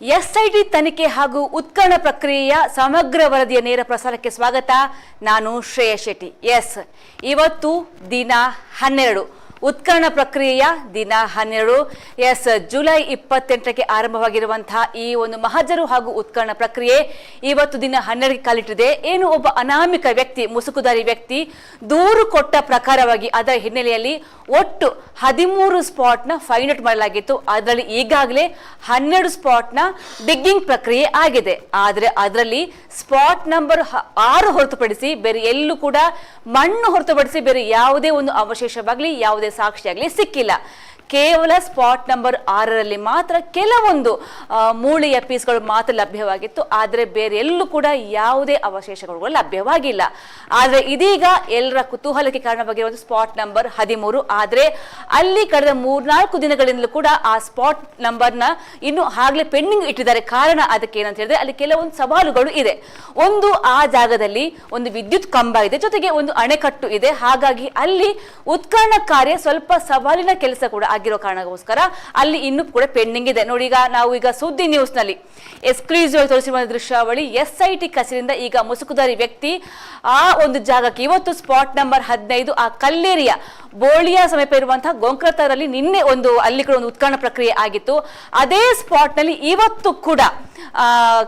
SIT ತನಿಖೆ ಹಾಗೂ ಉತ್ಖನನ ಪ್ರಕ್ರಿಯೆಯ ಸಮಗ್ರ ವರದಿಯ ನೇರ ಪ್ರಸಾರಕ್ಕೆ ಸ್ವಾಗತ. ನಾನು ಶ್ರೇಯಾ ಶೆಟ್ಟಿ. ಇವತ್ತು ದಿನ 12 ಉತ್ಖನನ ಪ್ರಕ್ರಿಯೆಯ ದಿನ 12. ಜುಲೈ 28ಕ್ಕೆ ಆರಂಭವಾಗಿರುವಂತಹ ಈ ಒಂದು ಮಹಜರು ಹಾಗೂ ಉತ್ಖನನ ಪ್ರಕ್ರಿಯೆ ಇವತ್ತು ದಿನ 12ಕ್ಕೆ ಕಾಲಿಟ್ಟಿದೆ. ಏನು ಒಬ್ಬ ಅನಾಮಿಕ ವ್ಯಕ್ತಿ, ಮುಸುಕುದಾರಿ ವ್ಯಕ್ತಿ ದೂರು ಕೊಟ್ಟ ಪ್ರಕಾರವಾಗಿ ಅದರ ಹಿನ್ನೆಲೆಯಲ್ಲಿ ಒಟ್ಟು 13 ಸ್ಪಾಟ್ನ ಫೈಂಡ್ ಔಟ್ ಮಾಡಲಾಗಿತ್ತು. ಅದರಲ್ಲಿ ಈಗಾಗಲೇ 12 ಸ್ಪಾಟ್ನ ಡಿಗ್ಗಿಂಗ್ ಪ್ರಕ್ರಿಯೆ ಆಗಿದೆ. ಆದರೆ ಅದರಲ್ಲಿ ಸ್ಪಾಟ್ ನಂಬರ್ 6 ಹೊರತುಪಡಿಸಿ ಬೇರೆ ಎಲ್ಲೂ ಕೂಡ ಮಣ್ಣು ಹೊರತುಪಡಿಸಿ ಬೇರೆ ಯಾವುದೇ ಒಂದು ಅವಶೇಷವಾಗಲಿ ಯಾವುದೇ ಸಾಕ್ಷಿಯಾಗಲಿ ಸಿಕ್ಕಿಲ್ಲ. ಕೇವಲ ಸ್ಪಾಟ್ ನಂಬರ್ 6ರಲ್ಲಿ ಮಾತ್ರ ಕೆಲವೊಂದು ಮೂಳೆಯ ಪೀಸ್ಗಳು ಮಾತ್ರ ಲಭ್ಯವಾಗಿತ್ತು. ಆದರೆ ಬೇರೆ ಎಲ್ಲೂ ಕೂಡ ಯಾವುದೇ ಅವಶೇಷಗಳು ಲಭ್ಯವಾಗಿಲ್ಲ. ಆದರೆ ಇದೀಗ ಎಲ್ಲರ ಕುತೂಹಲಕ್ಕೆ ಕಾರಣವಾಗಿರುವುದು ಸ್ಪಾಟ್ ನಂಬರ್ 13. ಆದರೆ ಅಲ್ಲಿ ಕಳೆದ 3-4 ದಿನಗಳಿಂದಲೂ ಕೂಡ ಆ ಸ್ಪಾಟ್ ನಂಬರ್ನ ಇನ್ನು ಆಗ್ಲೇ ಪೆಂಡಿಂಗ್ ಇಟ್ಟಿದ್ದಾರೆ. ಕಾರಣ ಅದಕ್ಕೆ ಏನಂತ ಹೇಳಿದ್ರೆ ಅಲ್ಲಿ ಕೆಲವೊಂದು ಸವಾಲುಗಳು ಇದೆ. ಒಂದು, ಆ ಜಾಗದಲ್ಲಿ ಒಂದು ವಿದ್ಯುತ್ ಕಂಬ ಇದೆ, ಜೊತೆಗೆ ಒಂದು ಅಣೆಕಟ್ಟು ಇದೆ. ಹಾಗಾಗಿ ಅಲ್ಲಿ ಉತ್ಖನನ ಕಾರ್ಯ ಸ್ವಲ್ಪ ಸವಾಲಿನ ಕೆಲಸ ಕೂಡ ಆಗಿರೋ ಕಾರಣಕ್ಕೋಸ್ಕರ ಅಲ್ಲಿ ಇನ್ನೂ ಕೂಡ ಪೆಂಡಿಂಗ್ ಇದೆ. ನೋಡಿ, ನಾವು ಈಗ ಸುದ್ದಿ ನ್ಯೂಸ್ ನಲ್ಲಿ ಎಕ್ಸ್ಕ್ಲೂಸಿವ್ ತೋರಿಸಿರುವ ದೃಶ್ಯಾವಳಿ ಎಸ್ಐಟಿ ಕಚೇರಿಯಿಂದ ಈಗ ಮುಸುಕುದಾರಿ ವ್ಯಕ್ತಿ ಆ ಒಂದು ಜಾಗಕ್ಕೆ ಇವತ್ತು ಸ್ಪಾಟ್ ನಂಬರ್ 15 ಆ ಕಲ್ಲೇರಿಯ ಬೋಳಿಯಾ ಸಮೀಪ ಇರುವಂತಹ ಗೋಂಕ್ರತಾರಲ್ಲಿ ನಿನ್ನೆ ಅಲ್ಲಿ ಕೂಡ ಒಂದು ಉತ್ಖನನ ಪ್ರಕ್ರಿಯೆ ಆಗಿತ್ತು. ಅದೇ ಸ್ಪಾಟ್ ನಲ್ಲಿ ಇವತ್ತು ಕೂಡ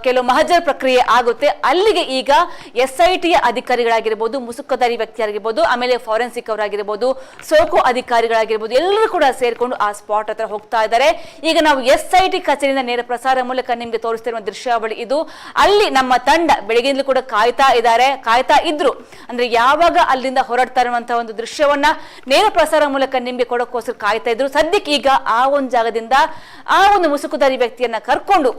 ಕೆಲವು ಮಹಜರ್ ಪ್ರಕ್ರಿಯೆ ಆಗುತ್ತೆ. ಅಲ್ಲಿಗೆ ಈಗ ಎಸ್ಐಟಿಯ ಅಧಿಕಾರಿಗಳಾಗಿರ್ಬೋದು, ಮುಸುಕುದಾರಿ ವ್ಯಕ್ತಿಯಾಗಿರ್ಬೋದು, ಆಮೇಲೆ ಫಾರೆನ್ಸಿಕ್ ಅವರಾಗಿರ್ಬೋದು, ಸೋಕೋ ಅಧಿಕಾರಿಗಳಾಗಿರ್ಬೋದು, ಎಲ್ಲರೂ ಕೂಡ ಸೇರ್ಕೊಂಡು ಆ ಸ್ಪಾಟ್ ಹತ್ರ ಹೋಗ್ತಾ ಇದ್ದಾರೆ. ಈಗ ನಾವು ಎಸ್ಐಟಿ ಕಚೇರಿಯಿಂದ ನೇರ ಪ್ರಸಾರ ಮೂಲಕ ನಿಮ್ಗೆ ತೋರಿಸ್ತಿರುವ ದೃಶ್ಯಾವಳಿ ಇದು. ಅಲ್ಲಿ ನಮ್ಮ ತಂಡ ಬೆಳಗ್ಗೆಯಿಂದಲೂ ಕೂಡ ಕಾಯ್ತಾ ಇದ್ರು. ಅಂದ್ರೆ ಯಾವಾಗ ಅಲ್ಲಿಂದ ಹೊರಡ್ತಾ ಇರುವಂತಹ ಒಂದು ದೃಶ್ಯವನ್ನ ನೇರ ಪ್ರಸಾರ ಮೂಲಕ ನಿಮ್ಗೆ ಕೊಡೋಕ್ಕೋಸ್ಕರ ಕಾಯ್ತಾ ಇದ್ರು. ಸದ್ಯಕ್ಕೆ ಈಗ ಆ ಒಂದು ಜಾಗದಿಂದ ಆ ಒಂದು ಮುಸುಕುದಾರಿ ವ್ಯಕ್ತಿಯನ್ನ ಕರ್ಕೊಂಡು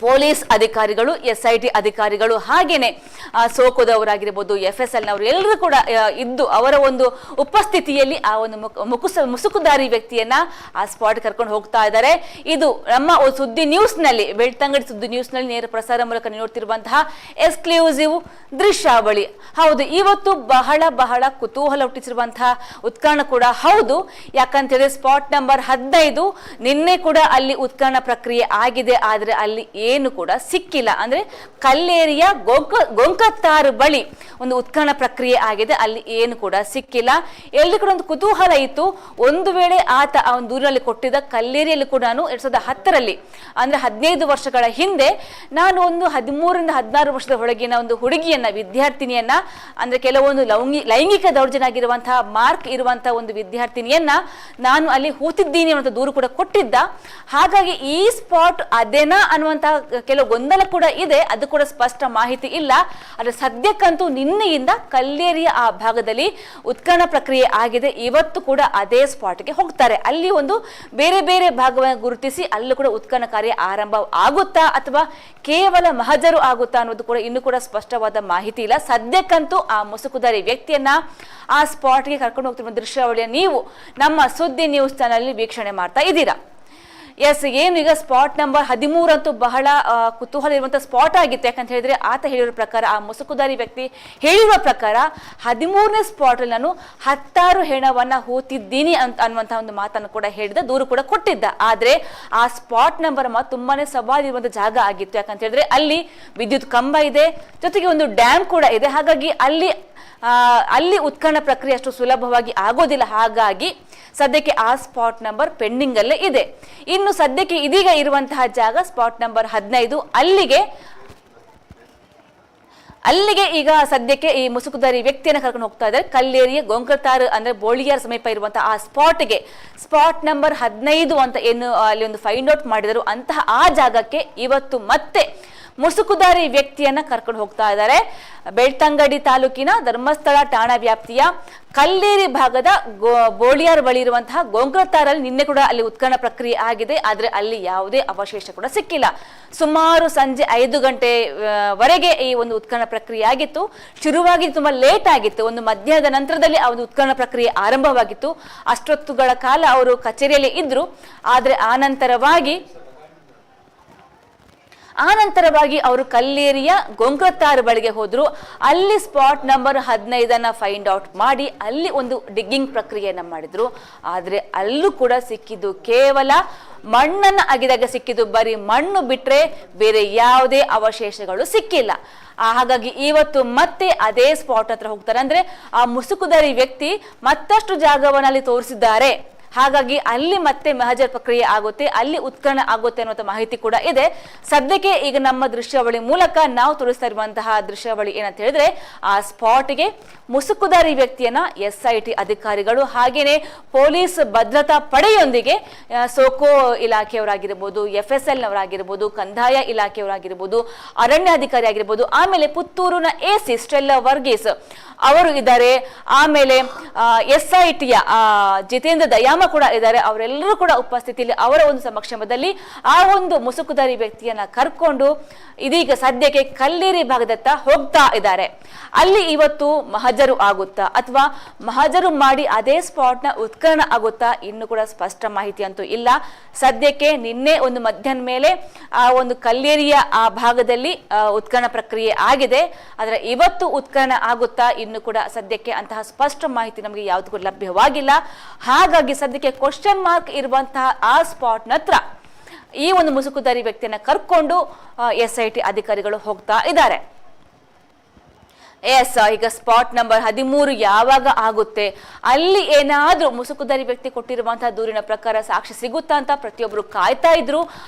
ಪೊಲೀಸ್ ಅಧಿಕಾರಿಗಳು, ಎಸ್ಐಟಿ ಅಧಿಕಾರಿಗಳು, ಹಾಗೇನೆ ಸೋಕೋದವರಾಗಿರ್ಬೋದು, FSL ನವರು ಎಲ್ಲರೂ ಕೂಡ ಇದ್ದು ಅವರ ಒಂದು ಉಪಸ್ಥಿತಿಯಲ್ಲಿ ಆ ಒಂದು ಮುಸುಕುದಾರಿ ವ್ಯಕ್ತಿಯನ್ನ ಆ ಸ್ಪಾಟ್ ಕರ್ಕೊಂಡು ಹೋಗ್ತಾ ಇದ್ದಾರೆ. ಇದು ನಮ್ಮ ಸುದ್ದಿ ನ್ಯೂಸ್ ನಲ್ಲಿ, ಬೆಳ್ತಂಗಡಿ ಸುದ್ದಿ ನ್ಯೂಸ್ ನಲ್ಲಿ ನೇರ ಪ್ರಸಾರ ಮೂಲಕ ನೋಡ್ತಿರುವಂತಹ ಎಕ್ಸ್ಕ್ಲೂಸಿವ್ ದೃಶ್ಯಾವಳಿ. ಹೌದು, ಇವತ್ತು ಬಹಳ ಕುತೂಹಲ ಹುಟ್ಟಿಸಿರುವಂತಹ ಉತ್ಖನನ ಕೂಡ ಹೌದು. ಯಾಕಂತ ಹೇಳಿದ್ರೆ ಸ್ಪಾಟ್ ನಂಬರ್ 15 ನಿನ್ನೆ ಕೂಡ ಅಲ್ಲಿ ಉತ್ಖನನ ಪ್ರಕ್ರಿಯೆ ಆಗಿದೆ. ಆದ್ರೆ ಅಲ್ಲಿ ಏನು ಕೂಡ ಸಿಕ್ಕಿಲ್ಲ. ಅಂದ್ರೆ ಕಲ್ಲೇರಿಯ ಗೋಂಕತ್ತಾರು ಬಳಿ ಒಂದು ಉತ್ಖನನ ಪ್ರಕ್ರಿಯೆ ಆಗಿದೆ, ಅಲ್ಲಿ ಏನು ಕೂಡ ಸಿಕ್ಕಿಲ್ಲ. ಎಲ್ಲಿ ಕೂಡ ಒಂದು ಕುತೂಹಲ ಇತ್ತು. ಒಂದು ವೇಳೆ ಆತ ಆ ಒಂದು ದೂರಿನಲ್ಲಿ ಕೊಟ್ಟಿದ್ದ ಕಲ್ಲೇರಿಯಲ್ಲಿ ಕೂಡ 2010ರಲ್ಲಿ ಅಂದ್ರೆ 15 ವರ್ಷಗಳ ಹಿಂದೆ ನಾನು ಒಂದು 13-16 ವರ್ಷದ ಒಳಗಿನ ಒಂದು ಹುಡುಗಿಯನ್ನ, ವಿದ್ಯಾರ್ಥಿನಿಯನ್ನ, ಅಂದ್ರೆ ಕೆಲವೊಂದು ಲೈಂಗಿಕ ದೌರ್ಜನ್ಯ ಆಗಿರುವಂತಹ ಮಾರ್ಕ್ ಇರುವಂತಹ ಒಂದು ವಿದ್ಯಾರ್ಥಿನಿಯನ್ನ ನಾನು ಅಲ್ಲಿ ಹೂತಿದ್ದೀನಿ ಅನ್ನುವಂಥ ದೂರು ಕೂಡ ಕೊಟ್ಟಿದ್ದ. ಹಾಗಾಗಿ ಈ ಸ್ಪಾಟ್ ಅದೇನಾ ಅನ್ನುವಂತಹ ಕೆಲವು ಗೊಂದಲ ಕೂಡ ಇದೆ. ಅದು ಕೂಡ ಸ್ಪಷ್ಟ ಮಾಹಿತಿ ಇಲ್ಲ. ಆದರೆ ಸದ್ಯಕ್ಕಂತೂ ನಿನ್ನೆಯಿಂದ ಕಲ್ಲೇರಿಯ ಆ ಭಾಗದಲ್ಲಿ ಉತ್ಖನನ ಪ್ರಕ್ರಿಯೆ ಆಗಿದೆ. ಇವತ್ತು ಕೂಡ ಅದೇ ಸ್ಪಾಟ್ಗೆ ಹೋಗ್ತಾರೆ. ಅಲ್ಲಿ ಒಂದು ಬೇರೆ ಬೇರೆ ಭಾಗವನ್ನು ಗುರುತಿಸಿ ಅಲ್ಲೂ ಕೂಡ ಉತ್ಖನನ ಕಾರ್ಯ ಆರಂಭ ಆಗುತ್ತಾ ಅಥವಾ ಕೇವಲ ಮಹಜರು ಆಗುತ್ತಾ ಅನ್ನೋದು ಕೂಡ ಇನ್ನೂ ಕೂಡ ಸ್ಪಷ್ಟವಾದ ಮಾಹಿತಿ ಇಲ್ಲ. ಸದ್ಯಕ್ಕಂತೂ ಆ ಮುಸುಕುದಾರಿ ವ್ಯಕ್ತಿಯನ್ನ ಆ ಸ್ಪಾಟ್ಗೆ ಕರ್ಕೊಂಡು ಹೋಗ್ತಿರುವ ದೃಶ್ಯಾವಳಿಯ ನೀವು ನಮ್ಮ ಸುದ್ದಿ ನ್ಯೂಸ್ ಚಾನಲ್ ವೀಕ್ಷಣೆ ಮಾಡ್ತಾ ಇದ್ದೀರಾ. ಏನು ಈಗ ಸ್ಪಾಟ್ ನಂಬರ್ 13 ಅಂತೂ ಬಹಳ ಕುತೂಹಲ ಇರುವಂತಹ ಸ್ಪಾಟ್ ಆಗಿತ್ತು. ಯಾಕಂತ ಹೇಳಿದ್ರೆ ಆತ ಹೇಳಿರೋ ಪ್ರಕಾರ, ಆ ಮುಸುಕುದಾರಿ ವ್ಯಕ್ತಿ ಹೇಳಿರುವ ಪ್ರಕಾರ 13ನೇ ಸ್ಪಾಟ್ ಅಲ್ಲಿ ನಾನು 16 ಹೆಣವನ್ನ ಹೂತಿದ್ದೀನಿ ಅನ್ನುವಂತಹ ಒಂದು ಮಾತನ್ನು ಕೂಡ ಹೇಳಿದ, ದೂರು ಕೂಡ ಕೊಟ್ಟಿದ್ದ. ಆದ್ರೆ ಆ ಸ್ಪಾಟ್ ನಂಬರ್ ತುಂಬಾನೇ ಸವಾಲಿರುವಂತಹ ಜಾಗ ಆಗಿತ್ತು. ಯಾಕಂತ ಹೇಳಿದ್ರೆ ಅಲ್ಲಿ ವಿದ್ಯುತ್ ಕಂಬ ಇದೆ, ಜೊತೆಗೆ ಒಂದು ಡ್ಯಾಮ್ ಕೂಡ ಇದೆ. ಹಾಗಾಗಿ ಅಲ್ಲಿ ಉತ್ಖನನ ಪ್ರಕ್ರಿಯೆ ಅಷ್ಟು ಸುಲಭವಾಗಿ ಆಗೋದಿಲ್ಲ. ಹಾಗಾಗಿ ಸದ್ಯಕ್ಕೆ ಆ ಸ್ಪಾಟ್ ನಂಬರ್ ಪೆಂಡಿಂಗ್ ಅಲ್ಲೇ ಇದೆ. ಇನ್ನು ಸದ್ಯಕ್ಕೆ ಇದೀಗ ಇರುವಂತಹ ಜಾಗ ಸ್ಪಾಟ್ ನಂಬರ್ 15. ಅಲ್ಲಿಗೆ ಈಗ ಸದ್ಯಕ್ಕೆ ಈ ಮುಸುಕುದಾರಿ ವ್ಯಕ್ತಿಯನ್ನು ಕರ್ಕೊಂಡು ಹೋಗ್ತಾ ಇದ್ದಾರೆ. ಕಲ್ಲೇರಿಯ ಗೋಂಕತಾರು ಅಂದ್ರೆ ಬೋಳಿಯಾರ್ ಸಮೀಪ ಇರುವಂತಹ ಆ ಸ್ಪಾಟ್ಗೆ, ಸ್ಪಾಟ್ ನಂಬರ್ 15 ಅಂತ ಏನು ಅಲ್ಲಿ ಒಂದು ಫೈಂಡ್ ಔಟ್ ಮಾಡಿದರು ಅಂತಹ ಆ ಜಾಗಕ್ಕೆ ಇವತ್ತು ಮತ್ತೆ ಮುಸುಕುದಾರಿ ವ್ಯಕ್ತಿಯನ್ನ ಕರ್ಕೊಂಡು ಹೋಗ್ತಾ ಇದ್ದಾರೆ. ಬೆಳ್ತಂಗಡಿ ತಾಲೂಕಿನ ಧರ್ಮಸ್ಥಳ ಠಾಣಾ ವ್ಯಾಪ್ತಿಯ ಕಲ್ಲೇರಿ ಭಾಗದ ಬೋಳಿಯಾರ್ ಬಳಿ ಇರುವಂತಹ ಗೋಂಕ್ರತಾರಲ್ಲಿ ನಿನ್ನೆ ಕೂಡ ಅಲ್ಲಿ ಉತ್ಖನನ ಪ್ರಕ್ರಿಯೆ ಆಗಿದೆ. ಆದ್ರೆ ಅಲ್ಲಿ ಯಾವುದೇ ಅವಶೇಷ ಕೂಡ ಸಿಕ್ಕಿಲ್ಲ. ಸುಮಾರು ಸಂಜೆ 5 ಗಂಟೆವರೆಗೆ ಈ ಒಂದು ಉತ್ಖನನ ಪ್ರಕ್ರಿಯೆ ಆಗಿತ್ತು. ಶುರುವಾಗಿ ತುಂಬಾ ಲೇಟ್ ಆಗಿತ್ತು. ಒಂದು ಮಧ್ಯಾಹ್ನದ ನಂತರದಲ್ಲಿ ಆ ಒಂದು ಉತ್ಖನನ ಪ್ರಕ್ರಿಯೆ ಆರಂಭವಾಗಿತ್ತು. ಅಷ್ಟೊತ್ತುಗಳ ಕಾಲ ಅವರು ಕಚೇರಿಯಲ್ಲಿ ಇದ್ರು. ಆದ್ರೆ ಆನಂತರವಾಗಿ ಆ ನಂತರವಾಗಿ ಅವರು ಕಲ್ಲೇರಿಯ ಗೊಂಗ್ರತ್ತಾರು ಬಳಿಗೆ ಹೋದ್ರು. ಅಲ್ಲಿ ಸ್ಪಾಟ್ ನಂಬರ್ 15 ಫೈಂಡ್ ಔಟ್ ಮಾಡಿ ಅಲ್ಲಿ ಒಂದು ಡಿಗ್ಗಿಂಗ್ ಪ್ರಕ್ರಿಯೆಯನ್ನ ಮಾಡಿದ್ರು. ಆದ್ರೆ ಅಲ್ಲೂ ಕೂಡ ಸಿಕ್ಕಿದ್ದು ಕೇವಲ ಮಣ್ಣನ್ನ ಅಗಿದಾಗ ಸಿಕ್ಕಿದ್ದು ಬರೀ ಮಣ್ಣು ಬಿಟ್ರೆ ಬೇರೆ ಯಾವುದೇ ಅವಶೇಷಗಳು ಸಿಕ್ಕಿಲ್ಲ. ಹಾಗಾಗಿ ಇವತ್ತು ಮತ್ತೆ ಅದೇ ಸ್ಪಾಟ್ ಹತ್ರ ಹೋಗ್ತಾರೆ. ಅಂದ್ರೆ ಆ ಮುಸುಕುದಾರಿ ವ್ಯಕ್ತಿ ಮತ್ತಷ್ಟು ಜಾಗವನ್ನು ಅಲ್ಲಿ ತೋರಿಸಿದ್ದಾರೆ. ಹಾಗಾಗಿ ಅಲ್ಲಿ ಮತ್ತೆ ಮಹಜರ್ ಪ್ರಕ್ರಿಯೆ ಆಗುತ್ತೆ, ಅಲ್ಲಿ ಉತ್ಖನನ ಆಗುತ್ತೆ ಅನ್ನುವಂಥ ಮಾಹಿತಿ ಕೂಡ ಇದೆ. ಸದ್ಯಕ್ಕೆ ಈಗ ನಮ್ಮ ದೃಶ್ಯಾವಳಿ ಮೂಲಕ ನಾವು ತೋರಿಸ್ತಾ ಇರುವಂತಹ ದೃಶ್ಯಾವಳಿ ಏನಂತ ಹೇಳಿದ್ರೆ, ಆ ಸ್ಪಾಟ್ಗೆ ಮುಸುಕುದಾರಿ ವ್ಯಕ್ತಿಯನ್ನ SIT ಅಧಿಕಾರಿಗಳು ಹಾಗೇನೆ ಪೊಲೀಸ್ ಭದ್ರತಾ ಪಡೆಯೊಂದಿಗೆ ಸೋಕೋ ಇಲಾಖೆಯವರಾಗಿರ್ಬೋದು, FSL ನವರಾಗಿರ್ಬೋದು, ಕಂದಾಯ ಇಲಾಖೆಯವರಾಗಿರ್ಬೋದು, ಅರಣ್ಯಾಧಿಕಾರಿ ಆಗಿರ್ಬೋದು, ಆಮೇಲೆ ಪುತ್ತೂರಿನ AC ಸ್ಟೆಲ್ಲಾ ವರ್ಗೀಸ್ ಅವರು ಇದ್ದಾರೆ. ಆಮೇಲೆ SITಯ ಜಿತೇಂದ್ರ ದಯಾಮ ಕೂಡ ಇದ್ದಾರೆ. ಅವರೆಲ್ಲರೂ ಕೂಡ ಉಪಸ್ಥಿತಿಯಲ್ಲಿ ಅವರ ಒಂದು ಸಮಕ್ಷಮದಲ್ಲಿ ಆ ಒಂದು ಮುಸುಕುದಾರಿ ವ್ಯಕ್ತಿಯನ್ನ ಕರ್ಕೊಂಡು ಇದೀಗ ಸದ್ಯಕ್ಕೆ ಕಲ್ಲೇರಿ ಭಾಗದತ್ತ ಹೋಗ್ತಾ ಇದ್ದಾರೆ. ಅಲ್ಲಿ ಇವತ್ತು ಮಹಜರು ಆಗುತ್ತಾ ಅಥವಾ ಮಹಜರು ಮಾಡಿ ಅದೇ ಸ್ಪಾಟ್ನ ಉತ್ಖನನ ಆಗುತ್ತಾ ಇನ್ನು ಕೂಡ ಸ್ಪಷ್ಟ ಮಾಹಿತಿ ಅಂತೂ ಇಲ್ಲ. ಸದ್ಯಕ್ಕೆ ನಿನ್ನೆ ಒಂದು ಮಧ್ಯಾಹ್ನ ಮೇಲೆ ಆ ಒಂದು ಕಲ್ಲೇರಿಯ ಆ ಭಾಗದಲ್ಲಿ ಉತ್ಖನನ ಪ್ರಕ್ರಿಯೆ ಆಗಿದೆ. ಆದರೆ ಇವತ್ತು ಉತ್ಖನನ ಆಗುತ್ತಾ ಇನ್ನು ಕೂಡ ಸದ್ಯಕ್ಕೆ ಅಂತಹ ಸ್ಪಷ್ಟ ಮಾಹಿತಿ ನಮಗೆ ಯಾವುದು ಕೂಡ ಲಭ್ಯವಾಗಿಲ್ಲ. ಹಾಗಾಗಿ ಸದ್ಯಕ್ಕೆ ಕ್ವಶನ್ ಮಾರ್ಕ್ ಇರುವಂತಹ ಆ ಸ್ಪಾಟ್ ಹತ್ರ ಈ ಒಂದು ಮುಸುಕುದಾರಿ ವ್ಯಕ್ತಿಯನ್ನ ಕರ್ಕೊಂಡು SIT ಅಧಿಕಾರಿಗಳು ಹೋಗ್ತಾ ಇದ್ದಾರೆ. ಈಗ ಸ್ಪಾಟ್ ನಂಬರ್ 13 ಯಾವಾಗ ಆಗುತ್ತೆ, ಅಲ್ಲಿ ಏನಾದ್ರೂ ಮುಸುಕುದಾರಿ ವ್ಯಕ್ತಿ ಕೊಟ್ಟಿರುವಂತಹ ದೂರಿನ ಪ್ರಕಾರ ಸಾಕ್ಷಿ ಸಿಗುತ್ತಾ ಅಂತ ಪ್ರತಿಯೊಬ್ಬರು ಕಾಯ್ತಾ ಇದ್ರು.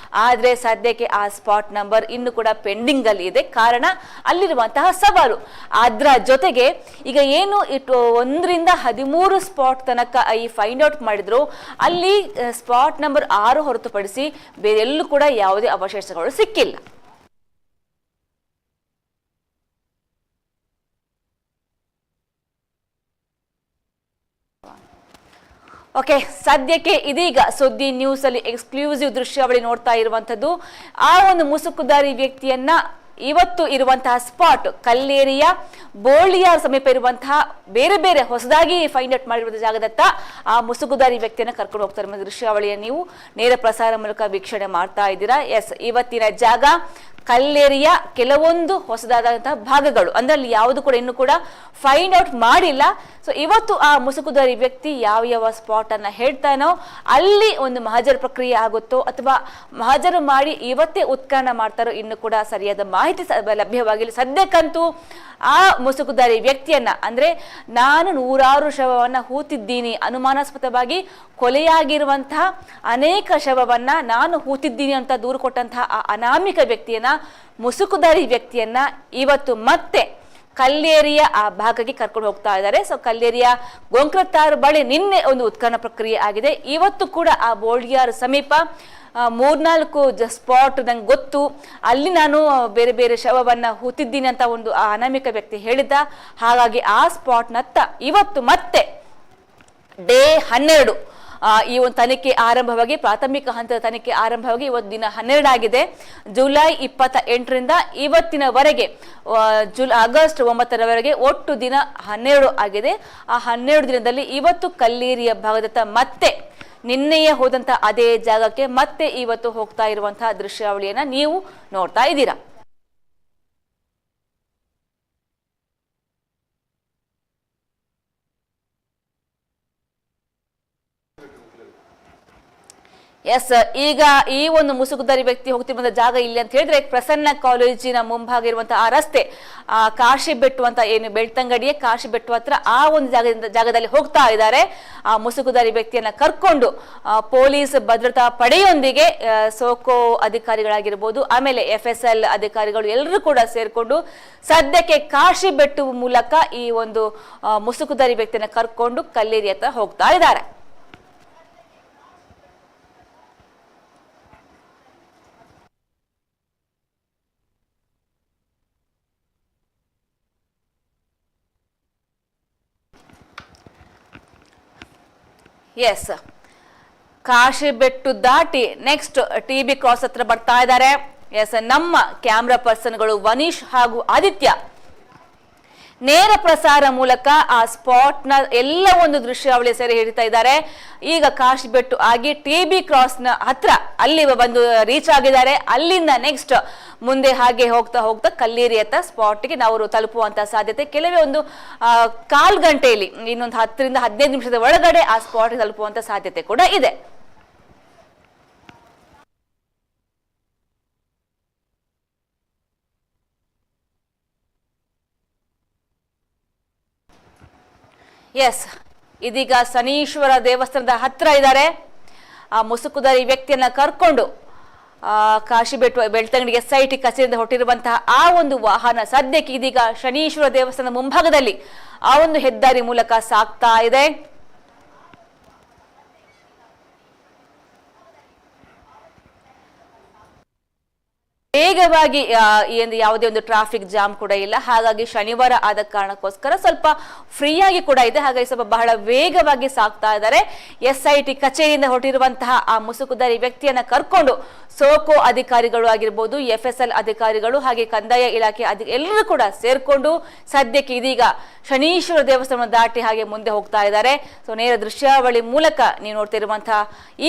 ಆದ್ರೆ ಸದ್ಯಕ್ಕೆ ಆ ಸ್ಪಾಟ್ ನಂಬರ್ ಇನ್ನು ಕೂಡ ಪೆಂಡಿಂಗ್ ಅಲ್ಲಿ ಇದೆ. ಕಾರಣ ಅಲ್ಲಿರುವಂತಹ ಸವಾಲು. ಅದ್ರ ಜೊತೆಗೆ ಈಗ ಏನು 1ರಿಂದ 13 ಸ್ಪಾಟ್ ತನಕ ಈ ಫೈಂಡ್ ಔಟ್ ಮಾಡಿದ್ರು, ಅಲ್ಲಿ ಸ್ಪಾಟ್ ನಂಬರ್ 6 ಹೊರತುಪಡಿಸಿ ಬೇರೆಲ್ಲೂ ಕೂಡ ಯಾವುದೇ ಅವಶೇಷಗಳು ಸಿಕ್ಕಿಲ್ಲ. ಓಕೆ, ಸದ್ಯಕ್ಕೆ ಇದೀಗ ಸುದ್ದಿ ನ್ಯೂಸ್ ಅಲ್ಲಿ ಎಕ್ಸ್ಕ್ಲೂಸಿವ್ ದೃಶ್ಯಾವಳಿ ನೋಡ್ತಾ ಇರುವಂತದ್ದು. ಆ ಒಂದು ಮುಸುಕುದಾರಿ ವ್ಯಕ್ತಿಯನ್ನ ಇವತ್ತು ಇರುವಂತಹ ಸ್ಪಾಟ್ ಕಲ್ಲೇರಿಯ ಬೋಳಿಯಾರ್ ಸಮೀಪ ಇರುವಂತಹ ಬೇರೆ ಬೇರೆ ಹೊಸದಾಗಿ ಫೈಂಡ್ ಔಟ್ ಮಾಡಿರುವಂತಹ ಜಾಗದತ್ತ ಆ ಮುಸುಕುದಾರಿ ವ್ಯಕ್ತಿಯನ್ನ ಕರ್ಕೊಂಡು ಹೋಗ್ತಾ ಇರುವ ದೃಶ್ಯಾವಳಿಯ ನೀವು ನೇರ ಪ್ರಸಾರ ಮೂಲಕ ವೀಕ್ಷಣೆ ಮಾಡ್ತಾ ಇದ್ದೀರಾ. ಇವತ್ತಿನ ಜಾಗ ಕಲ್ಲೇರಿಯ ಕೆಲವೊಂದು ಹೊಸದಾದಂತಹ ಭಾಗಗಳು, ಅಂದ್ರೆ ಅಲ್ಲಿ ಯಾವುದು ಕೂಡ ಇನ್ನು ಕೂಡ ಫೈಂಡ್ ಔಟ್ ಮಾಡಿಲ್ಲ. ಸೊ ಇವತ್ತು ಆ ಮುಸುಕುದಾರಿ ವ್ಯಕ್ತಿ ಯಾವ ಸ್ಪಾಟ್ ಅನ್ನ ಹೇಳ್ತಾನೋ ಅಲ್ಲಿ ಒಂದು ಮಹಜರು ಪ್ರಕ್ರಿಯೆ ಆಗುತ್ತೋ ಅಥವಾ ಮಹಜರು ಮಾಡಿ ಇವತ್ತೇ ಉತ್ಖನನ ಮಾಡ್ತಾರೋ ಇನ್ನು ಕೂಡ ಸರಿಯಾದ ಮಾಹಿತಿ ಲಭ್ಯವಾಗಿಲ್ಲ. ಸದ್ಯಕ್ಕಂತೂ ಆ ಮುಸುಕುದಾರಿ ವ್ಯಕ್ತಿಯನ್ನ, ಅಂದ್ರೆ ನಾನು 100 ಶವವನ್ನ ಹೂತಿದ್ದೀನಿ, ಅನುಮಾನಾಸ್ಪದವಾಗಿ ಕೊಲೆಯಾಗಿರುವಂತಹ ಅನೇಕ ಶವವನ್ನ ನಾನು ಹೂತಿದ್ದೀನಿ ಅಂತ ದೂರು ಕೊಟ್ಟಂತಹ ಆ ಅನಾಮಿಕ ವ್ಯಕ್ತಿಯನ್ನ, ಮುಸುಕುದಾರಿ ವ್ಯಕ್ತಿಯನ್ನ ಇವತ್ತು ಮತ್ತೆ ಕಲ್ಲೇರಿಯ ಆ ಭಾಗಕ್ಕೆ ಕರ್ಕೊಂಡು ಹೋಗ್ತಾ ಇದ್ದಾರೆ. ಸೊ ಕಲ್ಲೇರಿಯ ಗೊಂಕ್ರತ್ತಾರು ಬಳಿ ನಿನ್ನೆ ಒಂದು ಉತ್ಖನನ ಪ್ರಕ್ರಿಯೆ ಆಗಿದೆ. ಇವತ್ತು ಕೂಡ ಆ ಬೋಳ್ಗಿಯಾರ್ ಸಮೀಪ 3-4 ಸ್ಪಾಟ್ ನಂಗೆ ಗೊತ್ತು, ಅಲ್ಲಿ ನಾನು ಬೇರೆ ಬೇರೆ ಶವವನ್ನ ಹೂತಿದ್ದೀನಿ ಅಂತ ಒಂದು ಆ ಅನಾಮಿಕ ವ್ಯಕ್ತಿ ಹೇಳಿದ್ದ. ಹಾಗಾಗಿ ಆ ಸ್ಪಾಟ್ನತ್ತ ಇವತ್ತು ಮತ್ತೆ ಡೇ 12 ಈ ಒಂದು ತನಿಖೆ ಆರಂಭವಾಗಿ, ಪ್ರಾಥಮಿಕ ಹಂತದ ತನಿಖೆ ಆರಂಭವಾಗಿ ಇವತ್ತು ದಿನ 12 ಆಗಿದೆ. ಜುಲೈ 28ರಿಂದ ಇವತ್ತಿನವರೆಗೆ ಆಗಸ್ಟ್ 9ರವರೆಗೆ ಒಟ್ಟು ದಿನ 12 ಆಗಿದೆ. ಆ 12 ದಿನದಲ್ಲಿ ಇವತ್ತು ಕಲ್ಲೇರಿಯ ಭಾಗದತ್ತ ಮತ್ತೆ ನಿನ್ನೆಯೇ ಹೋದಂತ ಅದೇ ಜಾಗಕ್ಕೆ ಮತ್ತೆ ಇವತ್ತು ಹೋಗ್ತಾ ಇರುವಂತಹ ದೃಶ್ಯಾವಳಿಯನ್ನ ನೀವು ನೋಡ್ತಾ ಇದ್ದೀರಾ. ಈಗ ಈ ಒಂದು ಮುಸುಕುದಾರಿ ವ್ಯಕ್ತಿ ಹೋಗ್ತಿರುವಂತಹ ಜಾಗ ಇಲ್ಲಿ ಅಂತ ಹೇಳಿದ್ರೆ ಪ್ರಸನ್ನ ಕಾಲೇಜಿನ ಮುಂಭಾಗ ಇರುವಂತಹ ಆ ರಸ್ತೆ, ಆ ಕಾಶಿ ಬೆಟ್ಟು ಅಂತ ಏನು ಬೆಳ್ತಂಗಡಿಯ ಕಾಶಿ ಬೆಟ್ಟು ಹತ್ರ ಆ ಒಂದು ಜಾಗದಲ್ಲಿ ಹೋಗ್ತಾ ಇದ್ದಾರೆ. ಆ ಮುಸುಕುದಾರಿ ವ್ಯಕ್ತಿಯನ್ನ ಕರ್ಕೊಂಡು ಪೊಲೀಸ್ ಭದ್ರತಾ ಪಡೆಯೊಂದಿಗೆ ಸೋಕೋ ಅಧಿಕಾರಿಗಳಾಗಿರ್ಬೋದು, ಆಮೇಲೆ FSL ಅಧಿಕಾರಿಗಳು ಎಲ್ಲರೂ ಕೂಡ ಸೇರ್ಕೊಂಡು ಸದ್ಯಕ್ಕೆ ಕಾಶಿ ಬೆಟ್ಟು ಮೂಲಕ ಈ ಒಂದು ಮುಸುಕುದಾರಿ ವ್ಯಕ್ತಿಯನ್ನ ಕರ್ಕೊಂಡು ಕಲ್ಲೇರಿ ಹತ್ರ ಹೋಗ್ತಾ ಇದ್ದಾರೆ. ಕಾಶಿ ಬೆಟ್ಟು ದಾಟಿ ನೆಕ್ಸ್ಟ್ TB ಕ್ರಾಸ್ ಹತ್ರ ಬರ್ತಾ ಇದ್ದಾರೆ. ನಮ್ಮ ಕ್ಯಾಮ್ರಾ ಪರ್ಸನ್ಗಳು ವನೀಶ್ ಹಾಗೂ ಆದಿತ್ಯ ನೇರ ಪ್ರಸಾರ ಮೂಲಕ ಆ ಸ್ಪಾಟ್ನ ಎಲ್ಲ ಒಂದು ದೃಶ್ಯಾವಳಿ ಸೆರೆ ಹಿಡಿತಾ ಇದ್ದಾರೆ. ಈಗ ಕಾಶಿಬೆಟ್ಟು ಆಗಿ TB ಕ್ರಾಸ್ನ ಹತ್ರ ಅಲ್ಲಿ ಬಂದು ರೀಚ್ ಆಗಿದ್ದಾರೆ. ಅಲ್ಲಿಂದ ನೆಕ್ಸ್ಟ್ ಮುಂದೆ ಹಾಗೆ ಹೋಗ್ತಾ ಹೋಗ್ತಾ ಕಲ್ಲೇರಿಯತ್ತ ಸ್ಪಾಟ್ಗೆ ನಾವು ತಲುಪುವಂತ ಸಾಧ್ಯತೆ, ಕೆಲವೇ ಒಂದು ಕಾಲ್ ಗಂಟೆಯಲ್ಲಿ, ಇನ್ನೊಂದು 10 ರಿಂದ 15 ನಿಮಿಷದ ಒಳಗಡೆ ಆ ಸ್ಪಾಟ್ಗೆ ತಲುಪುವಂತ ಸಾಧ್ಯತೆ ಕೂಡ ಇದೆ. ಎಸ್, ಇದೀಗ ಶನೀಶ್ವರ ದೇವಸ್ಥಾನದ ಹತ್ರ ಇದ್ದಾರೆ. ಆ ಮುಸುಕುದಾರಿ ವ್ಯಕ್ತಿಯನ್ನ ಕರ್ಕೊಂಡು ಕಾಶಿಬೆಟ್ಟು ಬೆಳ್ತಂಗಡಿ SIT ಕಚೇರಿಯಿಂದ ಹೊರಟಿರುವಂತಹ ಆ ಒಂದು ವಾಹನ ಸದ್ಯಕ್ಕೆ ಇದೀಗ ಶನೀಶ್ವರ ದೇವಸ್ಥಾನದ ಮುಂಭಾಗದಲ್ಲಿ ಆ ಒಂದು ಹೆದ್ದಾರಿ ಮೂಲಕ ಸಾಗ್ತಾ ಇದೆ. ವೇಗವಾಗಿ ಯಾವುದೇ ಒಂದು ಟ್ರಾಫಿಕ್ ಜಾಮ್ ಕೂಡ ಇಲ್ಲ. ಹಾಗಾಗಿ ಶನಿವಾರ ಆದ ಕಾರಣಕ್ಕೋಸ್ಕರ ಸ್ವಲ್ಪ ಫ್ರೀಯಾಗಿ ಕೂಡ ಇದೆ. ಹಾಗಾಗಿ ಸ್ವಲ್ಪ ಬಹಳ ವೇಗವಾಗಿ ಸಾಗ್ತಾ ಇದ್ದಾರೆ. SIT ಕಚೇರಿಯಿಂದ ಹೊರಟಿರುವಂತಹ ಆ ಮುಸುಕುದಾರಿ ವ್ಯಕ್ತಿಯನ್ನ ಕರ್ಕೊಂಡು ಸೋಕೋ ಅಧಿಕಾರಿಗಳು ಆಗಿರ್ಬೋದು, FSL ಅಧಿಕಾರಿಗಳು, ಹಾಗೆ ಕಂದಾಯ ಇಲಾಖೆ ಎಲ್ಲರೂ ಕೂಡ ಸೇರ್ಕೊಂಡು ಸದ್ಯಕ್ಕೆ ಇದೀಗ ಶನೀಶ್ವರ ದೇವಸ್ಥಾನ ದಾಟಿ ಹಾಗೆ ಮುಂದೆ ಹೋಗ್ತಾ ಇದ್ದಾರೆ. ಸೊ ನೇರ ದೃಶ್ಯಾವಳಿ ಮೂಲಕ ನೀವು ನೋಡ್ತಿರುವಂತಹ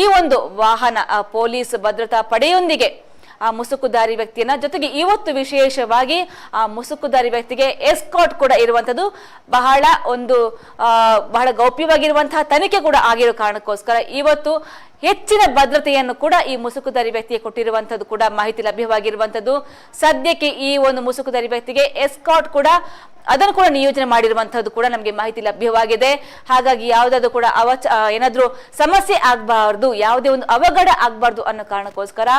ಈ ಒಂದು ವಾಹನ ಪೊಲೀಸ್ ಭದ್ರತಾ ಪಡೆಯೊಂದಿಗೆ ಆ ಮುಸುಕುದಾರಿ ವ್ಯಕ್ತಿಯನ್ನ, ಜೊತೆಗೆ ಇವತ್ತು ವಿಶೇಷವಾಗಿ ಆ ಮುಸುಕುದಾರಿ ವ್ಯಕ್ತಿಗೆ ಎಸ್ಕಾಟ್ ಕೂಡ ಇರುವಂತದ್ದು, ಬಹಳ ಗೌಪ್ಯವಾಗಿರುವಂತಹ ತನಿಖೆ ಕೂಡ ಆಗಿರೋ ಕಾರಣಕ್ಕೋಸ್ಕರ ಇವತ್ತು ಹೆಚ್ಚಿನ ಭದ್ರತೆಯನ್ನು ಕೂಡ ಈ ಮುಸುಕುದಾರಿ ವ್ಯಕ್ತಿಗೆ ಕೊಟ್ಟಿರುವಂತದ್ದು ಕೂಡ ಮಾಹಿತಿ ಲಭ್ಯವಾಗಿರುವಂತದ್ದು. ಸದ್ಯಕ್ಕೆ ಈ ಒಂದು ಮುಸುಕುದಾರಿ ವ್ಯಕ್ತಿಗೆ ಎಸ್ಕಾಟ್ ಕೂಡ ಅದನ್ನು ಕೂಡ ನಿಯೋಜನೆ ಮಾಡಿರುವಂತದ್ದು ಕೂಡ ನಮಗೆ ಮಾಹಿತಿ ಲಭ್ಯವಾಗಿದೆ. ಹಾಗಾಗಿ ಯಾವುದಾದ್ರು ಕೂಡ ಏನಾದ್ರೂ ಸಮಸ್ಯೆ ಆಗಬಾರ್ದು, ಯಾವುದೇ ಒಂದು ಅವಘಡ ಆಗಬಾರ್ದು ಅನ್ನೋ ಕಾರಣಕ್ಕೋಸ್ಕರ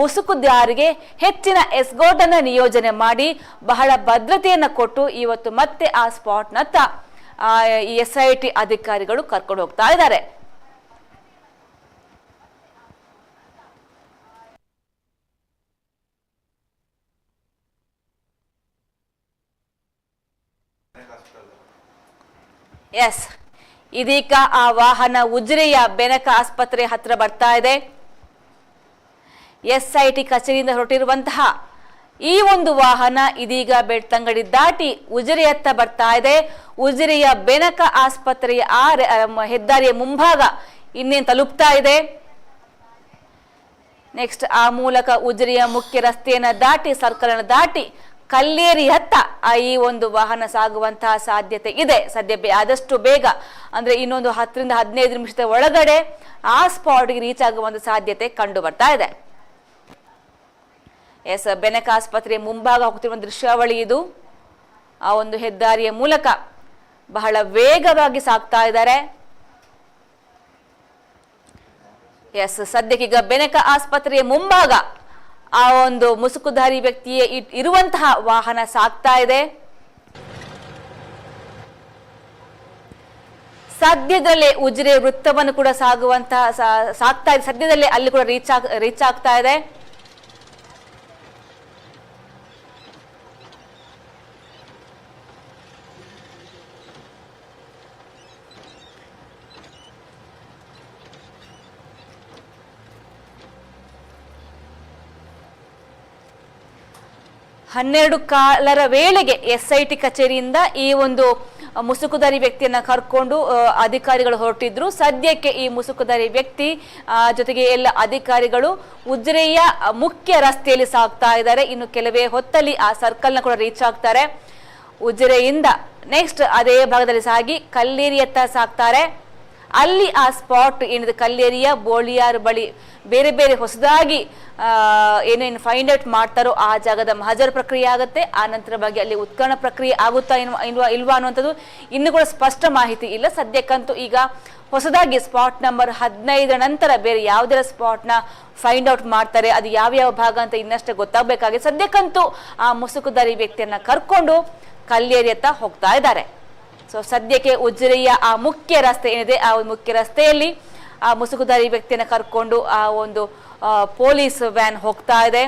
ಮುಸುಕುದಾರಿಗೆ ಹೆಚ್ಚಿನ ಎಸ್ಕಾಟ್ ಅನ್ನ ನಿಯೋಜನೆ ಮಾಡಿ ಬಹಳ ಭದ್ರತೆಯನ್ನ ಕೊಟ್ಟು ಇವತ್ತು ಮತ್ತೆ ಆ ಸ್ಪಾಟ್ನತ್ತ ಈ SIT ಅಧಿಕಾರಿಗಳು ಕರ್ಕೊಂಡು ಹೋಗ್ತಾ ಇದ್ದಾರೆ. ಎಸ್, ಇದೀಗ ಆ ವಾಹನ ಉಜಿರೆಯ ಬೆನಕ ಆಸ್ಪತ್ರೆ ಹತ್ರ ಬರ್ತಾ ಇದೆ. SIT ಕಚೇರಿಯಿಂದ ಹೊರಟಿರುವಂತಹ ಈ ಒಂದು ವಾಹನ ಇದೀಗ ಬೆಳ್ತಂಗಡಿ ದಾಟಿ ಉಜಿರೆಯತ್ತ ಬರ್ತಾ ಇದೆ. ಉಜಿರೆಯ ಬೆನಕ ಆಸ್ಪತ್ರೆಯ ಹೆದ್ದಾರಿಯ ಮುಂಭಾಗ ಇನ್ನೇನು ತಲುಪ್ತಾ ಇದೆ. ನೆಕ್ಸ್ಟ್ ಆ ಮೂಲಕ ಉಜಿರೆಯ ಮುಖ್ಯ ರಸ್ತೆಯನ್ನ ದಾಟಿ, ಸರ್ಕಲ್ ಅನ್ನು ದಾಟಿ ಕಲ್ಲೇರಿ ಹತ್ತ ಈ ಒಂದು ವಾಹನ ಸಾಗುವಂತಹ ಸಾಧ್ಯತೆ ಇದೆ. ಆದಷ್ಟು ಬೇಗ ಅಂದ್ರೆ ಇನ್ನೊಂದು 10 ರಿಂದ 15 ನಿಮಿಷದ ಒಳಗಡೆ ಆ ಸ್ಪಾಟ್ಗೆ ರೀಚ್ ಆಗುವಂತ ಸಾಧ್ಯತೆ ಕಂಡು ಬರ್ತಾ ಇದೆ. ಎಸ್, ಬೆನಕ ಆಸ್ಪತ್ರೆಯ ಮುಂಭಾಗ ಹೋಗ್ತಿರುವ ದೃಶ್ಯಾವಳಿ ಇದು. ಆ ಒಂದು ಹೆದ್ದಾರಿಯ ಮೂಲಕ ಬಹಳ ವೇಗವಾಗಿ ಸಾಗ್ತಾ ಇದ್ದಾರೆ. ಎಸ್, ಸದ್ಯಕ್ಕೀಗ ಬೆನಕ ಆಸ್ಪತ್ರೆಯ ಮುಂಭಾಗ ಆ ಒಂದು ಮುಸುಕುಧಾರಿ ವ್ಯಕ್ತಿಯೇ ಇರುವಂತಹ ವಾಹನ ಸಾಗ್ತಾ ಇದೆ. ಸದ್ಯದಲ್ಲೇ ಉಜಿರೆ ವೃತ್ತವನ್ನು ಕೂಡ ಸಾಗ್ತಾ ಇದೆ. ಸದ್ಯದಲ್ಲೇ ಅಲ್ಲಿ ಕೂಡ ರೀಚ್ ಆಗ್ತಾ ಇದೆ. ಹನ್ನೆರಡು ಕಾಲರ ವೇಳೆಗೆ SIT ಕಚೇರಿಯಿಂದ ಈ ಒಂದು ಮುಸುಕುದಾರಿ ವ್ಯಕ್ತಿಯನ್ನ ಕರ್ಕೊಂಡು ಅಧಿಕಾರಿಗಳು ಹೊರಟಿದ್ರು. ಸದ್ಯಕ್ಕೆ ಈ ಮುಸುಕುದಾರಿ ವ್ಯಕ್ತಿ ಜೊತೆಗೆ ಎಲ್ಲ ಅಧಿಕಾರಿಗಳು ಉಜಿರೆಯ ಮುಖ್ಯ ರಸ್ತೆಯಲ್ಲಿ ಸಾಗ್ತಾ ಇದ್ದಾರೆ. ಇನ್ನು ಕೆಲವೇ ಹೊತ್ತಲ್ಲಿ ಆ ಸರ್ಕಲ್ನ ಕೂಡ ರೀಚ್ ಆಗ್ತಾರೆ. ಉಜಿರೆಯಿಂದ ನೆಕ್ಸ್ಟ್ ಅದೇ ಭಾಗದಲ್ಲಿ ಸಾಗಿ ಕಲ್ಲೇರಿಯತ್ತ ಸಾಗ್ತಾರೆ. ಅಲ್ಲಿ ಆ ಸ್ಪಾಟ್ ಏನಿದೆ ಕಲ್ಲೇರಿಯ ಬೋಳಿಯಾರ್ ಬಳಿ ಬೇರೆ ಬೇರೆ ಹೊಸದಾಗಿ ಏನೇನು ಫೈಂಡ್ ಔಟ್ ಮಾಡ್ತಾರೋ ಆ ಜಾಗದ ಮಹಜರ್ ಪ್ರಕ್ರಿಯೆ ಆಗುತ್ತೆ. ಆ ನಂತರವಾಗಿ ಅಲ್ಲಿ ಉತ್ಖನನ ಪ್ರಕ್ರಿಯೆ ಆಗುತ್ತಾ ಇಲ್ವಾ ಅನ್ನುವಂಥದ್ದು ಇನ್ನು ಕೂಡ ಸ್ಪಷ್ಟ ಮಾಹಿತಿ ಇಲ್ಲ. ಸದ್ಯಕ್ಕಂತೂ ಈಗ ಹೊಸದಾಗಿ ಸ್ಪಾಟ್ ನಂಬರ್ 15 ನಂತರ ಬೇರೆ ಯಾವುದರ ಸ್ಪಾಟ್ನ ಫೈಂಡ್ ಔಟ್ ಮಾಡ್ತಾರೆ, ಅದು ಯಾವ್ಯಾವ ಭಾಗ ಅಂತ ಇನ್ನಷ್ಟೇ ಗೊತ್ತಾಗಬೇಕಾಗಿದೆ. ಸದ್ಯಕ್ಕಂತೂ ಆ ಮುಸುಕುದಾರಿ ವ್ಯಕ್ತಿಯನ್ನ ಕರ್ಕೊಂಡು ಕಲ್ಲೇರಿಯತ್ತ ಹೋಗ್ತಾ ಇದ್ದಾರೆ. ಸೊ ಸದ್ಯಕ್ಕೆ ಉಜಿರೆಯ ಆ ಮುಖ್ಯ ರಸ್ತೆ ಏನಿದೆ ಆ ಮುಖ್ಯ ರಸ್ತೆಯಲ್ಲಿ ಆ ಮುಸುಕುದಾರಿ ವ್ಯಕ್ತಿಯನ್ನು ಕರ್ಕೊಂಡು ಆ ಒಂದು ಪೊಲೀಸ್ ವ್ಯಾನ್ ಹೋಗ್ತಾ ಇದೆ.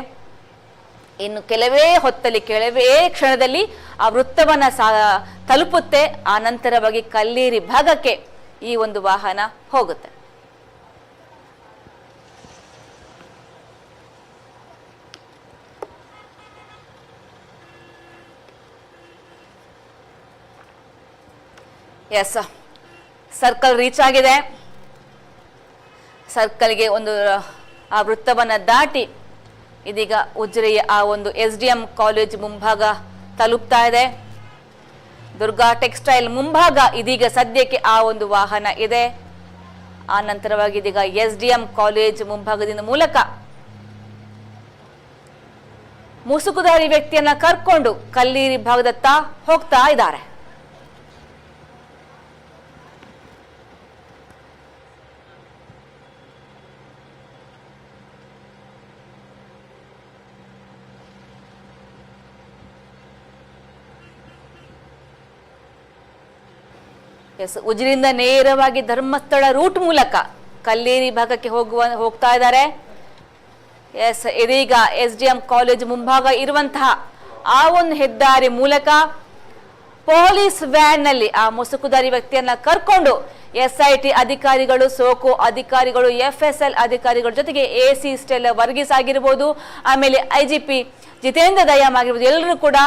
ಇನ್ನು ಕೆಲವೇ ಹೊತ್ತಲ್ಲಿ ಕೆಲವೇ ಕ್ಷಣದಲ್ಲಿ ಆ ವೃತ್ತವನ್ನ ತಲುಪುತ್ತೆ. ಆ ನಂತರವಾಗಿ ಕಲ್ಲೇರಿ ಭಾಗಕ್ಕೆ ಈ ಒಂದು ವಾಹನ ಹೋಗುತ್ತೆ. ಎಸ್, ಸರ್ಕಲ್ ರೀಚ್ ಆಗಿದೆ. ಸರ್ಕಲ್ಗೆ ಒಂದು ಆ ವೃತ್ತವನ್ನು ದಾಟಿ ಇದೀಗ ಉಜಿರೆಯ ಆ ಒಂದು SDM ಕಾಲೇಜ್ ಮುಂಭಾಗ ತಲುಪ್ತಾ ಇದೆ. ದುರ್ಗಾ ಟೆಕ್ಸ್ಟೈಲ್ ಮುಂಭಾಗ ಇದೀಗ ಸದ್ಯಕ್ಕೆ ಆ ಒಂದು ವಾಹನ ಇದೆ. ಆ ನಂತರವಾಗಿ ಇದೀಗ SDM ಕಾಲೇಜ್ ಮುಂಭಾಗದಿಂದ ಮೂಲಕ ಮುಸುಕುಧಾರಿ ವ್ಯಕ್ತಿಯನ್ನ ಕರ್ಕೊಂಡು ಕಲ್ಲೀರಿ ಭಾಗದತ್ತ ಹೋಗ್ತಾ ಇದ್ದಾರೆ. ಎಸ್, ಉಜಿರಿಂದ ನೇರವಾಗಿ ಧರ್ಮಸ್ಥಳ ರೂಟ್ ಮೂಲಕ ಕಲ್ಲೇರಿ ಭಾಗಕ್ಕೆ ಹೋಗ್ತಾ ಇದ್ದಾರೆ. ಎಸ್, ಇದೀಗ SDM ಕಾಲೇಜ್ ಮುಂಭಾಗ ಇರುವಂತಹ ಆ ಒಂದು ಹೆದ್ದಾರಿ ಮೂಲಕ ಪೊಲೀಸ್ ವ್ಯಾನ್ ನಲ್ಲಿ ಆ ಮುಸುಕುದಾರಿ ವ್ಯಕ್ತಿಯನ್ನ ಕರ್ಕೊಂಡು SIT ಅಧಿಕಾರಿಗಳು, ಸೋಕೋ ಅಧಿಕಾರಿಗಳು, FSL ಅಧಿಕಾರಿಗಳ ಜೊತೆಗೆ AC ಸ್ಟೆಲ್ಲ ವರ್ಗೀಸ್ ಆಗಿರ್ಬೋದು, ಆಮೇಲೆ IGP ಜಿತೇಂದ್ರ ದಯಾಮ್ ಆಗಿರ್ಬೋದು, ಎಲ್ಲರೂ ಕೂಡ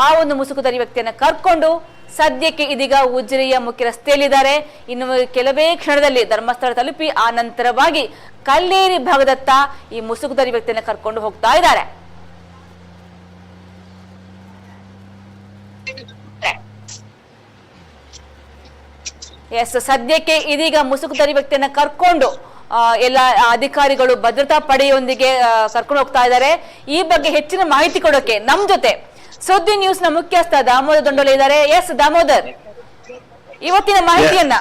ಆ ಒಂದು ಮುಸುಕುದಾರಿ ವ್ಯಕ್ತಿಯನ್ನ ಕರ್ಕೊಂಡು ಸದ್ಯಕ್ಕೆ ಇದೀಗ ಉಜಿರೆಯ ಮುಖ್ಯ ರಸ್ತೆಯಲ್ಲಿದ್ದಾರೆ. ಇನ್ನು ಕೆಲವೇ ಕ್ಷಣದಲ್ಲಿ ಧರ್ಮಸ್ಥಳ ತಲುಪಿ ಆ ನಂತರವಾಗಿ ಕಲ್ಲೇರಿ ಭಾಗದತ್ತ ಈ ಮುಸುಕುದಾರಿ ವ್ಯಕ್ತಿಯನ್ನ ಕರ್ಕೊಂಡು ಹೋಗ್ತಾ ಇದ್ದಾರೆ. ಎಸ್, ಸದ್ಯಕ್ಕೆ ಇದೀಗ ಮುಸುಕುದಾರಿ ವ್ಯಕ್ತಿಯನ್ನ ಕರ್ಕೊಂಡು ಎಲ್ಲ ಅಧಿಕಾರಿಗಳು ಭದ್ರತಾ ಪಡೆಯೊಂದಿಗೆ ಕರ್ಕೊಂಡು ಹೋಗ್ತಾ ಇದ್ದಾರೆ. ಈ ಬಗ್ಗೆ ಹೆಚ್ಚಿನ ಮಾಹಿತಿ ಕೊಡೋಕೆ ನಮ್ ಜೊತೆ ಸುದ್ದಿ ನ್ಯೂಸ್ ನ ಮುಖ್ಯಸ್ಥ ದಾಮೋದರ್ ದೊಂಡೋಲೆ ಇದ್ದಾರೆ. ಎಸ್ ದಾಮೋದರ್, ಇವತ್ತಿನ ಮಾಹಿತಿಯನ್ನ.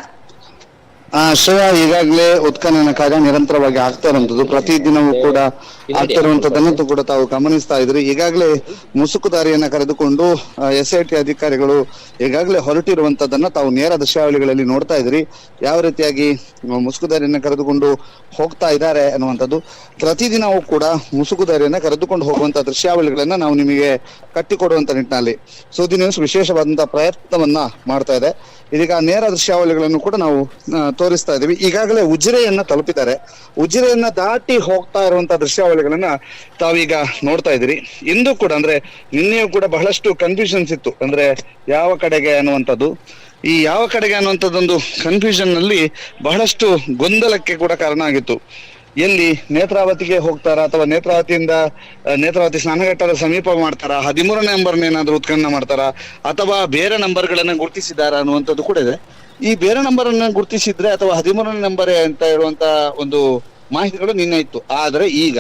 ಶ್ರೇಯ, ಈಗಾಗಲೇ ಉತ್ಖನನ ಕಾರ್ಯ ನಿರಂತರವಾಗಿ ಆಗ್ತಾ ಇರುವಂತದ್ದು, ಪ್ರತಿದಿನವೂ ಕೂಡ ಆಗ್ತಾ ಇರುವಂತದ್ದನ್ನು ಕೂಡ ತಾವು ಗಮನಿಸ್ತಾ ಇದ್ರಿ. ಈಗಾಗಲೇ ಮುಸುಕುದಾರಿಯನ್ನ ಕರೆದುಕೊಂಡು SIT ಅಧಿಕಾರಿಗಳು ಈಗಾಗಲೇ ಹೊರಟಿರುವಂತದ್ದನ್ನ ತಾವು ನೇರ ದೃಶ್ಯಾವಳಿಗಳಲ್ಲಿ ನೋಡ್ತಾ ಇದ್ರಿ. ಯಾವ ರೀತಿಯಾಗಿ ಮುಸುಕುದಾರಿಯನ್ನ ಕರೆದುಕೊಂಡು ಹೋಗ್ತಾ ಇದ್ದಾರೆ ಅನ್ನುವಂಥದ್ದು. ಪ್ರತಿದಿನವೂ ಕೂಡ ಮುಸುಕುದಾರಿಯನ್ನ ಕರೆದುಕೊಂಡು ಹೋಗುವಂತ ದೃಶ್ಯಾವಳಿಗಳನ್ನ ನಾವು ನಿಮಗೆ ಕಟ್ಟಿಕೊಡುವಂತ ನಿಟ್ಟಿನಲ್ಲಿ ಸುದ್ದಿ ನ್ಯೂಸ್ ವಿಶೇಷವಾದಂತಹ ಪ್ರಯತ್ನವನ್ನ ಮಾಡ್ತಾ ಇದೆ. ಇದೀಗ ನೇರ ದೃಶ್ಯಾವಳಿಗಳನ್ನು ಕೂಡ ನಾವು ತೋರಿಸ್ತಾ ಇದೀವಿ. ಈಗಾಗಲೇ ಉಜಿರೆಯನ್ನ ತಲುಪಿದ್ದಾರೆ. ಉಜಿರೆಯನ್ನ ದಾಟಿ ಹೋಗ್ತಾ ಇರುವಂತಹ ದೃಶ್ಯಾವಳಿಗಳನ್ನ ತಾವೀಗ ನೋಡ್ತಾ ಇದ್ದೀರಿ. ಇಂದು ಕೂಡ ಅಂದ್ರೆ ನಿನ್ನೆಯೂ ಕೂಡ ಬಹಳಷ್ಟು ಕನ್ಫ್ಯೂಷನ್ಸ್ ಇತ್ತು, ಅಂದ್ರೆ ಯಾವ ಕಡೆಗೆ ಅನ್ನುವಂಥದ್ದು. ಈ ಯಾವ ಕಡೆಗೆ ಅನ್ನುವಂಥದ್ದೊಂದು ಕನ್ಫ್ಯೂಷನ್ ನಲ್ಲಿ ಬಹಳಷ್ಟು ಗೊಂದಲಕ್ಕೆ ಕೂಡ ಕಾರಣ ಆಗಿತ್ತು. ಎಲ್ಲಿ ನೇತ್ರಾವತಿಗೆ ಹೋಗ್ತಾರಾ ಅಥವಾ ನೇತ್ರಾವತಿ ಸ್ನಾನಘಟ್ಟದ ಸಮೀಪ ಮಾಡ್ತಾರಾ, 13ನೇ ನಂಬರ್ನ ಏನಾದ್ರು ಉತ್ಖನನ ಮಾಡ್ತಾರಾ ಅಥವಾ ಬೇರೆ ನಂಬರ್ಗಳನ್ನ ಗುರುತಿಸಿದಾರ ಅನ್ನುವಂಥದ್ದು ಕೂಡ ಇದೆ. ಈ ಬೇರೆ ನಂಬರ್ ಅನ್ನ ಗುರುತಿಸಿದ್ರೆ ಅಥವಾ 13ನೇ ನಂಬರ್ ಅಂತ ಹೇಳುವಂತ ಒಂದು ಮಾಹಿತಿಗಳು ನಿನ್ನೆ ಇತ್ತು. ಆದ್ರೆ ಈಗ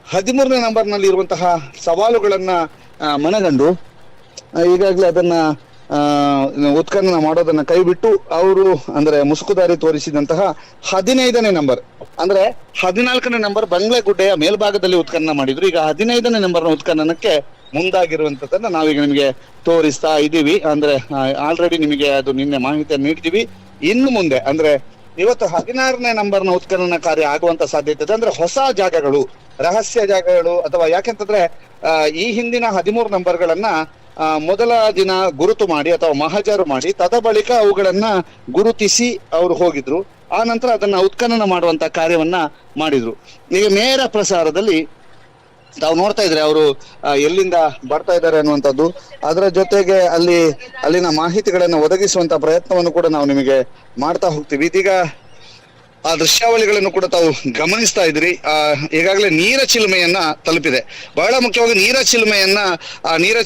13ನೇ ನಂಬರ್ ನಲ್ಲಿ ಇರುವಂತಹ ಸವಾಲುಗಳನ್ನ ಮನಗಂಡು ಈಗಾಗಲೇ ಅದನ್ನ ಉತ್ಖನನ ಮಾಡೋದನ್ನ ಕೈಬಿಟ್ಟು ಅವರು ಅಂದ್ರೆ ಮುಸುಕುದಾರಿ ತೋರಿಸಿದಂತಹ 15ನೇ ನಂಬರ್ ಅಂದ್ರೆ 14ನೇ ನಂಬರ್ ಬಂಗ್ಲೆಗುಡ್ಡೆಯ ಮೇಲ್ಭಾಗದಲ್ಲಿ ಉತ್ಖನನ ಮಾಡಿದ್ರು. ಈಗ 15ನೇ ನಂಬರ್ನ ಉತ್ಖನನಕ್ಕೆ ಮುಂದಾಗಿರುವಂತದನ್ನ ನಾವೀಗ ನಿಮಗೆ ತೋರಿಸ್ತಾ ಇದ್ದೀವಿ. ಅಂದ್ರೆ ಆಲ್ರೆಡಿ ನಿಮಗೆ ಅದು ನಿನ್ನೆ ಮಾಹಿತಿಯನ್ನು ನೀಡಿದೀವಿ. ಇನ್ನು ಮುಂದೆ ಅಂದ್ರೆ ಇವತ್ತು 16ನೇ ನಂಬರ್ನ ಉತ್ಖನನ ಕಾರ್ಯ ಆಗುವಂತ ಸಾಧ್ಯತೆ ಇದೆ. ಅಂದ್ರೆ ಹೊಸ ಜಾಗಗಳು, ರಹಸ್ಯ ಜಾಗಗಳು, ಅಥವಾ ಯಾಕೆಂತಂದ್ರೆ ಈ ಹಿಂದಿನ 13 ನಂಬರ್ಗಳನ್ನ ಮೊದಲ ದಿನ ಗುರುತು ಮಾಡಿ ಅಥವಾ ಮಹಜರು ಮಾಡಿ ತದ ಬಳಿಕ ಅವುಗಳನ್ನ ಗುರುತಿಸಿ ಅವರು ಹೋಗಿದ್ರು. ಆ ನಂತರ ಅದನ್ನ ಉತ್ಖನನ ಮಾಡುವಂತ ಕಾರ್ಯವನ್ನ ಮಾಡಿದ್ರು. ಈಗ ನೇರ ಪ್ರಸಾರದಲ್ಲಿ ತಾವು ನೋಡ್ತಾ ಇದ್ರೆ ಅವರು ಎಲ್ಲಿಂದ ಬರ್ತಾ ಇದ್ದಾರೆ ಅನ್ನುವಂಥದ್ದು. ಅದರ ಜೊತೆಗೆ ಅಲ್ಲಿನ ಮಾಹಿತಿಗಳನ್ನ ಒದಗಿಸುವಂತ ಪ್ರಯತ್ನವನ್ನು ಕೂಡ ನಾವು ನಿಮಗೆ ಮಾಡ್ತಾ ಹೋಗ್ತೀವಿ. ಇದೀಗ ಆ ದೃಶ್ಯಾವಳಿಗಳನ್ನು ಕೂಡ ತಾವು ಗಮನಿಸ್ತಾ ಇದ್ರಿ. ಈಗಾಗಲೇ ನೀರ ಚಿಲುಮೆಯನ್ನ ತಲುಪಿದೆ. ಬಹಳ ಮುಖ್ಯವಾಗಿ ನೀರ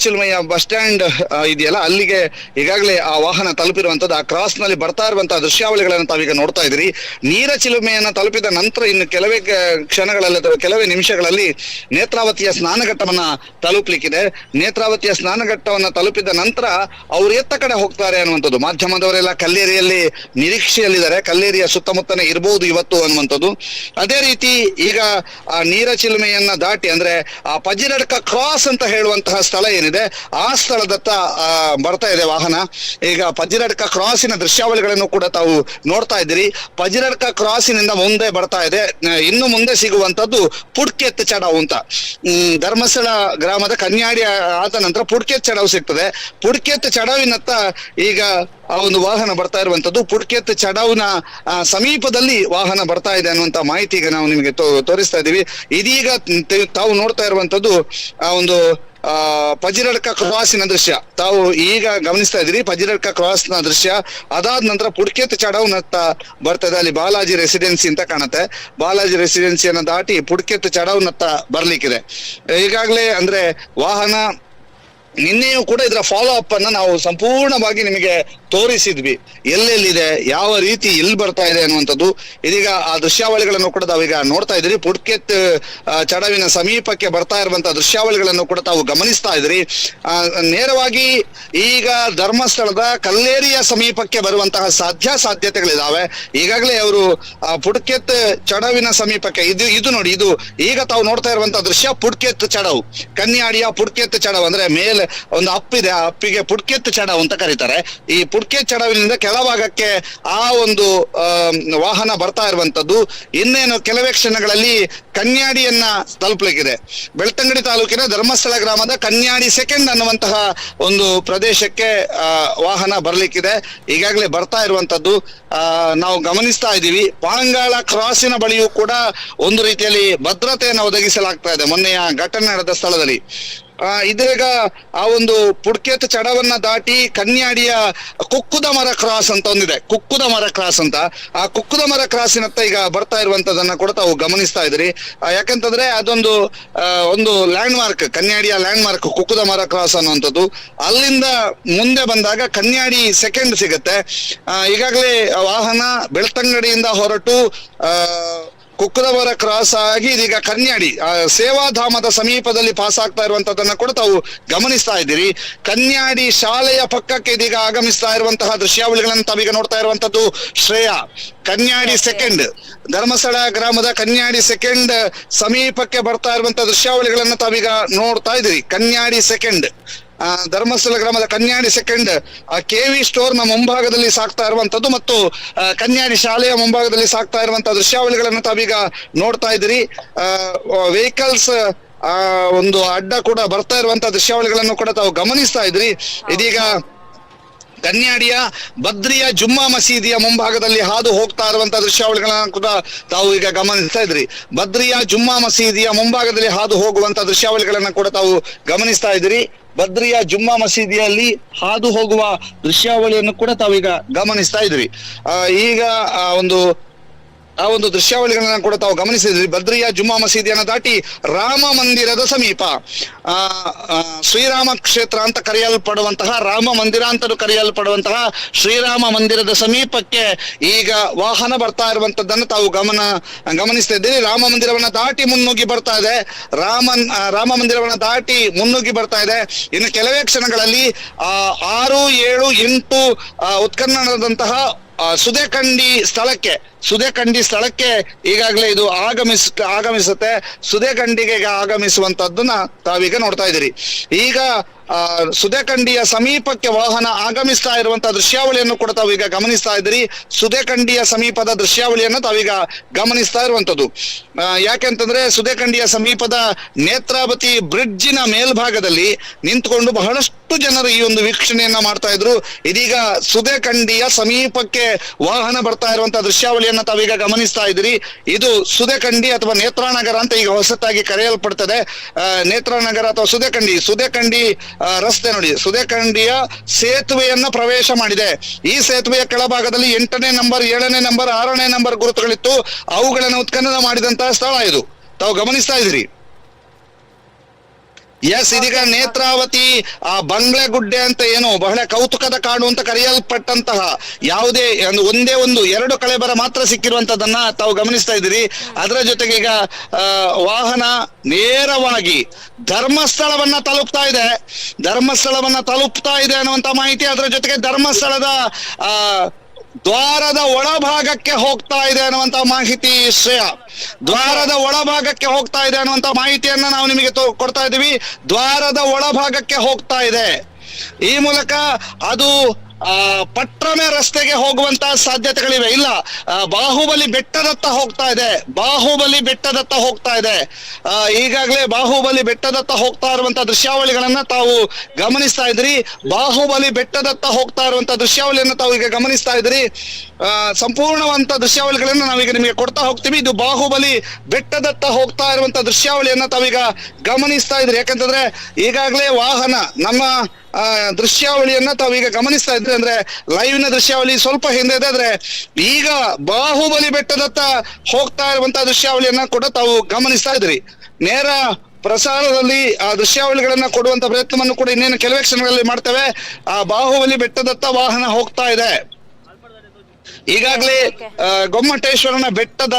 ಚಿಲುಮೆಯ ಬಸ್ ಸ್ಟ್ಯಾಂಡ್ ಇದೆಯಲ್ಲ, ಅಲ್ಲಿಗೆ ಈಗಾಗಲೇ ಆ ವಾಹನ ತಲುಪಿರುವಂತದ್ದು. ಆ ಕ್ರಾಸ್ ನಲ್ಲಿ ಬರ್ತಾ ಇರುವಂತಹ ದೃಶ್ಯಾವಳಿಗಳನ್ನು ತಾವೀಗ ನೋಡ್ತಾ ಇದ್ರಿ. ನೀರ ಚಿಲುಮೆಯನ್ನ ತಲುಪಿದ ನಂತರ ಇನ್ನು ಕೆಲವೇ ಕ್ಷಣಗಳಲ್ಲಿ ಅಥವಾ ಕೆಲವೇ ನಿಮಿಷಗಳಲ್ಲಿ ನೇತ್ರಾವತಿಯ ಸ್ನಾನಘಟ್ಟವನ್ನ ತಲುಪಲಿಕ್ಕಿದೆ. ನೇತ್ರಾವತಿಯ ಸ್ನಾನಘಟ್ಟವನ್ನ ತಲುಪಿದ ನಂತರ ಅವ್ರು ಎತ್ತ ಕಡೆ ಹೋಗ್ತಾರೆ ಅನ್ನುವಂಥದ್ದು ಮಾಧ್ಯಮದವರೆಲ್ಲ ಕಲ್ಲೇರಿಯಲ್ಲಿ ನಿರೀಕ್ಷೆಯಲ್ಲಿದ್ದಾರೆ. ಕಲ್ಲೇರಿಯ ಸುತ್ತಮುತ್ತನೇ ಇರಬಹುದು ಇವತ್ತು ಅನ್ನುವಂಥದ್ದು. ಅದೇ ರೀತಿ ಈಗ ಆ ನೀರ ಚಿಲುಮೆಯನ್ನ ದಾಟಿ ಅಂದ್ರೆ ಆ ಪಜಿರಡ್ಕ ಕ್ರಾಸ್ ಅಂತ ಹೇಳುವಂತಹ ಸ್ಥಳ ಏನಿದೆ, ಆ ಸ್ಥಳದತ್ತ ಬರ್ತಾ ಇದೆ ವಾಹನ. ಈಗ ಪಜಿರಡ್ಕ ಕ್ರಾಸಿನ ದೃಶ್ಯಾವಳಿಗಳನ್ನು ಕೂಡ ತಾವು ನೋಡ್ತಾ ಇದ್ದೀರಿ. ಪಜಿರಡ್ಕ ಕ್ರಾಸಿನಿಂದ ಮುಂದೆ ಬರ್ತಾ ಇದೆ. ಇನ್ನು ಮುಂದೆ ಸಿಗುವಂತದ್ದು ಪುಡ್ಕೆತ್ ಚಡಾವ್ ಅಂತ, ಧರ್ಮಸ್ಥಳ ಗ್ರಾಮದ ಕನ್ಯಾಡಿ ಆದ ನಂತರ ಪುಡ್ಕೆತ್ ಚಡಾವ್ ಸಿಗ್ತದೆ. ಪುಡ್ಕೆತ್ ಚಡಾವಿನತ್ತ ಈಗ ಆ ಒಂದು ವಾಹನ ಬರ್ತಾ ಇರುವಂತದ್ದು. ಪುಡ್ಕೆತ್ ಚಡಾವ್ನ ಸಮೀಪದಲ್ಲಿ ವಾಹನ ಬರ್ತಾ ಇದೆ ಅನ್ನುವಂತ ಮಾಹಿತಿ ಈಗ ನಾವು ನಿಮಗೆ ತೋರಿಸ್ತಾ ಇದ್ದೀವಿ. ಇದೀಗ ತಾವು ನೋಡ್ತಾ ಇರುವಂತದ್ದು ಆ ಒಂದು ಪಜಿರಡ್ಕ ಕ್ರಾಸಿನ ದೃಶ್ಯ ತಾವು ಈಗ ಗಮನಿಸ್ತಾ ಇದ್ರಿ. ಪಜಿರಡ್ಕ ಕ್ರಾಸ್ ನ ದೃಶ್ಯ ಅದಾದ ನಂತರ ಪುಡ್ಕೆತ್ ಚಡವ್ ನತ್ತ ಬರ್ತದೆ. ಅಲ್ಲಿ ಬಾಲಾಜಿ ರೆಸಿಡೆನ್ಸಿ ಅಂತ ಕಾಣುತ್ತೆ. ಬಾಲಾಜಿ ರೆಸಿಡೆನ್ಸಿಯನ್ನ ದಾಟಿ ಪುಡ್ಕೆತ್ ಚಡವ್ ನತ್ತ ಬರ್ಲಿಕ್ಕಿದೆ. ಈಗಾಗಲೇ ಅಂದ್ರೆ ವಾಹನ ನಿನ್ನೆಯೂ ಕೂಡ ಇದರ ಫಾಲೋ ಅಪ್ ಅನ್ನ ನಾವು ಸಂಪೂರ್ಣವಾಗಿ ನಿಮಗೆ ತೋರಿಸಿದ್ವಿ. ಎಲ್ಲೆಲ್ಲಿದೆ, ಯಾವ ರೀತಿ ಎಲ್ಲಿ ಬರ್ತಾ ಇದೆ ಅನ್ನುವಂಥದ್ದು. ಇದೀಗ ಆ ದೃಶ್ಯಾವಳಿಗಳನ್ನು ಕೂಡ ತಾವೀಗ ನೋಡ್ತಾ ಇದ್ರಿ. ಪುಡ್ಕೆತ್ ಚಡವಿನ ಸಮೀಪಕ್ಕೆ ಬರ್ತಾ ಇರುವಂತಹ ದೃಶ್ಯಾವಳಿಗಳನ್ನು ಕೂಡ ತಾವು ಗಮನಿಸ್ತಾ ಇದ್ರಿ. ನೇರವಾಗಿ ಈಗ ಧರ್ಮಸ್ಥಳದ ಕಲ್ಲೇರಿಯ ಸಮೀಪಕ್ಕೆ ಬರುವಂತಹ ಸಾಧ್ಯತೆಗಳಿದಾವೆ. ಈಗಾಗಲೇ ಅವರು ಪುಡ್ಕೆತ್ ಚಡವಿನ ಸಮೀಪಕ್ಕೆ ಇದು ನೋಡಿ, ಇದು ಈಗ ತಾವು ನೋಡ್ತಾ ಇರುವಂತಹ ದೃಶ್ಯ ಪುಡ್ಕೆತ್ ಚಡವ್, ಕನ್ಯಾಡಿಯ ಪುಡ್ಕೆತ್ ಚಡವ್ ಅಂದ್ರೆ ಮೇಲೆ ಒಂದು ಅಪ್ಪಿದೆ, ಆ ಅಪ್ಪಿಗೆ ಪುಡ್ಕೆತ್ ಚಡವ್ ಅಂತ ಕರೀತಾರೆ. ಈ ಪುಡ್ಕೆತ್ ಚಡವಿನಿಂದ ಕೆಳಭಾಗಕ್ಕೆ ಆ ಒಂದು ವಾಹನ ಬರ್ತಾ ಇರುವಂತದ್ದು. ಇನ್ನೇನು ಕೆಲವೇ ಕ್ಷಣಗಳಲ್ಲಿ ಕನ್ಯಾಡಿಯನ್ನ ತಲುಪಲಿಕ್ಕಿದೆ. ಬೆಳ್ತಂಗಡಿ ತಾಲೂಕಿನ ಧರ್ಮಸ್ಥಳ ಗ್ರಾಮದ ಕನ್ಯಾಡಿ ಸೆಕೆಂಡ್ ಅನ್ನುವಂತಹ ಒಂದು ಪ್ರದೇಶಕ್ಕೆ ವಾಹನ ಬರ್ಲಿಕ್ಕಿದೆ. ಈಗಾಗಲೇ ಬರ್ತಾ ಇರುವಂತದ್ದು ನಾವು ಗಮನಿಸ್ತಾ ಇದ್ದೀವಿ. ಪಾಂಗಾಳ ಕ್ರಾಸಿನ ಬಳಿಯೂ ಕೂಡ ಒಂದು ರೀತಿಯಲ್ಲಿ ಭದ್ರತೆಯನ್ನು ಒದಗಿಸಲಾಗ್ತಾ ಇದೆ ಮೊನ್ನೆಯ ಘಟನೆ ನಡೆದ ಸ್ಥಳದಲ್ಲಿ. ಇದೀಗ ಆ ಒಂದು ಪುಡ್ಕೆತ್ ಚಡವನ್ನ ದಾಟಿ ಕನ್ಯಾಡಿಯ ಕುಕ್ಕುದ ಮರ ಕ್ರಾಸ್ ಅಂತ ಒಂದಿದೆ, ಕುಕ್ಕುದ ಮರ ಕ್ರಾಸ್ ಅಂತ. ಆ ಕುಕ್ಕುದ ಮರ ಕ್ರಾಸಿನತ್ತ ಈಗ ಬರ್ತಾ ಇರುವಂತದನ್ನ ಕೂಡ ತಾವು ಗಮನಿಸ್ತಾ ಇದ್ರಿ. ಯಾಕಂತಂದ್ರೆ ಅದೊಂದು ಒಂದು ಲ್ಯಾಂಡ್ ಮಾರ್ಕ್, ಕನ್ಯಾಡಿಯ ಲ್ಯಾಂಡ್ ಮಾರ್ಕ್ ಕುಕ್ಕುದ ಮರ ಕ್ರಾಸ್ ಅನ್ನುವಂಥದ್ದು. ಅಲ್ಲಿಂದ ಮುಂದೆ ಬಂದಾಗ ಕನ್ಯಾಡಿ ಸೆಕೆಂಡ್ ಸಿಗುತ್ತೆ. ಈಗಾಗಲೇ ವಾಹನ ಬೆಳ್ತಂಗಡಿಯಿಂದ ಹೊರಟು ಕುಕ್ಕುದವರ ಕ್ರಾಸ್ ಆಗಿ ಇದೀಗ ಕನ್ಯಾಡಿ ಸೇವಾಧಾಮದ ಸಮೀಪದಲ್ಲಿ ಪಾಸ್ ಆಗ್ತಾ ಇರುವಂತದನ್ನ ಕೂಡ ತಾವು ಗಮನಿಸ್ತಾ ಇದ್ದೀರಿ. ಕನ್ಯಾಡಿ ಶಾಲೆಯ ಪಕ್ಕಕ್ಕೆ ಇದೀಗ ಆಗಮಿಸ್ತಾ ಇರುವಂತಹ ದೃಶ್ಯಾವಳಿಗಳನ್ನು ತಾವೀಗ ನೋಡ್ತಾ ಇರುವಂತದ್ದು. ಶ್ರೇಯ ಕನ್ಯಾಡಿ ಸೆಕೆಂಡ್, ಧರ್ಮಸ್ಥಳ ಗ್ರಾಮದ ಕನ್ಯಾಡಿ ಸೆಕೆಂಡ್ ಸಮೀಪಕ್ಕೆ ಬರ್ತಾ ಇರುವಂತಹ ದೃಶ್ಯಾವಳಿಗಳನ್ನ ತಾವೀಗ ನೋಡ್ತಾ ಇದ್ದೀರಿ. ಕನ್ಯಾಡಿ ಸೆಕೆಂಡ್, ಧರ್ಮಸ್ಥಳ ಗ್ರಾಮದ ಕನ್ಯಾಡಿ ಸೆಕೆಂಡ್ ಕೆವಿ ಸ್ಟೋರ್ ನ ಮುಂಭಾಗದಲ್ಲಿ ಸಾಕ್ತಾ ಇರುವಂತದ್ದು ಮತ್ತು ಕನ್ಯಾಡಿ ಶಾಲೆಯ ಮುಂಭಾಗದಲ್ಲಿ ಸಾಕ್ತಾ ಇರುವಂತಹ ದೃಶ್ಯಾವಳಿಗಳನ್ನು ತಾವೀಗ ನೋಡ್ತಾ ಇದ್ದೀರಿ. ವೆಹಿಕಲ್ಸ್ ಒಂದು ಅಡ್ಡ ಕೂಡ ಬರ್ತಾ ಇರುವಂತಹ ದೃಶ್ಯಾವಳಿಗಳನ್ನು ಕೂಡ ತಾವು ಗಮನಿಸ್ತಾ ಇದ್ರಿ. ಇದೀಗ ಕನ್ಯಾಡಿಯ ಬದ್ರಿಯ ಜುಮ್ಮಾ ಮಸೀದಿಯ ಮುಂಭಾಗದಲ್ಲಿ ಹಾದು ಹೋಗ್ತಾ ಇರುವಂತಹ ದೃಶ್ಯಾವಳಿಗಳನ್ನ ಕೂಡ ತಾವು ಈಗ ಗಮನಿಸ್ತಾ ಇದ್ರಿ. ಬದ್ರಿಯ ಜುಮ್ಮಾ ಮಸೀದಿಯ ಮುಂಭಾಗದಲ್ಲಿ ಹಾದು ಹೋಗುವಂತಹ ದೃಶ್ಯಾವಳಿಗಳನ್ನ ಕೂಡ ತಾವು ಗಮನಿಸ್ತಾ ಇದ್ರಿ. ಬದ್ರಿಯ ಜುಮ್ಮಾ ಮಸೀದಿಯಲ್ಲಿ ಹಾದು ಹೋಗುವ ದೃಶ್ಯಾವಳಿಯನ್ನು ಕೂಡ ತಾವೀಗ ಗಮನಿಸ್ತಾ ಇದ್ರಿ. ಈಗ ಆ ಒಂದು ದೃಶ್ಯಾವಳಿಗಳನ್ನ ಕೂಡ ತಾವು ಗಮನಿಸಿದ್ರಿ. ಬದ್ರಿಯ ಜುಮ್ಮಾ ಮಸೀದಿಯನ್ನ ದಾಟಿ ರಾಮ ಮಂದಿರದ ಸಮೀಪ, ಶ್ರೀರಾಮ ಕ್ಷೇತ್ರ ಅಂತ ಕರೆಯಲ್ಪಡುವಂತಹ, ರಾಮ ಮಂದಿರ ಅಂತಲೂ ಕರೆಯಲ್ಪಡುವಂತಹ ಶ್ರೀರಾಮ ಮಂದಿರದ ಸಮೀಪಕ್ಕೆ ಈಗ ವಾಹನ ಬರ್ತಾ ಇರುವಂತದ್ದನ್ನು ತಾವು ಗಮನಿಸ್ತಾ ಇದ್ದೀರಿ. ರಾಮ ಮಂದಿರವನ್ನ ದಾಟಿ ಮುನ್ನುಗ್ಗಿ ಬರ್ತಾ ಇದೆ. ರಾಮ ಮಂದಿರವನ್ನ ದಾಟಿ ಮುನ್ನುಗ್ಗಿ ಬರ್ತಾ ಇದೆ. ಇನ್ನು ಕೆಲವೇ ಕ್ಷಣಗಳಲ್ಲಿ 6, 7, 8 ಉತ್ಖನನದಂತಹ ಸುದೇಕಂಡಿ ಸ್ಥಳಕ್ಕೆ ಈಗಾಗಲೇ ಇದು ಆಗಮಿಸುತ್ತೆ. ಸುದೇಕಂಡಿಗೆ ಆಗಮಿಸುವಂತದ್ದನ್ನ ತಾವೀಗ ನೋಡ್ತಾ ಇದ್ದೀರಿ. ಈಗ ಸುದೇಕಂಡಿಯ ಸಮೀಪಕ್ಕೆ ವಾಹನ ಆಗಮಿಸ್ತಾ ಇರುವಂತಹ ದೃಶ್ಯಾವಳಿಯನ್ನು ಕೂಡ ತಾವೀಗ ಗಮನಿಸ್ತಾ ಇದ್ದೀರಿ. ಸುದೇಕಂಡಿಯ ಸಮೀಪದ ದೃಶ್ಯಾವಳಿಯನ್ನು ತಾವೀಗ ಗಮನಿಸ್ತಾ ಇರುವಂತದ್ದು. ಯಾಕೆಂತಂದ್ರೆ ಸುದೇಕಂಡಿಯ ಸಮೀಪದ ನೇತ್ರಾವತಿ ಬ್ರಿಡ್ಜಿನ ಮೇಲ್ಭಾಗದಲ್ಲಿ ನಿಂತ್ಕೊಂಡು ಬಹಳಷ್ಟು ಜನರು ಈ ಒಂದು ವೀಕ್ಷಣೆಯನ್ನ ಮಾಡ್ತಾ ಇದ್ರು. ಇದೀಗ ಸುದೇಕಂಡಿಯ ಸಮೀಪಕ್ಕೆ ವಾಹನ ಬರ್ತಾ ಇರುವಂತಹ ದೃಶ್ಯಾವಳಿಯನ್ನ ತಾವೀಗ ಗಮನಿಸ್ತಾ ಇದ್ದೀರಿ. ಇದು ಸುದೇಕಂಡಿ ಅಥವಾ ನೇತ್ರಾನಗರ ಅಂತ ಈಗ ಹೊಸತಾಗಿ ಕರೆಯಲ್ಪಡ್ತದೆ. ನೇತ್ರಾನಗರ ಅಥವಾ ಸುದೇಕಂಡಿ ರಸ್ತೆ ನೋಡಿ, ಸುದೇಕಂಡಿಯ ಸೇತುವೆಯನ್ನ ಪ್ರವೇಶ ಮಾಡಿದೆ. ಈ ಸೇತುವೆಯ ಕೆಳಭಾಗದಲ್ಲಿ 8ನೇ ನಂಬರ್, 7ನೇ ನಂಬರ್, 6ನೇ ನಂಬರ್ ಗುರುತುಗಳಿತ್ತು. ಅವುಗಳನ್ನು ಉತ್ಖನನ ಮಾಡಿದಂತಹ ಸ್ಥಳ ಇದು ತಾವು ಗಮನಿಸ್ತಾ ಇದ್ರಿ. ಎಸ್, ಇದೀಗ ನೇತ್ರಾವತಿ ಬಂಗ್ಲೆಗುಡ್ಡೆ ಅಂತ ಏನು ಬಹಳ ಕೌತುಕದ ಕಾಡು ಅಂತ ಕರೆಯಲ್ಪಟ್ಟಂತಹ ಯಾವುದೇ ಒಂದೇ 2 ಕಳೆಬರ ಮಾತ್ರ ಸಿಕ್ಕಿರುವಂತದನ್ನ ತಾವು ಗಮನಿಸ್ತಾ ಇದ್ದೀರಿ. ಅದರ ಜೊತೆಗೆ ಈಗ ವಾಹನ ನೇರವಾಗಿ ಧರ್ಮಸ್ಥಳವನ್ನ ತಲುಪ್ತಾ ಇದೆ ಅನ್ನುವಂತ ಮಾಹಿತಿ. ಅದರ ಜೊತೆಗೆ ಧರ್ಮಸ್ಥಳದ ದ್ವಾರದ ಒಳಭಾಗಕ್ಕೆ ಹೋಗ್ತಾ ಇದೆ ಅನ್ನುವಂತ ಮಾಹಿತಿ. ಶ್ರೇಯ, ದ್ವಾರದ ಒಳಭಾಗಕ್ಕೆ ಹೋಗ್ತಾ ಇದೆ ಅನ್ನುವಂತ ಮಾಹಿತಿಯನ್ನ ನಾವು ನಿಮಗೆ ಕೊಡ್ತಾ ಇದ್ದೀವಿ. ದ್ವಾರದ ಒಳಭಾಗಕ್ಕೆ ಹೋಗ್ತಾ ಇದೆ. ಈ ಮೂಲಕ ಅದು ಪಟ್ರಮೆ ರಸ್ತೆಗೆ ಹೋಗುವಂತಹ ಸಾಧ್ಯತೆಗಳಿವೆ. ಇಲ್ಲ, ಬಾಹುಬಲಿ ಬೆಟ್ಟದತ್ತ ಹೋಗ್ತಾ ಇದೆ, ಬಾಹುಬಲಿ ಬೆಟ್ಟದತ್ತ ಹೋಗ್ತಾ ಇದೆ. ಈಗಾಗಲೇ ಬಾಹುಬಲಿ ಬೆಟ್ಟದತ್ತ ಹೋಗ್ತಾ ಇರುವಂತಹ ದೃಶ್ಯಾವಳಿಗಳನ್ನ ತಾವು ಗಮನಿಸ್ತಾ ಇದ್ರಿ. ಬಾಹುಬಲಿ ಬೆಟ್ಟದತ್ತ ಹೋಗ್ತಾ ಇರುವಂತಹ ದೃಶ್ಯಾವಳಿಯನ್ನ ತಾವು ಈಗ ಗಮನಿಸ್ತಾ ಇದ್ರಿ. ಸಂಪೂರ್ಣವಂತ ದೃಶ್ಯಾವಳಿಗಳನ್ನ ನಾವೀಗ ನಿಮಗೆ ಕೊಡ್ತಾ ಹೋಗ್ತೀವಿ. ಇದು ಬಾಹುಬಲಿ ಬೆಟ್ಟದತ್ತ ಹೋಗ್ತಾ ಇರುವಂತಹ ದೃಶ್ಯಾವಳಿಯನ್ನ ತಾವೀಗ ಗಮನಿಸ್ತಾ ಇದ್ರಿ. ಯಾಕಂತಂದ್ರೆ ಈಗಾಗಲೇ ವಾಹನ ನಮ್ಮ ದೃಶ್ಯಾವಳಿಯನ್ನ ತಾವೀಗ ಗಮನಿಸ್ತಾ ಇದ್ರಿ. ಅಂದ್ರೆ ಲೈವ್ ನ ದೃಶ್ಯಾವಳಿ ಸ್ವಲ್ಪ ಹಿಂದೆ ಇದೆ, ಆದ್ರೆ ಈಗ ಬಾಹುಬಲಿ ಬೆಟ್ಟದತ್ತ ಹೋಗ್ತಾ ಇರುವಂತಹ ದೃಶ್ಯಾವಳಿಯನ್ನ ಕೂಡ ತಾವು ಗಮನಿಸ್ತಾ ಇದ್ರಿ. ನೇರ ಪ್ರಸಾರದಲ್ಲಿ ಆ ದೃಶ್ಯಾವಳಿಗಳನ್ನ ಕೊಡುವಂತ ಪ್ರಯತ್ನವನ್ನು ಕೂಡ ಇನ್ನೇನು ಕೆಲವೇ ಕ್ಷಣಗಳಲ್ಲಿ ಮಾಡ್ತೇವೆ. ಆ ಬಾಹುಬಲಿ ಬೆಟ್ಟದತ್ತ ವಾಹನ ಹೋಗ್ತಾ ಇದೆ. ಈಗಾಗಲೇ ಗೊಮ್ಮಟೇಶ್ವರನ ಬೆಟ್ಟದ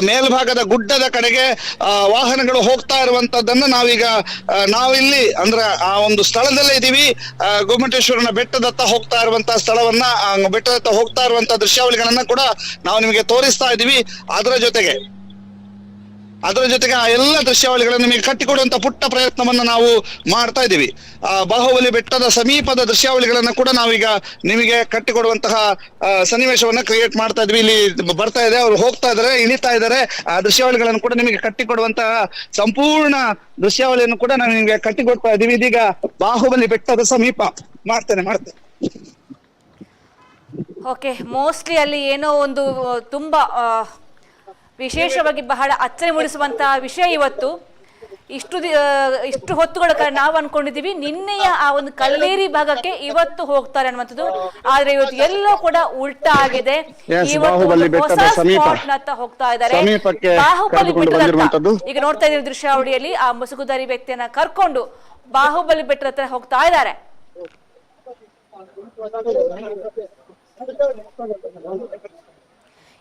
ಮೇಲ್ಭಾಗದ ಗುಡ್ಡದ ಕಡೆಗೆ ವಾಹನಗಳು ಹೋಗ್ತಾ ಇರುವಂತದ್ದನ್ನ ನಾವಿಲ್ಲಿ ಅಂದ್ರೆ ಆ ಒಂದು ಸ್ಥಳದಲ್ಲೇ ಇದೀವಿ. ಗೊಮ್ಮಟೇಶ್ವರನ ಬೆಟ್ಟದತ್ತ ಹೋಗ್ತಾ ಇರುವಂತಹ ಸ್ಥಳವನ್ನ, ಬೆಟ್ಟದತ್ತ ಹೋಗ್ತಾ ಇರುವಂತಹ ದೃಶ್ಯಾವಳಿಗಳನ್ನ ಕೂಡ ನಾವು ನಿಮಗೆ ತೋರಿಸ್ತಾ ಇದೀವಿ. ಅದರ ಜೊತೆಗೆ ಆ ಎಲ್ಲ ದೃಶ್ಯಾವಳಿಗಳನ್ನು ನಿಮಗೆ ಕಟ್ಟಿಕೊಡುವಂತ ಪುಟ್ಟ ಪ್ರಯತ್ನವನ್ನ ನಾವು ಮಾಡ್ತಾ ಇದ್ದೀವಿ. ಬಾಹುಬಲಿ ಬೆಟ್ಟದ ಸಮೀಪದ ದೃಶ್ಯಾವಳಿಗಳನ್ನ ಕೂಡ ನಾವೀಗ ನಿಮಗೆ ಕಟ್ಟಿಕೊಡುವಂತಹ ಸನ್ನಿವೇಶವನ್ನ ಕ್ರಿಯೇಟ್ ಮಾಡ್ತಾ ಇದ್ವಿ. ಇಲ್ಲಿ ಬರ್ತಾ ಇದೆ, ಅವ್ರು ಹೋಗ್ತಾ ಇದಾರೆ, ಇಳಿತಾ ಇದ್ದಾರೆ. ಆ ದೃಶ್ಯಾವಳಿಗಳನ್ನು ಕೂಡ ನಿಮಗೆ ಕಟ್ಟಿಕೊಡುವಂತಹ ಸಂಪೂರ್ಣ ದೃಶ್ಯಾವಳಿಯನ್ನು ಕೂಡ ನಾವು ನಿಮಗೆ ಕಟ್ಟಿಕೊಡ್ತಾ ಇದೀವಿ. ಇದೀಗ ಬಾಹುಬಲಿ ಬೆಟ್ಟದ ಸಮೀಪ ಮಾಡ್ತೇನೆ. ಓಕೆ, ಮೋಸ್ಟ್ಲಿ ಅಲ್ಲಿ ಏನೋ ಒಂದು ತುಂಬಾ ವಿಶೇಷವಾಗಿ ಬಹಳ ಅಚ್ಚರಿ ಮೂಡಿಸುವಂತಹ ವಿಷಯ ಇವತ್ತು. ಇಷ್ಟು ಹೊತ್ತುಗಳ ಕಾಲ ನಾವು ಅನ್ಕೊಂಡಿದೀವಿ ನಿನ್ನೆಯ ಆ ಒಂದು ಕಲ್ಲೇರಿ ಭಾಗಕ್ಕೆ ಇವತ್ತು ಹೋಗ್ತಾರೆ ಅನ್ನುವಂಥದ್ದು, ಆದ್ರೆ ಇವತ್ತು ಎಲ್ಲೋ ಕೂಡ ಉಲ್ಟಾ ಆಗಿದೆ. ಹೊಸ ಸ್ಪಾಟ್ ನತ್ತ ಹೋಗ್ತಾ ಇದ್ದಾರೆ. ಬಾಹುಬಲಿ ಬೆಟ್ಟದ ಈಗ ನೋಡ್ತಾ ಇದೀವಿ ದೃಶ್ಯಾವಳಿಯಲ್ಲಿ ಆ ಮುಸುಗುಧಾರಿ ವ್ಯಕ್ತಿಯನ್ನ ಕರ್ಕೊಂಡು ಬಾಹುಬಲಿ ಬೆಟ್ಟದ ಹತ್ರ ಹೋಗ್ತಾ ಇದ್ದಾರೆ.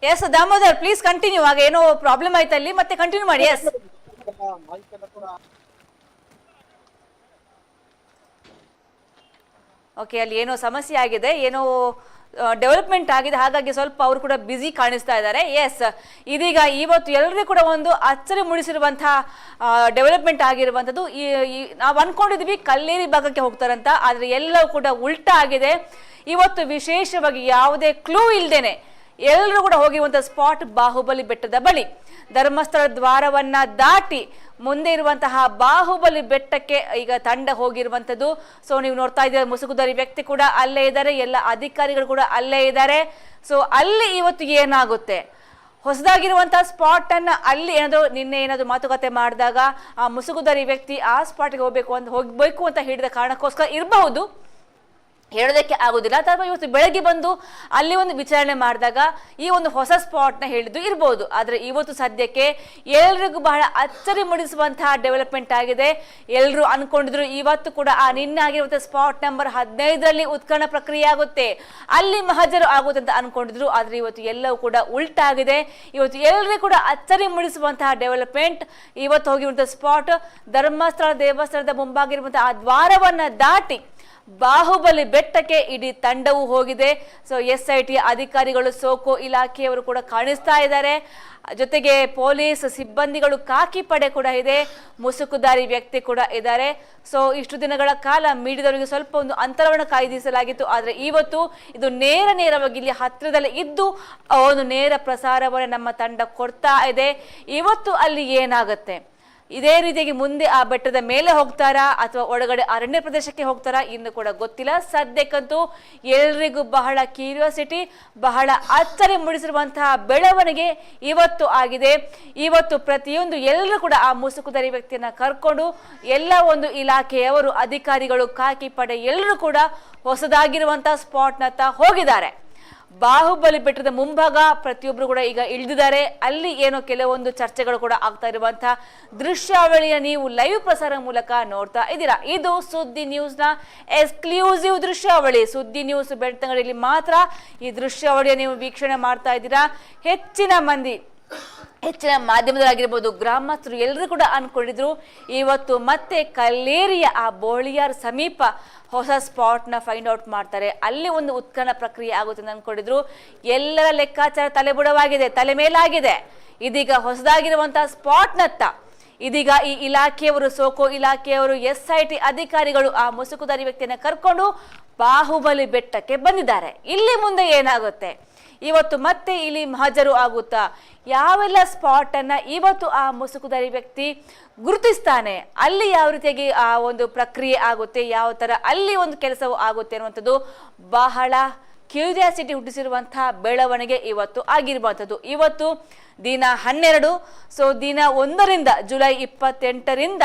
Yes Damodar, please continue. ಆಗ ಏನೋ ಪ್ರಾಬ್ಲಮ್ ಆಯ್ತು ಅಲ್ಲಿ, ಮತ್ತೆ ಕಂಟಿನ್ಯೂ ಮಾಡಿ. ಎಸ್, ಓಕೆ, ಅಲ್ಲಿ ಏನೋ ಸಮಸ್ಯೆ ಆಗಿದೆ, ಏನೋ ಡೆವಲಪ್ಮೆಂಟ್ ಆಗಿದೆ, ಹಾಗಾಗಿ ಸ್ವಲ್ಪ ಅವರು ಕೂಡ ಬ್ಯುಸಿ ಕಾಣಿಸ್ತಾ ಇದ್ದಾರೆ. ಎಸ್, ಇದೀಗ ಇವತ್ತು ಎಲ್ಲರಿಗೂ ಕೂಡ ಒಂದು ಅಚ್ಚರಿ ಮೂಡಿಸಿರುವಂತಹ ಡೆವಲಪ್ಮೆಂಟ್ ಆಗಿರುವಂಥದ್ದು. ನಾವು ಅನ್ಕೊಂಡಿದ್ವಿ ಕಲ್ಲೇರಿ ಭಾಗಕ್ಕೆ ಹೋಗ್ತಾರಂತ, ಆದ್ರೆ ಎಲ್ಲವೂ ಕೂಡ ಉಲ್ಟಾ ಆಗಿದೆ. ಇವತ್ತು ವಿಶೇಷವಾಗಿ ಯಾವುದೇ ಕ್ಲೂ ಇಲ್ದೇನೆ ಎಲ್ಲರೂ ಕೂಡ ಹೋಗಿರುವಂತಹ ಸ್ಪಾಟ್ ಬಾಹುಬಲಿ ಬೆಟ್ಟದ ಬಳಿ, ಧರ್ಮಸ್ಥಳ ದ್ವಾರವನ್ನ ದಾಟಿ ಮುಂದೆ ಇರುವಂತಹ ಬಾಹುಬಲಿ ಬೆಟ್ಟಕ್ಕೆ ಈಗ ತಂಡ ಹೋಗಿರುವಂತದ್ದು. ಸೊ ನೀವು ನೋಡ್ತಾ ಇದ್ದೀರಾ, ಮುಸುಗುಧಾರಿ ವ್ಯಕ್ತಿ ಕೂಡ ಅಲ್ಲೇ ಇದ್ದಾರೆ, ಎಲ್ಲ ಅಧಿಕಾರಿಗಳು ಕೂಡ ಅಲ್ಲೇ ಇದ್ದಾರೆ. ಸೊ ಅಲ್ಲಿ ಇವತ್ತು ಏನಾಗುತ್ತೆ, ಹೊಸದಾಗಿರುವಂತಹ ಸ್ಪಾಟ್ ಅನ್ನ ಅಲ್ಲಿ ನಿನ್ನೆ ಏನಾದ್ರು ಮಾತುಕತೆ ಮಾಡಿದಾಗ ಆ ಮುಸುಗುಧಾರಿ ವ್ಯಕ್ತಿ ಆ ಸ್ಪಾಟ್ಗೆ ಹೋಗ್ಬೇಕು ಅಂತ ಹೇಳಿದ ಕಾರಣಕ್ಕೋಸ್ಕರ ಇರಬಹುದು, ಹೇಳೋದಕ್ಕೆ ಆಗುದಿಲ್ಲ. ಅಥವಾ ಇವತ್ತು ಬೆಳಗ್ಗೆ ಬಂದು ಅಲ್ಲಿ ಒಂದು ವಿಚಾರಣೆ ಮಾಡಿದಾಗ ಈ ಒಂದು ಹೊಸ ಸ್ಪಾಟ್ ನ ಹೇಳಿದ್ದು ಇರಬಹುದು. ಆದ್ರೆ ಇವತ್ತು ಸದ್ಯಕ್ಕೆ ಎಲ್ರಿಗೂ ಬಹಳ ಅಚ್ಚರಿ ಮೂಡಿಸುವಂತಹ ಡೆವಲಪ್ಮೆಂಟ್ ಆಗಿದೆ. ಎಲ್ರು ಅನ್ಕೊಂಡಿದ್ರು ಇವತ್ತು ಕೂಡ ಆ ನಿನ್ನೆ ಆಗಿರುವಂತಹ ಸ್ಪಾಟ್ ನಂಬರ್ 15ರಲ್ಲಿ ಉತ್ಖನನ ಪ್ರಕ್ರಿಯೆ ಆಗುತ್ತೆ, ಅಲ್ಲಿ ಮಹಜರು ಆಗುತ್ತೆ ಅಂತ ಅನ್ಕೊಂಡಿದ್ರು. ಆದ್ರೆ ಇವತ್ತು ಎಲ್ಲವೂ ಕೂಡ ಉಲ್ಟಾ ಆಗಿದೆ. ಇವತ್ತು ಎಲ್ರಿಗೂ ಕೂಡ ಅಚ್ಚರಿ ಮೂಡಿಸುವಂತಹ ಡೆವಲಪ್ಮೆಂಟ್. ಇವತ್ತು ಹೋಗಿರುವಂತಹ ಸ್ಪಾಟ್ ಧರ್ಮಸ್ಥಳ ದೇವಸ್ಥಾನದ ಮುಂಭಾಗಿರುವಂತಹ ಆ ದ್ವಾರವನ್ನ ದಾಟಿ ಬಾಹುಬಲಿ ಬೆಟ್ಟಕ್ಕೆ ಇಡೀ ತಂಡವು ಹೋಗಿದೆ. ಸೊ SIT ಅಧಿಕಾರಿಗಳು, ಸೋಕೋ ಇಲಾಖೆಯವರು ಕೂಡ ಕಾಣಿಸ್ತಾ ಇದ್ದಾರೆ. ಜೊತೆಗೆ ಪೊಲೀಸ್ ಸಿಬ್ಬಂದಿಗಳು, ಖಾಕಿ ಪಡೆ ಕೂಡ ಇದೆ, ಮುಸುಕುದಾರಿ ವ್ಯಕ್ತಿ ಕೂಡ ಇದ್ದಾರೆ. ಸೊ ಇಷ್ಟು ದಿನಗಳ ಕಾಲ ಮೀಡಿಯಾದವರಿಗೆ ಸ್ವಲ್ಪ ಒಂದು ಅಂತರವನ್ನು ಕಾಯ್ದಿರಿಸಲಾಗಿತ್ತು. ಆದ್ರೆ ಇವತ್ತು ಇದು ನೇರವಾಗಿ ಇಲ್ಲಿ ಹತ್ತಿರದಲ್ಲಿ ಇದ್ದು ಒಂದು ನೇರ ಪ್ರಸಾರವನ್ನು ನಮ್ಮ ತಂಡ ಕೊಡ್ತಾ ಇದೆ. ಇವತ್ತು ಅಲ್ಲಿ ಏನಾಗುತ್ತೆ, ಇದೇ ರೀತಿಯಾಗಿ ಮುಂದೆ ಆ ಬೆಟ್ಟದ ಮೇಲೆ ಹೋಗ್ತಾರಾ ಅಥವಾ ಒಳಗಡೆ ಅರಣ್ಯ ಪ್ರದೇಶಕ್ಕೆ ಹೋಗ್ತಾರಾ ಇನ್ನು ಕೂಡ ಗೊತ್ತಿಲ್ಲ. ಸದ್ಯಕ್ಕಂತೂ ಎಲ್ರಿಗೂ ಬಹಳ ಕ್ಯೂರಿಯಾಸಿಟಿ, ಬಹಳ ಅಚ್ಚರಿ ಮೂಡಿಸಿರುವಂತಹ ಬೆಳವಣಿಗೆ ಇವತ್ತು ಆಗಿದೆ. ಇವತ್ತು ಪ್ರತಿಯೊಂದು ಎಲ್ಲರೂ ಕೂಡ ಆ ಮುಸುಕುಧಾರಿ ವ್ಯಕ್ತಿಯನ್ನ ಕರ್ಕೊಂಡು ಎಲ್ಲ ಒಂದು ಇಲಾಖೆಯವರು, ಅಧಿಕಾರಿಗಳು, ಖಾಕಿ ಪಡೆ ಎಲ್ಲರೂ ಕೂಡ ಹೊಸದಾಗಿರುವಂತಹ ಸ್ಪಾಟ್ನತ್ತ ಹೋಗಿದ್ದಾರೆ. ಬಾಹುಬಲಿ ಬೆಟ್ಟದ ಮುಂಭಾಗ ಪ್ರತಿಯೊಬ್ರು ಕೂಡ ಈಗ ಇಳಿದಿದ್ದಾರೆ. ಅಲ್ಲಿ ಏನೋ ಕೆಲವೊಂದು ಚರ್ಚೆಗಳು ಕೂಡ ಆಗ್ತಾ ಇರುವಂತಹ ದೃಶ್ಯಾವಳಿಯ ನೀವು ಲೈವ್ ಪ್ರಸಾರ ಮೂಲಕ ನೋಡ್ತಾ ಇದ್ದೀರಾ. ಇದು ಸುದ್ದಿ ನ್ಯೂಸ್ ನ ಎಕ್ಸ್ಕ್ಲೂಸಿವ್ ದೃಶ್ಯಾವಳಿ. ಸುದ್ದಿ ನ್ಯೂಸ್ ಬೆಳ್ತಂಗಡಿಯಲ್ಲಿ ಮಾತ್ರ ಈ ದೃಶ್ಯಾವಳಿಯ ನೀವು ವೀಕ್ಷಣೆ ಮಾಡ್ತಾ ಇದ್ದೀರಾ. ಹೆಚ್ಚಿನ ಮಾಧ್ಯಮದಲ್ಲಾಗಿರ್ಬೋದು, ಗ್ರಾಮಸ್ಥರು ಎಲ್ಲರೂ ಕೂಡ ಅನ್ಕೊಂಡಿದ್ರು ಇವತ್ತು ಮತ್ತೆ ಕಲ್ಲೇರಿಯ ಆ ಬೋಳಿಯಾರ್ ಸಮೀಪ ಹೊಸ ಸ್ಪಾಟ್ನ ಫೈಂಡ್ ಔಟ್ ಮಾಡ್ತಾರೆ, ಅಲ್ಲಿ ಒಂದು ಉತ್ಖನನ ಪ್ರಕ್ರಿಯೆ ಆಗುತ್ತೆ ಅಂತ ಅನ್ಕೊಂಡಿದ್ರು. ಎಲ್ಲರ ಲೆಕ್ಕಾಚಾರ ತಲೆ ಮೇಲಾಗಿದೆ. ಇದೀಗ ಹೊಸದಾಗಿರುವಂತಹ ಸ್ಪಾಟ್ನತ್ತ ಇದೀಗ ಈ ಇಲಾಖೆಯವರು, ಸೋಕೋ ಇಲಾಖೆಯವರು, SIT ಅಧಿಕಾರಿಗಳು ಆ ಮುಸುಕುದಾರಿ ವ್ಯಕ್ತಿಯನ್ನ ಕರ್ಕೊಂಡು ಬಾಹುಬಲಿ ಬೆಟ್ಟಕ್ಕೆ ಬಂದಿದ್ದಾರೆ. ಇಲ್ಲಿ ಮುಂದೆ ಏನಾಗುತ್ತೆ, ಇವತ್ತು ಮತ್ತೆ ಇಲ್ಲಿ ಹಾಜರು ಆಗುತ್ತಾ, ಯಾವೆಲ್ಲ ಸ್ಪಾಟ್ ಅನ್ನ ಇವತ್ತು ಆ ಮುಸುಕುದಾರಿ ವ್ಯಕ್ತಿ ಗುರುತಿಸ್ತಾನೆ, ಅಲ್ಲಿ ಯಾವ ರೀತಿಯಾಗಿ ಆ ಒಂದು ಪ್ರಕ್ರಿಯೆ ಆಗುತ್ತೆ, ಯಾವ ತರ ಅಲ್ಲಿ ಒಂದು ಕೆಲಸವು ಆಗುತ್ತೆ ಅನ್ನುವಂಥದ್ದು ಬಹಳ ಕ್ಯೂರಿಯಾಸಿಟಿ ಹುಟ್ಟಿಸಿರುವಂತಹ ಬೆಳವಣಿಗೆ ಇವತ್ತು ಆಗಿರುವಂಥದ್ದು. ಇವತ್ತು ದಿನ 12. ಸೊ ದಿನ 1ರಿಂದ ಜುಲೈ 28ರಿಂದ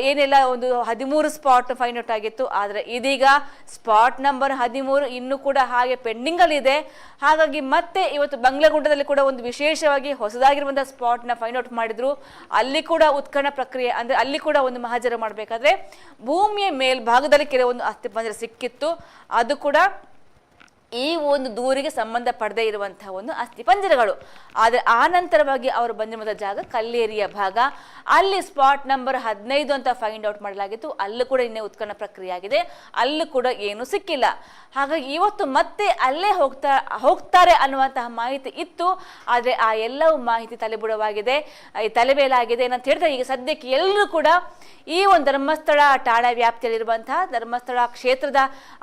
ಏನೆಲ್ಲ ಒಂದು 13 ಸ್ಪಾಟ್ ಫೈಂಡ್ ಔಟ್ ಆಗಿತ್ತು. ಆದರೆ ಇದೀಗ ಸ್ಪಾಟ್ ನಂಬರ್ 13 ಇನ್ನೂ ಕೂಡ ಹಾಗೆ ಪೆಂಡಿಂಗ್ ಅಲ್ಲಿ ಇದೆ. ಹಾಗಾಗಿ ಮತ್ತೆ ಇವತ್ತು ಬಂಗ್ಲಗುಂಟದಲ್ಲಿ ಕೂಡ ಒಂದು ವಿಶೇಷವಾಗಿ ಹೊಸದಾಗಿರುವಂತಹ ಸ್ಪಾಟ್ ನ ಫೈಂಡ್ ಔಟ್ ಮಾಡಿದ್ರು. ಅಲ್ಲಿ ಕೂಡ ಉತ್ಖನನ ಪ್ರಕ್ರಿಯೆ ಅಂದ್ರೆ ಅಲ್ಲಿ ಕೂಡ ಒಂದು ಮಹಾಜರು ಮಾಡಬೇಕಾದ್ರೆ ಭೂಮಿಯ ಮೇಲ್ಭಾಗದಲ್ಲಿ ಕೆಲವೊಂದು ಅಸ್ಥಿಪಂಜರ ಸಿಕ್ಕಿತ್ತು. ಅದು ಕೂಡ ಈ ಒಂದು ದೂರಿಗೆ ಸಂಬಂಧ ಪಡದೇ ಇರುವಂತಹ ಒಂದು ಅಸ್ಥಿಪಂಜರಗಳು. ಆದರೆ ಆ ನಂತರವಾಗಿ ಅವರು ಬಂದಿರುವ ಜಾಗ ಕಲ್ಲೇರಿಯ ಭಾಗ, ಅಲ್ಲಿ ಸ್ಪಾಟ್ ನಂಬರ್ 15 ಅಂತ ಫೈಂಡ್ ಔಟ್ ಮಾಡಲಾಗಿತ್ತು. ಅಲ್ಲೂ ಕೂಡ ಇನ್ನೇ ಉತ್ಖನನ ಪ್ರಕ್ರಿಯೆ ಆಗಿದೆ, ಅಲ್ಲೂ ಕೂಡ ಏನು ಸಿಕ್ಕಿಲ್ಲ. ಹಾಗಾಗಿ ಇವತ್ತು ಮತ್ತೆ ಅಲ್ಲೇ ಹೋಗ್ತಾರೆ ಅನ್ನುವಂತಹ ಮಾಹಿತಿ ಇತ್ತು. ಆದರೆ ಆ ಎಲ್ಲವೂ ಮಾಹಿತಿ ತಲೆಬುಡವಾಗಿದೆ, ತಲೆಬೇಲಾಗಿದೆ ಅಂತ ಹೇಳಿದ್ರೆ ಈಗ ಸದ್ಯಕ್ಕೆ ಎಲ್ಲರೂ ಕೂಡ ಈ ಒಂದು ಧರ್ಮಸ್ಥಳ ಠಾಣಾ ವ್ಯಾಪ್ತಿಯಲ್ಲಿರುವಂತಹ ಧರ್ಮಸ್ಥಳ ಕ್ಷೇತ್ರದ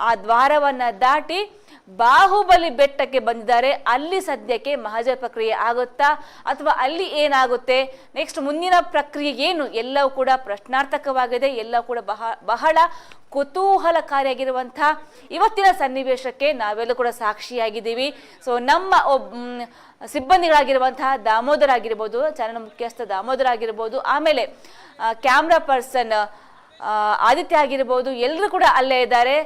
ಆ ದ್ವಾರವನ್ನ ದಾಟಿ ಬಾಹುಬಲಿ ಬೆಟ್ಟಕ್ಕೆ ಬಂದಿದ್ದಾರೆ. ಅಲ್ಲಿ ಸದ್ಯಕ್ಕೆ ಮಹಾಜರ್ ಪ್ರಕ್ರಿಯೆ ಆಗುತ್ತಾ ಅಥವಾ ಅಲ್ಲಿ ಏನಾಗುತ್ತೆ, ನೆಕ್ಸ್ಟ್ ಮುಂದಿನ ಪ್ರಕ್ರಿಯೆ ಏನು, ಎಲ್ಲವೂ ಕೂಡ ಪ್ರಶ್ನಾರ್ಥಕವಾಗಿದೆ. ಎಲ್ಲವೂ ಕೂಡ ಬಹಳ ಕುತೂಹಲಕಾರಿಯಾಗಿರುವಂತಹ ಇವತ್ತಿನ ಸನ್ನಿವೇಶಕ್ಕೆ ನಾವೆಲ್ಲ ಕೂಡ ಸಾಕ್ಷಿಯಾಗಿದ್ದೀವಿ. ಸೊ ನಮ್ಮ ಸಿಬ್ಬಂದಿಗಳಾಗಿರುವಂತಹ ದಾಮೋದರ್ ಆಗಿರ್ಬೋದು, ಚಾನಲ್ ಮುಖ್ಯಸ್ಥ ದಾಮೋದರ್ ಆಗಿರ್ಬೋದು, ಆಮೇಲೆ ಕ್ಯಾಮ್ರಾ ಪರ್ಸನ್ ಆದಿತ್ಯ ಆಗಿರ್ಬೋದು, ಎಲ್ಲರೂ ಕೂಡ ಅಲ್ಲೇ ಇದ್ದಾರೆ.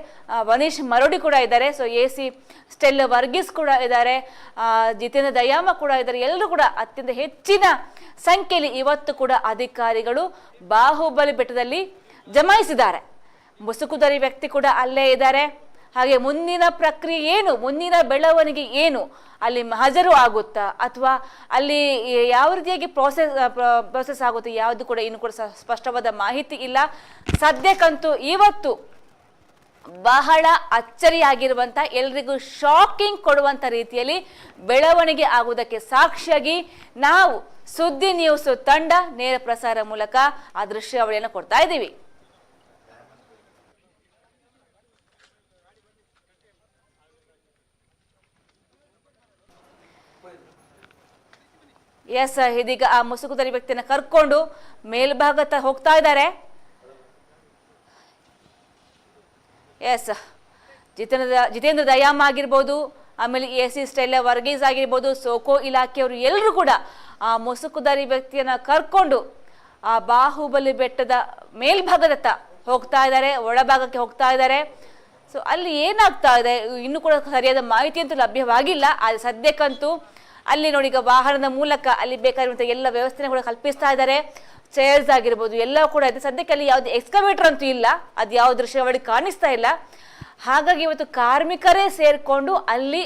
ವನೀಶ್ ಮರೋಡಿ ಕೂಡ ಇದ್ದಾರೆ. ಸೊ AC ಸ್ಟೆಲ್ ವರ್ಗೀಸ್ ಕೂಡ ಇದ್ದಾರೆ, ಜಿತೇಂದ್ರ ದಯಾಮ ಕೂಡ ಇದ್ದಾರೆ. ಎಲ್ಲರೂ ಕೂಡ ಅತ್ಯಂತ ಹೆಚ್ಚಿನ ಸಂಖ್ಯೆಯಲ್ಲಿ ಇವತ್ತು ಕೂಡ ಅಧಿಕಾರಿಗಳು ಬಾಹುಬಲಿ ಬೆಟ್ಟದಲ್ಲಿ ಜಮಾಯಿಸಿದ್ದಾರೆ. ಮುಸುಕುದಾರಿ ವ್ಯಕ್ತಿ ಕೂಡ ಅಲ್ಲೇ ಇದ್ದಾರೆ. ಹಾಗೆ ಮುಂದಿನ ಪ್ರಕ್ರಿಯೆ ಏನು, ಮುಂದಿನ ಬೆಳವಣಿಗೆ ಏನು, ಅಲ್ಲಿ ಹಾಜರು ಆಗುತ್ತಾ ಅಥವಾ ಅಲ್ಲಿ ಯಾವ ರೀತಿಯಾಗಿ ಪ್ರೋಸೆಸ್ ಆಗುತ್ತೆ, ಯಾವುದು ಕೂಡ ಇನ್ನು ಕೂಡ ಸ್ಪಷ್ಟವಾದ ಮಾಹಿತಿ ಇಲ್ಲ. ಸದ್ಯಕ್ಕಂತೂ ಇವತ್ತು ಬಹಳ ಅಚ್ಚರಿಯಾಗಿರುವಂತ, ಎಲ್ರಿಗೂ ಶಾಕಿಂಗ್ ಕೊಡುವಂತ ರೀತಿಯಲ್ಲಿ ಬೆಳವಣಿಗೆ ಆಗುವುದಕ್ಕೆ ಸಾಕ್ಷಿಯಾಗಿ ನಾವು ಸುದ್ದಿ ನ್ಯೂಸ್ ತಂಡ ನೇರ ಪ್ರಸಾರ ಮೂಲಕ ಆ ದೃಶ್ಯಾವಳಿಯನ್ನು ಕೊಡ್ತಾ ಇದ್ದೀವಿ. ಎಸ್, ಇದೀಗ ಆ ಮುಸುಕುದಾರಿ ವ್ಯಕ್ತಿಯನ್ನು ಕರ್ಕೊಂಡು ಮೇಲ್ಭಾಗ ಹೋಗ್ತಾ ಇದ್ದಾರೆ. ಎಸ್, ಜಿತೇಂದ್ರ ದಯಾಮ್ ಆಗಿರ್ಬೋದು, ಆಮೇಲೆ AC ಸ್ಟೆಲ್ಲ ವರ್ಗೀಸ್ ಆಗಿರ್ಬೋದು, ಸೋಕೋ ಇಲಾಖೆಯವರು ಎಲ್ಲರೂ ಕೂಡ ಆ ಮುಸುಕುದಾರಿ ವ್ಯಕ್ತಿಯನ್ನ ಕರ್ಕೊಂಡು ಆ ಬಾಹುಬಲಿ ಬೆಟ್ಟದ ಮೇಲ್ಭಾಗದತ್ತ ಹೋಗ್ತಾ ಇದ್ದಾರೆ, ಒಳಭಾಗಕ್ಕೆ ಹೋಗ್ತಾ ಇದ್ದಾರೆ. ಸೊ ಅಲ್ಲಿ ಏನಾಗ್ತಾ ಇದೆ ಇನ್ನೂ ಕೂಡ ಸರಿಯಾದ ಮಾಹಿತಿ ಅಂತೂ ಲಭ್ಯವಾಗಿಲ್ಲ. ಆದರೆ ಸದ್ಯಕ್ಕಂತೂ ಅಲ್ಲಿ ನೋಡಿ, ಈಗ ವಾಹನದ ಮೂಲಕ ಅಲ್ಲಿ ಬೇಕಾಗಿರುವಂತಹ ಎಲ್ಲ ವ್ಯವಸ್ಥೆ ಕೂಡ ಕಲ್ಪಿಸ್ತಾ ಇದ್ದಾರೆ. ಚೇರ್ಸ್ ಆಗಿರ್ಬೋದು ಎಲ್ಲವೂ ಕೂಡ ಇದೆ. ಸದ್ಯಕ್ಕೆ ಅಲ್ಲಿ ಯಾವ್ದು ಎಕ್ಸ್ಕವೇಟರ್ ಅಂತೂ ಇಲ್ಲ, ಅದು ಯಾವ ದೃಶ್ಯಾವಳಿ ಕಾಣಿಸ್ತಾ ಇಲ್ಲ. ಹಾಗಾಗಿ ಇವತ್ತು ಕಾರ್ಮಿಕರೇ ಸೇರ್ಕೊಂಡು ಅಲ್ಲಿ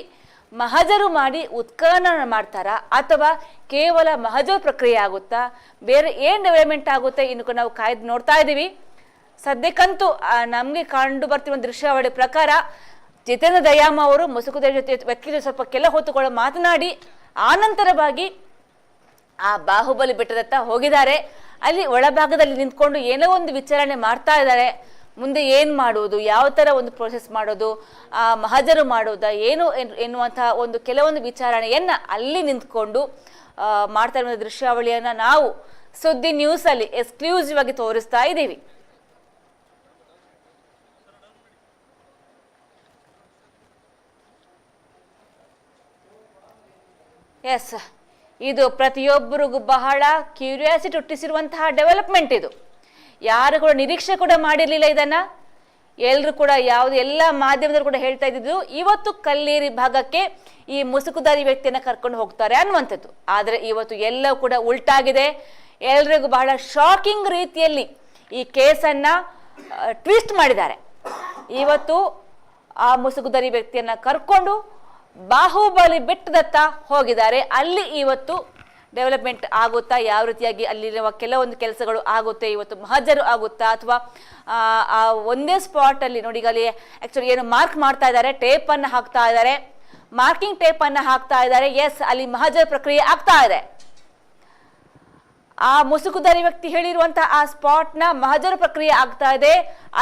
ಮಹಜರು ಮಾಡಿ ಉತ್ಖನನ ಮಾಡ್ತಾರಾ ಅಥವಾ ಕೇವಲ ಮಹಜರು ಪ್ರಕ್ರಿಯೆ ಆಗುತ್ತಾ, ಬೇರೆ ಏನ್ ಡೆವಲಪ್ಮೆಂಟ್ ಆಗುತ್ತೆ ಇನ್ನು ನಾವು ಕಾಯ್ದು ನೋಡ್ತಾ ಇದ್ದೀವಿ. ಸದ್ಯಕ್ಕಂತೂ ನಮ್ಗೆ ಕಂಡು ಬರ್ತಿರುವ ದೃಶ್ಯಾವಳಿ ಪ್ರಕಾರ ಜಿತೇಂದ್ರ ದಯಾಮ್ ಅವರು ಮುಸುಕುದಾರಿ ವ್ಯಕ್ತಿ ಸ್ವಲ್ಪ ಕೆಲ ಹೊತ್ತುಕೊಳ್ಳೋ ಮಾತನಾಡಿ ಆನಂತರವಾಗಿ ಆ ಬಾಹುಬಲಿ ಬೆಟ್ಟದತ್ತ ಹೋಗಿದ್ದಾರೆ. ಅಲ್ಲಿ ಒಳಭಾಗದಲ್ಲಿ ನಿಂತ್ಕೊಂಡು ಏನೋ ಒಂದು ವಿಚಾರಣೆ ಮಾಡ್ತಾ ಇದ್ದಾರೆ. ಮುಂದೆ ಏನ್ ಮಾಡುವುದು, ಯಾವ ತರ ಒಂದು ಪ್ರೋಸೆಸ್ ಮಾಡೋದು, ಆ ಮಹಜರು ಮಾಡೋದಾ ಏನು ಎನ್ನುವಂತಹ ಒಂದು ಕೆಲವೊಂದು ವಿಚಾರಣೆಯನ್ನ ಅಲ್ಲಿ ನಿಂತ್ಕೊಂಡು ಮಾಡ್ತಾ ಇರುವ ದೃಶ್ಯಾವಳಿಯನ್ನ ನಾವು ಸುದ್ದಿ ನ್ಯೂಸ್ ಅಲ್ಲಿ ಎಕ್ಸ್ಕ್ಲೂಸಿವ್ ಆಗಿ ತೋರಿಸ್ತಾ ಇದ್ದೀವಿ. ಎಸ್, ಇದು ಪ್ರತಿಯೊಬ್ಬರಿಗೂ ಬಹಳ ಕ್ಯೂರಿಯಾಸಿಟಿ ಹುಟ್ಟಿಸಿರುವಂತಹ ಡೆವಲಪ್ಮೆಂಟ್. ಇದು ಯಾರು ಕೂಡ ನಿರೀಕ್ಷೆ ಕೂಡ ಮಾಡಿರ್ಲಿಲ್ಲ ಇದನ್ನ. ಎಲ್ಲರೂ ಕೂಡ ಎಲ್ಲ ಮಾಧ್ಯಮದವರು ಕೂಡ ಹೇಳ್ತಾ ಇದ್ದಿದ್ದು ಇವತ್ತು ಕಲ್ಲೇರಿ ಭಾಗಕ್ಕೆ ಈ ಮುಸುಕುದಾರಿ ವ್ಯಕ್ತಿಯನ್ನ ಕರ್ಕೊಂಡು ಹೋಗ್ತಾರೆ ಅನ್ನುವಂಥದ್ದು. ಆದ್ರೆ ಇವತ್ತು ಎಲ್ಲವೂ ಕೂಡ ಉಲ್ಟಾಗಿದೆ. ಎಲ್ರಿಗೂ ಬಹಳ ಶಾಕಿಂಗ್ ರೀತಿಯಲ್ಲಿ ಈ ಕೇಸನ್ನ ಟ್ವಿಸ್ಟ್ ಮಾಡಿದ್ದಾರೆ. ಇವತ್ತು ಆ ಮುಸುಕುದಾರಿ ವ್ಯಕ್ತಿಯನ್ನ ಕರ್ಕೊಂಡು ಬಾಹುಬಲಿ ಬೆಟ್ಟದತ್ತ ಹೋಗಿದ್ದಾರೆ. ಅಲ್ಲಿ ಇವತ್ತು ಡೆವಲಪ್ಮೆಂಟ್ ಆಗುತ್ತಾ, ಯಾವ ರೀತಿಯಾಗಿ ಅಲ್ಲಿರುವ ಕೆಲವೊಂದು ಕೆಲಸಗಳು ಆಗುತ್ತೆ, ಇವತ್ತು ಮಹಜರು ಆಗುತ್ತಾ ಅಥವಾ ಆ ಒಂದೇ ಸ್ಪಾಟ್ ಅಲ್ಲಿ ನೋಡಿ, ಈಗ ಅಲ್ಲಿ ಆಕ್ಚುಲಿ ಏನು ಮಾರ್ಕ್ ಮಾಡ್ತಾ ಇದ್ದಾರೆ, ಟೇಪ್ ಅನ್ನ ಹಾಕ್ತಾ ಇದ್ದಾರೆ, ಮಾರ್ಕಿಂಗ್ ಟೇಪ್ ಅನ್ನ ಹಾಕ್ತಾ ಇದ್ದಾರೆ. ಎಸ್, ಅಲ್ಲಿ ಮಹಜರ್ ಪ್ರಕ್ರಿಯೆ ಆಗ್ತಾ ಇದೆ. ಆ ಮುಸುಕುಧಾರಿ ವ್ಯಕ್ತಿ ಹೇಳಿರುವಂತಹ ಆ ಸ್ಪಾಟ್ನ ಮಹಜರು ಪ್ರಕ್ರಿಯೆ ಆಗ್ತಾ ಇದೆ.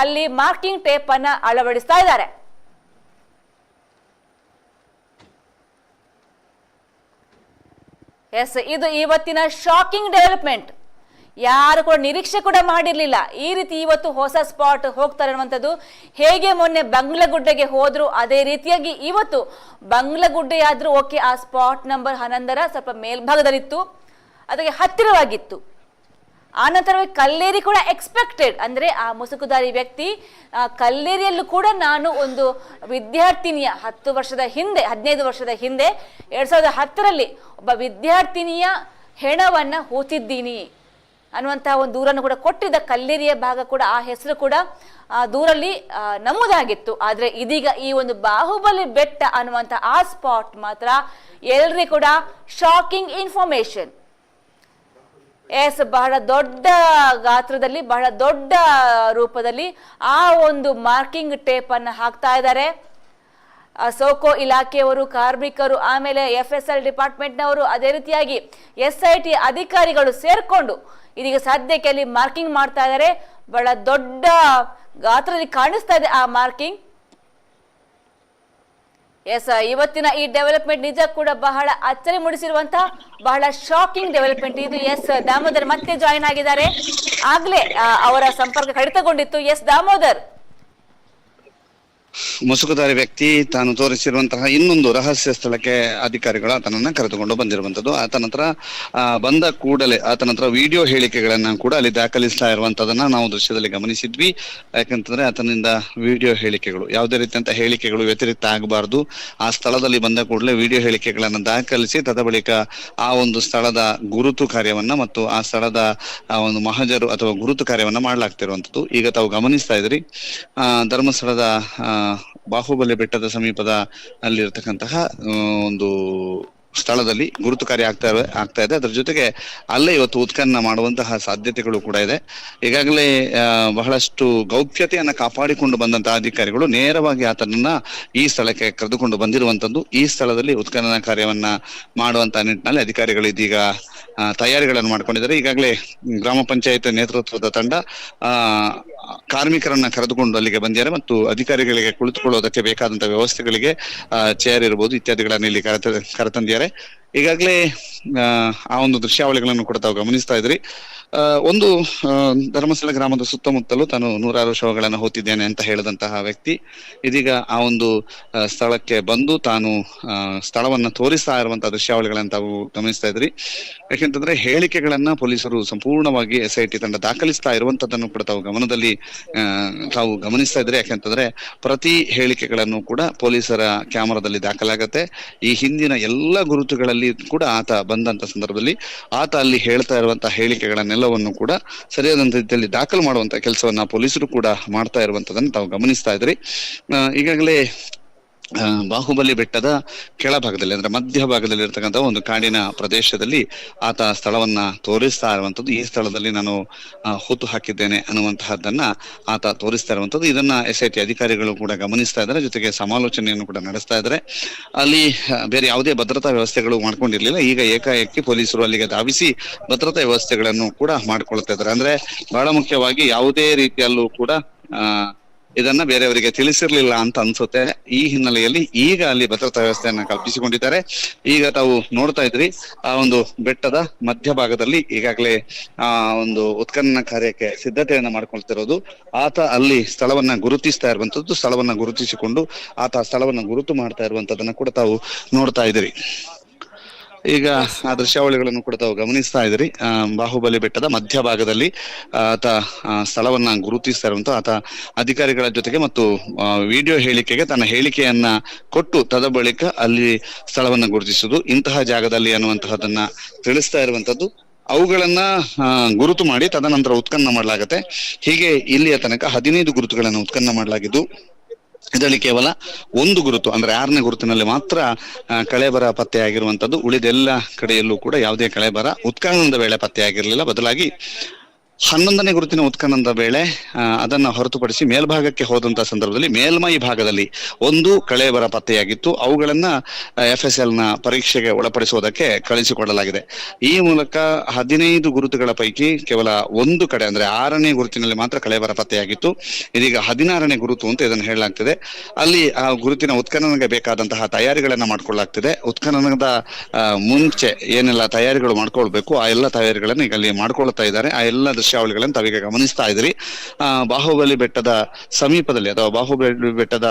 ಅಲ್ಲಿ ಮಾರ್ಕಿಂಗ್ ಟೇಪ್ ಅನ್ನ ಅಳವಡಿಸ್ತಾ ಇದ್ದಾರೆ. ಎಸ್, ಇದು ಇವತ್ತಿನ ಶಾಕಿಂಗ್ ಡೆವಲಪ್ಮೆಂಟ್. ಯಾರು ಕೂಡ ನಿರೀಕ್ಷೆ ಕೂಡ ಮಾಡಿರ್ಲಿಲ್ಲ ಈ ರೀತಿ ಇವತ್ತು ಹೊಸ ಸ್ಪಾಟ್ ಹೋಗ್ತಾರೆ ಅನ್ನುವಂಥದ್ದು. ಹೇಗೆ ಮೊನ್ನೆ ಬಂಗ್ಲಗುಡ್ಡೆಗೆ ಹೋದ್ರು ಅದೇ ರೀತಿಯಾಗಿ ಇವತ್ತು ಬಂಗ್ಲಗುಡ್ಡೆಯಾದ್ರೂ ಓಕೆ, ಆ ಸ್ಪಾಟ್ ನಂಬರ್ 11 ಸ್ವಲ್ಪ ಮೇಲ್ಭಾಗದಲ್ಲಿತ್ತು, ಅದಕ್ಕೆ ಹತ್ತಿರವಾಗಿತ್ತು. ಆನಂತರವೇ ಕಲ್ಲೇರಿ ಕೂಡ ಎಕ್ಸ್ಪೆಕ್ಟೆಡ್, ಅಂದ್ರೆ ಆ ಮುಸುಕುಧಾರಿ ವ್ಯಕ್ತಿ ಕಲ್ಲೇರಿಯಲ್ಲೂ ಕೂಡ ನಾನು ಒಂದು ವಿದ್ಯಾರ್ಥಿನಿಯ 10 ವರ್ಷದ ಹಿಂದೆ 15 ವರ್ಷದ ಹಿಂದೆ 2010ರಲ್ಲಿ ಒಬ್ಬ ವಿದ್ಯಾರ್ಥಿನಿಯ ಹೆಣವನ್ನ ಹೂತಿದ್ದೀನಿ ಅನ್ನುವಂತಹ ಒಂದು ದೂರನ್ನು ಕೂಡ ಕೊಟ್ಟಿದ್ದ ಕಲ್ಲೇರಿಯ ಭಾಗ ಕೂಡ, ಆ ಹೆಸರು ಕೂಡ ದೂರಲ್ಲಿ ನಮೂದಾಗಿತ್ತು. ಆದ್ರೆ ಇದೀಗ ಈ ಒಂದು ಬಾಹುಬಲಿ ಬೆಟ್ಟ ಅನ್ನುವಂಥ ಆ ಸ್ಪಾಟ್ ಮಾತ್ರ ಎಲ್ರಿಗೂ ಕೂಡ ಶಾಕಿಂಗ್ ಇನ್ಫಾರ್ಮೇಶನ್. ಎಸ್, ಬಹಳ ದೊಡ್ಡ ಗಾತ್ರದಲ್ಲಿ ಬಹಳ ದೊಡ್ಡ ರೂಪದಲ್ಲಿ ಆ ಒಂದು ಮಾರ್ಕಿಂಗ್ ಟೇಪ್ ಅನ್ನು ಹಾಕ್ತಾ ಇದ್ದಾರೆ. ಸೋಕೋ ಇಲಾಖೆಯವರು, ಕಾರ್ಮಿಕರು, ಆಮೇಲೆ FSL ಡಿಪಾರ್ಟ್ಮೆಂಟ್ನವರು, ಅದೇ ರೀತಿಯಾಗಿ SIT ಅಧಿಕಾರಿಗಳು ಸೇರ್ಕೊಂಡು ಇದೀಗ ಸದ್ಯಕ್ಕೆ ಅಲ್ಲಿ ಮಾರ್ಕಿಂಗ್ ಮಾಡ್ತಾ ಇದ್ದಾರೆ. ಬಹಳ ದೊಡ್ಡ ಗಾತ್ರದಲ್ಲಿ ಕಾಣಿಸ್ತಾ ಇದೆ ಆ ಮಾರ್ಕಿಂಗ್. ಎಸ್, ಇವತ್ತಿನ ಈ ಡೆವಲಪ್ಮೆಂಟ್ ನಿಜ ಕೂಡ ಬಹಳ ಅಚ್ಚರಿ ಮೂಡಿಸಿರುವಂತಹ ಬಹಳ ಶಾಕಿಂಗ್ ಡೆವಲಪ್ಮೆಂಟ್ ಇದು. ಎಸ್ ದಾಮೋದರ್ ಮತ್ತೆ ಜಾಯಿನ್ ಆಗಿದ್ದಾರೆ. ಆಗ್ಲೇ ಅವರ ಸಂಪರ್ಕ ಕಡಿತಗೊಂಡಿತ್ತು. ಎಸ್ ದಾಮೋದರ್, ಮುಸುಕುಧಾರಿ ವ್ಯಕ್ತಿ ತಾನು ತೋರಿಸಿರುವಂತಹ ಇನ್ನೊಂದು ರಹಸ್ಯ ಸ್ಥಳಕ್ಕೆ ಅಧಿಕಾರಿಗಳು ಆತನನ್ನ ಕರೆದುಕೊಂಡು ಬಂದಿರುವಂತದ್ದು. ಆತನ ಹತ್ರ ಬಂದ ಕೂಡಲೇ ಆತನ ಹತ್ರ ವಿಡಿಯೋ ಹೇಳಿಕೆಗಳನ್ನ ಕೂಡ ಅಲ್ಲಿ ದಾಖಲಿಸ್ತಾ ಇರುವಂತದನ್ನ ನಾವು ದೃಶ್ಯದಲ್ಲಿ ಗಮನಿಸಿದ್ವಿ. ಯಾಕಂತಂದ್ರೆ ಆತನಿಂದ ವಿಡಿಯೋ ಹೇಳಿಕೆಗಳು, ಯಾವುದೇ ರೀತಿಯಂತ ಹೇಳಿಕೆಗಳು ವ್ಯತಿರಿಕ್ತ ಆಗಬಾರ್ದು. ಆ ಸ್ಥಳದಲ್ಲಿ ಬಂದ ಕೂಡಲೇ ವಿಡಿಯೋ ಹೇಳಿಕೆಗಳನ್ನ ದಾಖಲಿಸಿ ತದ ಆ ಒಂದು ಸ್ಥಳದ ಗುರುತು ಕಾರ್ಯವನ್ನ ಮತ್ತು ಆ ಸ್ಥಳದ ಒಂದು ಮಹಜರು ಅಥವಾ ಗುರುತು ಕಾರ್ಯವನ್ನ ಮಾಡ್ಲಾಗ್ತಿರುವಂತದ್ದು. ಈಗ ತಾವು ಗಮನಿಸ್ತಾ ಇದ್ರಿ, ಧರ್ಮಸ್ಥಳದ ಬಾಹುಬಲಿ ಬೆಟ್ಟದ ಸಮೀಪದ ಅಲ್ಲಿರ್ತಕ್ಕಂತಹ ಒಂದು ಸ್ಥಳದಲ್ಲಿ ಗುರುತು ಕಾರ್ಯ ಆಗ್ತಾ ಇದೆ. ಅದ್ರ ಜೊತೆಗೆ ಅಲ್ಲೇ ಇವತ್ತು ಉತ್ಖನನ ಮಾಡುವಂತಹ ಸಾಧ್ಯತೆಗಳು ಕೂಡ ಇದೆ. ಈಗಾಗಲೇ ಬಹಳಷ್ಟು ಗೌಪ್ಯತೆಯನ್ನ ಕಾಪಾಡಿಕೊಂಡು ಬಂದಂತಹ ಅಧಿಕಾರಿಗಳು ನೇರವಾಗಿ ಆತನನ್ನ ಈ ಸ್ಥಳಕ್ಕೆ ಕರೆದುಕೊಂಡು ಬಂದಿರುವಂತದ್ದು. ಈ ಸ್ಥಳದಲ್ಲಿ ಉತ್ಖನನ ಕಾರ್ಯವನ್ನ ಮಾಡುವಂತಹ ನಿಟ್ಟಿನಲ್ಲಿ ಅಧಿಕಾರಿಗಳು ಇದೀಗ ತಯಾರಿಗಳನ್ನು ಮಾಡ್ಕೊಂಡಿದ್ದಾರೆ. ಈಗಾಗಲೇ ಗ್ರಾಮ ಪಂಚಾಯತ್ ನೇತೃತ್ವದ ತಂಡ ಕಾರ್ಮಿಕರನ್ನ ಕರೆದುಕೊಂಡು ಅಲ್ಲಿಗೆ ಬಂದಿದ್ದಾರೆ ಮತ್ತು ಅಧಿಕಾರಿಗಳಿಗೆ ಕುಳಿತುಕೊಳ್ಳೋದಕ್ಕೆ ಬೇಕಾದಂತಹ ವ್ಯವಸ್ಥೆಗಳಿಗೆ ಚೇರ್ ಇರಬಹುದು ಇತ್ಯಾದಿಗಳನ್ನ ಇಲ್ಲಿ ಕರೆತಂದಿದ್ದಾರೆ. ಈಗಾಗಲೇ ಆ ಒಂದು ದೃಶ್ಯಾವಳಿಗಳನ್ನು ಕೂಡ ತಾವು ಗಮನಿಸ್ತಾ ಇದ್ರಿ. ಒಂದು ಧರ್ಮಸ್ಥಳ ಗ್ರಾಮದ ಸುತ್ತಮುತ್ತಲೂ ತಾನು 100 ಶವಗಳನ್ನು ಹೊತ್ತಿದ್ದೇನೆ ಅಂತ ಹೇಳಿದಂತಹ ವ್ಯಕ್ತಿ ಇದೀಗ ಆ ಒಂದು ಸ್ಥಳಕ್ಕೆ ಬಂದು ತಾನು ಸ್ಥಳವನ್ನ ತೋರಿಸ್ತಾ ಇರುವಂತಹ ದೃಶ್ಯಾವಳಿಗಳನ್ನ ತಾವು ಗಮನಿಸ್ತಾ ಇದ್ರಿ. ಯಾಕೆಂತಂದ್ರೆ ಹೇಳಿಕೆಗಳನ್ನ ಪೊಲೀಸರು ಸಂಪೂರ್ಣವಾಗಿ SIT ತಂಡ ದಾಖಲಿಸ್ತಾ ಇರುವಂತದ್ದನ್ನು ಕೂಡ ತಾವು ಗಮನದಲ್ಲಿ ತಾವು ಗಮನಿಸ್ತಾ ಇದ್ರಿ. ಯಾಕೆಂತಂದ್ರೆ ಪ್ರತಿ ಹೇಳಿಕೆಗಳನ್ನು ಕೂಡ ಪೊಲೀಸರ ಕ್ಯಾಮರಾದಲ್ಲಿ ದಾಖಲಾಗತ್ತೆ. ಈ ಹಿಂದಿನ ಎಲ್ಲ ಗುರುತುಗಳಲ್ಲಿ ಕೂಡ ಆತ ಬಂದಂತ ಸಂದರ್ಭದಲ್ಲಿ ಆತ ಅಲ್ಲಿ ಹೇಳ್ತಾ ಇರುವಂತಹ ಹೇಳಿಕೆಗಳನ್ನೆಲ್ಲವನ್ನು ಕೂಡ ಸರಿಯಾದಂತ ರೀತಿಯಲ್ಲಿ ದಾಖಲು ಮಾಡುವಂತ ಕೆಲಸವನ್ನ ಪೊಲೀಸರು ಕೂಡ ಮಾಡ್ತಾ ಇರುವಂತದನ್ನು ತಾವು ಗಮನಿಸ್ತಾ ಇದ್ರಿ. ಈಗಾಗಲೇ ಬಾಹುಬಲಿ ಬೆಟ್ಟದ ಕೆಳಭಾಗದಲ್ಲಿ ಅಂದ್ರೆ ಮಧ್ಯಭಾಗದಲ್ಲಿ ಇರ್ತಕ್ಕಂಥ ಒಂದು ಕಾಡಿನ ಪ್ರದೇಶದಲ್ಲಿ ಆತ ಸ್ಥಳವನ್ನ ತೋರಿಸ್ತಾ ಇರುವಂತದ್ದು. ಈ ಸ್ಥಳದಲ್ಲಿ ನಾನು ಹುತ್ತು ಹಾಕಿದ್ದೇನೆ ಅನ್ನುವಂತಹದ್ದನ್ನ ಆತ ತೋರಿಸ್ತಾ ಇರುವಂತದ್ದು. ಇದನ್ನ SIT ಅಧಿಕಾರಿಗಳು ಕೂಡ ಗಮನಿಸ್ತಾ ಇದ್ದಾರೆ, ಜೊತೆಗೆ ಸಮಾಲೋಚನೆಯನ್ನು ಕೂಡ ನಡೆಸ್ತಾ ಇದ್ದಾರೆ. ಅಲ್ಲಿ ಬೇರೆ ಯಾವುದೇ ಭದ್ರತಾ ವ್ಯವಸ್ಥೆಗಳು ಮಾಡ್ಕೊಂಡಿರ್ಲಿಲ್ಲ. ಈಗ ಏಕಾಏಕಿ ಪೊಲೀಸರು ಅಲ್ಲಿಗೆ ಧಾವಿಸಿ ಭದ್ರತಾ ವ್ಯವಸ್ಥೆಗಳನ್ನು ಕೂಡ ಮಾಡ್ಕೊಳ್ತಾ ಇದ್ದಾರೆ. ಅಂದ್ರೆ ಬಹಳ ಮುಖ್ಯವಾಗಿ ಯಾವುದೇ ರೀತಿಯಲ್ಲೂ ಕೂಡ ಇದನ್ನ ಬೇರೆಯವರಿಗೆ ತಿಳಿಸಿರ್ಲಿಲ್ಲ ಅಂತ ಅನ್ಸುತ್ತೆ. ಈ ಹಿನ್ನೆಲೆಯಲ್ಲಿ ಈಗ ಅಲ್ಲಿ ಭದ್ರತಾ ವ್ಯವಸ್ಥೆಯನ್ನ ಕಲ್ಪಿಸಿಕೊಂಡಿದ್ದಾರೆ. ಈಗ ತಾವು ನೋಡ್ತಾ ಇದ್ರಿ, ಆ ಒಂದು ಬೆಟ್ಟದ ಮಧ್ಯಭಾಗದಲ್ಲಿ ಈಗಾಗಲೇ ಒಂದು ಉತ್ಖನನ ಕಾರ್ಯಕ್ಕೆ ಸಿದ್ಧತೆಯನ್ನ ಮಾಡ್ಕೊಳ್ತಿರೋದು. ಆತ ಅಲ್ಲಿ ಸ್ಥಳವನ್ನ ಗುರುತಿಸ್ತಾ ಇರುವಂತದ್ದು, ಸ್ಥಳವನ್ನ ಗುರುತಿಸಿಕೊಂಡು ಆತ ಸ್ಥಳವನ್ನ ಗುರುತು ಮಾಡ್ತಾ ಇರುವಂತದನ್ನ ಕೂಡ ತಾವು ನೋಡ್ತಾ ಇದ್ರಿ. ಈಗ ಆ ದೃಶ್ಯಾವಳಿಗಳನ್ನು ಕೂಡ ತಾವು ಗಮನಿಸ್ತಾ ಇದ್ರಿ. ಬಾಹುಬಲಿ ಬೆಟ್ಟದ ಮಧ್ಯಭಾಗದಲ್ಲಿ ಆತ ಸ್ಥಳವನ್ನ ಗುರುತಿಸ್ತಾ ಇರುವಂತ ಆತ ಅಧಿಕಾರಿಗಳ ಜೊತೆಗೆ ಮತ್ತು ವಿಡಿಯೋ ಹೇಳಿಕೆಗೆ ತನ್ನ ಹೇಳಿಕೆಯನ್ನ ಕೊಟ್ಟು ತದ ಬಳಿಕ ಅಲ್ಲಿ ಸ್ಥಳವನ್ನ ಗುರುತಿಸುವುದು, ಇಂತಹ ಜಾಗದಲ್ಲಿ ಅನ್ನುವಂತಹದನ್ನ ತಿಳಿಸ್ತಾ ಇರುವಂತದ್ದು. ಅವುಗಳನ್ನ ಗುರುತು ಮಾಡಿ ತದನಂತರ ಉತ್ಖನನ ಮಾಡಲಾಗತ್ತೆ. ಹೀಗೆ ಇಲ್ಲಿಯ ತನಕ 15 ಗುರುತುಗಳನ್ನು ಉತ್ಖನನ ಮಾಡಲಾಗಿದ್ದು, ಇದರಲ್ಲಿ ಕೇವಲ ಒಂದು ಗುರುತು ಅಂದ್ರೆ 6ನೇ ಗುರುತಿನಲ್ಲಿ ಮಾತ್ರ ಕಳೆಬರ ಪತ್ತೆ ಆಗಿರುವಂತದ್ದು. ಉಳಿದೆಲ್ಲ ಕಡೆಯಲ್ಲೂ ಕೂಡ ಯಾವುದೇ ಕಳೆಬರ ಉತ್ಖನನದ ವೇಳೆ ಪತ್ತೆ ಆಗಿರಲಿಲ್ಲ. ಬದಲಾಗಿ 11ನೇ ಗುರುತಿನ ಉತ್ಖನನದ ವೇಳೆ ಅದನ್ನ ಹೊರತುಪಡಿಸಿ ಮೇಲ್ಭಾಗಕ್ಕೆ ಹೋದಂತಹ ಸಂದರ್ಭದಲ್ಲಿ ಮೇಲ್ಮೈ ಭಾಗದಲ್ಲಿ ಒಂದು ಕಳೇಬರ ಪತ್ತೆಯಾಗಿತ್ತು. ಅವುಗಳನ್ನ FSL ನ ಪರೀಕ್ಷೆಗೆ ಒಳಪಡಿಸುವುದಕ್ಕೆ ಕಳಿಸಿಕೊಡಲಾಗಿದೆ. ಈ ಮೂಲಕ 15 ಗುರುತುಗಳ ಪೈಕಿ ಕೇವಲ ಒಂದು ಕಡೆ ಅಂದ್ರೆ 6ನೇ ಗುರುತಿನಲ್ಲಿ ಮಾತ್ರ ಕಳೇಬರ ಪತ್ತೆಯಾಗಿತ್ತು. ಇದೀಗ 16ನೇ ಗುರುತು ಅಂತ ಇದನ್ನು ಹೇಳಲಾಗ್ತಿದೆ. ಅಲ್ಲಿ ಆ ಗುರುತಿನ ಉತ್ಖನನಕ್ಕೆ ಬೇಕಾದಂತಹ ತಯಾರಿಗಳನ್ನ ಮಾಡ್ಕೊಳ್ಳಲಾಗ್ತಿದೆ. ಉತ್ಖನನದ ಮುಂಚೆ ಏನೆಲ್ಲ ತಯಾರಿಗಳು ಮಾಡ್ಕೊಳ್ಬೇಕು ಆ ಎಲ್ಲ ತಯಾರಿಗಳನ್ನ ಈಗ ಅಲ್ಲಿ ಮಾಡ್ಕೊಳ್ತಾ ಇದ್ದಾರೆ. ಆ ಎಲ್ಲ ದೃಶ್ಯಾವಳಿಗಳನ್ನು ತಾವೀಗ ಗಮನಿಸ್ತಾ ಇದ್ರಿ. ಬಾಹುಬಲಿ ಬೆಟ್ಟದ ಸಮೀಪದಲ್ಲಿ ಅಥವಾ ಬಾಹುಬಲಿ ಬೆಟ್ಟದ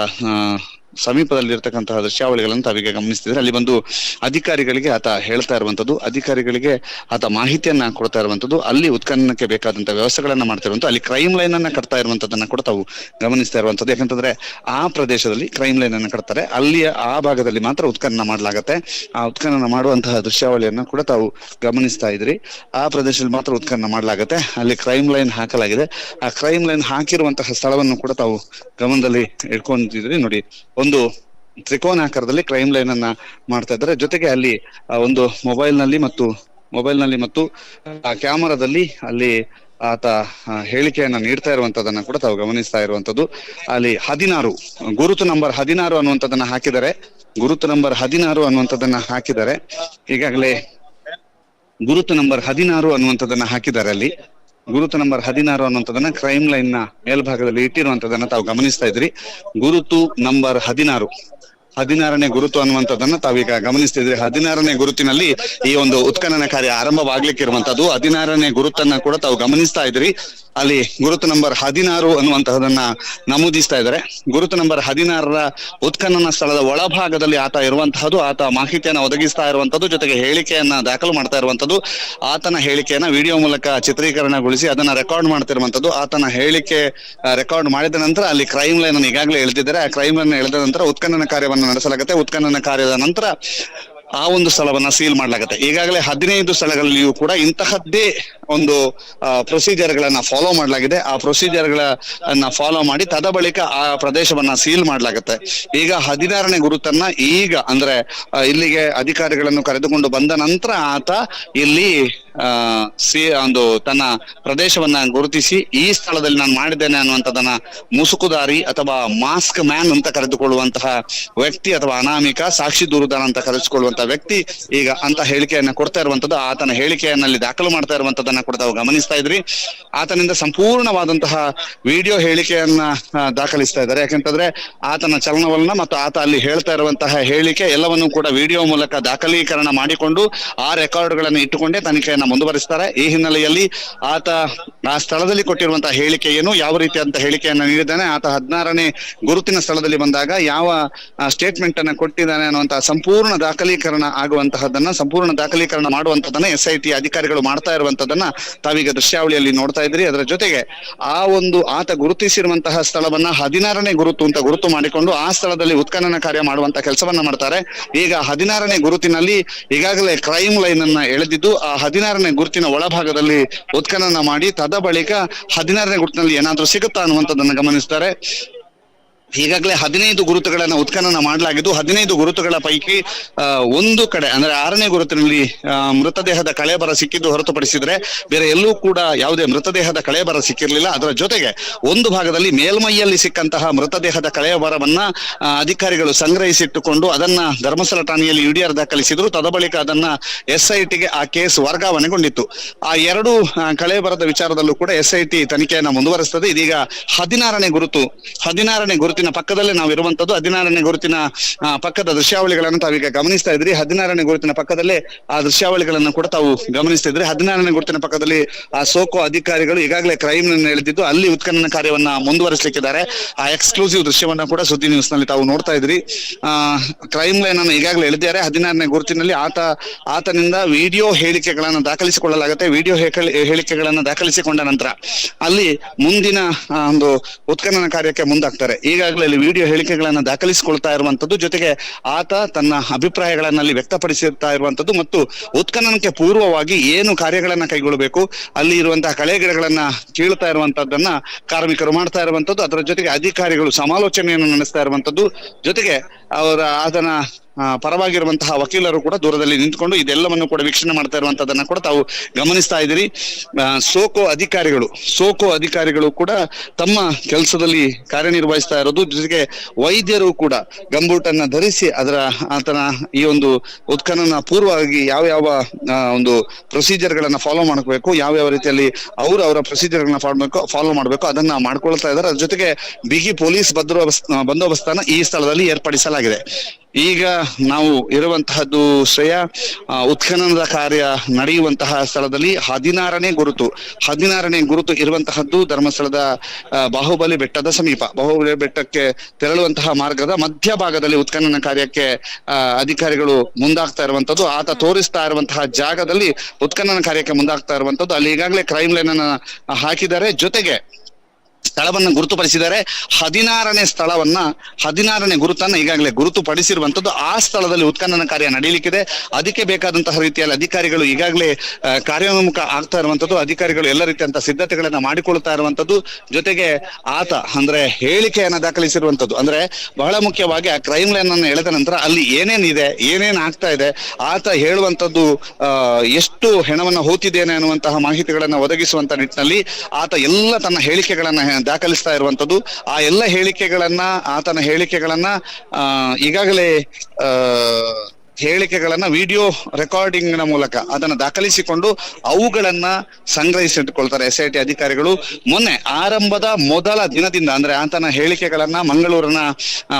ಸಮೀಪದಲ್ಲಿ ಇರ್ತಕ್ಕಂತಹ ದೃಶ್ಯಾವಳಿಗಳನ್ನು ತಾವೀಗ ಗಮನಿಸ್ತಿದ್ರೆ ಅಲ್ಲಿ ಬಂದು ಅಧಿಕಾರಿಗಳಿಗೆ ಆತ ಹೇಳ್ತಾ ಇರುವಂತದ್ದು, ಅಧಿಕಾರಿಗಳಿಗೆ ಆತ ಮಾಹಿತಿಯನ್ನ ಕೊಡ್ತಾ ಇರುವಂತದ್ದು, ಅಲ್ಲಿ ಉತ್ಖನನಕ್ಕೆ ಬೇಕಾದಂತಹ ವ್ಯವಸ್ಥೆಗಳನ್ನ ಮಾಡ್ತಾ ಇರುವಂತದ್ದು, ಅಲ್ಲಿ ಕ್ರೈಮ್ ಲೈನ್ ಅನ್ನ ಕಟ್ತಾ ಇರುವಂತದನ್ನ ಕೂಡ ತಾವು ಗಮನಿಸ್ತಾ ಇರುವಂತದ್ದು. ಯಾಕಂತಂದ್ರೆ ಆ ಪ್ರದೇಶದಲ್ಲಿ ಕ್ರೈಮ್ ಲೈನ್ ಅನ್ನ ಕಟ್ತಾರೆ, ಅಲ್ಲಿಯ ಆ ಭಾಗದಲ್ಲಿ ಮಾತ್ರ ಉತ್ಖನನ ಮಾಡ್ಲಾಗತ್ತೆ. ಆ ಉತ್ಖನನ ಮಾಡುವಂತಹ ದೃಶ್ಯಾವಳಿಯನ್ನ ಕೂಡ ತಾವು ಗಮನಿಸ್ತಾ ಇದ್ರಿ. ಆ ಪ್ರದೇಶದಲ್ಲಿ ಮಾತ್ರ ಉತ್ಖನನ ಮಾಡ್ಲಾಗತ್ತೆ, ಅಲ್ಲಿ ಕ್ರೈಮ್ ಲೈನ್ ಹಾಕಲಾಗಿದೆ. ಆ ಕ್ರೈಮ್ ಲೈನ್ ಹಾಕಿರುವಂತಹ ಸ್ಥಳವನ್ನು ಕೂಡ ತಾವು ಗಮನದಲ್ಲಿ ಇಟ್ಕೊಂಡಿದ್ರಿ. ನೋಡಿ, ಒಂದು ತ್ರಿಕೋನಾಕಾರದಲ್ಲಿ ಕ್ರೈಮ್ ಲೈನ್ ಅನ್ನ ಮಾಡ್ತಾ ಇದ್ದಾರೆ. ಜೊತೆಗೆ ಅಲ್ಲಿ ಒಂದು ಮೊಬೈಲ್ ನಲ್ಲಿ ಮತ್ತು ಆ ಕ್ಯಾಮರಾದಲ್ಲಿ ಅಲ್ಲಿ ಆತ ಹೇಳಿಕೆಯನ್ನ ನೀಡ್ತಾ ಇರುವಂತದನ್ನ ಕೂಡ ತಾವು ಗಮನಿಸ್ತಾ ಇರುವಂತದ್ದು. ಅಲ್ಲಿ 16 ಗುರುತು ನಂಬರ್ 16 ಅನ್ನುವಂಥದ್ದನ್ನ ಹಾಕಿದ್ದಾರೆ. ಈಗಾಗಲೇ ಗುರುತು ನಂಬರ್ 16 ಅನ್ನುವಂಥದ್ದನ್ನ ಹಾಕಿದ್ದಾರೆ. ಅಲ್ಲಿ ಗುರುತು ನಂಬರ್ 16 ಅನ್ನುವಂಥದ್ದನ್ನ ಕ್ರೈಮ್ ಲೈನ್ ನ ಮೇಲ್ಭಾಗದಲ್ಲಿ ಇಟ್ಟಿರುವಂತದನ್ನ ತಾವು ಗಮನಿಸ್ತಾ ಇದ್ರಿ. ಗುರುತು ನಂಬರ್ 16ನೇ ಗುರುತು ಅನ್ನುವಂಥದ್ದನ್ನ ತಾವೀಗ ಗಮನಿಸ್ತಿದ್ರಿ. 16ನೇ ಗುರುತಿನಲ್ಲಿ ಈ ಒಂದು ಉತ್ಖನನ ಕಾರ್ಯ ಆರಂಭವಾಗ್ಲಿಕ್ಕೆ ಇರುವಂತದ್ದು. 16ನೇ ಗುರುತನ್ನ ಕೂಡ ತಾವು ಗಮನಿಸ್ತಾ ಇದ್ರಿ. ಅಲ್ಲಿ ಗುರುತು ನಂಬರ್ 16 ಅನ್ನುವಂತಹದನ್ನ ನಮೂದಿಸ್ತಾ ಇದ್ದಾರೆ. ಗುರುತು ನಂಬರ್ 16ರ ಉತ್ಖನನ ಸ್ಥಳದ ಒಳಭಾಗದಲ್ಲಿ ಆತ ಇರುವಂತಹದ್ದು, ಆತ ಮಾಹಿತಿಯನ್ನ ಒದಗಿಸ್ತಾ ಇರುವಂತದ್ದು, ಜೊತೆಗೆ ಹೇಳಿಕೆಯನ್ನ ದಾಖಲು ಮಾಡ್ತಾ ಇರುವಂತದ್ದು, ಆತನ ಹೇಳಿಕೆಯನ್ನ ವಿಡಿಯೋ ಮೂಲಕ ಚಿತ್ರೀಕರಣಗೊಳಿಸಿ ಅದನ್ನ ರೆಕಾರ್ಡ್ ಮಾಡ್ತಿರುವಂತದ್ದು. ಆತನ ಹೇಳಿಕೆ ರೆಕಾರ್ಡ್ ಮಾಡಿದ ನಂತರ ಅಲ್ಲಿ ಕ್ರೈಮ್ ಲೈನ್ ಅನ್ನು ಈಗಾಗಲೇ ಎಳೆದಿದ್ದಾರೆ. ಆ ಕ್ರೈಮ್ ಲೈನ್ ಎಳೆದ ನಂತರ ಉತ್ಖನನ ಕಾರ್ಯವನ್ನು ನಡೆಸಲಾಗುತ್ತೆ. ಉತ್ಖನನ ಕಾರ್ಯದ ನಂತರ ಆ ಒಂದು ಸ್ಥಳವನ್ನ ಸೀಲ್ ಮಾಡ್ಲಾಗತ್ತೆ. ಈಗಾಗಲೇ 15 ಸ್ಥಳಗಳಲ್ಲಿಯೂ ಕೂಡ ಇಂತಹದ್ದೇ ಒಂದು ಪ್ರೊಸೀಜರ್ ಗಳನ್ನ ಫಾಲೋ ಮಾಡಲಾಗಿದೆ. ಆ ಪ್ರೊಸೀಜರ್ ಗಳನ್ನ ಫಾಲೋ ಮಾಡಿ ತದ ಬಳಿಕ ಆ ಪ್ರದೇಶವನ್ನ ಸೀಲ್ ಮಾಡ್ಲಾಗತ್ತೆ. ಈಗ 16ನೇ ಗುರುತನ್ನ ಈಗ ಅಂದ್ರೆ ಇಲ್ಲಿಗೆ ಅಧಿಕಾರಿಗಳನ್ನು ಕರೆದುಕೊಂಡು ಬಂದ ನಂತರ ಆತ ಇಲ್ಲಿ ಒಂದು ತನ್ನ ಪ್ರದೇಶವನ್ನ ಗುರುತಿಸಿ ಈ ಸ್ಥಳದಲ್ಲಿ ನಾನು ಮಾಡಿದ್ದೇನೆ ಅನ್ನುವಂಥದ್ದನ್ನ ಮುಸುಕುದಾರಿ ಅಥವಾ ಮಾಸ್ಕ್ ಮ್ಯಾನ್ ಅಂತ ಕರೆದುಕೊಳ್ಳುವಂತಹ ವ್ಯಕ್ತಿ ಅಥವಾ ಅನಾಮಿಕ ಸಾಕ್ಷಿ ದೂರುದಾರ ಅಂತ ಕರೆಸಿಕೊಳ್ಳುವಂತಹ ವ್ಯಕ್ತಿ ಈಗ ಅಂತ ಹೇಳಿಕೆಯನ್ನ ಕೊಡ್ತಾ ಇರುವಂತದ್ದು. ಆತನ ಹೇಳಿಕೆಯನ್ನಲ್ಲಿ ದಾಖಲು ಮಾಡ್ತಾ ಇರುವಂತದನ್ನ ಕೂಡ ತಾವು ಗಮನಿಸ್ತಾ ಇದ್ರಿ. ಆತನಿಂದ ಸಂಪೂರ್ಣವಾದಂತಹ ವಿಡಿಯೋ ಹೇಳಿಕೆಯನ್ನ ದಾಖಲಿಸ್ತಾ ಇದ್ದಾರೆ. ಯಾಕಂತಂದ್ರೆ ಆತನ ಚಲನವಲನ ಮತ್ತು ಆತ ಅಲ್ಲಿ ಹೇಳ್ತಾ ಇರುವಂತಹ ಹೇಳಿಕೆ ಎಲ್ಲವನ್ನೂ ಕೂಡ ವಿಡಿಯೋ ಮೂಲಕ ದಾಖಲೀಕರಣ ಮಾಡಿಕೊಂಡು ಆ ರೆಕಾರ್ಡ್ ಗಳನ್ನು ಇಟ್ಟುಕೊಂಡೇ ತನಿಖೆಯನ್ನ ಮುಂದುವರಿಸ್ತಾರೆ. ಈ ಹಿನ್ನೆಲೆಯಲ್ಲಿ ಆತ ಆ ಸ್ಥಳದಲ್ಲಿ ಕೊಟ್ಟಿರುವಂತಹ ಹೇಳಿಕೆ ಏನು, ಯಾವ ರೀತಿಯಂತ ಹೇಳಿಕೆಯನ್ನ ನೀಡಿದ್ದಾನೆ, ಆತ 16ನೇ ಗುರುತಿನ ಸ್ಥಳದಲ್ಲಿ ಬಂದಾಗ ಯಾವ ಸ್ಟೇಟ್ಮೆಂಟ್ ಅನ್ನ ಕೊಟ್ಟಿದ್ದಾನೆ ಅನ್ನುವಂತಹ ಸಂಪೂರ್ಣ ದಾಖಲೀಕರಣ ಸಂಪೂರ್ಣ ದಾಖಲೀಕರಣ ಮಾಡುವಂತದನ್ನ SIT ಅಧಿಕಾರಿಗಳು ಮಾಡ್ತಾ ಇರುವಂತದನ್ನ ತಾವೀಗ ದೃಶ್ಯಾವಳಿಯಲ್ಲಿ ನೋಡ್ತಾ ಇದ್ರಿ. ಅದರ ಜೊತೆಗೆ ಆ ಒಂದು ಆತ ಗುರುತಿಸಿರುವಂತಹ ಸ್ಥಳವನ್ನ 16ನೇ ಗುರುತು ಅಂತ ಗುರುತು ಮಾಡಿಕೊಂಡು ಆ ಸ್ಥಳದಲ್ಲಿ ಉತ್ಖನನ ಕಾರ್ಯ ಮಾಡುವಂತ ಕೆಲಸವನ್ನ ಮಾಡ್ತಾರೆ. ಈಗ 16ನೇ ಗುರುತಿನಲ್ಲಿ ಈಗಾಗಲೇ ಕ್ರೈಮ್ ಲೈನ್ ಅನ್ನ ಎಳೆದಿದ್ದು ಆ 16ನೇ ಗುರುತಿನ ಒಳಭಾಗದಲ್ಲಿ ಉತ್ಖನನ ಮಾಡಿ ತದ ಬಳಿಕ 16ನೇ ಗುರುತಿನಲ್ಲಿ ಏನಾದ್ರೂ ಸಿಗುತ್ತಾ ಅನ್ನುವಂಥದ್ದನ್ನ ಗಮನಿಸ್ತಾರೆ. ಈಗಾಗಲೇ 15 ಗುರುತುಗಳನ್ನ ಉತ್ಖನನ ಮಾಡಲಾಗಿದ್ದು 15 ಗುರುತುಗಳ ಪೈಕಿ ಒಂದು ಕಡೆ ಅಂದ್ರೆ 6ನೇ ಗುರುತಿನಲ್ಲಿ ಮೃತದೇಹದ ಕಳೇಬರ ಸಿಕ್ಕಿದ್ದು ಹೊರತುಪಡಿಸಿದ್ರೆ ಬೇರೆ ಎಲ್ಲೂ ಕೂಡ ಯಾವುದೇ ಮೃತದೇಹದ ಕಳೇಬರ ಸಿಕ್ಕಿರ್ಲಿಲ್ಲ. ಅದರ ಜೊತೆಗೆ ಒಂದು ಭಾಗದಲ್ಲಿ ಮೇಲ್ಮೈಯಲ್ಲಿ ಸಿಕ್ಕಂತಹ ಮೃತದೇಹದ ಕಳೇಬರವನ್ನ ಅಧಿಕಾರಿಗಳು ಸಂಗ್ರಹಿಸಿಟ್ಟುಕೊಂಡು ಅದನ್ನ ಧರ್ಮಸ್ಥಳ ಠಾಣೆಯಲ್ಲಿ UDR ದಾಖಲಿಸಿದ್ರು. ತದಬಳಿಕ ಅದನ್ನ SITಗೆ ಆ ಕೇಸ್ ವರ್ಗಾವಣೆಗೊಂಡಿತ್ತು. ಆ ಎರಡು ಕಳೇಬರದ ವಿಚಾರದಲ್ಲೂ ಕೂಡ SIT ತನಿಖೆಯನ್ನ ಮುಂದುವರಿಸ್ತದೆ. ಇದೀಗ 16ನೇ ಗುರುತಿನ ಪಕ್ಕದಲ್ಲೇ ನಾವು ಇರುವಂತದ್ದು. 16ನೇ ಗುರುತಿನ ಪಕ್ಕದ ದೃಶ್ಯಾವಳಿಗಳನ್ನು ತಾವೀಗ ಗಮನಿಸ್ತಾ ಇದ್ರಿ. 16ನೇ ಗುರುತಿನ ಪಕ್ಕದಲ್ಲೇ ಆ ದೃಶ್ಯಾವಳಿಗಳನ್ನು ಕೂಡ ತಾವು ಗಮನಿಸ್ತಾ ಇದ್ರಿ. 16ನೇ ಗುರುತಿನ ಪಕ್ಕದಲ್ಲಿ ಆ ಸೋಕೋ ಅಧಿಕಾರಿಗಳು ಈಗಾಗಲೇ ಕ್ರೈಮ್ ಎಳೆದಿದ್ದು ಅಲ್ಲಿ ಉತ್ಖನನ ಕಾರ್ಯವನ್ನ ಮುಂದುವರಿಸಲಿಕ್ಕಿದ್ದಾರೆ. ಆ ಎಕ್ಸ್ಕ್ಲೂಸಿವ್ ದೃಶ್ಯವನ್ನ ಕೂಡ ಸುದ್ದಿ ನ್ಯೂಸ್ ನಲ್ಲಿ ತಾವು ನೋಡ್ತಾ ಇದ್ರಿ. ಕ್ರೈಮ್ ಲೈನ್ ಅನ್ನು ಈಗಾಗಲೇ ಎಳೆದಿದ್ದಾರೆ. 16ನೇ ಗುರುತಿನಲ್ಲಿ ಆತನಿಂದ ವಿಡಿಯೋ ಹೇಳಿಕೆಗಳನ್ನ ದಾಖಲಿಸಿಕೊಳ್ಳಲಾಗುತ್ತೆ. ವಿಡಿಯೋ ಹೇಳಿಕೆಗಳನ್ನ ದಾಖಲಿಸಿಕೊಂಡ ನಂತರ ಅಲ್ಲಿ ಮುಂದಿನ ಒಂದು ಉತ್ಖನನ ಕಾರ್ಯಕ್ಕೆ ಮುಂದಾಗ್ತಾರೆ. ಈಗಾಗಲೇ ಅಲ್ಲಿ ವಿಡಿಯೋ ಹೇಳಿಕೆಗಳನ್ನ ದಾಖಲಿಸಿಕೊಳ್ತಾ ಇರುವಂತದ್ದು, ಜೊತೆಗೆ ಆತ ತನ್ನ ಅಭಿಪ್ರಾಯಗಳನ್ನಲ್ಲಿ ವ್ಯಕ್ತಪಡಿಸುತ್ತಾ ಇರುವಂತದ್ದು ಮತ್ತು ಉತ್ಖನನಕ್ಕೆ ಪೂರ್ವವಾಗಿ ಏನು ಕಾರ್ಯಗಳನ್ನ ಕೈಗೊಳ್ಳಬೇಕು, ಅಲ್ಲಿ ಇರುವಂತಹ ಕಳೆ ಗಿಡಗಳನ್ನ ಕೀಳ್ತಾ ಇರುವಂತದ್ದನ್ನ ಕಾರ್ಮಿಕರು ಮಾಡ್ತಾ ಇರುವಂತದ್ದು, ಅದರ ಜೊತೆಗೆ ಅಧಿಕಾರಿಗಳು ಸಮಾಲೋಚನೆಯನ್ನು ನಡೆಸ್ತಾ ಇರುವಂತದ್ದು, ಜೊತೆಗೆ ಅದನ್ನ ಪರವಾಗಿರುವಂತಹ ವಕೀಲರು ಕೂಡ ದೂರದಲ್ಲಿ ನಿಂತ್ಕೊಂಡು ಇದೆಲ್ಲವನ್ನು ಕೂಡ ವೀಕ್ಷಣೆ ಮಾಡ್ತಾ ಇರುವಂತದನ್ನ ಕೂಡ ತಾವು ಗಮನಿಸ್ತಾ ಇದ್ದೀರಿ. ಸೋಕೋ ಅಧಿಕಾರಿಗಳು ಕೂಡ ತಮ್ಮ ಕೆಲಸದಲ್ಲಿ ಕಾರ್ಯನಿರ್ವಹಿಸ್ತಾ ಇರೋದು, ಜೊತೆಗೆ ವೈದ್ಯರು ಕೂಡ ಗಂಬೂಟನ್ನ ಧರಿಸಿ ಆತನ ಈ ಒಂದು ಉತ್ಖನನ ಪೂರ್ವವಾಗಿ ಯಾವ ಒಂದು ಪ್ರೊಸೀಜರ್ ಗಳನ್ನ ಫಾಲೋ ಮಾಡಬೇಕು, ಯಾವ ರೀತಿಯಲ್ಲಿ ಅವರ ಪ್ರೊಸೀಜರ್ ಗಳನ್ನ ಫಾಲೋ ಮಾಡಬೇಕು ಅದನ್ನ ಮಾಡ್ಕೊಳ್ತಾ ಇದ್ದಾರೆ. ಅದ್ರ ಜೊತೆಗೆ ಬಿಗಿ ಪೊಲೀಸ್ ಬಂದೋಬಸ್ತನ್ನ ಈ ಸ್ಥಳದಲ್ಲಿ ಏರ್ಪಡಿಸಲಾಗಿದೆ. ಈಗ ನಾವು ಇರುವಂತಹದ್ದು ಶ್ರೇಯ ಉತ್ಖನನದ ಕಾರ್ಯ ನಡೆಯುವಂತಹ ಸ್ಥಳದಲ್ಲಿ 16ನೇ ಗುರುತು ಇರುವಂತಹದ್ದು ಧರ್ಮಸ್ಥಳದ ಬಾಹುಬಲಿ ಬೆಟ್ಟದ ಸಮೀಪ. ಬಾಹುಬಲಿ ಬೆಟ್ಟಕ್ಕೆ ತೆರಳುವಂತಹ ಮಾರ್ಗದ ಮಧ್ಯಭಾಗದಲ್ಲಿ ಉತ್ಖನನ ಕಾರ್ಯಕ್ಕೆ ಅಧಿಕಾರಿಗಳು ಮುಂದಾಗ್ತಾ ಇರುವಂತದ್ದು. ಆತ ತೋರಿಸ್ತಾ ಇರುವಂತಹ ಜಾಗದಲ್ಲಿ ಉತ್ಖನನ ಕಾರ್ಯಕ್ಕೆ ಮುಂದಾಗ್ತಾ ಇರುವಂತದ್ದು. ಅಲ್ಲಿ ಈಗಾಗಲೇ ಕ್ರೈಮ್ ಲೈನ್ ಅನ್ನ ಹಾಕಿದ್ದಾರೆ, ಜೊತೆಗೆ ಸ್ಥಳವನ್ನ ಗುರುತುಪಡಿಸಿದ್ದಾರೆ. 16ನೇ ಗುರುತನ್ನ ಈಗಾಗಲೇ ಗುರುತುಪಡಿಸಿರುವಂತದ್ದು. ಆ ಸ್ಥಳದಲ್ಲಿ ಉತ್ಖನನ ಕಾರ್ಯ ನಡೀಲಿಕ್ಕಿದೆ. ಅದಕ್ಕೆ ಬೇಕಾದಂತಹ ರೀತಿಯಲ್ಲಿ ಅಧಿಕಾರಿಗಳು ಈಗಾಗಲೇ ಕಾರ್ಯೋನ್ಮುಖ ಆಗ್ತಾ ಇರುವಂತದ್ದು. ಅಧಿಕಾರಿಗಳು ಎಲ್ಲ ರೀತಿಯಂತ ಸಿದ್ಧತೆಗಳನ್ನ ಮಾಡಿಕೊಳ್ತಾ ಇರುವಂತದ್ದು. ಜೊತೆಗೆ ಆತ ಹೇಳಿಕೆಯನ್ನ ದಾಖಲಿಸಿರುವಂತದ್ದು. ಬಹಳ ಮುಖ್ಯವಾಗಿ ಆ ಕ್ರೈಮ್ ಲೈನ್ ಅನ್ನು ಎಳೆದ ನಂತರ ಅಲ್ಲಿ ಏನೇನ್ ಆಗ್ತಾ ಇದೆ, ಆತ ಹೇಳುವಂತದ್ದು ಎಷ್ಟು ಹೆಣವನ್ನ ಹೋತಿದ್ದೇನೆ ಅನ್ನುವಂತಹ ಮಾಹಿತಿಗಳನ್ನ ಒದಗಿಸುವಂತ ನಿಟ್ಟಿನಲ್ಲಿ ಆತ ಎಲ್ಲ ತನ್ನ ಹೇಳಿಕೆಗಳನ್ನ ದಾಖಲಿಸ್ತಾ ಇರುವಂತದ್ದು. ಆ ಎಲ್ಲ ಆತನ ಹೇಳಿಕೆಗಳನ್ನ ಈಗಾಗಲೇ ವಿಡಿಯೋ ರೆಕಾರ್ಡಿಂಗ್ ನ ಮೂಲಕ ಅದನ್ನ ದಾಖಲಿಸಿಕೊಂಡು ಅವುಗಳನ್ನ ಸಂಗ್ರಹಿಸಿಟ್ಟುಕೊಳ್ತಾರೆ SIT ಅಧಿಕಾರಿಗಳು. ಮೊನ್ನೆ ಆರಂಭದ ಮೊದಲ ದಿನದಿಂದ ಆತನ ಹೇಳಿಕೆಗಳನ್ನ ಮಂಗಳೂರಿನ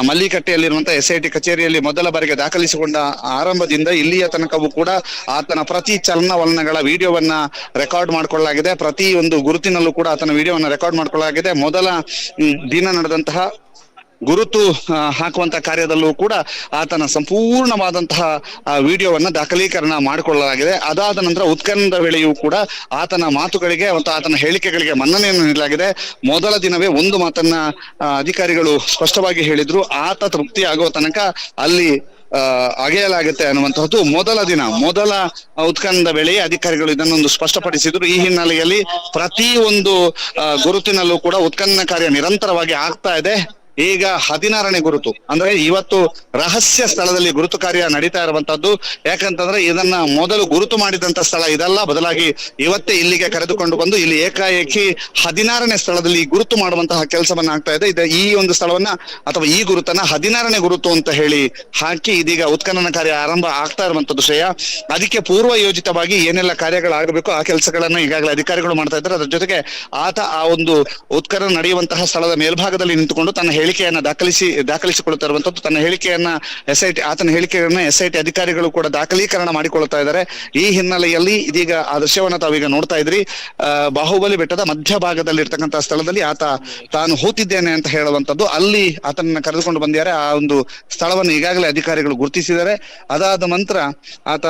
ಮಲ್ಲಿಕಟ್ಟೆಯಲ್ಲಿರುವಂತಹ SIT ಕಚೇರಿಯಲ್ಲಿ ಮೊದಲ ಬಾರಿಗೆ ದಾಖಲಿಸಿಕೊಂಡ ಆರಂಭದಿಂದ ಇಲ್ಲಿಯ ತನಕವೂ ಕೂಡ ಆತನ ಪ್ರತಿ ಚಲನವಲನಗಳ ವಿಡಿಯೋವನ್ನ ರೆಕಾರ್ಡ್ ಮಾಡ್ಕೊಳ್ಳಲಾಗಿದೆ. ಪ್ರತಿ ಒಂದು ಗುರುತಿನಲ್ಲೂ ಕೂಡ ಆತನ ವಿಡಿಯೋವನ್ನ ರೆಕಾರ್ಡ್ ಮಾಡ್ಕೊಳ್ಳಲಾಗಿದೆ. ಮೊದಲ ದಿನ ನಡೆದಂತಹ ಗುರುತು ಹಾಕುವಂತ ಕಾರ್ಯದಲ್ಲೂ ಕೂಡ ಆತನ ಸಂಪೂರ್ಣವಾದಂತಹ ವಿಡಿಯೋವನ್ನ ದಾಖಲೀಕರಣ ಮಾಡಿಕೊಳ್ಳಲಾಗಿದೆ. ಅದಾದ ನಂತರ ಉತ್ಖನನದ ವೇಳೆಯೂ ಕೂಡ ಆತನ ಮಾತುಗಳಿಗೆ ಮತ್ತು ಆತನ ಹೇಳಿಕೆಗಳಿಗೆ ಮನ್ನಣೆಯನ್ನು ನೀಡಲಾಗಿದೆ. ಮೊದಲ ದಿನವೇ ಒಂದು ಮಾತನ್ನ ಅಧಿಕಾರಿಗಳು ಸ್ಪಷ್ಟವಾಗಿ ಹೇಳಿದ್ರು, ಆತ ತೃಪ್ತಿ ಆಗುವ ತನಕ ಅಲ್ಲಿ ಅಗೆಯಲಾಗುತ್ತೆ ಅನ್ನುವಂತಹದ್ದು ಮೊದಲ ಉತ್ಖನನದ ವೇಳೆಯೇ ಅಧಿಕಾರಿಗಳು ಇದನ್ನೊಂದು ಸ್ಪಷ್ಟಪಡಿಸಿದ್ರು. ಈ ಹಿನ್ನೆಲೆಯಲ್ಲಿ ಪ್ರತಿ ಒಂದು ಗುರುತಿನಲ್ಲೂ ಕೂಡ ಉತ್ಖನನ ಕಾರ್ಯ ನಿರಂತರವಾಗಿ ಆಗ್ತಾ ಇದೆ. ಈಗ 16ನೇ ಗುರುತು ಇವತ್ತು ರಹಸ್ಯ ಸ್ಥಳದಲ್ಲಿ ಗುರುತು ಕಾರ್ಯ ನಡೀತಾ ಇರುವಂತದ್ದು. ಯಾಕಂತಂದ್ರೆ ಇದನ್ನ ಮೊದಲು ಗುರುತು ಮಾಡಿದಂತ ಸ್ಥಳ ಇದಲ್ಲ, ಬದಲಾಗಿ ಇವತ್ತೇ ಇಲ್ಲಿಗೆ ಕರೆದುಕೊಂಡು ಬಂದು ಇಲ್ಲಿ ಏಕಾಏಕಿ 16ನೇ ಸ್ಥಳದಲ್ಲಿ ಗುರುತು ಮಾಡುವಂತಹ ಕೆಲಸವನ್ನ ಆಗ್ತಾ ಇದೆ. ಈ ಒಂದು ಸ್ಥಳವನ್ನ ಅಥವಾ ಈ ಗುರುತನ್ನ 16ನೇ ಗುರುತು ಅಂತ ಹೇಳಿ ಹಾಕಿ ಇದೀಗ ಉತ್ಖನನ ಕಾರ್ಯ ಆರಂಭ ಆಗ್ತಾ ಇರುವಂತದ್ದು ಶ್ರೇಯ. ಅದಕ್ಕೆ ಪೂರ್ವ ಯೋಜಿತವಾಗಿ ಏನೆಲ್ಲ ಕಾರ್ಯಗಳಾಗಬೇಕು ಆ ಕೆಲಸಗಳನ್ನ ಈಗಾಗಲೇ ಅಧಿಕಾರಿಗಳು ಮಾಡ್ತಾ ಇದ್ದಾರೆ. ಅದ್ರ ಜೊತೆಗೆ ಆತ ಆ ಒಂದು ಉತ್ಖನನ ನಡೆಯುವಂತಹ ಸ್ಥಳದ ಮೇಲ್ಭಾಗದಲ್ಲಿ ನಿಂತುಕೊಂಡು ತನ್ನ ಹೇಳಿಕೆಯನ್ನ ದಾಖಲಿಸಿಕೊಳ್ತಾ ಇರುವಂತದ್ದು. ತನ್ನ ಹೇಳಿಕೆಯನ್ನ ಆತನ ಹೇಳಿಕೆಗಳನ್ನ SIT ಅಧಿಕಾರಿಗಳು ಕೂಡ ದಾಖಲೀಕರಣ ಮಾಡಿಕೊಳ್ತಾ ಇದ್ದಾರೆ. ಈ ಹಿನ್ನೆಲೆಯಲ್ಲಿ ಇದೀಗ ಆ ದೃಶ್ಯವನ್ನ ತಾವೀಗ ನೋಡ್ತಾ ಇದ್ರಿ. ಬಾಹುಬಲಿ ಬೆಟ್ಟದ ಮಧ್ಯಭಾಗದಲ್ಲಿ ಇರ್ತಕ್ಕಂತಹ ಸ್ಥಳದಲ್ಲಿ ಆತ ತಾನು ಹೋತಿದ್ದೇನೆ ಅಂತ ಹೇಳುವಂತದ್ದು. ಅಲ್ಲಿ ಆತನನ್ನ ಕರೆದುಕೊಂಡು ಬಂದಿದ್ದಾರೆ. ಆ ಒಂದು ಸ್ಥಳವನ್ನು ಈಗಾಗಲೇ ಅಧಿಕಾರಿಗಳು ಗುರುತಿಸಿದ್ದಾರೆ. ಅದಾದ ನಂತರ ಆತ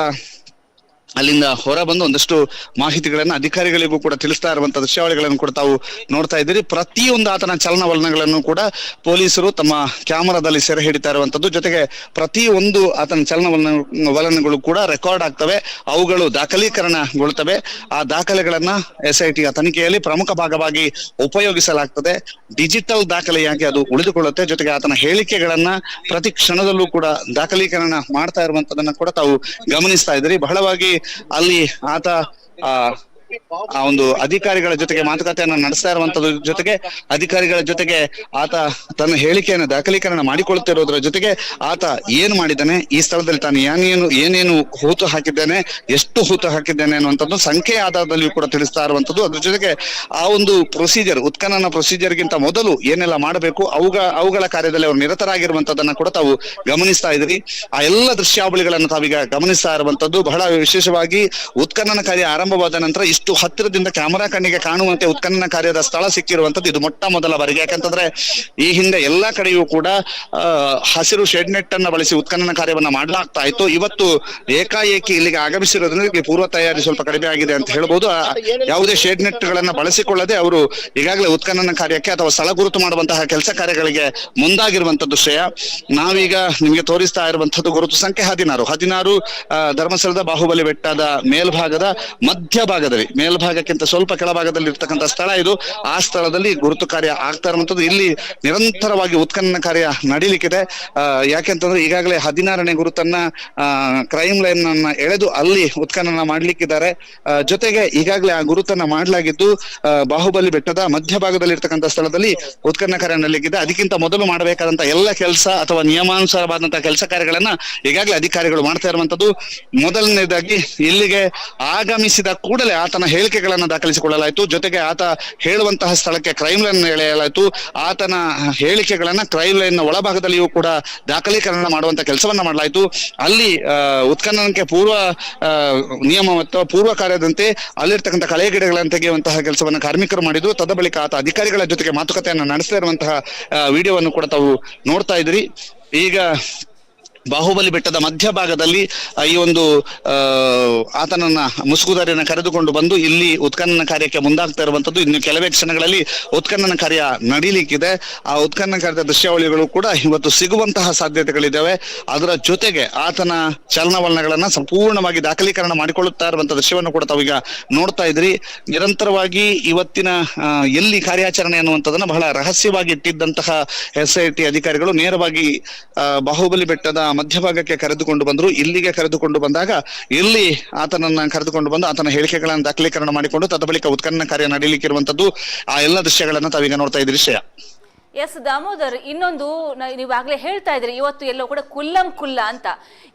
ಅಲ್ಲಿಂದ ಹೊರ ಬಂದು ಒಂದಷ್ಟು ಮಾಹಿತಿಗಳನ್ನ ಅಧಿಕಾರಿಗಳಿಗೂ ಕೂಡ ತಿಳಿಸ್ತಾ ಇರುವಂತಹ ದೃಶ್ಯಾವಳಿಗಳನ್ನು ಕೂಡ ತಾವು ನೋಡ್ತಾ ಇದ್ದೀರಿ. ಪ್ರತಿಯೊಂದು ಆತನ ಚಲನವಲನಗಳನ್ನು ಕೂಡ ಪೊಲೀಸರು ತಮ್ಮ ಕ್ಯಾಮರಾದಲ್ಲಿ ಸೆರೆ ಹಿಡಿತಾ ಇರುವಂತದ್ದು. ಜೊತೆಗೆ ಪ್ರತಿಯೊಂದು ಆತನ ಚಲನವಲನಗಳು ಕೂಡ ರೆಕಾರ್ಡ್ ಆಗ್ತವೆ, ಅವುಗಳು ದಾಖಲೀಕರಣಗೊಳ್ತವೆ. ಆ ದಾಖಲೆಗಳನ್ನ SIT ತನಿಖೆಯಲ್ಲಿ ಪ್ರಮುಖ ಭಾಗವಾಗಿ ಉಪಯೋಗಿಸಲಾಗ್ತದೆ. ಡಿಜಿಟಲ್ ದಾಖಲೆಯಾಗಿ ಅದು ಉಳಿದುಕೊಳ್ಳುತ್ತೆ. ಜೊತೆಗೆ ಆತನ ಹೇಳಿಕೆಗಳನ್ನ ಪ್ರತಿ ಕ್ಷಣದಲ್ಲೂ ಕೂಡ ದಾಖಲೀಕರಣ ಮಾಡ್ತಾ ಇರುವಂತದನ್ನ ಕೂಡ ತಾವು ಗಮನಿಸ್ತಾ ಇದ್ದೀರಿ. ಬಹಳವಾಗಿ ಅಲ್ಲಿ ಆತ ಆ ಒಂದು ಅಧಿಕಾರಿಗಳ ಜೊತೆಗೆ ಮಾತುಕತೆಯನ್ನ ನಡೆಸ್ತಾ ಇರುವಂತದ್ರ ಜೊತೆಗೆ ಅಧಿಕಾರಿಗಳ ಜೊತೆಗೆ ಆತ ತನ್ನ ಹೇಳಿಕೆಯನ್ನು ದಾಖಲೀಕರಣ ಮಾಡಿಕೊಳ್ಳುತ್ತಿರೋದ್ರ ಜೊತೆಗೆ ಆತ ಏನು ಮಾಡಿದ್ದಾನೆ, ಈ ಸ್ಥಳದಲ್ಲಿ ತಾನು ಏನೇನು ಹೂತು ಹಾಕಿದ್ದೇನೆ, ಎಷ್ಟು ಹೂತು ಹಾಕಿದ್ದೇನೆ ಅನ್ನುವಂಥದ್ದು ಸಂಖ್ಯೆ ಆಧಾರದಲ್ಲಿಯೂ ಕೂಡ ತಿಳಿಸ್ತಾ ಇರುವಂತದ್ದು. ಅದ್ರ ಜೊತೆಗೆ ಆ ಒಂದು ಉತ್ಖನನ ಪ್ರೊಸೀಜರ್ಗಿಂತ ಮೊದಲು ಏನೆಲ್ಲ ಮಾಡಬೇಕು ಅವುಗಳ ಕಾರ್ಯದಲ್ಲಿ ಅವರು ನಿರತರಾಗಿರುವಂತದನ್ನ ಕೂಡ ತಾವು ಗಮನಿಸ್ತಾ ಇದ್ರಿ. ಆ ಎಲ್ಲ ದೃಶ್ಯಾವಳಿಗಳನ್ನು ತಾವೀಗ ಗಮನಿಸ್ತಾ ಇರುವಂತದ್ದು. ಬಹಳ ವಿಶೇಷವಾಗಿ ಉತ್ಖನನ ಕಾರ್ಯ ಆರಂಭವಾದ ನಂತರ ಇಷ್ಟು ಹತ್ತಿರದಿಂದ ಕ್ಯಾಮರಾ ಕಣ್ಣಿಗೆ ಕಾಣುವಂತೆ ಉತ್ಖನನ ಕಾರ್ಯದ ಸ್ಥಳ ಸಿಕ್ಕಿರುವಂತದ್ದು ಇದು ಮೊಟ್ಟ ಮೊದಲ ಬಾರಿಗೆ. ಯಾಕಂತಂದ್ರೆ ಈ ಹಿಂದೆ ಎಲ್ಲಾ ಕಡೆಯೂ ಕೂಡ ಹಸಿರು ಶೆಡ್ ನೆಟ್ ಅನ್ನ ಬಳಸಿ ಉತ್ಖನನ ಕಾರ್ಯವನ್ನ ಮಾಡಲಾಗ್ತಾ ಇತ್ತು. ಇವತ್ತು ಏಕಾಏಕಿ ಇಲ್ಲಿಗೆ ಆಗಮಿಸಿರೋದ್ರಿಂದ ಪೂರ್ವ ತಯಾರಿ ಸ್ವಲ್ಪ ಕಡಿಮೆ ಆಗಿದೆ ಅಂತ ಹೇಳ್ಬೋದು. ಯಾವುದೇ ಶೆಡ್ ನೆಟ್ ಗಳನ್ನ ಬಳಸಿಕೊಳ್ಳದೆ ಅವರು ಈಗಾಗಲೇ ಉತ್ಖನನ ಕಾರ್ಯಕ್ಕೆ ಅಥವಾ ಸ್ಥಳ ಗುರುತು ಮಾಡುವಂತಹ ಕೆಲಸ ಕಾರ್ಯಗಳಿಗೆ ಮುಂದಾಗಿರುವಂತದ್ದು ಶ್ರೇಯ. ನಾವೀಗ ನಿಮ್ಗೆ ತೋರಿಸ್ತಾ ಇರುವಂತದ್ದು ಗುರುತು ಸಂಖ್ಯೆ 16 ಧರ್ಮಸ್ಥಳದ ಬಾಹುಬಲಿ ಬೆಟ್ಟದ ಮೇಲ್ಭಾಗದ ಮಧ್ಯಭಾಗದಲ್ಲಿ ಮೇಲ್ಭಾಗಕ್ಕಿಂತ ಸ್ವಲ್ಪ ಕೆಳಭಾಗದಲ್ಲಿ ಇರ್ತಕ್ಕಂಥ ಸ್ಥಳ ಇದು. ಆ ಸ್ಥಳದಲ್ಲಿ ಗುರುತು ಕಾರ್ಯ ಆಗ್ತಾ ಇರುವಂತದ್ದು. ಇಲ್ಲಿ ನಿರಂತರವಾಗಿ ಉತ್ಖನನ ಕಾರ್ಯ ನಡೀಲಿಕ್ಕಿದೆ. ಯಾಕೆಂತಂದ್ರೆ ಈಗಾಗಲೇ 16ನೇ ಗುರುತನ್ನ ಕ್ರೈಮ್ ಲೈನ್ ಅನ್ನ ಎಳೆದು ಅಲ್ಲಿ ಉತ್ಖನನ ಮಾಡ್ಲಿಕ್ಕಿದ್ದಾರೆ. ಜೊತೆಗೆ ಈಗಾಗಲೇ ಆ ಗುರುತನ್ನ ಮಾಡಲಾಗಿದ್ದು ಬಾಹುಬಲಿ ಬೆಟ್ಟದ ಮಧ್ಯಭಾಗದಲ್ಲಿ ಇರ್ತಕ್ಕಂಥ ಸ್ಥಳದಲ್ಲಿ ಉತ್ಖನನ ಕಾರ್ಯ ನಡೀಲಿಕ್ಕಿದೆ. ಅದಕ್ಕಿಂತ ಮೊದಲು ಮಾಡಬೇಕಾದಂತ ಎಲ್ಲ ಕೆಲಸ ಅಥವಾ ನಿಯಮಾನುಸಾರವಾದಂತಹ ಕೆಲಸ ಕಾರ್ಯಗಳನ್ನ ಈಗಾಗಲೇ ಅಧಿಕಾರಿಗಳು ಮಾಡ್ತಾ ಇರುವಂತದ್ದು. ಮೊದಲನೇದಾಗಿ ಇಲ್ಲಿಗೆ ಆಗಮಿಸಿದ ಕೂಡಲೇ ಆತನ ಹೇಳಿಕೆಗಳನ್ನ ದಾಖಲಿಸಿಕೊಳ್ಳಲಾಯಿತು. ಜೊತೆಗೆ ಆತ ಹೇಳುವಂತಹ ಸ್ಥಳಕ್ಕೆ ಕ್ರೈಮ್ ಲೈನ್ ಎಳೆಯಲಾಯಿತು. ಆತನ ಹೇಳಿಕೆಗಳನ್ನ ಕ್ರೈಮ್ ಲೈನ್ ನ ಒಳಭಾಗದಲ್ಲಿಯೂ ಕೂಡ ದಾಖಲೀಕರಣ ಮಾಡುವಂತ ಕೆಲಸವನ್ನ ಮಾಡಲಾಯಿತು. ಅಲ್ಲಿ ಉತ್ಖನನಕ್ಕೆ ಪೂರ್ವ ನಿಯಮ ಮತ್ತು ಪೂರ್ವ ಕಾರ್ಯದಂತೆ ಅಲ್ಲಿರ್ತಕ್ಕಂಥ ಕಳೆ ಗಿಡಗಳನ್ನು ತೆಗೆಯುವಂತಹ ಕೆಲಸವನ್ನ ಕಾರ್ಮಿಕರು ಮಾಡಿದ್ರು. ತದ ಬಳಿಕ ಆತ ಅಧಿಕಾರಿಗಳ ಜೊತೆಗೆ ಮಾತುಕತೆಯನ್ನು ನಡೆಸ್ತಾ ಇರುವಂತಹ ವಿಡಿಯೋವನ್ನು ಕೂಡ ತಾವು ನೋಡ್ತಾ ಇದ್ರಿ. ಈಗ ಬಾಹುಬಲಿ ಬೆಟ್ಟದ ಮಧ್ಯಭಾಗದಲ್ಲಿ ಈ ಒಂದು ಆತನನ್ನ ಮುಸುಕುದಾರಿಯನ್ನ ಕರೆದುಕೊಂಡು ಬಂದು ಇಲ್ಲಿ ಉತ್ಖನನ ಕಾರ್ಯಕ್ಕೆ ಮುಂದಾಗ್ತಾ ಇರುವಂತದ್ದು. ಇನ್ನು ಕೆಲವೇ ಕ್ಷಣಗಳಲ್ಲಿ ಉತ್ಖನನ ಕಾರ್ಯ ನಡೀಲಿಕ್ಕಿದೆ. ಆ ಉತ್ಖನನ ಕಾರ್ಯದ ದೃಶ್ಯಾವಳಿಗಳು ಕೂಡ ಇವತ್ತು ಸಿಗುವಂತಹ ಸಾಧ್ಯತೆಗಳಿದ್ದಾವೆ. ಅದರ ಜೊತೆಗೆ ಆತನ ಚಲನವಲನಗಳನ್ನ ಸಂಪೂರ್ಣವಾಗಿ ದಾಖಲೀಕರಣ ಮಾಡಿಕೊಳ್ಳುತ್ತಾ ಇರುವಂತಹ ದೃಶ್ಯವನ್ನು ಕೂಡ ತಾವೀಗ ನೋಡ್ತಾ ಇದ್ರಿ. ನಿರಂತರವಾಗಿ ಇವತ್ತಿನ ಎಲ್ಲಿ ಕಾರ್ಯಾಚರಣೆ ಅನ್ನುವಂಥದ್ದನ್ನ ಬಹಳ ರಹಸ್ಯವಾಗಿ ಇಟ್ಟಿದ್ದಂತಹ SIT ಅಧಿಕಾರಿಗಳು ನೇರವಾಗಿ ಬಾಹುಬಲಿ ಬೆಟ್ಟದ ಮಧ್ಯಭಾಗಕ್ಕೆ ಕರೆದುಕೊಂಡು ಬಂದ್ರು. ಇಲ್ಲಿಗೆ ಕರೆದುಕೊಂಡು ಬಂದಾಗ ಇಲ್ಲಿ ಆತನನ್ನ ಕರೆದುಕೊಂಡು ಬಂದು ಆತನ ಹೇಳಿಕೆಗಳನ್ನು ದಾಖಲೀಕರಣ ಮಾಡಿಕೊಂಡು ತದ ಬಳಿಕ ಉತ್ಖನನ ಕಾರ್ಯ ನಡೀಲಿಕ್ಕಿರುವಂತದ್ದು. ಆ ಎಲ್ಲ ದೃಶ್ಯಗಳನ್ನ ತಾವೀಗ ನೋಡ್ತಾ ಇದ್ರಿ ಶ್ರೇಯ. ಎಸ್ ದಾಮೋದರ್, ಇನ್ನೊಂದು ನೀವಾಗಲೇ ಹೇಳ್ತಾ ಇದ್ರಿ ಇವತ್ತು ಎಲ್ಲೋ ಕೂಡ ಕುಲ್ಲ ಅಂತ,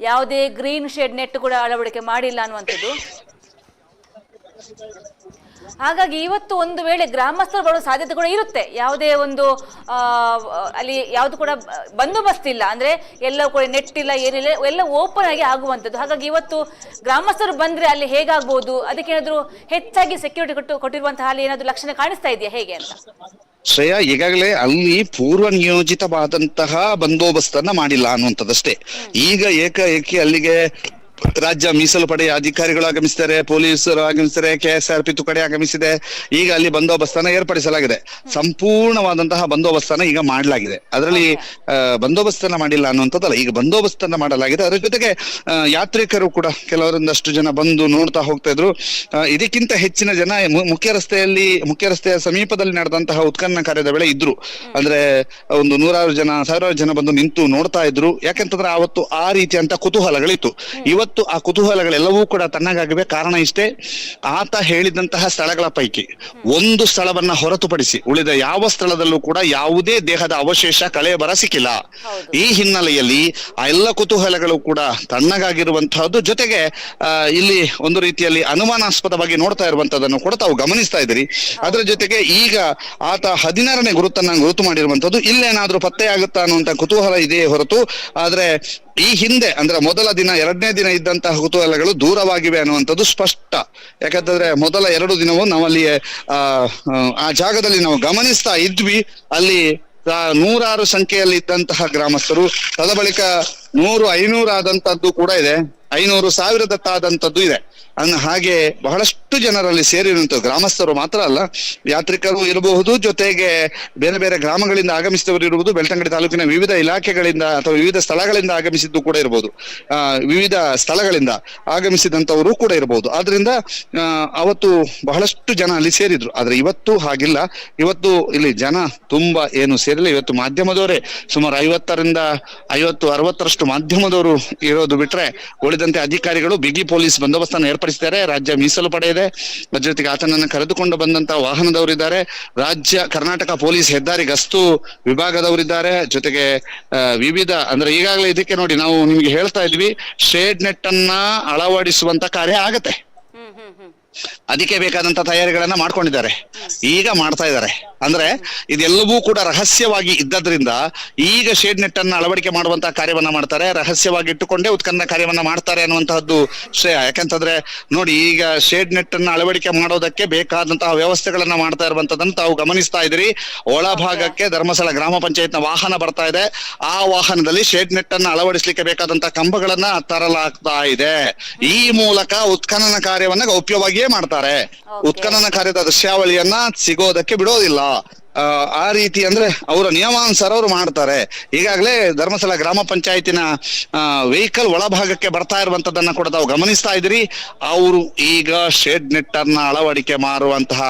ಯಾವುದೇ ಗ್ರೀನ್ ಶೇಡ್ ನೆಟ್ ಕೂಡ ಅಳವಡಿಕೆ ಮಾಡಿಲ್ಲ ಅನ್ನುವಂಥದ್ದು. ಹಾಗಾಗಿ ಇವತ್ತು ಒಂದು ವೇಳೆ ಗ್ರಾಮಸ್ಥರು ಬರೋ ಸಾಧ್ಯತೆ ಕೂಡ ಇರುತ್ತೆ. ಯಾವುದೇ ಒಂದು ಅಲ್ಲಿ ಯಾವುದು ಕೂಡ ಬಂದೋಬಸ್ತ್ ಇಲ್ಲ, ಅಂದ್ರೆ ಎಲ್ಲ ಕೂಡ ನೆಟ್ ಇಲ್ಲ, ಏನಿಲ್ಲ, ಎಲ್ಲ ಓಪನ್ ಆಗಿ ಆಗುವಂಥದ್ದು. ಹಾಗಾಗಿ ಇವತ್ತು ಗ್ರಾಮಸ್ಥರು ಬಂದ್ರೆ ಅಲ್ಲಿ ಹೇಗಾಗ್ಬೋದು, ಅದಕ್ಕೆ ಏನಾದ್ರು ಹೆಚ್ಚಾಗಿ ಸೆಕ್ಯೂರಿಟಿ ಕೊಟ್ಟಿರುವಂತಹ ಅಲ್ಲಿ ಏನಾದ್ರು ಲಕ್ಷಣ ಕಾಣಿಸ್ತಾ ಇದೆಯಾ ಹೇಗೆ ಅಂತ? ಶ್ರೇಯ, ಈಗಾಗಲೇ ಅಲ್ಲಿ ಪೂರ್ವ ನಿಯೋಜಿತವಾದಂತಹ ಬಂದೋಬಸ್ತನ್ನ ಮಾಡಿಲ್ಲ ಅನ್ನುವಂಥದ್ದಷ್ಟೇ. ಈಗ ಏಕಾಏಕಿ ಅಲ್ಲಿಗೆ ರಾಜ್ಯ ಮೀಸಲು ಪಡೆಯ ಅಧಿಕಾರಿಗಳು ಆಗಮಿಸಿದ್ದಾರೆ, ಪೊಲೀಸರು ಆಗಮಿಸಿದ್ದಾರೆ, KSRP ತುಕಡೆ ಆಗಮಿಸಿದೆ. ಈಗ ಅಲ್ಲಿ ಬಂದೋಬಸ್ತನ್ನ ಏರ್ಪಡಿಸಲಾಗಿದೆ. ಸಂಪೂರ್ಣವಾದಂತಹ ಬಂದೋಬಸ್ತನ್ನ ಈಗ ಮಾಡಲಾಗಿದೆ. ಅದರಲ್ಲಿ ಬಂದೋಬಸ್ತನ್ನ ಮಾಡಿಲ್ಲ ಅನ್ನುವಂಥದ್ದಲ್ಲ, ಈಗ ಬಂದೋಬಸ್ತನ್ನ ಮಾಡಲಾಗಿದೆ. ಅದರ ಜೊತೆಗೆ ಯಾತ್ರಿಕರು ಕೂಡ ಕೆಲವರೊಂದಷ್ಟು ಜನ ಬಂದು ನೋಡ್ತಾ ಹೋಗ್ತಾ ಇದ್ರು. ಇದಕ್ಕಿಂತ ಹೆಚ್ಚಿನ ಜನ ಮುಖ್ಯ ರಸ್ತೆಯ ಸಮೀಪದಲ್ಲಿ ನಡೆದಂತಹ ಉತ್ಖನನ ಕಾರ್ಯದ ವೇಳೆ ಇದ್ರು. ಅಂದ್ರೆ ಒಂದು 100 ಜನ 1000 ಜನ ಬಂದು ನಿಂತು ನೋಡ್ತಾ ಇದ್ರು. ಯಾಕೆಂತಂದ್ರೆ ಅವತ್ತು ಆ ರೀತಿಯಂತ ಕುತೂಹಲಗಳಿತ್ತು. ಇವತ್ತು ಆ ಕುತೂಹಲಗಳೆಲ್ಲವೂ ಕೂಡ ತಣ್ಣಗಾಗಿವೆ. ಕಾರಣ ಇಷ್ಟೇ, ಆತ ಹೇಳಿದಂತಹ ಸ್ಥಳಗಳ ಪೈಕಿ ಒಂದು ಸ್ಥಳವನ್ನ ಹೊರತುಪಡಿಸಿ ಉಳಿದ ಯಾವ ಸ್ಥಳದಲ್ಲೂ ಕೂಡ ಯಾವುದೇ ದೇಹದ ಅವಶೇಷ ಕಳೆ ಬರ ಸಿಕ್ಕಿಲ್ಲ. ಈ ಹಿನ್ನೆಲೆಯಲ್ಲಿ ಆ ಎಲ್ಲ ಕುತೂಹಲಗಳು ಕೂಡ ತಣ್ಣಗಾಗಿರುವಂತಹದ್ದು. ಜೊತೆಗೆ ಇಲ್ಲಿ ಒಂದು ರೀತಿಯಲ್ಲಿ ಅನುಮಾನಾಸ್ಪದವಾಗಿ ನೋಡ್ತಾ ಇರುವಂತದನ್ನು ಕೂಡ ತಾವು ಗಮನಿಸ್ತಾ ಇದ್ದೀರಿ. ಅದರ ಜೊತೆಗೆ ಈಗ ಆತ 16ನೇ ಗುರುತು ಮಾಡಿರುವಂತದ್ದು. ಇಲ್ಲೇನಾದ್ರೂ ಪತ್ತೆಯಾಗುತ್ತಾ ಅನ್ನುವಂತ ಕುತೂಹಲ ಇದೆಯೇ ಹೊರತು, ಆದ್ರೆ ಈ ಹಿಂದೆ ಅಂದ್ರೆ ಮೊದಲ ದಿನ 2ನೇ ದಿನ ಇದ್ದಂತಹ ಕುತೂಹಲಗಳು ದೂರವಾಗಿವೆ ಅನ್ನುವಂಥದ್ದು ಸ್ಪಷ್ಟ. ಯಾಕಂತಂದ್ರೆ ಮೊದಲ 2 ದಿನವೂ ನಾವಲ್ಲಿ ಆ ಜಾಗದಲ್ಲಿ ನಾವು ಗಮನಿಸ್ತಾ ಇದ್ವಿ. ಅಲ್ಲಿ 100 ಸಂಖ್ಯೆಯಲ್ಲಿ ಇದ್ದಂತಹ ಗ್ರಾಮಸ್ಥರು, ತದ ಬಳಿಕ 100, 500 ಆದಂತದ್ದು ಕೂಡ ಇದೆ, 500, 1000 ದತ್ತಾದಂತದ್ದು ಇದೆ. ಹಾಗೆ ಬಹಳಷ್ಟು ಜನರಲ್ಲಿ ಸೇರಿರುವಂತಹ ಗ್ರಾಮಸ್ಥರು ಮಾತ್ರ ಅಲ್ಲ, ಯಾತ್ರಿಕರು ಇರಬಹುದು, ಜೊತೆಗೆ ಬೇರೆ ಬೇರೆ ಗ್ರಾಮಗಳಿಂದ ಆಗಮಿಸಿದವರು ಇರುವುದು, ಬೆಳ್ತಂಗಡಿ ತಾಲೂಕಿನ ವಿವಿಧ ಇಲಾಖೆಗಳಿಂದ ಅಥವಾ ವಿವಿಧ ಸ್ಥಳಗಳಿಂದ ಆಗಮಿಸಿದ್ದು ಕೂಡ ಇರಬಹುದು, ವಿವಿಧ ಸ್ಥಳಗಳಿಂದ ಆಗಮಿಸಿದಂತವರು ಕೂಡ ಇರಬಹುದು. ಆದ್ರಿಂದ ಅವತ್ತು ಬಹಳಷ್ಟು ಜನ ಅಲ್ಲಿ ಸೇರಿದ್ರು. ಆದ್ರೆ ಇವತ್ತು ಹಾಗಿಲ್ಲ. ಇವತ್ತು ಇಲ್ಲಿ ಜನ ತುಂಬಾ ಏನು ಸೇರಿಲ್ಲ. ಇವತ್ತು ಮಾಧ್ಯಮದವರೇ ಸುಮಾರು 50ರಿಂದ 50-60ರಷ್ಟು ಮಾಧ್ಯಮದವರು ಇರೋದು ಬಿಟ್ರೆ ಉಳಿದಂತೆ ಅಧಿಕಾರಿಗಳು ಬಿಗಿ ಪೊಲೀಸ್ ಬಂದೋಬಸ್ತನ್ನು ಏರ್ಪಡಿಸಿದ್ದಾರೆ. ರಾಜ್ಯ ಮೀಸಲು ಪಡೆ ಇದೆ, ಜೊತೆಗೆ ಆತನನ್ನು ಕರೆದುಕೊಂಡು ಬಂದಂತಹ ವಾಹನದವರಿದ್ದಾರೆ, ಕರ್ನಾಟಕ ಪೊಲೀಸ್ ಹೆದ್ದಾರಿ ಗಸ್ತು ವಿಭಾಗದವರಿದ್ದಾರೆ, ಜೊತೆಗೆ ವಿವಿಧ ಅಂದ್ರೆ ಈಗಾಗಲೇ ಇದಕ್ಕೆ ನೋಡಿ ನಾವು ನಿಮ್ಗೆ ಹೇಳ್ತಾ ಇದ್ವಿ, ಶೇಡ್ ನೆಟ್ ಅನ್ನ ಅಳವಡಿಸುವಂತ ಕಾರ್ಯ ಆಗತ್ತೆ. ಅದಕ್ಕೆ ಬೇಕಾದಂತ ತಯಾರಿಗಳನ್ನ ಮಾಡ್ಕೊಂಡಿದ್ದಾರೆ, ಈಗ ಮಾಡ್ತಾ ಇದ್ದಾರೆ. ಅಂದ್ರೆ ಇದೆಲ್ಲವೂ ಕೂಡ ರಹಸ್ಯವಾಗಿ ಇದ್ದದ್ರಿಂದ ಈಗ ಶೇಡ್ ನೆಟ್ ಅನ್ನ ಅಳವಡಿಕೆ ಮಾಡುವಂತಹ ಕಾರ್ಯವನ್ನ ಮಾಡ್ತಾರೆ, ರಹಸ್ಯವಾಗಿ ಇಟ್ಟುಕೊಂಡೇ ಉತ್ಖನನ ಕಾರ್ಯವನ್ನ ಮಾಡ್ತಾರೆ ಅನ್ನುವಂತಹದ್ದು ಶ್ರೇಯ. ಯಾಕಂತಂದ್ರೆ ನೋಡಿ, ಈಗ ಶೇಡ್ ನೆಟ್ ಅನ್ನ ಅಳವಡಿಕೆ ಮಾಡೋದಕ್ಕೆ ಬೇಕಾದಂತಹ ವ್ಯವಸ್ಥೆಗಳನ್ನ ಮಾಡ್ತಾ ಇರುವಂತದನ್ನ ತಾವು ಗಮನಿಸ್ತಾ ಇದ್ರಿ. ಒಳಭಾಗಕ್ಕೆ ಧರ್ಮಸ್ಥಳ ಗ್ರಾಮ ಪಂಚಾಯತ್ನ ವಾಹನ ಬರ್ತಾ ಇದೆ. ಆ ವಾಹನದಲ್ಲಿ ಶೇಡ್ ನೆಟ್ ಅನ್ನ ಅಳವಡಿಸಲಿಕ್ಕೆ ಬೇಕಾದಂತಹ ಕಂಬಗಳನ್ನ ತರಲಾಗ್ತಾ ಇದೆ. ಈ ಮೂಲಕ ಉತ್ಖನನ ಕಾರ್ಯವನ್ನ ಗೌಪ್ಯವಾಗಿಯೇ ಮಾಡ್ತಾರೆ. ಉತ್ಖನನ ಕಾರ್ಯದ ದೃಶ್ಯಾವಳಿಯನ್ನ ಸಿಗೋದಕ್ಕೆ ಬಿಡೋದಿಲ್ಲ. ಆ ರೀತಿ ಅಂದ್ರೆ ಅವರ ನಿಯಮಾನುಸಾರ ಅವರು ಮಾಡ್ತಾರೆ. ಈಗಾಗಲೇ ಧರ್ಮಸ್ಥಳ ಗ್ರಾಮ ಪಂಚಾಯತಿನ ವೆಹಿಕಲ್ ಒಳಭಾಗಕ್ಕೆ ಬರ್ತಾ ಇರುವಂತದನ್ನ ಕೂಡ ತಾವು ಗಮನಿಸ್ತಾ ಇದ್ದೀರಿ. ಅವರು ಈಗ ಶೇಡ್ ನೆಟ್ ಅನ್ನ ಅಳವಡಿಕೆ ಮಾಡುವಂತಹ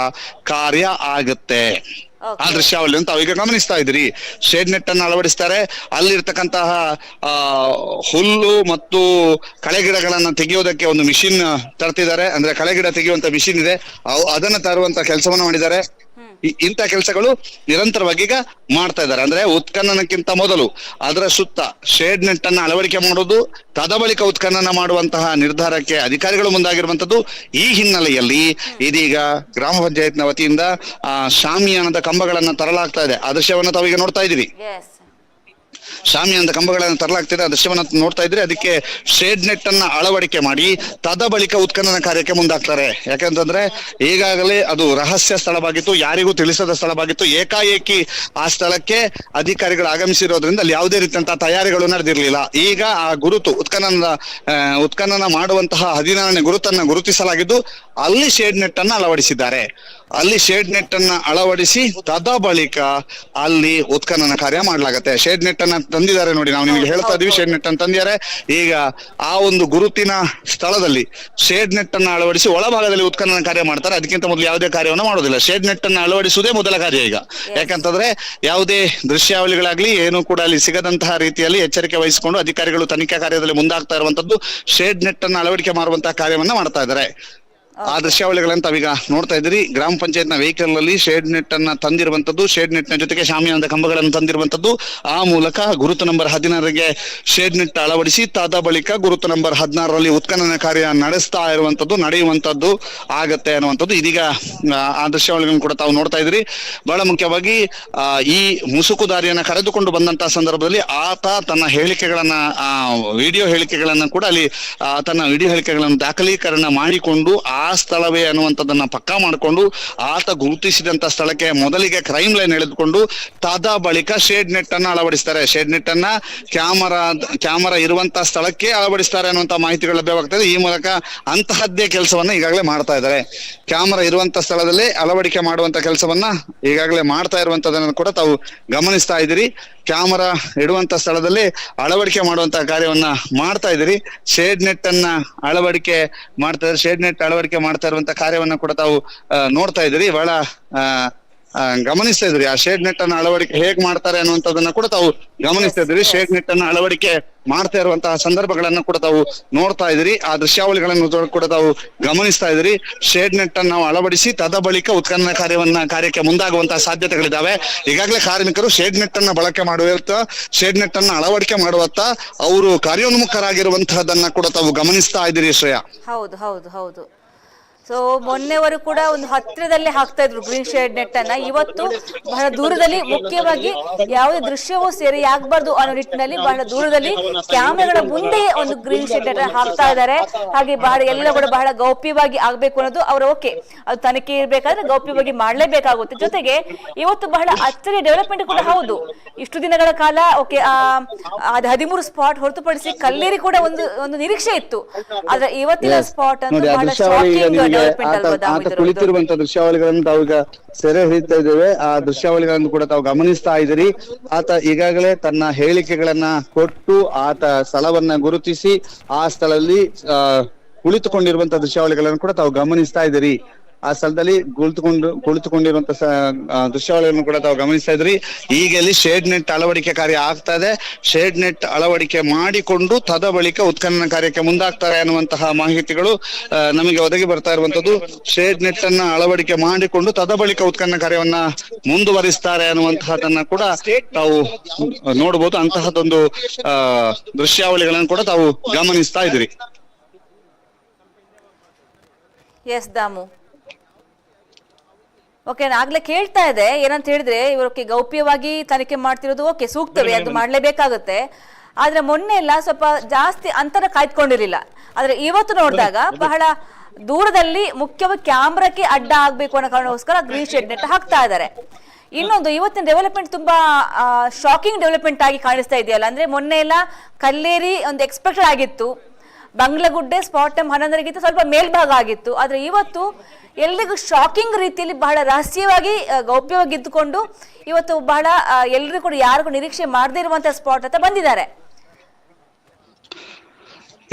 ಕಾರ್ಯ ಆಗುತ್ತೆ. ಆ ದೃಶ್ಯಾವಳಿಯನ್ನು ತಾವು ಈಗ ಗಮನಿಸ್ತಾ ಇದ್ರಿ. ಶೇಡ್ ನೆಟ್ ಅನ್ನು ಅಳವಡಿಸ್ತಾರೆ. ಅಲ್ಲಿರ್ತಕ್ಕಂತಹ ಹುಲ್ಲು ಮತ್ತು ಕಳೆಗಿಡಗಳನ್ನ ತೆಗೆಯೋದಕ್ಕೆ ಒಂದು ಮಿಷಿನ್ ತರ್ತಿದ್ದಾರೆ. ಅಂದ್ರೆ ಕಳೆಗಿಡ ತೆಗೆಯುವಂತ ಮಿಷಿನ್ ಇದೆ, ಅದನ್ನ ತರುವಂತ ಕೆಲಸವನ್ನ ಮಾಡಿದ್ದಾರೆ. ಇಂಥ ಕೆಲಸಗಳು ನಿರಂತರವಾಗಿ ಈಗ ಮಾಡ್ತಾ ಇದ್ದಾರೆ. ಅಂದ್ರೆ ಉತ್ಖನನಕ್ಕಿಂತ ಮೊದಲು ಅದರ ಸುತ್ತ ಶೇಡ್ ನೆಟ್ ಅನ್ನ ಅಳವಡಿಕೆ ಮಾಡೋದು, ತದಬಳಿಕ ಉತ್ಖನನ ಮಾಡುವಂತಹ ನಿರ್ಧಾರಕ್ಕೆ ಅಧಿಕಾರಿಗಳು ಮುಂದಾಗಿರುವಂತದ್ದು. ಈ ಹಿನ್ನೆಲೆಯಲ್ಲಿ ಇದೀಗ ಗ್ರಾಮ ಪಂಚಾಯತ್ನ ವತಿಯಿಂದ ಶಾಮಿಯಾನದ ಕಂಬಗಳನ್ನ ತರಲಾಗ್ತಾ ಇದೆ. ಆ ದೃಶ್ಯವನ್ನ ತಾವೀಗ ನೋಡ್ತಾ ಇದೀವಿ. ಶಾಮಿಯಾನದ ಕಂಬಗಳನ್ನು ತರಲಾಗ್ತಿದೆ, ಆ ದೃಶ್ಯವನ್ನ ನೋಡ್ತಾ ಇದ್ರೆ. ಅದಕ್ಕೆ ಶೇಡ್ ನೆಟ್ ಅನ್ನ ಅಳವಡಿಕೆ ಮಾಡಿ ತದಬಳಿಕ ಉತ್ಖನನ ಕಾರ್ಯಕ್ಕೆ ಮುಂದಾಗ್ತಾರೆ. ಯಾಕಂತಂದ್ರೆ ಈಗಾಗಲೇ ಅದು ರಹಸ್ಯ ಸ್ಥಳವಾಗಿತ್ತು, ಯಾರಿಗೂ ತಿಳಿಸದ ಸ್ಥಳವಾಗಿತ್ತು. ಏಕಾಏಕಿ ಆ ಸ್ಥಳಕ್ಕೆ ಅಧಿಕಾರಿಗಳು ಆಗಮಿಸಿರೋದ್ರಿಂದ ಅಲ್ಲಿ ಯಾವುದೇ ರೀತಿಯಂತಹ ತಯಾರಿಗಳು ನಡೆದಿರಲಿಲ್ಲ. ಈಗ ಆ ಗುರುತು ಉತ್ಖನನ ಮಾಡುವಂತಹ 16ನೇ ಗುರುತನ್ನ ಗುರುತಿಸಲಾಗಿದ್ದು ಅಲ್ಲಿ ಶೇಡ್ ನೆಟ್ ಅನ್ನ ಅಳವಡಿಸಿದ್ದಾರೆ. ಅಲ್ಲಿ ಶೇಡ್ ನೆಟ್ ಅನ್ನ ಅಳವಡಿಸಿ ತದಬಳಿಕ ಅಲ್ಲಿ ಉತ್ಖನನ ಕಾರ್ಯ ಮಾಡ್ಲಾಗತ್ತೆ. ಶೇಡ್ ನೆಟ್ ಅನ್ನ ತಂದಿದ್ದಾರೆ ನೋಡಿ, ನಾವು ನಿಮಗೆ ಹೇಳ್ತಾ ಇದೀವಿ. ಶೇಡ್ ನೆಟ್ ಅನ್ನು ತಂದಿದ್ದಾರೆ. ಈಗ ಆ ಒಂದು ಗುರುತಿನ ಸ್ಥಳದಲ್ಲಿ ಶೇಡ್ ನೆಟ್ ಅನ್ನ ಅಳವಡಿಸಿ ಒಳಭಾಗದಲ್ಲಿ ಉತ್ಖನನ ಕಾರ್ಯ ಮಾಡ್ತಾರೆ. ಅದಕ್ಕಿಂತ ಮೊದಲು ಯಾವುದೇ ಕಾರ್ಯವನ್ನು ಮಾಡೋದಿಲ್ಲ. ಶೇಡ್ ನೆಟ್ ಅನ್ನ ಅಳವಡಿಸುವುದೇ ಮೊದಲ ಕಾರ್ಯ ಈಗ. ಯಾಕಂತಂದ್ರೆ ಯಾವುದೇ ದೃಶ್ಯಾವಳಿಗಳಾಗ್ಲಿ ಏನು ಕೂಡ ಅಲ್ಲಿ ಸಿಗದಂತಹ ರೀತಿಯಲ್ಲಿ ಎಚ್ಚರಿಕೆ ವಹಿಸಿಕೊಂಡು ಅಧಿಕಾರಿಗಳು ತನಿಖಾ ಕಾರ್ಯದಲ್ಲಿ ಮುಂದಾಗ್ತಾ ಇರುವಂತದ್ದು. ಶೇಡ್ ನೆಟ್ ಅನ್ನ ಅಳವಡಿಕೆ ಮಾಡುವಂತಹ ಕಾರ್ಯವನ್ನ ಮಾಡ್ತಾ ಇದ್ದಾರೆ. ಆ ದೃಶ್ಯಾವಳಿಗಳನ್ನ ತಾವೀಗ ನೋಡ್ತಾ ಇದ್ದೀರಿ. ಗ್ರಾಮ ಪಂಚಾಯತ್ ನ ವೆಹಿಕಲ್ ಅಲ್ಲಿ ಶೇಡ್ ನೆಟ್ ಅನ್ನ ತಂದಿರುವಂತದ್ದು, ಶೇಡ್ ನೆಟ್ ನ ಜೊತೆಗೆ ಶಾಮಿಯಾನದ ಕಂಬಗಳನ್ನು ತಂದಿರುವಂತದ್ದು. ಆ ಮೂಲಕ ಗುರುತು ನಂಬರ್ 16ಗೆ ಶೇಡ್ ನೆಟ್ ಅಳವಡಿಸಿ ತದ ಬಳಿಕ ಗುರುತು ನಂಬರ್ 16ರಲ್ಲಿ ಉತ್ಖನನ ಕಾರ್ಯ ನಡೆಯುವಂತದ್ದು ಆಗತ್ತೆ ಅನ್ನುವಂಥದ್ದು ಇದೀಗ ಆ ದೃಶ್ಯಾವಳಿಗಳನ್ನು ಕೂಡ ತಾವು ನೋಡ್ತಾ ಇದ್ದೀರಿ. ಬಹಳ ಮುಖ್ಯವಾಗಿ ಈ ಮುಸುಕುದಾರಿಯನ್ನ ಕರೆದುಕೊಂಡು ಬಂದಂತಹ ಸಂದರ್ಭದಲ್ಲಿ ಆತ ತನ್ನ ಹೇಳಿಕೆಗಳನ್ನ ವಿಡಿಯೋ ಹೇಳಿಕೆಗಳನ್ನ ಕೂಡ ಅಲ್ಲಿ ತನ್ನ ವಿಡಿಯೋ ಹೇಳಿಕೆಗಳನ್ನು ದಾಖಲೀಕರಣ ಮಾಡಿಕೊಂಡು ಆ ಸ್ಥಳವೇ ಅನ್ನುವಂಥದ್ದನ್ನ ಪಕ್ಕಾ ಮಾಡಿಕೊಂಡು ಆತ ಗುರುತಿಸಿದಂತ ಸ್ಥಳಕ್ಕೆ ಮೊದಲಿಗೆ ಕ್ರೈಮ್ ಲೈನ್ ಎಳೆದುಕೊಂಡು ತದ ಬಳಿಕ ಶೇಡ್ ನೆಟ್ ಅನ್ನ ಅಳವಡಿಸ್ತಾರೆ. ಶೇಡ್ ನೆಟ್ ಅನ್ನ ಕ್ಯಾಮರಾ ಇರುವಂತಹ ಸ್ಥಳಕ್ಕೆ ಅಳವಡಿಸ್ತಾರೆ ಅನ್ನುವಂತ ಮಾಹಿತಿಗಳು ಲಭ್ಯವಾಗ್ತದೆ. ಈ ಮೂಲಕ ಅಂತಹದ್ದೇ ಕೆಲಸವನ್ನ ಈಗಾಗಲೇ ಮಾಡ್ತಾ ಇದ್ದಾರೆ. ಕ್ಯಾಮರಾ ಇರುವಂತ ಸ್ಥಳದಲ್ಲಿ ಅಳವಡಿಕೆ ಮಾಡುವಂತ ಕೆಲಸವನ್ನ ಈಗಾಗಲೇ ಮಾಡ್ತಾ ಇರುವಂತದನ್ನು ಕೂಡ ತಾವು ಗಮನಿಸ್ತಾ ಇದ್ದೀರಿ. ಕ್ಯಾಮರಾ ಇಡುವಂತ ಸ್ಥಳದಲ್ಲಿ ಅಳವಡಿಕೆ ಮಾಡುವಂತಹ ಕಾರ್ಯವನ್ನ ಮಾಡ್ತಾ ಇದ್ದೀರಿ. ಶೇಡ್ ನೆಟ್ ಅನ್ನ ಅಳವಡಿಕೆ ಮಾಡ್ತಾ ಇದ್ದಾರೆ. ಶೇಡ್ ನೆಟ್ ಅಳವಡಿಕೆ ಮಾಡ್ತಾ ಇರುವಂತ ಕಾರ್ಯವನ್ನ ಕೂಡ ತಾವು ನೋಡ್ತಾ ಇದ್ದೀರಿ. ಬಹಳ ಗಮನಿಸ್ತಾ ಇದ್ರಿ. ಆ ಶೇಡ್ ನೆಟ್ ಅನ್ನ ಅಳವಡಿಕೆ ಹೇಗ್ ಮಾಡ್ತಾರೆ ಅನ್ನುವಂಥದ್ದನ್ನ ಕೂಡ ತಾವು ಗಮನಿಸ್ತಾ ಇದ್ರಿ. ಶೇಡ್ ನೆಟ್ ಅನ್ನ ಅಳವಡಿಕೆ ಮಾಡ್ತಾ ಇರುವಂತಹ ಸಂದರ್ಭಗಳನ್ನ ಕೂಡ ತಾವು ನೋಡ್ತಾ ಇದ್ರಿ. ಆ ದೃಶ್ಯಾವಳಿಗಳನ್ನು ಕೂಡ ತಾವು ಗಮನಿಸ್ತಾ ಇದ್ರಿ. ಶೇಡ್ ನೆಟ್ ಅನ್ನು ನಾವು ಅಳವಡಿಸಿ ತದ ಬಳಿಕ ಉತ್ಖನನ ಕಾರ್ಯಕ್ಕೆ ಮುಂದಾಗುವಂತಹ ಸಾಧ್ಯತೆಗಳಿದ್ದಾವೆ. ಈಗಾಗಲೇ ಕಾರ್ಮಿಕರು ಶೇಡ್ ನೆಟ್ ಅನ್ನ ಬಳಕೆ ಮಾಡುವತ್ತ, ಶೇಡ್ ನೆಟ್ ಅನ್ನ ಅಳವಡಿಕೆ ಮಾಡುವತ್ತ ಅವರು ಕಾರ್ಯೋನ್ಮುಖರಾಗಿರುವಂತಹದನ್ನ ಕೂಡ ತಾವು ಗಮನಿಸ್ತಾ ಇದ್ದೀರಿ ಶ್ರೇಯಾ. ಹೌದು ಹೌದು ಹೌದು. ಸೊ ಮೊನ್ನೆವರು ಕೂಡ ಒಂದು ಹತ್ತಿರದಲ್ಲಿ ಹಾಕ್ತಾ ಇದ್ರು ಗ್ರೀನ್ ಶೇಡ್ ನೆಟ್ ಅನ್ನ. ಇವತ್ತು ಬಹಳ ದೂರದಲ್ಲಿ, ಮುಖ್ಯವಾಗಿ ಯಾವುದೇ ದೃಶ್ಯವೂ ಸೇರಿ ಆಗ್ಬಾರ್ದು ಅನ್ನೋ ನಿಟ್ಟಿನಲ್ಲಿ ಬಹಳ ದೂರದಲ್ಲಿ ಕ್ಯಾಮೆರಾಗಳ ಮುಂದೆ ಒಂದು ಗ್ರೀನ್ ಶೇಡ್ ನೆಟ್ ಹಾಕ್ತಾ ಇದ್ದಾರೆ. ಹಾಗೆ ಬಹಳ ಎಲ್ಲ ಕೂಡ ಬಹಳ ಗೌಪ್ಯವಾಗಿ ಆಗ್ಬೇಕು ಅನ್ನೋದು ಅವ್ರ ಓಕೆ. ಅದು ತನಿಖೆ ಇರ್ಬೇಕಾದ್ರೆ ಗೌಪ್ಯವಾಗಿ ಮಾಡ್ಲೇಬೇಕಾಗುತ್ತೆ. ಜೊತೆಗೆ ಇವತ್ತು ಬಹಳ ಅಚ್ಚರಿಯ ಡೆವಲಪ್ಮೆಂಟ್ ಕೂಡ ಹೌದು. ಇಷ್ಟು ದಿನಗಳ ಕಾಲ ಓಕೆ ಅದು 13 ಸ್ಪಾಟ್ ಹೊರತುಪಡಿಸಿ ಕಲ್ಲೇರಿ ಕೂಡ ಒಂದು ನಿರೀಕ್ಷೆ ಇತ್ತು. ಆದ್ರೆ ಇವತ್ತಿನ ಸ್ಪಾಟ್ ಅಂತೂ ಬಹಳ ಶಾಕಿಂಗ್ ಕುಳಿತಿರುವಂತಹ ದೃಶ್ಯಾವಳಿಗಳನ್ನು ತಾವೀಗ ಸೆರೆ ಹಿಡಿತಾ ಇದ್ದೇವೆ. ಆ ದೃಶ್ಯಾವಳಿಗಳನ್ನು ಕೂಡ ತಾವು ಗಮನಿಸ್ತಾ ಇದ್ದೀರಿ. ಆತ ಈಗಾಗಲೇ ತನ್ನ ಹೇಳಿಕೆಗಳನ್ನ ಕೊಟ್ಟು ಆತ ಸ್ಥಳವನ್ನ ಗುರುತಿಸಿ ಆ ಸ್ಥಳದಲ್ಲಿ ಕುಳಿತುಕೊಂಡಿರುವಂತಹ ದೃಶ್ಯಾವಳಿಗಳನ್ನು ಕೂಡ ತಾವು ಗಮನಿಸ್ತಾ ಇದ್ದೀರಿ. ಆ ಸ್ಥಳದಲ್ಲಿ ಕುಳಿತುಕೊಂಡಿರುವಂತ ದೃಶ್ಯಾವಳಿಯನ್ನು ಕೂಡ ತಾವು ಗಮನಿಸ್ತಾ ಇದ್ರಿ. ಈಗ ಇಲ್ಲಿ ಶೇಡ್ ನೆಟ್ ಅಳವಡಿಕೆ ಕಾರ್ಯ ಆಗ್ತಾ ಇದೆ. ಶೇಡ್ ನೆಟ್ ಅಳವಡಿಕೆ ಮಾಡಿಕೊಂಡು ತದ ಬಳಿಕ ಉತ್ಖನನ ಕಾರ್ಯಕ್ಕೆ ಮುಂದಾಗ್ತಾರೆ ಅನ್ನುವಂತಹ ಮಾಹಿತಿಗಳು ನಮಗೆ ಒದಗಿ ಬರ್ತಾ ಇರುವಂತದ್ದು. ಶೇಡ್ ನೆಟ್ ಅನ್ನ ಅಳವಡಿಕೆ ಮಾಡಿಕೊಂಡು ತದ ಬಳಿಕ ಉತ್ಖನನ ಕಾರ್ಯವನ್ನ ಮುಂದುವರಿಸ್ತಾರೆ ಅನ್ನುವಂತಹದನ್ನ ಕೂಡ ತಾವು ನೋಡಬಹುದು. ಅಂತಹದೊಂದು ದೃಶ್ಯಾವಳಿಗಳನ್ನು ಕೂಡ ತಾವು ಗಮನಿಸ್ತಾ ಇದ್ದೀರಿ. Yes Damu, okay. ಆಗ್ಲೇ ಕೇಳ್ತಾ ಇದೆ ಏನಂತ ಹೇಳಿದ್ರೆ, ಇವಕ್ಕೆ ಗೌಪ್ಯವಾಗಿ ತನಿಖೆ ಮಾಡ್ತಿರೋದು ಓಕೆ ಸೂಕ್ತವೇ, ಅದು ಮಾಡ್ಲೇಬೇಕಾಗುತ್ತೆ. ಆದ್ರೆ ಮೊನ್ನೆ ಎಲ್ಲ ಸ್ವಲ್ಪ ಜಾಸ್ತಿ ಅಂತರ ಕಾಯ್ದುಕೊಂಡಿರಲಿಲ್ಲ. ಆದ್ರೆ ಇವತ್ತು ನೋಡಿದಾಗ ಬಹಳ ದೂರದಲ್ಲಿ ಮುಖ್ಯವಾಗಿ ಕ್ಯಾಮ್ರಾಕ್ಕೆ ಅಡ್ಡ ಆಗ್ಬೇಕು ಅನ್ನೋ ಕಾರಣಕ್ಕೋಸ್ಕರ ಗ್ರೀನ್ ಶೇಡ್ ನೆಟ್ ಹಾಕ್ತಾ ಇದ್ದಾರೆ. ಇನ್ನೊಂದು ಇವತ್ತಿನ ಡೆವಲಪ್ಮೆಂಟ್ ತುಂಬಾ ಶಾಕಿಂಗ್ ಡೆವಲಪ್ಮೆಂಟ್ ಆಗಿ ಕಾಣಿಸ್ತಾ ಇದೆಯಲ್ಲ. ಅಂದ್ರೆ ಮೊನ್ನೆ ಎಲ್ಲ ಕಲ್ಲೇರಿ ಒಂದು ಎಕ್ಸ್ಪೆಕ್ಟೆಡ್ ಆಗಿತ್ತು. ಬಂಗ್ಲಗುಡ್ಡೆ ಸ್ಪಾಟ್ ನಂಬರ್ 11 ಸ್ವಲ್ಪ ಮೇಲ್ಭಾಗ ಆಗಿತ್ತು. ಆದ್ರೆ ಇವತ್ತು ಎಲ್ರಿಗೂ ಶಾಕಿಂಗ್ ರೀತಿಯಲ್ಲಿ ಬಹಳ ರಹಸ್ಯವಾಗಿ ಗೌಪ್ಯವಾಗಿ ಇದ್ದುಕೊಂಡು ಇವತ್ತು ಬಹಳ ಎಲ್ರಿಗೂ ಕೂಡ ಯಾರಿಗೂ ನಿರೀಕ್ಷೆ ಮಾಡದೇ ಇರುವಂತಹ ಸ್ಪಾಟ್ ಅಂತ ಬಂದಿದ್ದಾರೆ.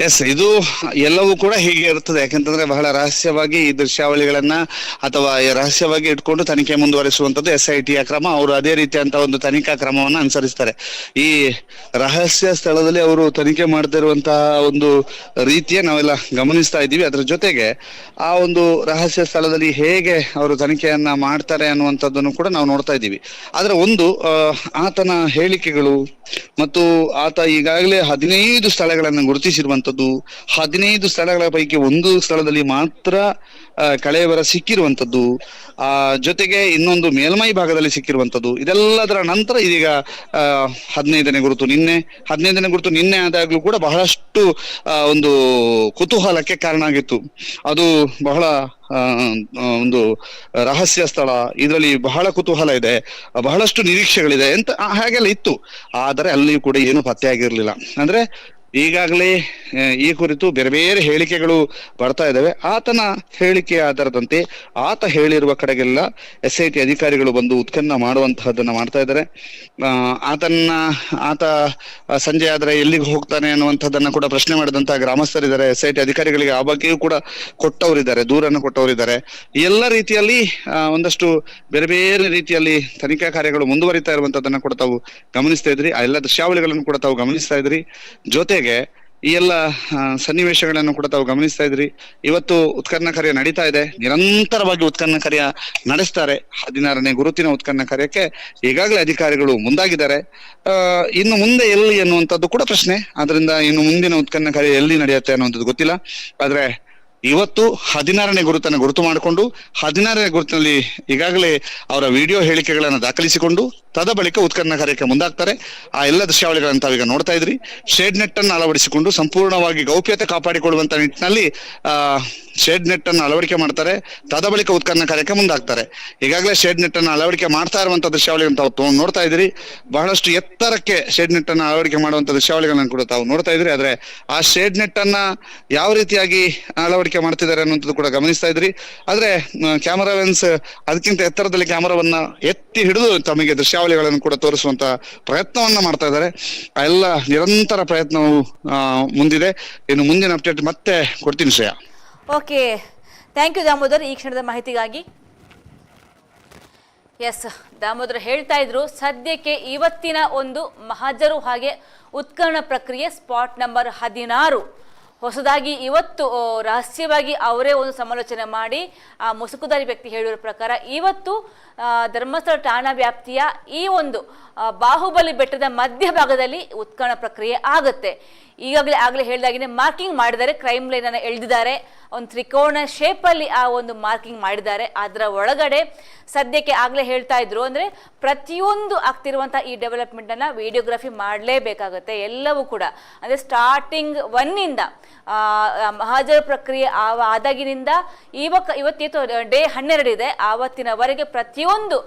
ಎಸ್, ಇದು ಎಲ್ಲವೂ ಕೂಡ ಹೀಗೆ ಇರ್ತದೆ. ಯಾಕಂತಂದ್ರೆ ಬಹಳ ರಹಸ್ಯವಾಗಿ ಈ ದೃಶ್ಯಾವಳಿಗಳನ್ನ ಅಥವಾ ರಹಸ್ಯವಾಗಿ ಇಟ್ಕೊಂಡು ತನಿಖೆ ಮುಂದುವರಿಸುವಂತದ್ದು SITಯ ಕ್ರಮ. ಅವರು ಅದೇ ರೀತಿಯಂತ ಒಂದು ತನಿಖಾ ಕ್ರಮವನ್ನ ಅನುಸರಿಸ್ತಾರೆ. ಈ ರಹಸ್ಯ ಸ್ಥಳದಲ್ಲಿ ಅವರು ತನಿಖೆ ಮಾಡ್ತಾ ಇರುವಂತಹ ಒಂದು ರೀತಿಯ ನಾವೆಲ್ಲ ಗಮನಿಸ್ತಾ ಇದ್ದೀವಿ. ಅದರ ಜೊತೆಗೆ ಆ ಒಂದು ರಹಸ್ಯ ಸ್ಥಳದಲ್ಲಿ ಹೇಗೆ ಅವರು ತನಿಖೆಯನ್ನ ಮಾಡ್ತಾರೆ ಅನ್ನುವಂಥದ್ದನ್ನು ಕೂಡ ನಾವು ನೋಡ್ತಾ ಇದ್ದೀವಿ. ಆದ್ರೆ ಒಂದು ಆತನ ಹೇಳಿಕೆಗಳು ಮತ್ತು ಆತ ಈಗಾಗಲೇ 15 ಸ್ಥಳಗಳನ್ನು ಗುರುತಿಸಿರುವಂತದ್ದು, 15 ಸ್ಥಳಗಳ ಪೈಕಿ ಒಂದು ಸ್ಥಳದಲ್ಲಿ ಮಾತ್ರ ಕಳೆಬರ ಸಿಕ್ಕಿರುವಂತದ್ದು, ಜೊತೆಗೆ ಇನ್ನೊಂದು ಮೇಲ್ಮೈ ಭಾಗದಲ್ಲಿ ಸಿಕ್ಕಿರುವಂತದ್ದು. ಇದೆಲ್ಲದರ ನಂತರ ಇದೀಗ 15ನೇ ಗುರುತು ನಿನ್ನೆ ಆದಾಗ್ಲೂ ಕೂಡ ಬಹಳಷ್ಟು ಒಂದು ಕುತೂಹಲಕ್ಕೆ ಕಾರಣ ಆಗಿತ್ತು. ಅದು ಬಹಳ ಒಂದು ರಹಸ್ಯ ಸ್ಥಳ, ಇದರಲ್ಲಿ ಬಹಳ ಕುತೂಹಲ ಇದೆ, ಬಹಳಷ್ಟು ನಿರೀಕ್ಷೆಗಳಿದೆ ಅಂತ ಹಾಗೆಲ್ಲ ಇತ್ತು. ಆದರೆ ಅಲ್ಲಿಯೂ ಕೂಡ ಏನು ಪತ್ತೆ ಆಗಿರ್ಲಿಲ್ಲ. ಅಂದ್ರೆ ಈಗಾಗಲೇ ಈ ಕುರಿತು ಬೇರೆ ಬೇರೆ ಹೇಳಿಕೆಗಳು ಬರ್ತಾ ಇದ್ದಾವೆ. ಆತನ ಹೇಳಿಕೆಯ ಆಧಾರದಂತೆ ಆತ ಹೇಳಿರುವ ಕಡೆಗೆಲ್ಲ SIT ಅಧಿಕಾರಿಗಳು ಬಂದು ಉತ್ಖನನ ಮಾಡುವಂತಹದ್ದನ್ನ ಮಾಡ್ತಾ ಇದ್ದಾರೆ. ಆತ ಸಂಜೆ ಆದ್ರೆ ಎಲ್ಲಿಗೆ ಹೋಗ್ತಾನೆ ಅನ್ನುವಂಥದ್ದನ್ನ ಕೂಡ ಪ್ರಶ್ನೆ ಮಾಡಿದಂತಹ ಗ್ರಾಮಸ್ಥರಿದ್ದಾರೆ. SIT ಅಧಿಕಾರಿಗಳಿಗೆ ಆ ಬಗ್ಗೆಯೂ ಕೂಡ ದೂರನ್ನು ಕೊಟ್ಟವರಿದ್ದಾರೆ. ಎಲ್ಲ ರೀತಿಯಲ್ಲಿ ಒಂದಷ್ಟು ಬೇರೆ ಬೇರೆ ರೀತಿಯಲ್ಲಿ ತನಿಖಾ ಕಾರ್ಯಗಳು ಮುಂದುವರಿತಾ ಇರುವಂತದ್ದನ್ನ ಕೂಡ ತಾವು ಗಮನಿಸ್ತಾ ಇದ್ರಿ. ಆ ಎಲ್ಲ ದೃಶ್ಯಾವಳಿಗಳನ್ನು ಕೂಡ ತಾವು ಗಮನಿಸ್ತಾ ಇದ್ರಿ. ಜೊತೆಗೆ ಈ ಎಲ್ಲ ಸನ್ನಿವೇಶಗಳನ್ನು ಕೂಡ ತಾವು ಗಮನಿಸ್ತಾ ಇದ್ರಿ. ಇವತ್ತು ಉತ್ಖನನ ಕಾರ್ಯ ನಡೀತಾ ಇದೆ, ನಿರಂತರವಾಗಿ ಉತ್ಖನನ ಕಾರ್ಯ ನಡೆಸ್ತಾರೆ. 16ನೇ ಗುರುತಿನ ಉತ್ಖನನ ಕಾರ್ಯಕ್ಕೆ ಈಗಾಗಲೇ ಅಧಿಕಾರಿಗಳು ಮುಂದಾಗಿದ್ದಾರೆ. ಇನ್ನು ಮುಂದೆ ಎಲ್ಲಿ ಅನ್ನುವಂಥದ್ದು ಕೂಡ ಪ್ರಶ್ನೆ. ಆದ್ರಿಂದ ಇನ್ನು ಮುಂದಿನ ಉತ್ಖನನ ಕಾರ್ಯ ಎಲ್ಲಿ ನಡೆಯುತ್ತೆ ಅನ್ನುವಂಥದ್ದು ಗೊತ್ತಿಲ್ಲ. ಆದ್ರೆ ಇವತ್ತು 16ನೇ ಗುರುತನ್ನು ಗುರುತು ಮಾಡಿಕೊಂಡು 16ನೇ ಗುರುತಿನಲ್ಲಿ ಈಗಾಗಲೇ ಅವರ ವಿಡಿಯೋ ಹೇಳಿಕೆಗಳನ್ನು ದಾಖಲಿಸಿಕೊಂಡು ತದ ಬಳಿಕ ಉತ್ಖನನ ಕಾರ್ಯಕ್ಕೆ ಮುಂದಾಗ್ತಾರೆ. ಆ ಎಲ್ಲ ದೃಶ್ಯಾವಳಿಗಳನ್ನು ತಾವೀಗ ನೋಡ್ತಾ ಇದ್ರಿ. ಶೇಡ್ ನೆಟ್ ಅನ್ನು ಅಳವಡಿಸಿಕೊಂಡು ಸಂಪೂರ್ಣವಾಗಿ ಗೌಪ್ಯತೆ ಕಾಪಾಡಿಕೊಳ್ಳುವಂತ ನಿಟ್ಟಿನಲ್ಲಿ ಶೇಡ್ ನೆಟ್ ಅನ್ನು ಅಳವಡಿಕೆ ಮಾಡ್ತಾರೆ. ತದ ಬಳಿಕ ಉತ್ಖನನ ಕಾರ್ಯಕ್ಕೆ ಮುಂದಾಗ್ತಾರೆ. ಈಗಾಗಲೇ ಶೇಡ್ ನೆಟ್ ಅನ್ನು ಅಳವಡಿಕೆ ಮಾಡ್ತಾ ಇರುವಂತಹ ದೃಶ್ಯಾವಳಿಗಳನ್ನು ತಾವು ನೋಡ್ತಾ ಇದ್ರಿ. ಬಹಳಷ್ಟು ಎತ್ತರಕ್ಕೆ ಶೇಡ್ ನೆಟ್ ಅನ್ನು ಅಳವಡಿಕೆ ಮಾಡುವಂತ ದೃಶ್ಯಾವಳಿಗಳನ್ನು ಕೂಡ ತಾವು ನೋಡ್ತಾ ಇದ್ರಿ. ಆದ್ರೆ ಆ ಶೇಡ್ ನೆಟ್ ಅನ್ನ ಯಾವ ರೀತಿಯಾಗಿ ಅಳವಡಿಕೆ ಮಾಡ್ತಿದ್ದಾರೆ ಅನ್ನುವಂಥದ್ದು ಕೂಡ ಗಮನಿಸ್ತಾ ಇದ್ರಿ. ಆದ್ರೆ ಕ್ಯಾಮರಾ ಲೆನ್ಸ್ ಅದಕ್ಕಿಂತ ಎತ್ತರದಲ್ಲಿ ಕ್ಯಾಮರಾವನ್ನ ಎತ್ತಿ ಹಿಡಿದು ತಮಗೆ ದೃಶ್ಯಾವಳಿಗಳನ್ನು ಕೂಡ ತೋರಿಸುವಂತ ಪ್ರಯತ್ನವನ್ನ ಮಾಡ್ತಾ ಇದ್ದಾರೆ. ಆ ಎಲ್ಲ ನಿರಂತರ ಪ್ರಯತ್ನವು ಮುಂದಿದೆ. ಇನ್ನು ಮುಂದಿನ ಅಪ್ಡೇಟ್ ಮತ್ತೆ ಕೊಡ್ತೀನಿ Shreya. Okay, thank you Damodar ಈ ಕ್ಷಣದ ಮಾಹಿತಿಗಾಗಿ. ಎಸ್, ದಾಮೋದರ್ ಹೇಳ್ತಾ ಇದ್ರು ಸದ್ಯಕ್ಕೆ ಇವತ್ತಿನ ಒಂದು ಮಹಾಜರು ಹಾಗೆ ಉತ್ಖನನ ಪ್ರಕ್ರಿಯೆ ಸ್ಪಾಟ್ ನಂಬರ್ 16 ಹೊಸದಾಗಿ ಇವತ್ತು ರಹಸ್ಯವಾಗಿ ಅವರೇ ಒಂದು ಸಮಾಲೋಚನೆ ಮಾಡಿ ಆ ಮುಸುಕುದಾರಿ ವ್ಯಕ್ತಿ ಹೇಳಿರೋ ಪ್ರಕಾರ ಇವತ್ತು ಧರ್ಮಸ್ಥಳ ಠಾಣಾ ವ್ಯಾಪ್ತಿಯ ಈ ಒಂದು ಬಾಹುಬಲಿ ಬೆಟ್ಟದ ಮಧ್ಯಭಾಗದಲ್ಲಿ ಉತ್ಖನನ ಪ್ರಕ್ರಿಯೆ ಆಗುತ್ತೆ. ಆಗಲೇ ಹೇಳಿದಾಗಿನೇ ಮಾರ್ಕಿಂಗ್ ಮಾಡಿದ್ದಾರೆ, ಕ್ರೈಮ್ ಲೈನ್ ಅನ್ನು ಎಳೆದಿದ್ದಾರೆ, ಒಂದು ತ್ರಿಕೋನ ಶೇಪ್ ಅಲ್ಲಿ ಆ ಒಂದು ಮಾರ್ಕಿಂಗ್ ಮಾಡಿದ್ದಾರೆ. ಅದರ ಒಳಗಡೆ ಸದ್ಯಕ್ಕೆ ಆಗಲೇ ಹೇಳ್ತಾ ಇದ್ರು ಅಂದ್ರೆ ಪ್ರತಿಯೊಂದು ಆಗ್ತಿರುವಂತಹ ಈ ಡೆವಲಪ್ಮೆಂಟ್ ಅನ್ನ ವಿಡಿಯೋಗ್ರಫಿ ಮಾಡಲೇಬೇಕಾಗುತ್ತೆ ಎಲ್ಲವೂ ಕೂಡ. ಅಂದ್ರೆ ಸ್ಟಾರ್ಟಿಂಗ್ 1 ಮಹಾಜರ ಪ್ರಕ್ರಿಯೆ ಆದಾಗಿನಿಂದ ಇವತ್ತೇತು ಡೇ 12 ಇದೆ, ಆವತ್ತಿನವರೆಗೆ ಪ್ರತಿಯೊಂದು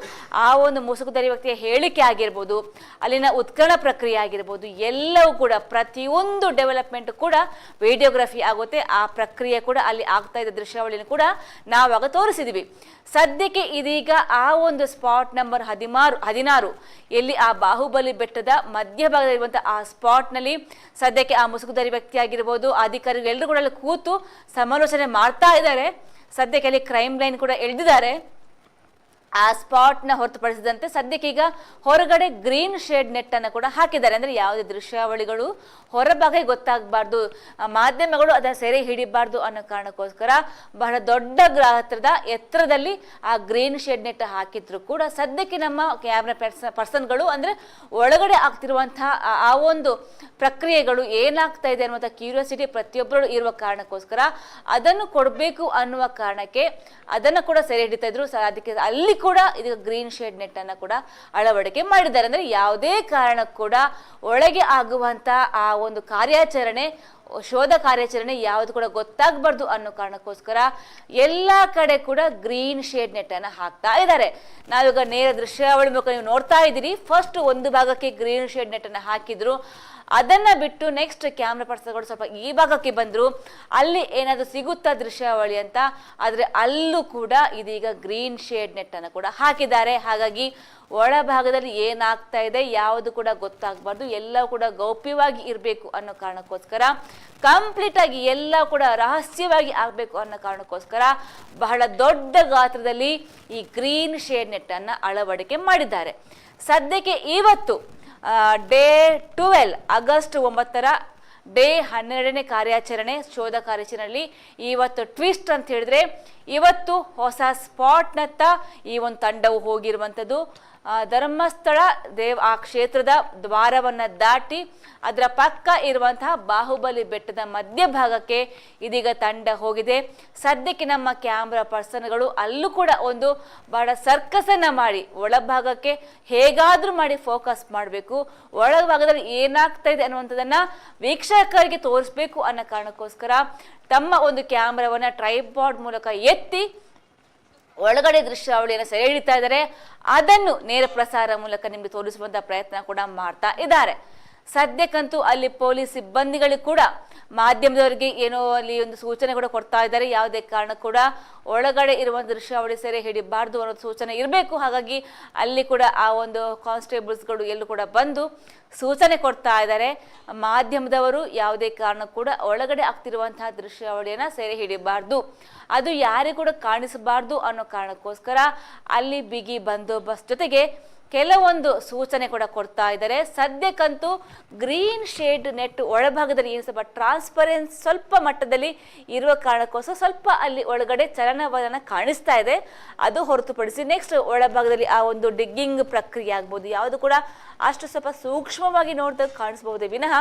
ಆ ಒಂದು ಮುಸುಕುದಾರಿ ವ್ಯಕ್ತಿಯ ಹೇಳಿಕೆ ಆಗಿರ್ಬೋದು, ಅಲ್ಲಿನ ಉತ್ಖನನ ಪ್ರಕ್ರಿಯೆ ಆಗಿರ್ಬೋದು, ಎಲ್ಲವೂ ಕೂಡ ಪ್ರತಿಯೊಂದು ಡೆವಲಪ್ಮೆಂಟ್ ಕೂಡ ವಿಡಿಯೋಗ್ರಫಿ ಆಗುತ್ತೆ. ಆ ಪ್ರಕ್ರಿಯೆ ಕೂಡ ಅಲ್ಲಿ ಆಗ್ತಾ ಇದ್ದ ದೃಶ್ಯಾವಳಿನ ಕೂಡ ನಾವಾಗ ತೋರಿಸಿದ್ವಿ. ಸದ್ಯಕ್ಕೆ ಇದೀಗ ಆ ಒಂದು ಸ್ಪಾಟ್ ನಂಬರ್ 16 ಎಲ್ಲಿ ಆ ಬಾಹುಬಲಿ ಬೆಟ್ಟದ ಮಧ್ಯಭಾಗದಲ್ಲಿರುವಂತಹ ಆ ಸ್ಪಾಟ್ ನಲ್ಲಿ ಸದ್ಯಕ್ಕೆ ಆ ಮುಸುಕುದಾರಿ ವ್ಯಕ್ತಿ ಆಗಿರ್ಬೋದು, ಅಧಿಕಾರಿಗಳು ಎಲ್ಲರೂ ಕೂಡ ಅಲ್ಲಿ ಕೂತು ಸಮಾಲೋಚನೆ ಮಾಡ್ತಾ ಇದ್ದಾರೆ. ಸದ್ಯಕ್ಕೆ ಅಲ್ಲಿ ಕ್ರೈಮ್ ಲೈನ್ ಕೂಡ ಎಳೆದಿದ್ದಾರೆ. ಆ ಸ್ಪಾಟ್ ನ ಹೊರತುಪಡಿಸಿದಂತೆ ಸದ್ಯಕ್ಕೆ ಈಗ ಹೊರಗಡೆ ಗ್ರೀನ್ ಶೇಡ್ ನೆಟ್ ಅನ್ನು ಕೂಡ ಹಾಕಿದ್ದಾರೆ. ಅಂದ್ರೆ ಯಾವುದೇ ದೃಶ್ಯಾವಳಿಗಳು ಹೊರಭಾಗ ಗೊತ್ತಾಗಬಾರ್ದು, ಮಾಧ್ಯಮಗಳು ಅದನ್ನ ಸೆರೆ ಹಿಡಿಬಾರ್ದು ಅನ್ನೋ ಕಾರಣಕ್ಕೋಸ್ಕರ ಬಹಳ ದೊಡ್ಡ ಗಾತ್ರದ ಎತ್ತರದಲ್ಲಿ ಆ ಗ್ರೀನ್ ಶೇಡ್ ನೆಟ್ ಹಾಕಿದ್ರು ಕೂಡ ಸದ್ಯಕ್ಕೆ ನಮ್ಮ ಕ್ಯಾಮ್ರಾ ಪರ್ಸನ್ಗಳು ಅಂದ್ರೆ ಒಳಗಡೆ ಆಗ್ತಿರುವಂತಹ ಆ ಒಂದು ಪ್ರಕ್ರಿಯೆಗಳು ಏನಾಗ್ತಾ ಇದೆ ಅನ್ನುವಂಥ ಕ್ಯೂರಿಯಾಸಿಟಿ ಪ್ರತಿಯೊಬ್ಬರು ಇರುವ ಕಾರಣಕ್ಕೋಸ್ಕರ ಅದನ್ನು ಕೊಡಬೇಕು ಅನ್ನುವ ಕಾರಣಕ್ಕೆ ಅದನ್ನು ಕೂಡ ಸೆರೆ ಹಿಡಿತಾ ಇದ್ರು. ಅದಕ್ಕೆ ಅಲ್ಲಿ ಕೂಡ ಇದೀಗ ಗ್ರೀನ್ ಶೇಡ್ ನೆಟ್ ಅನ್ನ ಕೂಡ ಅಳವಡಿಕೆ ಮಾಡಿದ್ದಾರೆ. ಅಂದ್ರೆ ಯಾವುದೇ ಕಾರಣಕ್ಕೂ ಕೂಡ ಒಳಗೆ ಆಗುವಂತ ಆ ಒಂದು ಕಾರ್ಯಾಚರಣೆ, ಶೋಧ ಕಾರ್ಯಾಚರಣೆ ಯಾವುದು ಕೂಡ ಗೊತ್ತಾಗಬಾರ್ದು ಅನ್ನೋ ಕಾರಣಕ್ಕೋಸ್ಕರ ಎಲ್ಲಾ ಕಡೆ ಕೂಡ ಗ್ರೀನ್ ಶೇಡ್ ನೆಟ್ ಅನ್ನ ಹಾಕ್ತಾ ಇದ್ದಾರೆ. ನಾವೀಗ ನೇರ ದೃಶ್ಯಾವಳಿ ಮೂಲಕ ನೀವು ನೋಡ್ತಾ ಇದ್ದೀರಿ. ಫಸ್ಟ್ ಒಂದು ಭಾಗಕ್ಕೆ ಗ್ರೀನ್ ಶೇಡ್ ನೆಟ್ ಅನ್ನ ಹಾಕಿದ್ರು, ಅದನ್ನ ಬಿಟ್ಟು ನೆಕ್ಸ್ಟ್ ಕ್ಯಾಮ್ರಾ ಪರ್ಸನ್ಗಳು ಸ್ವಲ್ಪ ಈ ಭಾಗಕ್ಕೆ ಬಂದ್ರು, ಅಲ್ಲಿ ಏನಾದ್ರು ಸಿಗುತ್ತಾ ದೃಶ್ಯಾವಳಿ ಅಂತ. ಆದ್ರೆ ಅಲ್ಲೂ ಕೂಡ ಇದೀಗ ಗ್ರೀನ್ ಶೇಡ್ ನೆಟ್ ಅನ್ನು ಕೂಡ ಹಾಕಿದ್ದಾರೆ. ಹಾಗಾಗಿ ಒಳಭಾಗದಲ್ಲಿ ಏನಾಗ್ತಾ ಇದೆ ಯಾವುದು ಕೂಡ ಗೊತ್ತಾಗಬಾರ್ದು, ಎಲ್ಲ ಕೂಡ ಗೌಪ್ಯವಾಗಿ ಇರಬೇಕು ಅನ್ನೋ ಕಾರಣಕ್ಕೋಸ್ಕರ, ಕಂಪ್ಲೀಟ್ ಆಗಿ ಎಲ್ಲ ಕೂಡ ರಹಸ್ಯವಾಗಿ ಆಗಬೇಕು ಅನ್ನೋ ಕಾರಣಕ್ಕೋಸ್ಕರ ಬಹಳ ದೊಡ್ಡ ಗಾತ್ರದಲ್ಲಿ ಈ ಗ್ರೀನ್ ಶೇಡ್ ನೆಟ್ ಅನ್ನ ಅಳವಡಿಕೆ ಮಾಡಿದ್ದಾರೆ. ಸದ್ಯಕ್ಕೆ ಇವತ್ತು ಡೇ 12 ಆಗಸ್ಟ್ 9 ಡೇ 12ನೇ ಕಾರ್ಯಾಚರಣೆ, ಶೋಧ ಕಾರ್ಯಾಚರಣೆಯಲ್ಲಿ ಇವತ್ತು ಟ್ವಿಸ್ಟ್ ಅಂತ ಹೇಳಿದ್ರೆ, ಇವತ್ತು ಹೊಸ ಸ್ಪಾಟ್ನತ್ತ ಈ ಒಂದು ತಂಡವು ಹೋಗಿರುವಂಥದ್ದು. ಧರ್ಮಸ್ಥಳ ಆ ಕ್ಷೇತ್ರದ ದ್ವಾರವನ್ನ ದಾಟಿ ಅದರ ಪಕ್ಕ ಇರುವಂತಹ ಬಾಹುಬಲಿ ಬೆಟ್ಟದ ಮಧ್ಯಭಾಗಕ್ಕೆ ಇದೀಗ ತಂಡ ಹೋಗಿದೆ. ಸದ್ಯಕ್ಕೆ ನಮ್ಮ ಕ್ಯಾಮ್ರಾ ಪರ್ಸನ್ಗಳು ಅಲ್ಲೂ ಕೂಡ ಒಂದು ಬಹಳ ಸರ್ಕಸ್ ಅನ್ನ ಮಾಡಿ ಒಳಭಾಗಕ್ಕೆ ಹೇಗಾದ್ರೂ ಮಾಡಿ ಫೋಕಸ್ ಮಾಡಬೇಕು, ಒಳಭಾಗದಲ್ಲಿ ಏನಾಗ್ತಾ ಇದೆ ಅನ್ನುವಂಥದ್ದನ್ನ ವೀಕ್ಷಕರಿಗೆ ತೋರಿಸ್ಬೇಕು ಅನ್ನೋ ಕಾರಣಕ್ಕೋಸ್ಕರ ತಮ್ಮ ಒಂದು ಕ್ಯಾಮ್ರಾವನ್ನ ಟ್ರೈಪಾಡ್ ಮೂಲಕ ಎತ್ತಿ ಒಳಗಡೆ ದೃಶ್ಯಾವಳಿಯನ್ನು ಸೆರೆ ಹಿಡಿತಾ ಇದ್ದಾರೆ. ಅದನ್ನು ನೇರ ಪ್ರಸಾರ ಮೂಲಕ ನಿಮಗೆ ತೋರಿಸುವಂತಹ ಪ್ರಯತ್ನ ಕೂಡ ಮಾಡ್ತಾ ಇದ್ದಾರೆ. ಸದ್ಯಕ್ಕಂತೂ ಅಲ್ಲಿ ಪೊಲೀಸ್ ಸಿಬ್ಬಂದಿಗಳು ಕೂಡ ಮಾಧ್ಯಮದವರಿಗೆ ಏನೋ ಅಲ್ಲಿ ಒಂದು ಸೂಚನೆ ಕೂಡ ಕೊಡ್ತಾ ಇದ್ದಾರೆ, ಯಾವುದೇ ಕಾರಣ ಕೂಡ ಒಳಗಡೆ ಇರುವ ದೃಶ್ಯಾವಳಿ ಸೆರೆ ಹಿಡಿಬಾರ್ದು ಅನ್ನೋ ಸೂಚನೆ ಇರಬೇಕು. ಹಾಗಾಗಿ ಅಲ್ಲಿ ಕೂಡ ಆ ಒಂದು ಕಾನ್ಸ್ಟೇಬಲ್ಸ್ಗಳು ಎಲ್ಲೂ ಕೂಡ ಬಂದು ಸೂಚನೆ ಕೊಡ್ತಾ ಇದ್ದಾರೆ, ಮಾಧ್ಯಮದವರು ಯಾವುದೇ ಕಾರಣ ಕೂಡ ಒಳಗಡೆ ಆಗ್ತಿರುವಂತಹ ದೃಶ್ಯಾವಳಿಯನ್ನ ಸೆರೆ ಹಿಡಿಬಾರ್ದು, ಅದು ಯಾರಿಗೂ ಕೂಡ ಕಾಣಿಸಬಾರ್ದು ಅನ್ನೋ ಕಾರಣಕ್ಕೋಸ್ಕರ ಅಲ್ಲಿ ಬಿಗಿ ಬಂದೋಬಸ್ತ್ ಜೊತೆಗೆ ಕೆಲವೊಂದು ಸೂಚನೆ ಕೂಡ ಕೊಡ್ತಾ ಇದ್ದಾರೆ. ಸದ್ಯಕ್ಕಂತೂ ಗ್ರೀನ್ ಶೇಡ್ ನೆಟ್ ಒಳಭಾಗದಲ್ಲಿ ಏನು ಸ್ವಲ್ಪ ಟ್ರಾನ್ಸ್ಪರೆನ್ಸ್ ಸ್ವಲ್ಪ ಮಟ್ಟದಲ್ಲಿ ಇರುವ ಕಾರಣಕ್ಕೋಸ್ಕರ ಸ್ವಲ್ಪ ಅಲ್ಲಿ ಒಳಗಡೆ ಚಲನವಲನ ಕಾಣಿಸ್ತಾ ಇದೆ. ಅದು ಹೊರತುಪಡಿಸಿ ನೆಕ್ಸ್ಟ್ ಒಳಭಾಗದಲ್ಲಿ ಆ ಒಂದು ಡಿಗ್ಗಿಂಗ್ ಪ್ರಕ್ರಿಯೆ ಆಗ್ಬೋದು, ಯಾವುದು ಕೂಡ ಅಷ್ಟು ಸ್ವಲ್ಪ ಸೂಕ್ಷ್ಮವಾಗಿ ನೋಡಿದಾಗ ಕಾಣಿಸ್ಬಹುದೇ ವಿನಃ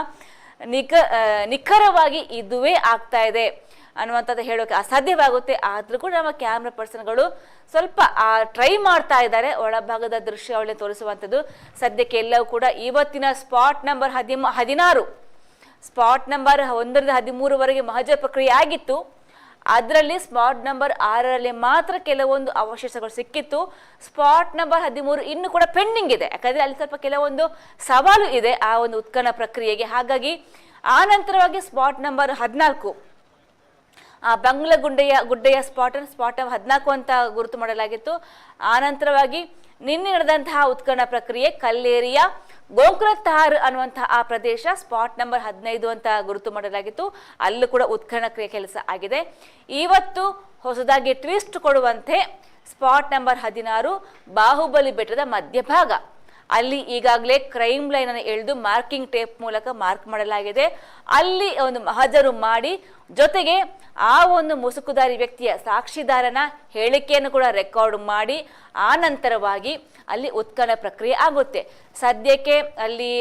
ನಿಖರವಾಗಿ ಇದುವೇ ಆಗ್ತಾ ಇದೆ ಅನ್ನುವಂಥದ್ದು ಹೇಳೋಕೆ ಅಸಾಧ್ಯವಾಗುತ್ತೆ. ಆದ್ರೂ ಕೂಡ ನಮ್ಮ ಕ್ಯಾಮ್ರಾ ಪರ್ಸನ್ಗಳು ಸ್ವಲ್ಪ ಟ್ರೈ ಮಾಡ್ತಾ ಇದ್ದಾರೆ ಒಳಭಾಗದ ದೃಶ್ಯಾವಳಿ ತೋರಿಸುವಂಥದ್ದು. ಸದ್ಯಕ್ಕೆ ಎಲ್ಲವೂ ಕೂಡ ಇವತ್ತಿನ ಸ್ಪಾಟ್ ನಂಬರ್ 16 ಸ್ಪಾಟ್ ನಂಬರ್ 1ರಿಂದ 13ವರೆಗೆ ಮಹಜರ್ ಪ್ರಕ್ರಿಯೆ ಆಗಿತ್ತು. ಅದರಲ್ಲಿ ಸ್ಪಾಟ್ ನಂಬರ್ 6ರಲ್ಲಿ ಮಾತ್ರ ಕೆಲವೊಂದು ಅವಶೇಷಗಳು ಸಿಕ್ಕಿತ್ತು. ಸ್ಪಾಟ್ ನಂಬರ್ 13 ಇನ್ನು ಕೂಡ ಪೆಂಡಿಂಗ್ ಇದೆ, ಯಾಕಂದ್ರೆ ಅಲ್ಲಿ ಸ್ವಲ್ಪ ಕೆಲವೊಂದು ಸವಾಲು ಇದೆ ಆ ಒಂದು ಉತ್ಖನನ ಪ್ರಕ್ರಿಯೆಗೆ. ಹಾಗಾಗಿ ಆ ನಂತರವಾಗಿ ಸ್ಪಾಟ್ ನಂಬರ್ 14 ಆ ಗುಡ್ಡೆಯ ಸ್ಪಾಟ್ ನಂಬರ್ 14 ಅಂತ ಗುರುತು ಮಾಡಲಾಗಿತ್ತು. ಆ ನಂತರವಾಗಿ ನಿನ್ನೆ ನಡೆದಂತಹ ಉತ್ಖನನ ಪ್ರಕ್ರಿಯೆ ಕಲ್ಲೇರಿಯ ಗೋಂಕ್ರತಾರ್ ಅನ್ನುವಂತಹ ಆ ಪ್ರದೇಶ ಸ್ಪಾಟ್ ನಂಬರ್ 15 ಅಂತ ಗುರುತು ಮಾಡಲಾಗಿತ್ತು. ಅಲ್ಲೂ ಕೂಡ ಉತ್ಖನನ ಕ್ರಿಯೆ ಕೆಲಸ ಆಗಿದೆ. ಇವತ್ತು ಹೊಸದಾಗಿ ಟ್ವಿಸ್ಟ್ ಕೊಡುವಂತೆ ಸ್ಪಾಟ್ ನಂಬರ್ 16 ಬಾಹುಬಲಿ ಬೆಟ್ಟದ ಮಧ್ಯಭಾಗ, ಅಲ್ಲಿ ಈಗಾಗಲೇ ಕ್ರೈಮ್ ಲೈನ್ ಅನ್ನು ಎಳೆದು ಮಾರ್ಕಿಂಗ್ ಟೇಪ್ ಮೂಲಕ ಮಾರ್ಕ್ ಮಾಡಲಾಗಿದೆ. ಅಲ್ಲಿ ಒಂದು ಮಹಜರು ಮಾಡಿ ಜೊತೆಗೆ ಆ ಒಂದು ಮುಸುಕುದಾರಿ ವ್ಯಕ್ತಿಯ ಸಾಕ್ಷಿದಾರನ ಹೇಳಿಕೆಯನ್ನು ಕೂಡ ರೆಕಾರ್ಡ್ ಮಾಡಿ ಆ ನಂತರವಾಗಿ ಅಲ್ಲಿ ಉತ್ಖನನ ಪ್ರಕ್ರಿಯೆ ಆಗುತ್ತೆ. ಸದ್ಯಕ್ಕೆ ಅಲ್ಲಿ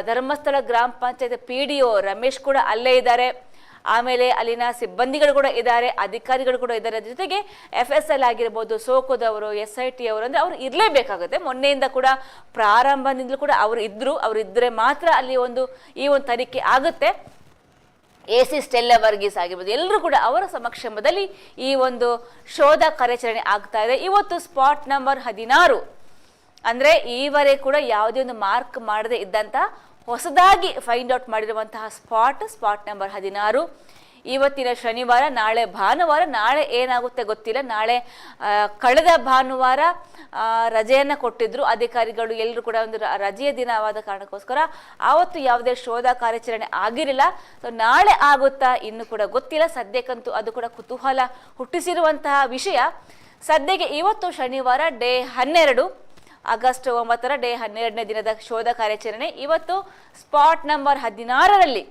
ಧರ್ಮಸ್ಥಳ ಗ್ರಾಮ ಪಂಚಾಯತ್ PDO ರಮೇಶ್ ಕೂಡ ಅಲ್ಲೇ ಇದ್ದಾರೆ. ಆಮೇಲೆ ಅಲ್ಲಿನ ಸಿಬ್ಬಂದಿಗಳು ಕೂಡ ಇದ್ದಾರೆ, ಅಧಿಕಾರಿಗಳು ಕೂಡ ಇದ್ದಾರೆ. ಜೊತೆಗೆ FSL ಆಗಿರ್ಬೋದು, ಸೋಕೋದವರು, SIT ಅವರು, ಅಂದ್ರೆ ಅವ್ರು ಇರಲೇಬೇಕಾಗುತ್ತೆ. ಮೊನ್ನೆಯಿಂದ ಕೂಡ ಪ್ರಾರಂಭದಿಂದಲೂ ಕೂಡ ಅವರು ಇದ್ರೆ ಮಾತ್ರ ಅಲ್ಲಿ ಈ ಒಂದು ತನಿಖೆ ಆಗುತ್ತೆ. AC ಸ್ಟೆಲ್ಲಾ ವರ್ಗೀಸ್ ಆಗಿರ್ಬೋದು, ಎಲ್ಲರೂ ಕೂಡ ಅವರ ಸಮಕ್ಷಮದಲ್ಲಿ ಈ ಒಂದು ಶೋಧ ಕಾರ್ಯಾಚರಣೆ ಆಗ್ತಾ ಇದೆ. ಇವತ್ತು ಸ್ಪಾಟ್ ನಂಬರ್ 16 ಅಂದ್ರೆ ಈವರೆಗೆ ಕೂಡ ಯಾವುದೇ ಒಂದು ಮಾರ್ಕ್ ಮಾಡದೇ ಇದ್ದಂತ ಹೊಸದಾಗಿ ಫೈಂಡ್ ಔಟ್ ಮಾಡಿರುವಂತಹ ಸ್ಪಾಟ್ ನಂಬರ್ 16 ಇವತ್ತಿನ ಶನಿವಾರ, ನಾಳೆ ಭಾನುವಾರ. ನಾಳೆ ಏನಾಗುತ್ತೆ ಗೊತ್ತಿಲ್ಲ. ನಾಳೆ ಕಳೆದ ಭಾನುವಾರ ರಜೆಯನ್ನ ಕೊಟ್ಟಿದ್ರು ಅಧಿಕಾರಿಗಳು, ಎಲ್ಲರೂ ಕೂಡ ಒಂದು ರಜೆಯ ದಿನವಾದ ಕಾರಣಕ್ಕೋಸ್ಕರ ಆವತ್ತು ಯಾವುದೇ ಶೋಧ ಕಾರ್ಯಾಚರಣೆ ಆಗಿರಲಿಲ್ಲ. ಸೊ ನಾಳೆ ಆಗುತ್ತಾ ಇನ್ನು ಕೂಡ ಗೊತ್ತಿಲ್ಲ. ಸದ್ಯಕ್ಕಂತೂ ಅದು ಕೂಡ ಕುತೂಹಲ ಹುಟ್ಟಿಸಿರುವಂತಹ ವಿಷಯ. ಸದ್ಯಕ್ಕೆ ಇವತ್ತು ಶನಿವಾರ ಡೇ 12 ಆಗಸ್ಟ್ 9 ಡೇ 12ನೇ ದಿನದ ಶೋಧ ಕಾರ್ಯಾಚರಣೆ. ಇವತ್ತು ಸ್ಪಾಟ್ ನಂಬರ್ 16ರಲ್ಲಿ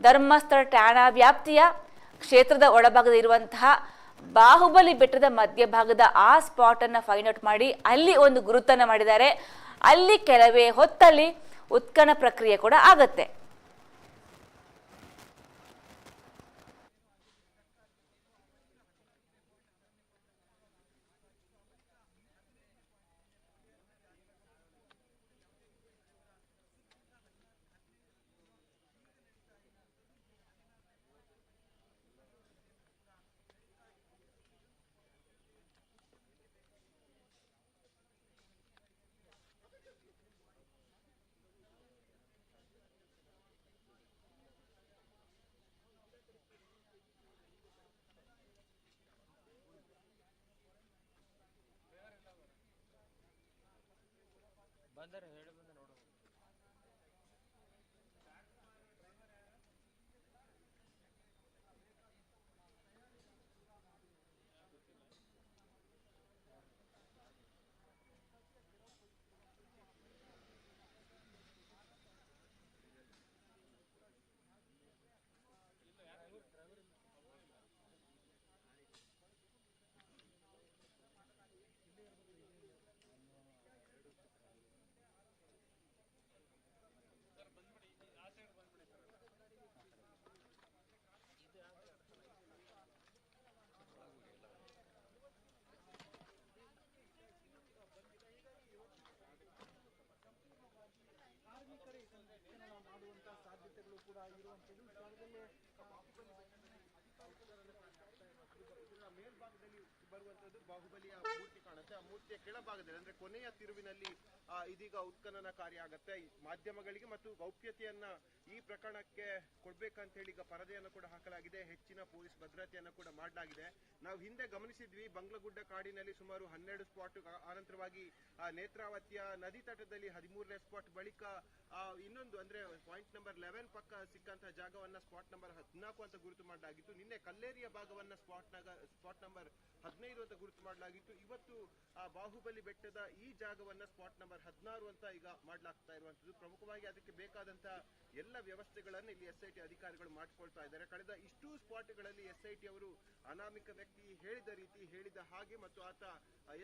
ಧರ್ಮಸ್ಥಳ ಠಾಣಾ ವ್ಯಾಪ್ತಿಯ ಕ್ಷೇತ್ರದ ಒಳಭಾಗದ ಇರುವಂತಹ ಬಾಹುಬಲಿ ಬೆಟ್ಟದ ಮಧ್ಯಭಾಗದ ಆ ಸ್ಪಾಟ್ ಅನ್ನ ಫೈಂಡ್ ಔಟ್ ಮಾಡಿ ಅಲ್ಲಿ ಒಂದು ಗುರುತನ್ನ ಮಾಡಿದ್ದಾರೆ. ಅಲ್ಲಿ ಕೆಲವೇ ಹೊತ್ತಲ್ಲಿ ಉತ್ಖನನ ಪ್ರಕ್ರಿಯೆ ಕೂಡ ಆಗತ್ತೆ. ಮಾಡುವಂತಹ ಸಾಧ್ಯತೆಗಳು ಕೂಡ ಇರುವಂತದ್ದು. ಸ್ಥಳದಲ್ಲೇ ಇದರ ಮೇಲ್ಭಾಗದಲ್ಲಿ ಬರುವಂತದ್ದು ಬಾಹುಬಲಿಯ ಮೂರ್ತಿ ಕಾಣುತ್ತೆ. ಆ ಮೂರ್ತಿಯ ಕೆಳಭಾಗದಲ್ಲಿ ಅಂದ್ರೆ ಕೊನೆಯ ತಿರುವಿನಲ್ಲಿ ಇದೀಗ ಉತ್ಖನನ ಕಾರ್ಯ ಆಗತ್ತೆ. ಮಾಧ್ಯಮಗಳಿಗೆ ಮತ್ತು ಗೌಪ್ಯತೆಯನ್ನ ಈ ಪ್ರಕರಣಕ್ಕೆ ಕೊಡ್ಬೇಕಂತ ಹೇಳಿ ಈಗ ಪರದೆಯನ್ನು ಕೂಡ ಹಾಕಲಾಗಿದೆ. ಹೆಚ್ಚಿನ ಪೊಲೀಸ್ ಭದ್ರತೆಯನ್ನು ಕೂಡ ಮಾಡಲಾಗಿದೆ. ನಾವು ಹಿಂದೆ ಗಮನಿಸಿದ್ವಿ ಬಂಗ್ಲಗುಡ್ಡ ಕಾಡಿನಲ್ಲಿ ಸುಮಾರು 12 ಸ್ಪಾಟ್, ಆನಂತರವಾಗಿ ನೇತ್ರಾವತಿಯ ನದಿ ತಟದಲ್ಲಿ 13ನೇ ಸ್ಪಾಟ್, ಬಳಿಕ ಇನ್ನೊಂದು ಅಂದ್ರೆ ಪಾಯಿಂಟ್ ನಂಬರ್ 11 ಪಕ್ಕ ಸಿಕ್ಕಂತಹ ಜಾಗವನ್ನ ಸ್ಪಾಟ್ ನಂಬರ್ 14 ಅಂತ ಗುರುತು ಮಾಡಲಾಗಿತ್ತು. ನಿನ್ನೆ ಕಲ್ಲೇರಿಯ ಭಾಗವನ್ನ ಸ್ಪಾಟ್ ನಂಬರ್ 15 ಅಂತ ಗುರುತು ಮಾಡಲಾಗಿತ್ತು. ಇವತ್ತು ಬಾಹುಬಲಿ ಬೆಟ್ಟದ ಈ ಜಾಗವನ್ನ ಸ್ಪಾಟ್ ನಂಬರ್ 16 ಅಂತ ಈಗ ಮಾಡಲಾಗ್ತಾ ಇರುವಂತದ್ದು. ಪ್ರಮುಖವಾಗಿ ಅದಕ್ಕೆ ಬೇಕಾದಂತಹ ಎಲ್ಲ ವ್ಯವಸ್ಥೆಗಳನ್ನು ಇಲ್ಲಿ SIT ಅಧಿಕಾರಿಗಳು ಮಾಡಿಕೊಳ್ತಾ ಇದ್ದಾರೆ. ಕಳೆದ ಇಷ್ಟು ಸ್ಪಾಟ್ಗಳಲ್ಲಿ SIT ಅವರು ಅನಾಮಿಕ ವ್ಯಕ್ತಿ ಹೇಳಿದ ರೀತಿ, ಹೇಳಿದ ಹಾಗೆ ಮತ್ತು ಆತ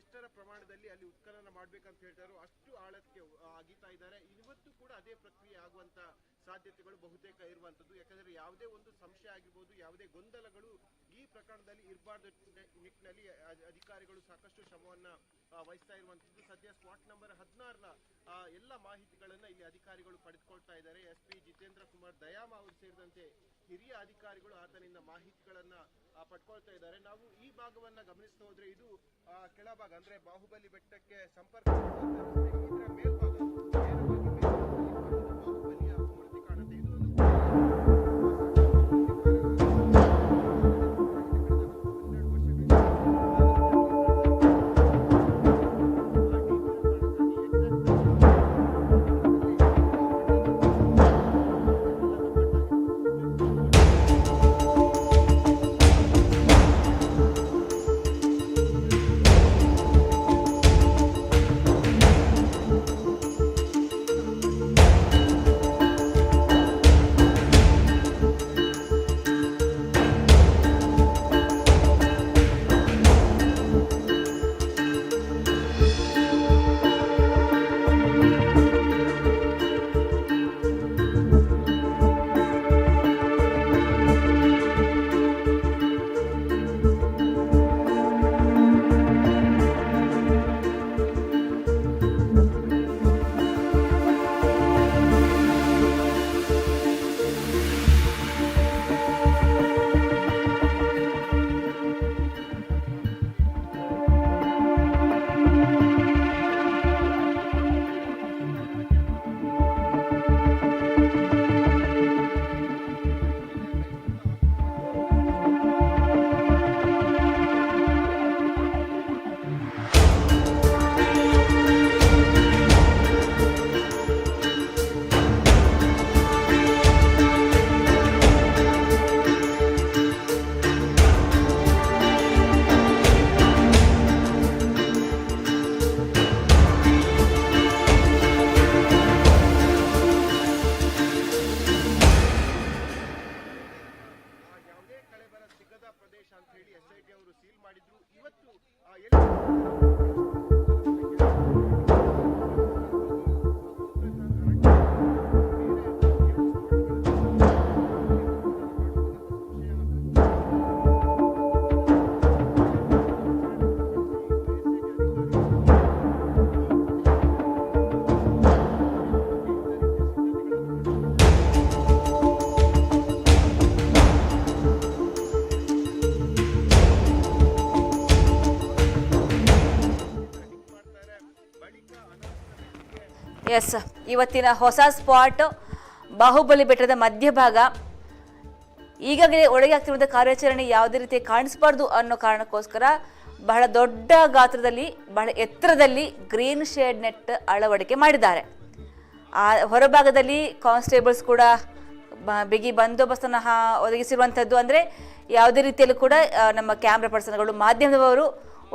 ಎಷ್ಟರ ಪ್ರಮಾಣದಲ್ಲಿ ಅಲ್ಲಿ ಉತ್ಖನನ ಮಾಡ್ಬೇಕಂತ ಹೇಳ್ತಾರೋ ಅಷ್ಟು ಆಳಕ್ಕೆ ಅಗಿತಾ ಇದ್ದಾರೆ. ಇವತ್ತು ಕೂಡ ಅದೇ ಪ್ರಕ್ರಿಯೆ ಆಗುವಂತ ಸಾಧ್ಯತೆಗಳು ಬಹುತೇಕ ಇರುವಂತದ್ದು. ಯಾಕಂದ್ರೆ ಯಾವುದೇ ಒಂದು ಸಂಶಯ ಆಗಿರ್ಬೋದು, ಯಾವುದೇ ಗೊಂದಲಗಳು ಈ ಪ್ರಕರಣದಲ್ಲಿ ಇರಬಾರ್ದು ನಿಟ್ಟಿನಲ್ಲಿ ಅಧಿಕಾರಿಗಳು ಸಾಕಷ್ಟು ಶ್ರಮವನ್ನ ವಹಿಸ್ತಾ ಇರುವಂತದ್ದು. ಸದ್ಯ ಸ್ಪಾಟ್ ನಂಬರ್ 16ನ ಎಲ್ಲ ಮಾಹಿತಿಗಳನ್ನ ಇಲ್ಲಿ ಅಧಿಕಾರಿಗಳು ಪಡೆದುಕೊಳ್ತಾ ಇದ್ದಾರೆ. SP ಜಿತೇಂದ್ರ ಕುಮಾರ್ ದಯಾಮ ಅವರು ಸೇರಿದಂತೆ ಹಿರಿಯ ಅಧಿಕಾರಿಗಳು ಆತನಿಂದ ಮಾಹಿತಿಗಳನ್ನ ಪಡ್ಕೊಳ್ತಾ ಇದ್ದಾರೆ. ನಾವು ಈ ಭಾಗವನ್ನ ಗಮನಿಸ್ತಾ ಹೋದ್ರೆ ಇದು ಕೆಳಭಾಗ ಅಂದ್ರೆ ಬಾಹುಬಲಿ ಬೆಟ್ಟಕ್ಕೆ ಸಂಪರ್ಕ ಇದರ ಮೇಲ್ಭಾಗ ಬಾಹುಬಲಿಯ ಮೂರ್ತಿ ಕಾಣುತ್ತೆ. ಇದು ಪ್ರದೇಶ ಅಂತ ಹೇಳಿ SIT ಅವರು ಸೀಲ್ ಮಾಡಿದ್ರು. ಇವತ್ತು ಎಸ್, ಇವತ್ತಿನ ಹೊಸ ಸ್ಪಾಟ್ ಬಾಹುಬಲಿ ಬೆಟ್ಟದ ಮಧ್ಯಭಾಗ. ಈಗಾಗಲೇ ಒಳಗೆ ಆಗ್ತಿರುವಂಥ ಕಾರ್ಯಾಚರಣೆ ಯಾವುದೇ ರೀತಿ ಕಾಣಿಸಬಾರ್ದು ಅನ್ನೋ ಕಾರಣಕ್ಕೋಸ್ಕರ ಬಹಳ ದೊಡ್ಡ ಗಾತ್ರದಲ್ಲಿ ಬಹಳ ಎತ್ತರದಲ್ಲಿ ಗ್ರೀನ್ ಶೇಡ್ ನೆಟ್ ಅಳವಡಿಕೆ ಮಾಡಿದ್ದಾರೆ. ಆ ಹೊರಭಾಗದಲ್ಲಿ ಕಾನ್ಸ್ಟೇಬಲ್ಸ್ ಕೂಡ ಬಿಗಿ ಬಂದೋಬಸ್ತನ್ನು ಒದಗಿಸಿರುವಂಥದ್ದು. ಅಂದರೆ ಯಾವುದೇ ರೀತಿಯಲ್ಲೂ ಕೂಡ ನಮ್ಮ ಕ್ಯಾಮ್ರಾ ಪರ್ಸನ್ಗಳು, ಮಾಧ್ಯಮದವರು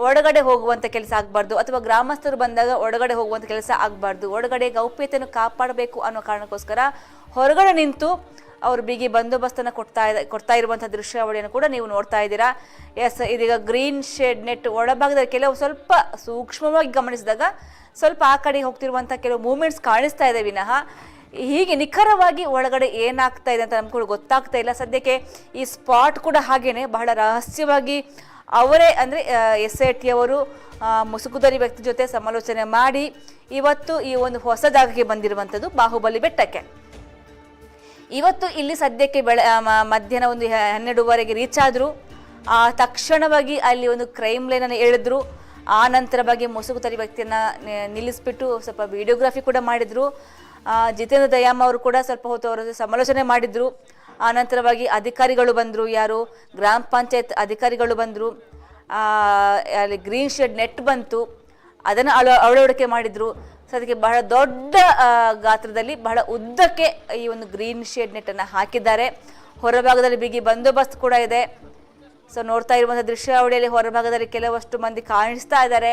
ಒಳಗಡೆ ಹೋಗುವಂಥ ಕೆಲಸ ಆಗಬಾರ್ದು, ಅಥವಾ ಗ್ರಾಮಸ್ಥರು ಬಂದಾಗ ಒಳಗಡೆ ಹೋಗುವಂಥ ಕೆಲಸ ಆಗಬಾರ್ದು. ಒಳಗಡೆ ಗೌಪ್ಯತೆಯನ್ನು ಕಾಪಾಡಬೇಕು ಅನ್ನೋ ಕಾರಣಕ್ಕೋಸ್ಕರ ಹೊರಗಡೆ ನಿಂತು ಅವರು ಬಿಗಿ ಬಂದೋಬಸ್ತನ್ನು ಕೊಡ್ತಾ ಇರುವಂಥ ದೃಶ್ಯಾವಳಿಯನ್ನು ಕೂಡ ನೀವು ನೋಡ್ತಾ ಇದ್ದೀರಾ. ಎಸ್, ಇದೀಗ ಗ್ರೀನ್ ಶೇಡ್ ನೆಟ್ ಒಳಭಾಗದಲ್ಲಿ ಕೆಲವು ಸ್ವಲ್ಪ ಸೂಕ್ಷ್ಮವಾಗಿ ಗಮನಿಸಿದಾಗ ಸ್ವಲ್ಪ ಆ ಕಡೆ ಹೋಗ್ತಿರುವಂಥ ಕೆಲವು ಮೂವ್ಮೆಂಟ್ಸ್ ಕಾಣಿಸ್ತಾ ಇದೆ ವಿನಃ ಹೀಗೆ ನಿಖರವಾಗಿ ಒಳಗಡೆ ಏನಾಗ್ತಾ ಇದೆ ಅಂತ ನಮ್ಗೆ ಗೊತ್ತಾಗ್ತಾ ಇಲ್ಲ. ಸದ್ಯಕ್ಕೆ ಈ ಸ್ಪಾಟ್ ಕೂಡ ಹಾಗೇನೆ ಬಹಳ ರಹಸ್ಯವಾಗಿ ಅವರೇ ಅಂದರೆ SIT ಅವರು ಮುಸುಕುಧಾರಿ ವ್ಯಕ್ತಿ ಜೊತೆ ಸಮಾಲೋಚನೆ ಮಾಡಿ ಇವತ್ತು ಈ ಒಂದು ಹೊಸ ಜಾಗಕ್ಕೆ ಬಂದಿರುವಂಥದ್ದು ಬಾಹುಬಲಿ ಬೆಟ್ಟಕ್ಕೆ. ಇವತ್ತು ಇಲ್ಲಿ ಸದ್ಯಕ್ಕೆ ಮಧ್ಯಾಹ್ನ ಒಂದು 12:30 ರೀಚ್ ಆದರು. ತಕ್ಷಣವಾಗಿ ಅಲ್ಲಿ ಒಂದು ಕ್ರೈಮ್ ಲೈನನ್ನು ಎಳೆದ್ರು. ಆ ನಂತರವಾಗಿ ಮುಸುಕುಧಾರಿ ವ್ಯಕ್ತಿಯನ್ನು ನಿಲ್ಲಿಸ್ಬಿಟ್ಟು ಸ್ವಲ್ಪ ವಿಡಿಯೋಗ್ರಫಿ ಕೂಡ ಮಾಡಿದರು. ಜಿತೇಂದ್ರ ದಯಾಮ್ ಅವರು ಕೂಡ ಸ್ವಲ್ಪ ಹೊತ್ತು ಅವರ ಸಮಾಲೋಚನೆ ಮಾಡಿದರು. ಆ ನಂತರವಾಗಿ ಅಧಿಕಾರಿಗಳು ಬಂದರು, ಯಾರು ಗ್ರಾಮ ಪಂಚಾಯತ್ ಅಧಿಕಾರಿಗಳು ಬಂದರು. ಅಲ್ಲಿ ಗ್ರೀನ್ ಶೇಡ್ ನೆಟ್ ಬಂತು, ಅದನ್ನು ಅಳವಡಿಕೆ ಮಾಡಿದರು. ಸೊ ಅದಕ್ಕೆ ಬಹಳ ದೊಡ್ಡ ಗಾತ್ರದಲ್ಲಿ ಬಹಳ ಉದ್ದಕ್ಕೆ ಈ ಒಂದು ಗ್ರೀನ್ ಶೇಡ್ ನೆಟ್ಟನ್ನು ಹಾಕಿದ್ದಾರೆ. ಹೊರಭಾಗದಲ್ಲಿ ಬಿಗಿ ಬಂದೋಬಸ್ತ್ ಕೂಡ ಇದೆ. ಸೊ ನೋಡ್ತಾ ಇರುವಂಥ ದೃಶ್ಯಾವಳಿಯಲ್ಲಿ ಹೊರಭಾಗದಲ್ಲಿ ಕೆಲವಷ್ಟು ಮಂದಿ ಕಾಣಿಸ್ತಾ ಇದ್ದಾರೆ.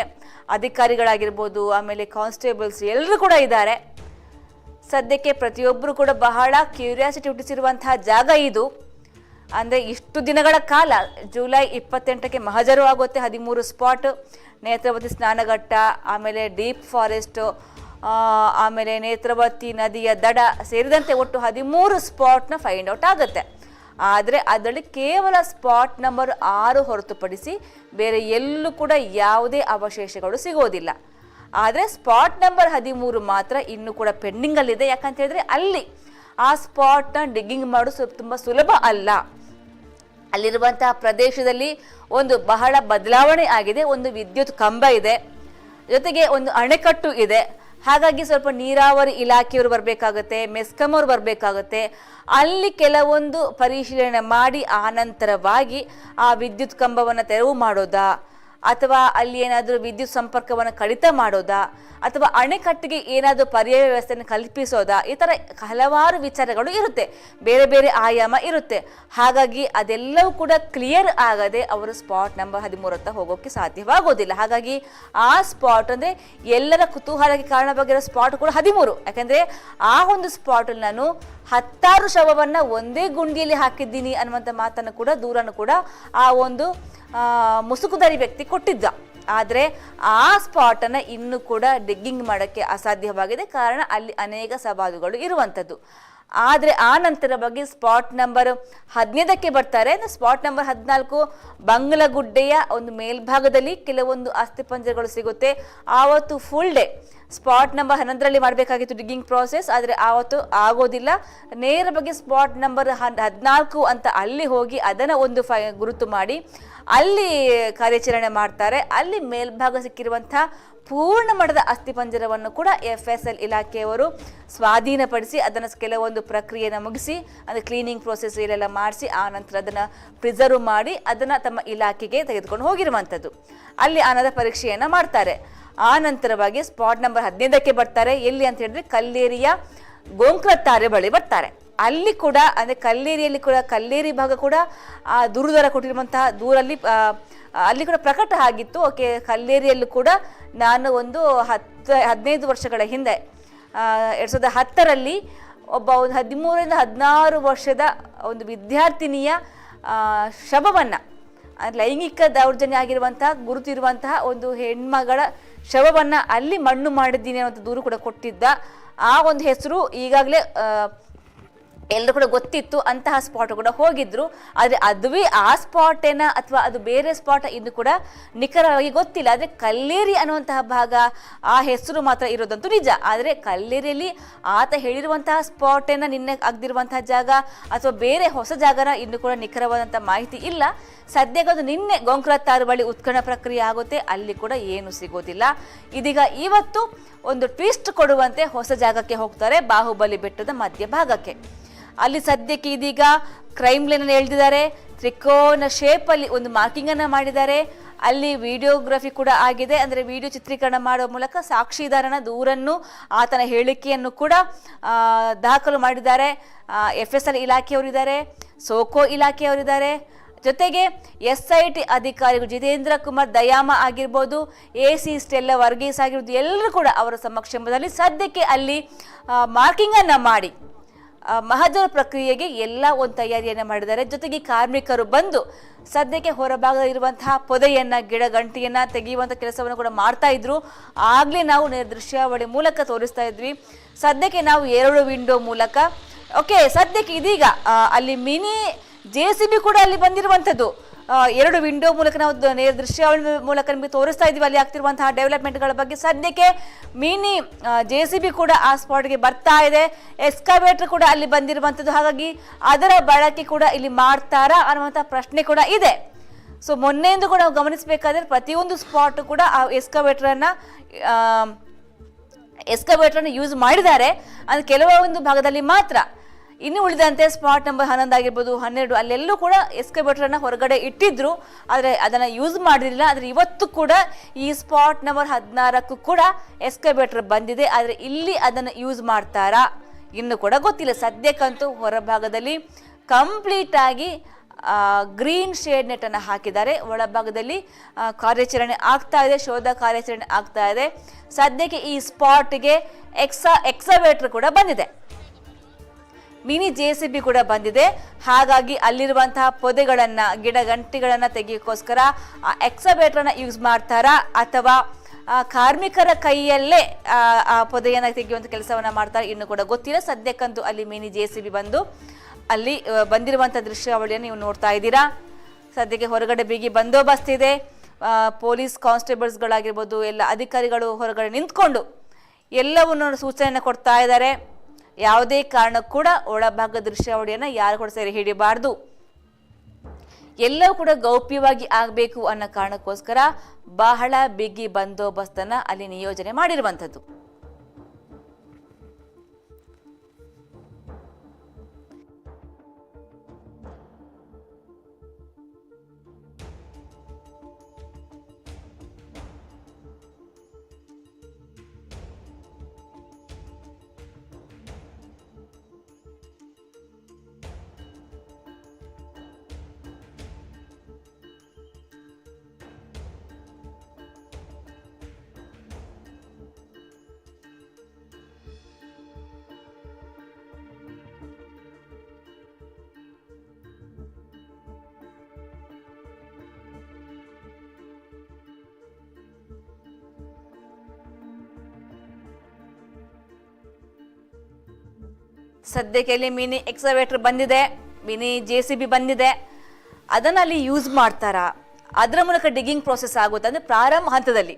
ಅಧಿಕಾರಿಗಳಾಗಿರ್ಬೋದು, ಆಮೇಲೆ ಕಾನ್ಸ್ಟೇಬಲ್ಸ್ ಎಲ್ಲರೂ ಕೂಡ ಇದ್ದಾರೆ. ಸದ್ಯಕ್ಕೆ ಪ್ರತಿಯೊಬ್ಬರು ಕೂಡ ಬಹಳ ಕ್ಯೂರಿಯಾಸಿಟಿ ಹುಟ್ಟಿಸಿರುವಂತಹ ಜಾಗ ಇದು. ಅಂದರೆ ಇಷ್ಟು ದಿನಗಳ ಕಾಲ ಜುಲೈ 28ಕ್ಕೆ ಮಹಜರು ಆಗುತ್ತೆ 13 ಸ್ಪಾಟ್. ನೇತ್ರಾವತಿ ಸ್ನಾನಘಟ್ಟ, ಆಮೇಲೆ ಡೀಪ್ ಫಾರೆಸ್ಟ್, ಆಮೇಲೆ ನೇತ್ರಾವತಿ ನದಿಯ ದಡ ಸೇರಿದಂತೆ ಒಟ್ಟು 13 ಸ್ಪಾಟ್ನ ಫೈಂಡ್ ಔಟ್ ಆಗುತ್ತೆ. ಆದರೆ ಅದರಲ್ಲಿ ಕೇವಲ ಸ್ಪಾಟ್ ನಂಬರ್ 6 ಹೊರತುಪಡಿಸಿ ಬೇರೆ ಎಲ್ಲೂ ಕೂಡ ಯಾವುದೇ ಅವಶೇಷಗಳು ಸಿಗೋದಿಲ್ಲ. ಆದರೆ ಸ್ಪಾಟ್ ನಂಬರ್ 13 ಮಾತ್ರ ಇನ್ನೂ ಕೂಡ ಪೆಂಡಿಂಗಲ್ಲಿದೆ. ಯಾಕಂತ ಹೇಳಿದ್ರೆ ಅಲ್ಲಿ ಆ ಸ್ಪಾಟ್ನ ಡಿಗ್ಗಿಂಗ್ ಮಾಡೋದು ತುಂಬ ಸುಲಭ ಅಲ್ಲ. ಅಲ್ಲಿರುವಂತಹ ಪ್ರದೇಶದಲ್ಲಿ ಒಂದು ಬಹಳ ಬದಲಾವಣೆ ಆಗಿದೆ. ಒಂದು ವಿದ್ಯುತ್ ಕಂಬ ಇದೆ, ಜೊತೆಗೆ ಒಂದು ಅಣೆಕಟ್ಟು ಇದೆ. ಹಾಗಾಗಿ ಸ್ವಲ್ಪ ನೀರಾವರಿ ಇಲಾಖೆಯವರು ಬರಬೇಕಾಗುತ್ತೆ, ಮೆಸ್ಕಾಂ ಅವರು ಬರಬೇಕಾಗುತ್ತೆ. ಅಲ್ಲಿ ಕೆಲವೊಂದು ಪರಿಶೀಲನೆ ಮಾಡಿ ಆ ನಂತರವಾಗಿ ಆ ವಿದ್ಯುತ್ ಕಂಬವನ್ನು ತೆರವು ಮಾಡೋದಾ, ಅಥವಾ ಅಲ್ಲಿ ಏನಾದರೂ ವಿದ್ಯುತ್ ಸಂಪರ್ಕವನ್ನು ಕಡಿತ ಮಾಡೋದಾ, ಅಥವಾ ಅಣೆಕಟ್ಟಿಗೆ ಏನಾದರೂ ಪರ್ಯಾಯ ವ್ಯವಸ್ಥೆಯನ್ನು ಕಲ್ಪಿಸೋದಾ, ಈ ಥರ ಹಲವಾರು ವಿಚಾರಗಳು ಇರುತ್ತೆ, ಬೇರೆ ಬೇರೆ ಆಯಾಮ ಇರುತ್ತೆ. ಹಾಗಾಗಿ ಅದೆಲ್ಲವೂ ಕೂಡ ಕ್ಲಿಯರ್ ಆಗದೆ ಅವರು ಸ್ಪಾಟ್ ನಂಬರ್ 13 ಹತ್ತ ಹೋಗೋಕ್ಕೆ ಸಾಧ್ಯವಾಗೋದಿಲ್ಲ. ಹಾಗಾಗಿ ಆ ಸ್ಪಾಟ್ ಅಂದರೆ ಎಲ್ಲರ ಕುತೂಹಲಕ್ಕೆ ಕಾರಣವಾಗಿರೋ ಸ್ಪಾಟ್ ಕೂಡ 13. ಯಾಕಂದರೆ ಆ ಒಂದು ಸ್ಪಾಟಲ್ಲಿ ನಾನು 16 ಶವವನ್ನು ಒಂದೇ ಗುಂಡಿಯಲ್ಲಿ ಹಾಕಿದ್ದೀನಿ ಅನ್ನುವಂಥ ಮಾತನ್ನು ಕೂಡ ದೂರನ್ನು ಕೂಡ ಆ ಒಂದು ಮುಸುಕುಧಾರಿ ವ್ಯಕ್ತಿ ಕೊಟ್ಟಿದ್ದ. ಆದರೆ ಆ ಸ್ಪಾಟನ್ನು ಇನ್ನೂ ಕೂಡ ಡಿಗ್ಗಿಂಗ್ ಮಾಡೋಕ್ಕೆ ಅಸಾಧ್ಯವಾಗಿದೆ. ಕಾರಣ ಅಲ್ಲಿ ಅನೇಕ ಸವಾಲುಗಳು ಇರುವಂಥದ್ದು. ಆದರೆ ಆ ನಂತರವಾಗಿ ಸ್ಪಾಟ್ ನಂಬರ್ 15ಕ್ಕೆ ಬರ್ತಾರೆ. ಸ್ಪಾಟ್ ನಂಬರ್ 14 ಬಂಗ್ಲಗುಡ್ಡೆಯ ಒಂದು ಮೇಲ್ಭಾಗದಲ್ಲಿ ಕೆಲವೊಂದು ಅಸ್ಥಿಪಂಜರಗಳು ಸಿಗುತ್ತೆ. ಆವತ್ತು ಫುಲ್ ಡೇ ಸ್ಪಾಟ್ ನಂಬರ್ 11ರಲ್ಲಿ ಮಾಡಬೇಕಾಗಿತ್ತು ಡಿಗ್ಗಿಂಗ್ ಪ್ರಾಸೆಸ್, ಆದರೆ ಆವತ್ತು ಆಗೋದಿಲ್ಲ. ನೇರವಾಗಿ ಸ್ಪಾಟ್ ನಂಬರ್ 14 ಅಂತ ಅಲ್ಲಿ ಹೋಗಿ ಅದನ್ನು ಒಂದು ಗುರುತು ಮಾಡಿ ಅಲ್ಲಿ ಕಾರ್ಯಾಚರಣೆ ಮಾಡ್ತಾರೆ. ಅಲ್ಲಿ ಮೇಲ್ಭಾಗ ಸಿಕ್ಕಿರುವಂಥ ಪೂರ್ಣ ಮಟ್ಟದ ಅಸ್ಥಿಪಂಜರವನ್ನು ಕೂಡ FSL ಇಲಾಖೆಯವರು ಸ್ವಾಧೀನಪಡಿಸಿ ಅದನ್ನು ಕೆಲವೊಂದು ಪ್ರಕ್ರಿಯೆಯನ್ನು ಮುಗಿಸಿ, ಅಂದರೆ ಕ್ಲೀನಿಂಗ್ ಪ್ರೋಸೆಸ್ ಇಲ್ಲೆಲ್ಲ ಮಾಡಿಸಿ ಆ ನಂತರ ಅದನ್ನು ಪ್ರಿಸರ್ವ್ ಮಾಡಿ ಅದನ್ನು ತಮ್ಮ ಇಲಾಖೆಗೆ ತೆಗೆದುಕೊಂಡು ಹೋಗಿರುವಂಥದ್ದು. ಅಲ್ಲಿ ಅನ್ನದ ಪರೀಕ್ಷೆಯನ್ನು ಮಾಡ್ತಾರೆ. ಆ ನಂತರವಾಗಿ ಸ್ಪಾಟ್ ನಂಬರ್ 15ಕ್ಕೆ ಬರ್ತಾರೆ. ಎಲ್ಲಿ ಅಂತ ಹೇಳಿದ್ರೆ ಕಲ್ಲೇರಿಯ ಗೋಂಕ್ರತ್ತಾರೆ ಬಳಿ ಬರ್ತಾರೆ. ಅಲ್ಲಿ ಕೂಡ ಅಂದರೆ ಕಲ್ಲೇರಿಯಲ್ಲಿ ಕೂಡ ಕಲ್ಲೇರಿ ಭಾಗ ಕೂಡ ಆ ದೂರದರ ಕೊಟ್ಟಿರುವಂತಹ ದೂರಲ್ಲಿ ಅಲ್ಲಿ ಕೂಡ ಪ್ರಕಟ ಆಗಿತ್ತು. ಓಕೆ, ಕಲ್ಲೇರಿಯಲ್ಲೂ ಕೂಡ ನಾನು ಒಂದು 15 ವರ್ಷಗಳ ಹಿಂದೆ 2010ರಲ್ಲಿ ಒಬ್ಬ ಒಂದು 13ರಿಂದ 16 ವರ್ಷದ ಒಂದು ವಿದ್ಯಾರ್ಥಿನಿಯ ಶವವನ್ನು, ಲೈಂಗಿಕ ದೌರ್ಜನ್ಯ ಆಗಿರುವಂತಹ ಗುರುತಿರುವಂತಹ ಒಂದು ಹೆಣ್ಮಗಳ ಶವವನ್ನು ಅಲ್ಲಿ ಮಣ್ಣು ಮಾಡಿದ್ದೀನಿ ಅನ್ನೋಂಥ ದೂರು ಕೂಡ ಕೊಟ್ಟಿದ್ದ. ಆ ಒಂದು ಹೆಸರು ಈಗಾಗಲೇ ಎಲ್ಲರೂ ಕೂಡ ಗೊತ್ತಿತ್ತು. ಅಂತಹ ಸ್ಪಾಟ್ ಕೂಡ ಹೋಗಿದ್ರು. ಆದರೆ ಅದುವೇ ಆ ಸ್ಪಾಟೇನ ಅಥವಾ ಅದು ಬೇರೆ ಸ್ಪಾಟ್ ಇನ್ನು ಕೂಡ ನಿಖರವಾಗಿ ಗೊತ್ತಿಲ್ಲ. ಆದರೆ ಕಲ್ಲೇರಿ ಅನ್ನುವಂತಹ ಭಾಗ ಆ ಹೆಸರು ಮಾತ್ರ ಇರೋದಂತೂ ನಿಜ. ಆದರೆ ಕಲ್ಲೇರಿಯಲ್ಲಿ ಆತ ಹೇಳಿರುವಂತಹ ಸ್ಪಾಟೇನ ನಿನ್ನೆ ಆಗದಿರುವಂತಹ ಜಾಗ ಅಥವಾ ಬೇರೆ ಹೊಸ ಜಾಗನ ಇನ್ನು ಕೂಡ ನಿಖರವಾದಂಥ ಮಾಹಿತಿ ಇಲ್ಲ. ಸದ್ಯಕ್ಕೆ ಅದು ನಿನ್ನೆ ಗೋಂಕ್ರತ್ತಾರು ಬಳಿ ಉತ್ಖನನ ಪ್ರಕ್ರಿಯೆ ಆಗುತ್ತೆ, ಅಲ್ಲಿ ಕೂಡ ಏನು ಸಿಗೋದಿಲ್ಲ. ಇದೀಗ ಇವತ್ತು ಒಂದು ಟ್ವಿಸ್ಟ್ ಕೊಡುವಂತೆ ಹೊಸ ಜಾಗಕ್ಕೆ ಹೋಗ್ತಾರೆ, ಬಾಹುಬಲಿ ಬೆಟ್ಟದ ಮಧ್ಯಭಾಗಕ್ಕೆ. ಅಲ್ಲಿ ಸದ್ಯಕ್ಕೆ ಇದೀಗ ಕ್ರೈಮ್ ಲೈನ್ ಅನ್ನು ಎಳೆದಿದ್ದಾರೆ. ತ್ರಿಕೋನ ಶೇಪಲ್ಲಿ ಒಂದು ಮಾರ್ಕಿಂಗ್ ಅನ್ನು ಮಾಡಿದ್ದಾರೆ. ಅಲ್ಲಿ ವಿಡಿಯೋಗ್ರಫಿ ಕೂಡ ಆಗಿದೆ. ಅಂದರೆ ವಿಡಿಯೋ ಚಿತ್ರೀಕರಣ ಮಾಡುವ ಮೂಲಕ ಸಾಕ್ಷಿದಾರನ ದೂರನ್ನು ಆತನ ಹೇಳಿಕೆಯನ್ನು ಕೂಡ ದಾಖಲು ಮಾಡಿದ್ದಾರೆ. FSL ಇಲಾಖೆಯವರಿದ್ದಾರೆ, ಸೋಕೋ ಇಲಾಖೆಯವರಿದ್ದಾರೆ, ಜೊತೆಗೆ SIT ಅಧಿಕಾರಿಗಳು ಜಿತೇಂದ್ರ ಕುಮಾರ್ ದಯಾಮ ಆಗಿರ್ಬೋದು, AC ಸ್ಟೆಲ್ಲಾ ವರ್ಗೀಸ್ ಆಗಿರ್ಬೋದು, ಎಲ್ಲರೂ ಕೂಡ ಅವರ ಸಮಕ್ಷಮದಲ್ಲಿ ಸದ್ಯಕ್ಕೆ ಅಲ್ಲಿ ಮಾರ್ಕಿಂಗ್ ಅನ್ನ ಮಾಡಿ ಮಹಜರ್ ಪ್ರಕ್ರಿಯೆಗೆ ಎಲ್ಲ ಒಂದು ತಯಾರಿಯನ್ನು ಮಾಡಿದ್ದಾರೆ. ಜೊತೆಗೆ ಕಾರ್ಮಿಕರು ಬಂದು ಸದ್ಯಕ್ಕೆ ಹೊರಭಾಗದಲ್ಲಿರುವಂತಹ ಪೊದೆಯನ್ನ ಗಿಡಗಂಟಿಯನ್ನ ತೆಗೆಯುವಂಥ ಕೆಲಸವನ್ನು ಕೂಡ ಮಾಡ್ತಾ ಇದ್ರು. ಆಗ್ಲೇ ನಾವು ದೃಶ್ಯಾವಳಿ ಮೂಲಕ ತೋರಿಸ್ತಾ ಇದ್ವಿ. ಸದ್ಯಕ್ಕೆ ನಾವು 2 ವಿಂಡೋ ಮೂಲಕ ಸದ್ಯಕ್ಕೆ ಇದೀಗ ಅಲ್ಲಿ ಮಿನಿ JCB ಕೂಡ ಅಲ್ಲಿ ಬಂದಿರುವಂಥದ್ದು. 2 ವಿಂಡೋ ಮೂಲಕ ನಾವು ದೃಶ್ಯಾವಳಿ ಮೂಲಕ ನಿಮಗೆ ತೋರಿಸ್ತಾ ಇದೀವಿ ಅಲ್ಲಿ ಆಗ್ತಿರುವಂತಹ ಡೆವಲಪ್ಮೆಂಟ್ಗಳ ಬಗ್ಗೆ. ಸದ್ಯಕ್ಕೆ ಮಿನಿ JCB ಕೂಡ ಆ ಸ್ಪಾಟ್ಗೆ ಬರ್ತಾ ಇದೆ, ಎಕ್ಸ್ಕವೇಟರ್ ಕೂಡ ಅಲ್ಲಿ ಬಂದಿರುವಂಥದ್ದು. ಹಾಗಾಗಿ ಅದರ ಬಳಕೆ ಕೂಡ ಇಲ್ಲಿ ಮಾಡ್ತಾರಾ ಅನ್ನುವಂಥ ಪ್ರಶ್ನೆ ಕೂಡ ಇದೆ. ಸೊ ಮೊನ್ನೆಯಿಂದ ಕೂಡ ನಾವು ಗಮನಿಸಬೇಕಾದ್ರೆ ಪ್ರತಿಯೊಂದು ಸ್ಪಾಟ್ ಕೂಡ ಆ ಎಕ್ಸ್ಕವೇಟರ್ನ ಯೂಸ್ ಮಾಡಿದ್ದಾರೆ. ಅದು ಕೆಲವೊಂದು ಭಾಗದಲ್ಲಿ ಮಾತ್ರ. ಇನ್ನು ಉಳಿದಂತೆ ಸ್ಪಾಟ್ ನಂಬರ್ 11 ಆಗಿರ್ಬೋದು, 12 ಅಲ್ಲೆಲ್ಲೂ ಕೂಡ ಎಕ್ಸ್ಕವೇಟರ್ನ ಹೊರಗಡೆ ಇಟ್ಟಿದ್ರು, ಆದರೆ ಅದನ್ನು ಯೂಸ್ ಮಾಡಿರಲಿಲ್ಲ. ಆದರೆ ಇವತ್ತು ಕೂಡ ಈ ಸ್ಪಾಟ್ ನಂಬರ್ 16ಕ್ಕೂ ಕೂಡ ಎಕ್ಸ್ಕವೇಟರ್ ಬಂದಿದೆ. ಆದರೆ ಇಲ್ಲಿ ಅದನ್ನು ಯೂಸ್ ಮಾಡ್ತಾರಾ ಇನ್ನು ಕೂಡ ಗೊತ್ತಿಲ್ಲ. ಸದ್ಯಕ್ಕಂತೂ ಹೊರಭಾಗದಲ್ಲಿ ಕಂಪ್ಲೀಟ್ ಆಗಿ ಗ್ರೀನ್ ಶೇಡ್ ನೆಟ್ ಅನ್ನು ಹಾಕಿದ್ದಾರೆ. ಒಳಭಾಗದಲ್ಲಿ ಕಾರ್ಯಾಚರಣೆ ಆಗ್ತಾ ಇದೆ, ಶೋಧ ಕಾರ್ಯಾಚರಣೆ ಆಗ್ತಾ ಇದೆ. ಸದ್ಯಕ್ಕೆ ಈ ಸ್ಪಾಟ್ಗೆ ಎಕ್ಸ್ಕವೇಟರ್ ಕೂಡ ಬಂದಿದೆ, ಮಿನಿ JCB ಕೂಡ ಬಂದಿದೆ. ಹಾಗಾಗಿ ಅಲ್ಲಿರುವಂತಹ ಪೊದೆಗಳನ್ನ ಗಿಡಗಂಟಿಗಳನ್ನ ತೆಗೆಯೋಕ್ಕೋಸ್ಕರ ಎಕ್ಸ್ಕವೇಟರ್ನ ಯೂಸ್ ಮಾಡ್ತಾರಾ ಅಥವಾ ಕಾರ್ಮಿಕರ ಕೈಯಲ್ಲೇ ಆ ಪೊದೆಯನ್ನ ತೆಗೆಯುವಂಥ ಕೆಲಸವನ್ನ ಮಾಡ್ತಾರೆ ಇನ್ನು ಕೂಡ ಗೊತ್ತಿಲ್ಲ. ಸದ್ಯಕ್ಕಂತೂ ಅಲ್ಲಿ ಮಿನಿ JCB ಬಂದು ಅಲ್ಲಿ ಬಂದಿರುವಂಥ ದೃಶ್ಯಾವಳಿಯನ್ನು ನೀವು ನೋಡ್ತಾ ಇದ್ದೀರಾ. ಸದ್ಯಕ್ಕೆ ಹೊರಗಡೆ ಬಿಗಿ ಬಂದೋಬಸ್ತ್ ಇದೆ. ಪೊಲೀಸ್ ಕಾನ್ಸ್ಟೇಬಲ್ಸ್ಗಳಾಗಿರ್ಬೋದು, ಎಲ್ಲ ಅಧಿಕಾರಿಗಳು ಹೊರಗಡೆ ನಿಂತ್ಕೊಂಡು ಎಲ್ಲವನ್ನು ಸೂಚನೆಯನ್ನು ಕೊಡ್ತಾ ಇದ್ದಾರೆ. ಯಾವುದೇ ಕಾರಣಕ್ಕೂ ಕೂಡ ಒಳಭಾಗ ದೃಶ್ಯಾವಳಿಯನ್ನು ಯಾರು ಕೂಡ ಸೆರೆ ಹಿಡಿಬಾರ್ದು, ಎಲ್ಲವೂ ಕೂಡ ಗೌಪ್ಯವಾಗಿ ಆಗಬೇಕು ಅನ್ನೋ ಕಾರಣಕ್ಕೋಸ್ಕರ ಬಹಳ ಬಿಗಿ ಬಂದೋಬಸ್ತನ್ನು ಅಲ್ಲಿ ನಿಯೋಜನೆ ಮಾಡಿರುವಂಥದ್ದು. ಸದ್ಯಕ್ಕೆ ಅಲ್ಲಿ ಮಿನಿ ಎಕ್ಸ್ಕವೇಟರ್ ಬಂದಿದೆ, ಮಿನಿ JCB ಬಂದಿದೆ. ಅದನ್ನು ಅಲ್ಲಿ ಯೂಸ್ ಮಾಡ್ತಾರಾ, ಅದರ ಮೂಲಕ ಡಿಗ್ಗಿಂಗ್ ಪ್ರೋಸೆಸ್ ಆಗುತ್ತೆ. ಅಂದರೆ ಪ್ರಾರಂಭ ಹಂತದಲ್ಲಿ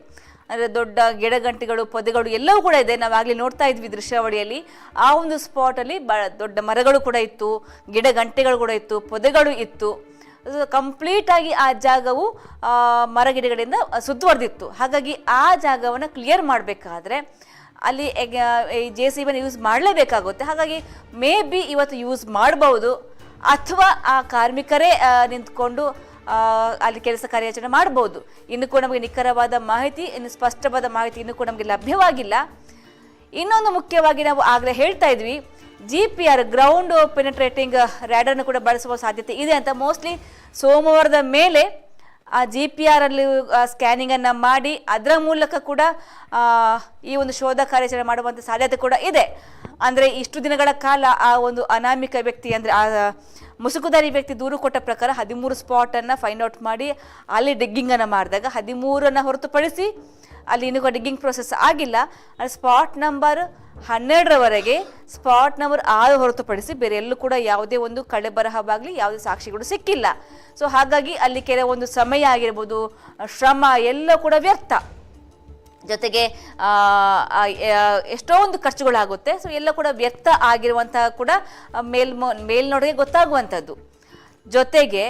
ಅಂದರೆ ದೊಡ್ಡ ಗಿಡಗಂಟಿಗಳು ಪೊದೆಗಳು ಎಲ್ಲವೂ ಕೂಡ ಇದೆ. ನಾವಾಗಲೇ ನೋಡ್ತಾ ಇದ್ವಿ ದೃಶ್ಯಾವಳಿಯಲ್ಲಿ. ಆ ಒಂದು ಸ್ಪಾಟಲ್ಲಿ ದೊಡ್ಡ ಮರಗಳು ಕೂಡ ಇತ್ತು, ಗಿಡಗಂಟಿಗಳು ಕೂಡ ಇತ್ತು, ಪೊದೆಗಳು ಇತ್ತು. ಕಂಪ್ಲೀಟ್ ಆಗಿ ಆ ಜಾಗವು ಮರಗಿಡಗಳಿಂದ ಸುತ್ತುವರೆದಿತ್ತು. ಹಾಗಾಗಿ ಆ ಜಾಗವನ್ನು ಕ್ಲಿಯರ್ ಮಾಡಬೇಕಾದ್ರೆ ಅಲ್ಲಿ JCBನ ಯೂಸ್ ಮಾಡಲೇಬೇಕಾಗುತ್ತೆ. ಹಾಗಾಗಿ ಮೇ ಬಿ ಇವತ್ತು ಯೂಸ್ ಮಾಡಬಹುದು, ಅಥವಾ ಆ ಕಾರ್ಮಿಕರೇ ನಿಂತ್ಕೊಂಡು ಅಲ್ಲಿ ಕೆಲಸ ಕಾರ್ಯಾಚರಣೆ ಮಾಡಬಹುದು. ಇನ್ನು ಕೂಡ ನಮಗೆ ನಿಖರವಾದ ಮಾಹಿತಿ, ಇನ್ನು ಸ್ಪಷ್ಟವಾದ ಮಾಹಿತಿ ಇನ್ನೂ ಕೂಡ ನಮಗೆ ಲಭ್ಯವಾಗಿಲ್ಲ. ಇನ್ನೊಂದು ಮುಖ್ಯವಾಗಿ ನಾವು ಆಗಲೇ ಹೇಳ್ತಾ ಇದ್ವಿ, GPR ಗ್ರೌಂಡ್ ಪೆನೆಟ್ರೇಟಿಂಗ್ ರ್ಯಾಡರ್ನ ಕೂಡ ಬಳಸುವ ಸಾಧ್ಯತೆ ಇದೆ ಅಂತ. ಮೋಸ್ಟ್ಲಿ ಸೋಮವಾರದ ಮೇಲೆ ಆ GPR ಅಲ್ಲಿ ಸ್ಕ್ಯಾನಿಂಗ್ ಅನ್ನ ಮಾಡಿ ಅದರ ಮೂಲಕ ಕೂಡ ಈ ಒಂದು ಶೋಧ ಕಾರ್ಯಾಚರಣೆ ಮಾಡುವಂಥ ಸಾಧ್ಯತೆ ಕೂಡ ಇದೆ. ಅಂದರೆ ಇಷ್ಟು ದಿನಗಳ ಕಾಲ ಆ ಒಂದು ಅನಾಮಿಕ ವ್ಯಕ್ತಿ, ಅಂದರೆ ಆ ಮುಸುಕುದಾರಿ ವ್ಯಕ್ತಿ ದೂರು ಕೊಟ್ಟ ಪ್ರಕಾರ 13 ಸ್ಪಾಟನ್ನು ಫೈಂಡ್ ಔಟ್ ಮಾಡಿ ಅಲ್ಲಿ ಡಿಗ್ಗಿಂಗನ್ನು ಮಾಡಿದಾಗ 13 ಹೊರತುಪಡಿಸಿ ಅಲ್ಲಿ ಇನ್ನೂ ಡಿಗ್ಗಿಂಗ್ ಪ್ರೊಸೆಸ್ ಆಗಿಲ್ಲ. ಅಲ್ಲಿ ಸ್ಪಾಟ್ ನಂಬರ್ 12ರವರೆಗೆ ಸ್ಪಾಟ್ ನಂಬರ್ 6 ಹೊರತುಪಡಿಸಿ ಬೇರೆ ಎಲ್ಲೂ ಕೂಡ ಯಾವುದೇ ಒಂದು ಕಳೆಬರಹವಾಗಲಿ ಯಾವುದೇ ಸಾಕ್ಷಿಗಳು ಸಿಕ್ಕಿಲ್ಲ. ಸೊ ಹಾಗಾಗಿ ಅಲ್ಲಿ ಕೆಲವೊಂದು ಸಮಯ ಆಗಿರ್ಬೋದು, ಶ್ರಮ ಎಲ್ಲ ಕೂಡ ವ್ಯರ್ಥ. ಜೊತೆಗೆ ಎಷ್ಟೋ ಒಂದು ಖರ್ಚುಗಳಾಗುತ್ತೆ. ಸೊ ಎಲ್ಲ ಕೂಡ ವ್ಯರ್ಥ ಆಗಿರುವಂತಹ ಕೂಡ ಮೇಲ್ನೋಡಿಗೆ ಗೊತ್ತಾಗುವಂಥದ್ದು. ಜೊತೆಗೆ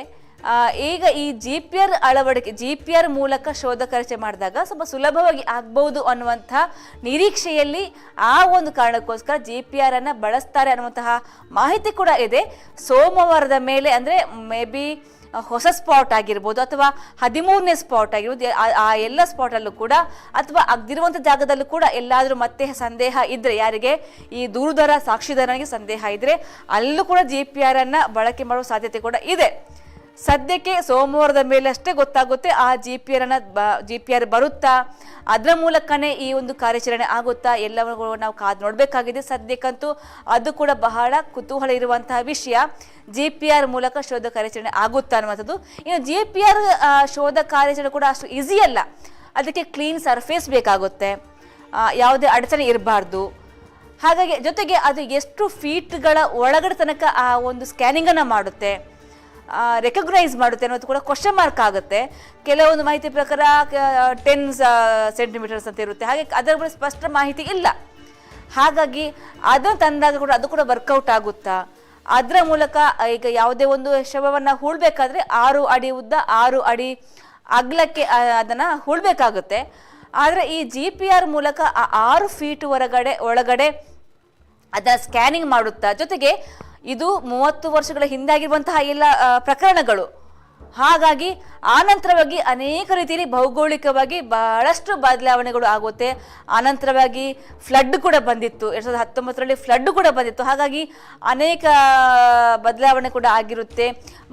ಈಗ ಈ GPR ಅಳವಡಿಕೆ, GPR ಮೂಲಕ ಶೋಧ ಕಾರ್ಯಾಚರಣೆ ಮಾಡಿದಾಗ ಸ್ವಲ್ಪ ಸುಲಭವಾಗಿ ಆಗ್ಬಹುದು ಅನ್ನುವಂಥ ನಿರೀಕ್ಷೆಯಲ್ಲಿ ಆ ಒಂದು ಕಾರಣಕ್ಕೋಸ್ಕರ GPR ಅನ್ನು ಬಳಸ್ತಾರೆ ಅನ್ನುವಂತಹ ಮಾಹಿತಿ ಕೂಡ ಇದೆ. ಸೋಮವಾರದ ಮೇಲೆ ಅಂದರೆ ಮೇ ಬಿ ಹೊಸ ಸ್ಪಾಟ್ ಆಗಿರ್ಬೋದು ಅಥವಾ 13ನೇ ಸ್ಪಾಟ್ ಆಗಿರ್ಬೋದು, ಆ ಎಲ್ಲ ಸ್ಪಾಟಲ್ಲೂ ಕೂಡ ಅಥವಾ ಆಗದಿರುವಂಥ ಜಾಗದಲ್ಲೂ ಕೂಡ ಎಲ್ಲಾದರೂ ಮತ್ತೆ ಸಂದೇಹ ಇದ್ದರೆ, ಯಾರಿಗೆ ಈ ದೂರುದಾರ ಸಾಕ್ಷಿದಾರನಿಗೆ ಸಂದೇಹ ಇದ್ದರೆ ಅಲ್ಲೂ ಕೂಡ GPR ಅನ್ನು ಬಳಕೆ ಮಾಡುವ ಸಾಧ್ಯತೆ ಕೂಡ ಇದೆ. ಸದ್ಯಕ್ಕೆ ಸೋಮವಾರದ ಮೇಲೆ ಅಷ್ಟೇ ಗೊತ್ತಾಗುತ್ತೆ ಆ GPR ಬರುತ್ತಾ, ಅದರ ಮೂಲಕನೇ ಈ ಒಂದು ಕಾರ್ಯಾಚರಣೆ ಆಗುತ್ತಾ, ಎಲ್ಲವನ್ನೂ ನಾವು ಕಾದು ನೋಡಬೇಕಾಗಿದೆ. ಸದ್ಯಕ್ಕಂತೂ ಅದು ಕೂಡ ಬಹಳ ಕುತೂಹಲ ಇರುವಂತಹ ವಿಷಯ. GPR ಮೂಲಕ ಶೋಧ ಕಾರ್ಯಾಚರಣೆ ಆಗುತ್ತಾ ಅನ್ನುವಂಥದ್ದು. ಇನ್ನು GPR ಶೋಧ ಕಾರ್ಯಾಚರಣೆ ಕೂಡ ಅಷ್ಟು ಈಸಿ ಅಲ್ಲ. ಅದಕ್ಕೆ ಕ್ಲೀನ್ ಸರ್ಫೇಸ್ ಬೇಕಾಗುತ್ತೆ, ಯಾವುದೇ ಅಡಚಣೆ ಇರಬಾರ್ದು. ಹಾಗಾಗಿ ಜೊತೆಗೆ ಅದು ಎಷ್ಟು ಫೀಟ್ಗಳ ಒಳಗಡೆ ತನಕ ಆ ಒಂದು ಸ್ಕ್ಯಾನಿಂಗನ್ನು ಮಾಡುತ್ತೆ, ರೆಕಗ್ನೈಸ್ ಮಾಡುತ್ತೆ ಅನ್ನೋದು ಕೂಡ ಕ್ವಶನ್ ಮಾರ್ಕ್ ಆಗುತ್ತೆ. ಕೆಲವೊಂದು ಮಾಹಿತಿ ಪ್ರಕಾರ 10 ಸೆಂಟಿಮೀಟರ್ಸ್ ಅಂತ ಇರುತ್ತೆ, ಹಾಗೆ ಅದರ ಬಗ್ಗೆ ಸ್ಪಷ್ಟ ಮಾಹಿತಿ ಇಲ್ಲ. ಹಾಗಾಗಿ ಅದನ್ನು ತಂದಾಗ ಕೂಡ ಅದು ಕೂಡ ವರ್ಕೌಟ್ ಆಗುತ್ತಾ, ಅದರ ಮೂಲಕ ಈಗ ಯಾವುದೇ ಒಂದು ಶವವನ್ನು ಹೂಳಬೇಕಾದ್ರೆ 6 ಅಡಿ ಉದ್ದ 6 ಅಡಿ ಅಗಲಕ್ಕೆ ಅದನ್ನು ಹೂಳಬೇಕಾಗುತ್ತೆ. ಆದರೆ ಈ GPR ಮೂಲಕ ಆ 6 ಫೀಟ್ ಒಳಗಡೆ ಅದನ್ನು ಸ್ಕ್ಯಾನಿಂಗ್ ಮಾಡುತ್ತಾ. ಜೊತೆಗೆ ಇದು 30 ವರ್ಷಗಳ ಹಿಂದಾಗಿರುವಂತಹ ಎಲ್ಲ ಪ್ರಕರಣಗಳು. ಹಾಗಾಗಿ ಆನಂತರವಾಗಿ ಅನೇಕ ರೀತಿಯಲ್ಲಿ ಭೌಗೋಳಿಕವಾಗಿ ಬಹಳಷ್ಟು ಬದಲಾವಣೆಗಳು ಆಗುತ್ತೆ. ಆನಂತರವಾಗಿ ಫ್ಲಡ್ ಕೂಡ ಬಂದಿತ್ತು, 2019ರಲ್ಲಿ ಫ್ಲಡ್ ಕೂಡ ಬಂದಿತ್ತು. ಹಾಗಾಗಿ ಅನೇಕ ಬದಲಾವಣೆ ಕೂಡ ಆಗಿರುತ್ತೆ,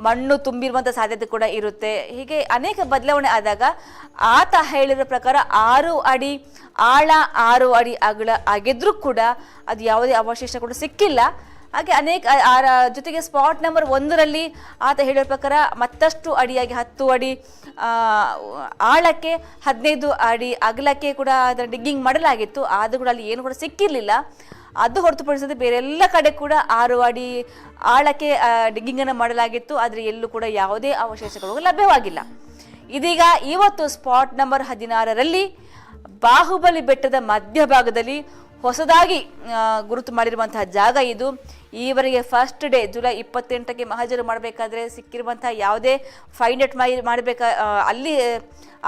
ಮಣ್ಣು ತುಂಬಿರುವಂಥ ಸಾಧ್ಯತೆ ಕೂಡ ಇರುತ್ತೆ. ಹೀಗೆ ಅನೇಕ ಬದಲಾವಣೆ ಆದಾಗ ಆತ ಹೇಳಿರೋ ಪ್ರಕಾರ 6 ಅಡಿ ಆಳ 6 ಅಡಿ ಅಗಲ ಆಗಿದ್ರೂ ಕೂಡ ಅದು ಯಾವುದೇ ಅವಶೇಷ ಕೂಡ ಸಿಕ್ಕಿಲ್ಲ. ಹಾಗೆ ಅನೇಕ ಜೊತೆಗೆ ಸ್ಪಾಟ್ ನಂಬರ್ 1ರಲ್ಲಿ ಆತ ಹೇಳಿರೋ ಪ್ರಕಾರ ಮತ್ತಷ್ಟು ಅಡಿಯಾಗಿ 10 ಅಡಿ ಆಳಕ್ಕೆ 15 ಅಡಿ ಅಗಲಕ್ಕೆ ಕೂಡ ಅದರ ಡಿಗ್ಗಿಂಗ್ ಮಾಡಲಾಗಿತ್ತು. ಆದರೂ ಕೂಡ ಅಲ್ಲಿ ಏನು ಕೂಡ ಸಿಕ್ಕಿರಲಿಲ್ಲ. ಅದು ಹೊರತುಪಡಿಸಿದ್ರೆ ಬೇರೆಲ್ಲ ಕಡೆ ಕೂಡ 6 ಅಡಿ ಆಳಕ್ಕೆ ಡಿಗ್ಗಿಂಗನ್ನು ಮಾಡಲಾಗಿತ್ತು. ಆದರೆ ಎಲ್ಲೂ ಕೂಡ ಯಾವುದೇ ಅವಶೇಷಗಳು ಲಭ್ಯವಾಗಿಲ್ಲ. ಇದೀಗ ಇವತ್ತು ಸ್ಪಾಟ್ ನಂಬರ್ 16ರಲ್ಲಿ ಬಾಹುಬಲಿ ಬೆಟ್ಟದ ಮಧ್ಯಭಾಗದಲ್ಲಿ ಹೊಸದಾಗಿ ಗುರುತು ಮಾಡಿರುವಂತಹ ಜಾಗ ಇದು. ಈವರೆಗೆ ಫಸ್ಟ್ ಡೇ ಜುಲೈ 28ಕ್ಕೆ ಮಹಾಜರು ಮಾಡಬೇಕಾದ್ರೆ ಸಿಕ್ಕಿರುವಂತಹ ಯಾವುದೇ ಫೈಂಡ್ ಔಟ್ ಅಲ್ಲಿ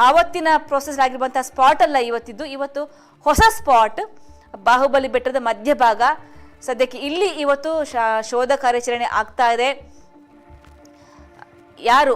ಆವತ್ತಿನ ಪ್ರೊಸೆಸ್ ಆಗಿರುವಂತಹ ಸ್ಪಾಟ್ ಅಲ್ಲ ಇವತ್ತು ಹೊಸ ಸ್ಪಾಟ್ ಬಾಹುಬಲಿ ಬೆಟ್ಟದ ಮಧ್ಯಭಾಗ. ಸದ್ಯಕ್ಕೆ ಇಲ್ಲಿ ಇವತ್ತು ಶೋಧ ಕಾರ್ಯಾಚರಣೆ ಆಗ್ತಾ ಇದೆ. ಯಾರು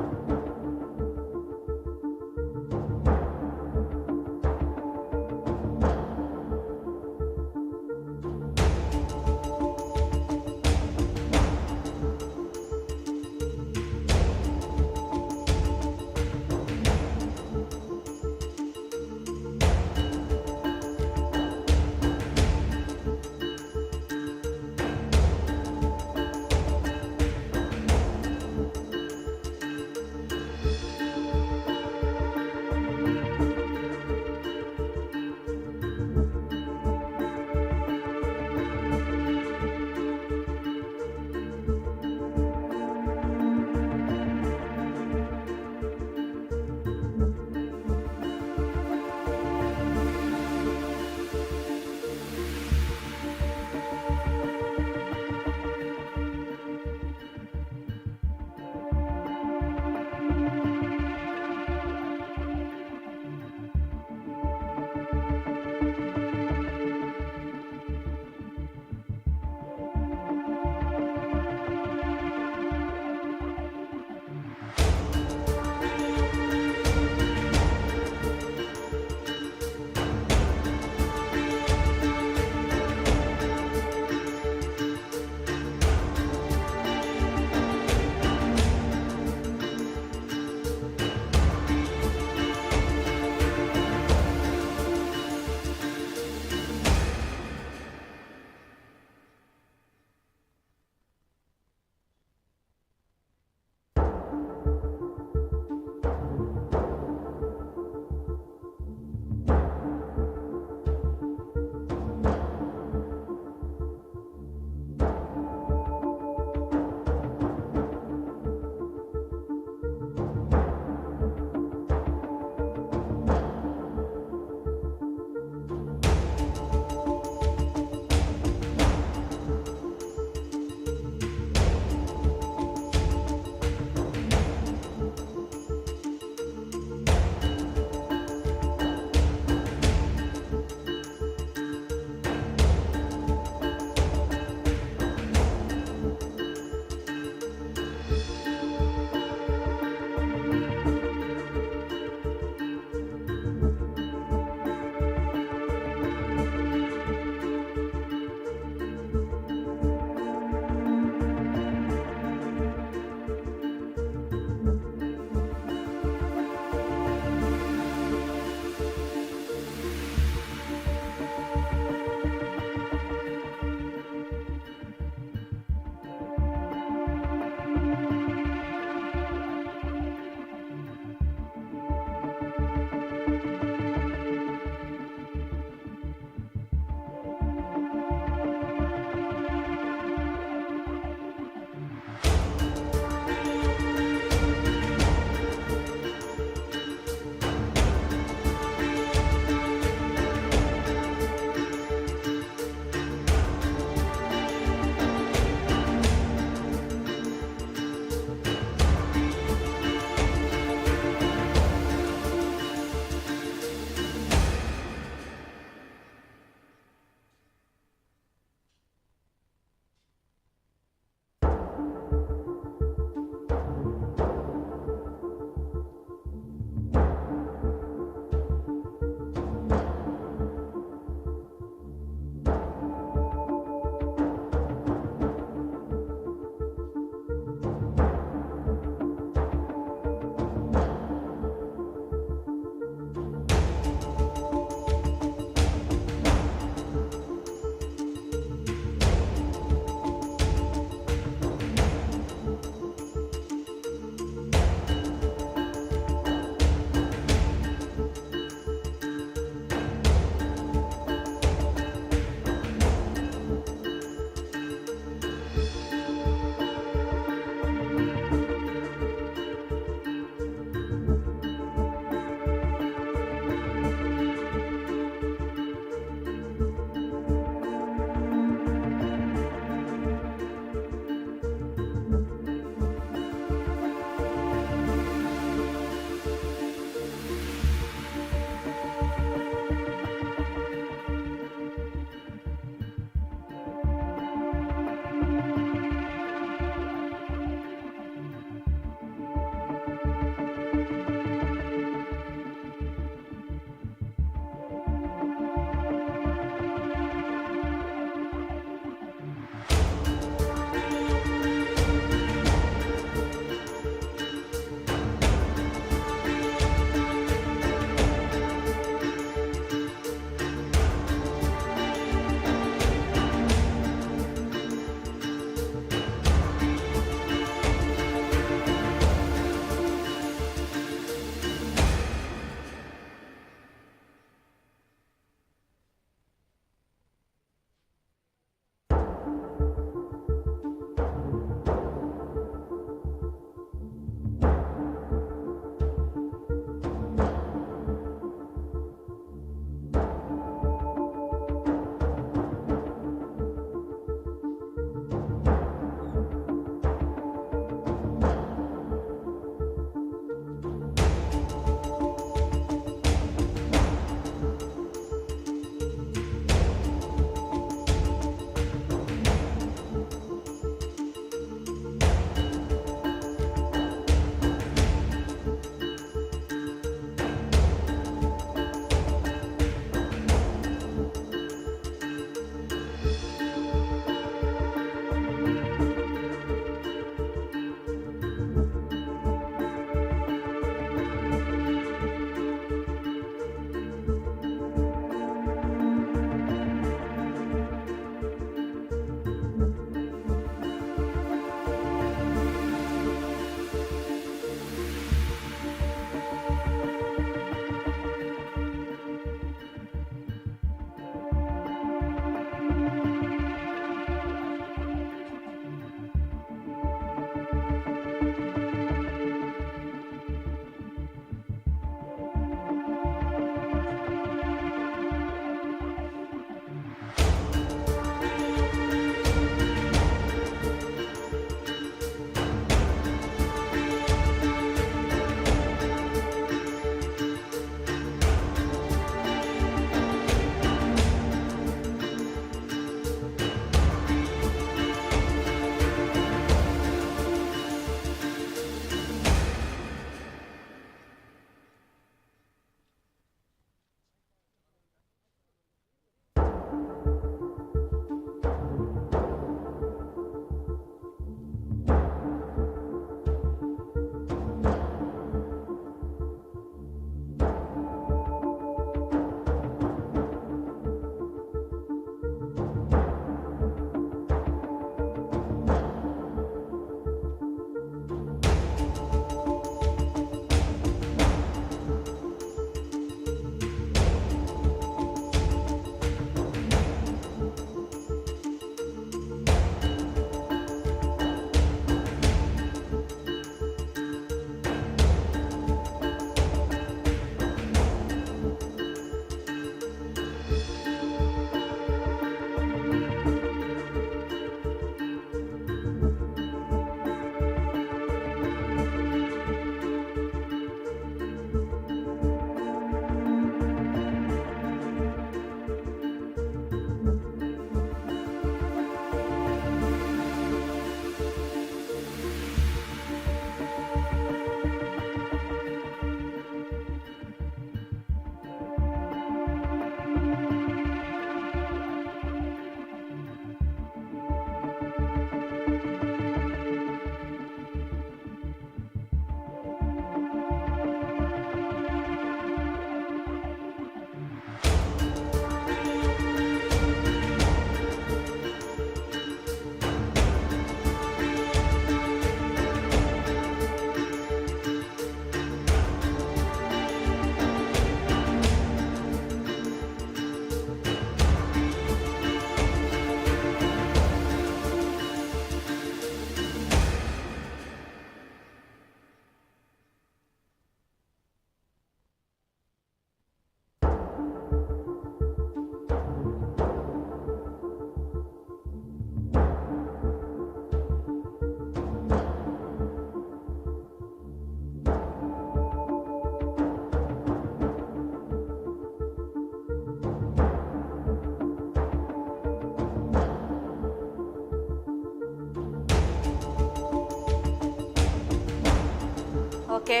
ಓಕೆ,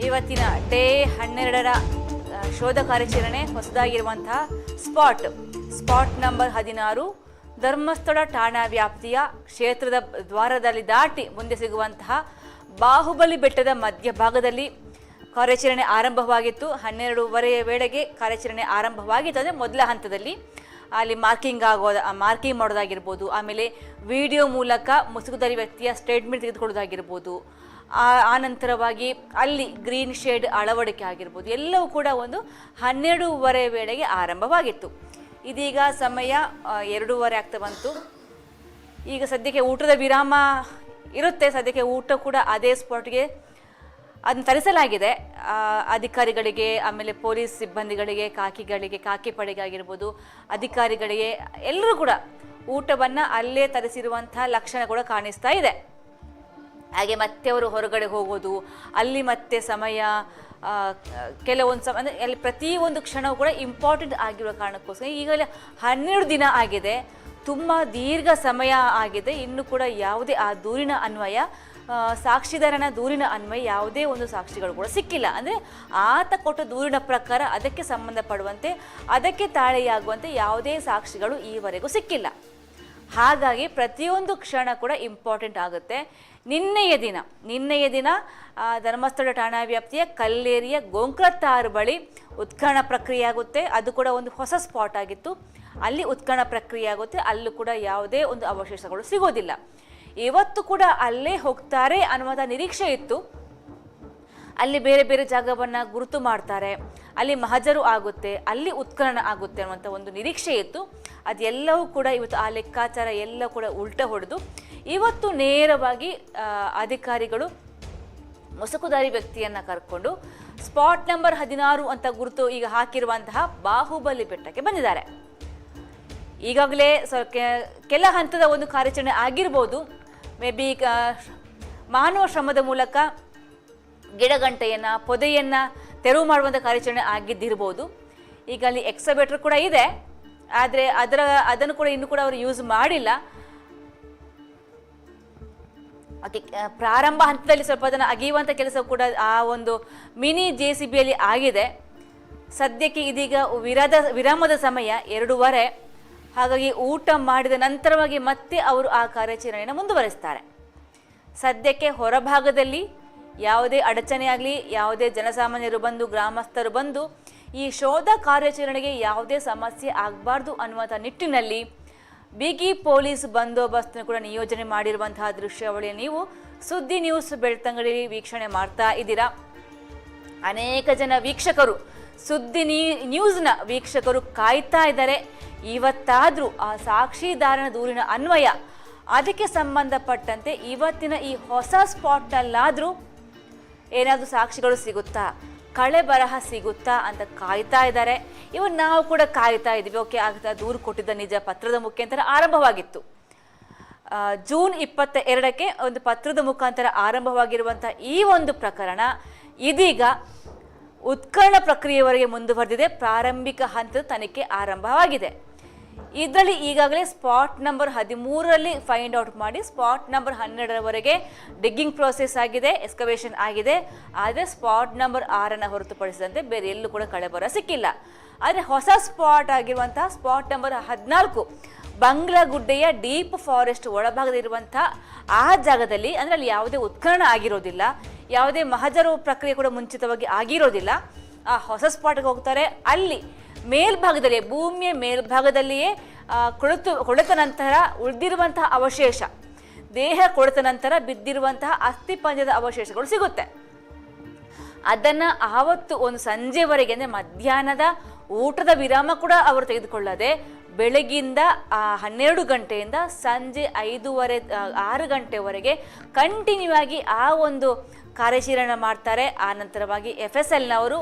ಇವತ್ತಿನ ಡೇ 12ರ ಶೋಧ ಕಾರ್ಯಾಚರಣೆ ಹೊಸದಾಗಿರುವಂತಹ ಸ್ಪಾಟ್ ನಂಬರ್ 16 ಧರ್ಮಸ್ಥಳ ಠಾಣಾ ವ್ಯಾಪ್ತಿಯ ಕ್ಷೇತ್ರದ ದ್ವಾರದಲ್ಲಿ ದಾಟಿ ಮುಂದೆ ಸಿಗುವಂತಹ ಬಾಹುಬಲಿ ಬೆಟ್ಟದ ಮಧ್ಯಭಾಗದಲ್ಲಿ ಕಾರ್ಯಾಚರಣೆ ಆರಂಭವಾಗಿತ್ತು. 12:30 ವೇಳೆಗೆ ಕಾರ್ಯಾಚರಣೆ ಆರಂಭವಾಗಿತ್ತು. ಅಂದರೆ ಮೊದಲ ಹಂತದಲ್ಲಿ ಅಲ್ಲಿ ಮಾರ್ಕಿಂಗ್ ಮಾಡೋದಾಗಿರ್ಬೋದು, ಆಮೇಲೆ ವಿಡಿಯೋ ಮೂಲಕ ಮುಸುಕುಧಾರಿ ವ್ಯಕ್ತಿಯ ಸ್ಟೇಟ್ಮೆಂಟ್ ತೆಗೆದುಕೊಳ್ಳೋದಾಗಿರ್ಬೋದು, ಆನಂತರವಾಗಿ ಅಲ್ಲಿ ಗ್ರೀನ್ ಶೇಡ್ ಅಳವಡಿಕೆ ಆಗಿರ್ಬೋದು, ಎಲ್ಲವೂ ಕೂಡ ಒಂದು 12:30 ವೇಳೆಗೆ ಆರಂಭವಾಗಿತ್ತು. ಇದೀಗ ಸಮಯ 2:30 ಆಗ್ತಾ ಬಂತು. ಈಗ ಸದ್ಯಕ್ಕೆ ಊಟದ ವಿರಾಮ ಇರುತ್ತೆ. ಸದ್ಯಕ್ಕೆ ಊಟ ಕೂಡ ಅದೇ ಸ್ಪಾಟ್ಗೆ ಅದನ್ನು ತರಿಸಲಾಗಿದೆ. ಅಧಿಕಾರಿಗಳಿಗೆ, ಆಮೇಲೆ ಪೊಲೀಸ್ ಸಿಬ್ಬಂದಿಗಳಿಗೆ, ಕಾಕಿ ಪಡೆಗೆ ಆಗಿರ್ಬೋದು, ಅಧಿಕಾರಿಗಳಿಗೆ ಎಲ್ಲರೂ ಕೂಡ ಊಟವನ್ನು ಅಲ್ಲೇ ತರಿಸಿರುವಂತಹ ಲಕ್ಷಣ ಕೂಡ ಕಾಣಿಸ್ತಾ ಇದೆ. ಹಾಗೆ ಮತ್ತೆ ಅವರು ಹೊರಗಡೆ ಹೋಗೋದು, ಅಲ್ಲಿ ಮತ್ತೆ ಸಮಯ ಕೆಲವೊಂದು ಸಮಯ ಅಂದರೆ ಅಲ್ಲಿ ಪ್ರತಿಯೊಂದು ಕ್ಷಣವೂ ಕೂಡ ಇಂಪಾರ್ಟೆಂಟ್ ಆಗಿರೋ ಕಾರಣಕ್ಕೋಸ್ಕರ ಈಗಲೇ 12 ದಿನ ಆಗಿದೆ, ತುಂಬ ದೀರ್ಘ ಸಮಯ ಆಗಿದೆ. ಇನ್ನು ಕೂಡ ಯಾವುದೇ ಆ ದೂರಿನ ಅನ್ವಯ, ಸಾಕ್ಷಿದಾರನ ದೂರಿನ ಅನ್ವಯ ಯಾವುದೇ ಒಂದು ಸಾಕ್ಷಿಗಳು ಕೂಡ ಸಿಕ್ಕಿಲ್ಲ. ಅಂದರೆ ಆತ ಕೊಟ್ಟ ದೂರಿನ ಪ್ರಕಾರ ಅದಕ್ಕೆ ಸಂಬಂಧಪಡುವಂತೆ, ಅದಕ್ಕೆ ತಾಳೆಯಾಗುವಂತೆ ಯಾವುದೇ ಸಾಕ್ಷಿಗಳು ಈವರೆಗೂ ಸಿಕ್ಕಿಲ್ಲ. ಹಾಗಾಗಿ ಪ್ರತಿಯೊಂದು ಕ್ಷಣ ಕೂಡ ಇಂಪಾರ್ಟೆಂಟ್ ಆಗುತ್ತೆ. ನಿನ್ನೆಯ ದಿನ ಧರ್ಮಸ್ಥಳ ಠಾಣಾ ವ್ಯಾಪ್ತಿಯ ಕಲ್ಲೇರಿಯ ಗೋಂಕ್ರತ್ತಾರು ಬಳಿ ಉತ್ಖನನ ಪ್ರಕ್ರಿಯೆ ಆಗುತ್ತೆ. ಅದು ಕೂಡ ಒಂದು ಹೊಸ ಸ್ಪಾಟ್ ಆಗಿತ್ತು. ಅಲ್ಲಿ ಉತ್ಖನನ ಪ್ರಕ್ರಿಯೆ ಆಗುತ್ತೆ. ಅಲ್ಲೂ ಕೂಡ ಯಾವುದೇ ಒಂದು ಅವಶೇಷಗಳು ಸಿಗೋದಿಲ್ಲ. ಇವತ್ತು ಕೂಡ ಅಲ್ಲೇ ಹೋಗ್ತಾರೆ ಅನ್ನುವಂಥ ನಿರೀಕ್ಷೆ ಇತ್ತು. ಅಲ್ಲಿ ಬೇರೆ ಬೇರೆ ಜಾಗವನ್ನು ಗುರುತು ಮಾಡ್ತಾರೆ, ಅಲ್ಲಿ ಮಹಜರು ಆಗುತ್ತೆ, ಅಲ್ಲಿ ಉತ್ಖನನ ಆಗುತ್ತೆ ಅನ್ನುವಂಥ ಒಂದು ನಿರೀಕ್ಷೆ ಇತ್ತು. ಅದೆಲ್ಲವೂ ಕೂಡ ಇವತ್ತು ಆ ಲೆಕ್ಕಾಚಾರ ಎಲ್ಲ ಕೂಡ ಉಲ್ಟ ಹೊಡೆದು ಇವತ್ತು ನೇರವಾಗಿ ಅಧಿಕಾರಿಗಳು ಮುಸುಕುಧಾರಿ ವ್ಯಕ್ತಿಯನ್ನು ಕರ್ಕೊಂಡು ಸ್ಪಾಟ್ ನಂಬರ್ 16 ಅಂತ ಗುರುತು ಈಗ ಹಾಕಿರುವಂತಹ ಬಾಹುಬಲಿ ಬೆಟ್ಟಕ್ಕೆ ಬಂದಿದ್ದಾರೆ. ಈಗಾಗಲೇ ಕೆಲ ಹಂತದ ಒಂದು ಕಾರ್ಯಾಚರಣೆ ಆಗಿರ್ಬೋದು. ಮೇ ಬಿ ಮಾನವ ಶ್ರಮದ ಮೂಲಕ ಗಿಡಗಂಟೆಯನ್ನು, ಪೊದೆಯನ್ನು ತೆರವು ಮಾಡುವಂಥ ಕಾರ್ಯಾಚರಣೆ ಆಗಿದ್ದಿರ್ಬೋದು. ಈಗ ಅಲ್ಲಿ ಎಕ್ಸವೇಟರ್ ಕೂಡ ಇದೆ, ಆದರೆ ಅದನ್ನು ಕೂಡ ಇನ್ನೂ ಕೂಡ ಅವರು ಯೂಸ್ ಮಾಡಿಲ್ಲ. ಪ್ರಾರಂಭ ಹಂತದಲ್ಲಿ ಸ್ವಲ್ಪ ಅದನ್ನು ಅಗೆಯುವಂಥ ಕೆಲಸ ಕೂಡ ಆ ಒಂದು ಮಿನಿ JCBಯಲ್ಲಿ ಆಗಿದೆ. ಸದ್ಯಕ್ಕೆ ಇದೀಗ ವಿರಾಮದ ಸಮಯ 2:30. ಹಾಗಾಗಿ ಊಟ ಮಾಡಿದ ನಂತರವಾಗಿ ಮತ್ತೆ ಅವರು ಆ ಕಾರ್ಯಾಚರಣೆಯನ್ನು ಮುಂದುವರಿಸ್ತಾರೆ. ಸದ್ಯಕ್ಕೆ ಹೊರಭಾಗದಲ್ಲಿ ಯಾವುದೇ ಅಡಚಣೆ ಆಗಲಿ, ಯಾವುದೇ ಜನಸಾಮಾನ್ಯರು ಬಂದು, ಗ್ರಾಮಸ್ಥರು ಬಂದು ಈ ಶೋಧ ಕಾರ್ಯಾಚರಣೆಗೆ ಯಾವುದೇ ಸಮಸ್ಯೆ ಆಗಬಾರ್ದು ಅನ್ನುವಂಥ ನಿಟ್ಟಿನಲ್ಲಿ ಬಿಗಿ ಪೊಲೀಸ್ ಬಂದೋಬಸ್ತ್ ಕೂಡ ನಿಯೋಜನೆ ಮಾಡಿರುವಂತಹ ದೃಶ್ಯಾವಳಿಯನ್ನು ನೀವು ಸುದ್ದಿ ನ್ಯೂಸ್ ಬೆಳ್ತಂಗಡಿ ವೀಕ್ಷಣೆ ಮಾಡ್ತಾ ಇದ್ದೀರಾ. ಅನೇಕ ಜನ ವೀಕ್ಷಕರು, ಸುದ್ದಿ ನ್ಯೂಸ್ನ ವೀಕ್ಷಕರು ಕಾಯ್ತಾ ಇದ್ದಾರೆ. ಇವತ್ತಾದರೂ ಆ ಸಾಕ್ಷಿದಾರನ ದೂರಿನ ಅನ್ವಯ, ಅದಕ್ಕೆ ಸಂಬಂಧಪಟ್ಟಂತೆ ಇವತ್ತಿನ ಈ ಹೊಸ ಸ್ಪಾಟ್ನಲ್ಲಾದರೂ ಏನಾದರೂ ಸಾಕ್ಷಿಗಳು ಸಿಗುತ್ತಾ, ಕಳೆ ಬರಹ ಸಿಗುತ್ತಾ ಅಂತ ಕಾಯ್ತಾ ಇದ್ದಾರೆ. ನಾವು ಕೂಡ ಕಾಯ್ತಾ ಇದ್ದೀವಿ. ಓಕೆ, ಆಗ್ತಾ ದೂರು ಕೊಟ್ಟಿದ್ದ ನಿಜ ಪತ್ರದ ಮುಖಾಂತರ ಆರಂಭವಾಗಿತ್ತು. ಜೂನ್ 22ಕ್ಕೆ ಒಂದು ಪತ್ರದ ಮುಖಾಂತರ ಆರಂಭವಾಗಿರುವಂಥ ಈ ಒಂದು ಪ್ರಕರಣ ಇದೀಗ ಉತ್ಖನನ ಪ್ರಕ್ರಿಯೆಯವರೆಗೆ ಮುಂದುವರೆದಿದೆ. ಪ್ರಾರಂಭಿಕ ಹಂತದ ತನಿಖೆ ಆರಂಭವಾಗಿದೆ. ಇದರಲ್ಲಿ ಈಗಾಗಲೇ ಸ್ಪಾಟ್ ನಂಬರ್ 13ರಲ್ಲಿ ಫೈಂಡ್ ಔಟ್ ಮಾಡಿ ಸ್ಪಾಟ್ ನಂಬರ್ 12ರವರೆಗೆ ಡಿಗ್ಗಿಂಗ್ ಪ್ರೋಸೆಸ್ ಆಗಿದೆ, ಎಕ್ಸ್ಕವೇಷನ್ ಆಗಿದೆ. ಆದರೆ ಸ್ಪಾಟ್ ನಂಬರ್ 6 ಹೊರತುಪಡಿಸಿದಂತೆ ಬೇರೆ ಎಲ್ಲೂ ಕೂಡ ಕಳೆಬರ ಸಿಕ್ಕಿಲ್ಲ. ಆದರೆ ಹೊಸ ಸ್ಪಾಟ್ ಆಗಿರುವಂತಹ ಸ್ಪಾಟ್ ನಂಬರ್ 14 ಬಂಗ್ಲಾಗುಡ್ಡೆಯ ಡೀಪ್ ಫಾರೆಸ್ಟ್ ಒಳಭಾಗದಲ್ಲಿರುವಂಥ ಆ ಜಾಗದಲ್ಲಿ, ಅಂದರೆ ಅಲ್ಲಿ ಯಾವುದೇ ಉತ್ಖನನ ಆಗಿರೋದಿಲ್ಲ, ಯಾವುದೇ ಮಹಜರು ಪ್ರಕ್ರಿಯೆ ಕೂಡ ಮುಂಚಿತವಾಗಿ ಆಗಿರೋದಿಲ್ಲ. ಆ ಹೊಸ ಸ್ಪಾಟ್ಗೆ ಹೋಗ್ತಾರೆ. ಅಲ್ಲಿ ಮೇಲ್ಭಾಗದಲ್ಲಿ, ಭೂಮಿಯ ಮೇಲ್ಭಾಗದಲ್ಲಿಯೇ ಕೊಳೆತ ನಂತರ ಉಳಿದಿರುವಂತಹ ಅವಶೇಷ, ದೇಹ ಕೊಳೆತ ನಂತರ ಬಿದ್ದಿರುವಂತಹ ಅಸ್ಥಿಪಂಜರದ ಅವಶೇಷಗಳು ಸಿಗುತ್ತೆ. ಅದನ್ನು ಆವತ್ತು ಒಂದು ಸಂಜೆವರೆಗೆ, ಅಂದರೆ ಮಧ್ಯಾಹ್ನದ ಊಟದ ವಿರಾಮ ಕೂಡ ಅವರು ತೆಗೆದುಕೊಳ್ಳದೆ ಬೆಳಗಿಂದ 12 ಗಂಟೆಯಿಂದ ಸಂಜೆ 5:30 ಗಂಟೆವರೆಗೆ ಕಂಟಿನ್ಯೂ ಆಗಿ ಆ ಒಂದು ಕಾರ್ಯಾಚರಣೆ ಮಾಡ್ತಾರೆ. ಆ ನಂತರವಾಗಿ FSLನವರು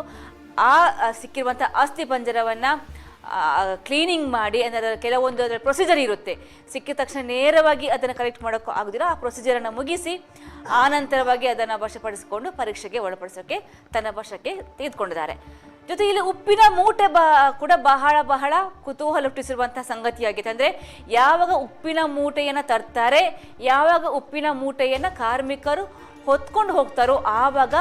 ಆ ಸಿಕ್ಕಿರುವಂಥ ಅಸ್ಥಿ ಪಂಜರವನ್ನು ಕ್ಲೀನಿಂಗ್ ಮಾಡಿ, ಅಂದರೆ ಕೆಲವೊಂದು ಅದರ ಪ್ರೊಸೀಜರ್ ಇರುತ್ತೆ. ಸಿಕ್ಕಿದ ತಕ್ಷಣ ನೇರವಾಗಿ ಅದನ್ನು ಕಲೆಕ್ಟ್ ಮಾಡೋಕ್ಕೂ ಆಗೋದಿಲ್ಲ. ಆ ಪ್ರೊಸೀಜರನ್ನು ಮುಗಿಸಿ ಆನಂತರವಾಗಿ ಅದನ್ನು ವಶಪಡಿಸಿಕೊಂಡು ಪರೀಕ್ಷೆಗೆ ಒಳಪಡಿಸೋಕ್ಕೆ ತನ್ನ ವಶಕ್ಕೆ ತೆಗೆದುಕೊಂಡಿದ್ದಾರೆ. ಜೊತೆಗೆ ಇಲ್ಲಿ ಉಪ್ಪಿನ ಮೂಟೆ ಕೂಡ ಬಹಳ ಕುತೂಹಲ ಹುಟ್ಟಿಸಿರುವಂತಹ ಸಂಗತಿಯಾಗಿದೆ. ಅಂದರೆ ಯಾವಾಗ ಉಪ್ಪಿನ ಮೂಟೆಯನ್ನು ತರ್ತಾರೆ, ಯಾವಾಗ ಉಪ್ಪಿನ ಮೂಟೆಯನ್ನು ಕಾರ್ಮಿಕರು ಹೊತ್ಕೊಂಡು ಹೋಗ್ತಾರೋ ಆವಾಗ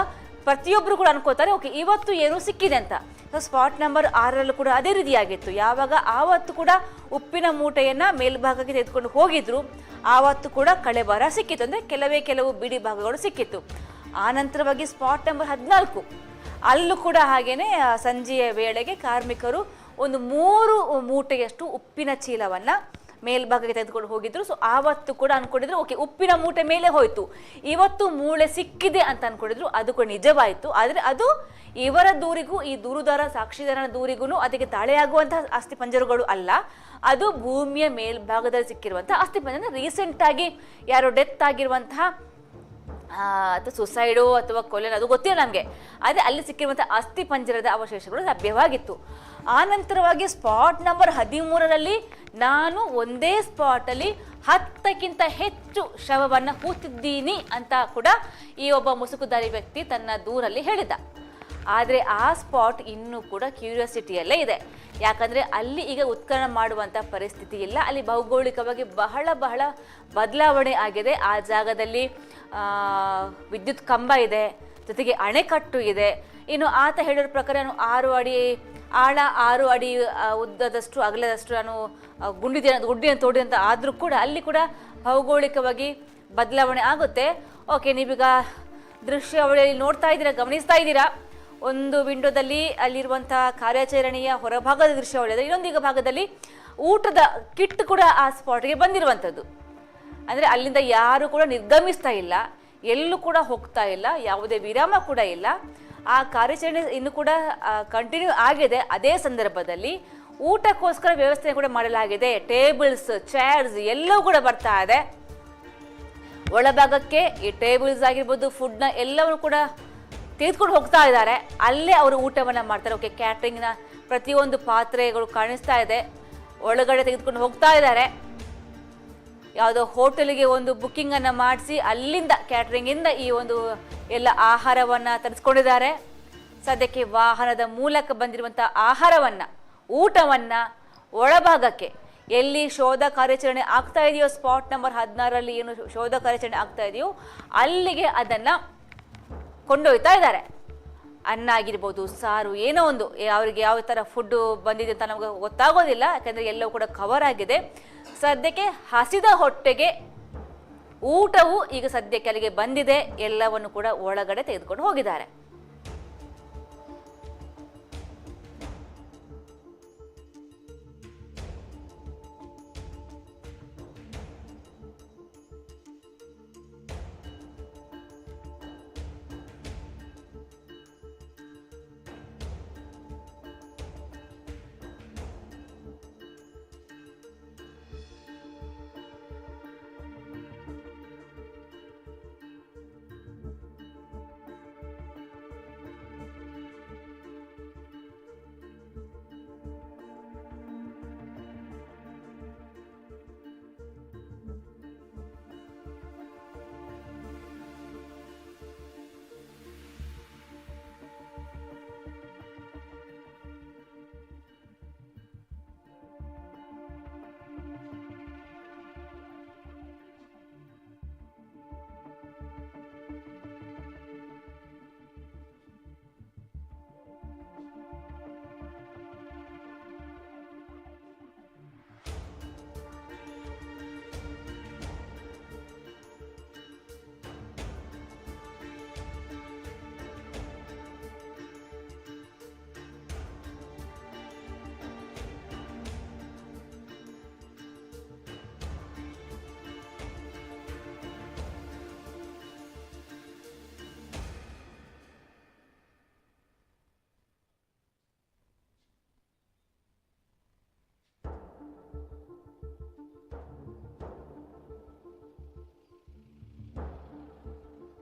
ಪ್ರತಿಯೊಬ್ಬರು ಕೂಡ ಅನ್ಕೋತಾರೆ ಓಕೆ ಇವತ್ತು ಏನೋ ಸಿಕ್ಕಿದೆ ಅಂತ. ಸೊ ಸ್ಪಾಟ್ ನಂಬರ್ 6ರಲ್ಲೂ ಕೂಡ ಅದೇ ರೀತಿಯಾಗಿತ್ತು. ಯಾವಾಗ ಆವತ್ತು ಕೂಡ ಉಪ್ಪಿನ ಮೂಟೆಯನ್ನು ಮೇಲ್ಭಾಗಕ್ಕೆ ತೆಗೆದುಕೊಂಡು ಹೋಗಿದ್ರು ಆವತ್ತು ಕೂಡ ಕಳೆಬರ ಸಿಕ್ಕಿತ್ತು, ಅಂದರೆ ಕೆಲವು ಬಿಡಿ ಭಾಗಗಳು ಸಿಕ್ಕಿತ್ತು. ಆನಂತರವಾಗಿ ಸ್ಪಾಟ್ ನಂಬರ್ 14 ಅಲ್ಲೂ ಕೂಡ ಹಾಗೇನೆ ಸಂಜೆಯ ವೇಳೆಗೆ ಕಾರ್ಮಿಕರು ಒಂದು 3 ಮೂಟೆಯಷ್ಟು ಉಪ್ಪಿನ ಚೀಲವನ್ನು ಮೇಲ್ಭಾಗಕ್ಕೆ ತೆಗೆದುಕೊಂಡು ಹೋಗಿದ್ರು. ಸೊ ಆವತ್ತು ಕೂಡ ಅನ್ಕೊಂಡಿದ್ರು ಓಕೆ ಉಪ್ಪಿನ ಮೂಟೆ ಮೇಲೆ ಹೋಯ್ತು, ಇವತ್ತು ಮೂಳೆ ಸಿಕ್ಕಿದೆ ಅಂತ ಅನ್ಕೊಂಡಿದ್ರು. ಅದು ಕೂಡ ನಿಜವಾಯಿತು. ಆದರೆ ಅದು ಇವರ ದೂರಿಗೂ ಈ ದೂರುದಾರ ಸಾಕ್ಷಿದಾರನ ದೂರಿಗೂ ಅದಕ್ಕೆ ತಾಳೆಯಾಗುವಂತಹ ಅಸ್ಥಿಪಂಜರಗಳು ಅಲ್ಲ, ಅದು ಭೂಮಿಯ ಮೇಲ್ಭಾಗದಲ್ಲಿ ಸಿಕ್ಕಿರುವಂತಹ ಅಸ್ಥಿಪಂಜರ. ರೀಸೆಂಟಾಗಿ ಯಾರೋ ಡೆತ್ ಆಗಿರುವಂತಹ ಅಥವಾ ಸುಸೈಡು ಅಥವಾ ಕೊಲೆ ಅದು ಗೊತ್ತಿಲ್ಲ ನಮಗೆ, ಆದರೆ ಅಲ್ಲಿ ಸಿಕ್ಕಿರುವಂತಹ ಅಸ್ಥಿಪಂಜರದ ಅವಶೇಷಗಳು ಲಭ್ಯವಾಗಿತ್ತು. ಆನಂತರವಾಗಿ ಸ್ಪಾಟ್ ನಂಬರ್ 13ರಲ್ಲಿ ನಾನು ಒಂದೇ ಸ್ಪಾಟಲ್ಲಿ 10ಕ್ಕಿಂತ ಹೆಚ್ಚು ಶವವನ್ನು ಹೂತಿದ್ದೀನಿ ಅಂತ ಕೂಡ ಈ ಒಬ್ಬ ಮುಸುಕುದಾರಿ ವ್ಯಕ್ತಿ ತನ್ನ ದೂರಲ್ಲಿ ಹೇಳಿದ. ಆದರೆ ಆ ಸ್ಪಾಟ್ ಇನ್ನೂ ಕೂಡ ಕ್ಯೂರಿಯಾಸಿಟಿಯಲ್ಲೇ ಇದೆ. ಯಾಕಂದರೆ ಅಲ್ಲಿ ಈಗ ಉತ್ಖನನ ಮಾಡುವಂಥ ಪರಿಸ್ಥಿತಿ ಇಲ್ಲ. ಅಲ್ಲಿ ಭೌಗೋಳಿಕವಾಗಿ ಬಹಳ ಬದಲಾವಣೆ ಆಗಿದೆ. ಆ ಜಾಗದಲ್ಲಿ ವಿದ್ಯುತ್ ಕಂಬ ಇದೆ, ಜೊತೆಗೆ ಅಣೆಕಟ್ಟು ಇದೆ. ಇನ್ನು ಆತ ಹೇಳಿರೋ ಪ್ರಕಾರ ನಾನು 6 ಅಡಿ ಆಳ 6 ಅಡಿ ಉದ್ದದಷ್ಟು ಅಗಲದಷ್ಟು ನಾನು ಗುಡ್ಡಿಯನ್ನು ತೋಡಿದಂತ ಆದರೂ ಕೂಡ ಅಲ್ಲಿ ಕೂಡ ಭೌಗೋಳಿಕವಾಗಿ ಬದಲಾವಣೆ ಆಗುತ್ತೆ. ಓಕೆ, ನೀವೀಗ ದೃಶ್ಯಾವಳಿಯಲ್ಲಿ ನೋಡ್ತಾ ಇದ್ದೀರಾ, ಗಮನಿಸ್ತಾ ಇದ್ದೀರಾ. ಒಂದು ವಿಂಡೋದಲ್ಲಿ ಅಲ್ಲಿರುವಂಥ ಕಾರ್ಯಾಚರಣೆಯ ಹೊರಭಾಗದ ದೃಶ್ಯಾವಳಿ ಇದೆ, ಇನ್ನೊಂದು ಭಾಗದಲ್ಲಿ ಊಟದ ಕಿಟ್ ಕೂಡ ಆ ಸ್ಪಾಟ್ಗೆ ಬಂದಿರುವಂಥದ್ದು. ಅಂದರೆ ಅಲ್ಲಿಂದ ಯಾರು ಕೂಡ ನಿರ್ಗಮಿಸ್ತಾ ಇಲ್ಲ, ಎಲ್ಲೂ ಕೂಡ ಹೋಗ್ತಾ ಇಲ್ಲ, ಯಾವುದೇ ವಿರಾಮ ಕೂಡ ಇಲ್ಲ. ಆ ಕಾರ್ಯಾಚರಣೆ ಇನ್ನು ಕೂಡ ಕಂಟಿನ್ಯೂ ಆಗಿದೆ. ಅದೇ ಸಂದರ್ಭದಲ್ಲಿ ಊಟಕ್ಕೋಸ್ಕರ ವ್ಯವಸ್ಥೆ ಕೂಡ ಮಾಡಲಾಗಿದೆ. ಟೇಬಲ್ಸ್, ಚೇರ್ಸ್ ಎಲ್ಲವೂ ಕೂಡ ಬರ್ತಾ ಇದೆ ಒಳಭಾಗಕ್ಕೆ. ಈ ಟೇಬಲ್ಸ್ ಆಗಿರ್ಬೋದು, ಫುಡ್ನ ಎಲ್ಲವನ್ನು ಕೂಡ ತೆಗೆದುಕೊಂಡು ಹೋಗ್ತಾ ಇದ್ದಾರೆ. ಅಲ್ಲೇ ಅವರು ಊಟವನ್ನು ಮಾಡ್ತಾರೆ. ಓಕೆ, ಕ್ಯಾಟ್ರಿಂಗ್ನ ಪ್ರತಿಯೊಂದು ಪಾತ್ರೆಗಳು ಕಾಣಿಸ್ತಾ ಇದೆ, ಒಳಗಡೆ ತೆಗೆದುಕೊಂಡು ಹೋಗ್ತಾ ಇದ್ದಾರೆ. ಯಾವುದೋ ಹೋಟೆಲ್ಗೆ ಒಂದು ಬುಕ್ಕಿಂಗನ್ನು ಮಾಡಿಸಿ ಅಲ್ಲಿಂದ ಕ್ಯಾಟ್ರಿಂಗಿಂದ ಈ ಒಂದು ಎಲ್ಲ ಆಹಾರವನ್ನು ತರಿಸ್ಕೊಂಡಿದ್ದಾರೆ. ಸದ್ಯಕ್ಕೆ ವಾಹನದ ಮೂಲಕ ಬಂದಿರುವಂಥ ಆಹಾರವನ್ನು, ಊಟವನ್ನು ಒಳಭಾಗಕ್ಕೆ ಎಲ್ಲಿ ಶೋಧ ಕಾರ್ಯಾಚರಣೆ ಆಗ್ತಾ ಇದೆಯೋ, ಸ್ಪಾಟ್ ನಂಬರ್ 16ರಲ್ಲಿ ಏನು ಶೋಧ ಕಾರ್ಯಾಚರಣೆ ಆಗ್ತಾ ಇದೆಯೋ ಅಲ್ಲಿಗೆ ಅದನ್ನು ಕೊಂಡೊಯ್ತಾ ಇದ್ದಾರೆ. ಅನ್ನ ಆಗಿರ್ಬೋದು, ಸಾರು, ಏನೋ ಒಂದು ಅವ್ರಿಗೆ ಯಾವ ಥರ ಫುಡ್ಡು ಬಂದಿದೆ ಅಂತ ನಮಗೆ ಗೊತ್ತಾಗೋದಿಲ್ಲ, ಯಾಕಂದರೆ ಎಲ್ಲವೂ ಕೂಡ ಕವರ್ ಆಗಿದೆ. ಸದ್ಯಕ್ಕೆ ಹಸಿದ ಹೊಟ್ಟೆಗೆ ಊಟವು ಈಗ ಸದ್ಯಕ್ಕೆ ಅಲ್ಲಿಗೆ ಬಂದಿದೆ. ಎಲ್ಲವನ್ನು ಕೂಡ ಒಳಗಡೆ ತೆಗೆದುಕೊಂಡು ಹೋಗಿದ್ದಾರೆ.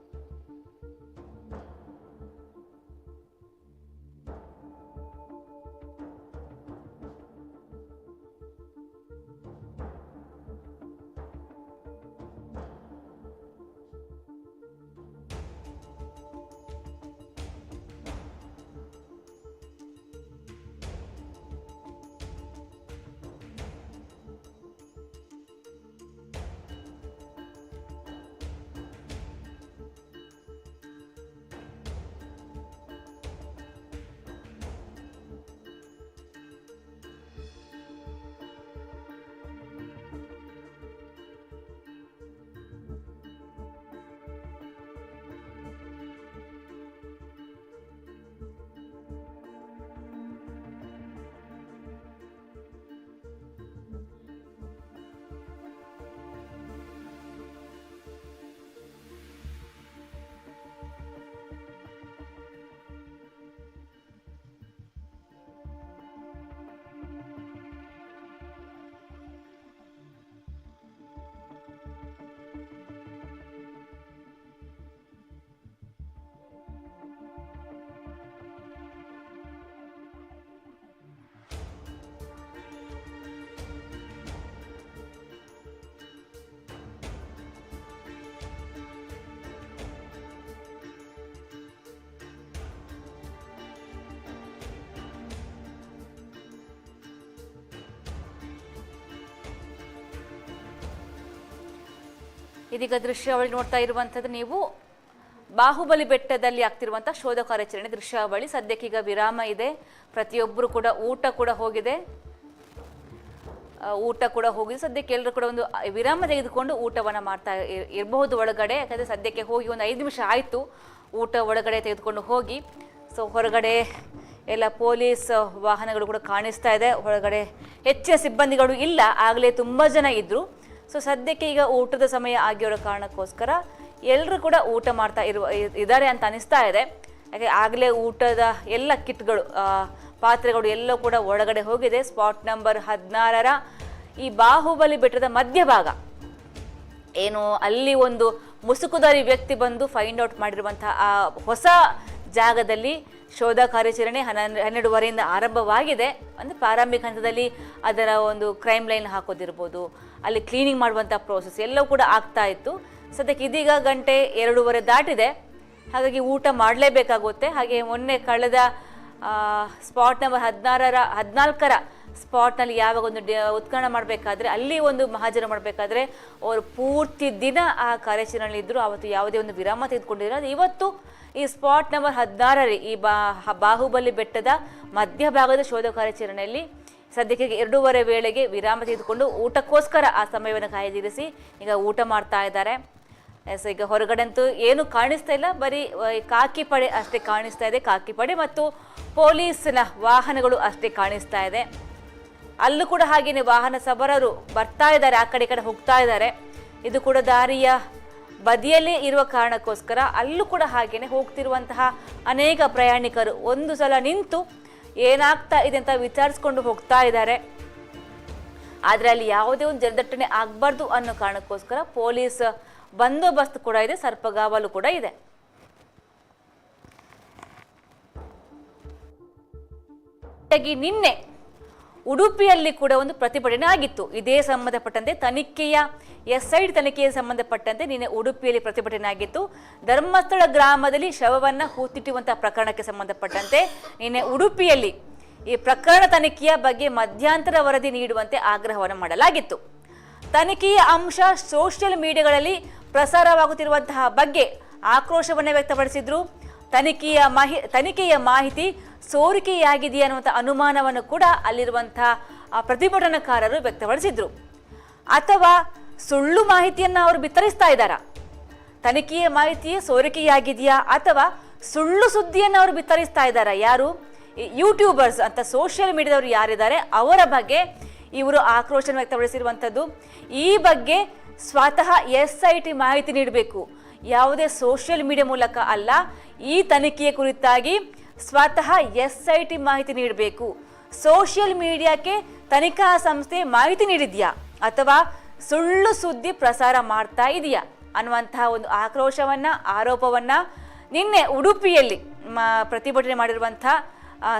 ಇದೀಗ ದೃಶ್ಯಾವಳಿ ನೋಡ್ತಾ ಇರುವಂಥದ್ದು ನೀವು ಬಾಹುಬಲಿ ಬೆಟ್ಟದಲ್ಲಿ ಆಗ್ತಿರುವಂಥ ಶೋಧ ಕಾರ್ಯಾಚರಣೆ ದೃಶ್ಯಾವಳಿ. ಸದ್ಯಕ್ಕೀಗ ವಿರಾಮ ಇದೆ, ಪ್ರತಿಯೊಬ್ಬರು ಕೂಡ ಊಟ ಕೂಡ ಹೋಗಿದೆ. ಸದ್ಯಕ್ಕೆ ಎಲ್ಲರೂ ಕೂಡ ಒಂದು ವಿರಾಮ ತೆಗೆದುಕೊಂಡು ಊಟವನ್ನು ಮಾಡ್ತಾ ಇರಬಹುದು ಒಳಗಡೆ. ಯಾಕಂದರೆ ಸದ್ಯಕ್ಕೆ ಹೋಗಿ ಒಂದು 5 ನಿಮಿಷ ಆಯಿತು ಊಟ ಒಳಗಡೆ ತೆಗೆದುಕೊಂಡು ಹೋಗಿ. ಸೊ ಹೊರಗಡೆ ಎಲ್ಲ ಪೊಲೀಸ್ ವಾಹನಗಳು ಕೂಡ ಕಾಣಿಸ್ತಾ ಇದೆ. ಹೊರಗಡೆ ಹೆಚ್ಚಿನ ಸಿಬ್ಬಂದಿಗಳು ಇಲ್ಲ, ಆಗಲೇ ತುಂಬ ಜನ ಇದ್ದರು. ಸೊ ಸದ್ಯಕ್ಕೆ ಈಗ ಊಟದ ಸಮಯ ಆಗಿರೋ ಕಾರಣಕ್ಕೋಸ್ಕರ ಎಲ್ಲರೂ ಕೂಡ ಊಟ ಮಾಡ್ತಾ ಇದ್ದಾರೆ ಅಂತ ಅನಿಸ್ತಾ ಇದೆ. ಯಾಕೆ ಆಗಲೇ ಊಟದ ಎಲ್ಲ ಕಿಟ್ಗಳು ಪಾತ್ರೆಗಳು ಎಲ್ಲ ಕೂಡ ಒಳಗಡೆ ಹೋಗಿದೆ. ಸ್ಪಾಟ್ ನಂಬರ್ 16ರ ಈ ಬಾಹುಬಲಿ ಬೆಟ್ಟದ ಮಧ್ಯಭಾಗ ಏನು ಅಲ್ಲಿ ಒಂದು ಮುಸುಕುದಾರಿ ವ್ಯಕ್ತಿ ಬಂದು ಫೈಂಡ್ ಔಟ್ ಮಾಡಿರುವಂತಹ ಆ ಹೊಸ ಜಾಗದಲ್ಲಿ ಶೋಧ ಕಾರ್ಯಾಚರಣೆ 12:30ರಿಂದ ಆರಂಭವಾಗಿದೆ. ಅಂದರೆ ಪ್ರಾರಂಭಿಕ ಹಂತದಲ್ಲಿ ಅದರ ಒಂದು ಕ್ರೈಮ್ ಲೈನ್ ಹಾಕೋದಿರ್ಬೋದು, ಅಲ್ಲಿ ಕ್ಲೀನಿಂಗ್ ಮಾಡುವಂಥ ಪ್ರೋಸೆಸ್ ಎಲ್ಲವೂ ಕೂಡ ಆಗ್ತಾ ಇತ್ತು. ಸದ್ಯಕ್ಕೆ ಇದೀಗ ಗಂಟೆ 2:30 ದಾಟಿದೆ, ಹಾಗಾಗಿ ಊಟ ಮಾಡಲೇಬೇಕಾಗುತ್ತೆ. ಹಾಗೆ ಮೊನ್ನೆ ಕಳೆದ ಸ್ಪಾಟ್ ನಂಬರ್ 14ರ ಸ್ಪಾಟ್ನಲ್ಲಿ ಯಾವಾಗ ಒಂದು ಉತ್ಖನನ ಮಾಡಬೇಕಾದ್ರೆ ಅಲ್ಲಿ ಒಂದು ಮಹಾಜರು ಮಾಡಬೇಕಾದ್ರೆ ಅವರು ಪೂರ್ತಿ ದಿನ ಆ ಕಾರ್ಯಾಚರಣೆಯಲ್ಲಿ ಇದ್ದರು. ಅವತ್ತು ಯಾವುದೇ ಒಂದು ವಿರಾಮ ತೆಗೆದುಕೊಂಡಿರೋದು. ಇವತ್ತು ಈ ಸ್ಪಾಟ್ ನಂಬರ್ 16 ಈ ಬಾಹುಬಲಿ ಬೆಟ್ಟದ ಮಧ್ಯಭಾಗದ ಶೋಧ ಕಾರ್ಯಾಚರಣೆಯಲ್ಲಿ ಸದ್ಯಕ್ಕೆ 2:30 ವೇಳೆಗೆ ವಿರಾಮ ತೆಗೆದುಕೊಂಡು ಊಟಕ್ಕೋಸ್ಕರ ಆ ಸಮಯವನ್ನು ಕಾಯ್ದಿರಿಸಿ ಈಗ ಊಟ ಮಾಡ್ತಾ ಇದ್ದಾರೆ. ಸೊ ಈಗ ಹೊರಗಡೆಂತೂ ಏನು ಕಾಣಿಸ್ತಾ ಇಲ್ಲ, ಬರೀ ಕಾಕಿ ಪಡೆ ಅಷ್ಟೇ ಕಾಣಿಸ್ತಾ ಇದೆ. ಕಾಕಿ ಪಡೆ ಮತ್ತು ಪೊಲೀಸ್ನ ವಾಹನಗಳು ಅಷ್ಟೇ ಕಾಣಿಸ್ತಾ ಇದೆ. ಅಲ್ಲೂ ಕೂಡ ಹಾಗೇನೆ ವಾಹನ ಸವಾರರು ಬರ್ತಾ ಇದ್ದಾರೆ, ಆ ಕಡೆ ಹೋಗ್ತಾ ಇದ್ದಾರೆ. ಇದು ಕೂಡ ದಾರಿಯ ಬದಿಯಲ್ಲೇ ಇರುವ ಕಾರಣಕ್ಕೋಸ್ಕರ ಅಲ್ಲೂ ಕೂಡ ಹಾಗೇನೆ ಹೋಗ್ತಿರುವಂತಹ ಅನೇಕ ಪ್ರಯಾಣಿಕರು ಒಂದು ಸಲ ನಿಂತು ಏನಾಗ್ತಾ ಇದೆ ಅಂತ ವಿಚಾರಿಸ್ಕೊಂಡು ಹೋಗ್ತಾ ಇದ್ದಾರೆ. ಆದರೆ ಅಲ್ಲಿ ಯಾವುದೇ ಒಂದು ಜನದಟ್ಟಣೆ ಆಗಬಾರ್ದು ಅನ್ನೋ ಕಾರಣಕ್ಕೋಸ್ಕರ ಪೊಲೀಸ್ ಬಂದೋಬಸ್ತ್ ಕೂಡ ಇದೆ, ಸರ್ಪಗಾವಲು ಕೂಡ ಇದೆ. ನಿನ್ನೆ ಉಡುಪಿಯಲ್ಲಿ ಕೂಡ ಒಂದು ಪ್ರತಿಭಟನೆ ಆಗಿತ್ತು. ಇದೇ ಸಂಬಂಧಪಟ್ಟಂತೆ SIT ತನಿಖೆಗೆ ಸಂಬಂಧಪಟ್ಟಂತೆ ನಿನ್ನೆ ಉಡುಪಿಯಲ್ಲಿ ಪ್ರತಿಭಟನೆ ಆಗಿತ್ತು. ಧರ್ಮಸ್ಥಳ ಗ್ರಾಮದಲ್ಲಿ ಶವವನ್ನು ಹೂತಿಟ್ಟುವಂತಹ ಪ್ರಕರಣಕ್ಕೆ ಸಂಬಂಧಪಟ್ಟಂತೆ ನಿನ್ನೆ ಉಡುಪಿಯಲ್ಲಿ ಈ ಪ್ರಕರಣ ತನಿಖೆಯ ಬಗ್ಗೆ ಮಧ್ಯಂತರ ವರದಿ ನೀಡುವಂತೆ ಆಗ್ರಹವನ್ನು ಮಾಡಲಾಗಿತ್ತು. ತನಿಖೆಯ ಅಂಶ ಸೋಷಿಯಲ್ ಮೀಡಿಯಾಗಳಲ್ಲಿ ಪ್ರಸಾರವಾಗುತ್ತಿರುವಂತಹ ಬಗ್ಗೆ ಆಕ್ರೋಶವನ್ನು ವ್ಯಕ್ತಪಡಿಸಿದ್ರು. ತನಿಖೆಯ ಮಾಹಿತಿ ಸೋರಿಕೆಯಾಗಿದೆಯಾ ಅನ್ನುವಂಥ ಅನುಮಾನವನ್ನು ಕೂಡ ಅಲ್ಲಿರುವಂತಹ ಪ್ರತಿಭಟನಾಕಾರರು ವ್ಯಕ್ತಪಡಿಸಿದ್ರು. ಅಥವಾ ಸುಳ್ಳು ಮಾಹಿತಿಯನ್ನು ಅವರು ಬಿತ್ತರಿಸ್ತಾ ಇದ್ದಾರಾ? ತನಿಖೆಯ ಮಾಹಿತಿ ಸೋರಿಕೆಯಾಗಿದೆಯಾ ಅಥವಾ ಸುಳ್ಳು ಸುದ್ದಿಯನ್ನು ಅವರು ಬಿತ್ತರಿಸ್ತಾ ಇದ್ದಾರಾ? ಯಾರು ಯೂಟ್ಯೂಬರ್ಸ್ ಅಂತ ಸೋಷಿಯಲ್ ಮೀಡಿಯಾದವರು ಯಾರಿದ್ದಾರೆ ಅವರ ಬಗ್ಗೆ ಇವರು ಆಕ್ರೋಶ ವ್ಯಕ್ತಪಡಿಸಿರುವಂಥದ್ದು. ಈ ಬಗ್ಗೆ ಸ್ವತಃ SIT ಮಾಹಿತಿ ನೀಡಬೇಕು, ಯಾವುದೇ ಸೋಷಿಯಲ್ ಮೀಡಿಯಾ ಮೂಲಕ ಅಲ್ಲ. ಈ ತನಿಖೆಯ ಕುರಿತಾಗಿ ಸ್ವತಃ SIT ಮಾಹಿತಿ ನೀಡಬೇಕು. ಸೋಷಿಯಲ್ ಮೀಡಿಯಾಕ್ಕೆ ತನಿಖಾ ಸಂಸ್ಥೆ ಮಾಹಿತಿ ನೀಡಿದ್ಯಾ ಅಥವಾ ಸುಳ್ಳು ಸುದ್ದಿ ಪ್ರಸಾರ ಮಾಡ್ತಾ ಇದೆಯಾ ಅನ್ನುವಂತಹ ಒಂದು ಆರೋಪವನ್ನ ನಿನ್ನೆ ಉಡುಪಿಯಲ್ಲಿ ಪ್ರತಿಭಟನೆ ಮಾಡಿರುವಂತಹ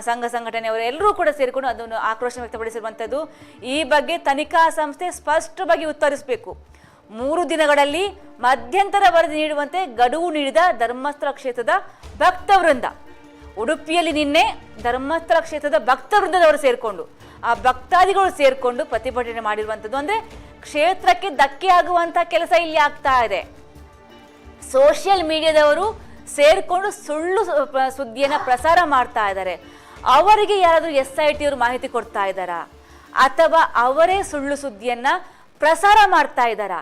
ಸಂಘ ಸಂಘಟನೆಯವರೆಲ್ಲರೂ ಕೂಡ ಸೇರಿಕೊಂಡು ಅದನ್ನು ಆಕ್ರೋಶ ವ್ಯಕ್ತಪಡಿಸಿರುವಂಥದ್ದು. ಈ ಬಗ್ಗೆ ತನಿಖಾ ಸಂಸ್ಥೆ ಸ್ಪಷ್ಟವಾಗಿ ಉತ್ತರಿಸಬೇಕು. 3 ದಿನಗಳಲ್ಲಿ ಮಧ್ಯಂತರ ವರದಿ ನೀಡುವಂತೆ ಗಡುವು ನೀಡಿದ ಧರ್ಮಸ್ಥಳ ಕ್ಷೇತ್ರದ ಭಕ್ತವೃಂದ. ಉಡುಪಿಯಲ್ಲಿ ನಿನ್ನೆ ಧರ್ಮಸ್ಥಳ ಕ್ಷೇತ್ರದ ಭಕ್ತವೃಂದದವರು ಸೇರಿಕೊಂಡು ಆ ಭಕ್ತಾದಿಗಳು ಸೇರಿಕೊಂಡು ಪ್ರತಿಭಟನೆ ಮಾಡಿರುವಂಥದ್ದು. ಅಂದರೆ ಕ್ಷೇತ್ರಕ್ಕೆ ಧಕ್ಕೆ ಆಗುವಂಥ ಕೆಲಸ ಇಲ್ಲಿ ಆಗ್ತಾ ಇದೆ. ಸೋಷಿಯಲ್ ಮೀಡಿಯಾದವರು ಸೇರಿಕೊಂಡು ಸುಳ್ಳು ಸುದ್ದಿಯನ್ನು ಪ್ರಸಾರ ಮಾಡ್ತಾ ಇದ್ದಾರೆ. ಅವರಿಗೆ ಯಾರಾದರೂ SIT ಅವರು ಮಾಹಿತಿ ಕೊಡ್ತಾ ಇದ್ದಾರಾ ಅಥವಾ ಅವರೇ ಸುಳ್ಳು ಸುದ್ದಿಯನ್ನ ಪ್ರಸಾರ ಮಾಡ್ತಾ ಇದ್ದಾರಾ?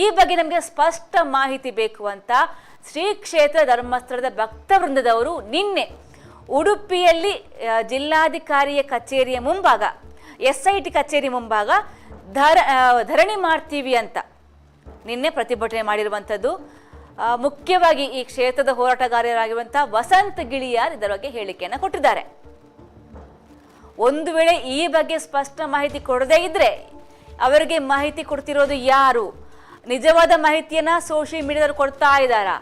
ಈ ಬಗ್ಗೆ ನಮಗೆ ಸ್ಪಷ್ಟ ಮಾಹಿತಿ ಬೇಕು ಅಂತ ಶ್ರೀ ಕ್ಷೇತ್ರ ಧರ್ಮಸ್ಥಳದ ಭಕ್ತವೃಂದದವರು ನಿನ್ನೆ ಉಡುಪಿಯಲ್ಲಿ ಜಿಲ್ಲಾಧಿಕಾರಿಯ ಕಚೇರಿಯ ಮುಂಭಾಗ SIT ಕಚೇರಿ ಮುಂಭಾಗ ಧರಣಿ ಮಾಡ್ತೀವಿ ಅಂತ ನಿನ್ನೆ ಪ್ರತಿಭಟನೆ ಮಾಡಿರುವಂಥದ್ದು. ಮುಖ್ಯವಾಗಿ ಈ ಕ್ಷೇತ್ರದ ಹೋರಾಟಗಾರರಾಗಿರುವಂತಹ ವಸಂತ್ ಗಿಳಿಯಾರ್ ಇದರ ಬಗ್ಗೆ ಹೇಳಿಕೆಯನ್ನು ಕೊಟ್ಟಿದ್ದಾರೆ. ಒಂದು ವೇಳೆ ಈ ಬಗ್ಗೆ ಸ್ಪಷ್ಟ ಮಾಹಿತಿ ಕೊಡದೇ ಇದ್ರೆ ಅವರಿಗೆ ಮಾಹಿತಿ ಕೊಡ್ತಿರೋದು ಯಾರು? ನಿಜವಾದ ಮಾಹಿತಿಯನ್ನ ಸೋಷಿಯಲ್ ಮೀಡಿಯಾದವರು ಕೊಡ್ತಾ ಇದ್ದಾರಾ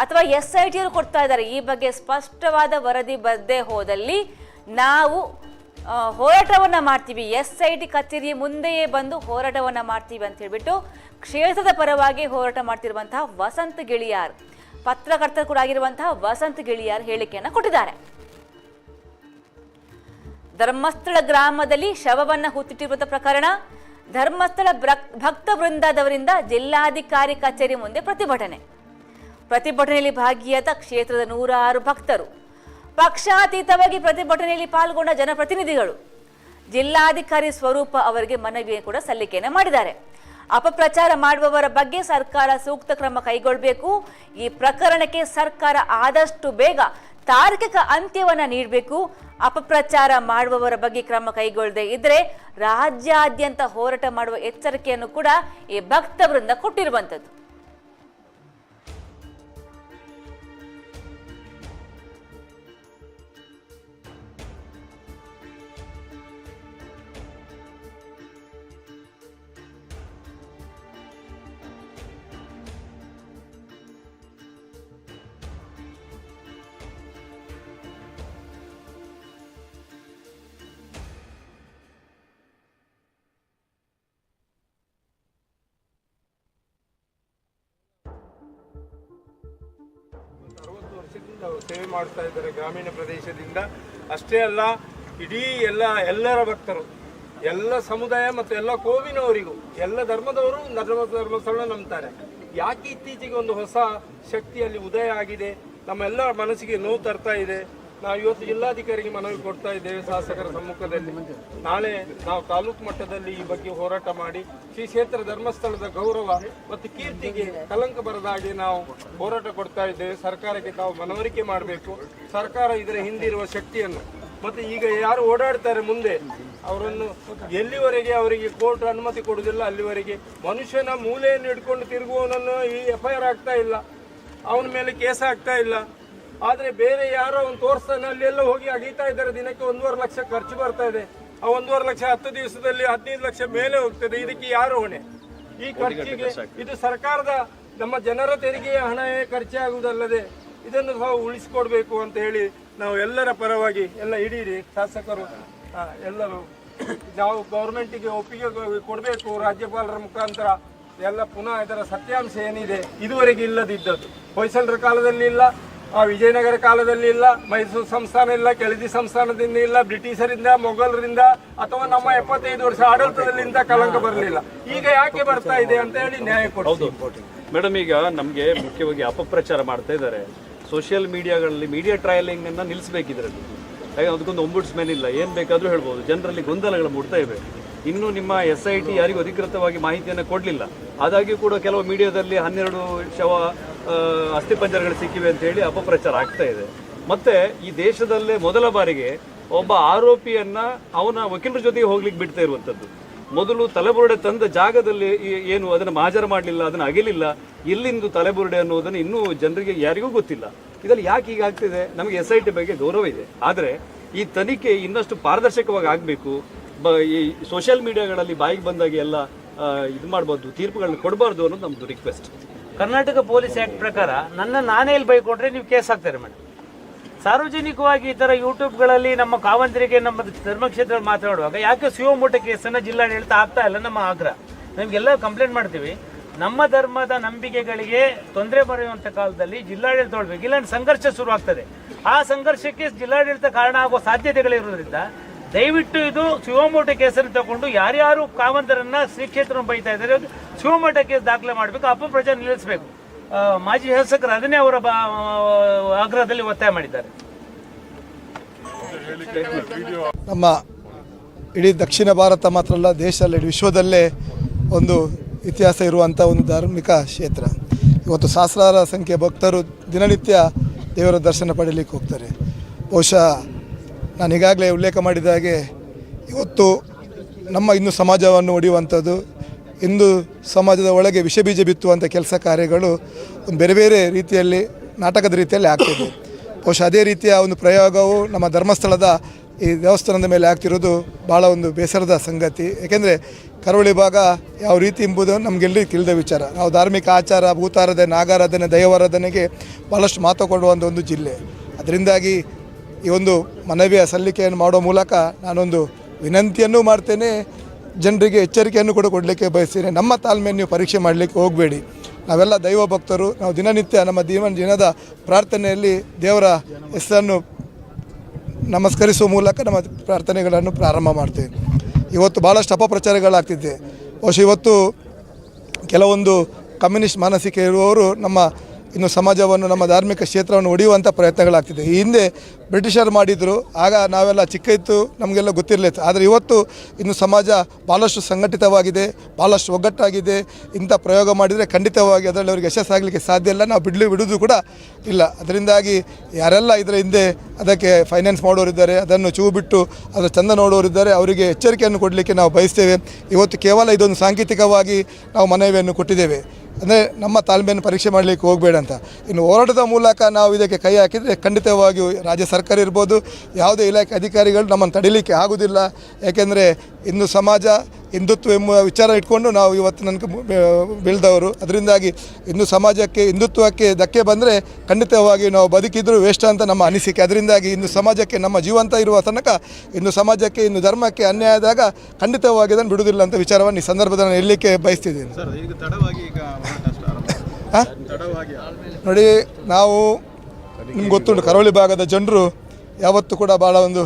ಅಥವಾ SIT ಅವರು ಕೊಡ್ತಾ ಇದ್ದಾರೆ? ಈ ಬಗ್ಗೆ ಸ್ಪಷ್ಟವಾದ ವರದಿ ಬರದೇ ಹೋದಲ್ಲಿ ನಾವು ಹೋರಾಟವನ್ನ ಮಾಡ್ತೀವಿ, SIT ಕಚೇರಿಯ ಮುಂದೆಯೇ ಬಂದು ಹೋರಾಟವನ್ನ ಮಾಡ್ತೀವಿ ಅಂತ ಹೇಳ್ಬಿಟ್ಟು ಕ್ಷೇತ್ರದ ಪರವಾಗಿ ಹೋರಾಟ ಮಾಡ್ತಿರುವಂತಹ ವಸಂತ್ ಗಿಳಿಯಾರ್, ಪತ್ರಕರ್ತರು ಕೂಡ ಆಗಿರುವಂತಹ ವಸಂತ್ ಗಿಳಿಯಾರ್ ಹೇಳಿಕೆಯನ್ನು ಕೊಟ್ಟಿದ್ದಾರೆ. ಧರ್ಮಸ್ಥಳ ಗ್ರಾಮದಲ್ಲಿ ಶವವನ್ನ ಹೂತಿಟ್ಟಿರುವಂತಹ ಪ್ರಕರಣ ಧರ್ಮಸ್ಥಳ ಭಕ್ತ ವೃಂದದವರಿಂದ ಜಿಲ್ಲಾಧಿಕಾರಿ ಕಚೇರಿ ಮುಂದೆ ಪ್ರತಿಭಟನೆಯಲ್ಲಿ ಭಾಗಿಯಾದ ಕ್ಷೇತ್ರದ 106 ಭಕ್ತರು, ಪಕ್ಷಾತೀತವಾಗಿ ಪ್ರತಿಭಟನೆಯಲ್ಲಿ ಪಾಲ್ಗೊಂಡ ಜನಪ್ರತಿನಿಧಿಗಳು ಜಿಲ್ಲಾಧಿಕಾರಿ ಸ್ವರೂಪ ಅವರಿಗೆ ಮನವಿಯನ್ನು ಕೂಡ ಸಲ್ಲಿಕೆಯನ್ನು ಮಾಡಿದ್ದಾರೆ. ಅಪಪ್ರಚಾರ ಮಾಡುವವರ ಬಗ್ಗೆ ಸರ್ಕಾರ ಸೂಕ್ತ ಕ್ರಮ ಕೈಗೊಳ್ಳಬೇಕು. ಈ ಪ್ರಕರಣಕ್ಕೆ ಸರ್ಕಾರ ಆದಷ್ಟು ಬೇಗ ತಾರ್ಕಿಕ ಅಂತ್ಯವನ್ನ ನೀಡಬೇಕು. ಅಪಪ್ರಚಾರ ಮಾಡುವವರ ಬಗ್ಗೆ ಕ್ರಮ ಕೈಗೊಳ್ಳದೆ ಇದ್ರೆ ರಾಜ್ಯಾದ್ಯಂತ ಹೋರಾಟ ಮಾಡುವ ಎಚ್ಚರಿಕೆಯನ್ನು ಕೂಡ ಈ ಭಕ್ತ ವೃಂದ ಕೊಟ್ಟಿರುವಂತದ್ದು. ಸೇವೆ ಮಾಡ್ತಾ ಇದ್ದಾರೆ ಗ್ರಾಮೀಣ ಪ್ರದೇಶದಿಂದ. ಅಷ್ಟೇ ಅಲ್ಲ, ಇಡೀ ಎಲ್ಲರ ಭಕ್ತರು, ಎಲ್ಲ ಸಮುದಾಯ ಮತ್ತು ಎಲ್ಲ ಕೋವಿನವರಿಗೂ, ಎಲ್ಲ ಧರ್ಮದವರು ಧರ್ಮಸ್ಥಳ ನಂಬ್ತಾರೆ. ಯಾಕೆ ಇತ್ತೀಚೆಗೆ ಒಂದು ಹೊಸ ಶಕ್ತಿಯಲ್ಲಿ ಉದಯ ಆಗಿದೆ, ನಮ್ಮೆಲ್ಲ ಮನಸ್ಸಿಗೆ ನೋವು ತರ್ತಾ ಇದೆ. ನಾವು ಇವತ್ತು ಜಿಲ್ಲಾಧಿಕಾರಿಗೆ ಮನವಿ ಕೊಡ್ತಾ ಇದ್ದೇವೆ ಶಾಸಕರ ಸಮ್ಮುಖದಲ್ಲಿ. ನಾಳೆ ನಾವು ತಾಲೂಕು ಮಟ್ಟದಲ್ಲಿ ಈ ಬಗ್ಗೆ ಹೋರಾಟ ಮಾಡಿ ಶ್ರೀ ಕ್ಷೇತ್ರ ಧರ್ಮಸ್ಥಳದ ಗೌರವ ಮತ್ತು ಕೀರ್ತಿಗೆ ಕಲಂಕ ಬರದ ಹಾಗೆ ನಾವು ಹೋರಾಟ ಕೊಡ್ತಾ ಇದ್ದೇವೆ. ಸರ್ಕಾರಕ್ಕೆ ತಾವು ಮನವರಿಕೆ ಮಾಡಬೇಕು. ಸರ್ಕಾರ ಇದರ ಹಿಂದಿರುವ ಶಕ್ತಿಯನ್ನು ಮತ್ತು ಈಗ ಯಾರು ಓಡಾಡ್ತಾರೆ ಮುಂದೆ ಅವರನ್ನು ಎಲ್ಲಿವರೆಗೆ ಅವರಿಗೆ ಕೋರ್ಟ್ ಅನುಮತಿ ಕೊಡುವುದಿಲ್ಲ ಅಲ್ಲಿವರೆಗೆ ಮನುಷ್ಯನ ಮೂಲೆಯನ್ನು ಹಿಡ್ಕೊಂಡು ತಿರುಗುವವನನ್ನು ಈ FIR ಆಗ್ತಾ ಇಲ್ಲ, ಅವನ ಮೇಲೆ ಕೇಸ್ ಆಗ್ತಾ ಇಲ್ಲ. ಆದರೆ ಬೇರೆ ಯಾರೋ ಒಂದು ತೋರಿಸ್ತಾನೆ, ಅಲ್ಲೆಲ್ಲ ಹೋಗಿ ಅಗೀತಾ ಇದ್ದಾರೆ. ದಿನಕ್ಕೆ 1.5 ಲಕ್ಷ ಖರ್ಚು ಬರ್ತಾ ಇದೆ. ಆ 1.5 ಲಕ್ಷ 10 ದಿವಸದಲ್ಲಿ 15 ಲಕ್ಷ ಮೇಲೆ ಹೋಗ್ತದೆ. ಇದಕ್ಕೆ ಯಾರು ಹೊಣೆ? ಈ ಖರ್ಚಿಗೆ ಇದು ಸರ್ಕಾರದ ನಮ್ಮ ಜನರ ತೆರಿಗೆಯ ಹಣವೇ ಖರ್ಚಾಗುವುದಲ್ಲದೆ ಇದನ್ನು ಸಹ ಉಳಿಸಿಕೊಡ್ಬೇಕು ಅಂತ ಹೇಳಿ ನಾವು ಎಲ್ಲರ ಪರವಾಗಿ ಎಲ್ಲ ಇಡೀ ಶಾಸಕರು ಎಲ್ಲರೂ ನಾವು ಗೌರ್ಮೆಂಟಿಗೆ ಒಪ್ಪಿಗೆ ಕೊಡಬೇಕು. ರಾಜ್ಯಪಾಲರ ಮುಖಾಂತರ ಎಲ್ಲ ಪುನಃ ಇದರ ಸತ್ಯಾಂಶ ಏನಿದೆ ಇದುವರೆಗೆ ಇಲ್ಲದಿದ್ದದ್ದು, ಹೊಯ್ಸಳರ ಕಾಲದಲ್ಲಿ ಇಲ್ಲ, ವಿಜಯನಗರ ಕಾಲದಲ್ಲಿ ಇಲ್ಲ, ಮೈಸೂರು ಸಂಸ್ಥಾನ ಇಲ್ಲ, ಕೆಳದಿ ಸಂಸ್ಥಾನದಿಂದ ಇಲ್ಲ, ಬ್ರಿಟಿಷರಿಂದ, ಮೊಘಲರಿಂದ ಅಥವಾ ನಮ್ಮ 75 ವರ್ಷ ಆಡಳಿತದಲ್ಲಿ ಇಂಥ ಕಲಂಕ ಬರಲಿಲ್ಲ. ಈಗ ಯಾಕೆ ಬರ್ತಾ ಇದೆ ಅಂತ ಹೇಳಿ ನ್ಯಾಯ ಕೊಡ್ತೀವಿ. ಮೇಡಮ್, ಈಗ ನಮಗೆ ಮುಖ್ಯವಾಗಿ ಅಪಪ್ರಚಾರ ಮಾಡ್ತಾ ಇದ್ದಾರೆ. ಸೋಷಿಯಲ್ ಮೀಡಿಯಾಗಳಲ್ಲಿ ಮೀಡಿಯಾ ಟ್ರಯಲಿಂಗ್ ಅನ್ನ ನಿಲ್ಲಿಸಬೇಕಿದ್ರಲ್ಲಿ. ಹಾಗೆ ಅದಕ್ಕೊಂದು ಒಂಬುಡ್ಸ್ಮನ್ ಇಲ್ಲ, ಏನು ಬೇಕಾದರೂ ಹೇಳ್ಬೋದು. ಜನರಲ್ಲಿ ಗೊಂದಲಗಳು ಮೂಡ್ತಾ ಇವೆ. ಇನ್ನು ನಿಮ್ಮ SIT ಯಾರಿಗೂ ಅಧಿಕೃತವಾಗಿ ಮಾಹಿತಿಯನ್ನು ಕೊಡಲಿಲ್ಲ. ಆದಾಗ್ಯೂ ಕೂಡ ಕೆಲವು ಮೀಡಿಯಾದಲ್ಲಿ 12 ಶವ ಅಸ್ಥಿಪಂಜರಗಳು ಸಿಕ್ಕಿವೆ ಅಂತ ಹೇಳಿ ಅಪಪ್ರಚಾರ ಆಗ್ತಾ ಇದೆ. ಮತ್ತೆ ಈ ದೇಶದಲ್ಲೇ ಮೊದಲ ಬಾರಿಗೆ ಒಬ್ಬ ಆರೋಪಿಯನ್ನ ಅವನ ವಕೀಲರ ಜೊತೆಗೆ ಹೋಗ್ಲಿಕ್ಕೆ ಬಿಡ್ತಾ ಇರುವಂಥದ್ದು. ಮೊದಲು ತಲೆಬುರುಡೆ ತಂದ ಜಾಗದಲ್ಲಿ ಏನು ಅದನ್ನು ಮಾಜರ ಮಾಡಲಿಲ್ಲ, ಅದನ್ನು ಅಗಿಲಿಲ್ಲ. ಎಲ್ಲಿಂದು ತಲೆಬುರುಡೆ ಅನ್ನೋದನ್ನು ಇನ್ನೂ ಜನರಿಗೆ ಯಾರಿಗೂ ಗೊತ್ತಿಲ್ಲ. ಇದರಲ್ಲಿ ಯಾಕೆ ಹೀಗಾಗ್ತಿದೆ? ನಮಗೆ SIT ಬಗ್ಗೆ ಗೌರವ ಇದೆ, ಆದರೆ ಈ ತನಿಖೆ ಇನ್ನಷ್ಟು ಪಾರದರ್ಶಕವಾಗಿ ಆಗಬೇಕು. ಈ ಸೋಷಿಯಲ್ ಮೀಡಿಯಾಗಳಲ್ಲಿ ಬಾಯಿಗೆ ಬಂದಾಗೆ ಎಲ್ಲ ಇದು ಮಾಡ್ಬೋದು, ತೀರ್ಪುಗಳನ್ನ ಕೊಡಬಾರ್ದು ಅನ್ನೋದು ನಮ್ಮದು ರಿಕ್ವೆಸ್ಟ್. ಕರ್ನಾಟಕ ಪೊಲೀಸ್ ಆ್ಯಕ್ಟ್ ಪ್ರಕಾರ ನಾನೇ ಇಲ್ಲಿ ಬೈಕೊಂಡ್ರೆ ನೀವು ಕೇಸ್ ಹಾಕ್ತಾರೆ ಮೇಡಮ್. ಸಾರ್ವಜನಿಕವಾಗಿ ಈ ಥರ ಯೂಟ್ಯೂಬ್ಗಳಲ್ಲಿ ನಮ್ಮ ಕಾವಂತರಿಗೆ ನಮ್ಮ ಧರ್ಮಕ್ಷೇತ್ರ ಮಾತಾಡುವಾಗ ಯಾಕೆ ಶಿವಮೊಗ್ಗ ಕೇಸನ್ನು ಜಿಲ್ಲಾಡಳಿತ ಆಗ್ತಾ ಇಲ್ಲ ನಮ್ಮ ಆಗ್ರಹ. ನಮಗೆಲ್ಲ ಕಂಪ್ಲೇಂಟ್ ಮಾಡ್ತೀವಿ. ನಮ್ಮ ಧರ್ಮದ ನಂಬಿಕೆಗಳಿಗೆ ತೊಂದರೆ ಬರೆಯುವಂಥ ಕಾಲದಲ್ಲಿ ಜಿಲ್ಲಾಡಳಿತ ಹೊರಬೇಕು, ಇಲ್ಲ ಸಂಘರ್ಷ ಶುರುವಾಗ್ತದೆ. ಆ ಸಂಘರ್ಷಕ್ಕೆ ಜಿಲ್ಲಾಡಳಿತ ಕಾರಣ ಆಗುವ ಸಾಧ್ಯತೆಗಳಿರೋದ್ರಿಂದ ದಯವಿಟ್ಟು ಇದು ಶಿವಮೊಗ್ಗ ಕೇಸನ್ನು ತಗೊಂಡು ಯಾರ್ಯಾರು ಕಾವಂತರನ್ನ ಶ್ರೀ ಕ್ಷೇತ್ರ ಬೈತಾ ಇದ್ದಾರೆ ಶಿವಮೊಗ್ಗ ಕೇಸ್ ದಾಖಲೆ ಮಾಡಬೇಕು, ಅಪಪ್ರಚಾರ ನಿಲ್ಲಿಸಬೇಕು. ಮಾಜಿ ಶಾಸಕರು ಅದನ್ನೇ ಅವರ ಆಗ್ರಹದಲ್ಲಿ ಒತ್ತಾಯ ಮಾಡಿದ್ದಾರೆ. ನಮ್ಮ ಇಡೀ ದಕ್ಷಿಣ ಭಾರತ ಮಾತ್ರ ಅಲ್ಲ, ದೇಶದಲ್ಲಿ ವಿಶ್ವದಲ್ಲೇ ಒಂದು ಇತಿಹಾಸ ಇರುವಂಥ ಒಂದು ಧಾರ್ಮಿಕ ಕ್ಷೇತ್ರ. ಇವತ್ತು ಸಹಸ್ರಾರ ಸಂಖ್ಯೆ ಭಕ್ತರು ದಿನನಿತ್ಯ ದೇವರ ದರ್ಶನ ಪಡೀಲಿಕ್ಕೆ ಹೋಗ್ತಾರೆ. ಬಹುಶಃ ನಾನು ಈಗಾಗಲೇ ಉಲ್ಲೇಖ ಮಾಡಿದ ಹಾಗೆ ಇವತ್ತು ನಮ್ಮ ಹಿಂದೂ ಸಮಾಜವನ್ನು ಒಡೆಯುವಂಥದ್ದು, ಹಿಂದೂ ಸಮಾಜದ ಒಳಗೆ ವಿಷಬೀಜ ಬಿತ್ತುವಂಥ ಕೆಲಸ ಕಾರ್ಯಗಳು ಒಂದು ಬೇರೆ ಬೇರೆ ರೀತಿಯಲ್ಲಿ ನಾಟಕದ ರೀತಿಯಲ್ಲಿ ಆಗ್ತಿದೆ. ಬಹುಶಃ ಅದೇ ರೀತಿಯ ಒಂದು ಪ್ರಯೋಗವು ನಮ್ಮ ಧರ್ಮಸ್ಥಳದ ಈ ದೇವಸ್ಥಾನದ ಮೇಲೆ ಆಗ್ತಿರೋದು ಭಾಳ ಒಂದು ಬೇಸರದ ಸಂಗತಿ. ಏಕೆಂದರೆ ಕರಾವಳಿ ಭಾಗ ಯಾವ ರೀತಿ ಎಂಬುದು ನಮಗೆಲ್ಲರಿಗೂ ತಿಳಿದ ವಿಚಾರ. ನಾವು ಧಾರ್ಮಿಕ ಆಚಾರ, ಭೂತಾರಾಧನೆ, ನಾಗಾರಾಧನೆ, ದೈವಾರಾಧನೆಗೆ ಭಾಳಷ್ಟು ಮಹತ್ವ ಕೊಡುವಂಥ ಒಂದು ಜಿಲ್ಲೆ. ಅದರಿಂದಾಗಿ ಈ ಒಂದು ಮನವಿಯ ಸಲ್ಲಿಕೆಯನ್ನು ಮಾಡೋ ಮೂಲಕ ನಾನೊಂದು ವಿನಂತಿಯನ್ನು ಮಾಡ್ತೇನೆ, ಜನರಿಗೆ ಎಚ್ಚರಿಕೆಯನ್ನು ಕೂಡ ಕೊಡಲಿಕ್ಕೆ ಬಯಸ್ತೇನೆ. ನಮ್ಮ ತಾಳ್ಮೆಯನ್ನು ನೀವು ಪರೀಕ್ಷೆ ಮಾಡಲಿಕ್ಕೆ ಹೋಗಬೇಡಿ. ನಾವೆಲ್ಲ ದೈವ ಭಕ್ತರು. ನಾವು ದಿನನಿತ್ಯ ನಮ್ಮ ದಿನದ ಪ್ರಾರ್ಥನೆಯಲ್ಲಿ ದೇವರ ಹೆಸರನ್ನು ನಮಸ್ಕರಿಸುವ ಮೂಲಕ ನಮ್ಮ ಪ್ರಾರ್ಥನೆಗಳನ್ನು ಪ್ರಾರಂಭ ಮಾಡ್ತೇವೆ. ಇವತ್ತು ಭಾಳಷ್ಟು ಅಪಪ್ರಚಾರಗಳಾಗ್ತಿದೆ. ಬಹುಶಃ ಇವತ್ತು ಕೆಲವೊಂದು ಕಮ್ಯುನಿಸ್ಟ್ ಮಾನಸಿಕ ಇರುವವರು ನಮ್ಮ ಇನ್ನು ಸಮಾಜವನ್ನು ನಮ್ಮ ಧಾರ್ಮಿಕ ಕ್ಷೇತ್ರವನ್ನು ಒಡೆಯುವಂಥ ಪ್ರಯತ್ನಗಳಾಗ್ತಿದೆ. ಈ ಹಿಂದೆ ಬ್ರಿಟಿಷರು ಮಾಡಿದರು, ಆಗ ನಾವೆಲ್ಲ ಚಿಕ್ಕ ಇತ್ತು, ನಮಗೆಲ್ಲ ಗೊತ್ತಿರಲಿತ್ತು. ಆದರೆ ಇವತ್ತು ಇನ್ನು ಸಮಾಜ ಭಾಳಷ್ಟು ಸಂಘಟಿತವಾಗಿದೆ, ಭಾಳಷ್ಟು ಒಗ್ಗಟ್ಟಾಗಿದೆ. ಇಂಥ ಪ್ರಯೋಗ ಮಾಡಿದರೆ ಖಂಡಿತವಾಗಿ ಅದರಲ್ಲಿ ಅವರಿಗೆ ಯಶಸ್ಸಾಗಲಿಕ್ಕೆ ಸಾಧ್ಯ ಇಲ್ಲ, ನಾವು ಬಿಡುವುದು ಕೂಡ ಇಲ್ಲ. ಅದರಿಂದಾಗಿ ಯಾರೆಲ್ಲ ಇದರ ಹಿಂದೆ ಅದಕ್ಕೆ ಫೈನಾನ್ಸ್ ಮಾಡೋರಿದ್ದಾರೆ, ಅದನ್ನು ಚೂ ಬಿಟ್ಟು ಅದರ ಚಂದ ನೋಡೋರಿದ್ದಾರೆ, ಅವರಿಗೆ ಎಚ್ಚರಿಕೆಯನ್ನು ಕೊಡಲಿಕ್ಕೆ ನಾವು ಬಯಸ್ತೇವೆ. ಇವತ್ತು ಕೇವಲ ಇದೊಂದು ಸಾಂಕೇತಿಕವಾಗಿ ನಾವು ಮನವಿಯನ್ನು ಕೊಟ್ಟಿದ್ದೇವೆ, ಅಂದರೆ ನಮ್ಮ ತಾಳ್ಮೆಯನ್ನು ಪರೀಕ್ಷೆ ಮಾಡಲಿಕ್ಕೆ ಹೋಗಬೇಡ ಅಂತ. ಇನ್ನು ಹೋರಾಟದ ಮೂಲಕ ನಾವು ಇದಕ್ಕೆ ಕೈ ಹಾಕಿದರೆ ಖಂಡಿತವಾಗಿಯೂ ರಾಜ್ಯ ಸರ್ಕಾರ ಇರ್ಬೋದು, ಯಾವುದೇ ಇಲಾಖೆ ಅಧಿಕಾರಿಗಳು ನಮ್ಮನ್ನು ತಡಿಲಿಕ್ಕೆ ಆಗೋದಿಲ್ಲ. ಯಾಕೆಂದರೆ ಇಂದು ಸಮಾಜ ಹಿಂದುತ್ವ ಎಂಬ ವಿಚಾರ ಇಟ್ಕೊಂಡು ನಾವು ಇವತ್ತು ನನಗೆ ಬೆಳೆದವರು. ಅದರಿಂದಾಗಿ ಇಂದು ಸಮಾಜಕ್ಕೆ ಹಿಂದುತ್ವಕ್ಕೆ ಧಕ್ಕೆ ಬಂದರೆ ಖಂಡಿತವಾಗಿ ನಾವು ಬದುಕಿದ್ರು ವೇಸ್ಟ್ ಅಂತ ನಮ್ಮ ಅನಿಸಿಕೆ. ಅದರಿಂದಾಗಿ ಇಂದು ಸಮಾಜಕ್ಕೆ ನಮ್ಮ ಜೀವಂತ ಇರುವ ತನಕ ಇಂದು ಸಮಾಜಕ್ಕೆ ಇಂದು ಧರ್ಮಕ್ಕೆ ಅನ್ಯಾಯ ಆದಾಗ ಖಂಡಿತವಾಗಿ ಅದನ್ನು ಬಿಡುವುದಿಲ್ಲ ಅಂತ ವಿಚಾರವನ್ನು ಈ ಸಂದರ್ಭದಲ್ಲಿ ನಾನು ಹೇಳಲಿಕ್ಕೆ ಬಯಸ್ತಿದ್ದೀನಿ. ನೋಡಿ, ನಾವು ನಿಮ್ಗೆ ಗೊತ್ತುಂಟು, ಕರಾವಳಿ ಭಾಗದ ಜನರು ಯಾವತ್ತೂ ಕೂಡ ಭಾಳ ಒಂದು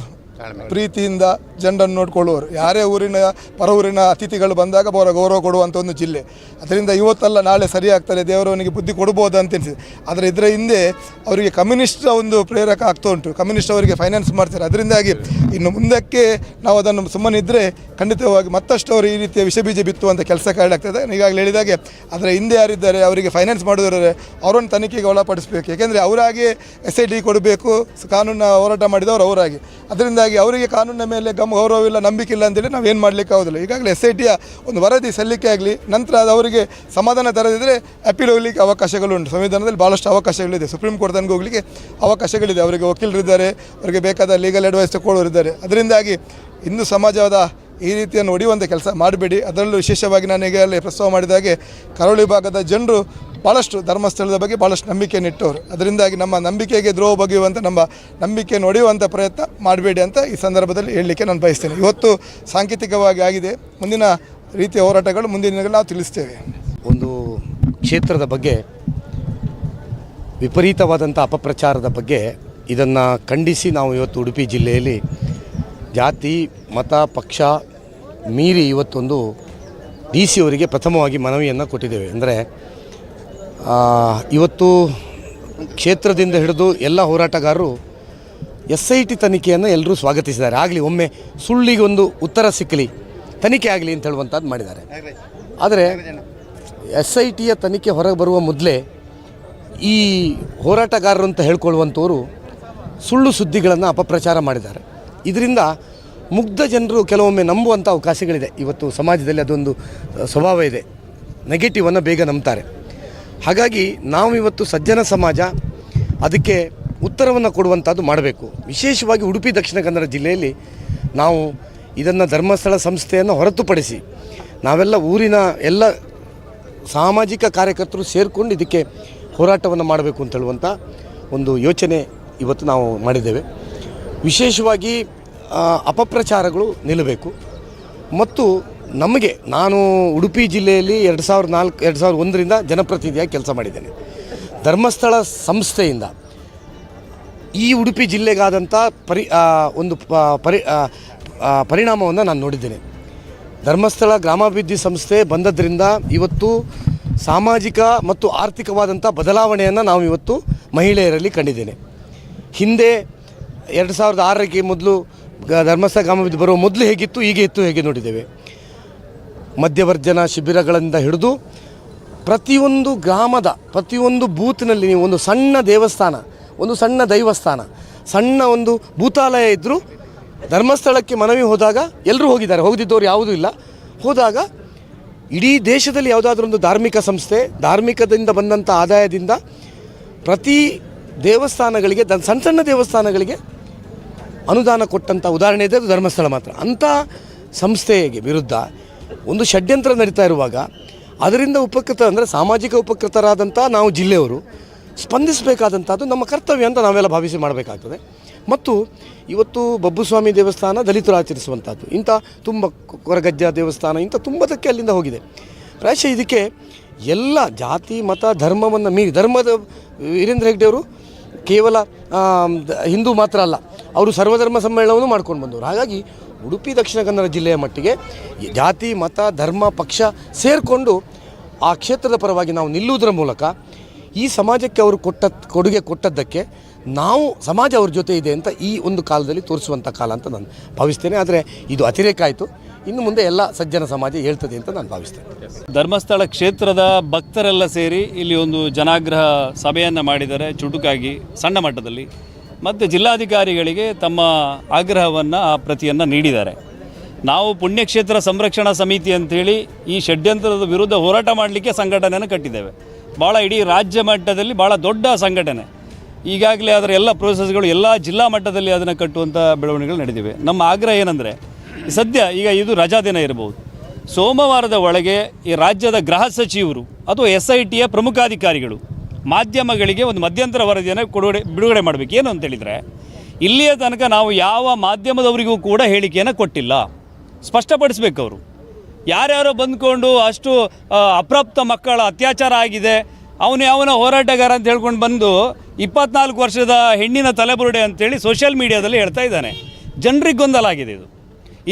ಪ್ರೀತಿಯಿಂದ ಜನರನ್ನು ನೋಡ್ಕೊಳ್ಳುವರು. ಯಾರೇ ಊರಿನ ಪರ ಊರಿನ ಅತಿಥಿಗಳು ಬಂದಾಗ ಅವರ ಗೌರವ ಕೊಡುವಂಥ ಒಂದು ಜಿಲ್ಲೆ. ಅದರಿಂದ ಇವತ್ತಲ್ಲ ನಾಳೆ ಸರಿ ಆಗ್ತಾರೆ, ದೇವರವನಿಗೆ ಬುದ್ಧಿ ಕೊಡ್ಬೋದು ಅಂತ ಎನಿಸಿದೆ. ಆದರೆ ಇದರ ಹಿಂದೆ ಅವರಿಗೆ ಕಮ್ಯುನಿಸ್ಟ್ ಒಂದು ಪ್ರೇರಕ ಆಗ್ತಾ ಉಂಟು, ಕಮ್ಯುನಿಸ್ಟ್ ಅವರಿಗೆ ಫೈನಾನ್ಸ್ ಮಾಡ್ತಾರೆ. ಅದರಿಂದಾಗಿ ಇನ್ನು ಮುಂದಕ್ಕೆ ನಾವು ಅದನ್ನು ಸುಮ್ಮನಿದ್ದರೆ ಖಂಡಿತವಾಗಿ ಮತ್ತಷ್ಟು ಅವರು ಈ ರೀತಿಯ ವಿಷ ಬೀಜ ಬಿತ್ತುವಂಥ ಕೆಲಸ ಕಾರಣಾಗ್ತದೆ. ಈಗಾಗಲೇ ಹೇಳಿದಾಗೆ ಅದರ ಹಿಂದೆ ಯಾರಿದ್ದಾರೆ, ಅವರಿಗೆ ಫೈನಾನ್ಸ್ ಮಾಡೋರಿದ್ದಾರೆ, ಅವರನ್ನು ತನಿಖೆಗೆ ಒಳಪಡಿಸಬೇಕು. ಏಕೆಂದರೆ ಅವರಾಗಿ SIT ಕೊಡಬೇಕು, ಕಾನೂನು ಹೋರಾಟ ಮಾಡಿದವರು ಅವರಾಗಿ. ಅದರಿಂದಾಗಿ ಅವರಿಗೆ ಕಾನೂನಿನ ಮೇಲೆ ಗೌರವವಿಲ್ಲ, ನಂಬಿಕೆ ಇಲ್ಲ ಅಂತೇಳಿ ನಾವೇನು ಮಾಡಲಿಕ್ಕೆ ಆಗೋದಿಲ್ಲ. ಈಗಾಗಲೇ SITಯ ಒಂದು ವರದಿ ಸಲ್ಲಿಕೆ ಆಗಲಿ, ನಂತರ ಅದು ಅವರಿಗೆ ಸಮಾಧಾನ ತರದಿದ್ದರೆ ಅಪೀಲ್ ಹೋಗಲಿಕ್ಕೆ ಅವಕಾಶಗಳುಂಟು. ಸಂವಿಧಾನದಲ್ಲಿ ಭಾಳಷ್ಟು ಅವಕಾಶಗಳಿದೆ, ಸುಪ್ರೀಂ ಕೋರ್ಟ್ ತನಕ ಹೋಗಲಿಕ್ಕೆ ಅವಕಾಶಗಳಿದೆ. ಅವರಿಗೆ ವಕೀಲರಿದ್ದಾರೆ, ಅವರಿಗೆ ಬೇಕಾದ ಲೀಗಲ್ ಅಡ್ವೈಸ್ ತಗೊಳ್ಳೋರಿದ್ದಾರೆ. ಅದರಿಂದಾಗಿ ಇಂದು ಸಮಾಜದ ಈ ರೀತಿಯನ್ನು ಒಡೆಯುವಂಥ ಕೆಲಸ ಮಾಡಬೇಡಿ. ಅದರಲ್ಲೂ ವಿಶೇಷವಾಗಿ ನಾನು ಈಗಾಗಲೇ ಪ್ರಸ್ತಾವ ಮಾಡಿದಾಗೆ ಕರಾವಳಿ ಭಾಗದ ಜನರು ಭಾಳಷ್ಟು ಧರ್ಮಸ್ಥಳದ ಬಗ್ಗೆ ಭಾಳಷ್ಟು ನಂಬಿಕೆಯನ್ನು ಇಟ್ಟವರು. ಅದರಿಂದಾಗಿ ನಮ್ಮ ನಂಬಿಕೆಗೆ ದ್ರೋಹ ಬಗೆಯುವಂಥ, ನಮ್ಮ ನಂಬಿಕೆಯನ್ನು ಒಡೆಯುವಂಥ ಪ್ರಯತ್ನ ಮಾಡಬೇಡಿ ಅಂತ ಈ ಸಂದರ್ಭದಲ್ಲಿ ಹೇಳಲಿಕ್ಕೆ ನಾನು ಬಯಸ್ತೇನೆ. ಇವತ್ತು ಸಾಂಕೇತಿಕವಾಗಿ ಆಗಿದೆ, ಮುಂದಿನ ರೀತಿಯ ಹೋರಾಟಗಳು ಮುಂದಿನ ದಿನಗಳಲ್ಲಿ ನಾವು ತಿಳಿಸ್ತೇವೆ. ಒಂದು ಕ್ಷೇತ್ರದ ಬಗ್ಗೆ ವಿಪರೀತವಾದಂಥ ಅಪಪ್ರಚಾರದ ಬಗ್ಗೆ ಇದನ್ನು ಖಂಡಿಸಿ ನಾವು ಇವತ್ತು ಉಡುಪಿ ಜಿಲ್ಲೆಯಲ್ಲಿ ಜಾತಿ ಮತ ಪಕ್ಷ ಮೀರಿ ಇವತ್ತೊಂದು DC ಅವರಿಗೆ ಪ್ರಥಮವಾಗಿ ಮನವಿಯನ್ನು ಕೊಟ್ಟಿದ್ದೇವೆ. ಅಂದರೆ ಇವತ್ತು ಕ್ಷೇತ್ರದಿಂದ ಹಿಡಿದು ಎಲ್ಲ ಹೋರಾಟಗಾರರು SIT ತನಿಖೆಯನ್ನು ಎಲ್ಲರೂ ಸ್ವಾಗತಿಸಿದ್ದಾರೆ. ಆಗಲಿ, ಒಮ್ಮೆ ಸುಳ್ಳಿಗೊಂದು ಉತ್ತರ ಸಿಕ್ಕಲಿ, ತನಿಖೆ ಆಗಲಿ ಅಂತ ಹೇಳುವಂಥದ್ದು ಮಾಡಿದ್ದಾರೆ. ಆದರೆ SITಯ ತನಿಖೆ ಹೊರಗೆ ಬರುವ ಮೊದಲೇ ಈ ಹೋರಾಟಗಾರರು ಅಂತ ಹೇಳ್ಕೊಳ್ಳುವಂಥವರು ಸುಳ್ಳು ಸುದ್ದಿಗಳನ್ನು ಅಪಪ್ರಚಾರ ಮಾಡಿದ್ದಾರೆ. ಇದರಿಂದ ಮುಗ್ಧ ಜನರು ಕೆಲವೊಮ್ಮೆ ನಂಬುವಂಥ ಅವಕಾಶಗಳಿದೆ. ಇವತ್ತು ಸಮಾಜದಲ್ಲಿ ಅದೊಂದು ಸ್ವಭಾವ ಇದೆ, ನೆಗೆಟಿವನ್ನು ಬೇಗ ನಂಬ್ತಾರೆ. ಹಾಗಾಗಿ ನಾವು ಇವತ್ತು ಸಜ್ಜನ ಸಮಾಜ ಅದಕ್ಕೆ ಉತ್ತರವನ್ನು ಕೊಡುವಂಥದ್ದು ಮಾಡಬೇಕು. ವಿಶೇಷವಾಗಿ ಉಡುಪಿ ದಕ್ಷಿಣ ಕನ್ನಡ ಜಿಲ್ಲೆಯಲ್ಲಿ ನಾವು ಇದನ್ನು ಧರ್ಮಸ್ಥಳ ಸಂಸ್ಥೆಯನ್ನು ಹೊರತುಪಡಿಸಿ ನಾವೆಲ್ಲ ಊರಿನ ಎಲ್ಲ ಸಾಮಾಜಿಕ ಕಾರ್ಯಕರ್ತರು ಸೇರಿಕೊಂಡು ಇದಕ್ಕೆ ಹೋರಾಟವನ್ನು ಮಾಡಬೇಕು ಅಂತ ಹೇಳುವಂಥ ಒಂದು ಯೋಚನೆ ಇವತ್ತು ನಾವು ಮಾಡಿದ್ದೇವೆ. ವಿಶೇಷವಾಗಿ ಅಪಪ್ರಚಾರಗಳು ನಿಲ್ಲಬೇಕು. ಮತ್ತು ನಾನು ಉಡುಪಿ ಜಿಲ್ಲೆಯಲ್ಲಿ 2001ರಿಂದ ಜನಪ್ರತಿನಿಧಿಯಾಗಿ ಕೆಲಸ ಮಾಡಿದ್ದೇನೆ. ಧರ್ಮಸ್ಥಳ ಸಂಸ್ಥೆಯಿಂದ ಈ ಉಡುಪಿ ಜಿಲ್ಲೆಗಾದಂಥ ಪರಿಣಾಮವನ್ನು ನಾನು ನೋಡಿದ್ದೇನೆ. ಧರ್ಮಸ್ಥಳ ಗ್ರಾಮಾಭಿವೃದ್ಧಿ ಸಂಸ್ಥೆ ಬಂದದ್ರಿಂದ ಇವತ್ತು ಸಾಮಾಜಿಕ ಮತ್ತು ಆರ್ಥಿಕವಾದಂಥ ಬದಲಾವಣೆಯನ್ನು ನಾವು ಇವತ್ತು ಮಹಿಳೆಯರಲ್ಲಿ ಕಂಡಿದ್ದೇನೆ. ಹಿಂದೆ 2006ಕ್ಕೆ ಮೊದಲು ಧರ್ಮಸ್ಥಳ ಗ್ರಾಮಾಭಿವೃದ್ಧಿ ಬರುವ ಮೊದಲು ಹೇಗಿತ್ತು, ಈಗ ಇತ್ತು ಹೇಗೆ ನೋಡಿದ್ದೇವೆ. ಮಧ್ಯವರ್ಜನ ಶಿಬಿರಗಳಿಂದ ಹಿಡಿದು ಪ್ರತಿಯೊಂದು ಗ್ರಾಮದ ಪ್ರತಿಯೊಂದು ಬೂತ್ನಲ್ಲಿ ನೀವು ಒಂದು ಸಣ್ಣ ದೇವಸ್ಥಾನ, ಒಂದು ಸಣ್ಣ ದೈವಸ್ಥಾನ, ಸಣ್ಣ ಒಂದು ಭೂತಾಲಯ ಇದ್ದರೂ ಧರ್ಮಸ್ಥಳಕ್ಕೆ ಮನವಿ ಹೋದಾಗ ಎಲ್ಲರೂ ಹೋಗಿದ್ದಾರೆ, ಹೋಗದಿದ್ದವರು ಯಾವುದೂ ಇಲ್ಲ. ಹೋದಾಗ ಇಡೀ ದೇಶದಲ್ಲಿ ಯಾವುದಾದ್ರೊಂದು ಧಾರ್ಮಿಕ ಸಂಸ್ಥೆ ಧಾರ್ಮಿಕದಿಂದ ಬಂದಂಥ ಆದಾಯದಿಂದ ಪ್ರತಿ ದೇವಸ್ಥಾನಗಳಿಗೆ ಸಣ್ಣ ಸಣ್ಣ ದೇವಸ್ಥಾನಗಳಿಗೆ ಅನುದಾನ ಕೊಟ್ಟಂಥ ಉದಾಹರಣೆ ಇದೆ, ಅದು ಧರ್ಮಸ್ಥಳ ಮಾತ್ರ. ಅಂಥ ಸಂಸ್ಥೆಗೆ ವಿರುದ್ಧ ಒಂದು ಷಡ್ಯಂತ್ರ ನಡೀತಾ ಇರುವಾಗ ಅದರಿಂದ ಅಂದರೆ ಸಾಮಾಜಿಕ ಉಪಕೃತರಾದಂಥ ನಾವು ಜಿಲ್ಲೆಯವರು ಸ್ಪಂದಿಸಬೇಕಾದಂಥದ್ದು ನಮ್ಮ ಕರ್ತವ್ಯ ಅಂತ ನಾವೆಲ್ಲ ಭಾವಿಸಿ ಮಾಡಬೇಕಾಗ್ತದೆ. ಮತ್ತು ಇವತ್ತು ಬಬ್ಬುಸ್ವಾಮಿ ದೇವಸ್ಥಾನ ದಲಿತರು ಆಚರಿಸುವಂಥದ್ದು, ಇಂಥ ತುಂಬ ಕೊರಗಜ್ಜ ದೇವಸ್ಥಾನ ಇಂಥ ತುಂಬದಕ್ಕೆ ಅಲ್ಲಿಂದ ಹೋಗಿದೆ. ಪ್ರಾಯಶಃ ಇದಕ್ಕೆ ಎಲ್ಲ ಜಾತಿ ಮತ ಧರ್ಮವನ್ನು ಮೀರಿ, ಧರ್ಮದ ವೀರೇಂದ್ರ ಹೆಗ್ಡೆಯವರು ಕೇವಲ ಹಿಂದೂ ಮಾತ್ರ ಅಲ್ಲ, ಅವರು ಸರ್ವಧರ್ಮ ಸಮ್ಮೇಳನವನ್ನು ಮಾಡ್ಕೊಂಡು ಬಂದವರು. ಹಾಗಾಗಿ ಉಡುಪಿ ದಕ್ಷಿಣ ಕನ್ನಡ ಜಿಲ್ಲೆಯ ಮಟ್ಟಿಗೆ ಜಾತಿ ಮತ ಧರ್ಮ ಪಕ್ಷ ಸೇರಿಕೊಂಡು ಆ ಕ್ಷೇತ್ರದ ಪರವಾಗಿ ನಾವು ನಿಲ್ಲುವುದರ ಮೂಲಕ ಈ ಸಮಾಜಕ್ಕೆ ಅವರು ಕೊಡುಗೆ ಕೊಟ್ಟದ್ದಕ್ಕೆ ನಾವು ಸಮಾಜ ಅವ್ರ ಜೊತೆ ಇದೆ ಅಂತ ಈ ಒಂದು ಕಾಲದಲ್ಲಿ ತೋರಿಸುವಂಥ ಕಾಲ ಅಂತ ನಾನು ಭಾವಿಸ್ತೇನೆ. ಆದರೆ ಇದು ಅತಿರೇಕ ಆಯಿತು. ಇನ್ನು ಮುಂದೆ ಎಲ್ಲ ಸಜ್ಜನ ಸಮಾಜ ಹೇಳ್ತದೆ ಅಂತ ನಾನು ಭಾವಿಸ್ತೇನೆ. ಧರ್ಮಸ್ಥಳ ಕ್ಷೇತ್ರದ ಭಕ್ತರೆಲ್ಲ ಸೇರಿ ಇಲ್ಲಿ ಒಂದು ಜನಾಗ್ರಹ ಸಭೆಯನ್ನು ಮಾಡಿದ್ದಾರೆ, ಚುಟುಕಾಗಿ ಸಣ್ಣ ಮಟ್ಟದಲ್ಲಿ. ಮತ್ತು ಜಿಲ್ಲಾಧಿಕಾರಿಗಳಿಗೆ ತಮ್ಮ ಆಗ್ರಹವನ್ನು ಆ ಪ್ರತಿಯನ್ನು ನೀಡಿದ್ದಾರೆ. ನಾವು ಪುಣ್ಯಕ್ಷೇತ್ರ ಸಂರಕ್ಷಣಾ ಸಮಿತಿ ಅಂಥೇಳಿ ಈ ಷಡ್ಯಂತ್ರದ ವಿರುದ್ಧ ಹೋರಾಟ ಮಾಡಲಿಕ್ಕೆ ಸಂಘಟನೆಯನ್ನು ಕಟ್ಟಿದ್ದೇವೆ. ಭಾಳ ಇಡೀ ರಾಜ್ಯ ಮಟ್ಟದಲ್ಲಿ ಭಾಳ ದೊಡ್ಡ ಸಂಘಟನೆ. ಈಗಾಗಲೇ ಅದರ ಎಲ್ಲ ಪ್ರೋಸೆಸ್ಗಳು ಎಲ್ಲ ಜಿಲ್ಲಾ ಮಟ್ಟದಲ್ಲಿ ಅದನ್ನು ಕಟ್ಟುವಂಥ ಬೆಳವಣಿಗೆಗಳು ನಡೆದಿವೆ. ನಮ್ಮ ಆಗ್ರಹ ಏನಂದರೆ, ಸದ್ಯ ಈಗ ಇದು ರಜಾ ದಿನ ಇರಬಹುದು, ಸೋಮವಾರದ ಒಳಗೆ ಈ ರಾಜ್ಯದ ಗೃಹ ಸಚಿವರು ಅಥವಾ SITಯ ಪ್ರಮುಖಾಧಿಕಾರಿಗಳು ಮಾಧ್ಯಮಗಳಿಗೆ ಒಂದು ಮಧ್ಯಂತರ ವರದಿಯನ್ನು ಬಿಡುಗಡೆ ಮಾಡಬೇಕು. ಏನು ಅಂತೇಳಿದರೆ, ಇಲ್ಲಿಯ ತನಕ ನಾವು ಯಾವ ಮಾಧ್ಯಮದವರಿಗೂ ಕೂಡ ಹೇಳಿಕೆಯನ್ನು ಕೊಟ್ಟಿಲ್ಲ. ಸ್ಪಷ್ಟಪಡಿಸ್ಬೇಕು ಅವರು. ಯಾರ್ಯಾರೋ ಬಂದ್ಕೊಂಡು ಅಷ್ಟು ಅಪ್ರಾಪ್ತ ಮಕ್ಕಳ ಅತ್ಯಾಚಾರ ಆಗಿದೆ, ಅವನು ಯಾವನ ಹೋರಾಟಗಾರ ಅಂತ ಹೇಳ್ಕೊಂಡು ಬಂದು 24 ವರ್ಷದ ಹೆಣ್ಣಿನ ತಲೆಬುರುಡೆ ಅಂತೇಳಿ ಸೋಷಿಯಲ್ ಮೀಡಿಯಾದಲ್ಲಿ ಹೇಳ್ತಾ ಇದ್ದಾನೆ. ಜನರಿಗೆ ಗೊಂದಲ ಆಗಿದೆ. ಇದು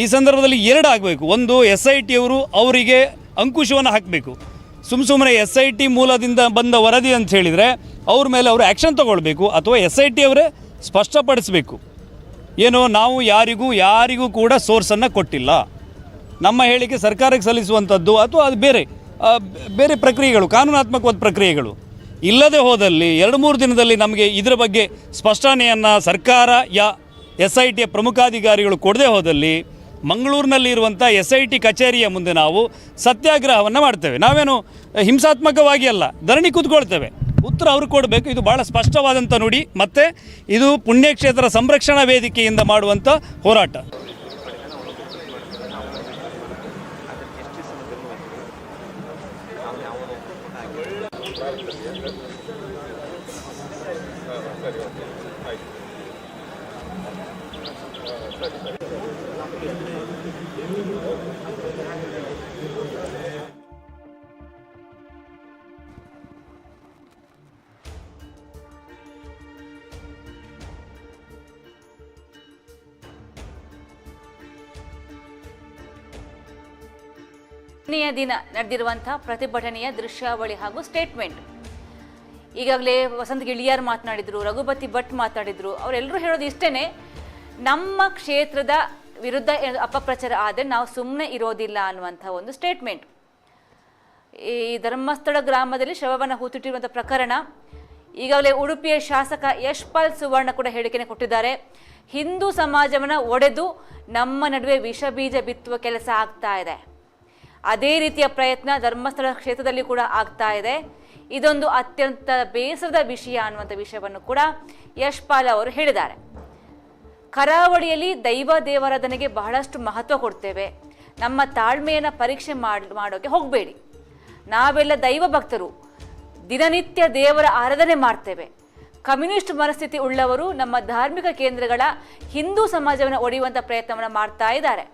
ಈ ಸಂದರ್ಭದಲ್ಲಿ ಎರಡು ಆಗಬೇಕು. ಒಂದು, SITಯವರು ಅವರಿಗೆ ಅಂಕುಶವನ್ನು ಹಾಕಬೇಕು. ಸುಮ್ಮನೆ SIT ಮೂಲದಿಂದ ಬಂದ ವರದಿ ಅಂತ ಹೇಳಿದರೆ ಅವ್ರ ಮೇಲೆ ಅವರು ಆ್ಯಕ್ಷನ್ ತೊಗೊಳ್ಬೇಕು. ಅಥವಾ SITಯವರೇ ಸ್ಪಷ್ಟಪಡಿಸಬೇಕು, ಏನು ನಾವು ಯಾರಿಗೂ ಕೂಡ ಸೋರ್ಸನ್ನು ಕೊಟ್ಟಿಲ್ಲ, ನಮ್ಮ ಹೇಳಿಕೆ ಸರ್ಕಾರಕ್ಕೆ ಸಲ್ಲಿಸುವಂಥದ್ದು ಅಥವಾ ಅದು ಬೇರೆ ಪ್ರಕ್ರಿಯೆಗಳು, ಕಾನೂನಾತ್ಮಕವಾದ ಪ್ರಕ್ರಿಯೆಗಳು ಇಲ್ಲದೆ ಹೋದಲ್ಲಿ 2-3 ದಿನದಲ್ಲಿ ನಮಗೆ ಇದರ ಬಗ್ಗೆ ಸ್ಪಷ್ಟನೆಯನ್ನು ಸರ್ಕಾರ SITಯ ಪ್ರಮುಖಾಧಿಕಾರಿಗಳು ಕೊಡದೆ ಹೋದಲ್ಲಿ ಮಂಗಳೂರಿನಲ್ಲಿ ಇರುವಂಥ SIT ಕಚೇರಿಯ ಮುಂದೆ ನಾವು ಸತ್ಯಾಗ್ರಹವನ್ನು ಮಾಡ್ತೇವೆ. ನಾವೇನು ಹಿಂಸಾತ್ಮಕವಾಗಿ ಅಲ್ಲ, ಧರಣಿ ಕೂತ್ಕೊಳ್ತೇವೆ. ಉತ್ತರ ಅವರು ಕೊಡಬೇಕು. ಇದು ಭಾಳ ಸ್ಪಷ್ಟವಾದಂಥ ನುಡಿ. ಮತ್ತು ಇದು ಪುಣ್ಯಕ್ಷೇತ್ರ ಸಂರಕ್ಷಣಾ ವೇದಿಕೆಯಿಂದ ಮಾಡುವಂಥ ಹೋರಾಟ. ದಿನ ನಡೆದಿರುವಂತಹ ಪ್ರತಿಭಟನೆಯ ದೃಶ್ಯಾವಳಿ ಹಾಗೂ ಸ್ಟೇಟ್ಮೆಂಟ್. ಈಗಾಗಲೇ ವಸಂತ್ ಗಿಳಿಯಾರ್ ಮಾತನಾಡಿದ್ರು, ರಘುಪತಿ ಭಟ್ ಮಾತಾಡಿದ್ರು. ಅವರೆಲ್ಲರೂ ಹೇಳೋದು ಇಷ್ಟೇನೆ, ನಮ್ಮ ಕ್ಷೇತ್ರದ ವಿರುದ್ಧ ಅಪಪ್ರಚಾರ ಆದರೆ ನಾವು ಸುಮ್ಮನೆ ಇರೋದಿಲ್ಲ ಅನ್ನುವಂಥ ಒಂದು ಸ್ಟೇಟ್ಮೆಂಟ್. ಈ ಧರ್ಮಸ್ಥಳ ಗ್ರಾಮದಲ್ಲಿ ಶವವನ್ನು ಹೂತಿಟ್ಟಿರುವಂಥ ಪ್ರಕರಣ, ಈಗಾಗಲೇ ಉಡುಪಿಯ ಶಾಸಕ ಯಶ್ಪಾಲ್ ಸುವರ್ಣ ಕೂಡ ಹೇಳಿಕೆಯನ್ನು ಕೊಟ್ಟಿದ್ದಾರೆ. ಹಿಂದೂ ಸಮಾಜವನ್ನು ಒಡೆದು ನಮ್ಮ ನಡುವೆ ವಿಷ ಬೀಜ ಬಿತ್ತುವ ಕೆಲಸ ಆಗ್ತಾ ಇದೆ. ಅದೇ ರೀತಿಯ ಪ್ರಯತ್ನ ಧರ್ಮಸ್ಥಳ ಕ್ಷೇತ್ರದಲ್ಲಿ ಕೂಡ ಆಗ್ತಾ ಇದೆ. ಇದೊಂದು ಅತ್ಯಂತ ಬೇಸರದ ವಿಷಯ ಅನ್ನುವಂಥ ವಿಷಯವನ್ನು ಕೂಡ ಯಶ್ಪಾಲ್ ಅವರು ಹೇಳಿದ್ದಾರೆ. ಕರಾವಳಿಯಲ್ಲಿ ದೈವ ದೇವಾರಾಧನೆಗೆ ಬಹಳಷ್ಟು ಮಹತ್ವ ಕೊಡ್ತೇವೆ. ನಮ್ಮ ತಾಳ್ಮೆಯನ್ನು ಪರೀಕ್ಷೆ ಮಾಡೋಕ್ಕೆ ಹೋಗಬೇಡಿ. ನಾವೆಲ್ಲ ದೈವ ಭಕ್ತರು, ದಿನನಿತ್ಯ ದೇವರ ಆರಾಧನೆ ಮಾಡ್ತೇವೆ. ಕಮ್ಯುನಿಸ್ಟ್ ಮನಸ್ಥಿತಿ ಉಳ್ಳವರು ನಮ್ಮ ಧಾರ್ಮಿಕ ಕೇಂದ್ರಗಳ ಹಿಂದೂ ಸಮಾಜವನ್ನು ಒಡೆಯುವಂಥ ಪ್ರಯತ್ನವನ್ನು ಮಾಡ್ತಾ ಇದ್ದಾರೆ.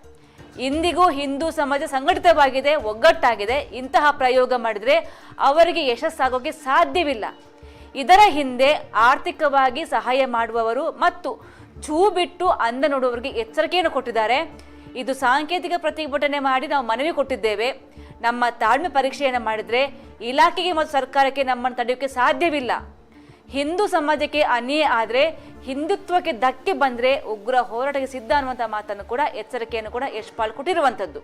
ಇಂದಿಗೂ ಹಿಂದೂ ಸಮಾಜ ಸಂಘಟಿತವಾಗಿದೆ, ಒಗ್ಗಟ್ಟಾಗಿದೆ. ಇಂತಹ ಪ್ರಯೋಗ ಮಾಡಿದರೆ ಅವರಿಗೆ ಯಶಸ್ಸಾಗೋಕ್ಕೆ ಸಾಧ್ಯವಿಲ್ಲ. ಇದರ ಹಿಂದೆ ಆರ್ಥಿಕವಾಗಿ ಸಹಾಯ ಮಾಡುವವರು ಮತ್ತು ಛೂ ಬಿಟ್ಟು ಅಂದ ನೋಡುವವರಿಗೆ ಎಚ್ಚರಿಕೆಯನ್ನು ಕೊಟ್ಟಿದ್ದಾರೆ. ಇದು ಸಾಂಕೇತಿಕ ಪ್ರತಿಭಟನೆ ಮಾಡಿ ನಾವು ಮನವಿ ಕೊಟ್ಟಿದ್ದೇವೆ. ನಮ್ಮ ತಾಳ್ಮೆ ಪರೀಕ್ಷೆಯನ್ನು ಮಾಡಿದರೆ ಇಲಾಖೆಗೆ ಮತ್ತು ಸರ್ಕಾರಕ್ಕೆ ನಮ್ಮನ್ನು ತಡೆಯೋಕ್ಕೆ ಸಾಧ್ಯವಿಲ್ಲ. ಹಿಂದೂ ಸಮಾಜಕ್ಕೆ ಅನ್ಯಾಯ ಆದರೆ, ಹಿಂದುತ್ವಕ್ಕೆ ಧಕ್ಕೆ ಬಂದರೆ ಉಗ್ರ ಹೋರಾಟಕ್ಕೆ ಸಿದ್ಧ ಅನ್ನುವಂಥ ಮಾತನ್ನು ಕೂಡ, ಎಚ್ಚರಿಕೆಯನ್ನು ಕೂಡ ಯಶ್ಪಾಲ್ ಕೊಟ್ಟಿರುವಂಥದ್ದು.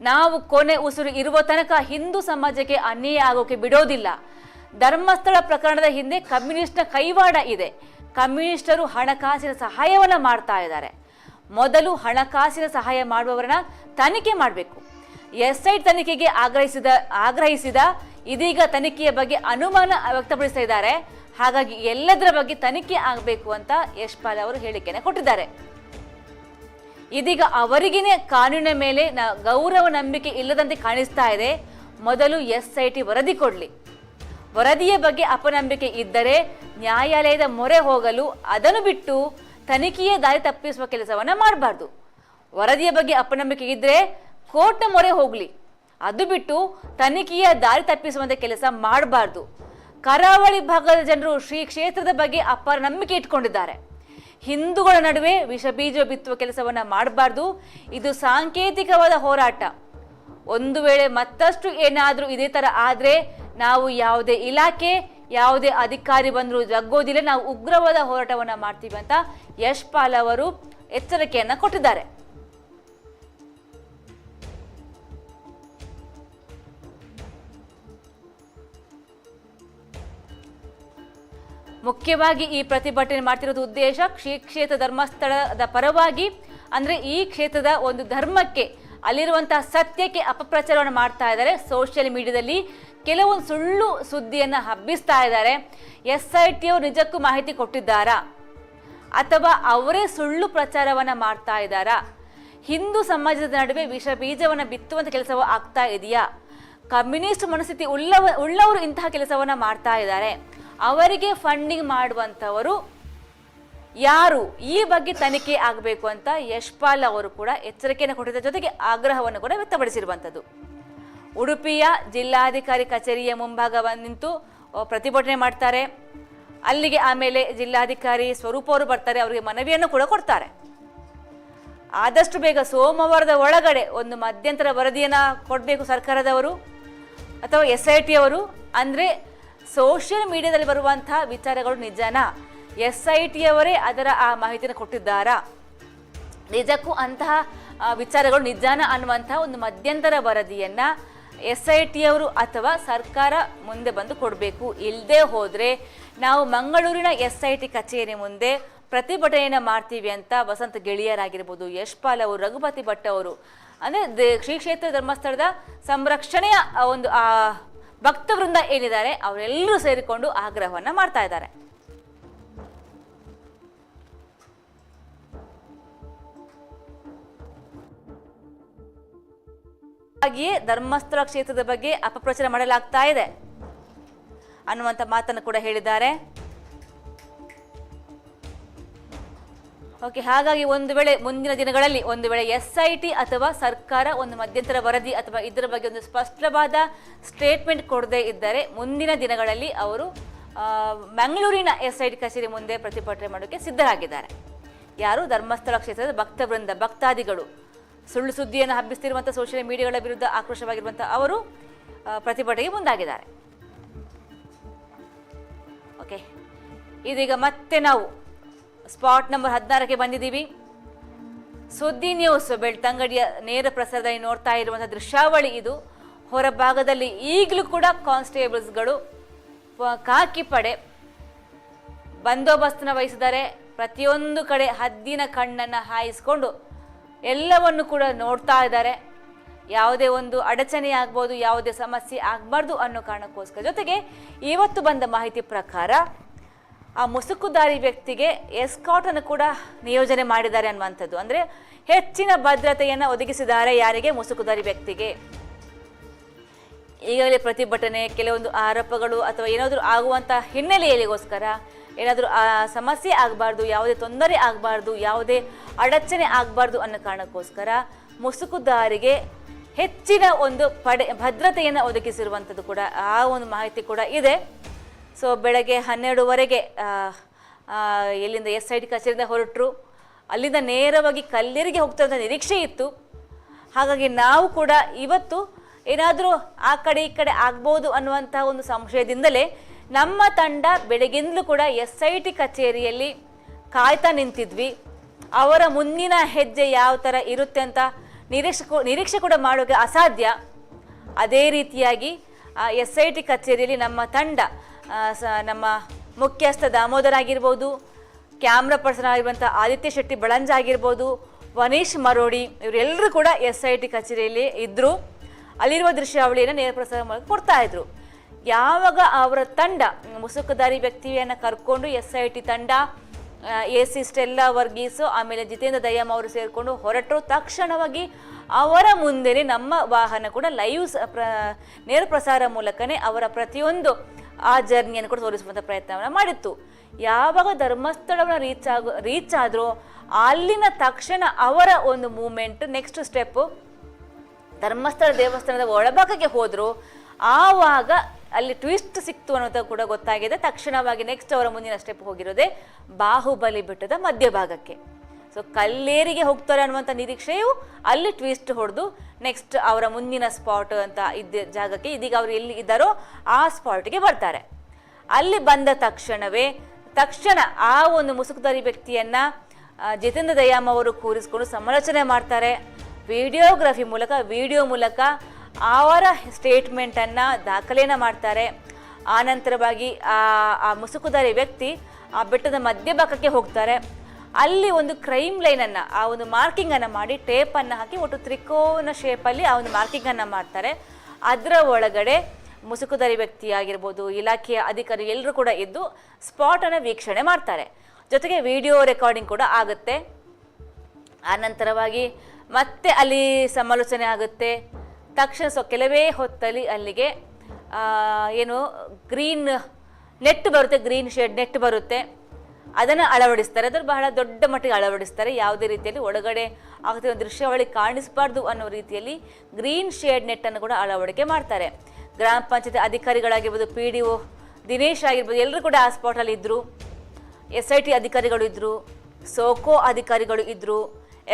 ನಾವು ಕೊನೆ ಉಸಿರು ಇರುವ ತನಕ ಹಿಂದೂ ಸಮಾಜಕ್ಕೆ ಅನ್ಯಾಯ ಆಗೋಕೆ ಬಿಡೋದಿಲ್ಲ. ಧರ್ಮಸ್ಥಳ ಪ್ರಕರಣದ ಹಿಂದೆ ಕಮ್ಯುನಿಸ್ಟ್ನ ಕೈವಾಡ ಇದೆ. ಕಮ್ಯುನಿಸ್ಟರು ಹಣಕಾಸಿನ ಸಹಾಯವನ್ನು ಮಾಡ್ತಾ ಇದ್ದಾರೆ. ಮೊದಲು ಹಣಕಾಸಿನ ಸಹಾಯ ಮಾಡುವವರನ್ನ ತನಿಖೆ ಮಾಡಬೇಕು. SIT ತನಿಖೆಗೆ ಆಗ್ರಹಿಸಿದ ಇದೀಗ ತನಿಖೆಯ ಬಗ್ಗೆ ಅನುಮಾನ ವ್ಯಕ್ತಪಡಿಸ್ತಾ ಇದ್ದಾರೆ. ಹಾಗಾಗಿ ಎಲ್ಲದರ ಬಗ್ಗೆ ತನಿಖೆ ಆಗಬೇಕು ಅಂತ ಯಶ್ಪಾಲ್ ಅವರು ಹೇಳಿಕೆಯನ್ನು ಕೊಟ್ಟಿದ್ದಾರೆ. ಇದೀಗ ಅವರಿಗೇನೆ ಕಾನೂನಿನ ಮೇಲೆ ಗೌರವ ನಂಬಿಕೆ ಇಲ್ಲದಂತೆ ಕಾಣಿಸ್ತಾ ಇದೆ. ಮೊದಲು SIT ವರದಿ ಕೊಡಲಿ. ವರದಿಯ ಬಗ್ಗೆ ಅಪನಂಬಿಕೆ ಇದ್ದರೆ ನ್ಯಾಯಾಲಯದ ಮೊರೆ ಹೋಗಲು, ಅದನ್ನು ಬಿಟ್ಟು ತನಿಖೆಯ ದಾರಿ ತಪ್ಪಿಸುವ ಕೆಲಸವನ್ನ ಮಾಡಬಾರ್ದು. ವರದಿಯ ಬಗ್ಗೆ ಅಪನಂಬಿಕೆ ಇದ್ದರೆ ಕೋರ್ಟ್ನ ಮೊರೆ ಹೋಗಲಿ. ಅದು ಬಿಟ್ಟು ತನಿಖೆಯ ದಾರಿ ತಪ್ಪಿಸುವಂಥ ಕೆಲಸ ಮಾಡಬಾರ್ದು. ಕರಾವಳಿ ಭಾಗದ ಜನರು ಶ್ರೀ ಕ್ಷೇತ್ರದ ಬಗ್ಗೆ ಅಪಾರ ನಂಬಿಕೆ ಇಟ್ಕೊಂಡಿದ್ದಾರೆ. ಹಿಂದೂಗಳ ನಡುವೆ ವಿಷಬೀಜ ಬಿತ್ತುವ ಕೆಲಸವನ್ನ ಮಾಡಬಾರ್ದು. ಇದು ಸಾಂಕೇತಿಕವಾದ ಹೋರಾಟ. ಒಂದು ವೇಳೆ ಮತ್ತಷ್ಟು ಏನಾದರೂ ಇದೇ ತರ ಆದ್ರೆ ನಾವು ಯಾವುದೇ ಇಲಾಖೆ ಯಾವುದೇ ಅಧಿಕಾರಿ ಬಂದರೂ ಜಗ್ಗೋದಿಲ್ಲ, ನಾವು ಉಗ್ರವಾದ ಹೋರಾಟವನ್ನ ಮಾಡ್ತೀವಿ ಅಂತ ಯಶ್ಪಾಲ್ ಅವರು ಎಚ್ಚರಿಕೆಯನ್ನ ಕೊಟ್ಟಿದ್ದಾರೆ. ಮುಖ್ಯವಾಗಿ ಈ ಪ್ರತಿಭಟನೆ ಮಾಡ್ತಿರೋದು ಉದ್ದೇಶ ಶ್ರೀ ಕ್ಷೇತ್ರ ಧರ್ಮಸ್ಥಳದ ಪರವಾಗಿ, ಅಂದ್ರೆ ಈ ಕ್ಷೇತ್ರದ ಒಂದು ಧರ್ಮಕ್ಕೆ ಅಲ್ಲಿರುವಂತಹ ಸತ್ಯಕ್ಕೆ ಅಪಪ್ರಚಾರವನ್ನು ಮಾಡ್ತಾ ಇದ್ದಾರೆ. ಸೋಷಿಯಲ್ ಮೀಡಿಯಾದಲ್ಲಿ ಕೆಲವೊಂದು ಸುಳ್ಳು ಸುದ್ದಿಯನ್ನ ಹಬ್ಬಿಸ್ತಾ ಇದ್ದಾರೆ. SIT ಅವರು ನಿಜಕ್ಕೂ ಮಾಹಿತಿ ಕೊಟ್ಟಿದ್ದಾರಾ ಅಥವಾ ಅವರೇ ಸುಳ್ಳು ಪ್ರಚಾರವನ್ನ ಮಾಡ್ತಾ ಇದ್ದಾರಾ? ಹಿಂದೂ ಸಮಾಜದ ನಡುವೆ ವಿಷ ಬೀಜವನ್ನ ಬಿತ್ತುವಂತ ಕೆಲಸ ಆಗ್ತಾ ಇದೆಯಾ? ಕಮ್ಯುನಿಸ್ಟ್ ಮನಸ್ಥಿತಿ ಉಳ್ಳವರು ಇಂತಹ ಕೆಲಸವನ್ನ ಮಾಡ್ತಾ ಇದ್ದಾರೆ. ಅವರಿಗೆ ಫಂಡಿಂಗ್ ಮಾಡುವಂಥವರು ಯಾರು? ಈ ಬಗ್ಗೆ ತನಿಖೆ ಆಗಬೇಕು ಅಂತ ಯಶ್ಪಾಲ್ ಅವರು ಕೂಡ ಎಚ್ಚರಿಕೆಯನ್ನು ಕೊಟ್ಟಿದ್ದ ಜೊತೆಗೆ ಆಗ್ರಹವನ್ನು ಕೂಡ ವ್ಯಕ್ತಪಡಿಸಿರುವಂಥದ್ದು. ಉಡುಪಿಯ ಜಿಲ್ಲಾಧಿಕಾರಿ ಕಚೇರಿಯ ಮುಂಭಾಗ ನಿಂತು ಪ್ರತಿಭಟನೆ ಮಾಡ್ತಾರೆ. ಅಲ್ಲಿಗೆ ಆಮೇಲೆ ಜಿಲ್ಲಾಧಿಕಾರಿ ಸ್ವರೂಪ್ ಅವರು ಬರ್ತಾರೆ, ಅವರಿಗೆ ಮನವಿಯನ್ನು ಕೂಡ ಕೊಡ್ತಾರೆ. ಆದಷ್ಟು ಬೇಗ ಸೋಮವಾರದ ಒಳಗಡೆ ಒಂದು ಮಧ್ಯಂತರ ವರದಿಯನ್ನ ಕೊಡಬೇಕು ಸರ್ಕಾರದವರು ಅಥವಾ SIT ಅವರು. ಅಂದ್ರೆ ಸೋಷಿಯಲ್ ಮೀಡಿಯಾದಲ್ಲಿ ಬರುವಂತಹ ವಿಚಾರಗಳು ನಿಜನಾ? SIT ಅವರೇ ಅದರ ಆ ಮಾಹಿತಿಯನ್ನು ಕೊಟ್ಟಿದ್ದಾರಾ? ನಿಜಕ್ಕೂ ಅಂತಹ ವಿಚಾರಗಳು ನಿಜಾನ ಅನ್ನುವಂತಹ ಒಂದು ಮಧ್ಯಂತರ ವರದಿಯನ್ನ SIT ಅವರು ಅಥವಾ ಸರ್ಕಾರ ಮುಂದೆ ಬಂದು ಕೊಡಬೇಕು. ಇಲ್ಲದೆ ಹೋದ್ರೆ ನಾವು ಮಂಗಳೂರಿನ SIT ಕಚೇರಿ ಮುಂದೆ ಪ್ರತಿಭಟನೆಯನ್ನ ಮಾಡ್ತೀವಿ ಅಂತ ವಸಂತ ಗೆಳೆಯರಾಗಿರ್ಬೋದು, ಯಶ್ಪಾಲ್ ಅವರು, ರಘುಪತಿ ಭಟ್ ಅವರು, ಅಂದ್ರೆ ಶ್ರೀ ಕ್ಷೇತ್ರ ಧರ್ಮಸ್ಥಳದ ಸಂರಕ್ಷಣೆಯ ಒಂದು ಭಕ್ತ ವೃಂದ ಏನಿದ್ದಾರೆ ಅವರೆಲ್ಲರೂ ಸೇರಿಕೊಂಡು ಆಗ್ರಹವನ್ನ ಮಾಡ್ತಾ ಇದ್ದಾರೆ. ಹಾಗೆಯೇ ಧರ್ಮಸ್ಥಳ ಕ್ಷೇತ್ರದ ಬಗ್ಗೆ ಅಪಪ್ರಚಾರ ಮಾಡಲಾಗ್ತಾ ಇದೆ ಅನ್ನುವಂಥ ಮಾತನ್ನು ಕೂಡ ಹೇಳಿದ್ದಾರೆ. ಓಕೆ, ಹಾಗಾಗಿ ಒಂದು ವೇಳೆ ಮುಂದಿನ ದಿನಗಳಲ್ಲಿ ಒಂದು ವೇಳೆ SIT ಅಥವಾ ಸರ್ಕಾರ ಒಂದು ಮಧ್ಯಂತರ ವರದಿ ಅಥವಾ ಇದರ ಬಗ್ಗೆ ಒಂದು ಸ್ಪಷ್ಟವಾದ ಸ್ಟೇಟ್ಮೆಂಟ್ ಕೊಡದೇ ಇದ್ದರೆ ಮುಂದಿನ ದಿನಗಳಲ್ಲಿ ಅವರು ಮಂಗಳೂರಿನ SIT ಕಚೇರಿ ಮುಂದೆ ಪ್ರತಿಭಟನೆ ಮಾಡೋಕ್ಕೆ ಸಿದ್ಧರಾಗಿದ್ದಾರೆ. ಯಾರು? ಧರ್ಮಸ್ಥಳ ಕ್ಷೇತ್ರದ ಭಕ್ತವೃಂದ, ಭಕ್ತಾದಿಗಳು. ಸುಳ್ಳು ಸುದ್ದಿಯನ್ನು ಹಬ್ಬಿಸ್ತಿರುವಂಥ ಸೋಷಿಯಲ್ ಮೀಡಿಯಾಗಳ ವಿರುದ್ಧ ಆಕ್ರೋಶವಾಗಿರುವಂಥ ಅವರು ಪ್ರತಿಭಟನೆಗೆ ಮುಂದಾಗಿದ್ದಾರೆ. ಓಕೆ, ಇದೀಗ ಮತ್ತೆ ನಾವು ಸ್ಪಾಟ್ ನಂಬರ್ 16ಕ್ಕೆ ಬಂದಿದ್ದೀವಿ. ಸುದ್ದಿ ನ್ಯೂಸ್ ಬೆಳ್ತಂಗಡಿಯ ನೇರ ಪ್ರಸಾರದಲ್ಲಿ ನೋಡ್ತಾ ಇರುವಂತಹ ದೃಶ್ಯಾವಳಿ ಇದು. ಹೊರಭಾಗದಲ್ಲಿ ಈಗಲೂ ಕೂಡ ಕಾನ್ಸ್ಟೇಬಲ್ಸ್ಗಳು ಖಾಕಿ ಪಡೆ ಬಂದೋಬಸ್ತನ್ನ ವಹಿಸಿದ್ದಾರೆ. ಪ್ರತಿಯೊಂದು ಕಡೆ ಹದ್ದಿನ ಕಣ್ಣನ್ನು ಹಾಯಿಸ್ಕೊಂಡು ಎಲ್ಲವನ್ನು ಕೂಡ ನೋಡ್ತಾ ಇದ್ದಾರೆ. ಯಾವುದೇ ಒಂದು ಅಡಚಣೆ ಆಗ್ಬೋದು, ಯಾವುದೇ ಸಮಸ್ಯೆ ಆಗಬಾರ್ದು ಅನ್ನೋ ಕಾರಣಕ್ಕೋಸ್ಕರ. ಜೊತೆಗೆ ಇವತ್ತು ಬಂದ ಮಾಹಿತಿ ಪ್ರಕಾರ ಆ ಮುಸುಕುದಾರಿ ವ್ಯಕ್ತಿಗೆ ಎಸ್ಕಾಟ್ ಅನ್ನು ಕೂಡ ನಿಯೋಜನೆ ಮಾಡಿದ್ದಾರೆ ಅನ್ನುವಂಥದ್ದು. ಅಂದರೆ ಹೆಚ್ಚಿನ ಭದ್ರತೆಯನ್ನು ಒದಗಿಸಿದ್ದಾರೆ. ಯಾರಿಗೆ? ಮುಸುಕುದಾರಿ ವ್ಯಕ್ತಿಗೆ. ಈಗಾಗಲೇ ಪ್ರತಿಭಟನೆ, ಕೆಲವೊಂದು ಆರೋಪಗಳು ಅಥವಾ ಏನಾದರೂ ಆಗುವಂಥ ಹಿನ್ನೆಲೆಯಲ್ಲಿಗೋಸ್ಕರ ಏನಾದರೂ ಸಮಸ್ಯೆ ಆಗಬಾರ್ದು, ಯಾವುದೇ ತೊಂದರೆ ಆಗಬಾರ್ದು, ಯಾವುದೇ ಅಡಚಣೆ ಆಗಬಾರ್ದು ಅನ್ನೋ ಕಾರಣಕ್ಕೋಸ್ಕರ ಮುಸುಕುದಾರಿಗೆ ಹೆಚ್ಚಿನ ಒಂದು ಭದ್ರತೆಯನ್ನು ಒದಗಿಸಿರುವಂಥದ್ದು ಕೂಡ ಆ ಒಂದು ಮಾಹಿತಿ ಕೂಡ ಇದೆ. ಸೊ ಬೆಳಗ್ಗೆ 12ವರೆಗೆ ಎಲ್ಲಿಂದ SIT ಕಚೇರಿಯಿಂದ ಹೊರಟರು. ಅಲ್ಲಿಂದ ನೇರವಾಗಿ ಕಲ್ಲೇರಿಗೆ ಹೋಗ್ತಿರೋಂಥ ನಿರೀಕ್ಷೆ ಇತ್ತು. ಹಾಗಾಗಿ ನಾವು ಕೂಡ ಇವತ್ತು ಏನಾದರೂ ಆ ಕಡೆ ಈ ಕಡೆ ಆಗ್ಬೋದು ಅನ್ನುವಂಥ ಒಂದು ಸಂಶಯದಿಂದಲೇ ನಮ್ಮ ತಂಡ ಬೆಳಗಿಂದಲೂ ಕೂಡ SIT ಕಚೇರಿಯಲ್ಲಿ ಕಾಯ್ತಾ ನಿಂತಿದ್ವಿ. ಅವರ ಮುಂದಿನ ಹೆಜ್ಜೆ ಯಾವ ಥರ ಇರುತ್ತೆ ಅಂತ ನಿರೀಕ್ಷೆ ಕೂಡ ಮಾಡೋಕ್ಕೆ ಅಸಾಧ್ಯ. ಅದೇ ರೀತಿಯಾಗಿ SIT ಕಚೇರಿಯಲ್ಲಿ ನಮ್ಮ ತಂಡ ನಮ್ಮ ಮುಖ್ಯಸ್ಥ ದಾಮೋದರ್ ಆಗಿರ್ಬೋದು, ಕ್ಯಾಮ್ರಾ ಪರ್ಸನ್ ಆಗಿರುವಂಥ ಆದಿತ್ಯ ಶೆಟ್ಟಿ ಬಳಂಜ ಆಗಿರ್ಬೋದು, ವನೀಶ್ ಮರೋಡಿ, ಇವರೆಲ್ಲರೂ ಕೂಡ SIT ಕಚೇರಿಯಲ್ಲಿ ಇದ್ದರು. ಅಲ್ಲಿರುವ ದೃಶ್ಯಾವಳಿಯನ್ನು ನೇರ ಪ್ರಸಾರ ಮೂಲಕ ಕೊಡ್ತಾ ಇದ್ರು. ಯಾವಾಗ ಅವರ ತಂಡ ಮುಸುಕುದಾರಿ ವ್ಯಕ್ತಿಯನ್ನು ಕರ್ಕೊಂಡು SIT ತಂಡ AC ಸ್ಟೆಲ್ಲಾ ವರ್ಗೀಸು ಆಮೇಲೆ ಜಿತೇಂದ್ರ ದಯ್ಯಮ್ ಅವರು ಸೇರಿಕೊಂಡು ಹೊರಟರು, ತಕ್ಷಣವಾಗಿ ಅವರ ಮುಂದೆನೆ ನಮ್ಮ ವಾಹನ ಕೂಡ ಲೈವ್ ನೇರ ಪ್ರಸಾರ ಮೂಲಕನೇ ಅವರ ಪ್ರತಿಯೊಂದು ಆ ಜರ್ನಿಯನ್ನು ಕೂಡ ತೋರಿಸುವಂಥ ಪ್ರಯತ್ನವನ್ನು ಮಾಡಿತ್ತು. ಯಾವಾಗ ಧರ್ಮಸ್ಥಳವನ್ನು ರೀಚ್ ಆದರೂ ಅಲ್ಲಿನ ತಕ್ಷಣ ಅವರ ಒಂದು ಮೂಮೆಂಟ್ ನೆಕ್ಸ್ಟ್ ಸ್ಟೆಪ್ಪು ಧರ್ಮಸ್ಥಳ ದೇವಸ್ಥಾನದ ಒಳಭಾಗಕ್ಕೆ ಹೋದರು. ಆವಾಗ ಅಲ್ಲಿ ಟ್ವಿಸ್ಟ್ ಸಿಕ್ತು ಅನ್ನೋದು ಕೂಡ ಗೊತ್ತಾಗಿದೆ. ತಕ್ಷಣವಾಗಿ ನೆಕ್ಸ್ಟ್ ಅವರ ಮುಂದಿನ ಸ್ಟೆಪ್ ಹೋಗಿರೋದೆ ಬಾಹುಬಲಿ ಬೆಟ್ಟದ ಮಧ್ಯಭಾಗಕ್ಕೆ. ಸೊ ಕಲ್ಲೇರಿಗೆ ಹೋಗ್ತಾರೆ ಅನ್ನುವಂಥ ನಿರೀಕ್ಷೆಯು ಅಲ್ಲಿ ಟ್ವಿಸ್ಟ್ ಹೊಡೆದು ನೆಕ್ಸ್ಟ್ ಅವರ ಮುಂದಿನ ಸ್ಪಾಟ್ ಅಂತ ಇದ್ದ ಜಾಗಕ್ಕೆ ಇದೀಗ ಅವರು ಎಲ್ಲಿ ಇದ್ದಾರೋ ಆ ಸ್ಪಾಟ್ಗೆ ಬರ್ತಾರೆ. ಅಲ್ಲಿ ಬಂದ ತಕ್ಷಣ ಆ ಒಂದು ಮುಸುಕುಧಾರಿ ವ್ಯಕ್ತಿಯನ್ನ ಜಿತೇಂದ್ರ ದಯಾಮ್ ಅವರು ಕೂರಿಸ್ಕೊಂಡು ಸಮಾಲೋಚನೆ ಮಾಡ್ತಾರೆ. ವಿಡಿಯೋ ಮೂಲಕ ಅವರ ಸ್ಟೇಟ್ಮೆಂಟನ್ನು ದಾಖಲೆಯನ್ನು ಮಾಡ್ತಾರೆ. ಆನಂತರವಾಗಿ ಆ ಮುಸುಕುಧಾರಿ ವ್ಯಕ್ತಿ ಆ ಬೆಟ್ಟದ ಮಧ್ಯಭಾಗಕ್ಕೆ ಹೋಗ್ತಾರೆ. ಅಲ್ಲಿ ಒಂದು ಕ್ರೈಮ್ ಲೈನನ್ನು, ಆ ಒಂದು ಮಾರ್ಕಿಂಗನ್ನು ಮಾಡಿ ಟೇಪನ್ನು ಹಾಕಿ ಒಟ್ಟು ತ್ರಿಕೋನ ಶೇಪಲ್ಲಿ ಆ ಒಂದು ಮಾರ್ಕಿಂಗನ್ನು ಮಾಡ್ತಾರೆ. ಅದರ ಒಳಗಡೆ ಮುಸುಕುಧಾರಿ ವ್ಯಕ್ತಿ ಆಗಿರ್ಬೋದು, ಇಲಾಖೆಯ ಅಧಿಕಾರಿ ಎಲ್ಲರೂ ಕೂಡ ಇದ್ದು ಸ್ಪಾಟನ್ನು ವೀಕ್ಷಣೆ ಮಾಡ್ತಾರೆ. ಜೊತೆಗೆ ವಿಡಿಯೋ ರೆಕಾರ್ಡಿಂಗ್ ಕೂಡ ಆಗುತ್ತೆ. ಆನಂತರವಾಗಿ ಮತ್ತೆ ಅಲ್ಲಿ ಸಮಾಲೋಚನೆ ಆಗುತ್ತೆ. ತಕ್ಷಣ ಕೆಲವೇ ಹೊತ್ತಲ್ಲಿ ಅಲ್ಲಿಗೆ ಏನು ಗ್ರೀನ್ ನೆಟ್ ಬರುತ್ತೆ, ಗ್ರೀನ್ ಶೇಡ್ ನೆಟ್ ಬರುತ್ತೆ. ಅದನ್ನು ಅಳವಡಿಸ್ತಾರೆ. ಅದನ್ನು ಬಹಳ ದೊಡ್ಡ ಮಟ್ಟಿಗೆ ಅಳವಡಿಸ್ತಾರೆ. ಯಾವುದೇ ರೀತಿಯಲ್ಲಿ ಒಳಗಡೆ ಆಗ್ತಿರೋ ದೃಶ್ಯಾವಳಿ ಕಾಣಿಸಬಾರ್ದು ಅನ್ನೋ ರೀತಿಯಲ್ಲಿ ಗ್ರೀನ್ ಶೇಡ್ ನೆಟ್ಟನ್ನು ಕೂಡ ಅಳವಡಿಕೆ ಮಾಡ್ತಾರೆ. ಗ್ರಾಮ ಪಂಚಾಯತ್ ಅಧಿಕಾರಿಗಳಾಗಿರ್ಬೋದು, PDO ದಿನೇಶ್ ಆಗಿರ್ಬೋದು, ಎಲ್ಲರೂ ಕೂಡ ಆ ಸ್ಪಾಟಲ್ಲಿ ಇದ್ದರು. SIT ಅಧಿಕಾರಿಗಳು ಇದ್ದರು, ಸೋಕೋ ಅಧಿಕಾರಿಗಳು ಇದ್ದರು,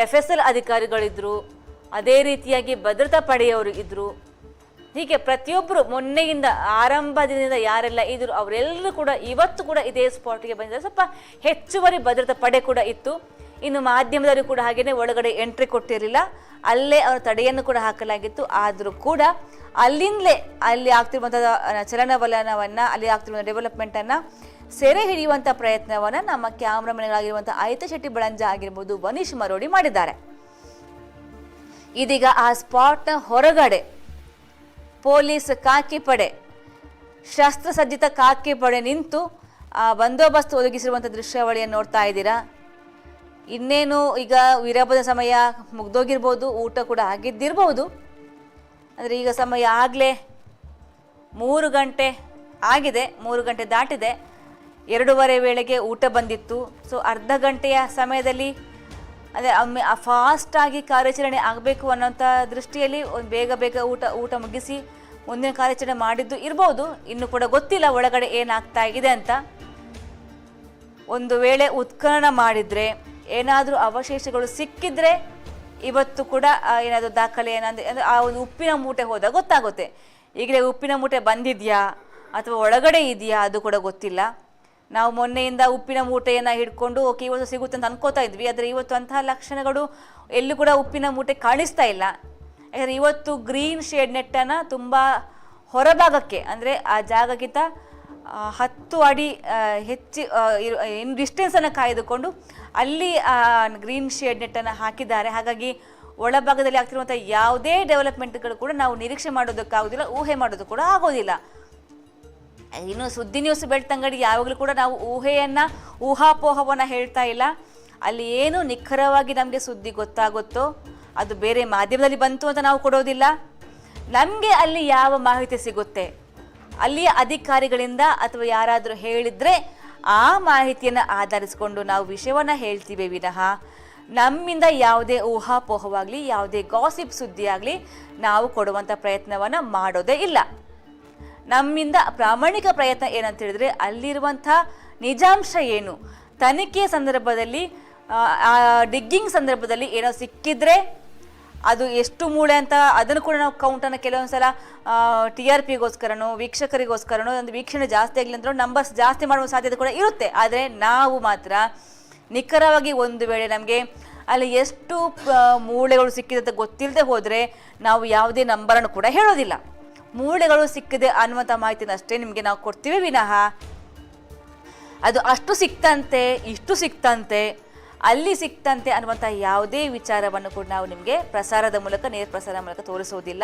FSL ಅಧಿಕಾರಿಗಳಿದ್ದರು, ಅದೇ ರೀತಿಯಾಗಿ ಭದ್ರತಾ ಪಡೆಯವರು ಇದ್ದರು. ಹೀಗೆ ಪ್ರತಿಯೊಬ್ಬರು ಮೊನ್ನೆಯಿಂದ ಆರಂಭದಿಂದ ಯಾರೆಲ್ಲ ಇದ್ರು ಅವರೆಲ್ಲರೂ ಕೂಡ ಇವತ್ತು ಕೂಡ ಇದೇ ಸ್ಪಾಟ್ಗೆ ಬಂದಿದ್ದಾರೆ. ಸ್ವಲ್ಪ ಹೆಚ್ಚುವರಿ ಭದ್ರತಾ ಪಡೆ ಕೂಡ ಇತ್ತು. ಇನ್ನು ಮಾಧ್ಯಮದವರು ಕೂಡ ಹಾಗೆಯೇ ಒಳಗಡೆ ಎಂಟ್ರಿ ಕೊಟ್ಟಿರಲಿಲ್ಲ. ಅಲ್ಲೇ ಅವರ ತಡೆಯನ್ನು ಕೂಡ ಹಾಕಲಾಗಿತ್ತು. ಆದರೂ ಕೂಡ ಅಲ್ಲಿಂದಲೇ ಅಲ್ಲಿ ಆಗ್ತಿರುವಂಥ ಚಲನವಲನವನ್ನು, ಅಲ್ಲಿ ಆಗ್ತಿರುವಂಥ ಡೆವಲಪ್ಮೆಂಟನ್ನು ಸೆರೆ ಹಿಡಿಯುವಂಥ ಪ್ರಯತ್ನವನ್ನು ನಮ್ಮ ಕ್ಯಾಮ್ರಾಮನ್ಗಳಾಗಿರುವಂಥ ಆಯಿತ ಶೆಟ್ಟಿ ಬಳಂಜ ಆಗಿರ್ಬೋದು, ವನೀಶ್ ಮರೋಡಿ ಮಾಡಿದ್ದಾರೆ. ಇದೀಗ ಆ ಸ್ಪಾಟ್ನ ಹೊರಗಡೆ ಪೊಲೀಸ್ ಖಾಕಿ ಪಡೆ, ಶಸ್ತ್ರಸಜ್ಜಿತ ಖಾಕಿ ಪಡೆ ನಿಂತು ಬಂದೋಬಸ್ತ್ ಒದಗಿಸಿರುವಂಥ ದೃಶ್ಯಾವಳಿಯನ್ನು ನೋಡ್ತಾ ಇದ್ದೀರಾ. ಇನ್ನೇನು ಈಗ ವಿರಾಮದ ಸಮಯ ಮುಗ್ದೋಗಿರ್ಬೋದು, ಊಟ ಕೂಡ ಆಗಿದ್ದಿರ್ಬೋದು. ಅಂದರೆ ಈಗ ಸಮಯ ಆಗಲೇ 3 ಗಂಟೆ ಆಗಿದೆ, 3 ಗಂಟೆ ದಾಟಿದೆ. 2:30 ವೇಳೆಗೆ ಊಟ ಬಂದಿತ್ತು. ಸೊ ಅರ್ಧ ಗಂಟೆಯ ಸಮಯದಲ್ಲಿ ಅದೇ ಫಾಸ್ಟಾಗಿ ಕಾರ್ಯಾಚರಣೆ ಆಗಬೇಕು ಅನ್ನೋಂಥ ದೃಷ್ಟಿಯಲ್ಲಿ ಒಂದು ಬೇಗ ಊಟ ಮುಗಿಸಿ ಮುಂದಿನ ಕಾರ್ಯಾಚರಣೆ ಮಾಡಿದ್ದು ಇರ್ಬೋದು. ಇನ್ನು ಕೂಡ ಗೊತ್ತಿಲ್ಲ ಒಳಗಡೆ ಏನಾಗ್ತಾ ಇದೆ ಅಂತ. ಒಂದು ವೇಳೆ ಉತ್ಖನನ ಮಾಡಿದರೆ ಏನಾದರೂ ಅವಶೇಷಗಳು ಸಿಕ್ಕಿದ್ರೆ ಇವತ್ತು ಕೂಡ ಏನಾದರೂ ದಾಖಲೆ ಅಂದರೆ ಆ ಒಂದು ಉಪ್ಪಿನ ಮೂಟೆ ಹೋದಾಗ ಗೊತ್ತಾಗುತ್ತೆ. ಈಗಲೇ ಉಪ್ಪಿನ ಮೂಟೆ ಬಂದಿದೆಯಾ ಅಥವಾ ಒಳಗಡೆ ಇದೆಯಾ ಅದು ಕೂಡ ಗೊತ್ತಿಲ್ಲ. ನಾವು ಮೊನ್ನೆಯಿಂದ ಉಪ್ಪಿನ ಮೂಟೆಯನ್ನು ಹಿಡ್ಕೊಂಡು ಓಕೆ ಇವತ್ತು ಸಿಗುತ್ತೆ ಅಂತ ಅನ್ಕೋತಾ ಇದ್ವಿ. ಆದರೆ ಇವತ್ತು ಅಂತಹ ಲಕ್ಷಣಗಳು ಎಲ್ಲೂ ಕೂಡ ಉಪ್ಪಿನ ಮೂಟೆ ಕಾಣಿಸ್ತಾ ಇಲ್ಲ. ಯಾಕಂದರೆ ಇವತ್ತು ಗ್ರೀನ್ ಶೇಡ್ ನೆಟ್ಟನ್ನು ತುಂಬ ಹೊರಭಾಗಕ್ಕೆ, ಅಂದರೆ ಆ ಜಾಗಕ್ಕಿಂತ 10 ಅಡಿ ಹೆಚ್ಚು ಡಿಸ್ಟೆನ್ಸನ್ನು ಕಾಯ್ದುಕೊಂಡು ಅಲ್ಲಿ ಗ್ರೀನ್ ಶೇಡ್ ನೆಟ್ಟನ್ನು ಹಾಕಿದ್ದಾರೆ. ಹಾಗಾಗಿ ಒಳಭಾಗದಲ್ಲಿ ಆಗ್ತಿರುವಂಥ ಯಾವುದೇ ಡೆವಲಪ್ಮೆಂಟ್ಗಳು ಕೂಡ ನಾವು ನಿರೀಕ್ಷೆ ಮಾಡೋದಕ್ಕಾಗೋದಿಲ್ಲ, ಊಹೆ ಮಾಡೋದು ಕೂಡ ಆಗೋದಿಲ್ಲ. ಇನ್ನು ಸುದ್ದಿ ನ್ಯೂಸ್ ಬೆಳ್ತಂಗಡಿ ಯಾವಾಗಲೂ ಕೂಡ ನಾವು ಊಹಾಪೋಹವನ್ನು ಹೇಳ್ತಾ ಇಲ್ಲ. ಅಲ್ಲಿ ಏನು ನಿಖರವಾಗಿ ನಮಗೆ ಸುದ್ದಿ ಗೊತ್ತಾಗುತ್ತೋ ಅದು ಬೇರೆ ಮಾಧ್ಯಮದಲ್ಲಿ ಬಂತು ಅಂತ ನಾವು ಕೊಡೋದಿಲ್ಲ. ನಮಗೆ ಅಲ್ಲಿ ಯಾವ ಮಾಹಿತಿ ಸಿಗುತ್ತೆ, ಅಲ್ಲಿಯ ಅಧಿಕಾರಿಗಳಿಂದ ಅಥವಾ ಯಾರಾದರೂ ಹೇಳಿದರೆ ಆ ಮಾಹಿತಿಯನ್ನು ಆಧರಿಸಿಕೊಂಡು ನಾವು ವಿಷಯವನ್ನು ಹೇಳ್ತೀವಿ ವಿನಃ ನಮ್ಮಿಂದ ಯಾವುದೇ ಊಹಾಪೋಹವಾಗಲಿ, ಯಾವುದೇ ಗಾಸಿಪ್ ಸುದ್ದಿ ಆಗಲಿ ನಾವು ಕೊಡುವಂಥ ಪ್ರಯತ್ನವನ್ನು ಮಾಡೋದೇ ಇಲ್ಲ. ನಮ್ಮಿಂದ ಪ್ರಾಮಾಣಿಕ ಪ್ರಯತ್ನ ಏನಂತ ಹೇಳಿದ್ರೆ ಅಲ್ಲಿರುವಂಥ ನಿಜಾಂಶ ಏನು, ತನಿಖೆ ಸಂದರ್ಭದಲ್ಲಿ ಡಿಗ್ಗಿಂಗ್ ಸಂದರ್ಭದಲ್ಲಿ ಏನೋ ಸಿಕ್ಕಿದ್ರೆ ಅದು ಎಷ್ಟು ಮೂಳೆ ಅಂತ ಅದನ್ನು ಕೂಡ ನಾವು ಕೌಂಟನ್ನು ಕೆಲವೊಂದು ಸಲ TRPಗೋಸ್ಕರನೋ ವೀಕ್ಷಕರಿಗೋಸ್ಕರನೋ ಒಂದು ವೀಕ್ಷಣೆ ಜಾಸ್ತಿ ಆಗಲಿ ಅಂದ್ರೂ ನಂಬರ್ಸ್ ಜಾಸ್ತಿ ಮಾಡುವ ಸಾಧ್ಯತೆ ಕೂಡ ಇರುತ್ತೆ. ಆದರೆ ನಾವು ಮಾತ್ರ ನಿಖರವಾಗಿ ಒಂದು ವೇಳೆ ನಮಗೆ ಅಲ್ಲಿ ಎಷ್ಟು ಮೂಳೆಗಳು ಸಿಕ್ಕಿದೆ ಅಂತ ಗೊತ್ತಿಲ್ಲದೆ ಹೋದರೆ ನಾವು ಯಾವುದೇ ನಂಬರನ್ನು ಕೂಡ ಹೇಳೋದಿಲ್ಲ. ಮೂಳೆಗಳು ಸಿಕ್ಕಿದೆ ಅನ್ನುವಂಥ ಮಾಹಿತಿನ ಅಷ್ಟೇ ನಿಮಗೆ ನಾವು ಕೊಡ್ತೀವಿ ವಿನಃ ಅದು ಅಷ್ಟು ಸಿಕ್ತಂತೆ, ಇಷ್ಟು ಸಿಕ್ತಂತೆ, ಅಲ್ಲಿ ಸಿಕ್ತಂತೆ ಅನ್ನುವಂಥ ಯಾವುದೇ ವಿಚಾರವನ್ನು ಕೂಡ ನಾವು ನಿಮಗೆ ಪ್ರಸಾರದ ಮೂಲಕ, ನೇರ ಪ್ರಸಾರ ಮೂಲಕ ತೋರಿಸೋದಿಲ್ಲ.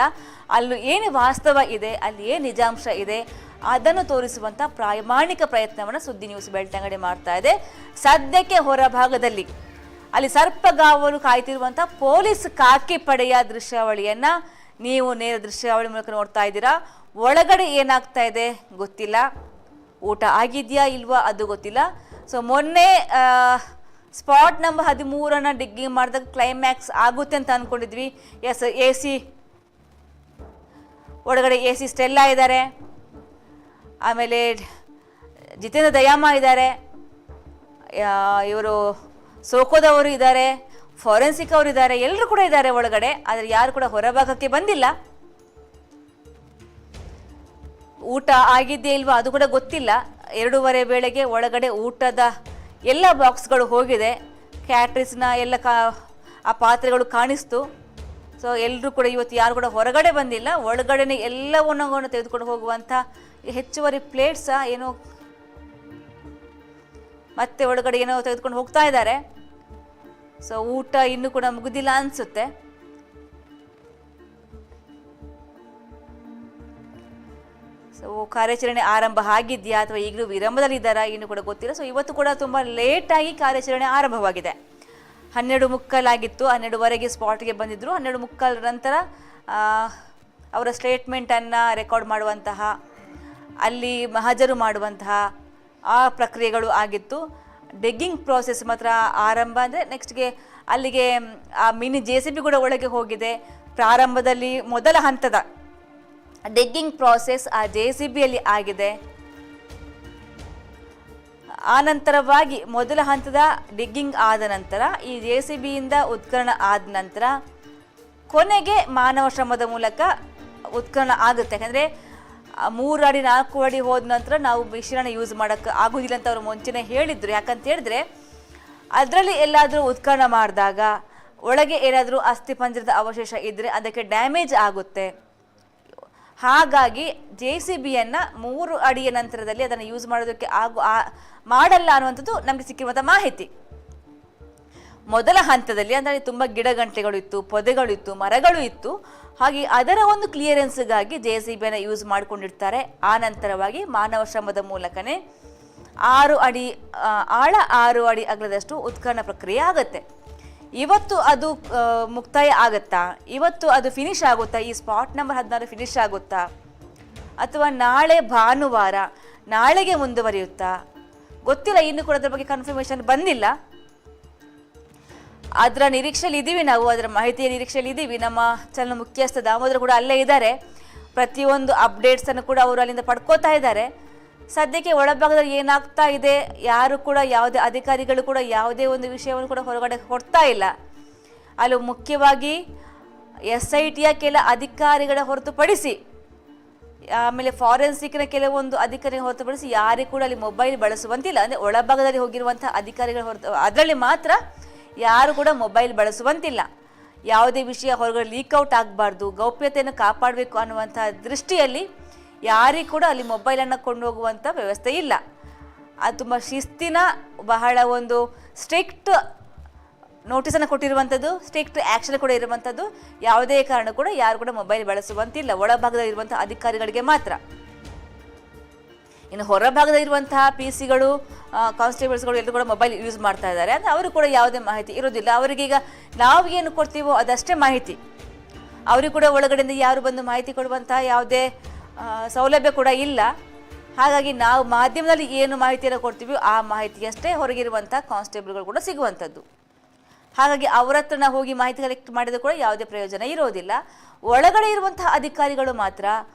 ಅಲ್ಲಿ ಏನು ವಾಸ್ತವ ಇದೆ, ಅಲ್ಲಿ ಏನು ನಿಜಾಂಶ ಇದೆ ಅದನ್ನು ತೋರಿಸುವಂಥ ಪ್ರಾಮಾಣಿಕ ಪ್ರಯತ್ನವನ್ನು ಸುದ್ದಿ ನ್ಯೂಸ್ ಬೆಳ್ತಂಗಡಿ ಮಾಡ್ತಾ ಇದೆ. ಸದ್ಯಕ್ಕೆ ಹೊರಭಾಗದಲ್ಲಿ ಅಲ್ಲಿ ಸರ್ಪಗಾವಲು ಕಾಯ್ತಿರುವಂಥ ಪೊಲೀಸ್ ಖಾಕಿ ಪಡೆಯ ದೃಶ್ಯಾವಳಿಯನ್ನು ನೀವು ನೇರ ದೃಶ್ಯಾವಳಿ ಮೂಲಕ ನೋಡ್ತಾ ಇದ್ದೀರಾ. ಒಳಗಡೆ ಏನಾಗ್ತಾ ಇದೆ ಗೊತ್ತಿಲ್ಲ, ಊಟ ಆಗಿದೆಯಾ ಇಲ್ವಾ ಅದು ಗೊತ್ತಿಲ್ಲ. ಸೊ ಮೊನ್ನೆ ಸ್ಪಾಟ್ ನಂಬರ್ 13 ಡಿಗ್ಗಿಂಗ್ ಮಾಡಿದಾಗ ಕ್ಲೈಮ್ಯಾಕ್ಸ್ ಆಗುತ್ತೆ ಅಂತ ಅಂದ್ಕೊಂಡಿದ್ವಿ. ಎಸ್, AC ಒಳಗಡೆ AC ಸ್ಟೆಲ್ಲಾ ಇದ್ದಾರೆ, ಆಮೇಲೆ ಜಿತೇಂದ್ರ ದಯಾಮ ಇದ್ದಾರೆ, ಇವರು ಸೋಕೋದವರು ಇದ್ದಾರೆ, ಫಾರೆನ್ಸಿಕ್ ಅವರು ಇದ್ದಾರೆ, ಎಲ್ಲರೂ ಕೂಡ ಇದ್ದಾರೆ ಒಳಗಡೆ. ಆದರೆ ಯಾರು ಕೂಡ ಹೊರಭಾಗಕ್ಕೆ ಬಂದಿಲ್ಲ. ಊಟ ಆಗಿದ್ದೇ ಇಲ್ವಾ ಅದು ಕೂಡ ಗೊತ್ತಿಲ್ಲ. 2:30 ವೇಳೆಗೆ ಒಳಗಡೆ ಊಟದ ಎಲ್ಲ ಬಾಕ್ಸ್ಗಳು ಹೋಗಿದೆ. ಕ್ಯಾಟ್ರಿಸ್ನ ಎಲ್ಲ ಆ ಪಾತ್ರೆಗಳು ಕಾಣಿಸ್ತು. ಸೊ ಎಲ್ಲರೂ ಕೂಡ ಇವತ್ತು ಯಾರು ಕೂಡ ಹೊರಗಡೆ ಬಂದಿಲ್ಲ. ಒಳಗಡೆನೆ ಎಲ್ಲವನ್ನೂ ತೆಗೆದುಕೊಂಡು ಹೋಗುವಂಥ ಹೆಚ್ಚುವರಿ ಪ್ಲೇಟ್ಸ ಏನೋ ಮತ್ತೆ ಒಳಗಡೆ ಏನೋ ತೆಗೆದುಕೊಂಡು ಹೋಗ್ತಾ ಇದ್ದಾರೆ. ಸೊ ಊಟ ಇನ್ನೂ ಕೂಡ ಮುಗಿದಿಲ್ಲ ಅನಿಸುತ್ತೆ. ಸೊ ಕಾರ್ಯಾಚರಣೆ ಆರಂಭ ಆಗಿದೆಯಾ ಅಥವಾ ಈಗಲೂ ವಿರಾಮದಲ್ಲಿದ್ದಾರಾ ಇನ್ನೂ ಕೂಡ ಗೊತ್ತಿಲ್ಲ. ಸೊ ಇವತ್ತು ಕೂಡ ತುಂಬ ಲೇಟಾಗಿ ಕಾರ್ಯಾಚರಣೆ ಆರಂಭವಾಗಿದೆ. 12:15 ಆಗಿತ್ತು. 12:15ಗೆ ಸ್ಪಾಟ್ಗೆ ಬಂದಿದ್ದರು. 12:15 ನಂತರ ಅವರ ಸ್ಟೇಟ್ಮೆಂಟನ್ನು ರೆಕಾರ್ಡ್ ಮಾಡುವಂತಹ, ಅಲ್ಲಿ ಹಾಜರು ಮಾಡುವಂತಹ ಆ ಪ್ರಕ್ರಿಯೆಗಳು ಆಗಿತ್ತು. ಡೆಗ್ಗಿಂಗ್ ಪ್ರೋಸೆಸ್ ಮಾತ್ರ ಆರಂಭ ಅಂದರೆ ನೆಕ್ಸ್ಟ್ಗೆ ಅಲ್ಲಿಗೆ ಆ ಮಿನಿ JCB ಕೂಡ ಒಳಗೆ ಹೋಗಿದೆ. ಪ್ರಾರಂಭದಲ್ಲಿ ಮೊದಲ ಹಂತದ ಡೆಗ್ಗಿಂಗ್ ಪ್ರೋಸೆಸ್ ಆ JCBಯಲ್ಲಿ ಆಗಿದೆ. ಆನಂತರವಾಗಿ ಮೊದಲ ಹಂತದ ಡಿಗ್ಗಿಂಗ್ ಆದ ನಂತರ ಈ JCBಯಿಂದ ಉತ್ಖನನ ಆದ ನಂತರ ಕೊನೆಗೆ ಮಾನವ ಶ್ರಮದ ಮೂಲಕ ಉತ್ಖನನ ಆಗುತ್ತೆ. ಯಾಕಂದರೆ 3 ಅಡಿ 4 ಅಡಿ ಹೋದ ನಂತರ ನಾವು ಮಿಶ್ರಣ ಯೂಸ್ ಮಾಡೋಕ್ಕೆ ಆಗೋದಿಲ್ಲ ಅಂತ ಅವರು ಮುಂಚೆನೇ ಹೇಳಿದರು. ಯಾಕಂತ ಹೇಳಿದ್ರೆ ಅದರಲ್ಲಿ ಎಲ್ಲಾದರೂ ಉತ್ಖನನ ಮಾಡಿದಾಗ ಒಳಗೆ ಏನಾದರೂ ಅಸ್ಥಿಪಂಜರದ ಅವಶೇಷ ಇದ್ದರೆ ಅದಕ್ಕೆ ಡ್ಯಾಮೇಜ್ ಆಗುತ್ತೆ. ಹಾಗಾಗಿ JCBಯನ್ನು 3 ಅಡಿಯ ನಂತರದಲ್ಲಿ ಅದನ್ನು ಯೂಸ್ ಮಾಡೋದಕ್ಕೆ ಮಾಡಲ್ಲ ಅನ್ನುವಂಥದ್ದು ನಮಗೆ ಸಿಕ್ಕಿರುವಂಥ ಮಾಹಿತಿ. ಮೊದಲ ಹಂತದಲ್ಲಿ ಅಂದರೆ ತುಂಬ ಗಿಡಗಂಟೆಗಳು ಇತ್ತು, ಪೊದೆಗಳು ಇತ್ತು, ಮರಗಳು ಇತ್ತು. ಹಾಗೆ ಅದರ ಒಂದು ಕ್ಲಿಯರೆನ್ಸ್ಗಾಗಿ JCBಯನ್ನು ಯೂಸ್ ಮಾಡಿಕೊಂಡಿರ್ತಾರೆ. ಆ ನಂತರವಾಗಿ ಮಾನವ ಶ್ರಮದ ಮೂಲಕನೇ 6 ಅಡಿ ಆಳ 6 ಅಡಿ ಅಗಲದಷ್ಟು ಉತ್ಖನನ ಪ್ರಕ್ರಿಯೆ ಆಗುತ್ತೆ. ಇವತ್ತು ಅದು ಮುಕ್ತಾಯ ಆಗುತ್ತಾ, ಇವತ್ತು ಅದು ಫಿನಿಶ್ ಆಗುತ್ತಾ, ಈ ಸ್ಪಾಟ್ ನಂಬರ್ 16 ಫಿನಿಶ್ ಆಗುತ್ತಾ, ಅಥವಾ ನಾಳೆ ಭಾನುವಾರ ನಾಳೆಗೆ ಮುಂದುವರಿಯುತ್ತಾ ಗೊತ್ತಿಲ್ಲ. ಇನ್ನೂ ಕೂಡ ಅದರ ಬಗ್ಗೆ ಕನ್ಫರ್ಮೇಷನ್ ಬಂದಿಲ್ಲ. ಅದರ ನಿರೀಕ್ಷೆಯಲ್ಲಿ ಇದ್ದೀವಿ ನಾವು, ಅದರ ಮಾಹಿತಿಯ ನಿರೀಕ್ಷೆಯಲ್ಲಿ ಇದ್ದೀವಿ. ನಮ್ಮ ಚಾನಲ್ ಮುಖ್ಯಸ್ಥ ದಾಮೋದರ ಕೂಡ ಅಲ್ಲೇ ಇದ್ದಾರೆ. ಪ್ರತಿಯೊಂದು ಅಪ್ಡೇಟ್ಸನ್ನು ಕೂಡ ಅವರು ಅಲ್ಲಿಂದ ಪಡ್ಕೋತಾ ಇದ್ದಾರೆ. ಸದ್ಯಕ್ಕೆ ಒಳಭಾಗದಲ್ಲಿ ಏನಾಗ್ತಾ ಇದೆ, ಯಾರು ಕೂಡ ಯಾವುದೇ ಅಧಿಕಾರಿಗಳು ಕೂಡ ಯಾವುದೇ ಒಂದು ವಿಷಯವನ್ನು ಕೂಡ ಹೊರಗಡೆ ಕೊಡ್ತಾ ಇಲ್ಲ. ಅಲ್ಲಿ ಮುಖ್ಯವಾಗಿ SITಯ ಕೆಲ ಅಧಿಕಾರಿಗಳ ಹೊರತುಪಡಿಸಿ, ಆಮೇಲೆ ಫಾರೆನ್ಸಿಕ್ನ ಕೆಲವೊಂದು ಅಧಿಕಾರಿಗಳ ಹೊರತುಪಡಿಸಿ ಯಾರಿಗೂ ಕೂಡ ಅಲ್ಲಿ ಮೊಬೈಲ್ ಬಳಸುವಂತಿಲ್ಲ. ಅಂದರೆ ಒಳಭಾಗದಲ್ಲಿ ಹೋಗಿರುವಂಥ ಅಧಿಕಾರಿಗಳ ಹೊರತು ಅದರಲ್ಲಿ ಮಾತ್ರ ಯಾರು ಕೂಡ ಮೊಬೈಲ್ ಬಳಸುವಂತಿಲ್ಲ. ಯಾವುದೇ ವಿಷಯ ಹೊರಗಡೆ ಲೀಕ್ಔಟ್ ಆಗಬಾರ್ದು, ಗೌಪ್ಯತೆಯನ್ನು ಕಾಪಾಡಬೇಕು ಅನ್ನುವಂಥ ದೃಷ್ಟಿಯಲ್ಲಿ ಯಾರಿಗೂ ಕೂಡ ಅಲ್ಲಿ ಮೊಬೈಲನ್ನು ಕೊಂಡು ಹೋಗುವಂಥ ವ್ಯವಸ್ಥೆ ಇಲ್ಲ. ಅದು ತುಂಬ ಶಿಸ್ತಿನ, ಬಹಳ ಒಂದು ಸ್ಟ್ರಿಕ್ಟ್ ನೋಟಿಸನ್ನು ಕೊಟ್ಟಿರುವಂಥದ್ದು, ಸ್ಟ್ರಿಕ್ಟ್ ಆ್ಯಕ್ಷನ್ ಕೂಡ ಇರುವಂಥದ್ದು. ಯಾವುದೇ ಕಾರಣ ಕೂಡ ಯಾರು ಕೂಡ ಮೊಬೈಲ್ ಬಳಸುವಂತಿಲ್ಲ, ಒಳಭಾಗದಲ್ಲಿ ಇರುವಂಥ ಅಧಿಕಾರಿಗಳಿಗೆ ಮಾತ್ರ. ಇನ್ನು ಹೊರಭಾಗದಲ್ಲಿರುವಂತಹ PCಗಳು, ಕಾನ್ಸ್ಟೇಬಲ್ಸ್ಗಳು ಎಲ್ಲರೂ ಕೂಡ ಮೊಬೈಲ್ ಯೂಸ್ ಮಾಡ್ತಾ ಇದ್ದಾರೆ. ಅಂದರೆ ಅವರು ಕೂಡ ಯಾವುದೇ ಮಾಹಿತಿ ಇರೋದಿಲ್ಲ. ಅವರಿಗೀಗ ನಾವು ಏನು ಕೊಡ್ತೀವೋ ಅದಷ್ಟೇ ಮಾಹಿತಿ. ಅವರಿಗೂ ಕೂಡ ಒಳಗಡೆಯಿಂದ ಯಾರು ಬಂದು ಮಾಹಿತಿ ಕೊಡುವಂತಹ ಯಾವುದೇ ಸೌಲಭ್ಯ ಕೂಡ ಇಲ್ಲ. ಹಾಗಾಗಿ ನಾವು ಮಾಧ್ಯಮದಲ್ಲಿ ಏನು ಮಾಹಿತಿಯನ್ನು ಕೊಡ್ತೀವಿ ಆ ಮಾಹಿತಿಯಷ್ಟೇ ಹೊರಗಿರುವಂಥ ಕಾನ್ಸ್ಟೇಬಲ್ಗಳು ಕೂಡ ಸಿಗುವಂಥದ್ದು. ಹಾಗಾಗಿ ಅವರ ಹತ್ರ ನಾವು ಹೋಗಿ ಮಾಹಿತಿ ಕಲೆಕ್ಟ್ ಮಾಡಿದರೂ ಕೂಡ ಯಾವುದೇ ಪ್ರಯೋಜನ ಇರೋದಿಲ್ಲ. ಒಳಗಡೆ ಇರುವಂತಹ ಅಧಿಕಾರಿಗಳು ಮಾತ್ರ,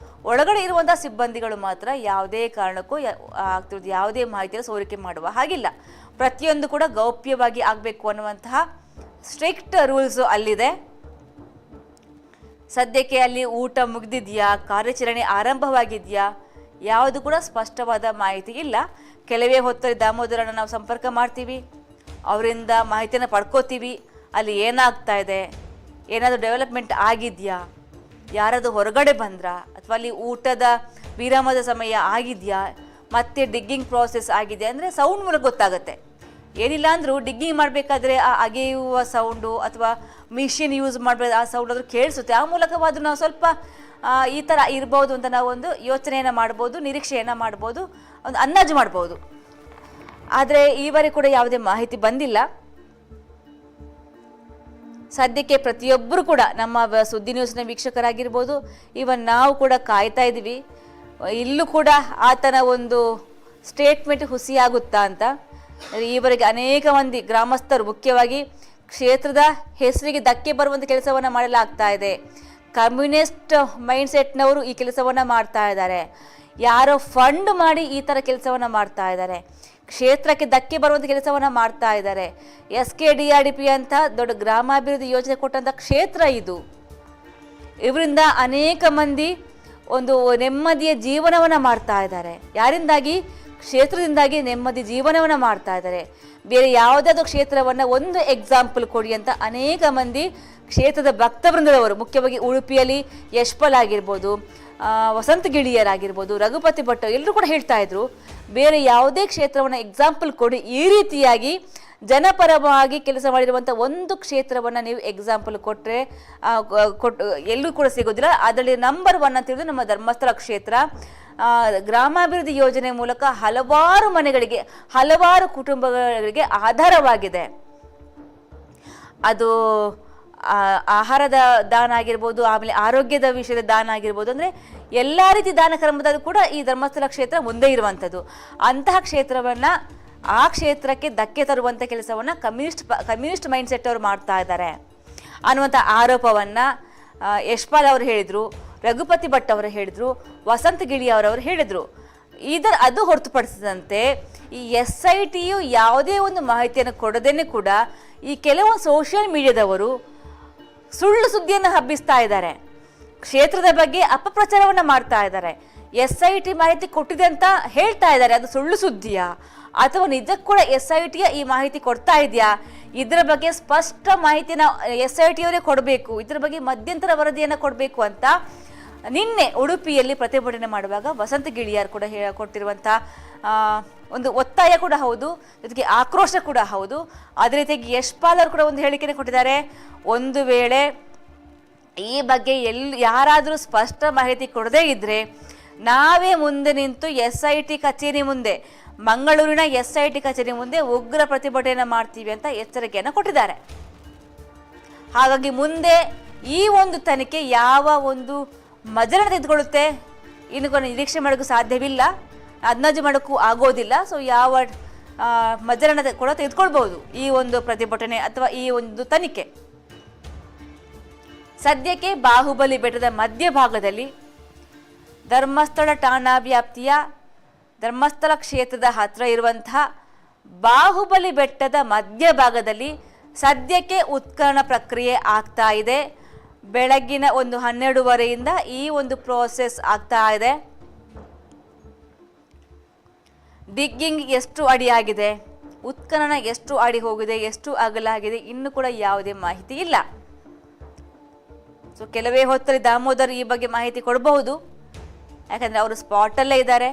ಒಳಗಡೆ ಇರುವಂತಹ ಸಿಬ್ಬಂದಿಗಳು ಮಾತ್ರ ಯಾವುದೇ ಕಾರಣಕ್ಕೂ ಆಗ್ತಿರೋದು ಯಾವುದೇ ಮಾಹಿತಿಯನ್ನು ಸೋರಿಕೆ ಮಾಡುವ ಹಾಗಿಲ್ಲ. ಪ್ರತಿಯೊಂದು ಕೂಡ ಗೌಪ್ಯವಾಗಿ ಆಗಬೇಕು ಅನ್ನುವಂತಹ ಸ್ಟ್ರಿಕ್ಟ್ ರೂಲ್ಸು ಅಲ್ಲಿದೆ. ಸದ್ಯಕ್ಕೆ ಅಲ್ಲಿ ಊಟ ಮುಗಿದಿದೆಯಾ, ಕಾರ್ಯಾಚರಣೆ ಆರಂಭವಾಗಿದೆಯಾ, ಯಾವುದು ಕೂಡ ಸ್ಪಷ್ಟವಾದ ಮಾಹಿತಿ ಇಲ್ಲ. ಕೆಲವೇ ಹೊತ್ತಲ್ಲಿ ದಾಮೋದರನ ನಾವು ಸಂಪರ್ಕ ಮಾಡ್ತೀವಿ, ಅವರಿಂದ ಮಾಹಿತಿಯನ್ನು ಪಡ್ಕೋತೀವಿ. ಅಲ್ಲಿ ಏನಾಗ್ತಾ ಇದೆ, ಏನಾದರೂ ಡೆವಲಪ್ಮೆಂಟ್ ಆಗಿದೆಯಾ, ಯಾರಾದರೂ ಹೊರಗಡೆ ಬಂದ್ರಾ, ಅಥವಾ ಅಲ್ಲಿ ಊಟದ ವಿರಾಮದ ಸಮಯ ಆಗಿದೆಯಾ, ಮತ್ತೆ ಡಿಗ್ಗಿಂಗ್ ಪ್ರೋಸೆಸ್ ಆಗಿದೆ ಅಂದರೆ ಸೌಂಡ್ ಮೂಲಕ ಗೊತ್ತಾಗುತ್ತೆ. ಏನಿಲ್ಲ ಅಂದರೂ ಡಿಗ್ಗಿಂಗ್ ಮಾಡಬೇಕಾದ್ರೆ ಆ ಅಗೆಯುವ ಸೌಂಡು ಅಥವಾ ಮಿಷಿನ್ ಯೂಸ್ ಮಾಡಬೇಕು ಆ ಸೌಂಡ್ ಆದರೂ ಕೇಳಿಸುತ್ತೆ. ಆ ಮೂಲಕವಾದರೂ ನಾವು ಸ್ವಲ್ಪ ಈ ಥರ ಇರ್ಬೋದು ಅಂತ ನಾವು ಒಂದು ಯೋಚನೆಯನ್ನು ಮಾಡ್ಬೋದು, ನಿರೀಕ್ಷೆಯನ್ನು ಮಾಡ್ಬೋದು, ಒಂದು ಅಂದಾಜು ಮಾಡ್ಬೋದು. ಆದರೆ ಈವರೆಗೆ ಕೂಡ ಯಾವುದೇ ಮಾಹಿತಿ ಬಂದಿಲ್ಲ. ಸದ್ಯಕ್ಕೆ ಪ್ರತಿಯೊಬ್ಬರು ಕೂಡ ನಮ್ಮ ಸುದ್ದಿ ನ್ಯೂಸ್ನ ವೀಕ್ಷಕರಾಗಿರ್ಬೋದು, ಇವನ್ ನಾವು ಕೂಡ ಕಾಯ್ತಾ ಇದ್ದೀವಿ ಇಲ್ಲೂ ಕೂಡ ಆತನ ಒಂದು ಸ್ಟೇಟ್ಮೆಂಟ್ ಹುಸಿಯಾಗುತ್ತಾ ಅಂತ. ಈವರೆಗೆ ಅನೇಕ ಮಂದಿ ಗ್ರಾಮಸ್ಥರು, ಮುಖ್ಯವಾಗಿ ಕ್ಷೇತ್ರದ ಹೆಸರಿಗೆ ಧಕ್ಕೆ ಬರುವಂಥ ಕೆಲಸವನ್ನು ಮಾಡಲಾಗ್ತಾ ಇದೆ. ಕಮ್ಯುನಿಸ್ಟ್ ಮೈಂಡ್ಸೆಟ್ನವರು ಈ ಕೆಲಸವನ್ನು ಮಾಡ್ತಾ ಇದ್ದಾರೆ. ಯಾರೋ ಫಂಡ್ ಮಾಡಿ ಈ ಥರ ಕೆಲಸವನ್ನು ಮಾಡ್ತಾ ಇದ್ದಾರೆ. ಕ್ಷೇತ್ರಕ್ಕೆ ಧಕ್ಕೆ ಬರುವಂಥ ಕೆಲಸವನ್ನು ಮಾಡ್ತಾ ಇದ್ದಾರೆ. SKDRDP ಅಂತ ದೊಡ್ಡ ಗ್ರಾಮಾಭಿವೃದ್ಧಿ ಯೋಜನೆ ಕೊಟ್ಟಂಥ ಕ್ಷೇತ್ರ ಇದು. ಇವರಿಂದ ಅನೇಕ ಮಂದಿ ಒಂದು ನೆಮ್ಮದಿಯ ಜೀವನವನ್ನು ಮಾಡ್ತಾ ಇದ್ದಾರೆ. ಯಾರಿಂದಾಗಿ? ಕ್ಷೇತ್ರದಿಂದಾಗಿ ನೆಮ್ಮದಿ ಜೀವನವನ್ನು ಮಾಡ್ತಾ ಇದ್ದಾರೆ. ಬೇರೆ ಯಾವುದಾದ್ರೂ ಕ್ಷೇತ್ರವನ್ನು ಒಂದು ಎಕ್ಸಾಂಪಲ್ ಕೊಡಿ ಅಂತ ಅನೇಕ ಮಂದಿ ಕ್ಷೇತ್ರದ ಭಕ್ತವೃಂದದವರು, ಮುಖ್ಯವಾಗಿ ಉಡುಪಿಯಲ್ಲಿ ಯಶ್ಪಾಲ್ ಆಗಿರ್ಬೋದು, ವಸಂತ ಗಿಳಿಯರಾಗಿರ್ಬೋದು, ರಘುಪತಿ ಭಟ್ ಎಲ್ಲರೂ ಕೂಡ ಹೇಳ್ತಾ ಇದ್ರು, ಬೇರೆ ಯಾವುದೇ ಕ್ಷೇತ್ರವನ್ನು ಎಕ್ಸಾಂಪಲ್ ಕೊಡಿ, ಈ ರೀತಿಯಾಗಿ ಜನಪರವಾಗಿ ಕೆಲಸ ಮಾಡಿರುವಂಥ ಒಂದು ಕ್ಷೇತ್ರವನ್ನು ನೀವು ಎಕ್ಸಾಂಪಲ್ ಕೊಟ್ಟರೆ ಎಲ್ಲೂ ಕೂಡ ಸಿಗೋದಿಲ್ಲ. ಅದರಲ್ಲಿ ನಂಬರ್ 1 ಅಂತ ಹೇಳಿದ್ರೆ ನಮ್ಮ ಧರ್ಮಸ್ಥಳ ಕ್ಷೇತ್ರ. ಗ್ರಾಮಾಭಿವೃದ್ಧಿ ಯೋಜನೆ ಮೂಲಕ ಹಲವಾರು ಮನೆಗಳಿಗೆ, ಹಲವಾರು ಕುಟುಂಬಗಳಿಗೆ ಆಧಾರವಾಗಿದೆ. ಅದು ಆಹಾರದ ದಾನ ಆಗಿರ್ಬೋದು, ಆಮೇಲೆ ಆರೋಗ್ಯದ ವಿಷಯದ ದಾನ ಆಗಿರ್ಬೋದು, ಅಂದರೆ ಎಲ್ಲ ರೀತಿ ದಾನ ಕರ್ಮದಲ್ಲೂ ಕೂಡ ಈ ಧರ್ಮಸ್ಥಳ ಕ್ಷೇತ್ರ ಮುಂದೆ ಇರುವಂಥದ್ದು. ಅಂತಹ ಕ್ಷೇತ್ರವನ್ನು, ಆ ಕ್ಷೇತ್ರಕ್ಕೆ ಧಕ್ಕೆ ತರುವಂಥ ಕೆಲಸವನ್ನು ಕಮ್ಯುನಿಸ್ಟ್ ಮೈಂಡ್ ಸೆಟ್ ಅವರು ಮಾಡ್ತಾ ಇದ್ದಾರೆ ಅನ್ನುವಂಥ ಆರೋಪವನ್ನು ಯಶ್ಪಾಲ್ ಅವರು ಹೇಳಿದರು, ರಘುಪತಿ ಭಟ್ ಅವರು ಹೇಳಿದರು, ವಸಂತ ಗಿಳಿ ಅವರವರು ಹೇಳಿದರು. ಅದು ಹೊರತುಪಡಿಸಿದಂತೆ ಈ SITಯು ಯಾವುದೇ ಒಂದು ಮಾಹಿತಿಯನ್ನು ಕೊಡದೇನೆ ಕೂಡ ಈ ಕೆಲವೊಂದು ಸೋಷಿಯಲ್ ಮೀಡಿಯಾದವರು ಸುಳ್ಳು ಸುದ್ದಿಯನ್ನು ಹಬ್ಬಿಸ್ತಾ ಇದ್ದಾರೆ. ಕ್ಷೇತ್ರದ ಬಗ್ಗೆ ಅಪಪ್ರಚಾರವನ್ನು ಮಾಡ್ತಾ ಇದ್ದಾರೆ. SIT ಮಾಹಿತಿ ಕೊಟ್ಟಿದೆ ಅಂತ ಹೇಳ್ತಾ ಇದ್ದಾರೆ. ಅದು ಸುಳ್ಳು ಸುದ್ದಿಯಾ ಅಥವಾ ನಿಜಕ್ಕೂ ಕೂಡ SITಯ ಈ ಮಾಹಿತಿ ಕೊಡ್ತಾ ಇದೆಯಾ? ಇದರ ಬಗ್ಗೆ ಸ್ಪಷ್ಟ ಮಾಹಿತಿನ SITಯವರೇ ಕೊಡಬೇಕು, ಇದರ ಬಗ್ಗೆ ಮಧ್ಯಂತರ ವರದಿಯನ್ನು ಕೊಡಬೇಕು ಅಂತ ನಿನ್ನೆ ಉಡುಪಿಯಲ್ಲಿ ಪ್ರತಿಭಟನೆ ಮಾಡುವಾಗ ವಸಂತ ಗಿಳಿಯಾರ್ ಕೂಡ ಕೊಟ್ಟಿರುವಂಥ ಒಂದು ಒತ್ತಾಯ ಕೂಡ ಹೌದು, ಜೊತೆಗೆ ಆಕ್ರೋಶ ಕೂಡ ಹೌದು. ಅದೇ ರೀತಿಯಾಗಿ ಯಶ್ಪಾಲ್ ಅವರು ಕೂಡ ಒಂದು ಹೇಳಿಕೆಯನ್ನು ಕೊಟ್ಟಿದ್ದಾರೆ. ಒಂದು ವೇಳೆ ಈ ಬಗ್ಗೆ ಯಾರಾದರೂ ಸ್ಪಷ್ಟ ಮಾಹಿತಿ ಕೊಡದೇ ಇದ್ದರೆ ನಾವೇ ಮುಂದೆ ನಿಂತು SIT ಕಚೇರಿ ಮುಂದೆ, ಮಂಗಳೂರಿನ SIT ಕಚೇರಿ ಮುಂದೆ ಉಗ್ರ ಪ್ರತಿಭಟನೆಯನ್ನು ಮಾಡ್ತೀವಿ ಅಂತ ಎಚ್ಚರಿಕೆಯನ್ನು ಕೊಟ್ಟಿದ್ದಾರೆ. ಹಾಗಾಗಿ ಮುಂದೆ ಈ ಒಂದು ತನಿಖೆ ಯಾವ ಒಂದು ಮಜಲನ್ನು ತೆಗೆದುಕೊಳ್ಳುತ್ತೆ ಇನ್ನು ಕೂಡ ನಿರೀಕ್ಷೆ ಮಾಡೋಕ್ಕೂ ಸಾಧ್ಯವಿಲ್ಲ, ಅಂದಾಜು ಮಾಡೋಕ್ಕೂ ಆಗೋದಿಲ್ಲ. ಸೊ ಯಾವ ಮಜಲನ್ನು ಕೂಡ ತೆಗೆದುಕೊಳ್ಬಹುದು ಈ ಒಂದು ಪ್ರತಿಭಟನೆ ಅಥವಾ ಈ ಒಂದು ತನಿಖೆ. ಸದ್ಯಕ್ಕೆ ಬಾಹುಬಲಿ ಬೆಟ್ಟದ ಮಧ್ಯಭಾಗದಲ್ಲಿ ಧರ್ಮಸ್ಥಳ ಠಾಣಾ ವ್ಯಾಪ್ತಿಯ ಧರ್ಮಸ್ಥಳ ಕ್ಷೇತ್ರದ ಹತ್ತಿರ ಇರುವಂತಹ ಬಾಹುಬಲಿ ಬೆಟ್ಟದ ಮಧ್ಯಭಾಗದಲ್ಲಿ ಸದ್ಯಕ್ಕೆ ಉತ್ಖನನ ಪ್ರಕ್ರಿಯೆ ಆಗ್ತಾ ಇದೆ. ಬೆಳಗ್ಗಿನ ಒಂದು 12:30ಯಿಂದ ಈ ಒಂದು ಪ್ರೋಸೆಸ್ ಆಗ್ತಾ ಇದೆ. ಡಿಗ್ಗಿಂಗ್ ಎಷ್ಟು ಅಡಿ ಆಗಿದೆ, ಉತ್ಖನನ ಎಷ್ಟು ಅಡಿ ಹೋಗಿದೆ, ಎಷ್ಟು ಅಗಲ ಆಗಿದೆ, ಇನ್ನೂ ಕೂಡ ಯಾವುದೇ ಮಾಹಿತಿ ಇಲ್ಲ. ಸೊ ಕೆಲವೇ ಹೊತ್ತಲ್ಲಿ ದಾಮೋದರ್ ಈ ಬಗ್ಗೆ ಮಾಹಿತಿ ಕೊಡಬಹುದು, ಯಾಕಂದ್ರೆ ಅವರು ಸ್ಪಾಟಲ್ಲೇ ಇದ್ದಾರೆ.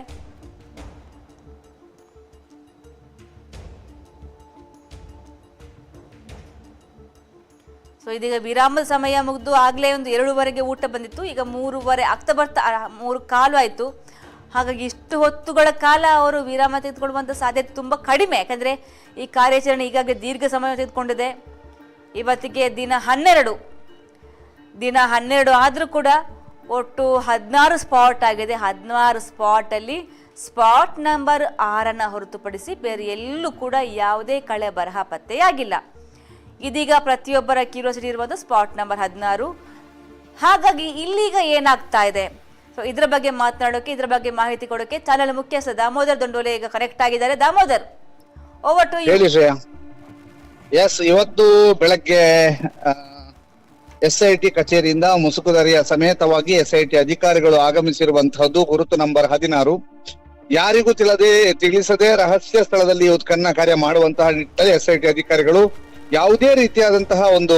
ಸೊ ಇದೀಗ ವಿರಾಮದ ಸಮಯ ಮುಗಿದು ಆಗಲೇ ಒಂದು 2:15ಗೆ ಊಟ ಬಂದಿತ್ತು. ಈಗ 3:30 ಆಗ್ತಾ ಬರ್ತಾ 3:15 ಆಯಿತು. ಹಾಗಾಗಿ ಇಷ್ಟು ಹೊತ್ತುಗಳ ಕಾಲ ಅವರು ವಿರಾಮ ತೆಗೆದುಕೊಳ್ಳುವಂಥ ಸಾಧ್ಯತೆ ತುಂಬ ಕಡಿಮೆ, ಯಾಕಂದರೆ ಈ ಕಾರ್ಯಾಚರಣೆ ಈಗಾಗಲೇ ದೀರ್ಘ ಸಮಯ ತೆಗೆದುಕೊಂಡಿದೆ. ಇವತ್ತಿಗೆ ದಿನ 12 ಆದರೂ ಕೂಡ ಒಟ್ಟು 16 ಸ್ಪಾಟ್ ಆಗಿದೆ. 16 ಸ್ಪಾಟಲ್ಲಿ ಸ್ಪಾಟ್ ನಂಬರ್ 6 ಹೊರತುಪಡಿಸಿ ಬೇರೆ ಎಲ್ಲೂ ಕೂಡ ಯಾವುದೇ ಕಳೆ ಬರಹ ಪತ್ತೆಯಾಗಿಲ್ಲ. ಇದೀಗ ಪ್ರತಿಯೊಬ್ಬರ ಕ್ಯೂರಿಯಾಸಿಟಿ ಇರುವುದು ಸ್ಪಾಟ್ ನಂಬರ್ 16. ಹಾಗಾಗಿ ಇಲ್ಲೀಗ ಏನಾಗ್ತಾ ಇದೆ, ಸೊ ಇದರ ಬಗ್ಗೆ ಮಾತನಾಡೋಕೆ, ಇದರ ಬಗ್ಗೆ ಮಾಹಿತಿ ಕೊಡೋಕೆ ಚಾನೆಲ್ ಮುಖ್ಯಸ್ಥ ದಾಮೋದರ್ ದೊಂಡೋಲೆ ಈಗ ಕನೆಕ್ಟ್ ಆಗಿದ್ದಾರೆ. Damodar, over to you. ಹೇಳಿ ಶ್ರೇಯಾ. ಎಸ್, ಇವತ್ತು ಬೆಳಗ್ಗೆ SIT ಕಚೇರಿಯಿಂದ ಮುಸುಕುದಾರಿಯ ಸಮೇತವಾಗಿ SIT ಅಧಿಕಾರಿಗಳು ಆಗಮಿಸಿರುವಂತಹದ್ದು ಗುರುತು ನಂಬರ್ 16. ಯಾರಿಗೂ ತಿಳಿಸದೆ ರಹಸ್ಯ ಸ್ಥಳದಲ್ಲಿ ಉತ್ಖನನ ಕಾರ್ಯ ಮಾಡುವಂತಹ ನಿಟ್ಟಲ್ಲಿ SIT ಅಧಿಕಾರಿಗಳು ಯಾವುದೇ ರೀತಿಯಾದಂತಹ ಒಂದು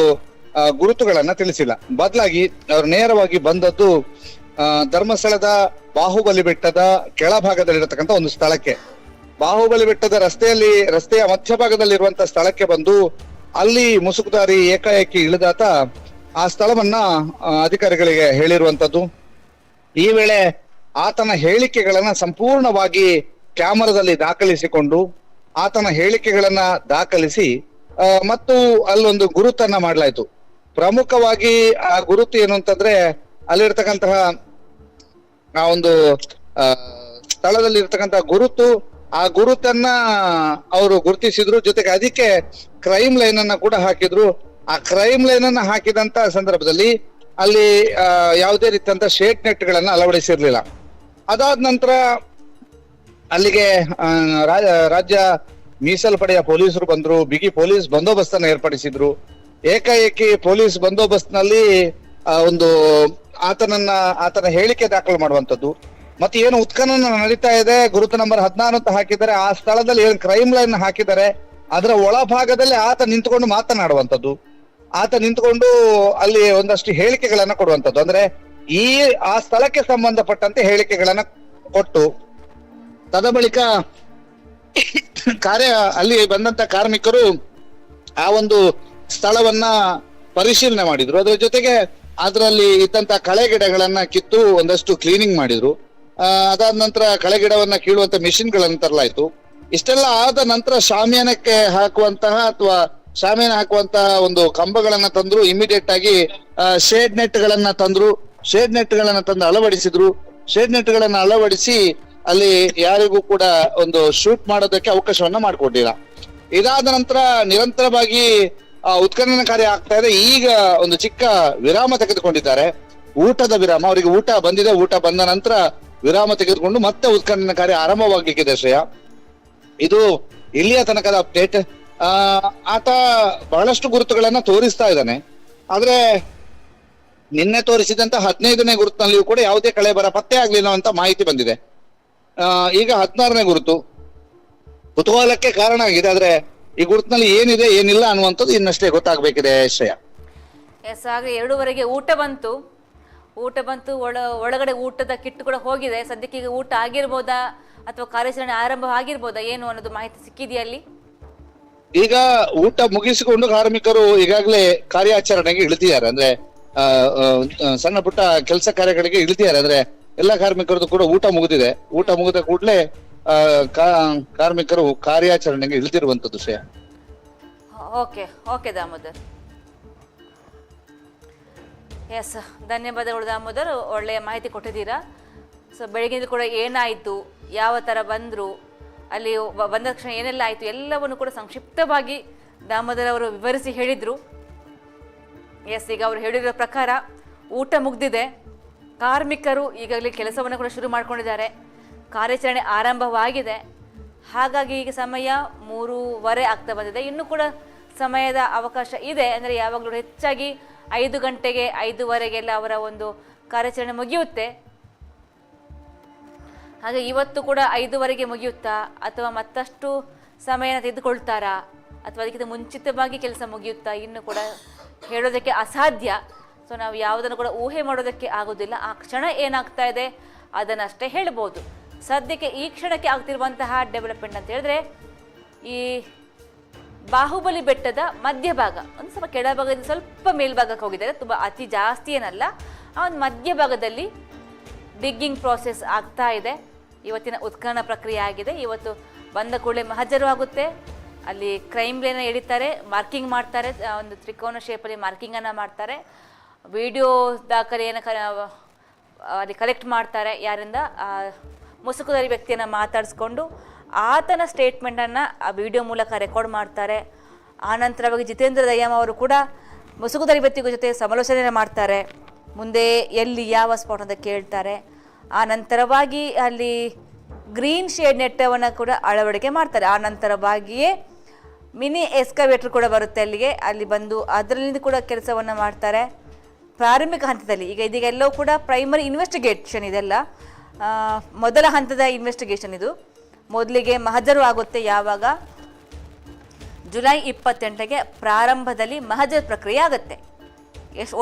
ಗುರುತುಗಳನ್ನ ತಿಳಿಸಿಲ್ಲ. ಬದಲಾಗಿ ಅವರು ನೇರವಾಗಿ ಬಂದದ್ದು ಧರ್ಮಸ್ಥಳದ ಬಾಹುಬಲಿ ಬೆಟ್ಟದ ಕೆಳಭಾಗದಲ್ಲಿರತಕ್ಕಂಥ ಒಂದು ಸ್ಥಳಕ್ಕೆ, ಬಾಹುಬಲಿ ಬೆಟ್ಟದ ರಸ್ತೆಯ ಮಧ್ಯಭಾಗದಲ್ಲಿರುವಂತಹ ಸ್ಥಳಕ್ಕೆ ಬಂದು ಅಲ್ಲಿ ಮುಸುಕುದಾರಿ ಏಕಾಏಕಿ ಇಳಿದಾತ ಆ ಸ್ಥಳವನ್ನ ಅಧಿಕಾರಿಗಳಿಗೆ ಹೇಳಿರುವಂತದ್ದು. ಈ ವೇಳೆ ಆತನ ಹೇಳಿಕೆಗಳನ್ನ ಸಂಪೂರ್ಣವಾಗಿ ಕ್ಯಾಮರಾದಲ್ಲಿ ದಾಖಲಿಸಿಕೊಂಡು ಆತನ ಹೇಳಿಕೆಗಳನ್ನ ದಾಖಲಿಸಿ ಮತ್ತು ಅಲ್ಲೊಂದು ಗುರುತನ್ನ ಮಾಡಲಾಯ್ತು. ಪ್ರಮುಖವಾಗಿ ಆ ಗುರುತು ಏನು ಅಂತಂದ್ರೆ ಅಲ್ಲಿರ್ತಕ್ಕಂತಹ ಆ ಒಂದು ಸ್ಥಳದಲ್ಲಿ ಇರ್ತಕ್ಕಂತಹ ಗುರುತು, ಆ ಗುರುತನ್ನ ಅವರು ಗುರುತಿಸಿದ್ರು. ಜೊತೆಗೆ ಅದಕ್ಕೆ ಕ್ರೈಮ್ ಲೈನ್ ಅನ್ನ ಕೂಡ ಹಾಕಿದ್ರು. ಆ ಕ್ರೈಮ್ ಲೈನ್ ಅನ್ನ ಹಾಕಿದಂತ ಸಂದರ್ಭದಲ್ಲಿ ಅಲ್ಲಿ ಯಾವುದೇ ರೀತಿಯಂತ ಶೇಡ್ ನೆಟ್ ಗಳನ್ನ ಅಳವಡಿಸಿರ್ಲಿಲ್ಲ. ಅದಾದ ನಂತರ ಅಲ್ಲಿಗೆ ರಾಜ್ಯ ಮೀಸಲು ಪಡೆಯ ಪೊಲೀಸರು ಬಂದ್ರು, ಬಿಗಿ ಪೊಲೀಸ್ ಬಂದೋಬಸ್ತನ್ನ ಏರ್ಪಡಿಸಿದ್ರು. ಏಕಾಏಕಿ ಪೊಲೀಸ್ ಬಂದೋಬಸ್ತ್ನಲ್ಲಿ ಒಂದು ಆತನ ಹೇಳಿಕೆ ದಾಖಲು ಮಾಡುವಂತದ್ದು, ಮತ್ತೆ ಏನು ಉತ್ಖನನ ನಡೀತಾ ಇದೆ, ಗುರುತು ನಂಬರ್ 16 ಅಂತ ಹಾಕಿದ್ದಾರೆ. ಆ ಸ್ಥಳದಲ್ಲಿ ಏನು ಕ್ರೈಮ್ ಲೈನ್ ಹಾಕಿದ್ದಾರೆ, ಅದರ ಒಳಭಾಗದಲ್ಲಿ ಆತ ನಿಂತ್ಕೊಂಡು ಮಾತನಾಡುವಂಥದ್ದು, ಆತ ನಿಂತ್ಕೊಂಡು ಅಲ್ಲಿ ಒಂದಷ್ಟು ಹೇಳಿಕೆಗಳನ್ನ ಕೊಡುವಂಥದ್ದು. ಅಂದ್ರೆ ಆ ಸ್ಥಳಕ್ಕೆ ಸಂಬಂಧಪಟ್ಟಂತೆ ಹೇಳಿಕೆಗಳನ್ನ ಕೊಟ್ಟು, ತದ ಬಳಿಕ ಅಲ್ಲಿ ಬಂದಂತ ಕಾರ್ಮಿಕರು ಆ ಒಂದು ಸ್ಥಳವನ್ನ ಪರಿಶೀಲನೆ ಮಾಡಿದ್ರು. ಅದರ ಜೊತೆಗೆ ಅದರಲ್ಲಿ ಇದ್ದಂತ ಕಳೆ ಗಿಡಗಳನ್ನ ಕಿತ್ತು ಒಂದಷ್ಟು ಕ್ಲೀನಿಂಗ್ ಮಾಡಿದ್ರು. ಅದಾದ ನಂತರ ಕಳೆ ಗಿಡವನ್ನ ಕೀಳುವಂತ ಮಿಷಿನ್ ಗಳನ್ನ ತರಲಾಯ್ತು. ಇಷ್ಟೆಲ್ಲ ಆದ ನಂತರ ಶಾಮಿಯಾನಕ್ಕೆ ಹಾಕುವಂತಹ ಒಂದು ಕಂಬಗಳನ್ನ ತಂದ್ರು. ಇಮಿಡಿಯೇಟ್ ಆಗಿ ಶೇಡ್ ನೆಟ್ ಗಳನ್ನ ತಂದ್ರು. ಶೇಡ್ ನೆಟ್ ಗಳನ್ನ ತಂದು ಅಳವಡಿಸಿದ್ರು. ಶೇಡ್ ನೆಟ್ ಗಳನ್ನ ಅಳವಡಿಸಿ ಅಲ್ಲಿ ಯಾರಿಗೂ ಕೂಡ ಒಂದು ಶೂಟ್ ಮಾಡೋದಕ್ಕೆ ಅವಕಾಶವನ್ನ ಮಾಡಿಕೊಟ್ಟಿಲ್ಲ. ಇದಾದ ನಂತರ ನಿರಂತರವಾಗಿ ಉತ್ಖನನ ಕಾರ್ಯ ಆಗ್ತಾ ಇದೆ. ಈಗ ಒಂದು ಚಿಕ್ಕ ವಿರಾಮ ತೆಗೆದುಕೊಂಡಿದ್ದಾರೆ, ಊಟದ ವಿರಾಮ. ಅವರಿಗೆ ಊಟ ಬಂದಿದೆ. ಊಟ ಬಂದ ನಂತರ ವಿರಾಮ ತೆಗೆದುಕೊಂಡು ಮತ್ತೆ ಉತ್ಖನನ ಕಾರ್ಯ ಆರಂಭವಾಗ್ಲಿಕ್ಕಿದೆ. ಶ್ರೇಯ, ಇದು ಇಲ್ಲಿಯ ತನಕದ ಅಪ್ಡೇಟ್. ಆತ ಬಹಳಷ್ಟು ಗುರುತುಗಳನ್ನ ತೋರಿಸ್ತಾ ಇದ್ದಾನೆ. ಆದ್ರೆ ನಿನ್ನೆ ತೋರಿಸಿದಂತ 15ನೇ ಗುರುತಿನಲ್ಲಿಯೂ ಕೂಡ ಯಾವುದೇ ಕಳೆ ಬರ ಪತ್ತೆ ಆಗ್ಲಿಲ್ಲ ಅಂತ ಮಾಹಿತಿ ಬಂದಿದೆ. ಈಗ 16ನೇ ಗುರುತು ಕುತೂಹಲಕ್ಕೆ ಕಾರಣ ಆಗಿದೆ. ಆದ್ರೆ ಈ ಗುರುತಿನಲ್ಲಿ ಏನಿದೆ ಏನಿಲ್ಲ ಅನ್ನುವಂಥದ್ದು ಇನ್ನಷ್ಟೇ ಗೊತ್ತಾಗಬೇಕಿದೆ ಶ್ರೇಯ. ಎಸ್, ಹಾಗೆ 2:30ಗೆ ಊಟ ಬಂತು. ಒಳಗಡೆ ಊಟದ ಕಿಟ್ ಕೂಡ ಹೋಗಿದೆ. ಸದ್ಯಕ್ಕೆ ಈಗ ಊಟ ಆಗಿರ್ಬೋದಾ ಅಥವಾ ಕಾರ್ಯಾಚರಣೆ ಆರಂಭ ಆಗಿರ್ಬೋದಾ ಏನು ಅನ್ನೋದು ಮಾಹಿತಿ ಸಿಕ್ಕಿದೆಯಾ ಅಲ್ಲಿ? ಈಗ ಊಟ ಮುಗಿಸಿಕೊಂಡು ಕಾರ್ಮಿಕರು ಈಗಾಗಲೇ ಕಾರ್ಯಾಚರಣೆಗೆ ಇಳಿದಿದ್ದಾರೆ. ಅಂದ್ರೆ ಸಣ್ಣ ಪುಟ್ಟ ಕೆಲಸ ಕಾರ್ಯಗಳಿಗೆ ಇಳಿದಿದ್ದಾರೆ. ಅಂದ್ರೆ ಎಲ್ಲಾ ಕಾರ್ಮಿಕರದ್ದು ಕೂಡ ಊಟ ಮುಗಿದಿದೆ. ಊಟ ಮುಗಿದ ಕೂಡಲೇ ಕಾರ್ಮಿಕರು ಕಾರ್ಯಾಚರಣೆಗೆ ಇಳಿದಿರುವಂತದ್ದು ಶ್ರೇಯ. ಓಕೆ ದಾಮೋದರ್. ಎಸ್, ಧನ್ಯವಾದಗಳು ದಾಮೋದರ್, ಒಳ್ಳೆಯ ಮಾಹಿತಿ ಕೊಟ್ಟಿದ್ದೀರಾ. ಸೊ ಬೆಳಗಿನ ಕೂಡ ಏನಾಯಿತು, ಯಾವ ಥರ ಬಂದರು, ಅಲ್ಲಿ ಬಂದ ತಕ್ಷಣ ಏನೆಲ್ಲ ಆಯಿತು ಎಲ್ಲವನ್ನು ಕೂಡ ಸಂಕ್ಷಿಪ್ತವಾಗಿ ದಾಮೋದರ್ ಅವರು ವಿವರಿಸಿ ಹೇಳಿದರು. ಎಸ್, ಈಗ ಅವರು ಹೇಳಿರೋ ಪ್ರಕಾರ ಊಟ ಮುಗ್ದಿದೆ. ಕಾರ್ಮಿಕರು ಈಗಾಗಲೇ ಕೆಲಸವನ್ನು ಕೂಡ ಶುರು ಮಾಡ್ಕೊಂಡಿದ್ದಾರೆ. ಕಾರ್ಯಾಚರಣೆ ಆರಂಭವಾಗಿದೆ. ಹಾಗಾಗಿ ಈಗ ಸಮಯ 3:30 ಆಗ್ತಾ ಬಂದಿದೆ. ಇನ್ನೂ ಕೂಡ ಸಮಯದ ಅವಕಾಶ ಇದೆ. ಅಂದರೆ ಯಾವಾಗಲೂ ಹೆಚ್ಚಾಗಿ 5 ಗಂಟೆಗೆ 5:15ಗೆಲ್ಲ ಅವರ ಒಂದು ಕಾರ್ಯಾಚರಣೆ ಮುಗಿಯುತ್ತೆ. ಹಾಗೆ ಇವತ್ತು ಕೂಡ 5:15ಗೆ ಮುಗಿಯುತ್ತಾ ಅಥವಾ ಮತ್ತಷ್ಟು ಸಮಯನ ತೆಗೆದುಕೊಳ್ತಾರಾ ಅಥವಾ ಅದಕ್ಕಿಂತ ಮುಂಚಿತವಾಗಿ ಕೆಲಸ ಮುಗಿಯುತ್ತಾ ಇನ್ನು ಕೂಡ ಹೇಳೋದಕ್ಕೆ ಅಸಾಧ್ಯ. ಸೊ ನಾವು ಯಾವುದನ್ನು ಕೂಡ ಊಹೆ ಮಾಡೋದಕ್ಕೆ ಆಗೋದಿಲ್ಲ. ಆ ಕ್ಷಣ ಏನಾಗ್ತಾ ಇದೆ ಅದನ್ನಷ್ಟೇ ಹೇಳ್ಬೋದು. ಸದ್ಯಕ್ಕೆ ಈ ಕ್ಷಣಕ್ಕೆ ಆಗ್ತಿರುವಂತಹ ಡೆವಲಪ್ಮೆಂಟ್ ಅಂತ ಹೇಳಿದ್ರೆ, ಈ ಬಾಹುಬಲಿ ಬೆಟ್ಟದ ಮಧ್ಯಭಾಗ ಒಂದು ಸ್ವಲ್ಪ ಕೆಳಭಾಗದಿಂದ ಸ್ವಲ್ಪ ಮೇಲ್ಭಾಗಕ್ಕೆ ಹೋಗಿದ್ದಾರೆ. ತುಂಬ ಅತಿ ಜಾಸ್ತಿ ಏನಲ್ಲ, ಆ ಒಂದು ಮಧ್ಯಭಾಗದಲ್ಲಿ ಡಿಗ್ಗಿಂಗ್ ಪ್ರಾಸೆಸ್ ಆಗ್ತಾ ಇದೆ. ಇವತ್ತಿನ ಉತ್ಖನನ ಪ್ರಕ್ರಿಯೆ ಆಗಿದೆ. ಇವತ್ತು ಬಂದ ಕೂಡಲೇ ಮಹಜರು ಆಗುತ್ತೆ. ಅಲ್ಲಿ ಕ್ರೈಮ್ ಲೈನ್ ಎಳಿತಾರೆ, ಮಾರ್ಕಿಂಗ್ ಮಾಡ್ತಾರೆ, ಒಂದು ತ್ರಿಕೋನ ಶೇಪಲ್ಲಿ ಮಾರ್ಕಿಂಗನ್ನು ಮಾಡ್ತಾರೆ. ವಿಡಿಯೋ ದಾಖಲೆಯನ್ನು ಅಲ್ಲಿ ಕಲೆಕ್ಟ್ ಮಾಡ್ತಾರೆ. ಯಾರಿಂದ ಮುಸುಕುದಾರಿ ವ್ಯಕ್ತಿಯನ್ನು ಮಾತಾಡಿಸ್ಕೊಂಡು ಆತನ ಸ್ಟೇಟ್ಮೆಂಟನ್ನು ಆ ವಿಡಿಯೋ ಮೂಲಕ ರೆಕಾರ್ಡ್ ಮಾಡ್ತಾರೆ. ಆನಂತರವಾಗಿ ಜಿತೇಂದ್ರ ದಯ್ಯಮ್ ಅವರು ಕೂಡ ಮುಸುಕುದಾರಿ ವ್ಯಕ್ತಿಗಳ ಜೊತೆ ಸಮಾಲೋಚನೆ ಮಾಡ್ತಾರೆ. ಮುಂದೆ ಎಲ್ಲಿ ಯಾವ ಸ್ಪಾಟ್ ಅಂತ ಕೇಳ್ತಾರೆ. ಆ ನಂತರವಾಗಿ ಅಲ್ಲಿ ಗ್ರೀನ್ ಶೇಡ್ ನೆಟ್ಟವನ್ನು ಕೂಡ ಅಳವಡಿಕೆ ಮಾಡ್ತಾರೆ. ಆ ನಂತರವಾಗಿಯೇ ಮಿನಿ ಎಸ್ಕವೇಟರ್ ಕೂಡ ಬರುತ್ತೆ ಅಲ್ಲಿಗೆ. ಅಲ್ಲಿ ಬಂದು ಅದರಿಂದ ಕೂಡ ಕೆಲಸವನ್ನು ಮಾಡ್ತಾರೆ. ಪ್ರಾರಂಭಿಕ ಹಂತದಲ್ಲಿ ಇದೀಗ ಎಲ್ಲವೂ ಕೂಡ ಪ್ರೈಮರಿ ಇನ್ವೆಸ್ಟಿಗೇಷನ್, ಇದೆಲ್ಲ ಮೊದಲ ಹಂತದ ಇನ್ವೆಸ್ಟಿಗೇಷನ್. ಇದು ಮೊದಲಿಗೆ ಮಹಜರು ಆಗುತ್ತೆ. ಯಾವಾಗ? ಜುಲೈ 28ಗೆ ಪ್ರಾರಂಭದಲ್ಲಿ ಮಹಜರ್ ಪ್ರಕ್ರಿಯೆ ಆಗುತ್ತೆ.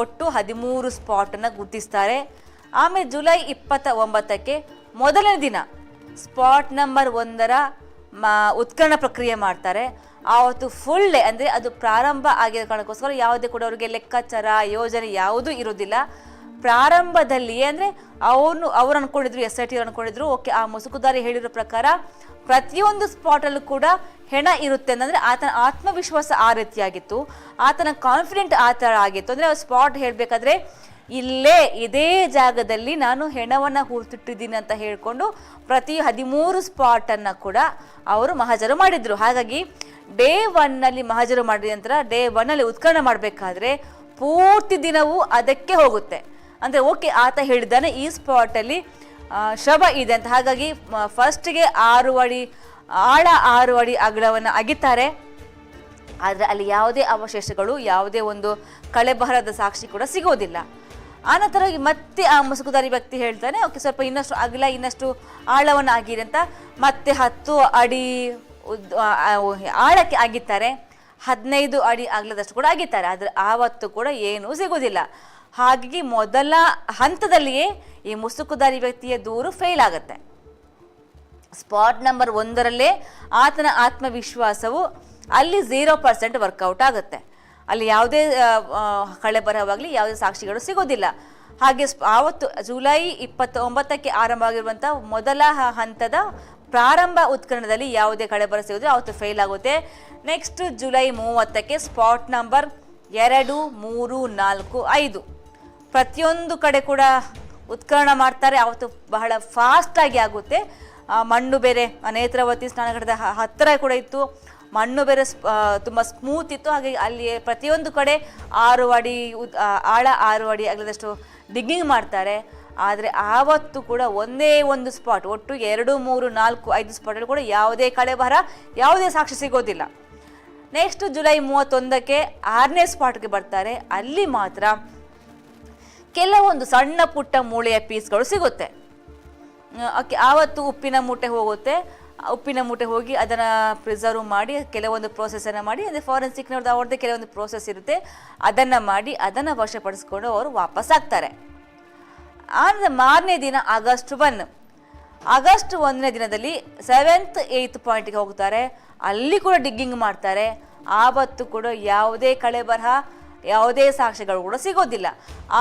ಒಟ್ಟು 13 ಸ್ಪಾಟನ್ನು ಗುರುತಿಸ್ತಾರೆ. ಆಮೇಲೆ ಜುಲೈ 29ಕ್ಕೆ ಮೊದಲನೇ ದಿನ ಸ್ಪಾಟ್ ನಂಬರ್ 1ರ ಉತ್ಖನನ ಪ್ರಕ್ರಿಯೆ ಮಾಡ್ತಾರೆ. ಆವತ್ತು ಫುಲ್ ಡೇ, ಅಂದರೆ ಅದು ಪ್ರಾರಂಭ ಆಗಿರೋ ಕಾರಣಕ್ಕೋಸ್ಕರ ಯಾವುದೇ ಕೂಡ ಅವರಿಗೆ ಲೆಕ್ಕಾಚಾರ ಯೋಜನೆ ಯಾವುದೂ ಇರೋದಿಲ್ಲ. ಪ್ರಾರಂಭದಲ್ಲಿಯೇ ಅಂದರೆ ಅವ್ರು ಅಂದ್ಕೊಂಡಿದ್ರು, SIT ಅಂದ್ಕೊಂಡಿದ್ರು, ಓಕೆ ಆ ಮುಸುಕುದಾರಿ ಹೇಳಿರೋ ಪ್ರಕಾರ ಪ್ರತಿಯೊಂದು ಸ್ಪಾಟಲ್ಲೂ ಕೂಡ ಹೆಣ ಇರುತ್ತೆ ಅಂದರೆ ಆತನ ಆತ್ಮವಿಶ್ವಾಸ ಆ ರೀತಿಯಾಗಿತ್ತು, ಆತನ ಕಾನ್ಫಿಡೆಂಟ್ ಆ ಥರ ಆಗಿತ್ತು. ಅಂದರೆ ಸ್ಪಾಟ್ ಹೇಳಬೇಕಾದ್ರೆ ಇಲ್ಲೇ ಇದೇ ಜಾಗದಲ್ಲಿ ನಾನು ಹೆಣವನ್ನು ಹೂತಿಟ್ಟಿದ್ದೀನಿ ಅಂತ ಹೇಳಿಕೊಂಡು ಪ್ರತಿ 13 ಸ್ಪಾಟನ್ನು ಕೂಡ ಅವರು ಮಹಜರು ಮಾಡಿದರು. ಹಾಗಾಗಿ ಡೇ 1ನಲ್ಲಿ ಮಹಜರು ಮಾಡಿದ ನಂತರ ಡೇ 1ನಲ್ಲಿ ಉತ್ಖನನ ಮಾಡಬೇಕಾದ್ರೆ ಪೂರ್ತಿ ದಿನವೂ ಅದಕ್ಕೆ ಹೋಗುತ್ತೆ. ಅಂದರೆ ಓಕೆ ಆತ ಹೇಳಿದ್ದಾನೆ ಈ ಸ್ಪಾಟಲ್ಲಿ ಶವ ಇದೆ ಅಂತ. ಹಾಗಾಗಿ ಫಸ್ಟ್ಗೆ 6 ಅಡಿ ಆಳ 6 ಅಡಿ ಅಗಲವನ್ನು ಅಗಿತಾರೆ. ಆದರೆ ಅಲ್ಲಿ ಯಾವುದೇ ಅವಶೇಷಗಳು, ಯಾವುದೇ ಒಂದು ಕಳೆಬರಹದ ಸಾಕ್ಷಿ ಕೂಡ ಸಿಗೋದಿಲ್ಲ. ಆನಂತರ ಮತ್ತೆ ಆ ಮುಸುಕುಧಾರಿ ವ್ಯಕ್ತಿ ಹೇಳ್ತಾನೆ, ಓಕೆ ಸ್ವಲ್ಪ ಇನ್ನಷ್ಟು ಅಗಲ, ಇನ್ನಷ್ಟು ಆಳವನ್ನು ಅಗಿರಿ ಅಂತ ಮತ್ತೆ 10 ಅಡಿ ಆಳಕ್ಕೆ ಅಗಿತಾರೆ. 15 ಅಡಿ ಅಗಲದಷ್ಟು ಕೂಡ ಅಗಿತಾರೆ. ಆದರೆ ಆವತ್ತು ಕೂಡ ಏನೂ ಸಿಗೋದಿಲ್ಲ. ಹಾಗಾಗಿ ಮೊದಲ ಹಂತದಲ್ಲಿಯೇ ಈ ಮುಸುಕುಧಾರಿ ವ್ಯಕ್ತಿಯ ದೂರು ಫೇಲ್ ಆಗುತ್ತೆ. ಸ್ಪಾಟ್ ನಂಬರ್ 1ರಲ್ಲೇ ಆತನ ಆತ್ಮವಿಶ್ವಾಸವು ಅಲ್ಲಿ 0% ವರ್ಕೌಟ್ ಆಗುತ್ತೆ. ಅಲ್ಲಿ ಯಾವುದೇ ಕಳೆಬರಹವಾಗಲಿ ಯಾವುದೇ ಸಾಕ್ಷಿಗಳು ಸಿಗೋದಿಲ್ಲ. ಹಾಗೆ ಆವತ್ತು ಜುಲೈ 29ಕ್ಕೆ ಆರಂಭವಾಗಿರುವಂಥ ಮೊದಲ ಹಂತದ ಪ್ರಾರಂಭ ಉತ್ಖನನದಲ್ಲಿ ಯಾವುದೇ ಕಳೆಬರಹ ಸಿಗೋದಿಲ್ಲ, ಆವತ್ತು ಫೇಲ್ ಆಗುತ್ತೆ. ನೆಕ್ಸ್ಟ್ ಜುಲೈ 30ಕ್ಕೆ ಸ್ಪಾಟ್ ನಂಬರ್ 2, 3, 4, 5 ಪ್ರತಿಯೊಂದು ಕಡೆ ಕೂಡ ಉತ್ಖನನ ಮಾಡ್ತಾರೆ. ಆವತ್ತು ಬಹಳ ಫಾಸ್ಟಾಗಿ ಆಗುತ್ತೆ. ಮಣ್ಣು ಬೇರೆ ನೇತ್ರಾವತಿ ಸ್ನಾನಘಟ್ಟದ ಹತ್ತಿರ ಕೂಡ ಇತ್ತು, ಮಣ್ಣು ಬೇರೆ ತುಂಬ ಸ್ಮೂತ್ ಇತ್ತು. ಹಾಗೆ ಅಲ್ಲಿ ಪ್ರತಿಯೊಂದು ಕಡೆ 6 ಅಡಿ ಆಳ 6 ಅಡಿ ಅಗಲದಷ್ಟು ಡಿಗ್ಗಿಂಗ್ ಮಾಡ್ತಾರೆ. ಆದರೆ ಆವತ್ತು ಕೂಡ ಒಂದೇ ಒಂದು ಸ್ಪಾಟ್, ಒಟ್ಟು 2, 3, 4, 5 ಸ್ಪಾಟಲ್ಲಿ ಕೂಡ ಯಾವುದೇ ಕಳೆಬರಹ, ಯಾವುದೇ ಸಾಕ್ಷಿ ಸಿಗೋದಿಲ್ಲ. ನೆಕ್ಸ್ಟ್ ಜುಲೈ 31ಕ್ಕೆ 6ನೇ ಸ್ಪಾಟ್ಗೆ ಬರ್ತಾರೆ. ಅಲ್ಲಿ ಮಾತ್ರ ಕೆಲವೊಂದು ಸಣ್ಣ ಪುಟ್ಟ ಮೂಳೆಯ ಪೀಸ್ಗಳು ಸಿಗುತ್ತೆ. ಆವತ್ತು ಉಪ್ಪಿನ ಮೂಟೆ ಹೋಗುತ್ತೆ. ಉಪ್ಪಿನ ಮೂಟೆ ಹೋಗಿ ಅದನ್ನು ಪ್ರಿಸರ್ವ್ ಮಾಡಿ ಕೆಲವೊಂದು ಪ್ರೋಸೆಸನ್ನು ಮಾಡಿ, ಅಂದರೆ ಫಾರೆನ್ಸಿಕ್ನವ್ರದ್ದು ಅವ್ರದ್ದೇ ಕೆಲವೊಂದು ಪ್ರೋಸೆಸ್ ಇರುತ್ತೆ, ಅದನ್ನು ಮಾಡಿ ಅದನ್ನು ವಶಪಡಿಸ್ಕೊಂಡು ಅವರು ವಾಪಸ್ ಆಗ್ತಾರೆ. ಆನಂತರ ಮಾರನೇ ದಿನ ಆಗಸ್ಟ್ 1ನೇ ದಿನದಲ್ಲಿ 7th 8th ಪಾಯಿಂಟ್ಗೆ ಹೋಗ್ತಾರೆ. ಅಲ್ಲಿ ಕೂಡ ಡಿಗ್ಗಿಂಗ್ ಮಾಡ್ತಾರೆ. ಆವತ್ತು ಕೂಡ ಯಾವುದೇ ಕಳೆಬರಹ, ಯಾವುದೇ ಸಾಕ್ಷ್ಯಗಳು ಕೂಡ ಸಿಗೋದಿಲ್ಲ.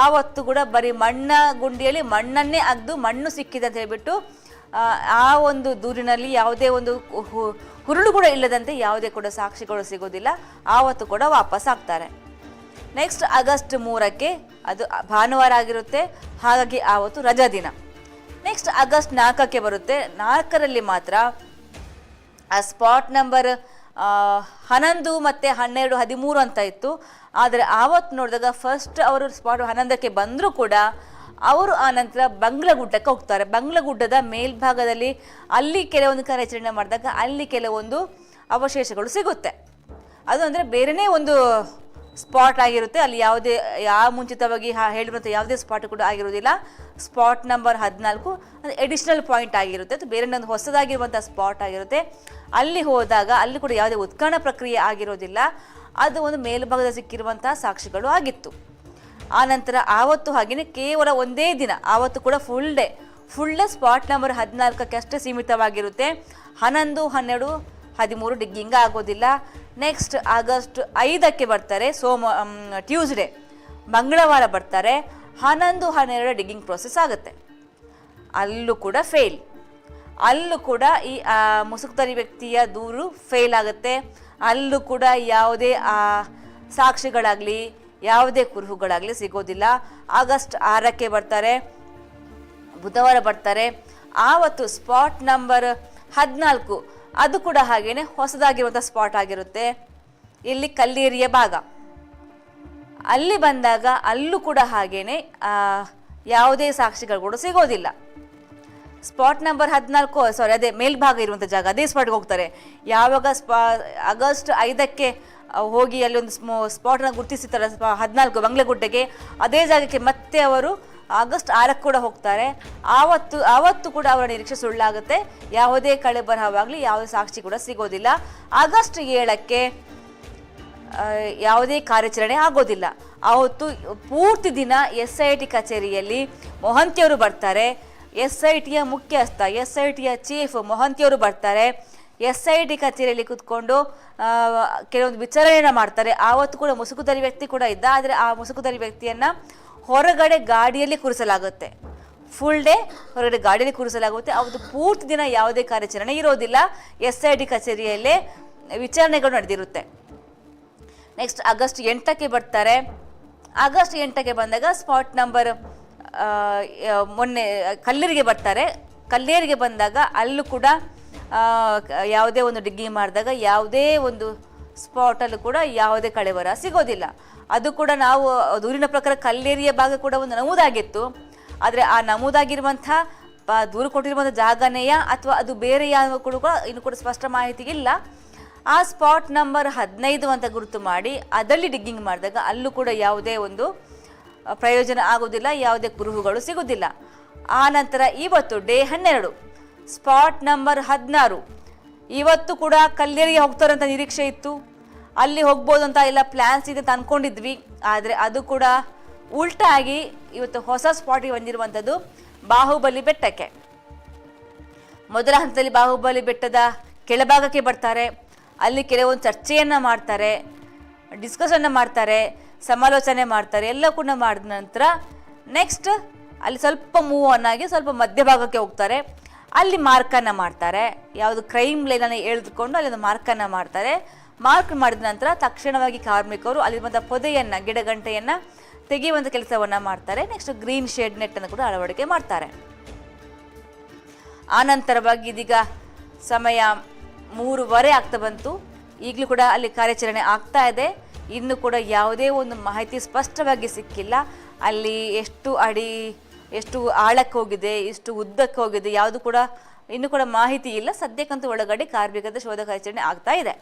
ಆವತ್ತು ಕೂಡ ಬರೀ ಮಣ್ಣ ಗುಂಡಿಯಲ್ಲಿ ಮಣ್ಣನ್ನೇ ಅಗ್ದು ಮಣ್ಣು ಸಿಕ್ಕಿದೆ ಅಂತ ಹೇಳ್ಬಿಟ್ಟು ಆ ಒಂದು ದೂರಿನಲ್ಲಿ ಯಾವುದೇ ಒಂದು ಹುರುಳು ಕೂಡ ಇಲ್ಲದಂತೆ ಯಾವುದೇ ಕೂಡ ಸಾಕ್ಷಿಗಳು ಸಿಗೋದಿಲ್ಲ. ಆವತ್ತು ಕೂಡ ವಾಪಸ್ ಆಗ್ತಾರೆ. ನೆಕ್ಸ್ಟ್ ಆಗಸ್ಟ್ 3ಕ್ಕೆ ಅದು ಭಾನುವಾರ ಆಗಿರುತ್ತೆ, ಹಾಗಾಗಿ ಆವತ್ತು ರಜಾ ದಿನ. ನೆಕ್ಸ್ಟ್ ಆಗಸ್ಟ್ 4ಕ್ಕೆ ಬರುತ್ತೆ. 4ರಲ್ಲಿ ಮಾತ್ರ ಆ ಸ್ಪಾಟ್ ನಂಬರ್ 11 ಮತ್ತು 12, 13 ಅಂತ ಇತ್ತು. ಆದರೆ ಆವತ್ತು ನೋಡಿದಾಗ ಫಸ್ಟ್ ಅವರು ಸ್ಪಾಟ್ 11ಕ್ಕೆ ಬಂದರೂ ಕೂಡ ಅವರು ಆ ನಂತರ ಬಂಗ್ಲಗುಡ್ಡಕ್ಕೆ ಹೋಗ್ತಾರೆ. ಬಂಗ್ಲಗುಡ್ಡದ ಮೇಲ್ಭಾಗದಲ್ಲಿ ಅಲ್ಲಿ ಕೆಲವೊಂದು ಕಾರ್ಯಾಚರಣೆ ಮಾಡಿದಾಗ ಅಲ್ಲಿ ಕೆಲವೊಂದು ಅವಶೇಷಗಳು ಸಿಗುತ್ತೆ. ಅದು ಅಂದರೆ ಬೇರೆಯೇ ಒಂದು ಸ್ಪಾಟ್ ಆಗಿರುತ್ತೆ. ಅಲ್ಲಿ ಯಾವುದೇ ಮುಂಚಿತವಾಗಿ ಹೇಳಿರುವಂಥ ಯಾವುದೇ ಸ್ಪಾಟ್ ಕೂಡ ಆಗಿರೋದಿಲ್ಲ. ಸ್ಪಾಟ್ ನಂಬರ್ 14 ಅದು ಎಡಿಷನಲ್ ಪಾಯಿಂಟ್ ಆಗಿರುತ್ತೆ, ಅದು ಬೇರೆ ಒಂದು ಹೊಸದಾಗಿರುವಂಥ ಸ್ಪಾಟ್ ಆಗಿರುತ್ತೆ. ಅಲ್ಲಿ ಹೋದಾಗ ಅಲ್ಲಿ ಕೂಡ ಯಾವುದೇ ಉತ್ಖನನ ಪ್ರಕ್ರಿಯೆ ಆಗಿರೋದಿಲ್ಲ. ಅದು ಒಂದು ಮೇಲ್ಭಾಗದಲ್ಲಿ ಸಿಕ್ಕಿರುವಂಥ ಸಾಕ್ಷಿಗಳು ಆಗಿತ್ತು. ಆನಂತರ ಆವತ್ತು ಹಾಗೆಯೇ ಕೇವಲ ಒಂದೇ ದಿನ, ಆವತ್ತು ಕೂಡ ಫುಲ್ ಡೇ ಸ್ಪಾಟ್ ನಂಬರ್ 14ಕ್ಕೆ ಅಷ್ಟೇ ಸೀಮಿತವಾಗಿರುತ್ತೆ. 11, 12, 13 ಡಿಗ್ಗಿಂಗ್ ಆಗೋದಿಲ್ಲ. ನೆಕ್ಸ್ಟ್ ಆಗಸ್ಟ್ 5ಕ್ಕೆ ಬರ್ತಾರೆ, ಟ್ಯೂಸ್ಡೇ ಮಂಗಳವಾರ ಬರ್ತಾರೆ. 11, 12 ಡಿಗ್ಗಿಂಗ್ ಪ್ರೋಸೆಸ್ ಆಗುತ್ತೆ. ಅಲ್ಲೂ ಕೂಡ ಫೇಲ್. ಅಲ್ಲೂ ಕೂಡ ಈ ಮುಸುಕುಧಾರಿ ವ್ಯಕ್ತಿಯ ದೂರು ಫೇಲ್ ಆಗುತ್ತೆ. ಅಲ್ಲೂ ಕೂಡ ಯಾವುದೇ ಸಾಕ್ಷಿಗಳಾಗಲಿ ಯಾವುದೇ ಕುರುಹುಗಳಾಗಲಿ ಸಿಗೋದಿಲ್ಲ. ಆಗಸ್ಟ್ 6ಕ್ಕೆ ಬರ್ತಾರೆ, ಬುಧವಾರ ಬರ್ತಾರೆ. ಆವತ್ತು ಸ್ಪಾಟ್ ನಂಬರ್ 14 ಅದು ಕೂಡ ಹಾಗೇನೆ ಹೊಸದಾಗಿರುವಂಥ ಸ್ಪಾಟ್ ಆಗಿರುತ್ತೆ. ಇಲ್ಲಿ ಕಲ್ಲೇರಿಯ ಭಾಗ. ಅಲ್ಲಿ ಬಂದಾಗ ಅಲ್ಲೂ ಕೂಡ ಹಾಗೇನೆ ಯಾವುದೇ ಸಾಕ್ಷಿಗಳು ಕೂಡ ಸಿಗೋದಿಲ್ಲ. ಸ್ಪಾಟ್ ನಂಬರ್ 14 ಅದೇ ಮೇಲ್ಭಾಗ ಇರುವಂಥ ಜಾಗ, ಅದೇ ಸ್ಪಾಟ್ಗೆ ಹೋಗ್ತಾರೆ. ಯಾವಾಗ ಆಗಸ್ಟ್ 5ಕ್ಕೆ ಹೋಗಿ ಅಲ್ಲಿ ಒಂದು ಸ್ಪಾಟನ್ನು ಗುರುತಿಸುತ್ತಾರೆ 14 ಬಂಗ್ಲಗುಡ್ಡೆಗೆ, ಅದೇ ಜಾಗಕ್ಕೆ ಮತ್ತೆ ಅವರು ಆಗಸ್ಟ್ 6ಕ್ಕೆ ಕೂಡ ಹೋಗ್ತಾರೆ. ಆವತ್ತು ಕೂಡ ಅವರ ನಿರೀಕ್ಷೆ ಸುಳ್ಳಾಗುತ್ತೆ. ಯಾವುದೇ ಕಳೆಬರಹವಾಗಲಿ ಯಾವುದೇ ಸಾಕ್ಷಿ ಕೂಡ ಸಿಗೋದಿಲ್ಲ. ಆಗಸ್ಟ್ 7ಕ್ಕೆ ಯಾವುದೇ ಕಾರ್ಯಾಚರಣೆ ಆಗೋದಿಲ್ಲ. ಆವತ್ತು ಪೂರ್ತಿ ದಿನ SIT ಕಚೇರಿಯಲ್ಲಿ ಮೊಹಂತಿಯವರು ಬರ್ತಾರೆ. SITಯ ಮುಖ್ಯಸ್ಥ, SITಯ ಚೀಫ್ ಮೊಹಂತಿಯವರು ಬರ್ತಾರೆ. SIT ಕಚೇರಿಯಲ್ಲಿ ಕೂತ್ಕೊಂಡು ಕೆಲವೊಂದು ವಿಚಾರಣೆಯನ್ನು ಮಾಡ್ತಾರೆ. ಆವತ್ತು ಕೂಡ ಮುಸುಕುಧಾರಿ ವ್ಯಕ್ತಿ ಕೂಡ ಇದ್ದ. ಆದರೆ ಆ ಮುಸುಕುಧಾರಿ ವ್ಯಕ್ತಿಯನ್ನು ಹೊರಗಡೆ ಗಾಡಿಯಲ್ಲಿ ಕೂರಿಸಲಾಗುತ್ತೆ. ಫುಲ್ ಡೇ ಹೊರಗಡೆ ಗಾಡಿಯಲ್ಲಿ ಕೂರಿಸಲಾಗುತ್ತೆ. ಅವತ್ತು ಪೂರ್ತಿ ದಿನ ಯಾವುದೇ ಕಾರ್ಯಾಚರಣೆ ಇರೋದಿಲ್ಲ. SIT ಕಚೇರಿಯಲ್ಲೇ ವಿಚಾರಣೆಗಳು ನಡೆದಿರುತ್ತೆ. ನೆಕ್ಸ್ಟ್ ಆಗಸ್ಟ್ 8ಕ್ಕೆ ಬರ್ತಾರೆ. ಆಗಸ್ಟ್ 8ಕ್ಕೆ ಬಂದಾಗ ಸ್ಪಾಟ್ ನಂಬರ್ ಮೊನ್ನೆ ಕಲ್ಲೇರಿಗೆ ಬರ್ತಾರೆ. ಕಲ್ಲೇರಿಗೆ ಬಂದಾಗ ಅಲ್ಲೂ ಕೂಡ ಯಾವುದೇ ಒಂದು ಡಿಗ್ಗಿಂಗ್ ಮಾಡಿದಾಗ ಯಾವುದೇ ಒಂದು ಸ್ಪಾಟಲ್ಲೂ ಕೂಡ ಯಾವುದೇ ಕಳೆಬರಹ ಸಿಗೋದಿಲ್ಲ. ಅದು ಕೂಡ ನಾವು ದೂರಿನ ಪ್ರಕಾರ ಕಲ್ಲೇರಿಯ ಭಾಗ ಕೂಡ ಒಂದು ನಮೂದಾಗಿತ್ತು. ಆದರೆ ಆ ನಮೂದಾಗಿರುವಂಥ ದೂರು ಕೊಟ್ಟಿರುವಂಥ ಜಾಗನೆಯ ಅಥವಾ ಅದು ಬೇರೆ ಯಾವ ಕೂಡ ಇನ್ನು ಕೂಡ ಸ್ಪಷ್ಟ ಮಾಹಿತಿ ಇಲ್ಲ. ಆ ಸ್ಪಾಟ್ ನಂಬರ್ 15 ಅಂತ ಗುರುತು ಮಾಡಿ ಅದರಲ್ಲಿ ಡಿಗ್ಗಿಂಗ್ ಮಾಡಿದಾಗ ಅಲ್ಲೂ ಕೂಡ ಯಾವುದೇ ಒಂದು ಪ್ರಯೋಜನ ಆಗೋದಿಲ್ಲ, ಯಾವುದೇ ಕುರುಹುಗಳು ಸಿಗೋದಿಲ್ಲ. ಆ ನಂತರ ಇವತ್ತು ಡೇ 12 ಸ್ಪಾಟ್ ನಂಬರ್ 16 ಇವತ್ತು ಕೂಡ ಕಲ್ಲೇರಿಗೆ ಹೋಗ್ತಾರಂತ ನಿರೀಕ್ಷೆ ಇತ್ತು, ಅಲ್ಲಿ ಹೋಗ್ಬೋದು ಅಂತ ಎಲ್ಲ ಪ್ಲ್ಯಾನ್ಸ್ ಇದೆ ಅಂತ ಅಂದ್ಕೊಂಡಿದ್ವಿ. ಆದರೆ ಅದು ಕೂಡ ಉಲ್ಟಾಗಿ ಇವತ್ತು ಹೊಸ ಸ್ಪಾಟಿಗೆ ಬಂದಿರುವಂಥದ್ದು ಬಾಹುಬಲಿ ಬೆಟ್ಟಕ್ಕೆ. ಮೊದಲ ಹಂತದಲ್ಲಿ ಬಾಹುಬಲಿ ಬೆಟ್ಟದ ಕೆಳಭಾಗಕ್ಕೆ ಬರ್ತಾರೆ, ಅಲ್ಲಿ ಕೆಲವೊಂದು ಚರ್ಚೆಯನ್ನು ಮಾಡ್ತಾರೆ, ಡಿಸ್ಕಷನ್ನ ಮಾಡ್ತಾರೆ, ಸಮಾಲೋಚನೆ ಮಾಡ್ತಾರೆ. ಎಲ್ಲ ಕೂಡ ಮಾಡಿದ ನಂತರ ನೆಕ್ಸ್ಟ್ ಅಲ್ಲಿ ಸ್ವಲ್ಪ ಮೂವ್ ಆನ್ ಆಗಿ ಸ್ವಲ್ಪ ಮಧ್ಯಭಾಗಕ್ಕೆ ಹೋಗ್ತಾರೆ, ಅಲ್ಲಿ ಮಾರ್ಕನ್ನು ಮಾಡ್ತಾರೆ. ಯಾವುದು ಕ್ರೈಮ್ ಲೈನನ್ನು ಎಳೆದುಕೊಂಡು ಅಲ್ಲಿ ಒಂದು ಮಾರ್ಕನ್ನು ಮಾಡ್ತಾರೆ. ಮಾರ್ಕ್ ಮಾಡಿದ ನಂತರ ತಕ್ಷಣವಾಗಿ ಕಾರ್ಮಿಕರು ಅಲ್ಲಿರುವಂಥ ಪೊದೆಯನ್ನು, ಗಿಡಗಂಟೆಯನ್ನು ತೆಗೆಯುವಂಥ ಕೆಲಸವನ್ನು ಮಾಡ್ತಾರೆ. ನೆಕ್ಸ್ಟ್ ಗ್ರೀನ್ ಶೇಡ್ ನೆಟ್ಟನ್ನು ಕೂಡ ಅಳವಡಿಕೆ ಮಾಡ್ತಾರೆ. ಆನಂತರವಾಗಿ ಇದೀಗ ಸಮಯ 3:15 ಆಗ್ತಾ ಬಂತು. ಈಗಲೂ ಕೂಡ ಅಲ್ಲಿ ಕಾರ್ಯಾಚರಣೆ ಆಗ್ತಾ ಇದೆ. ಇನ್ನು ಕೂಡ ಯಾವುದೇ ಒಂದು ಮಾಹಿತಿ ಸ್ಪಷ್ಟವಾಗಿ ಸಿಕ್ಕಿಲ್ಲ. ಅಲ್ಲಿ ಎಷ್ಟು ಅಡಿ, ಎಷ್ಟು ಆಳಕ್ಕೆ ಹೋಗಿದೆ, ಎಷ್ಟು ಉದ್ದಕ್ಕೆ ಹೋಗಿದೆ, ಯಾವುದು ಕೂಡ ಇನ್ನೂ ಕೂಡ ಮಾಹಿತಿ ಇಲ್ಲ. ಸದ್ಯಕ್ಕಂತೂ ಒಳಗಡೆ ಕಾರ್ಮಿಕರ ಶೋಧ ಕಾರ್ಯಾಚರಣೆ ಆಗ್ತಾ ಇದೆ.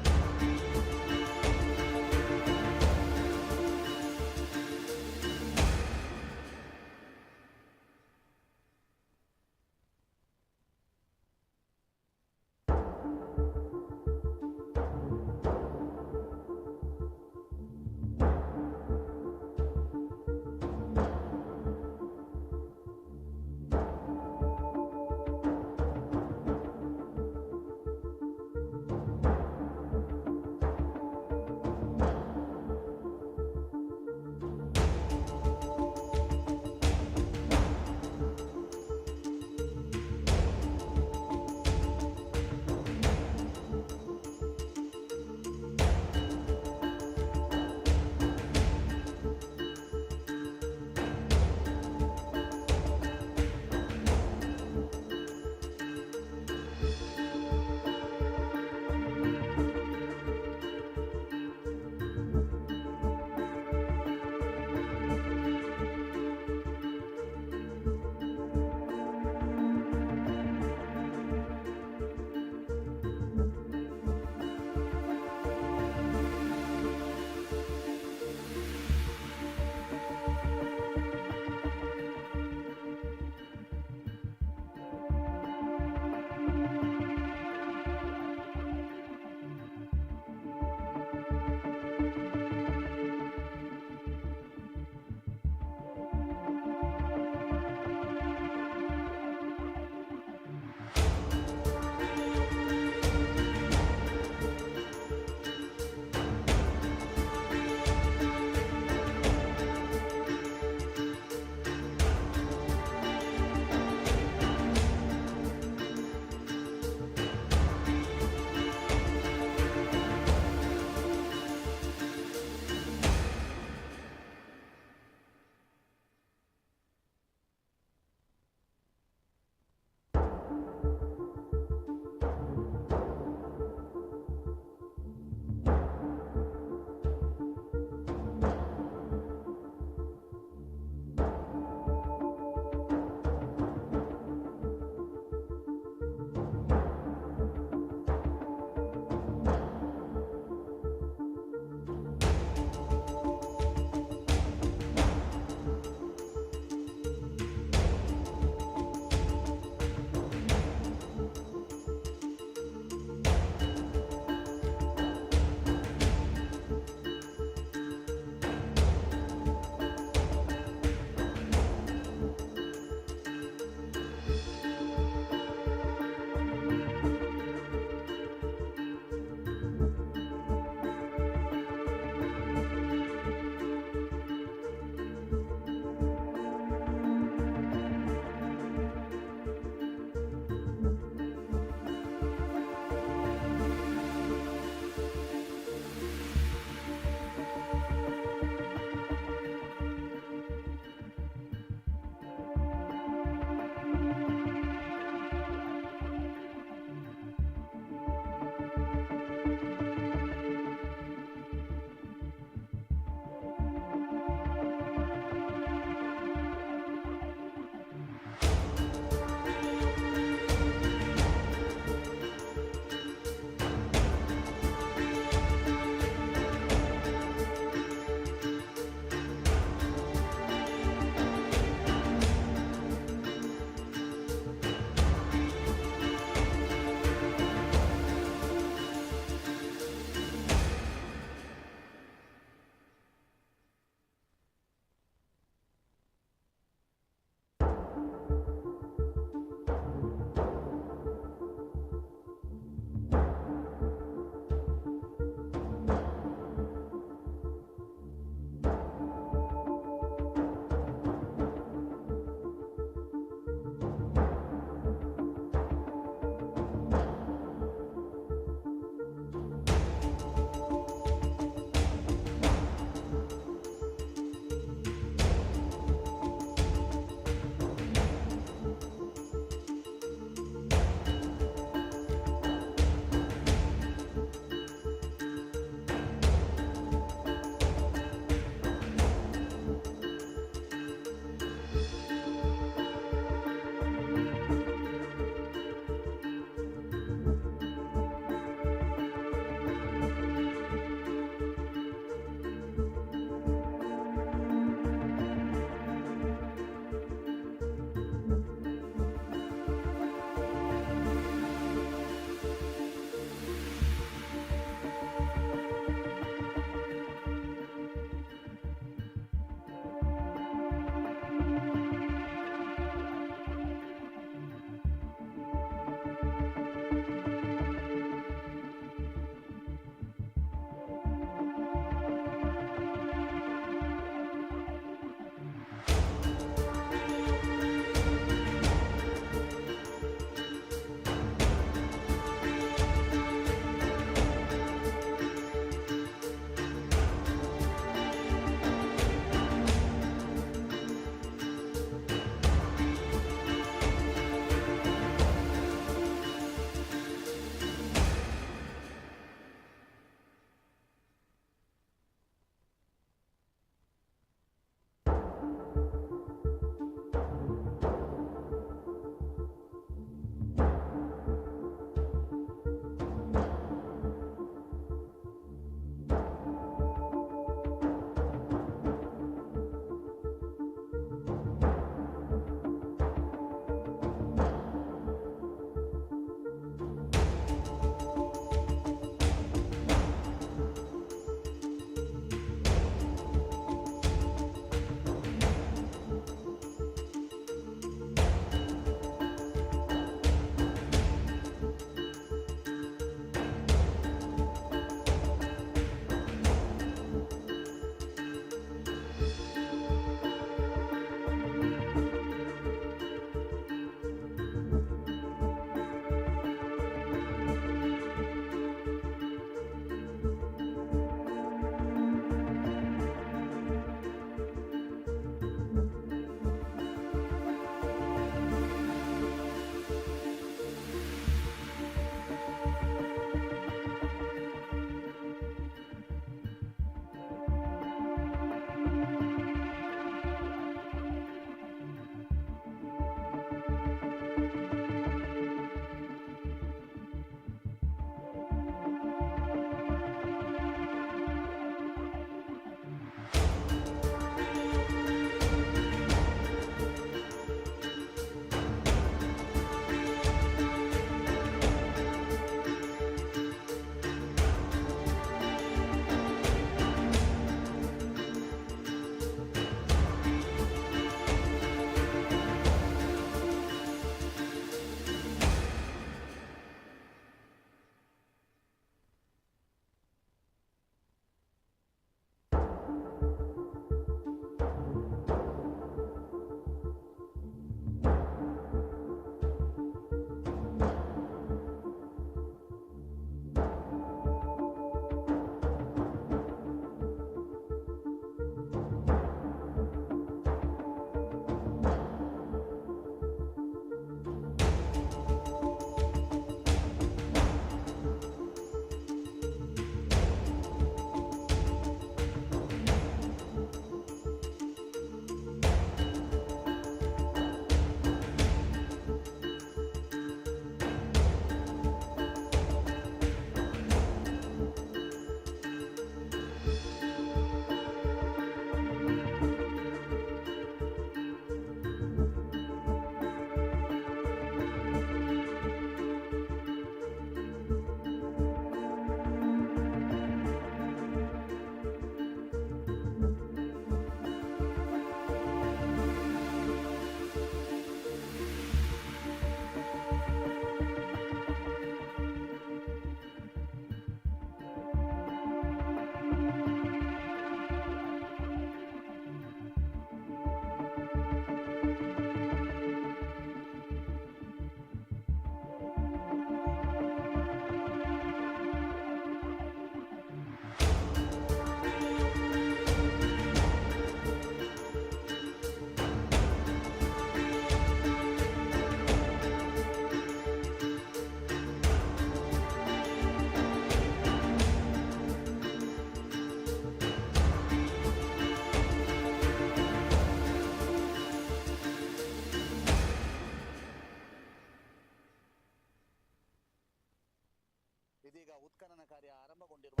ಇದೀಗ ಉತ್ಖನನ ಕಾರ್ಯ ಆರಂಭಗೊಂಡಿರುವ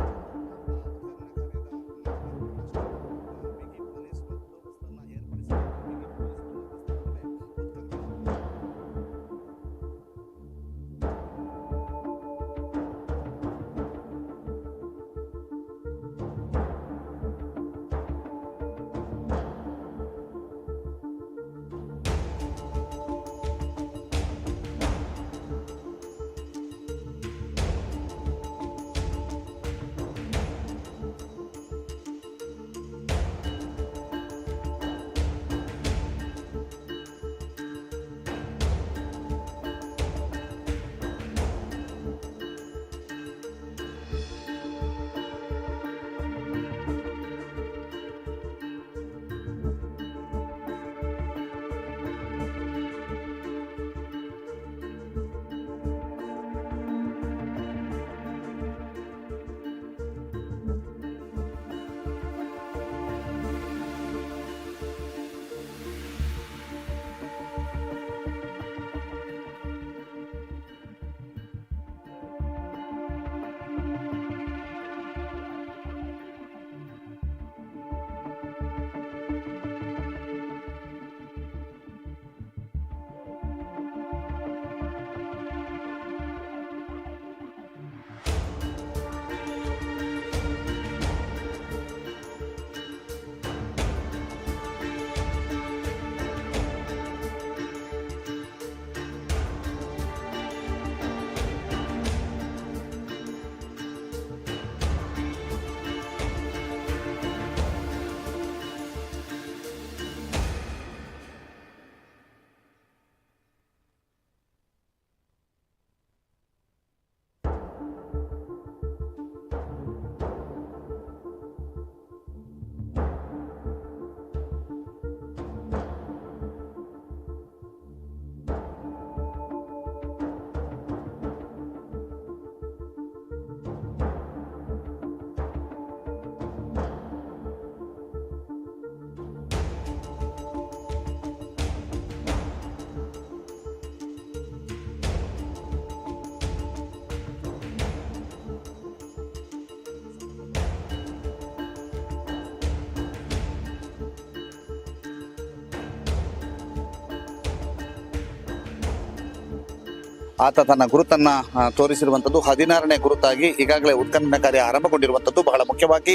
ಆತ ತನ್ನ ಗುರುತನ್ನ ತೋರಿಸಿರುವಂಥದ್ದು 16ನೇ ಗುರುತಾಗಿ ಈಗಾಗಲೇ ಉತ್ಖನನ ಕಾರ್ಯ ಆರಂಭಗೊಂಡಿರುವಂಥದ್ದು. ಬಹಳ ಮುಖ್ಯವಾಗಿ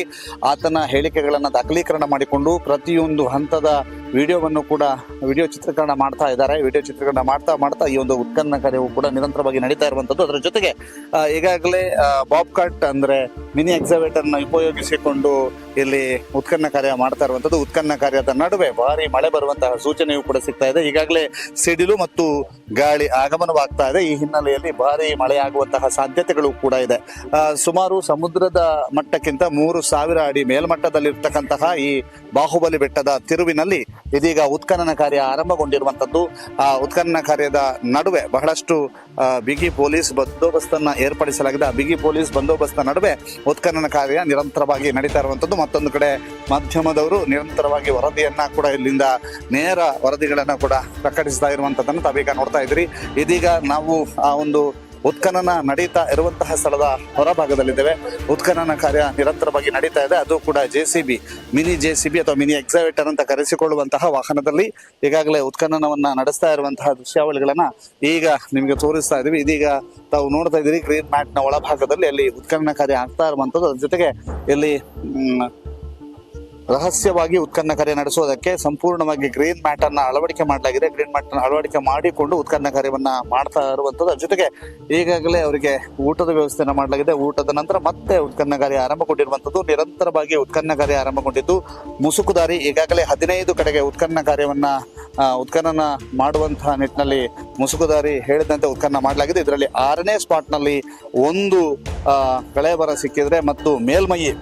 ಆತನ ಹೇಳಿಕೆಗಳನ್ನು ದಾಖಲೀಕರಣ ಮಾಡಿಕೊಂಡು ಪ್ರತಿಯೊಂದು ಹಂತದ ವಿಡಿಯೋವನ್ನು ಕೂಡ ವಿಡಿಯೋ ಚಿತ್ರೀಕರಣ ಮಾಡ್ತಾ ಇದ್ದಾರೆ. ವಿಡಿಯೋ ಚಿತ್ರೀಕರಣ ಮಾಡ್ತಾ ಈ ಒಂದು ಉತ್ಖನನ ಕಾರ್ಯವು ಕೂಡ ನಿರಂತರವಾಗಿ ನಡೀತಾ ಇರುವಂಥದ್ದು. ಅದರ ಜೊತೆಗೆ ಈಗಾಗಲೇ ಬಾಬ್ ಕಟ್ ಅಂದ್ರೆ ಮಿನಿ ಎಕ್ಸಾವೇಟರ್ನ ಉಪಯೋಗಿಸಿಕೊಂಡು ಇಲ್ಲಿ ಉತ್ಖನನ ಕಾರ್ಯ ಮಾಡ್ತಾ ಇರುವಂಥದ್ದು. ಉತ್ಖನನ ಕಾರ್ಯದ ನಡುವೆ ಭಾರಿ ಮಳೆ ಬರುವಂತಹ ಸೂಚನೆಯೂ ಕೂಡ ಸಿಗ್ತಾ ಇದೆ. ಈಗಾಗಲೇ ಸಿಡಿಲು ಮತ್ತು ಗಾಳಿ ಆಗಮನವಾಗ್ತಾ ಇದೆ. ಈ ಹಿನ್ನೆಲೆಯಲ್ಲಿ ಭಾರಿ ಮಳೆಯಾಗುವಂತಹ ಸಾಧ್ಯತೆಗಳು ಕೂಡ ಇದೆ. ಸುಮಾರು ಸಮುದ್ರದ ಮಟ್ಟಕ್ಕಿಂತ 3000 ಅಡಿ ಮೇಲ್ಮಟ್ಟದಲ್ಲಿರ್ತಕ್ಕಂತಹ ಈ ಬಾಹುಬಲಿ ಬೆಟ್ಟದ ತಿರುವಿನಲ್ಲಿ ಇದೀಗ ಉತ್ಖನನ ಕಾರ್ಯ ಆರಂಭಗೊಂಡಿರುವಂತದ್ದು. ಆ ಉತ್ಖನನ ಕಾರ್ಯದ ನಡುವೆ ಬಹಳಷ್ಟು ಬಿಗಿ ಪೊಲೀಸ್ ಬಂದೋಬಸ್ತನ್ನ ಏರ್ಪಡಿಸಲಾಗಿದೆ. ಆ ಬಿಗಿ ಪೊಲೀಸ್ ಬಂದೋಬಸ್ತ್ ನಡುವೆ ಉತ್ಖನನ ಕಾರ್ಯ ನಿರಂತರವಾಗಿ ನಡೀತಾ ಇರುವಂತದ್ದು. ಮತ್ತೊಂದು ಕಡೆ ಮಾಧ್ಯಮದವರು ನಿರಂತರವಾಗಿ ವರದಿಯನ್ನ ಕೂಡ ಇಲ್ಲಿಂದ ನೇರ ವರದಿಗಳನ್ನ ಕೂಡ ಪ್ರಕಟಿಸ್ತಾ ಇರುವಂತದ್ದನ್ನು ತಾವೀಗ ನೋಡ್ತಾ ಇದ್ರಿ. ಇದೀಗ ನಾವು ಆ ಒಂದು ಉತ್ಖನನ ನಡೀತಾ ಇರುವಂತಹ ಸ್ಥಳದ ಹೊರಭಾಗದಲ್ಲಿದ್ದೇವೆ. ಉತ್ಖನನ ಕಾರ್ಯ ನಿರಂತರವಾಗಿ ನಡೀತಾ ಇದೆ. ಅದು ಕೂಡ JCB, ಮಿನಿ JCB ಅಥವಾ ಮಿನಿ ಎಕ್ಸಾವೇಟರ್ ಅಂತ ಕರೆಸಿಕೊಳ್ಳುವಂತಹ ವಾಹನದಲ್ಲಿ ಈಗಾಗಲೇ ಉತ್ಖನನವನ್ನ ನಡೆಸ್ತಾ ಇರುವಂತಹ ದೃಶ್ಯಾವಳಿಗಳನ್ನ ಈಗ ನಿಮಗೆ ತೋರಿಸ್ತಾ ಇದೀವಿ. ಇದೀಗ ತಾವು ನೋಡ್ತಾ ಇದ್ದೀರಿ ಗ್ರೀನ್ ಮ್ಯಾಟ್ ನ ಒಳಭಾಗದಲ್ಲಿ ಅಲ್ಲಿ ಉತ್ಖನನ ಕಾರ್ಯ ಆಗ್ತಾ ಇರುವಂತದ್ದು. ಅದ್ರ ಜೊತೆಗೆ ಇಲ್ಲಿ ರಹಸ್ಯವಾಗಿ ಉತ್ಖನನ ಕಾರ್ಯ ನಡೆಸೋದಕ್ಕೆ ಸಂಪೂರ್ಣವಾಗಿ ಗ್ರೀನ್ ಮ್ಯಾಟ್ ಅನ್ನ ಅಳವಡಿಕೆ ಮಾಡಲಾಗಿದೆ. ಗ್ರೀನ್ ಮ್ಯಾಟ್ ಅನ್ನು ಅಳವಡಿಕೆ ಮಾಡಿಕೊಂಡು ಉತ್ಖನನ ಕಾರ್ಯವನ್ನ ಮಾಡ್ತಾ ಇರುವಂತದ್ದು. ಜೊತೆಗೆ ಈಗಾಗಲೇ ಅವರಿಗೆ ಊಟದ ವ್ಯವಸ್ಥೆಯನ್ನ ಮಾಡಲಾಗಿದೆ. ಊಟದ ನಂತರ ಮತ್ತೆ ಉತ್ಖನನ ಕಾರ್ಯ ಆರಂಭಗೊಂಡಿರುವಂತದ್ದು. ನಿರಂತರವಾಗಿ ಉತ್ಖನನ ಕಾರ್ಯ ಆರಂಭಗೊಂಡಿದ್ದು ಮುಸುಕುದಾರಿ ಈಗಾಗಲೇ 15 ಕಡೆಗೆ ಉತ್ಖನನ ಕಾರ್ಯವನ್ನ ಉತ್ಖನನ ಮಾಡುವಂತಹ ನಿಟ್ಟಿನಲ್ಲಿ ಮುಸುಕುದಾರಿ ಹೇಳಿದಂತೆ ಉತ್ಖನನ ಮಾಡಲಾಗಿದೆ. ಇದರಲ್ಲಿ 6ನೇ ಸ್ಪಾಟ್ ನಲ್ಲಿ ಒಂದು ಕಳೆಬರ ಸಿಕ್ಕಿದ್ರೆ ಮತ್ತು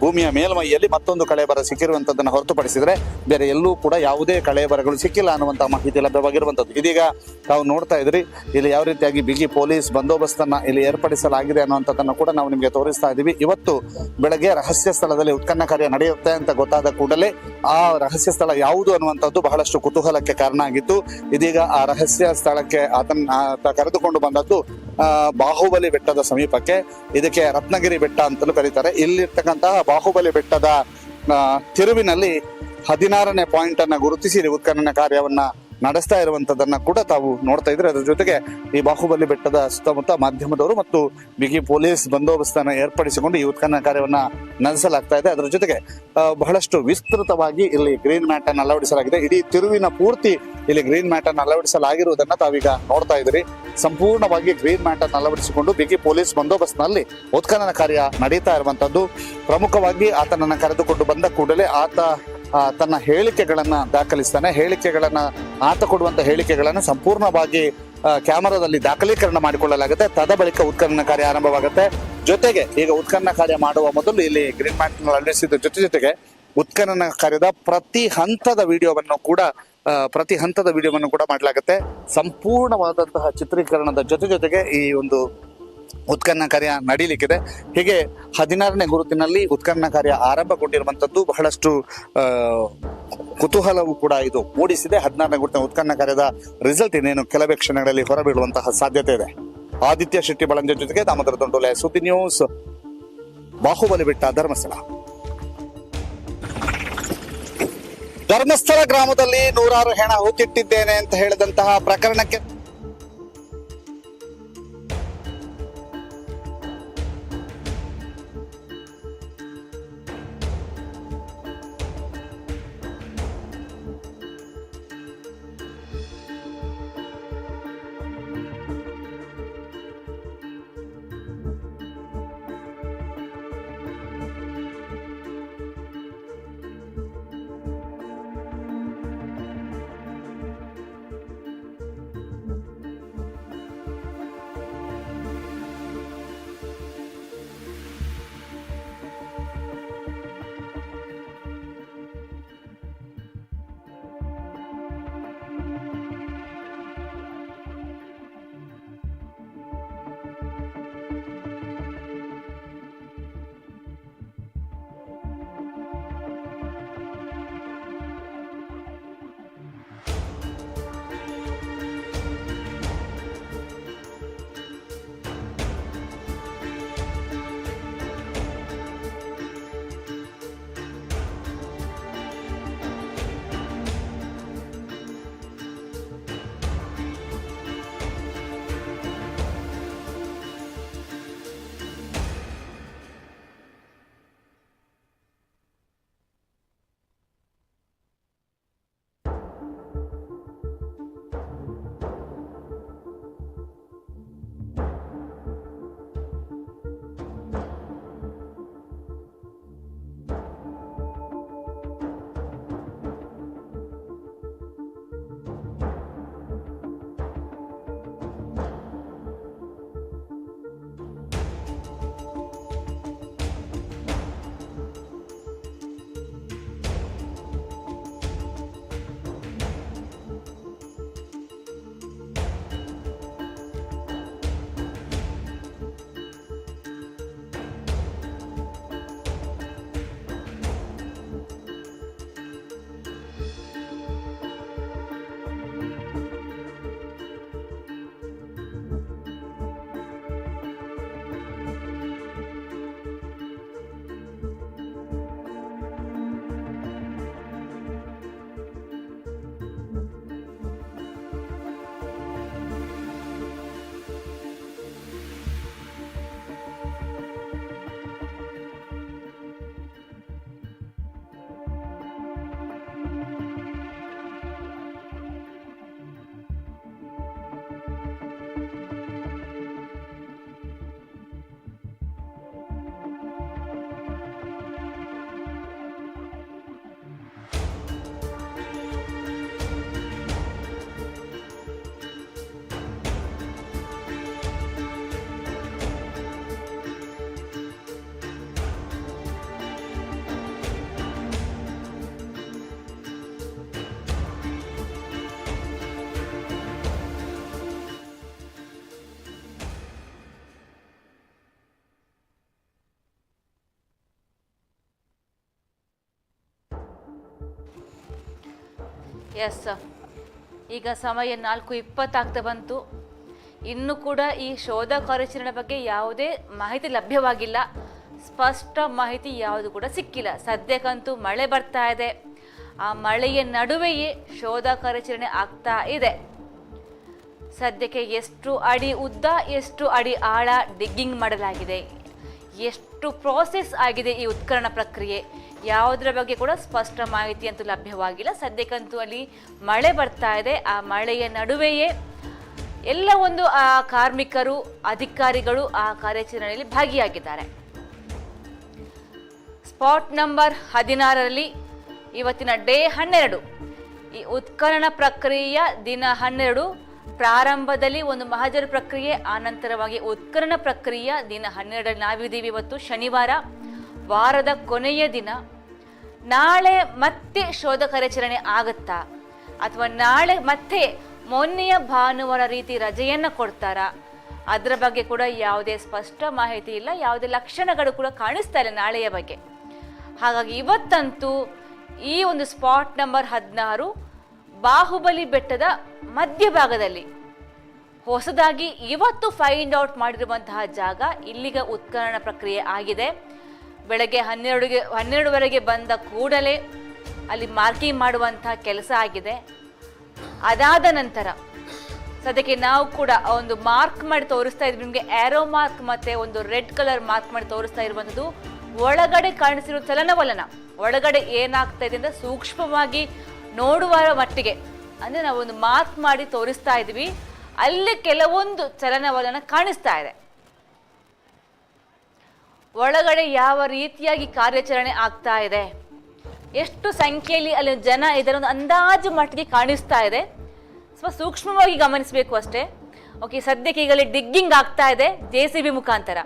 ಭೂಮಿಯ ಮೇಲ್ಮೈಯಲ್ಲಿ ಮತ್ತೊಂದು ಕಳೆಬರ ಸಿಕ್ಕಿರುವಂತದ್ದನ್ನು ಹೊರತುಪಡಿಸಿದ್ರೆ ಬೇರೆ ಎಲ್ಲೂ ಕೂಡ ಯಾವುದೇ ಕಳೆಬರಗಳು ಸಿಕ್ಕಿಲ್ಲ ಅನ್ನುವಂತಹ ಮಾಹಿತಿ ಲಭ್ಯವಾಗಿರುವಂತದ್ದು. ಇದೀಗ ತಾವು ನೋಡ್ತಾ ಇದ್ರಿ ಇಲ್ಲಿ ಯಾವ ರೀತಿಯಾಗಿ ಬಿಗಿ ಪೊಲೀಸ್ ಬಂದೋಬಸ್ತನ್ನ ಇಲ್ಲಿ ಏರ್ಪಡಿಸಲಾಗಿದೆ ಅನ್ನುವಂಥದ್ದನ್ನು ಕೂಡ ನಾವು ನಿಮಗೆ ತೋರಿಸ್ತಾ ಇದ್ದೀವಿ. ಇವತ್ತು ಬೆಳಗ್ಗೆ ರಹಸ್ಯ ಸ್ಥಳದಲ್ಲಿ ಉತ್ಖನನ ಕಾರ್ಯ ನಡೆಯುತ್ತೆ ಅಂತ ಗೊತ್ತಾದ ಕೂಡಲೇ ಆ ರಹಸ್ಯ ಸ್ಥಳ ಯಾವುದು ಅನ್ನುವಂಥದ್ದು ಬಹಳಷ್ಟು ಕುತೂಹಲಕ್ಕೆ ಕಾರಣ ಆಗಿತ್ತು. ಇದೀಗ ಆ ರಹಸ್ಯ ಸ್ಥಳಕ್ಕೆ ಆತ ಕರೆದುಕೊಂಡು ಬಂದದ್ದು ಬಾಹುಬಲಿ ಬೆಟ್ಟದ ಸಮೀಪಕ್ಕೆ. ಇದಕ್ಕೆ ರತ್ನಗಿರಿ ಬೆಟ್ಟ ಅಂತಲೂ ಕರೀತಾರೆ. ಇಲ್ಲಿರ್ತಕ್ಕಂತಹ ಬಾಹುಬಲಿ ಬೆಟ್ಟದ ತಿರುವಿನಲ್ಲಿ 16ನೇ ಪಾಯಿಂಟ್ ಅನ್ನ ಗುರುತಿಸಿ ಇಲ್ಲಿ ಉತ್ಖನನ ಕಾರ್ಯವನ್ನ ನಡೆಸ್ತಾ ಇರುವಂತದನ್ನ ಕೂಡ ತಾವು ನೋಡ್ತಾ ಇದ್ರೆ. ಅದ್ರ ಜೊತೆಗೆ ಈ ಬಾಹುಬಲಿ ಬೆಟ್ಟದ ಸುತ್ತಮುತ್ತ ಮಾಧ್ಯಮದವರು ಮತ್ತು ಬಿಗಿ ಪೊಲೀಸ್ ಬಂದೋಬಸ್ತನ್ನ ಏರ್ಪಡಿಸಿಕೊಂಡು ಈ ಉತ್ಖನನ ಕಾರ್ಯವನ್ನ ನಡೆಸಲಾಗ್ತಾ ಇದೆ. ಅದರ ಜೊತೆಗೆ ಬಹಳಷ್ಟು ವಿಸ್ತೃತವಾಗಿ ಇಲ್ಲಿ ಗ್ರೀನ್ ಮ್ಯಾಟ್ ಅನ್ನು ಅಳವಡಿಸಲಾಗಿದೆ. ಇಡೀ ತಿರುವಿನ ಪೂರ್ತಿ ಇಲ್ಲಿ ಗ್ರೀನ್ ಮ್ಯಾಟ್ ಅನ್ನು ಅಳವಡಿಸಲಾಗಿರುವುದನ್ನ ತಾವೀಗ ನೋಡ್ತಾ ಇದ್ದೀರಿ. ಸಂಪೂರ್ಣವಾಗಿ ಗ್ರೀನ್ ಮ್ಯಾಟ್ ಅನ್ನು ಅಳವಡಿಸಿಕೊಂಡು ಬಿಗಿ ಪೊಲೀಸ್ ಬಂದೋಬಸ್ತ್ನಲ್ಲಿ ಉತ್ಖನನ ಕಾರ್ಯ ನಡೀತಾ ಇರುವಂತದ್ದು. ಪ್ರಮುಖವಾಗಿ ಆತನನ್ನ ಕರೆದುಕೊಂಡು ಬಂದ ಕೂಡಲೇ ಆತ ತನ್ನ ಹೇಳಿಕೆಗಳನ್ನ ದಾಖಲಿಸ್ತಾನೆ. ಆತ ಕೊಡುವಂತ ಹೇಳಿಕೆಗಳನ್ನ ಸಂಪೂರ್ಣವಾಗಿ ಕ್ಯಾಮರಾದಲ್ಲಿ ದಾಖಲೀಕರಣ ಮಾಡಿಕೊಳ್ಳಲಾಗುತ್ತೆ. ತದ ಬಳಿಕ ಉತ್ಖನನ ಕಾರ್ಯ ಆರಂಭವಾಗುತ್ತೆ. ಜೊತೆಗೆ ಈಗ ಉತ್ಖನನ ಕಾರ್ಯ ಮಾಡುವ ಮೊದಲು ಇಲ್ಲಿ ಗ್ರೀನ್ ಮ್ಯಾಟ್ ಅಳವಡಿಸಿದ ಜೊತೆಗೆ ಉತ್ಖನನ ಕಾರ್ಯದ ಪ್ರತಿ ಹಂತದ ವಿಡಿಯೋವನ್ನು ಕೂಡ ಮಾಡಲಾಗುತ್ತೆ. ಸಂಪೂರ್ಣವಾದಂತಹ ಚಿತ್ರೀಕರಣದ ಜೊತೆಗೆ ಈ ಒಂದು ಉತ್ಖನನ ಕಾರ್ಯ ನಡೀಲಿಕ್ಕಿದೆ. ಹೀಗೆ 16ನೇ ಗುರುತಿನಲ್ಲಿ ಉತ್ಖನನ ಕಾರ್ಯ ಆರಂಭಗೊಂಡಿರುವಂತದ್ದು ಬಹಳಷ್ಟು ಕುತೂಹಲವು ಕೂಡ ಇದು ಮೂಡಿಸಿದೆ. 16ನೇ ಗುರುತಿನ ಉತ್ಖನನ ಕಾರ್ಯದ ರಿಸಲ್ಟ್ ಇನ್ನೇನು ಕೆಲವೇ ಕ್ಷಣಗಳಲ್ಲಿ ಹೊರಬೀಳುವಂತಹ ಸಾಧ್ಯತೆ ಇದೆ. ಆದಿತ್ಯ ಶೆಟ್ಟಿ ಬಳಂಜ ಜೊತೆಗೆ ದಾಮೋದರ ದೊಂಡೋಲೆ, ಸುದ್ದಿ ನ್ಯೂಸ್, ಬಾಹುಬಲಿ ಬೆಟ್ಟ, ಧರ್ಮಸ್ಥಳ. ಧರ್ಮಸ್ಥಳ ಗ್ರಾಮದಲ್ಲಿ 100 ಹೆಣ ಹೂತಿಟ್ಟಿದ್ದೇನೆ ಅಂತ ಹೇಳಿದಂತಹ ಪ್ರಕರಣಕ್ಕೆ ಎಸ್, ಈಗ ಸಮಯ 4:20 ಆಗ್ತಾ ಬಂತು. ಇನ್ನು ಕೂಡ ಈ ಶೋಧ ಕಾರ್ಯಾಚರಣೆ ಬಗ್ಗೆ ಯಾವುದೇ ಮಾಹಿತಿ ಲಭ್ಯವಾಗಿಲ್ಲ. ಸ್ಪಷ್ಟ ಮಾಹಿತಿ ಯಾವುದು ಕೂಡ ಸಿಕ್ಕಿಲ್ಲ. ಸದ್ಯಕ್ಕಂತೂ ಮಳೆ ಬರ್ತಾ ಇದೆ. ಆ ಮಳೆಯ ನಡುವೆಯೇ ಶೋಧ ಕಾರ್ಯಾಚರಣೆ ಆಗ್ತಾ ಇದೆ. ಸದ್ಯಕ್ಕೆ ಎಷ್ಟು ಅಡಿ ಉದ್ದ, ಎಷ್ಟು ಅಡಿ ಆಳ ಡಿಗ್ಗಿಂಗ್ ಮಾಡಲಾಗಿದೆ, ಎಷ್ಟು ಪ್ರೋಸೆಸ್ ಆಗಿದೆ ಈ ಉತ್ಖನನ ಪ್ರಕ್ರಿಯೆ, ಯಾವುದರ ಬಗ್ಗೆ ಕೂಡ ಸ್ಪಷ್ಟ ಮಾಹಿತಿ ಅಂತೂ ಲಭ್ಯವಾಗಿಲ್ಲ. ಸದ್ಯಕ್ಕಂತೂ ಅಲ್ಲಿ ಮಳೆ ಬರ್ತಾ ಇದೆ. ಆ ಮಳೆಯ ನಡುವೆಯೇ ಎಲ್ಲ ಒಂದು ಆ ಕಾರ್ಮಿಕರು, ಅಧಿಕಾರಿಗಳು ಆ ಕಾರ್ಯಾಚರಣೆಯಲ್ಲಿ ಭಾಗಿಯಾಗಿದ್ದಾರೆ. ಸ್ಪಾಟ್ ನಂಬರ್ 16ರಲ್ಲಿ ಇವತ್ತಿನ ಡೇ 12, ಈ ಉತ್ಖನನ ಪ್ರಕ್ರಿಯೆಯ ದಿನ 12. ಪ್ರಾರಂಭದಲ್ಲಿ ಒಂದು ಮಹಜರು ಪ್ರಕ್ರಿಯೆ, ಆನಂತರವಾಗಿ ಉತ್ಖನನ ಪ್ರಕ್ರಿಯೆಯ ದಿನ 12ರಲ್ಲಿ ನಾವಿದ್ದೀವಿ. ಇವತ್ತು ಶನಿವಾರ, ವಾರದ ಕೊನೆಯ ದಿನ. ನಾಳೆ ಮತ್ತೆ ಶೋಧ ಕಾರ್ಯಾಚರಣೆ ಆಗುತ್ತಾ ಅಥವಾ ನಾಳೆ ಮತ್ತೆ ಮೊನ್ನೆಯ ಭಾನುವಾರ ರೀತಿ ರಜೆಯನ್ನು ಕೊಡ್ತಾರಾ? ಅದರ ಬಗ್ಗೆ ಕೂಡ ಯಾವುದೇ ಸ್ಪಷ್ಟ ಮಾಹಿತಿ ಇಲ್ಲ. ಯಾವುದೇ ಲಕ್ಷಣಗಳು ಕೂಡ ಕಾಣಿಸ್ತಾ ಇಲ್ಲ ನಾಳೆಯ ಬಗ್ಗೆ. ಹಾಗಾಗಿ ಇವತ್ತಂತೂ ಈ ಒಂದು ಸ್ಪಾಟ್ ನಂಬರ್ 16 ಬಾಹುಬಲಿ ಬೆಟ್ಟದ ಮಧ್ಯಭಾಗದಲ್ಲಿ ಹೊಸದಾಗಿ ಇವತ್ತು ಫೈಂಡ್ ಔಟ್ ಮಾಡಿರುವಂತಹ ಜಾಗ. ಇಲ್ಲಿಗ ಉತ್ಖನನ ಪ್ರಕ್ರಿಯೆ ಆಗಿದೆ. ಬೆಳಗ್ಗೆ 12ವರೆಗೆ ಬಂದ ಕೂಡಲೇ ಅಲ್ಲಿ ಮಾರ್ಕಿಂಗ್ ಮಾಡುವಂತಹ ಕೆಲಸ ಆಗಿದೆ. ಅದಾದ ನಂತರ ಸದ್ಯಕ್ಕೆ ನಾವು ಕೂಡ ಒಂದು ಮಾರ್ಕ್ ಮಾಡಿ ತೋರಿಸ್ತಾ ಇದ್ವಿ ನಿಮಗೆ, ಆರೋ ಮಾರ್ಕ್ ಮತ್ತೆ ಒಂದು ರೆಡ್ ಕಲರ್ ಮಾರ್ಕ್ ಮಾಡಿ ತೋರಿಸ್ತಾ ಇರುವಂಥದ್ದು. ಒಳಗಡೆ ಕಾಣಿಸಿರುವ ಚಲನವಲನ, ಒಳಗಡೆ ಏನಾಗ್ತಾ ಇದೆ ಅಂತ ಸೂಕ್ಷ್ಮವಾಗಿ ನೋಡುವ ಮಟ್ಟಿಗೆ ಅಂದರೆ ನಾವು ಒಂದು ಮಾರ್ಕ್ ಮಾಡಿ ತೋರಿಸ್ತಾ ಇದ್ವಿ. ಅಲ್ಲಿ ಕೆಲವೊಂದು ಚಲನವಲನ ಕಾಣಿಸ್ತಾ ಇದೆ. ಒಳಗಡೆ ಯಾವ ರೀತಿಯಾಗಿ ಕಾರ್ಯಾಚರಣೆ ಆಗ್ತಾ ಇದೆ, ಎಷ್ಟು ಸಂಖ್ಯೆಯಲ್ಲಿ ಅಲ್ಲಿ ಜನ ಇದರ ಒಂದು ಅಂದಾಜು ಮಟ್ಟಿಗೆ ಕಾಣಿಸ್ತಾ ಇದೆ. ಸ್ವಲ್ಪ ಸೂಕ್ಷ್ಮವಾಗಿ ಗಮನಿಸಬೇಕು ಅಷ್ಟೇ. ಓಕೆ, ಸದ್ಯಕ್ಕೆ ಈಗಲೇ ಡಿಗ್ಗಿಂಗ್ ಆಗ್ತಾ ಇದೆ JCB ಮುಖಾಂತರ.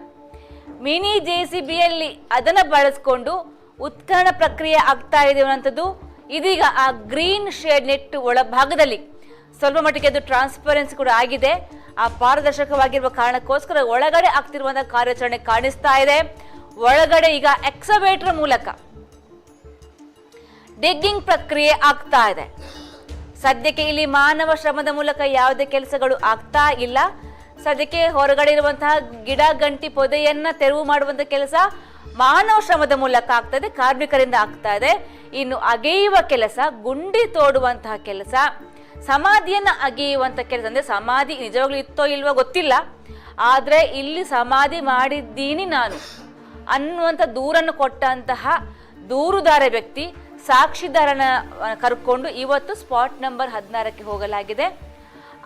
ಮಿನಿ JCBಯಲ್ಲಿ ಅದನ್ನು ಬಳಸ್ಕೊಂಡು ಉತ್ಖನನ ಪ್ರಕ್ರಿಯೆ ಆಗ್ತಾ ಇದೆ ಅನ್ನೋಂಥದ್ದು. ಇದೀಗ ಆ ಗ್ರೀನ್ ಶೇಡ್ ನೆಟ್ ಒಳಭಾಗದಲ್ಲಿ ಸ್ವಲ್ಪ ಮಟ್ಟಿಗೆ ಅದು ಟ್ರಾನ್ಸ್ಪರೆನ್ಸಿ ಕೂಡ ಆಗಿದೆ. ಆ ಪಾರದರ್ಶಕವಾಗಿರುವ ಕಾರಣಕ್ಕೋಸ್ಕರ ಒಳಗಡೆ ಆಗ್ತಿರುವಂತಹ ಕಾರ್ಯಾಚರಣೆ ಕಾಣಿಸ್ತಾ ಇದೆ. ಒಳಗಡೆ ಈಗ ಎಕ್ಸವೇಟರ್ ಮೂಲಕ ಡಿಗ್ಗಿಂಗ್ ಪ್ರಕ್ರಿಯೆ ಆಗ್ತಾ ಇದೆ. ಸದ್ಯಕ್ಕೆ ಇಲ್ಲಿ ಮಾನವ ಶ್ರಮದ ಮೂಲಕ ಯಾವುದೇ ಕೆಲಸಗಳು ಆಗ್ತಾ ಇಲ್ಲ. ಸದ್ಯಕ್ಕೆ ಹೊರಗಡೆ ಇರುವಂತಹ ಗಿಡ ಗಂಟಿ ಪೊದೆಯನ್ನ ತೆರವು ಮಾಡುವಂತಹ ಕೆಲಸ ಮಾನವ ಶ್ರಮದ ಮೂಲಕ ಆಗ್ತಾ ಇದೆ, ಕಾರ್ಮಿಕರಿಂದ ಆಗ್ತಾ ಇದೆ. ಇನ್ನು ಅಗೆಯುವ ಕೆಲಸ, ಗುಂಡಿ ತೋಡುವಂತಹ ಕೆಲಸ, ಸಮಾಧಿಯನ್ನ ಅಗೆಯುವಂತ ಕೆಲಸ, ಅಂದ್ರೆ ಸಮಾಧಿ ನಿಜವಾಗ್ಲೂ ಇತ್ತೋ ಇಲ್ವೋ ಗೊತ್ತಿಲ್ಲ, ಆದ್ರೆ ಇಲ್ಲಿ ಸಮಾಧಿ ಮಾಡಿದ್ದೀನಿ ನಾನು ಅನ್ನುವಂಥ ದೂರನ್ನು ಕೊಟ್ಟಂತಹ ದೂರುದಾರ ವ್ಯಕ್ತಿ ಸಾಕ್ಷಿದಾರನ ಕರ್ಕೊಂಡು ಇವತ್ತು ಸ್ಪಾಟ್ ನಂಬರ್ 16ಕ್ಕೆ ಹೋಗಲಾಗಿದೆ.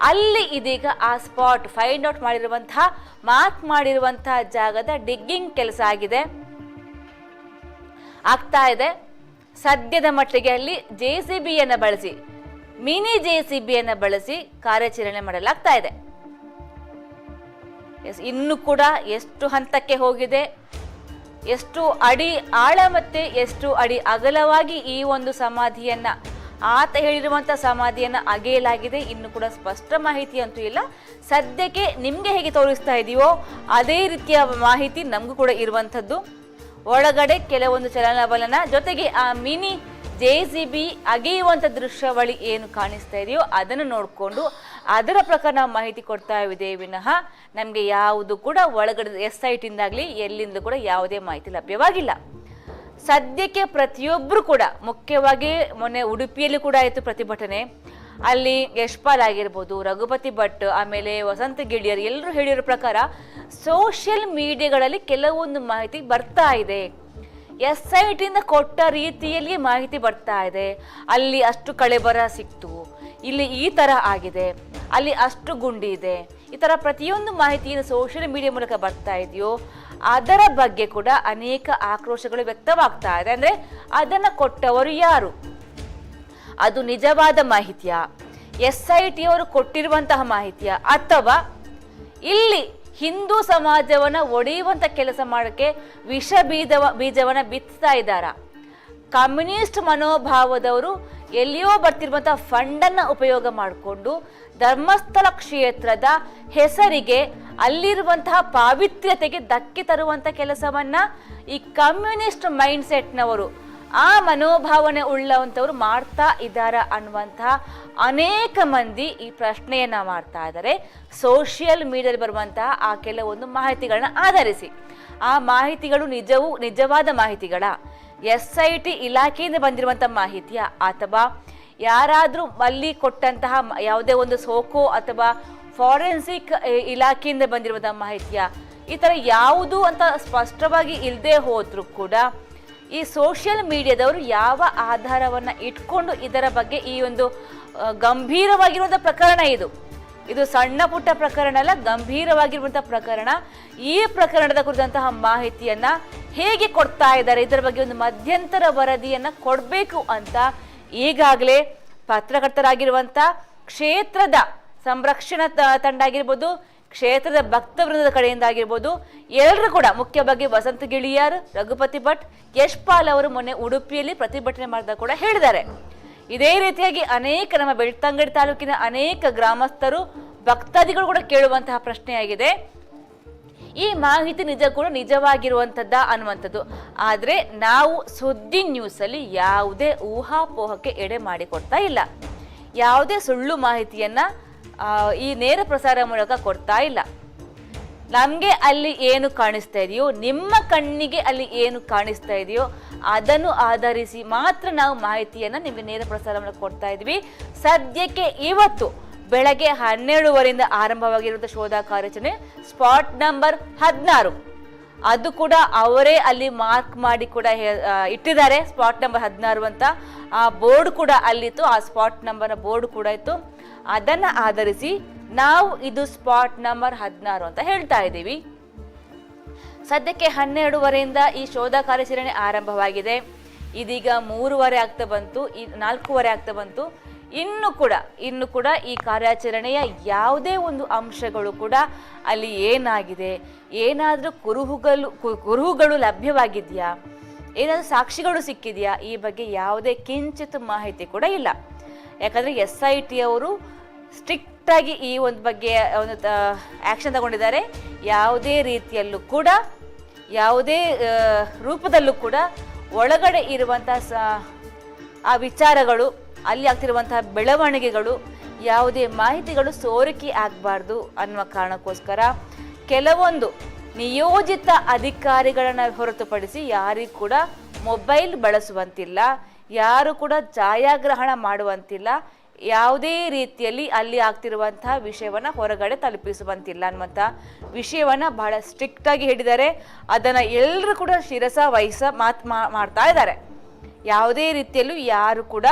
ಅಲ್ಲಿ ಇದೀಗ ಆ ಸ್ಪಾಟ್ ಫೈಂಡ್ ಔಟ್ ಮಾಡಿರುವಂತಹ, ಮಾರ್ಕ್ ಮಾಡಿರುವಂತಹ ಜಾಗದ ಡಿಗ್ಗಿಂಗ್ ಕೆಲಸ ಆಗ್ತಾ ಇದೆ. ಸದ್ಯದ ಮಟ್ಟಿಗೆ ಅಲ್ಲಿ JCBಯನ್ನು ಬಳಸಿ, ಮಿನಿ JCBಯನ್ನು ಬಳಸಿ ಕಾರ್ಯಾಚರಣೆ ಮಾಡಲಾಗ್ತಾ ಇದೆ. ಇನ್ನು ಕೂಡ ಎಷ್ಟು ಹಂತಕ್ಕೆ ಹೋಗಿದೆ, ಎಷ್ಟು ಅಡಿ ಆಳ ಮತ್ತೆ ಎಷ್ಟು ಅಡಿ ಅಗಲವಾಗಿ ಈ ಒಂದು ಸಮಾಧಿಯನ್ನ, ಆತ ಹೇಳಿರುವಂತಹ ಸಮಾಧಿಯನ್ನ ಅಗೆಯಲಾಗಿದೆ, ಇನ್ನು ಕೂಡ ಸ್ಪಷ್ಟ ಮಾಹಿತಿ ಅಂತೂ ಇಲ್ಲ. ಸದ್ಯಕ್ಕೆ ನಿಮ್ಗೆ ಹೇಗೆ ತೋರಿಸ್ತಾ ಇದೆಯೋ ಅದೇ ರೀತಿಯ ಮಾಹಿತಿ ನಮಗೂ ಕೂಡ ಇರುವಂಥದ್ದು. ಒಳಗಡೆ ಕೆಲವೊಂದು ಚಲನವಲನ ಜೊತೆಗೆ ಆ ಮಿನಿ JCB ಅಗೆಯುವಂಥ ದೃಶ್ಯಾವಳಿ ಏನು ಕಾಣಿಸ್ತಾ ಇದೆಯೋ ಅದನ್ನು ನೋಡಿಕೊಂಡು ಅದರ ಪ್ರಕಾರ ನಾವು ಮಾಹಿತಿ ಕೊಡ್ತಾ ಇದ್ದೇವೆ ವಿನಃ ನಮಗೆ ಯಾವುದು ಕೂಡ ಒಳಗಡೆ SITಯಿಂದಾಗಲಿ ಎಲ್ಲಿಂದ ಕೂಡ ಯಾವುದೇ ಮಾಹಿತಿ ಲಭ್ಯವಾಗಿಲ್ಲ. ಸದ್ಯಕ್ಕೆ ಪ್ರತಿಯೊಬ್ಬರು ಕೂಡ, ಮುಖ್ಯವಾಗಿ ಮೊನ್ನೆ ಉಡುಪಿಯಲ್ಲಿ ಕೂಡ ಆಯಿತು ಪ್ರತಿಭಟನೆ, ಅಲ್ಲಿ ಯಶ್ಪಾಲ್ ಆಗಿರ್ಬೋದು, ರಘುಪತಿ ಭಟ್, ಆಮೇಲೆ ವಸಂತ ಗಿಳಿಯರ್ ಎಲ್ಲರೂ ಹೇಳಿರೋ ಪ್ರಕಾರ ಸೋಷಿಯಲ್ ಮೀಡಿಯಾಗಳಲ್ಲಿ ಕೆಲವೊಂದು ಮಾಹಿತಿ ಬರ್ತಾ ಇದೆ. SITಯಿಂದ ಕೊಟ್ಟ ರೀತಿಯಲ್ಲಿ ಮಾಹಿತಿ ಬರ್ತಾ ಇದೆ. ಅಲ್ಲಿ ಅಷ್ಟು ಕಳೆಬರ ಸಿಕ್ತು, ಇಲ್ಲಿ ಈ ಥರ ಆಗಿದೆ, ಅಲ್ಲಿ ಅಷ್ಟು ಗುಂಡಿ ಇದೆ, ಈ ಥರ ಪ್ರತಿಯೊಂದು ಮಾಹಿತಿಯನ್ನು ಸೋಷಿಯಲ್ ಮೀಡಿಯಾ ಮೂಲಕ ಬರ್ತಾ ಇದೆಯೋ ಅದರ ಬಗ್ಗೆ ಕೂಡ ಅನೇಕ ಆಕ್ರೋಶಗಳು ವ್ಯಕ್ತವಾಗ್ತಾ ಇದೆ. ಅಂದರೆ ಅದನ್ನು ಕೊಟ್ಟವರು ಯಾರು, ಅದು ನಿಜವಾದ ಮಾಹಿತಿಯಾ, SITಯವರು ಕೊಟ್ಟಿರುವಂತಹ ಮಾಹಿತಿಯಾ, ಅಥವಾ ಇಲ್ಲಿ ಹಿಂದೂ ಸಮಾಜವನ್ನ ಒಡೆಯುವಂತ ಕೆಲಸ ಮಾಡೋಕ್ಕೆ ವಿಷ ಬೀಜವನ್ನ ಬಿತ್ತಾ ಇದ್ದಾರಾ? ಕಮ್ಯುನಿಸ್ಟ್ ಮನೋಭಾವದವರು ಎಲ್ಲಿಯೋ ಬರ್ತಿರುವಂತಹ ಫಂಡನ್ನು ಉಪಯೋಗ ಮಾಡಿಕೊಂಡು ಧರ್ಮಸ್ಥಳ ಕ್ಷೇತ್ರದ ಹೆಸರಿಗೆ, ಅಲ್ಲಿರುವಂತಹ ಪಾವಿತ್ರ್ಯತೆಗೆ ಧಕ್ಕೆ ತರುವಂಥ ಕೆಲಸವನ್ನ ಈ ಕಮ್ಯುನಿಸ್ಟ್ ಮೈಂಡ್ ಸೆಟ್ನವರು ಆ ಮನೋಭಾವನೆ ಉಳ್ಳವಂಥವ್ರು ಮಾಡ್ತಾ ಇದ್ದಾರಾ ಅನ್ನುವಂತಹ ಅನೇಕ ಮಂದಿ ಈ ಪ್ರಶ್ನೆಯನ್ನ ಮಾಡ್ತಾ ಇದ್ದಾರೆ. ಸೋಷಿಯಲ್ ಮೀಡಿಯಾದಲ್ಲಿ ಬರುವಂತಹ ಆ ಕೆಲವೊಂದು ಮಾಹಿತಿಗಳನ್ನ ಆಧರಿಸಿ, ಆ ಮಾಹಿತಿಗಳು ನಿಜವಾದ ಮಾಹಿತಿಗಳ, SIT ಇಲಾಖೆಯಿಂದ ಬಂದಿರುವಂತಹ ಮಾಹಿತಿಯ, ಅಥವಾ ಯಾರಾದರೂ ಅಲ್ಲಿ ಕೊಟ್ಟಂತಹ ಯಾವುದೇ ಒಂದು ಸೋಕೋ ಅಥವಾ ಫಾರೆನ್ಸಿಕ್ ಇಲಾಖೆಯಿಂದ ಬಂದಿರುವಂತಹ ಮಾಹಿತಿಯ, ಈ ಥರ ಯಾವುದು ಅಂತ ಸ್ಪಷ್ಟವಾಗಿ ಇಲ್ಲದೆ ಹೋದ್ರೂ ಕೂಡ ಈ ಸೋಷಿಯಲ್ ಮೀಡಿಯಾದವರು ಯಾವ ಆಧಾರವನ್ನು ಇಟ್ಕೊಂಡು ಇದರ ಬಗ್ಗೆ ಈ ಒಂದು ಗಂಭೀರವಾಗಿರುವಂಥ ಪ್ರಕರಣ ಇದು ಸಣ್ಣ ಪುಟ್ಟ ಪ್ರಕರಣ ಅಲ್ಲ, ಗಂಭೀರವಾಗಿರುವಂಥ ಪ್ರಕರಣ. ಈ ಪ್ರಕರಣದ ಕುರಿತಂತಹ ಮಾಹಿತಿಯನ್ನ ಹೇಗೆ ಕೊಡ್ತಾ ಇದ್ದಾರೆ, ಇದರ ಬಗ್ಗೆ ಒಂದು ಮಧ್ಯಂತರ ವರದಿಯನ್ನ ಕೊಡಬೇಕು ಅಂತ ಈಗಾಗಲೇ ಪತ್ರಕರ್ತರಾಗಿರುವಂಥ ಕ್ಷೇತ್ರದ ಸಂರಕ್ಷಣಾ ತಂಡ ಆಗಿರ್ಬೋದು, ಕ್ಷೇತ್ರದ ಭಕ್ತವೃಂದದ ಕಡೆಯಿಂದ ಆಗಿರ್ಬೋದು, ಎಲ್ಲರೂ ಕೂಡ, ಮುಖ್ಯವಾಗಿ ವಸಂತ ಗಿಳಿಯಾರ್, ರಘುಪತಿ ಭಟ್, ಯಶ್ಪಾಲ್ ಅವರು ಮೊನ್ನೆ ಉಡುಪಿಯಲ್ಲಿ ಪ್ರತಿಭಟನೆ ಮಾಡಿದಾಗ ಕೂಡ ಹೇಳಿದ್ದಾರೆ. ಇದೇ ರೀತಿಯಾಗಿ ಅನೇಕ ನಮ್ಮ ಬೆಳ್ತಂಗಡಿ ತಾಲೂಕಿನ ಅನೇಕ ಗ್ರಾಮಸ್ಥರು, ಭಕ್ತಾದಿಗಳು ಕೂಡ ಕೇಳುವಂತಹ ಪ್ರಶ್ನೆಯಾಗಿದೆ, ಈ ಮಾಹಿತಿ ನಿಜವಾಗಿರುವಂಥದ್ದ ಅನ್ನುವಂಥದ್ದು. ಆದರೆ ನಾವು ಸುದ್ದಿ ನ್ಯೂಸಲ್ಲಿ ಯಾವುದೇ ಊಹಾಪೋಹಕ್ಕೆ ಎಡೆ ಮಾಡಿಕೊಡ್ತಾ ಇಲ್ಲ, ಯಾವುದೇ ಸುಳ್ಳು ಮಾಹಿತಿಯನ್ನ ಈ ನೇರ ಪ್ರಸಾರ ಮೂಲಕ ಕೊಡ್ತಾ ಇಲ್ಲ. ನಮಗೆ ಅಲ್ಲಿ ಏನು ಕಾಣಿಸ್ತಾ ಇದೆಯೋ, ನಿಮ್ಮ ಕಣ್ಣಿಗೆ ಅಲ್ಲಿ ಏನು ಕಾಣಿಸ್ತಾ ಇದೆಯೋ ಅದನ್ನು ಆಧರಿಸಿ ಮಾತ್ರ ನಾವು ಮಾಹಿತಿಯನ್ನ ನಿಮಗೆ ನೇರ ಪ್ರಸಾರ ಮೂಲಕ ಕೊಡ್ತಾ ಇದ್ವಿ. ಸದ್ಯಕ್ಕೆ ಇವತ್ತು ಬೆಳಗ್ಗೆ 12:15 ಆರಂಭವಾಗಿರುವಂತಹ ಶೋಧ ಕಾರ್ಯಾಚರಣೆ ಸ್ಪಾಟ್ ನಂಬರ್ 16, ಅದು ಕೂಡ ಅವರೇ ಅಲ್ಲಿ ಮಾರ್ಕ್ ಮಾಡಿ ಕೂಡ ಇಟ್ಟಿದ್ದಾರೆ, ಸ್ಪಾಟ್ ನಂಬರ್ 16 ಅಂತ. ಆ ಬೋರ್ಡ್ ಕೂಡ ಅಲ್ಲಿತ್ತು, ಆ ಸ್ಪಾಟ್ ನಂಬರ್ ಬೋರ್ಡ್ ಕೂಡ ಇತ್ತು. ಅದನ್ನ ಆಧರಿಸಿ ನಾವು ಇದು ಸ್ಪಾಟ್ ನಂಬರ್ 16 ಅಂತ ಹೇಳ್ತಾ ಇದ್ದೀವಿ. ಸದ್ಯಕ್ಕೆ 12:15 ಈ ಶೋಧ ಕಾರ್ಯಾಚರಣೆ ಆರಂಭವಾಗಿದೆ. ಇದೀಗ 3:15 ಆಗ್ತಾ ಬಂತು, 4:15 ಆಗ್ತಾ ಬಂತು. ಇನ್ನು ಕೂಡ ಈ ಕಾರ್ಯಾಚರಣೆಯ ಯಾವುದೇ ಒಂದು ಅಂಶಗಳು ಕೂಡ ಅಲ್ಲಿ ಏನಾಗಿದೆ, ಏನಾದರೂ ಕುರುಹುಗಳು ಲಭ್ಯವಾಗಿದೆಯಾ, ಏನಾದರೂ ಸಾಕ್ಷಿಗಳು ಸಿಕ್ಕಿದೆಯಾ, ಈ ಬಗ್ಗೆ ಯಾವುದೇ ಕಿಂಚಿತ್ ಮಾಹಿತಿ ಕೂಡ ಇಲ್ಲ. ಯಾಕಂದರೆ SIT ಅವರು ಸ್ಟ್ರಿಕ್ಟ್ ಆಗಿ ಈ ಒಂದು ಬಗ್ಗೆ ಒಂದು ಆ್ಯಕ್ಷನ್ ತಗೊಂಡಿದ್ದಾರೆ. ಯಾವುದೇ ರೀತಿಯಲ್ಲೂ ಕೂಡ, ಯಾವುದೇ ರೂಪದಲ್ಲೂ ಕೂಡ ಒಳಗಡೆ ಇರುವಂತಹ ಆ ವಿಚಾರಗಳು, ಅಲ್ಲಿ ಆಗ್ತಿರುವಂತಹ ಬೆಳವಣಿಗೆಗಳು, ಯಾವುದೇ ಮಾಹಿತಿಗಳು ಸೋರಿಕೆ ಆಗಬಾರ್ದು ಅನ್ನುವ ಕಾರಣಕ್ಕೋಸ್ಕರ ಕೆಲವೊಂದು ನಿಯೋಜಿತ ಅಧಿಕಾರಿಗಳನ್ನು ಹೊರತುಪಡಿಸಿ ಯಾರಿಗೂ ಕೂಡ ಮೊಬೈಲ್ ಬಳಸುವಂತಿಲ್ಲ, ಯಾರು ಕೂಡ ಛಾಯಾಗ್ರಹಣ ಮಾಡುವಂತಿಲ್ಲ, ಯಾವುದೇ ರೀತಿಯಲ್ಲಿ ಅಲ್ಲಿ ಆಗ್ತಿರುವಂತಹ ವಿಷಯವನ್ನು ಹೊರಗಡೆ ತಲುಪಿಸುವಂತಿಲ್ಲ ಅನ್ನುವಂಥ ವಿಷಯವನ್ನು ಬಹಳ ಸ್ಟ್ರಿಕ್ಟ್ ಆಗಿ ಹೇಳಿದ್ದಾರೆ. ಅದನ್ನು ಎಲ್ಲರೂ ಕೂಡ ಶಿರಸ ವಹಿಸ ಮಾಡ್ತಾ ಇದ್ದಾರೆ. ಯಾವುದೇ ರೀತಿಯಲ್ಲೂ ಯಾರು ಕೂಡ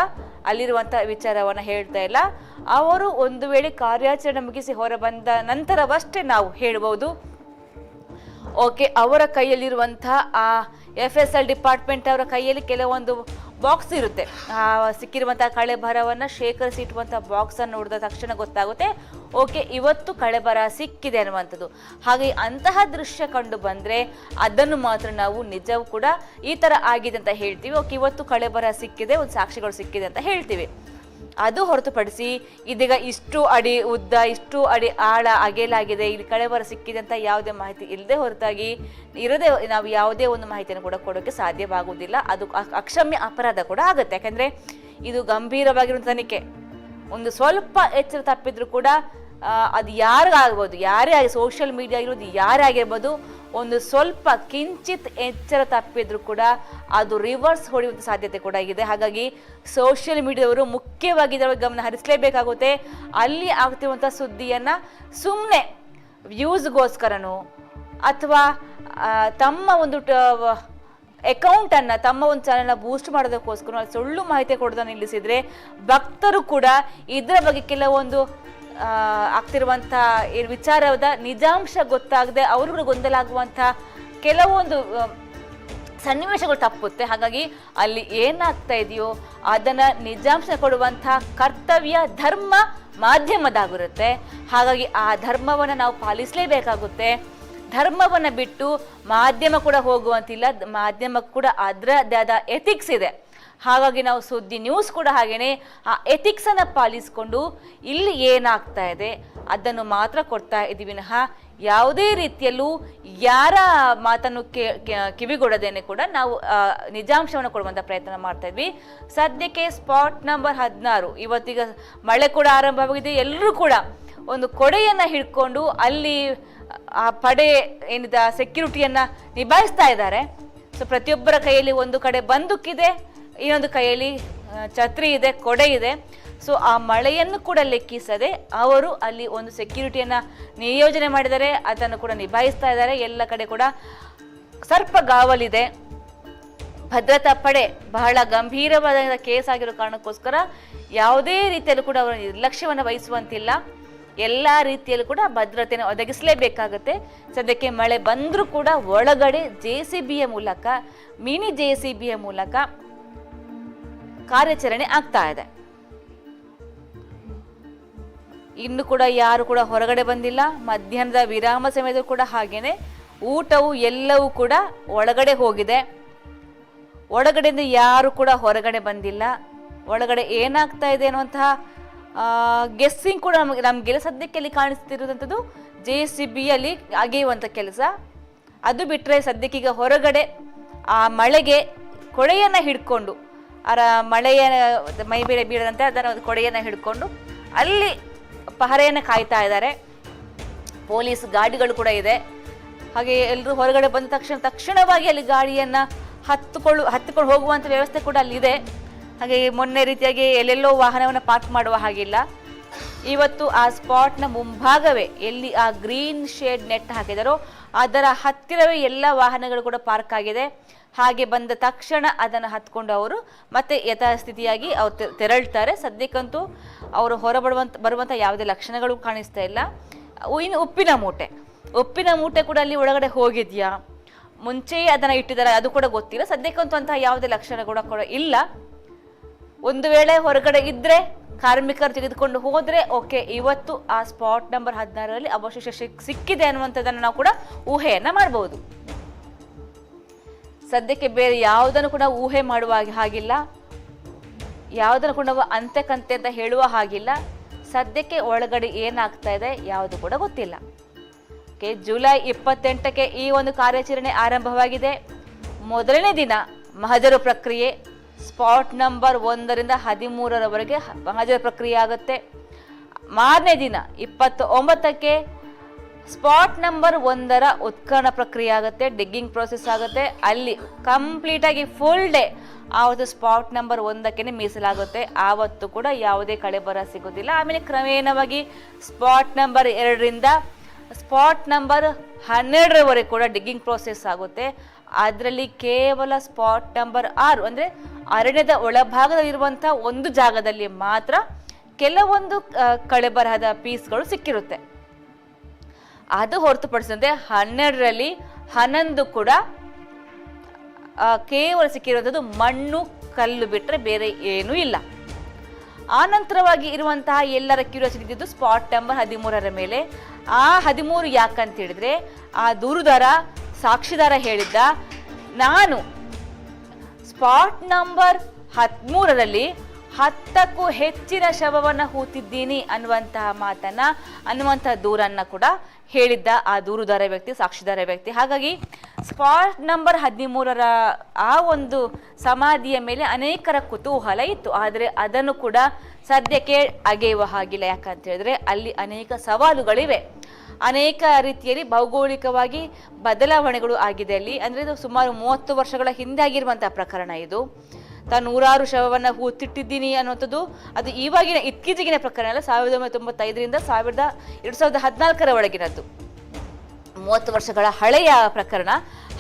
ಅಲ್ಲಿರುವಂಥ ವಿಚಾರವನ್ನು ಹೇಳ್ತಾ ಇಲ್ಲ. ಅವರು ಒಂದು ವೇಳೆ ಕಾರ್ಯಾಚರಣೆ ಮುಗಿಸಿ ಹೊರಬಂದ ನಂತರವಷ್ಟೇ ನಾವು ಹೇಳ್ಬೋದು, ಓಕೆ ಅವರ ಕೈಯಲ್ಲಿರುವಂತಹ ಆ FSL ಡಿಪಾರ್ಟ್ಮೆಂಟ್ ಅವರ ಕೈಯಲ್ಲಿ ಕೆಲವೊಂದು ಬಾಕ್ಸ್ ಇರುತ್ತೆ, ಸಿಕ್ಕಿರುವಂತಹ ಕಳೆಬರವನ್ನು ಶೇಖರಿಸಿ ಇಟ್ಟುವಂತಹ ಬಾಕ್ಸನ್ನು ನೋಡಿದ ತಕ್ಷಣ ಗೊತ್ತಾಗುತ್ತೆ, ಓಕೆ ಇವತ್ತು ಕಳೆಬರ ಸಿಕ್ಕಿದೆ ಅನ್ನುವಂಥದ್ದು. ಹಾಗೆ ಅಂತಹ ದೃಶ್ಯ ಕಂಡು ಬಂದರೆ ಅದನ್ನು ಮಾತ್ರ ನಾವು ನಿಜವೂ ಕೂಡ ಈ ಥರ ಆಗಿದೆ ಅಂತ ಹೇಳ್ತೀವಿ. ಓಕೆ ಇವತ್ತು ಕಳೆಬರ ಸಿಕ್ಕಿದೆ, ಒಂದು ಸಾಕ್ಷಿಗಳು ಸಿಕ್ಕಿದೆ ಅಂತ ಹೇಳ್ತೀವಿ. ಅದು ಹೊರತುಪಡಿಸಿ ಇದೀಗ ಇಷ್ಟು ಅಡಿ ಉದ್ದ, ಇಷ್ಟು ಅಡಿ ಆಳ ಅಗೇಲಾಗಿದೆ, ಇಲ್ಲಿ ಕಳೆಬರ ಸಿಕ್ಕಿದೆ ಅಂತ ಯಾವುದೇ ಮಾಹಿತಿ ಇಲ್ಲದೆ ಹೊರತಾಗಿ ನಾವು ಯಾವುದೇ ಒಂದು ಮಾಹಿತಿಯನ್ನು ಕೂಡ ಕೊಡೋಕ್ಕೆ ಸಾಧ್ಯವಾಗುವುದಿಲ್ಲ. ಅದು ಅಕ್ಷಮ್ಯ ಅಪರಾಧ ಕೂಡ ಆಗುತ್ತೆ. ಯಾಕಂದರೆ ಇದು ಗಂಭೀರವಾಗಿರುವ ತನಿಖೆ. ಒಂದು ಸ್ವಲ್ಪ ಎಚ್ಚರ ತಪ್ಪಿದ್ರು ಕೂಡ ಅದು ಯಾರಿಗಾಗ್ಬೋದು, ಯಾರೇ ಆಗಿ ಸೋಷಿಯಲ್ ಮೀಡಿಯಾ ಇರೋದು ಯಾರೇ ಆಗಿರ್ಬೋದು, ಒಂದು ಸ್ವಲ್ಪ ಕಿಂಚಿತ್ ಎಚ್ಚರ ತಪ್ಪಿದ್ರು ಕೂಡ ಅದು ರಿವರ್ಸ್ ಹೊಡೆಯುವಂಥ ಸಾಧ್ಯತೆ ಕೂಡ ಇದೆ. ಹಾಗಾಗಿ ಸೋಷಿಯಲ್ ಮೀಡಿಯಾದವರು ಮುಖ್ಯವಾಗಿ ಇದರ ಗಮನ ಹರಿಸಲೇಬೇಕಾಗುತ್ತೆ. ಅಲ್ಲಿ ಆಗ್ತಿರುವಂಥ ಸುದ್ದಿಯನ್ನು ಸುಮ್ಮನೆ ವ್ಯೂಸ್ಗೋಸ್ಕರನೋ ಅಥವಾ ತಮ್ಮ ಒಂದು ಅಕೌಂಟನ್ನು, ತಮ್ಮ ಒಂದು ಚಾನಲ್ನ ಬೂಸ್ಟ್ ಮಾಡೋದಕ್ಕೋಸ್ಕರ ಸುಳ್ಳು ಮಾಹಿತಿ ಕೊಡೋದನ್ನು ನಿಲ್ಲಿಸಿದರೆ ಭಕ್ತರು ಕೂಡ ಇದರ ಬಗ್ಗೆ ಕೆಲವೊಂದು ಆಗ್ತಿರುವಂಥ ವಿಚಾರದ ನಿಜಾಂಶ ಗೊತ್ತಾಗದೆ ಅವ್ರಿಗೂ ಗೊಂದಲ ಆಗುವಂಥ ಕೆಲವೊಂದು ಸನ್ನಿವೇಶಗಳು ತಪ್ಪುತ್ತೆ. ಹಾಗಾಗಿ ಅಲ್ಲಿ ಏನಾಗ್ತಾ ಇದೆಯೋ ಅದನ್ನು ನಿಜಾಂಶ ಕೊಡುವಂಥ ಕರ್ತವ್ಯ, ಧರ್ಮ ಮಾಧ್ಯಮದಾಗಿರುತ್ತೆ. ಹಾಗಾಗಿ ಆ ಧರ್ಮವನ್ನು ನಾವು ಪಾಲಿಸಲೇಬೇಕಾಗುತ್ತೆ. ಧರ್ಮವನ್ನು ಬಿಟ್ಟು ಮಾಧ್ಯಮ ಕೂಡ ಹೋಗುವಂತಿಲ್ಲ, ಮಾಧ್ಯಮಕ್ಕೆ ಕೂಡ ಅದರದ್ದೇ ಆದ ಎಥಿಕ್ಸ್ ಇದೆ. ಹಾಗಾಗಿ ನಾವು ಸುದ್ದಿ ನ್ಯೂಸ್ ಕೂಡ ಹಾಗೇನೆ ಆ ಎಥಿಕ್ಸನ್ನು ಪಾಲಿಸಿಕೊಂಡು ಇಲ್ಲಿ ಏನಾಗ್ತಾ ಇದೆ ಅದನ್ನು ಮಾತ್ರ ಕೊಡ್ತಾ ಇದ್ದೀವಿ ವಿನಃ ಯಾವುದೇ ರೀತಿಯಲ್ಲೂ ಯಾರ ಮಾತನ್ನು ಕಿವಿಗೊಡದೇನೆ ಕೂಡ ನಾವು ನಿಜಾಂಶವನ್ನು ಕೊಡುವಂಥ ಪ್ರಯತ್ನ ಮಾಡ್ತಾ ಇದ್ವಿ. ಸದ್ಯಕ್ಕೆ ಸ್ಪಾಟ್ ನಂಬರ್ 16 ಇವತ್ತೀಗ ಮಳೆ ಕೂಡ ಆರಂಭವಾಗಿದೆ. ಎಲ್ಲರೂ ಕೂಡ ಒಂದು ಕೊಡೆಯನ್ನು ಹಿಡ್ಕೊಂಡು ಅಲ್ಲಿ ಆ ಪಡೆ ಏನಿದೆ ಸೆಕ್ಯೂರಿಟಿಯನ್ನು ನಿಭಾಯಿಸ್ತಾ ಇದ್ದಾರೆ. ಸೊ ಪ್ರತಿಯೊಬ್ಬರ ಕೈಯಲ್ಲಿ ಒಂದು ಕಡೆ ಬಂದೂಕಿದೆ, ಇನ್ನೊಂದು ಕೈಯಲ್ಲಿ ಛತ್ರಿ ಇದೆ, ಕೊಡೆ ಇದೆ. ಸೊ ಆ ಮಳೆಯನ್ನು ಕೂಡ ಲೆಕ್ಕಿಸದೆ ಅವರು ಅಲ್ಲಿ ಒಂದು ಸೆಕ್ಯೂರಿಟಿಯನ್ನು ನಿಯೋಜನೆ ಮಾಡಿದ್ದಾರೆ, ಅದನ್ನು ಕೂಡ ನಿಭಾಯಿಸ್ತಾ ಇದ್ದಾರೆ. ಎಲ್ಲ ಕಡೆ ಕೂಡ ಸರ್ಪಗಾವಲಿದೆ. ಭದ್ರತಾ ಪಡೆ ಬಹಳ ಗಂಭೀರವಾದ ಕೇಸ್ ಆಗಿರೋ ಕಾರಣಕ್ಕೋಸ್ಕರ ಯಾವುದೇ ರೀತಿಯಲ್ಲೂ ಕೂಡ ಅವರ ನಿರ್ಲಕ್ಷ್ಯವನ್ನು ವಹಿಸುವಂತಿಲ್ಲ. ಎಲ್ಲ ರೀತಿಯಲ್ಲೂ ಕೂಡ ಭದ್ರತೆಯನ್ನು ಒದಗಿಸಲೇಬೇಕಾಗುತ್ತೆ. ಸದ್ಯಕ್ಕೆ ಮಳೆ ಬಂದರೂ ಕೂಡ ಒಳಗಡೆ JCBಯ ಮೂಲಕ, ಮಿನಿ JCBಯ ಮೂಲಕ ಕಾರ್ಯಾಚರಣೆ ಆಗ್ತಾ ಇದೆ. ಇನ್ನು ಕೂಡ ಯಾರು ಕೂಡ ಹೊರಗಡೆ ಬಂದಿಲ್ಲ. ಮಧ್ಯಾಹ್ನದ ವಿರಾಮ ಸಮಯದಲ್ಲೂ ಕೂಡ ಹಾಗೇನೆ ಊಟವು ಎಲ್ಲವೂ ಕೂಡ ಒಳಗಡೆ ಹೋಗಿದೆ. ಒಳಗಡೆಯಿಂದ ಯಾರು ಕೂಡ ಹೊರಗಡೆ ಬಂದಿಲ್ಲ. ಒಳಗಡೆ ಏನಾಗ್ತಾ ಇದೆ ಅನ್ನುವಂತಹ ಗೆಸ್ಸಿಂಗ್ ಕೂಡ ನಮಗೆಲ್ಲ ಸದ್ಯಕ್ಕೆ ಅಲ್ಲಿ ಕಾಣಿಸ್ತಿರುವಂಥದ್ದು JCBಯಲ್ಲಿ ಅಗೆಯುವಂಥ ಕೆಲಸ. ಅದು ಬಿಟ್ಟರೆ ಸದ್ಯಕ್ಕೀಗ ಹೊರಗಡೆ ಆ ಮಳೆಗೆ ಕೊಡೆಯನ್ನು ಹಿಡ್ಕೊಂಡು ಮಳೆಯ ಮೈ ಮೇಲೆ ಬೀಳದಂತೆ ಅದನ್ನು ಕೊಡೆಯನ್ನು ಹಿಡ್ಕೊಂಡು ಅಲ್ಲಿ ಪಹರೆಯನ್ನು ಕಾಯ್ತಾ ಇದ್ದಾರೆ. ಪೊಲೀಸ್ ಗಾಡಿಗಳು ಕೂಡ ಇದೆ. ಹಾಗೆ ಎಲ್ಲರೂ ಹೊರಗಡೆ ಬಂದ ತಕ್ಷಣವಾಗಿ ಅಲ್ಲಿ ಗಾಡಿಯನ್ನು ಹತ್ತುಕೊಂಡು ಹೋಗುವಂಥ ವ್ಯವಸ್ಥೆ ಕೂಡ ಅಲ್ಲಿದೆ. ಹಾಗೆ ಮೊನ್ನೆ ರೀತಿಯಾಗಿ ಎಲ್ಲೆಲ್ಲೋ ವಾಹನವನ್ನು ಪಾರ್ಕ್ ಮಾಡುವ ಹಾಗಿಲ್ಲ. ಇವತ್ತು ಆ ಸ್ಪಾಟ್ನ ಮುಂಭಾಗವೇ ಎಲ್ಲಿ ಆ ಗ್ರೀನ್ ಶೇಡ್ ನೆಟ್ ಹಾಕಿದಾರೋ ಅದರ ಹತ್ತಿರವೇ ಎಲ್ಲ ವಾಹನಗಳು ಕೂಡ ಪಾರ್ಕ್ ಆಗಿದೆ. ಹಾಗೆ ಬಂದ ತಕ್ಷಣ ಅದನ್ನು ಹತ್ಕೊಂಡು ಅವರು ಮತ್ತೆ ಯಥಾಸ್ಥಿತಿಯಾಗಿ ಅವ್ರು ತೆರಳ್ತಾರೆ. ಸದ್ಯಕ್ಕಂತೂ ಅವರು ಬರುವಂಥ ಯಾವುದೇ ಲಕ್ಷಣಗಳು ಕಾಣಿಸ್ತಾ ಇಲ್ಲ. ಇನ್ನು ಉಪ್ಪಿನ ಮೂಟೆ ಕೂಡ ಅಲ್ಲಿ ಒಳಗಡೆ ಹೋಗಿದ್ಯಾ, ಮುಂಚೆಯೇ ಅದನ್ನು ಇಟ್ಟಿದ್ದಾರೆ, ಅದು ಕೂಡ ಗೊತ್ತಿಲ್ಲ. ಸದ್ಯಕ್ಕಂತೂ ಅಂತಹ ಯಾವುದೇ ಲಕ್ಷಣ ಕೂಡ ಇಲ್ಲ. ಒಂದು ವೇಳೆ ಹೊರಗಡೆ ಇದ್ರೆ ಕಾರ್ಮಿಕರು ತೆಗೆದುಕೊಂಡು ಹೋದ್ರೆ ಓಕೆ, ಇವತ್ತು ಆ ಸ್ಪಾಟ್ ನಂಬರ್ 16ರಲ್ಲಿ ಅವಶೇಷ ಸಿಕ್ಕಿದೆ ಅನ್ನುವಂಥದ್ದನ್ನು ನಾವು ಕೂಡ ಊಹೆಯನ್ನ ಮಾಡಬಹುದು. ಸದ್ಯಕ್ಕೆ ಬೇರೆ ಯಾವುದನ್ನು ಕೂಡ ಊಹೆ ಮಾಡುವ ಹಾಗಿಲ್ಲ, ಯಾವುದನ್ನು ಕೂಡ ಅಂತೆಕಂತೆ ಅಂತ ಹೇಳುವ ಹಾಗಿಲ್ಲ. ಸದ್ಯಕ್ಕೆ ಒಳಗಡೆ ಏನಾಗ್ತಾ ಇದೆ ಯಾವುದು ಕೂಡ ಗೊತ್ತಿಲ್ಲ. ಜುಲೈ 28ಕ್ಕೆ ಈ ಒಂದು ಕಾರ್ಯಾಚರಣೆ ಆರಂಭವಾಗಿದೆ. ಮೊದಲನೇ ದಿನ ಮಹಜರು ಪ್ರಕ್ರಿಯೆ ಸ್ಪಾಟ್ ನಂಬರ್ 1ರಿಂದ 13ರವರೆಗೆ ಮಹಜರು ಪ್ರಕ್ರಿಯೆ ಆಗುತ್ತೆ. ಮಾರನೇ ದಿನ 29ಕ್ಕೆ ಸ್ಪಾಟ್ ನಂಬರ್ 1ರ ಉತ್ಖನನ ಪ್ರಕ್ರಿಯೆ ಆಗುತ್ತೆ, ಡಿಗ್ಗಿಂಗ್ ಪ್ರೋಸೆಸ್ ಆಗುತ್ತೆ. ಅಲ್ಲಿ ಕಂಪ್ಲೀಟ್ ಆಗಿ ಫುಲ್ ಡೇ ಆವತ್ತು ಸ್ಪಾಟ್ ನಂಬರ್ 1ಕ್ಕೆ ಮೀಸಲಾಗುತ್ತೆ. ಆವತ್ತು ಕೂಡ ಯಾವುದೇ ಕಳೆಬರ ಸಿಗೋದಿಲ್ಲ. ಆಮೇಲೆ ಕ್ರಮೇಣವಾಗಿ ಸ್ಪಾಟ್ ನಂಬರ್ 2ರಿಂದ ಸ್ಪಾಟ್ ನಂಬರ್ 12ರವರೆಗೆ ಕೂಡ ಡಿಗ್ಗಿಂಗ್ ಪ್ರೋಸೆಸ್ ಆಗುತ್ತೆ. ಅದರಲ್ಲಿ ಕೇವಲ ಸ್ಪಾಟ್ ನಂಬರ್ 6 ಅಂದರೆ ಅರಣ್ಯದ ಒಳಭಾಗದಲ್ಲಿರುವಂಥ ಒಂದು ಜಾಗದಲ್ಲಿ ಮಾತ್ರ ಕೆಲವೊಂದು ಕಳೆಬರಹದ ಪೀಸ್ಗಳು ಸಿಕ್ಕಿರುತ್ತೆ. ಅದು ಹೊರತುಪಡಿಸಿದಂತೆ 12ರಲ್ಲಿ 11 ಕೂಡ ಕೇವಲ ಸಿಕ್ಕಿರುವಂಥದ್ದು ಮಣ್ಣು ಕಲ್ಲು ಬಿಟ್ಟರೆ ಬೇರೆ ಏನೂ ಇಲ್ಲ. ಆನಂತರವಾಗಿ ಇರುವಂತಹ ಎಲ್ಲರ ಕ್ಯೂರಿಯಾಸಿಟಿ ಇದ್ದಿದ್ದು ಸ್ಪಾಟ್ ನಂಬರ್ 13ರ ಮೇಲೆ. ಆ 13 ಯಾಕಂತ ಹೇಳಿದ್ರೆ ಆ ದೂರುದಾರ ಸಾಕ್ಷಿದಾರ ಹೇಳಿದ್ದ, ನಾನು ಸ್ಪಾಟ್ ನಂಬರ್ 13ರಲ್ಲಿ 10ಕ್ಕೂ ಹೆಚ್ಚಿನ ಶವವನ್ನು ಹೂತಿದ್ದೀನಿ ಅನ್ನುವಂತಹ ದೂರನ್ನ ಕೂಡ ಹೇಳಿದ್ದ ಆ ದೂರುದಾರ ವ್ಯಕ್ತಿ, ಸಾಕ್ಷಿದಾರ ವ್ಯಕ್ತಿ. ಹಾಗಾಗಿ ಸ್ಪಾಟ್ ನಂಬರ್ 13ರ ಆ ಒಂದು ಸಮಾಧಿಯ ಮೇಲೆ ಅನೇಕರ ಕುತೂಹಲ ಇತ್ತು. ಆದರೆ ಅದನ್ನು ಕೂಡ ಸದ್ಯಕ್ಕೆ ಅಗೆಯುವ ಹಾಗಿಲ್ಲ. ಯಾಕಂತ ಹೇಳಿದ್ರೆ ಅಲ್ಲಿ ಅನೇಕ ಸವಾಲುಗಳಿವೆ, ಅನೇಕ ರೀತಿಯಲ್ಲಿ ಭೌಗೋಳಿಕವಾಗಿ ಬದಲಾವಣೆಗಳು ಆಗಿದೆ ಅಲ್ಲಿ. ಅಂದರೆ ಇದು ಸುಮಾರು 30 ವರ್ಷಗಳ ಹಿಂದೆ ಆಗಿರುವಂತಹ ಪ್ರಕರಣ. ಇದು ತಾನು 100 ಶವವನ್ನು ಹೂತಿಟ್ಟಿದ್ದೀನಿ ಅನ್ನುವಂಥದ್ದು ಅದು ಇತ್ತೀಚೆಗಿನ ಪ್ರಕರಣ ಅಲ್ಲ. 1995ರಿಂದ 2014ರ ಒಳಗಿನದ್ದು, 30 ವರ್ಷಗಳ ಹಳೆಯ ಪ್ರಕರಣ.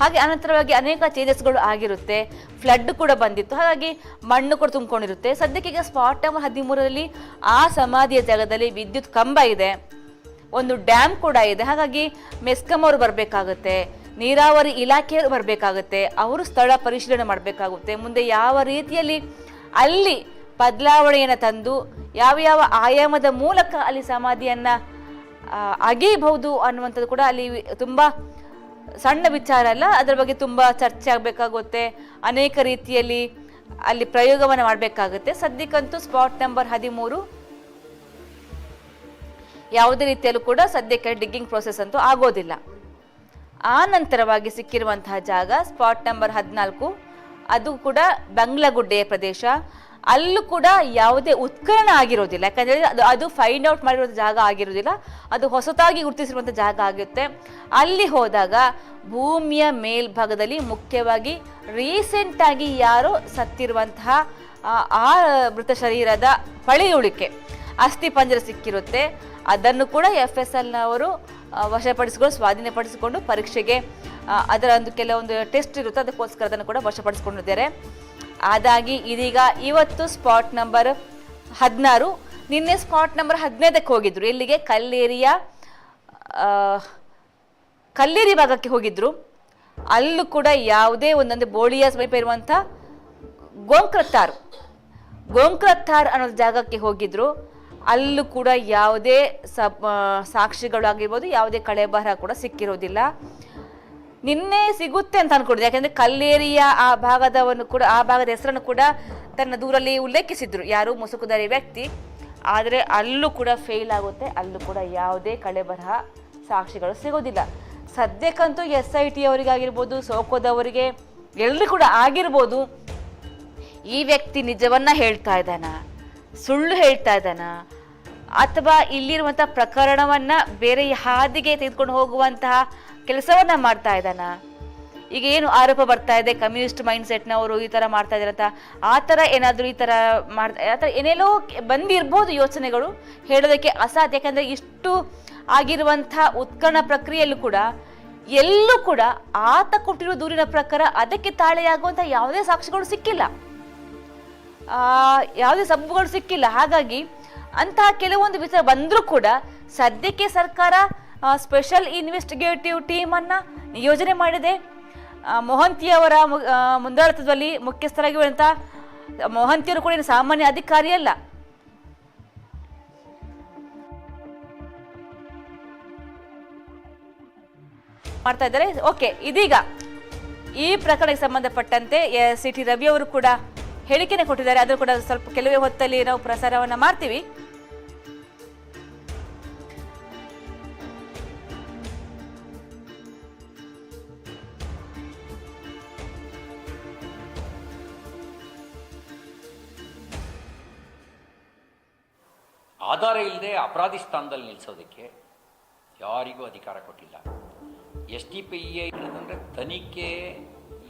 ಹಾಗೆ ಅನಂತರವಾಗಿ ಅನೇಕ ಚೇಂಜಸ್ಗಳು ಆಗಿರುತ್ತೆ. ಫ್ಲಡ್ ಕೂಡ ಬಂದಿತ್ತು, ಹಾಗಾಗಿ ಮಣ್ಣು ಕೂಡ ತುಂಬಿಕೊಂಡಿರುತ್ತೆ. ಸದ್ಯಕ್ಕೆ ಈಗ ಸ್ಪಾಟ್ ನಂಬರ್ 13ರಲ್ಲಿ ಆ ಸಮಾಧಿಯ ಜಾಗದಲ್ಲಿ ವಿದ್ಯುತ್ ಕಂಬ ಇದೆ, ಒಂದು ಡ್ಯಾಮ್ ಕೂಡ ಇದೆ. ಹಾಗಾಗಿ ಮೆಸ್ಕಾಂ ಅವರು ಬರಬೇಕಾಗುತ್ತೆ, ನೀರಾವರಿ ಇಲಾಖೆಯವರು ಬರಬೇಕಾಗುತ್ತೆ, ಅವರು ಸ್ಥಳ ಪರಿಶೀಲನೆ ಮಾಡಬೇಕಾಗುತ್ತೆ. ಮುಂದೆ ಯಾವ ರೀತಿಯಲ್ಲಿ ಅಲ್ಲಿ ಬದಲಾವಣೆಯನ್ನು ತಂದು ಯಾವ ಆಯಾಮದ ಮೂಲಕ ಅಲ್ಲಿ ಸಮಾಧಿಯನ್ನು ಅಗೆಯಬಹುದು ಅನ್ನುವಂಥದ್ದು ಕೂಡ ಅಲ್ಲಿ ತುಂಬ ಸಣ್ಣ ವಿಚಾರ ಅಲ್ಲ. ಅದರ ಬಗ್ಗೆ ತುಂಬ ಚರ್ಚೆ ಆಗಬೇಕಾಗುತ್ತೆ, ಅನೇಕ ರೀತಿಯಲ್ಲಿ ಅಲ್ಲಿ ಪ್ರಯೋಗವನ್ನು ಮಾಡಬೇಕಾಗುತ್ತೆ. ಸದ್ಯಕ್ಕಂತೂ ಸ್ಪಾಟ್ ನಂಬರ್ 13 ಯಾವುದೇ ರೀತಿಯಲ್ಲೂ ಕೂಡ ಸದ್ಯಕ್ಕೆ ಡಿಗ್ಗಿಂಗ್ ಪ್ರೋಸೆಸ್ ಅಂತೂ ಆಗೋದಿಲ್ಲ. ಆ ನಂತರವಾಗಿ ಸಿಕ್ಕಿರುವಂತಹ ಜಾಗ ಸ್ಪಾಟ್ ನಂಬರ್ 14, ಅದು ಕೂಡ ಬಂಗ್ಲಗುಡ್ಡೆಯ ಪ್ರದೇಶ. ಅಲ್ಲೂ ಕೂಡ ಯಾವುದೇ ಉತ್ಖನನ ಆಗಿರೋದಿಲ್ಲ, ಯಾಕಂದರೆ ಅದು ಫೈಂಡ್ ಔಟ್ ಮಾಡಿರುವಂಥ ಜಾಗ ಆಗಿರೋದಿಲ್ಲ, ಅದು ಹೊಸತಾಗಿ ಗುರುತಿಸಿರುವಂಥ ಜಾಗ ಆಗಿರುತ್ತೆ. ಅಲ್ಲಿ ಹೋದಾಗ ಭೂಮಿಯ ಮೇಲ್ಭಾಗದಲ್ಲಿ ಮುಖ್ಯವಾಗಿ ರೀಸೆಂಟಾಗಿ ಯಾರೋ ಸತ್ತಿರುವಂತಹ ಆ ಮೃತ ಶರೀರದ ಪಳೆಯುಳಿಕೆ ಅಸ್ಥಿಪಂಜರ ಸಿಕ್ಕಿರುತ್ತೆ. ಅದನ್ನು ಕೂಡ FSLನವರು ವಶಪಡಿಸಿಕೊಂಡು ಸ್ವಾಧೀನಪಡಿಸಿಕೊಂಡು ಪರೀಕ್ಷೆಗೆ ಅದರ ಒಂದು ಕೆಲವೊಂದು ಟೆಸ್ಟ್ ಇರುತ್ತೆ, ಅದಕ್ಕೋಸ್ಕರ ಅದನ್ನು ಕೂಡ ವಶಪಡಿಸಿಕೊಂಡಿದ್ದಾರೆ. ಅದಾಗಿ ಇದೀಗ ಇವತ್ತು ಸ್ಪಾಟ್ ನಂಬರ್ 16, ನಿನ್ನೆ ಸ್ಪಾಟ್ ನಂಬರ್ 15ಕ್ಕೆ ಹೋಗಿದ್ರು. ಇಲ್ಲಿಗೆ ಕಲ್ಲೇರಿ ಭಾಗಕ್ಕೆ ಹೋಗಿದ್ರು. ಅಲ್ಲೂ ಕೂಡ ಯಾವುದೇ ಒಂದೊಂದು ಬೋಳಿಯ ಸಮೀಪ ಇರುವಂಥ ಗೋಂಕ್ರತ್ತಾರ್ ಅನ್ನೋ ಜಾಗಕ್ಕೆ ಹೋಗಿದ್ರು. ಅಲ್ಲೂ ಕೂಡ ಯಾವುದೇ ಸಾಕ್ಷಿಗಳಾಗಿರ್ಬೋದು, ಯಾವುದೇ ಕಳೆ ಬರಹ ಕೂಡ ಸಿಕ್ಕಿರೋದಿಲ್ಲ. ನಿನ್ನೆ ಸಿಗುತ್ತೆ ಅಂತ ಅನ್ಕೊಂಡಿದ್ದೆ, ಯಾಕಂದರೆ ಕಲ್ಲೇರಿಯ ಆ ಭಾಗದ ಹೆಸರನ್ನು ಕೂಡ ತನ್ನ ದೂರಲ್ಲಿ ಉಲ್ಲೇಖಿಸಿದ್ರು ಯಾರು ಮುಸುಕುಧಾರಿ ವ್ಯಕ್ತಿ. ಆದರೆ ಅಲ್ಲೂ ಕೂಡ ಫೇಲ್ ಆಗುತ್ತೆ, ಅಲ್ಲೂ ಕೂಡ ಯಾವುದೇ ಕಳೆ ಬರಹ ಸಾಕ್ಷಿಗಳು ಸಿಗೋದಿಲ್ಲ. ಸದ್ಯಕ್ಕಂತೂ SIT ಅವರಿಗಾಗಿರ್ಬೋದು, ಸೋಕೋದವರಿಗೆ ಎಲ್ಲರೂ ಕೂಡ ಆಗಿರ್ಬೋದು, ಈ ವ್ಯಕ್ತಿ ನಿಜವನ್ನ ಹೇಳ್ತಾ ಇದ್ದಾನ, ಸುಳ್ಳು ಹೇಳ್ತಾ ಇದ್ದಾನ, ಅಥವಾ ಇಲ್ಲಿರುವಂಥ ಪ್ರಕರಣವನ್ನ ಬೇರೆ ಹಾದಿಗೆ ತೆಗೆದುಕೊಂಡು ಹೋಗುವಂತಹ ಕೆಲಸವನ್ನ ಮಾಡ್ತಾ ಇದ್ದಾನ. ಈಗ ಏನು ಆರೋಪ ಬರ್ತಾ ಇದೆ, ಕಮ್ಯುನಿಸ್ಟ್ ಮೈಂಡ್ ಸೆಟ್ನವರು ಈ ಥರ ಮಾಡ್ತಾ ಇದ್ದಾರಂತ, ಆ ಥರ ಏನಾದರೂ ಈ ಥರ ಆ ಥರ ಏನೇನೋ ಬಂದಿರ್ಬೋದು ಯೋಚನೆಗಳು, ಹೇಳೋದಕ್ಕೆ ಅಸಾಧ್ಯ. ಯಾಕಂದರೆ ಇಷ್ಟು ಆಗಿರುವಂಥ ಉತ್ಖನನ ಪ್ರಕ್ರಿಯೆಯಲ್ಲೂ ಕೂಡ ಎಲ್ಲೂ ಕೂಡ ಆತ ಕೊಟ್ಟಿರೋ ದೂರಿನ ಪ್ರಕಾರ ಅದಕ್ಕೆ ತಾಳೆಯಾಗುವಂಥ ಯಾವುದೇ ಸಾಕ್ಷಿಗಳು ಸಿಕ್ಕಿಲ್ಲ, ಯಾವುದೇ ಸಬ್ಬುಗಳು ಸಿಕ್ಕಿಲ್ಲ. ಹಾಗಾಗಿ ಅಂತಹ ಕೆಲವೊಂದು ವಿಚಾರ ಬಂದರೂ ಕೂಡ ಸದ್ಯಕ್ಕೆ ಸರ್ಕಾರ ಸ್ಪೆಷಲ್ ಇನ್ವೆಸ್ಟಿಗೇಟಿವ್ ಟೀಮನ್ನು ನಿಯೋಜನೆ ಮಾಡಿದೆ. ಮೊಹಂತಿಯವರ ಮುಂದಾಳತ್ವದಲ್ಲಿ ಮುಖ್ಯಸ್ಥರಾಗಿರುವಂಥ ಮೊಹಂತಿಯವರು ಕೂಡ ಸಾಮಾನ್ಯ ಅಧಿಕಾರಿ ಅಲ್ಲ. ಮಾಡ್ತಾ ಇದ್ದಾರೆ. ಓಕೆ, ಇದೀಗ ಈ ಪ್ರಕರಣಕ್ಕೆ ಸಂಬಂಧಪಟ್ಟಂತೆ CT ರವಿ ಅವರು ಕೂಡ ಹೇಳಿಕೆನೆ ಕೊಟ್ಟಿದ್ದಾರೆ. ಅದು ಕೂಡ ಸ್ವಲ್ಪ ಕೆಲವೇ ಹೊತ್ತಲ್ಲಿ ನಾವು ಪ್ರಸಾರವನ್ನ ಮಾಡ್ತೀವಿ. ಆಧಾರ ಇಲ್ಲದೆ ಅಪರಾಧಿ ಸ್ಥಾನದಲ್ಲಿ ನಿಲ್ಲಿಸೋದಕ್ಕೆ ಯಾರಿಗೂ ಅಧಿಕಾರ ಕೊಟ್ಟಿಲ್ಲ. STPI ಅಂದರೆ ತನಿಖೆ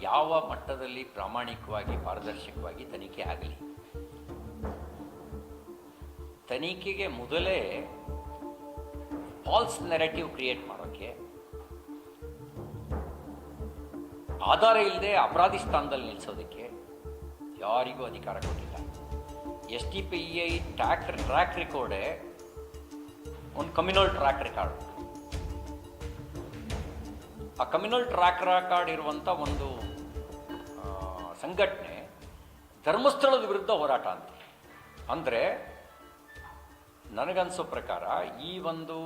ಯಾವ ಮಟ್ಟದಲ್ಲಿ ಪ್ರಾಮಾಣಿಕವಾಗಿ ಪಾರದರ್ಶಕವಾಗಿ ತನಿಖೆ ಆಗಲಿ, ತನಿಖೆಗೆ ಮೊದಲೇ ಫಾಲ್ಸ್ ನೆರೇಟಿವ್ ಕ್ರಿಯೇಟ್ ಮಾಡೋಕ್ಕೆ, ಆಧಾರ ಇಲ್ಲದೆ ಅಪರಾಧಿ ಸ್ಥಾನದಲ್ಲಿ ನಿಲ್ಲಿಸೋದಕ್ಕೆ ಯಾರಿಗೂ ಅಧಿಕಾರ ಕೊಟ್ಟಿಲ್ಲ. STPI ಟ್ರ್ಯಾಕ್ ರೆಕಾರ್ಡೇ ಒಂದು ಕಮ್ಯುನಲ್ ಟ್ರ್ಯಾಕ್ ರೆಕಾರ್ಡ್. ಆ ಕಮ್ಯುನಲ್ ಟ್ರ್ಯಾಕ್ ರೆಕಾರ್ಡ್ ಇರುವಂಥ ಒಂದು ಸಂಘಟನೆ ಧರ್ಮಸ್ಥಳದ ವಿರುದ್ಧ ಹೋರಾಟ ಅಂತ. ಅಂದರೆ ನನಗನ್ಸೋ ಪ್ರಕಾರ ಈ ಒಂದು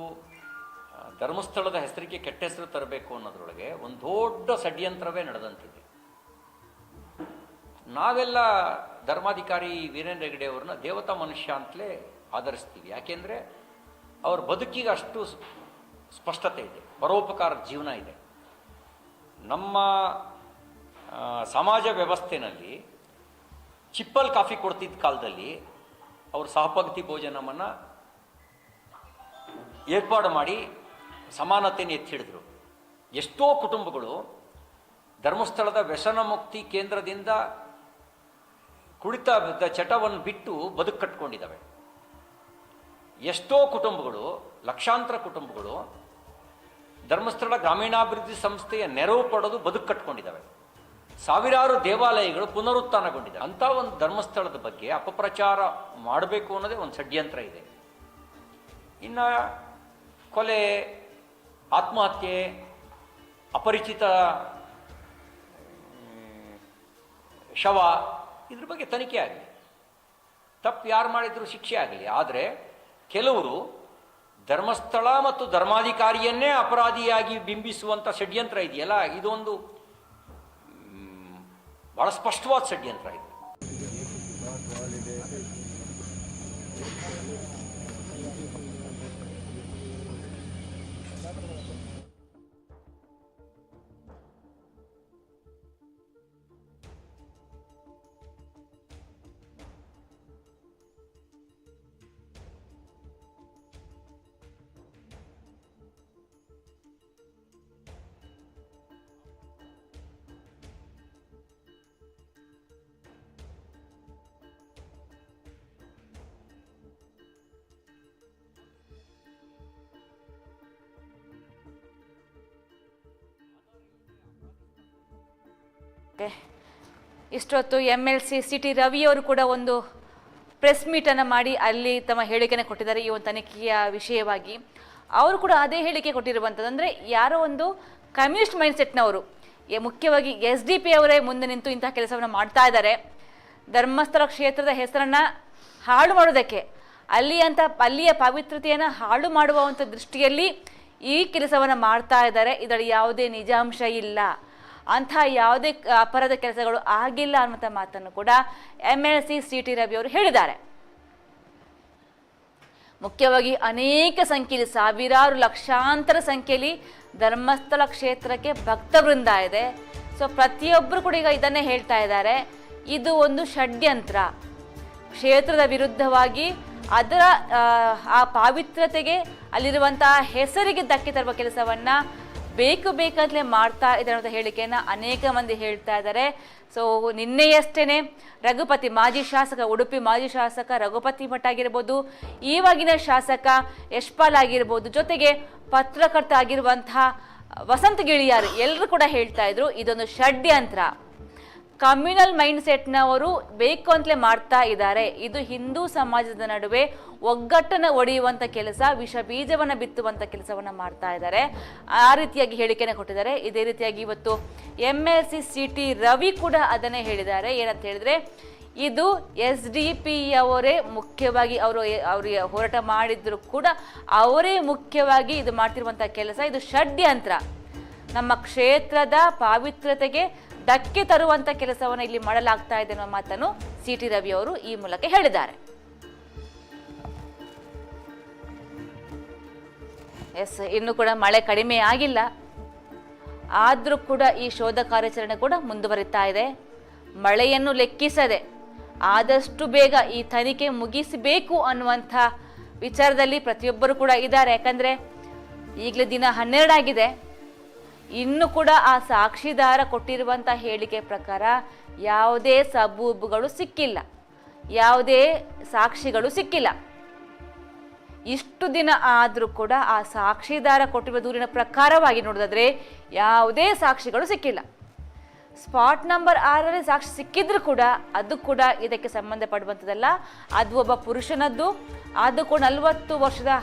ಧರ್ಮಸ್ಥಳದ ಹೆಸರಿಗೆ ಕೆಟ್ಟ ಹೆಸರು ತರಬೇಕು ಅನ್ನೋದ್ರೊಳಗೆ ಒಂದು ದೊಡ್ಡ ಷಡ್ಯಂತ್ರವೇ ನಡೆದಂತಿದೆ. ನಾವೆಲ್ಲ ಧರ್ಮಾಧಿಕಾರಿ ವೀರೇಂದ್ರ ಹೆಗ್ಗಡೆ ಅವ್ರನ್ನ ದೇವತಾ ಮನುಷ್ಯ ಅಂತಲೇ ಆಧರಿಸ್ತೀವಿ. ಯಾಕೆಂದರೆ ಅವ್ರ ಬದುಕಿಗೆ ಅಷ್ಟು ಸ್ಪಷ್ಟತೆ ಇದೆ, ಪರೋಪಕಾರದ ಜೀವನ ಇದೆ. ನಮ್ಮ ಸಮಾಜ ವ್ಯವಸ್ಥೆಯಲ್ಲಿ ಚಿಪ್ಪಲ್ ಕಾಫಿ ಕೊಡ್ತಿದ್ದ ಕಾಲದಲ್ಲಿ ಅವರು ಸಹಪಂಕ್ತಿ ಭೋಜನವನ್ನು ಏರ್ಪಾಡು ಮಾಡಿ ಸಮಾನತೆಯನ್ನು ಎತ್ತಿ ಹಿಡಿದ್ರು. ಎಷ್ಟೋ ಕುಟುಂಬಗಳು ಧರ್ಮಸ್ಥಳದ ವ್ಯಸನ ಮುಕ್ತಿ ಕೇಂದ್ರದಿಂದ ಕುಡಿತ ಚಟವನ್ನು ಬಿಟ್ಟು ಬದುಕು ಕಟ್ಕೊಂಡಿದ್ದಾವೆ. ಎಷ್ಟೋ ಕುಟುಂಬಗಳು, ಲಕ್ಷಾಂತರ ಕುಟುಂಬಗಳು ಧರ್ಮಸ್ಥಳ ಗ್ರಾಮೀಣಾಭಿವೃದ್ಧಿ ಸಂಸ್ಥೆಯ ನೆರವು ಪಡೆದು ಬದುಕು ಕಟ್ಕೊಂಡಿದ್ದಾವೆ. ಸಾವಿರಾರು ದೇವಾಲಯಗಳು ಪುನರುತ್ಥಾನಗೊಂಡಿದೆ. ಅಂಥ ಒಂದು ಧರ್ಮಸ್ಥಳದ ಬಗ್ಗೆ ಅಪಪ್ರಚಾರ ಮಾಡಬೇಕು ಅನ್ನೋದೇ ಒಂದು ಷಡ್ಯಂತ್ರ ಇದೆ. ಇನ್ನು ಕೊಲೆ, ಆತ್ಮಹತ್ಯೆ, ಅಪರಿಚಿತ ಶವ, ಇದ್ರ ಬಗ್ಗೆ ತನಿಖೆ ಆಗಲಿ, ತಪ್ಪು ಯಾರು ಮಾಡಿದ್ರು ಶಿಕ್ಷೆ ಆಗಲಿ. ಆದರೆ ಕೆಲವರು ಧರ್ಮಸ್ಥಳ ಮತ್ತು ಧರ್ಮಾಧಿಕಾರಿಯನ್ನೇ ಅಪರಾಧಿಯಾಗಿ ಬಿಂಬಿಸುವಂಥ ಷಡ್ಯಂತ್ರ ಇದೆಯಲ್ಲ, ಇದೊಂದು ಬಹಳ ಸ್ಪಷ್ಟವಾದ ಷಡ್ಯಂತ್ರ ಇದೆ. ಓಕೆ, ಇಷ್ಟೊತ್ತು MLC CT ರವಿಯವರು ಕೂಡ ಒಂದು ಪ್ರೆಸ್ ಮೀಟನ್ನು ಮಾಡಿ ಅಲ್ಲಿ ತಮ್ಮ ಹೇಳಿಕೆಯನ್ನು ಕೊಟ್ಟಿದ್ದಾರೆ ಈ ಒಂದು ತನಿಖೆಯ ವಿಷಯವಾಗಿ. ಅವರು ಕೂಡ ಅದೇ ಹೇಳಿಕೆ ಕೊಟ್ಟಿರುವಂಥದ್ದು, ಅಂದರೆ ಯಾರೋ ಒಂದು ಕಮ್ಯುನಿಸ್ಟ್ ಮೈಂಡ್ಸೆಟ್ನವರು, ಮುಖ್ಯವಾಗಿ SDP ಅವರೇ ಮುಂದೆ ನಿಂತು ಇಂತಹ ಕೆಲಸವನ್ನು ಮಾಡ್ತಾ ಇದ್ದಾರೆ. ಧರ್ಮಸ್ಥಳ ಕ್ಷೇತ್ರದ ಹೆಸರನ್ನು ಹಾಳು ಮಾಡೋದಕ್ಕೆ, ಅಲ್ಲಿಯ ಪವಿತ್ರತೆಯನ್ನು ಹಾಳು ಮಾಡುವಂಥ ದೃಷ್ಟಿಯಲ್ಲಿ ಈ ಕೆಲಸವನ್ನು ಮಾಡ್ತಾ ಇದ್ದಾರೆ. ಇದರಲ್ಲಿ ಯಾವುದೇ ನಿಜಾಂಶ ಇಲ್ಲ, ಅಂಥ ಯಾವುದೇ ಅಪರಾಧ ಕೆಲಸಗಳು ಆಗಿಲ್ಲ ಅನ್ನುವಂಥ ಮಾತನ್ನು ಕೂಡ MLC CT ರವಿ ಅವರು ಹೇಳಿದ್ದಾರೆ. ಮುಖ್ಯವಾಗಿ ಅನೇಕ ಸಂಖ್ಯೆಯಲ್ಲಿ, ಸಾವಿರಾರು ಲಕ್ಷಾಂತರ ಸಂಖ್ಯೆಯಲ್ಲಿ ಧರ್ಮಸ್ಥಳ ಕ್ಷೇತ್ರಕ್ಕೆ ಭಕ್ತ ವೃಂದ ಇದೆ. ಸೊ ಪ್ರತಿಯೊಬ್ಬರು ಕೂಡ ಈಗ ಇದನ್ನೇ ಹೇಳ್ತಾ ಇದ್ದಾರೆ, ಇದು ಒಂದು ಷಡ್ಯಂತ್ರ, ಕ್ಷೇತ್ರದ ವಿರುದ್ಧವಾಗಿ ಅದರ ಆ ಪಾವಿತ್ರತೆಗೆ ಅಲ್ಲಿರುವಂತಹ ಹೆಸರಿಗೆ ಧಕ್ಕೆ ತರುವ ಕೆಲಸವನ್ನ ಬೇಕಂತಲೇ ಮಾಡ್ತಾ ಇದ್ದಾರೆ ಅಂತ ಹೇಳಿಕೆಯನ್ನು ಅನೇಕ ಮಂದಿ ಹೇಳ್ತಾ ಇದ್ದಾರೆ. ಸೊ ನಿನ್ನೆಯಷ್ಟೇ ರಘುಪತಿ, ಮಾಜಿ ಶಾಸಕ, ಉಡುಪಿ ಮಾಜಿ ಶಾಸಕ ರಘುಪತಿ ಭಟ್ ಆಗಿರ್ಬೋದು, ಈವಾಗಿನ ಶಾಸಕ ಯಶ್ಪಾಲ್ ಆಗಿರ್ಬೋದು, ಜೊತೆಗೆ ಪತ್ರಕರ್ತ ಆಗಿರುವಂತಹ ವಸಂತ ಗಿಳಿಯಾರು ಎಲ್ಲರೂ ಕೂಡ ಹೇಳ್ತಾ ಇದ್ರು ಇದೊಂದು ಷಡ್ಯಂತ್ರ, ಕಮ್ಯುನಲ್ ಮೈಂಡ್ ಸೆಟ್ನವರು ಬೇಕು ಅಂತಲೇ ಮಾಡ್ತಾ ಇದ್ದಾರೆ, ಇದು ಹಿಂದೂ ಸಮಾಜದ ನಡುವೆ ಒಗ್ಗಟ್ಟನ್ನು ಒಡೆಯುವಂಥ ಕೆಲಸ, ವಿಷ ಬೀಜವನ್ನು ಬಿತ್ತುವಂಥ ಕೆಲಸವನ್ನು ಮಾಡ್ತಾ ಇದ್ದಾರೆ. ಆ ರೀತಿಯಾಗಿ ಹೇಳಿಕೆಯನ್ನು ಕೊಟ್ಟಿದ್ದಾರೆ. ಇದೇ ರೀತಿಯಾಗಿ ಇವತ್ತು MLC CT ರವಿ ಕೂಡ ಅದನ್ನೇ ಹೇಳಿದ್ದಾರೆ. ಏನಂತ ಹೇಳಿದ್ರೆ, ಇದು SDP ಅವರೇ ಮುಖ್ಯವಾಗಿ ಅವರು ಹೋರಾಟ ಮಾಡಿದ್ರು ಕೂಡ ಅವರೇ ಮುಖ್ಯವಾಗಿ ಇದು ಮಾಡ್ತಿರುವಂಥ ಕೆಲಸ, ಇದು ಷಡ್ಯಂತ್ರ, ನಮ್ಮ ಕ್ಷೇತ್ರದ ಪಾವಿತ್ರತೆಗೆ ಧಕ್ಕೆ ತರುವಂಥ ಕೆಲಸವನ್ನು ಇಲ್ಲಿ ಮಾಡಲಾಗ್ತಾ ಇದೆ ಅನ್ನೋ ಮಾತನ್ನು CT ರವಿ ಅವರು ಈ ಮೂಲಕ ಹೇಳಿದ್ದಾರೆ. ಇನ್ನು ಕೂಡ ಮಳೆ ಕಡಿಮೆ ಆಗಿಲ್ಲ, ಆದರೂ ಕೂಡ ಈ ಶೋಧ ಕಾರ್ಯಾಚರಣೆ ಕೂಡ ಮುಂದುವರಿತಾ ಇದೆ. ಮಳೆಯನ್ನು ಲೆಕ್ಕಿಸದೆ ಆದಷ್ಟು ಬೇಗ ಈ ತನಿಖೆ ಮುಗಿಸಬೇಕು ಅನ್ನುವಂಥ ವಿಚಾರದಲ್ಲಿ ಪ್ರತಿಯೊಬ್ಬರು ಕೂಡ ಇದ್ದಾರೆ. ಯಾಕಂದರೆ ಈಗಲೇ ದಿನ 12 ಆಗಿದೆ, ಇನ್ನು ಕೂಡ ಆ ಸಾಕ್ಷಿದಾರ ಕೊಟ್ಟಿರುವಂಥ ಹೇಳಿಕೆ ಪ್ರಕಾರ ಯಾವುದೇ ಸಬೂಬುಗಳು ಸಿಕ್ಕಿಲ್ಲ, ಯಾವುದೇ ಸಾಕ್ಷಿಗಳು ಸಿಕ್ಕಿಲ್ಲ. ಇಷ್ಟು ದಿನ ಆದರೂ ಕೂಡ ಆ ಸಾಕ್ಷಿದಾರ ಕೊಟ್ಟಿರುವ ದೂರಿನ ಪ್ರಕಾರವಾಗಿ ನೋಡೋದಾದ್ರೆ ಯಾವುದೇ ಸಾಕ್ಷಿಗಳು ಸಿಕ್ಕಿಲ್ಲ. ಸ್ಪಾಟ್ ನಂಬರ್ 6ರಲ್ಲಿ ಸಾಕ್ಷಿ ಸಿಕ್ಕಿದ್ರು ಕೂಡ ಅದು ಕೂಡ ಇದಕ್ಕೆ ಸಂಬಂಧಪಡುವಂಥದ್ದಲ್ಲ, ಅದು ಒಬ್ಬ ಪುರುಷನದ್ದು, ಅದು ಕೂಡ 40 ವರ್ಷದ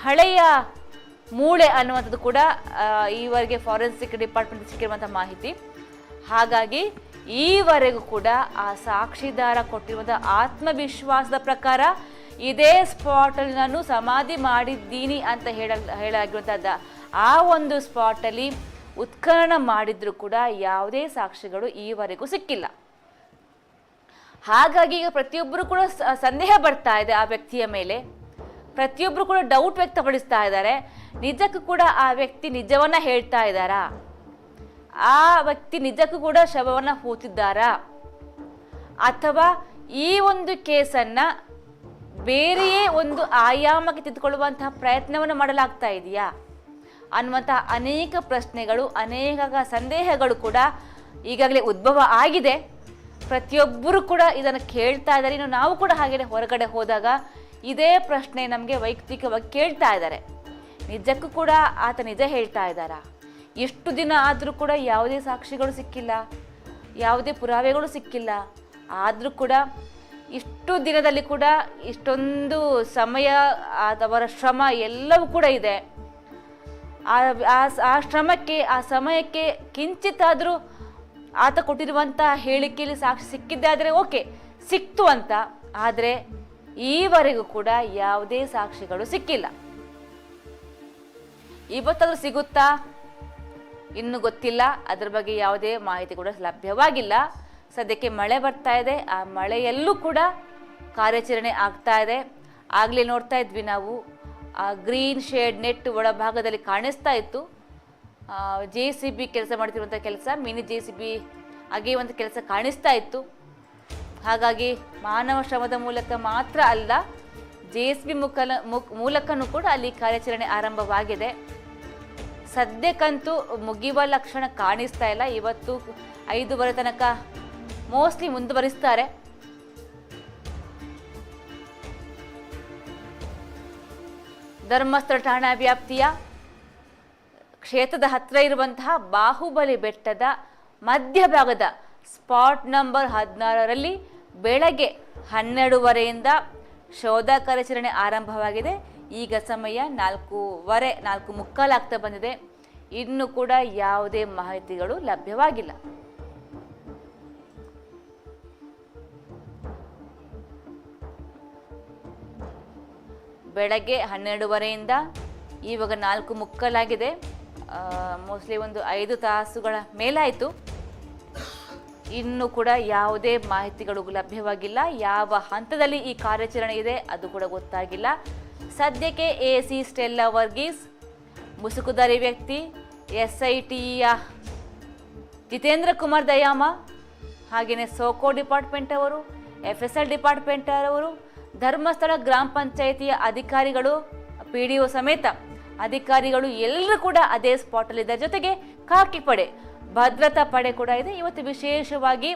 ಹಳೆಯ ಮೂಳೆ ಅನ್ನುವಂಥದ್ದು ಕೂಡ ಈವರೆಗೆ ಫಾರೆನ್ಸಿಕ್ ಡಿಪಾರ್ಟ್ಮೆಂಟ್ ಸಿಕ್ಕಿರುವಂಥ ಮಾಹಿತಿ. ಹಾಗಾಗಿ ಈವರೆಗೂ ಕೂಡ ಆ ಸಾಕ್ಷಿದಾರ ಕೊಟ್ಟಿರುವಂಥ ಆತ್ಮವಿಶ್ವಾಸದ ಪ್ರಕಾರ ಇದೇ ಸ್ಪಾಟಲ್ಲಿ ನಾನು ಸಮಾಧಿ ಮಾಡಿದ್ದೀನಿ ಅಂತ ಹೇಳಾಗಿರುವಂಥದ್ದು, ಆ ಒಂದು ಸ್ಪಾಟಲ್ಲಿ ಉತ್ಖನನ ಮಾಡಿದ್ರು ಕೂಡ ಯಾವುದೇ ಸಾಕ್ಷಿಗಳು ಈವರೆಗೂ ಸಿಕ್ಕಿಲ್ಲ. ಹಾಗಾಗಿ ಈಗ ಪ್ರತಿಯೊಬ್ಬರು ಕೂಡ ಸಂದೇಹ ಬರ್ತಾ ಇದೆ ಆ ವ್ಯಕ್ತಿಯ ಮೇಲೆ, ಪ್ರತಿಯೊಬ್ಬರು ಕೂಡ ಡೌಟ್ ವ್ಯಕ್ತಪಡಿಸ್ತಾ ಇದ್ದಾರೆ. ನಿಜಕ್ಕೂ ಕೂಡ ಆ ವ್ಯಕ್ತಿ ನಿಜವನ್ನ ಹೇಳ್ತಾ ಇದ್ದಾರಾ, ಆ ವ್ಯಕ್ತಿ ನಿಜಕ್ಕೂ ಕೂಡ ಶವವನ್ನು ಹೂತಿದ್ದಾರಾ, ಅಥವಾ ಈ ಒಂದು ಕೇಸನ್ನ ಬೇರೆಯೇ ಒಂದು ಆಯಾಮಕ್ಕೆ ತೆಗೆದುಕೊಳ್ಳುವಂತಹ ಪ್ರಯತ್ನವನ್ನು ಮಾಡಲಾಗ್ತಾ ಇದೆಯಾ ಅನ್ನುವಂತಹ ಅನೇಕ ಪ್ರಶ್ನೆಗಳು, ಅನೇಕ ಸಂದೇಹಗಳು ಕೂಡ ಈಗಾಗಲೇ ಉದ್ಭವ ಆಗಿದೆ. ಪ್ರತಿಯೊಬ್ಬರು ಕೂಡ ಇದನ್ನು ಕೇಳ್ತಾ ಇದ್ದಾರೆ. ಇನ್ನು ನಾವು ಕೂಡ ಹಾಗೆ ಹೊರಗಡೆ ಹೋದಾಗ ಇದೇ ಪ್ರಶ್ನೆ ನಮಗೆ ವೈಯಕ್ತಿಕವಾಗಿ ಕೇಳ್ತಾ ಇದ್ದಾರೆ, ನಿಜಕ್ಕೂ ಕೂಡ ಆತ ನಿಜ ಹೇಳ್ತಾ ಇದ್ದಾರಾ? ಎಷ್ಟು ದಿನ ಆದರೂ ಕೂಡ ಯಾವುದೇ ಸಾಕ್ಷಿಗಳು ಸಿಕ್ಕಿಲ್ಲ, ಯಾವುದೇ ಪುರಾವೆಗಳು ಸಿಕ್ಕಿಲ್ಲ. ಆದರೂ ಕೂಡ ಇಷ್ಟು ದಿನದಲ್ಲಿ ಕೂಡ ಇಷ್ಟೊಂದು ಸಮಯ, ಅವರ ಶ್ರಮ ಎಲ್ಲವೂ ಕೂಡ ಇದೆ. ಆ ಶ್ರಮಕ್ಕೆ, ಆ ಸಮಯಕ್ಕೆ ಕಿಂಚಿತ್ತಾದರೂ ಆತ ಕೊಟ್ಟಿರುವಂಥ ಹೇಳಿಕೆಯಲ್ಲಿ ಸಾಕ್ಷಿ ಸಿಕ್ಕಿದ್ದೆ ಆದರೆ ಓಕೆ, ಸಿಕ್ತು ಅಂತ. ಆದರೆ ಈವರೆಗೂ ಕೂಡ ಯಾವುದೇ ಸಾಕ್ಷಿಗಳು ಸಿಕ್ಕಿಲ್ಲ. ಇವತ್ತಾದ್ರೂ ಸಿಗುತ್ತಾ ಇನ್ನು ಗೊತ್ತಿಲ್ಲ, ಅದರ ಬಗ್ಗೆ ಯಾವುದೇ ಮಾಹಿತಿ ಕೂಡ ಲಭ್ಯವಾಗಿಲ್ಲ. ಸದ್ಯಕ್ಕೆ ಮಳೆ ಬರ್ತಾ ಇದೆ, ಆ ಮಳೆಯಲ್ಲೂ ಕೂಡ ಕಾರ್ಯಾಚರಣೆ ಆಗ್ತಾ ಇದೆ. ಆಗಲೇ ನೋಡ್ತಾ ಇದ್ವಿ ನಾವು, ಆ ಗ್ರೀನ್ ಶೇಡ್ ನೆಟ್ ಒಳಭಾಗದಲ್ಲಿ ಕಾಣಿಸ್ತಾ ಇತ್ತು. JCB ಕೆಲಸ ಮಾಡ್ತಿರುವಂಥ ಕೆಲಸ, ಮಿನಿ JCB ಅಗೆಯುವಂಥ ಕೆಲಸ ಕಾಣಿಸ್ತಾ ಇತ್ತು. ಹಾಗಾಗಿ ಮಾನವ ಶ್ರಮದ ಮೂಲಕ ಮಾತ್ರ ಅಲ್ಲ, JCB ಮೂಲಕನೂ ಕೂಡ ಅಲ್ಲಿ ಕಾರ್ಯಾಚರಣೆ ಆರಂಭವಾಗಿದೆ. ಸದ್ಯಕ್ಕಂತೂ ಮುಗಿಯುವ ಲಕ್ಷಣ ಕಾಣಿಸ್ತಾ ಇಲ್ಲ. ಇವತ್ತು 5:30 ತನಕ ಮೋಸ್ಟ್ಲಿ ಮುಂದುವರಿಸ್ತಾರೆ. ಧರ್ಮಸ್ಥಳ ಠಾಣಾ ವ್ಯಾಪ್ತಿಯ ಕ್ಷೇತ್ರದ ಹತ್ತಿರ ಇರುವಂತಹ ಬಾಹುಬಲಿ ಬೆಟ್ಟದ ಮಧ್ಯಭಾಗದ ಸ್ಪಾಟ್ ನಂಬರ್ 16ರಲ್ಲಿ ಬೆಳಗ್ಗೆ 12:30ಯಿಂದ ಶೋಧ ಕಾರ್ಯಾಚರಣೆ ಆರಂಭವಾಗಿದೆ. ಈಗ ಸಮಯ 4:15 ಆಗ್ತಾ ಬಂದಿದೆ. ಇನ್ನು ಕೂಡ ಯಾವುದೇ ಮಾಹಿತಿಗಳು ಲಭ್ಯವಾಗಿಲ್ಲ. ಬೆಳಗ್ಗೆ 12:30ಯಿಂದ ಇವಾಗ 4:15 ಆಗಿದೆ. ಮೋಸ್ಟ್ಲಿ ಒಂದು 5 ತಾಸುಗಳ ಮೇಲಾಯಿತು. ಇನ್ನು ಕೂಡ ಯಾವುದೇ ಮಾಹಿತಿಗಳು ಲಭ್ಯವಾಗಿಲ್ಲ. ಯಾವ ಹಂತದಲ್ಲಿ ಈ ಕಾರ್ಯಾಚರಣೆ ಇದೆ ಅದು ಕೂಡ ಗೊತ್ತಾಗಿಲ್ಲ. ಸದ್ಯಕ್ಕೆ AC ಸ್ಟೆಲ್ಲಾ ವರ್ಗೀಸ್, ಮುಸುಕುದಾರಿ ವ್ಯಕ್ತಿ, SITಯ ಜಿತೇಂದ್ರ ಕುಮಾರ್ ದಯಾಮ, ಹಾಗೆಯೇ ಸೋಕೋ ಡಿಪಾರ್ಟ್ಮೆಂಟ್ ಅವರು, FSL ಡಿಪಾರ್ಟ್ಮೆಂಟ್ ಅವರು, ಧರ್ಮಸ್ಥಳ ಗ್ರಾಮ ಪಂಚಾಯಿತಿಯ ಅಧಿಕಾರಿಗಳು, PDO ಸಮೇತ ಅಧಿಕಾರಿಗಳು ಎಲ್ಲರೂ ಕೂಡ ಅದೇ ಸ್ಪಾಟಲ್ಲಿ ಇದ್ದಾರೆ. ಜೊತೆಗೆ ಖಾಕಿ ಪಡೆ, ಭದ್ರತಾ ಪಡೆ ಕೂಡ ಇದೆ. ಇವತ್ತು ವಿಶೇಷವಾಗಿ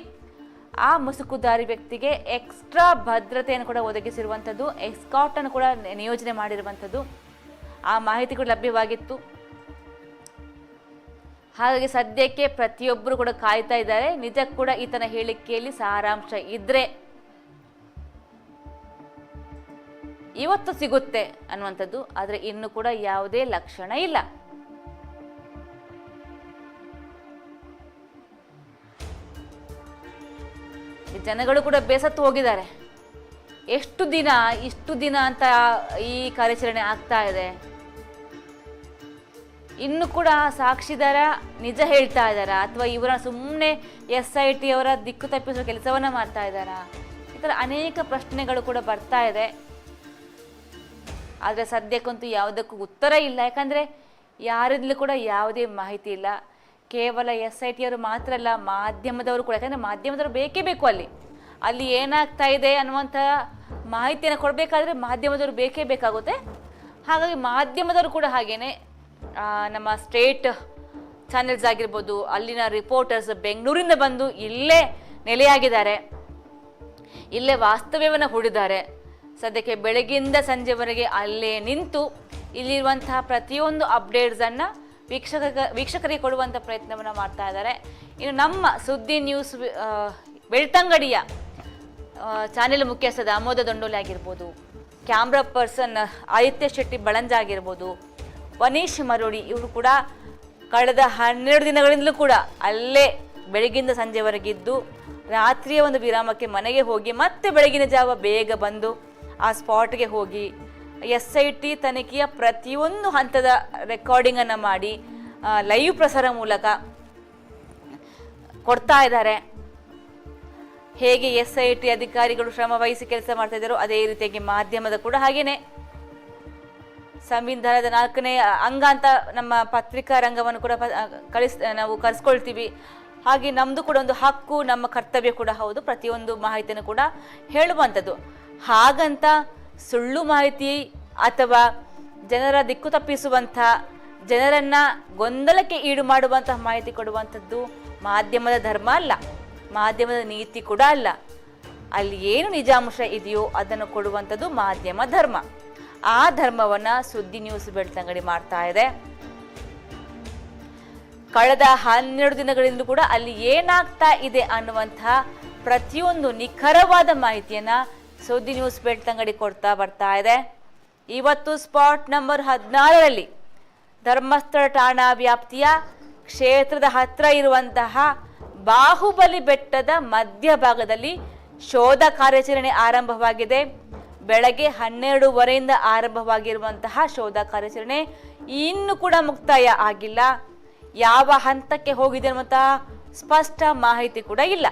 ಆ ಮುಸುಕುದಾರಿ ವ್ಯಕ್ತಿಗೆ ಎಕ್ಸ್ಟ್ರಾ ಭದ್ರತೆಯನ್ನು ಕೂಡ ಒದಗಿಸಿರುವಂಥದ್ದು, ಎಸ್ಕಾಟ್ ಅನ್ನು ಕೂಡ ನಿಯೋಜನೆ ಮಾಡಿರುವಂಥದ್ದು. ಆ ಮಾಹಿತಿಗಳು ಲಭ್ಯವಾಗಿತ್ತು. ಹಾಗಾಗಿ ಸದ್ಯಕ್ಕೆ ಪ್ರತಿಯೊಬ್ಬರು ಕೂಡ ಕಾಯ್ತಾ ಇದ್ದಾರೆ. ನಿಜಕ್ಕೂ ಕೂಡ ಈತನ ಹೇಳಿಕೆಯಲ್ಲಿ ಸಾರಾಂಶ ಇದ್ರೆ ಇವತ್ತು ಸಿಗುತ್ತೆ ಅನ್ನುವಂಥದ್ದು. ಆದರೆ ಇನ್ನು ಕೂಡ ಯಾವುದೇ ಲಕ್ಷಣ ಇಲ್ಲ. ಜನಗಳು ಕೂಡ ಬೇಸತ್ತು ಹೋಗಿದ್ದಾರೆ. ಇಷ್ಟು ದಿನ ಅಂತ ಈ ಕಾರ್ಯಾಚರಣೆ ಆಗ್ತಾ ಇದೆ. ಇನ್ನು ಕೂಡ ಸಾಕ್ಷಿದಾರ ನಿಜ ಹೇಳ್ತಾ ಇದ್ದಾರಾ ಅಥವಾ ಇವರ ಸುಮ್ಮನೆ SIT ಅವರ ದಿಕ್ಕು ತಪ್ಪಿಸುವ ಕೆಲಸವನ್ನ ಮಾಡ್ತಾ ಇದ್ದಾರಾ? ಈ ಥರ ಅನೇಕ ಪ್ರಶ್ನೆಗಳು ಕೂಡ ಬರ್ತಾ ಇದೆ. ಆದರೆ ಸದ್ಯಕ್ಕಂತೂ ಯಾವುದಕ್ಕೂ ಉತ್ತರ ಇಲ್ಲ. ಯಾಕಂದರೆ ಯಾರಿಂದಲೂ ಕೂಡ ಯಾವುದೇ ಮಾಹಿತಿ ಇಲ್ಲ. ಕೇವಲ SIT ಅವರು ಮಾತ್ರ ಅಲ್ಲ, ಮಾಧ್ಯಮದವರು ಕೂಡ. ಯಾಕಂದರೆ ಮಾಧ್ಯಮದವರು ಬೇಕೇ ಬೇಕು. ಅಲ್ಲಿ ಏನಾಗ್ತಾ ಇದೆ ಅನ್ನುವಂಥ ಮಾಹಿತಿಯನ್ನು ಕೊಡಬೇಕಾದ್ರೆ ಮಾಧ್ಯಮದವರು ಬೇಕೇ ಬೇಕಾಗುತ್ತೆ. ಹಾಗಾಗಿ ಮಾಧ್ಯಮದವರು ಕೂಡ ಹಾಗೇನೆ ನಮ್ಮ ಸ್ಟೇಟ್ ಚಾನೆಲ್ಸ್ ಆಗಿರ್ಬೋದು, ಅಲ್ಲಿನ ರಿಪೋರ್ಟರ್ಸ್ ಬೆಂಗಳೂರಿಂದ ಬಂದು ಇಲ್ಲೇ ನೆಲೆಯಾಗಿದ್ದಾರೆ, ಇಲ್ಲೇ ವಾಸ್ತವ್ಯವನ್ನು ಹೂಡಿದ್ದಾರೆ. ಸದ್ಯಕ್ಕೆ ಬೆಳಗ್ಗಿಂದ ಸಂಜೆವರೆಗೆ ಅಲ್ಲೇ ನಿಂತು ಇಲ್ಲಿರುವಂತಹ ಪ್ರತಿಯೊಂದು ಅಪ್ಡೇಟ್ಸನ್ನು ವೀಕ್ಷಕರಿಗೆ ಕೊಡುವಂಥ ಪ್ರಯತ್ನವನ್ನು ಮಾಡ್ತಾ ಇದ್ದಾರೆ. ಇನ್ನು ನಮ್ಮ ಸುದ್ದಿ ನ್ಯೂಸ್ ಬೆಳ್ತಂಗಡಿಯ ಚಾನೆಲ್ ಮುಖ್ಯಸ್ಥ ದಾಮೋದ ದೊಂಡೋಲೆ ಆಗಿರ್ಬೋದು, ಕ್ಯಾಮ್ರಾ ಪರ್ಸನ್ ಆದಿತ್ಯ ಶೆಟ್ಟಿ ಬಳಂಜ ಆಗಿರ್ಬೋದು, ವನೀಶ್ ಮರೋಡಿ, ಇವರು ಕೂಡ ಕಳೆದ 12 ದಿನಗಳಿಂದಲೂ ಕೂಡ ಅಲ್ಲೇ ಬೆಳಗಿಂದ ಸಂಜೆವರೆಗಿದ್ದು ರಾತ್ರಿಯ ಒಂದು ವಿರಾಮಕ್ಕೆ ಮನೆಗೆ ಹೋಗಿ ಮತ್ತೆ ಬೆಳಗಿನ ಜಾವ ಬೇಗ ಬಂದು ಆ ಸ್ಪಾಟ್ಗೆ ಹೋಗಿ SIT ತನಿಖೆಯ ಪ್ರತಿಯೊಂದು ಹಂತದ ರೆಕಾರ್ಡಿಂಗನ್ನು ಮಾಡಿ ಲೈವ್ ಪ್ರಸಾರ ಮೂಲಕ ಕೊಡ್ತಾ ಇದ್ದಾರೆ. ಹೇಗೆ SIT ಅಧಿಕಾರಿಗಳು ಶ್ರಮ ವಹಿಸಿ ಕೆಲಸ ಮಾಡ್ತಾ ಇದ್ದಾರೋ ಅದೇ ರೀತಿಯಾಗಿ ಮಾಧ್ಯಮದ ಕೂಡ ಹಾಗೇನೆ ಸಂವಿಧಾನದ 4ನೇ ಅಂಗ ಅಂತ ನಮ್ಮ ಪತ್ರಿಕಾ ರಂಗವನ್ನು ಕೂಡ ನಾವು ಕರೆಸ್ಕೊಳ್ತೀವಿ. ಹಾಗೆ ನಮ್ಮದು ಕೂಡ ಒಂದು ಹಕ್ಕು, ನಮ್ಮ ಕರ್ತವ್ಯ ಕೂಡ ಹೌದು ಪ್ರತಿಯೊಂದು ಮಾಹಿತಿಯನ್ನು ಕೂಡ ಹೇಳುವಂಥದ್ದು. ಹಾಗಂತ ಸುಳ್ಳು ಮಾಹಿತಿ ಅಥವಾ ಜನರ ದಿಕ್ಕು ತಪ್ಪಿಸುವಂಥ, ಜನರನ್ನು ಗೊಂದಲಕ್ಕೆ ಈಡು ಮಾಡುವಂತಹ ಮಾಹಿತಿ ಕೊಡುವಂಥದ್ದು ಮಾಧ್ಯಮದ ಧರ್ಮ ಅಲ್ಲ, ಮಾಧ್ಯಮದ ನೀತಿ ಕೂಡ ಅಲ್ಲ. ಅಲ್ಲಿ ಏನು ನಿಜಾಂಶ ಇದೆಯೋ ಅದನ್ನು ಕೊಡುವಂಥದ್ದು ಮಾಧ್ಯಮ ಧರ್ಮ. ಆ ಧರ್ಮವನ್ನು ಸುದ್ದಿ ನ್ಯೂಸ್ ಬೆಳ್ತಂಗಡಿ ಮಾಡ್ತಾ ಇದೆ. ಕಳೆದ 12 ದಿನಗಳಿಂದ ಕೂಡ ಅಲ್ಲಿ ಏನಾಗ್ತಾ ಇದೆ ಅನ್ನುವಂತಹ ಪ್ರತಿಯೊಂದು ನಿಖರವಾದ ಮಾಹಿತಿಯನ್ನ ಸುದ್ದಿ ನ್ಯೂಸ್ ಬೆಳ್ತಂಗಡಿ ಕೊಡ್ತಾ ಬರ್ತಾ ಇದೆ. ಇವತ್ತು ಸ್ಪಾಟ್ ನಂಬರ್ 16ರಲ್ಲಿ ಧರ್ಮಸ್ಥಳ ಠಾಣಾ ವ್ಯಾಪ್ತಿಯ ಕ್ಷೇತ್ರದ ಹತ್ರ ಇರುವಂತಹ ಬಾಹುಬಲಿ ಬೆಟ್ಟದ ಮಧ್ಯಭಾಗದಲ್ಲಿ ಶೋಧ ಕಾರ್ಯಾಚರಣೆ ಆರಂಭವಾಗಿದೆ. ಬೆಳಗ್ಗೆ 12:30ರಿಂದ ಆರಂಭವಾಗಿರುವಂತಹ ಶೋಧ ಕಾರ್ಯಾಚರಣೆ ಇನ್ನೂ ಕೂಡ ಮುಕ್ತಾಯ ಆಗಿಲ್ಲ. ಯಾವ ಹಂತಕ್ಕೆ ಹೋಗಿದೆ ಅನ್ನುವಂತಹ ಸ್ಪಷ್ಟ ಮಾಹಿತಿ ಕೂಡ ಇಲ್ಲ.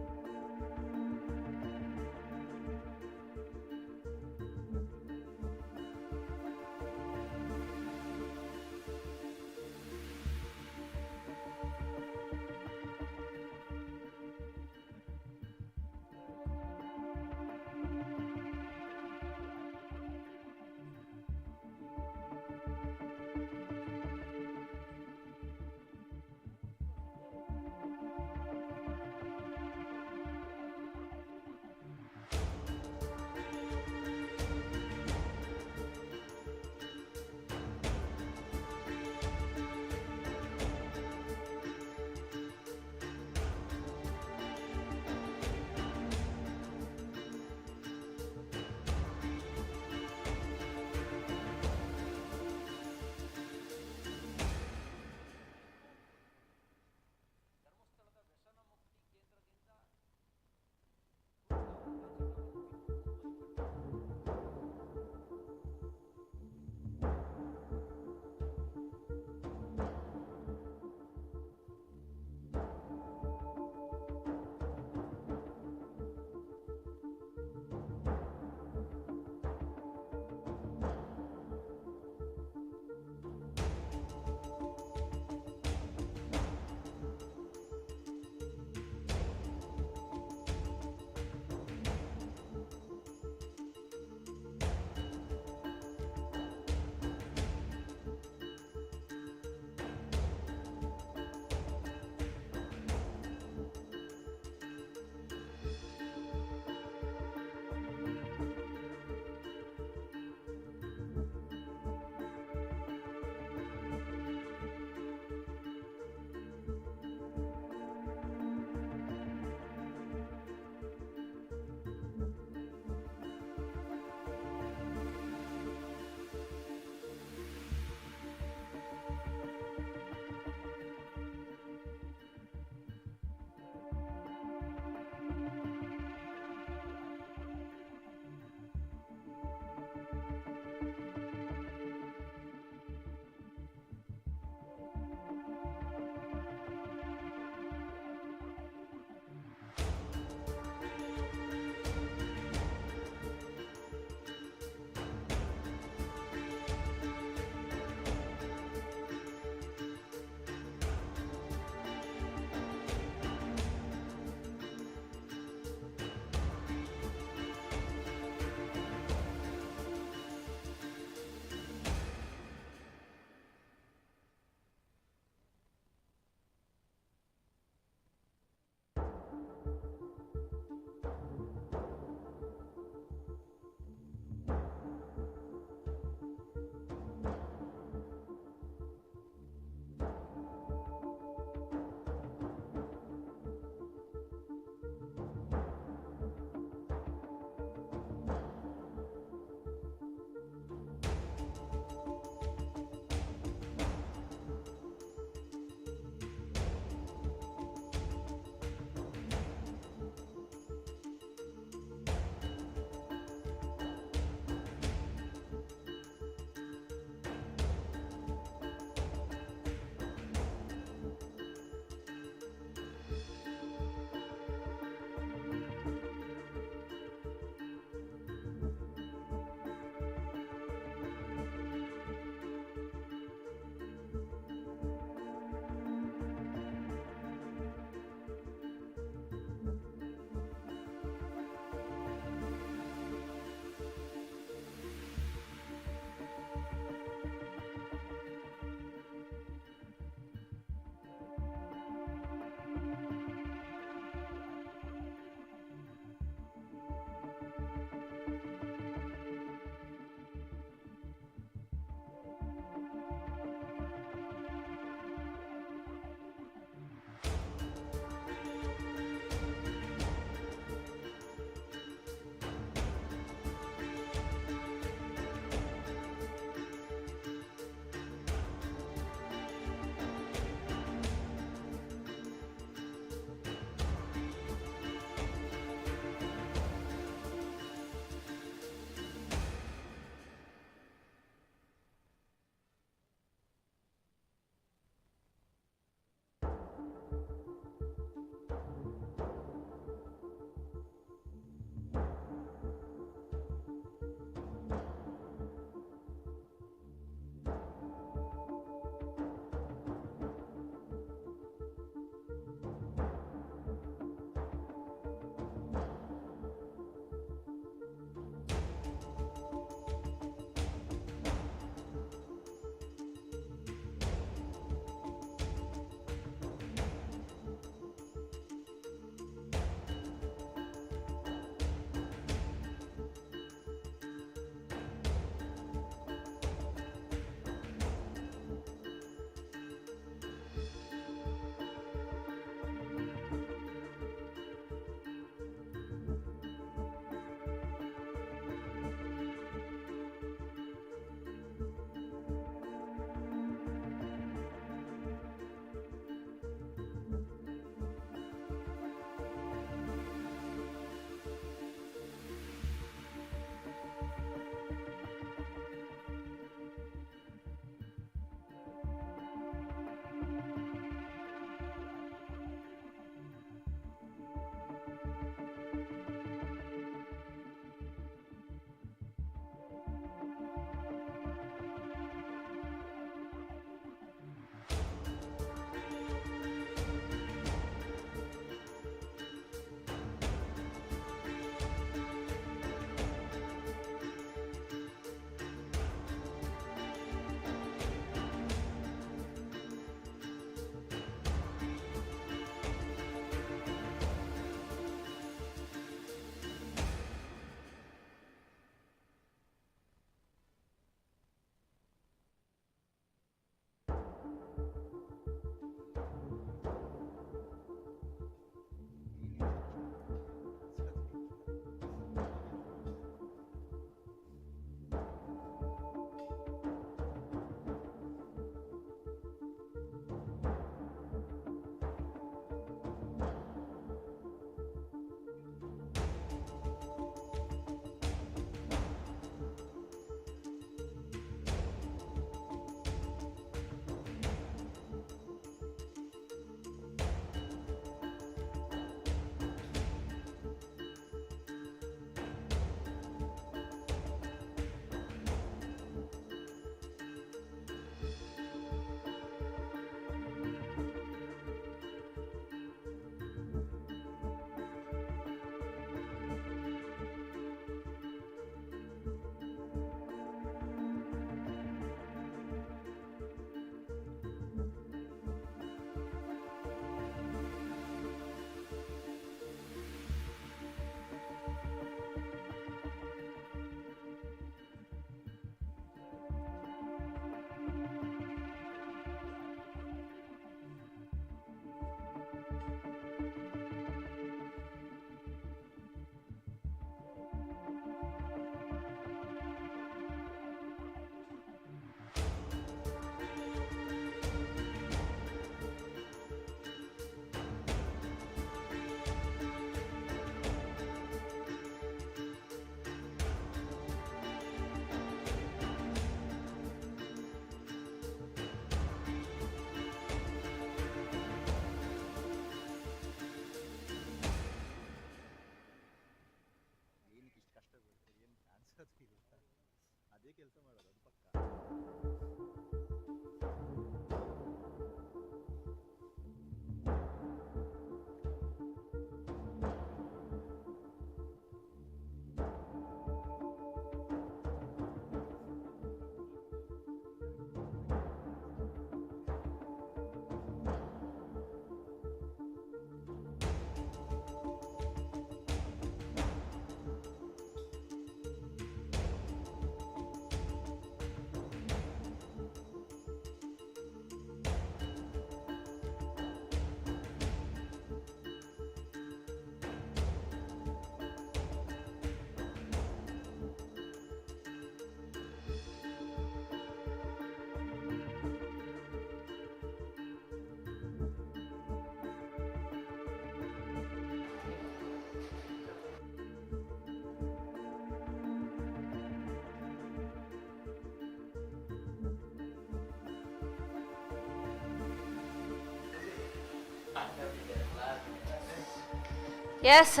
ಎಸ್,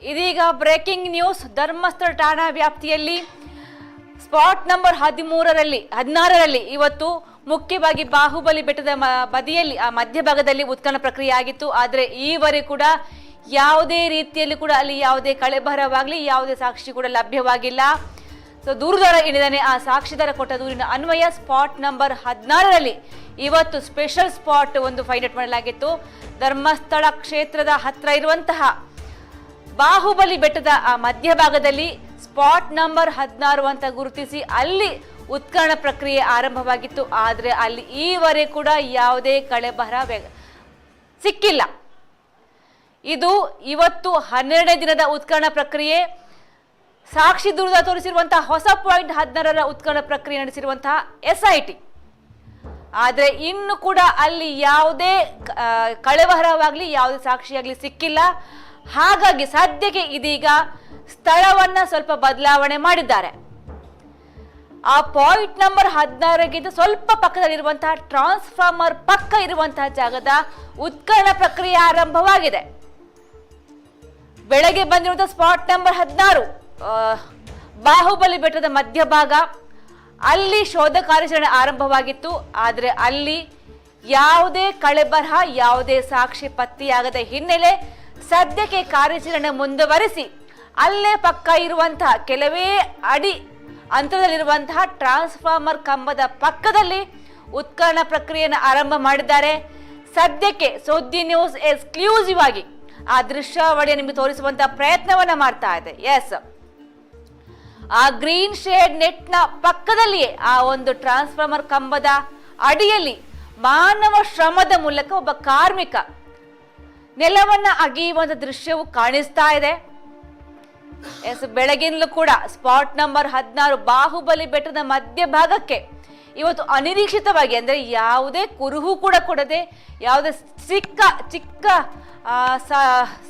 ಇದೀಗ ಬ್ರೇಕಿಂಗ್ ನ್ಯೂಸ್. ಧರ್ಮಸ್ಥಳ ಠಾಣಾ ವ್ಯಾಪ್ತಿಯಲ್ಲಿ ಸ್ಪಾಟ್ ನಂಬರ್ 16ರಲ್ಲಿ ಇವತ್ತು ಮುಖ್ಯವಾಗಿ ಬಾಹುಬಲಿ ಬೆಟ್ಟದ ಬದಿಯಲ್ಲಿ ಆ ಮಧ್ಯಭಾಗದಲ್ಲಿ ಉತ್ಖನನ ಪ್ರಕ್ರಿಯೆ ಆಗಿತ್ತು. ಆದರೆ ಈವರೆಗೂ ಕೂಡ ಯಾವುದೇ ರೀತಿಯಲ್ಲಿ ಕೂಡ ಅಲ್ಲಿ ಯಾವುದೇ ಕಳೆಬರವಾಗಲಿ ಯಾವುದೇ ಸಾಕ್ಷಿ ಕೂಡ ಲಭ್ಯವಾಗಿಲ್ಲ. ಸೊ ದೂರುದಾರ ಏನಿದ್ದಾನೆ ಆ ಸಾಕ್ಷಿದಾರ ಕೊಟ್ಟ ದೂರಿನ ಅನ್ವಯ ಸ್ಪಾಟ್ ನಂಬರ್ 16ರಲ್ಲಿ ಇವತ್ತು ಸ್ಪೆಷಲ್ ಸ್ಪಾಟ್ ಒಂದು ಫೈಂಡ್ ಔಟ್ ಮಾಡಲಾಗಿತ್ತು. ಧರ್ಮಸ್ಥಳ ಕ್ಷೇತ್ರದ ಹತ್ರ ಇರುವಂತಹ ಬಾಹುಬಲಿ ಬೆಟ್ಟದ ಆ ಮಧ್ಯಭಾಗದಲ್ಲಿ ಸ್ಪಾಟ್ ನಂಬರ್ 16 ಅಂತ ಗುರುತಿಸಿ ಅಲ್ಲಿ ಉತ್ಖನನ ಪ್ರಕ್ರಿಯೆ ಆರಂಭವಾಗಿತ್ತು. ಆದರೆ ಅಲ್ಲಿ ಈವರೆಗೂ ಕೂಡ ಯಾವುದೇ ಕಳೆಬರ ಸಿಕ್ಕಿಲ್ಲ. ಇದು ಇವತ್ತು 12ನೇ ದಿನದ ಉತ್ಖನನ ಪ್ರಕ್ರಿಯೆ. ಸಾಕ್ಷಿ ದೂರದ ತೋರಿಸಿರುವಂತಹ ಹೊಸ ಪಾಯಿಂಟ್ 16ರ ಉತ್ಖನನ ಪ್ರಕ್ರಿಯೆ ನಡೆಸಿರುವಂತಹ SIT. ಆದರೆ ಇನ್ನು ಕೂಡ ಅಲ್ಲಿ ಯಾವುದೇ ಕಳೆಬರವಾಗಲಿ ಯಾವುದೇ ಸಾಕ್ಷಿಯಾಗಲಿ ಸಿಕ್ಕಿಲ್ಲ. ಹಾಗಾಗಿ ಸದ್ಯಕ್ಕೆ ಇದೀಗ ಸ್ಥಳವನ್ನ ಸ್ವಲ್ಪ ಬದಲಾವಣೆ ಮಾಡಿದ್ದಾರೆ. ಆ ಪಾಯಿಂಟ್ ನಂಬರ್ 16ಗಿಂತ ಸ್ವಲ್ಪ ಪಕ್ಕದಲ್ಲಿರುವಂತಹ ಟ್ರಾನ್ಸ್ಫಾರ್ಮರ್ ಪಕ್ಕ ಇರುವಂತಹ ಜಾಗದ ಉತ್ಖನನ ಪ್ರಕ್ರಿಯೆ ಆರಂಭವಾಗಿದೆ. ಬೆಳಗ್ಗೆ ಬಂದಿರುವಂತಹ ಸ್ಪಾಟ್ ನಂಬರ್ 16 ಬಾಹುಬಲಿ ಬೆಟ್ಟದ ಮಧ್ಯಭಾಗ, ಅಲ್ಲಿ ಶೋಧ ಕಾರ್ಯಾಚರಣೆ ಆರಂಭವಾಗಿತ್ತು. ಆದರೆ ಅಲ್ಲಿ ಯಾವುದೇ ಕಳೆಬರಹ ಯಾವುದೇ ಸಾಕ್ಷಿ ಪತ್ತೆಯಾಗದ ಹಿನ್ನೆಲೆ ಸದ್ಯಕ್ಕೆ ಕಾರ್ಯಾಚರಣೆ ಮುಂದುವರಿಸಿ ಅಲ್ಲೇ ಪಕ್ಕ ಇರುವಂತಹ ಕೆಲವೇ ಅಡಿ ಅಂತರದಲ್ಲಿರುವಂತಹ ಟ್ರಾನ್ಸ್ಫಾರ್ಮರ್ ಕಂಬದ ಪಕ್ಕದಲ್ಲಿ ಉತ್ಖನನ ಪ್ರಕ್ರಿಯೆಯನ್ನು ಆರಂಭ ಮಾಡಿದ್ದಾರೆ. ಸದ್ಯಕ್ಕೆ ಸುದ್ದಿ ನ್ಯೂಸ್ ಎಕ್ಸ್ಕ್ಲೂಸಿವ್ ಆಗಿ ಆ ದೃಶ್ಯಾವಳಿಯ ನಿಮಗೆ ತೋರಿಸುವಂತಹ ಪ್ರಯತ್ನವನ್ನ ಮಾಡ್ತಾ ಇದೆ. ಎಸ್, ಆ ಗ್ರೀನ್ ಶೇಡ್ ನೆಟ್ ನ ಪಕ್ಕದಲ್ಲಿಯೇ ಆ ಒಂದು ಟ್ರಾನ್ಸ್ಫಾರ್ಮರ್ ಕಂಬದ ಅಡಿಯಲ್ಲಿ ಮಾನವ ಶ್ರಮದ ಮೂಲಕ ಒಬ್ಬ ಕಾರ್ಮಿಕ ನೆಲವನ್ನ ಅಗೆಯುವಂತ ದೃಶ್ಯವು ಕಾಣಿಸ್ತಾ ಇದೆ. ಎಸ್, ಬೆಳಗಿನಲ್ಲೂ ಕೂಡ ಸ್ಪಾಟ್ ನಂಬರ್ 16 ಬಾಹುಬಲಿ ಬೆಟ್ಟದ ಮಧ್ಯಭಾಗಕ್ಕೆ ಇವತ್ತು ಅನಿರೀಕ್ಷಿತವಾಗಿ, ಅಂದ್ರೆ ಯಾವುದೇ ಕುರುಹು ಕೂಡ ಕೊಡದೆ, ಯಾವುದೇ ಚಿಕ್ಕ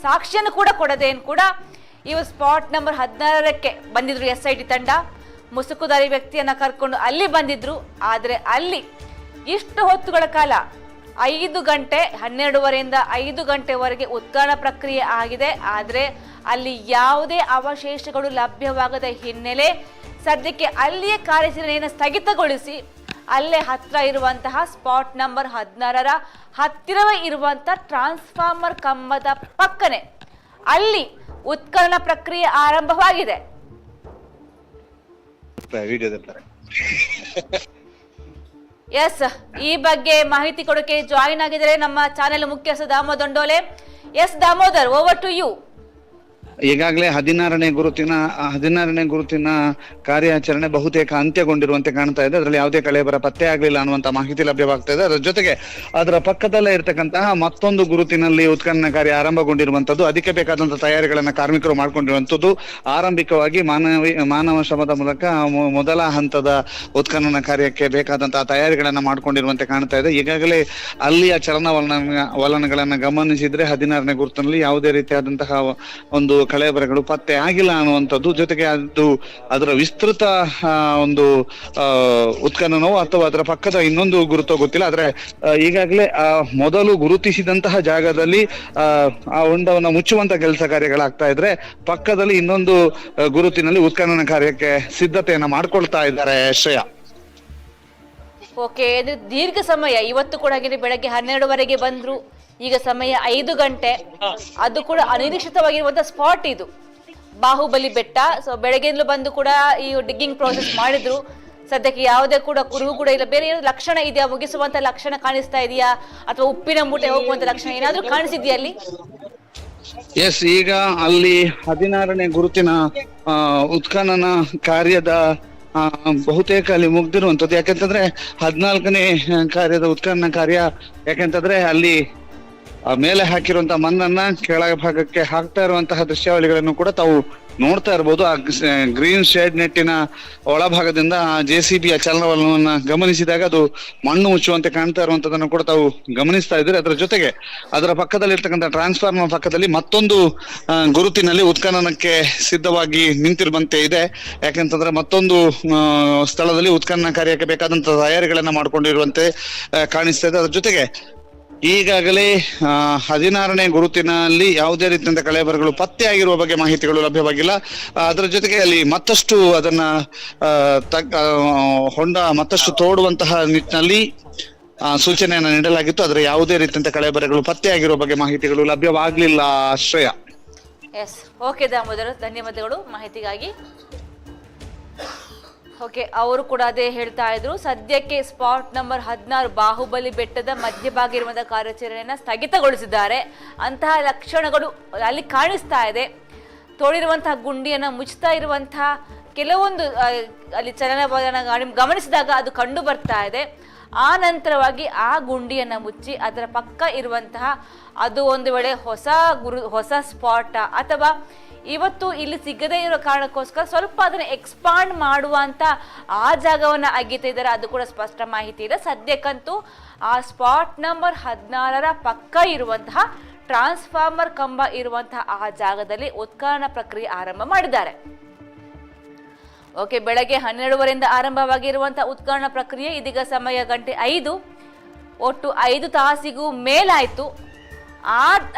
ಸಾಕ್ಷ್ಯನ ಕೂಡ ಕೊಡದೆ ಕೂಡ ಇವತ್ತು ಸ್ಪಾಟ್ ನಂಬರ್ 16ಕ್ಕೆ ಬಂದಿದ್ರು SIT ತಂಡ. ಮುಸುಕುದಾರಿ ವ್ಯಕ್ತಿಯನ್ನ ಕರ್ಕೊಂಡು ಅಲ್ಲಿ ಬಂದಿದ್ರು. ಆದರೆ ಅಲ್ಲಿ ಇಷ್ಟು ಹೊತ್ತುಗಳ ಕಾಲ 5 ಗಂಟೆ 12:30ರಿಂದ 5 ಗಂಟೆವರೆಗೆ ಉತ್ಖನನ ಪ್ರಕ್ರಿಯೆ ಆಗಿದೆ. ಆದರೆ ಅಲ್ಲಿ ಯಾವುದೇ ಅವಶೇಷಗಳು ಲಭ್ಯವಾಗದ ಹಿನ್ನೆಲೆ ಸದ್ಯಕ್ಕೆ ಅಲ್ಲಿಯೇ ಕಾರ್ಯಾಚರಣೆಯನ್ನು ಸ್ಥಗಿತಗೊಳಿಸಿ ಅಲ್ಲೇ ಹತ್ರ ಇರುವಂತಹ ಸ್ಪಾಟ್ ನಂಬರ್ 16ರ ಹತ್ತಿರವೇ ಇರುವಂತಹ ಟ್ರಾನ್ಸ್ಫಾರ್ಮರ್ ಕಂಬದ ಪಕ್ಕನೆ ಅಲ್ಲಿ ಉತ್ಖನನ ಪ್ರಕ್ರಿಯೆ ಆರಂಭವಾಗಿದೆ. ಎಸ್, ಈ ಬಗ್ಗೆ ಮಾಹಿತಿ ಕೊಡೋಕೆ ಜಾಯಿನ್ ಆಗಿದ್ದಾರೆ ನಮ್ಮ ಚಾನೆಲ್ ಮುಖ್ಯಸ್ಥ Damodar Dandole. Yes Damodar, over to you. ಈಗಾಗಲೇ 16ನೇ ಗುರುತಿನ ಕಾರ್ಯಾಚರಣೆ ಬಹುತೇಕ ಅಂತ್ಯಗೊಂಡಿರುವಂತೆ ಕಾಣ್ತಾ ಇದೆ. ಅದರಲ್ಲಿ ಯಾವುದೇ ಕಳೆಬರ ಪತ್ತೆ ಆಗಲಿಲ್ಲ ಅನ್ನುವಂತ ಮಾಹಿತಿ ಲಭ್ಯವಾಗ್ತಾ ಇದೆ. ಅದರ ಜೊತೆಗೆ ಅದರ ಪಕ್ಕದಲ್ಲೇ ಇರತಕ್ಕಂತಹ ಮತ್ತೊಂದು ಗುರುತಿನಲ್ಲಿ ಉತ್ಖನನ ಕಾರ್ಯ ಆರಂಭಗೊಂಡಿರುವಂತದ್ದು, ಅದಕ್ಕೆ ಬೇಕಾದಂತಹ ತಯಾರಿಗಳನ್ನ ಕಾರ್ಮಿಕರು ಮಾಡ್ಕೊಂಡಿರುವಂತದ್ದು. ಆರಂಭಿಕವಾಗಿ ಮಾನವ ಶ್ರಮದ ಮೂಲಕ ಮೊದಲ ಹಂತದ ಉತ್ಖನನ ಕಾರ್ಯಕ್ಕೆ ಬೇಕಾದಂತಹ ತಯಾರಿಗಳನ್ನ ಮಾಡ್ಕೊಂಡಿರುವಂತೆ ಕಾಣ್ತಾ ಇದೆ. ಈಗಾಗಲೇ ಅಲ್ಲಿಯ ಚಲನವಲನಗಳನ್ನ ಗಮನಿಸಿದ್ರೆ 16ನೇ ಗುರುತಿನಲ್ಲಿ ಯಾವುದೇ ರೀತಿಯಾದಂತಹ ಒಂದು ಕಳೆಬರಗಳು ಪತ್ತೆ ಆಗಿಲ್ಲ ಅನ್ನುವಂಥದ್ದು. ಜೊತೆಗೆ ಅದರ ವಿಸ್ತೃತ ಒಂದು ಉತ್ಖನನವೋ ಅಥವಾ ಅದರ ಪಕ್ಕದ ಇನ್ನೊಂದು ಗುರುತೋ ಗೊತ್ತಿಲ್ಲ. ಆದ್ರೆ ಈಗಾಗಲೇ ಮೊದಲು ಗುರುತಿಸಿದಂತಹ ಜಾಗದಲ್ಲಿ ಆ ಹೊಂಡವನ್ನು ಮುಚ್ಚುವಂತ ಕೆಲಸ ಕಾರ್ಯಗಳಾಗ್ತಾ ಇದ್ರೆ, ಪಕ್ಕದಲ್ಲಿ ಇನ್ನೊಂದು ಗುರುತಿನಲ್ಲಿ ಉತ್ಖನನ ಕಾರ್ಯಕ್ಕೆ ಸಿದ್ಧತೆಯನ್ನ ಮಾಡ್ಕೊಳ್ತಾ ಇದ್ದಾರೆ. ಶ್ರೇಯಾ, ಓಕೆ, ದೀರ್ಘ ಸಮಯ ಇವತ್ತು ಕೂಡ ಬೆಳಗ್ಗೆ 12ವರೆಗೆ ಬಂದ್ರು. ಈಗ ಸಮಯ 5 ಗಂಟೆ. ಅದು ಕೂಡ ಅನಿರೀಕ್ಷಿತವಾಗಿರುವಂತಹ ಸ್ಪಾಟ್ ಇದು ಬಾಹುಬಲಿ ಬೆಟ್ಟ. ಸೊ ಬೆಳಗ್ಗೆಯಿಂದಲೂ ಬಂದು ಕೂಡ ಈ ಡಿಗ್ಗಿಂಗ್ ಪ್ರೋಸೆಸ್ ಮಾಡಿದ್ರು. ಸದ್ಯಕ್ಕೆ ಯಾವುದೇ ಕೂಡ ಕುರುಹು ಕೂಡ ಇಲ್ಲ. ಬೇರೆ ಏನಾದ್ರು ಲಕ್ಷಣ ಇದೆಯಾ, ಮುಗಿಸುವಂತ ಲಕ್ಷಣ ಕಾಣಿಸ್ತಾ ಇದೆಯಾ, ಅಥವಾ ಉಪ್ಪಿನ ಮೂಟೆ ಹೋಗುವಂತ ಲಕ್ಷಣ ಏನಾದ್ರೂ ಕಾಣಿಸಿದ್ಯಾ ಅಲ್ಲಿ? ಎಸ್, ಈಗ ಅಲ್ಲಿ 16ನೇ ಗುರುತಿನ ಉತ್ಖನನ ಕಾರ್ಯದ ಬಹುತೇಕ ಅಲ್ಲಿ ಮುಗ್ದಿರುವಂತದ್ದು. ಯಾಕಂತಂದ್ರೆ 14ನೇ ಕಾರ್ಯದ ಉತ್ಖನನ ಕಾರ್ಯ, ಯಾಕಂತಂದ್ರೆ ಅಲ್ಲಿ ಮೇಲೆ ಹಾಕಿರುವಂತಹ ಮಣ್ಣನ್ನ ಕೆಳ ಭಾಗಕ್ಕೆ ಹಾಕ್ತಾ ಇರುವಂತಹ ದೃಶ್ಯಾವಳಿಗಳನ್ನು ಕೂಡ ತಾವು ನೋಡ್ತಾ ಇರ್ಬೋದು. ಆ ಗ್ರೀನ್ ಶೇಡ್ ನೆಟ್ಟಿನ ಒಳಭಾಗದಿಂದ JCBಯ ಚಲನವಲನವನ್ನ ಗಮನಿಸಿದಾಗ ಅದು ಮಣ್ಣು ಮುಚ್ಚುವಂತೆ ಕಾಣ್ತಾ ಇರುವಂತದನ್ನು ಕೂಡ ತಾವು ಗಮನಿಸ್ತಾ ಇದ್ದೀರಿ. ಅದರ ಜೊತೆಗೆ ಅದರ ಪಕ್ಕದಲ್ಲಿ ಇರ್ತಕ್ಕಂಥ ಟ್ರಾನ್ಸ್ಫಾರ್ಮರ್ ಪಕ್ಕದಲ್ಲಿ ಮತ್ತೊಂದು ಗುರುತಿನಲ್ಲಿ ಉತ್ಖನನಕ್ಕೆ ಸಿದ್ಧವಾಗಿ ನಿಂತಿರುವಂತೆ ಇದೆ. ಯಾಕೆಂತಂದ್ರೆ ಮತ್ತೊಂದು ಸ್ಥಳದಲ್ಲಿ ಉತ್ಖನನ ಕಾರ್ಯಕ್ಕೆ ಬೇಕಾದಂತಹ ತಯಾರಿಗಳನ್ನ ಮಾಡ್ಕೊಂಡಿರುವಂತೆ ಕಾಣಿಸ್ತಾ ಇದೆ. ಅದ್ರ ಜೊತೆಗೆ ಈಗಾಗಲೇ 16ನೇ ಗುರುತಿನಲ್ಲಿ ಯಾವುದೇ ರೀತಿಯಿಂದ ಕಳೆಬರಗಳು ಪತ್ತೆಯಾಗಿರುವ ಬಗ್ಗೆ ಮಾಹಿತಿಗಳು ಲಭ್ಯವಾಗಿಲ್ಲ. ಅದರ ಜೊತೆಗೆ ಅಲ್ಲಿ ಮತ್ತಷ್ಟು ಅದನ್ನ ಹೊಂಡ ಮತ್ತಷ್ಟು ತೋಡುವಂತಹ ನಿಟ್ಟಿನಲ್ಲಿ ಸೂಚನೆಯನ್ನು ನೀಡಲಾಗಿತ್ತು. ಆದರೆ ಯಾವುದೇ ರೀತಿಯಂತ ಕಳೆಬರಗಳು ಪತ್ತೆಯಾಗಿರುವ ಬಗ್ಗೆ ಮಾಹಿತಿಗಳು ಲಭ್ಯವಾಗಲಿಲ್ಲ. ಶ್ರೇಯ. ಎಸ್, ಓಕೆ ದಾಮೋದರ, ಧನ್ಯವಾದಗಳು ಮಾಹಿತಿಗಾಗಿ. ಓಕೆ, ಅವರು ಕೂಡ ಅದೇ ಹೇಳ್ತಾ ಇದ್ರು, ಸದ್ಯಕ್ಕೆ ಸ್ಪಾಟ್ ನಂಬರ್ 16 ಬಾಹುಬಲಿ ಬೆಟ್ಟದ ಮಧ್ಯಭಾಗ ಇರುವಂತಹ ಕಾರ್ಯಾಚರಣೆಯನ್ನು ಸ್ಥಗಿತಗೊಳಿಸಿದ್ದಾರೆ. ಅಂತಹ ಲಕ್ಷಣಗಳು ಅಲ್ಲಿ ಕಾಣಿಸ್ತಾ ಇದೆ. ತೋಡಿರುವಂತಹ ಗುಂಡಿಯನ್ನು ಮುಚ್ಚುತ್ತಾ ಇರುವಂತಹ ಕೆಲವೊಂದು ಅಲ್ಲಿ ಚಲನವಲನ ಗಮನಿಸಿದಾಗ ಅದು ಕಂಡು ಬರ್ತಾ ಇದೆ. ಆ ನಂತರವಾಗಿ ಆ ಗುಂಡಿಯನ್ನು ಮುಚ್ಚಿ ಅದರ ಪಕ್ಕ ಇರುವಂತಹ ಅದು ಒಂದು ವೇಳೆ ಹೊಸ ಸ್ಪಾಟ್ ಅಥವಾ ಇವತ್ತು ಇಲ್ಲಿ ಸಿಗದೇ ಇರೋ ಕಾರಣಕ್ಕೋಸ್ಕರ ಸ್ವಲ್ಪ ಅದನ್ನು ಎಕ್ಸ್ಪಾಂಡ್ ಮಾಡುವಂತ ಆ ಜಾಗವನ್ನು ಅಗಿತಾ ಇದ್ದಾರೆ. ಅದು ಕೂಡ ಸ್ಪಷ್ಟ ಮಾಹಿತಿ ಇದೆ. ಸದ್ಯಕ್ಕಂತೂ ಆ ಸ್ಪಾಟ್ ನಂಬರ್ 16ರ ಪಕ್ಕ ಇರುವಂತಹ ಟ್ರಾನ್ಸ್ಫಾರ್ಮರ್ ಕಂಬ ಇರುವಂತಹ ಆ ಜಾಗದಲ್ಲಿ ಉತ್ಖನನ ಪ್ರಕ್ರಿಯೆ ಆರಂಭ ಮಾಡಿದ್ದಾರೆ. ಓಕೆ, ಬೆಳಗ್ಗೆ 12 ಆರಂಭವಾಗಿರುವಂತಹ ಉತ್ಖನನ ಪ್ರಕ್ರಿಯೆ ಇದೀಗ ಸಮಯ 5 ಒಟ್ಟು 5 ತಾಸಿಗೂ ಮೇಲಾಯಿತು.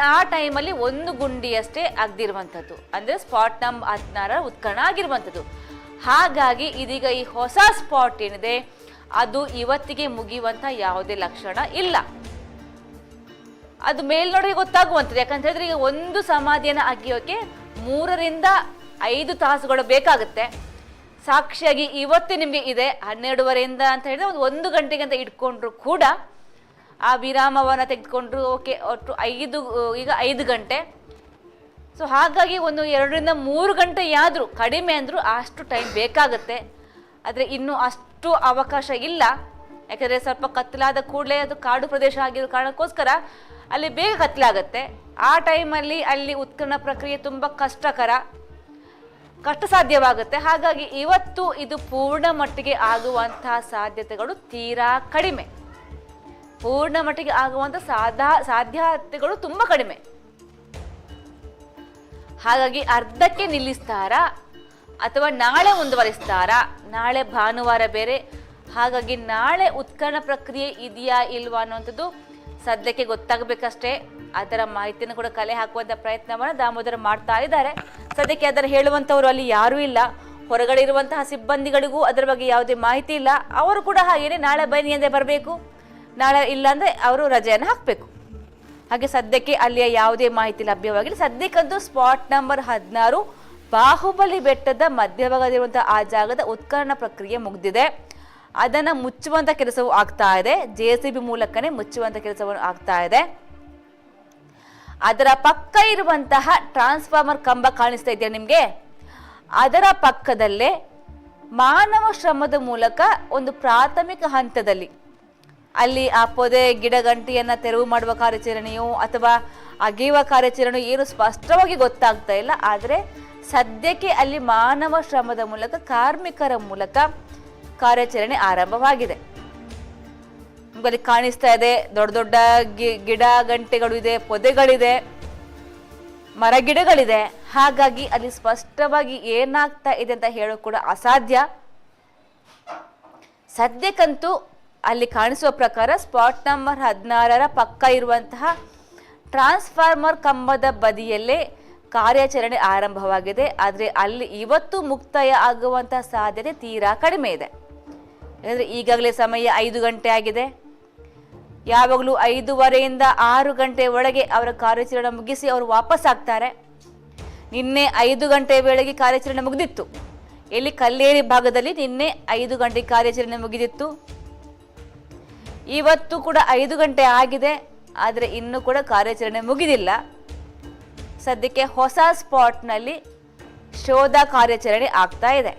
ಆ ಟೈಮಲ್ಲಿ ಒಂದು ಗುಂಡಿಯಷ್ಟೇ ಅಗ್ದಿರುವಂಥದ್ದು, ಅಂದರೆ ಸ್ಪಾಟ್ ನಂಬರ್ 16 ಉತ್ಖನನ ಆಗಿರುವಂಥದ್ದು. ಹಾಗಾಗಿ ಇದೀಗ ಈ ಹೊಸ ಸ್ಪಾಟ್ ಏನಿದೆ ಅದು ಇವತ್ತಿಗೆ ಮುಗಿಯುವಂಥ ಯಾವುದೇ ಲಕ್ಷಣ ಇಲ್ಲ. ಅದು ಮೇಲ್ನೋಡಿಗೆ ಗೊತ್ತಾಗುವಂಥದ್ದು. ಯಾಕಂತ ಹೇಳಿದ್ರೆ ಈಗ ಒಂದು ಸಮಾಧಿಯನ್ನು ಅಗಿಯೋಕೆ 3 ರಿಂದ 5 ತಾಸುಗಳು ಬೇಕಾಗುತ್ತೆ. ಸಾಕ್ಷಿಯಾಗಿ ಇವತ್ತು ನಿಮಗೆ ಇದೆ 12 ಅಂತ ಹೇಳಿದ್ರೆ 1 ಗಂಟೆಗೆ ಅಂತ ಇಟ್ಕೊಂಡ್ರು ಕೂಡ ಆ ವಿರಾಮವನ್ನು ತೆಗೆದುಕೊಂಡ್ರು. ಓಕೆ, ಒಟ್ಟು ಈಗ 5 ಗಂಟೆ. ಸೊ ಹಾಗಾಗಿ 1 2 ರಿಂದ 3 ಗಂಟೆಯಾದರೂ ಕಡಿಮೆ ಅಂದರೂ ಅಷ್ಟು ಟೈಮ್ ಬೇಕಾಗುತ್ತೆ. ಆದರೆ ಇನ್ನೂ ಅಷ್ಟು ಅವಕಾಶ ಇಲ್ಲ. ಯಾಕಂದರೆ ಸ್ವಲ್ಪ ಕತ್ತಲಾದ ಕೂಡಲೇ ಅದು ಕಾಡು ಪ್ರದೇಶ ಆಗಿರೋ ಕಾರಣಕ್ಕೋಸ್ಕರ ಅಲ್ಲಿ ಬೇಗ ಕತ್ತಲಾಗುತ್ತೆ. ಆ ಟೈಮಲ್ಲಿ ಅಲ್ಲಿ ಉತ್ಖನನ ಪ್ರಕ್ರಿಯೆ ತುಂಬ ಕಷ್ಟ ಸಾಧ್ಯವಾಗುತ್ತೆ. ಹಾಗಾಗಿ ಇವತ್ತು ಇದು ಪೂರ್ಣ ಮಟ್ಟಿಗೆ ಆಗುವಂತಹ ಸಾಧ್ಯತೆಗಳು ತೀರಾ ಕಡಿಮೆ. ಪೂರ್ಣ ಮಟ್ಟಿಗೆ ಆಗುವಂಥ ಸಾಧ್ಯತೆಗಳು ತುಂಬ ಕಡಿಮೆ. ಹಾಗಾಗಿ ಅರ್ಧಕ್ಕೆ ನಿಲ್ಲಿಸ್ತಾರಾ ಅಥವಾ ನಾಳೆ ಮುಂದುವರಿಸ್ತಾರಾ? ನಾಳೆ ಭಾನುವಾರ ಬೇರೆ. ಹಾಗಾಗಿ ನಾಳೆ ಉತ್ಖನನ ಪ್ರಕ್ರಿಯೆ ಇದೆಯಾ ಇಲ್ವಾ ಅನ್ನುವಂಥದ್ದು ಸದ್ಯಕ್ಕೆ ಗೊತ್ತಾಗಬೇಕಷ್ಟೇ. ಅದರ ಮಾಹಿತಿಯನ್ನು ಕೂಡ ಕಲೆ ಹಾಕುವಂಥ ಪ್ರಯತ್ನವನ್ನು ದಾಮೋದರ ಮಾಡ್ತಾ ಇದ್ದಾರೆ. ಸದ್ಯಕ್ಕೆ ಅದರ ಹೇಳುವಂಥವ್ರು ಅಲ್ಲಿ ಯಾರೂ ಇಲ್ಲ. ಹೊರಗಡೆ ಇರುವಂತಹ ಸಿಬ್ಬಂದಿಗಳಿಗೂ ಅದರ ಬಗ್ಗೆ ಯಾವುದೇ ಮಾಹಿತಿ ಇಲ್ಲ. ಅವರು ಕೂಡ ಹಾಗೇನೆ ನಾಳೆ ಬನ್ನಿ ಎಂದೇ ಬರಬೇಕು, ನಾಳೆ ಇಲ್ಲ ಅಂದರೆ ಅವರು ರಜೆಯನ್ನು ಹಾಕಬೇಕು. ಹಾಗೆ ಸದ್ಯಕ್ಕೆ ಅಲ್ಲಿಯ ಯಾವುದೇ ಮಾಹಿತಿ ಲಭ್ಯವಾಗಿಲ್ಲ. ಸದ್ಯಕ್ಕಂತೂ ಸ್ಪಾಟ್ ನಂಬರ್ 16 ಬಾಹುಬಲಿ ಬೆಟ್ಟದ ಮಧ್ಯಭಾಗದಲ್ಲಿರುವಂತಹ ಆ ಜಾಗದ ಉತ್ಖನನ ಪ್ರಕ್ರಿಯೆ ಮುಗಿದಿದೆ. ಅದನ್ನು ಮುಚ್ಚುವಂಥ ಕೆಲಸವೂ ಆಗ್ತಾ ಇದೆ. JCB ಮೂಲಕನೇ ಮುಚ್ಚುವಂಥ ಕೆಲಸವನ್ನು ಆಗ್ತಾ ಇದೆ. ಅದರ ಪಕ್ಕ ಇರುವಂತಹ ಟ್ರಾನ್ಸ್ಫಾರ್ಮರ್ ಕಂಬ ಕಾಣಿಸ್ತಾ ಇದೆಯಾ ನಿಮಗೆ? ಅದರ ಪಕ್ಕದಲ್ಲೇ ಮಾನವ ಶ್ರಮದ ಮೂಲಕ ಒಂದು ಪ್ರಾಥಮಿಕ ಹಂತದಲ್ಲಿ ಅಲ್ಲಿ ಆ ಪೊದೆ ಗಿಡಗಂಟಿಯನ್ನು ತೆರವು ಮಾಡುವ ಕಾರ್ಯಾಚರಣೆಯೋ ಅಥವಾ ಅಗೆಯುವ ಕಾರ್ಯಾಚರಣೆಯೋ ಏನು ಸ್ಪಷ್ಟವಾಗಿ ಗೊತ್ತಾಗ್ತಾ ಇಲ್ಲ. ಆದರೆ ಸದ್ಯಕ್ಕೆ ಅಲ್ಲಿ ಮಾನವ ಶ್ರಮದ ಮೂಲಕ, ಕಾರ್ಮಿಕರ ಮೂಲಕ ಕಾರ್ಯಾಚರಣೆ ಆರಂಭವಾಗಿದೆ. ನಿಮಗಲ್ಲಿ ಕಾಣಿಸ್ತಾ ಇದೆ, ದೊಡ್ಡ ದೊಡ್ಡ ಗಿಡ ಗಂಟೆಗಳು ಇದೆ, ಪೊದೆಗಳಿದೆ, ಮರ ಗಿಡಗಳಿದೆ. ಹಾಗಾಗಿ ಅಲ್ಲಿ ಸ್ಪಷ್ಟವಾಗಿ ಏನಾಗ್ತಾ ಇದೆ ಅಂತ ಹೇಳೋದು ಕೂಡ ಅಸಾಧ್ಯ. ಸದ್ಯಕ್ಕಂತೂ ಅಲ್ಲಿ ಕಾಣಿಸುವ ಪ್ರಕಾರ ಸ್ಪಾಟ್ ನಂಬರ್ 16ರ ಪಕ್ಕ ಇರುವಂತಹ ಟ್ರಾನ್ಸ್ಫಾರ್ಮರ್ ಕಂಬದ ಬದಿಯಲ್ಲೇ ಕಾರ್ಯಾಚರಣೆ ಆರಂಭವಾಗಿದೆ. ಆದರೆ ಅಲ್ಲಿ ಇವತ್ತು ಮುಕ್ತಾಯ ಆಗುವಂತಹ ಸಾಧ್ಯತೆ ತೀರಾ ಕಡಿಮೆ ಇದೆ. ಯಾಕಂದರೆ ಈಗಾಗಲೇ ಸಮಯ 5 ಗಂಟೆ ಆಗಿದೆ. ಯಾವಾಗಲೂ 5:15 6 ಗಂಟೆ ಒಳಗೆ ಅವರ ಕಾರ್ಯಾಚರಣೆ ಮುಗಿಸಿ ಅವರು ವಾಪಸ್ ಆಗ್ತಾರೆ. ನಿನ್ನೆ 5 ಗಂಟೆ ವೇಳೆಗೆ ಕಾರ್ಯಾಚರಣೆ ಮುಗಿದಿತ್ತು. ಇಲ್ಲಿ ಕಲ್ಲೇರಿ ಭಾಗದಲ್ಲಿ ನಿನ್ನೆ 5 ಗಂಟೆ ಕಾರ್ಯಾಚರಣೆ ಮುಗಿದಿತ್ತು. ಇವತ್ತು ಕೂಡ 5 ಗಂಟೆ ಆಗಿದೆ, ಆದರೆ ಇನ್ನೂ ಕೂಡ ಕಾರ್ಯಾಚರಣೆ ಮುಗಿದಿಲ್ಲ. ಸದ್ಯಕ್ಕೆ ಹೊಸ ಸ್ಪಾಟ್ನಲ್ಲಿ ಶೋಧ ಕಾರ್ಯಾಚರಣೆ ಆಗ್ತಾ ಇದೆ.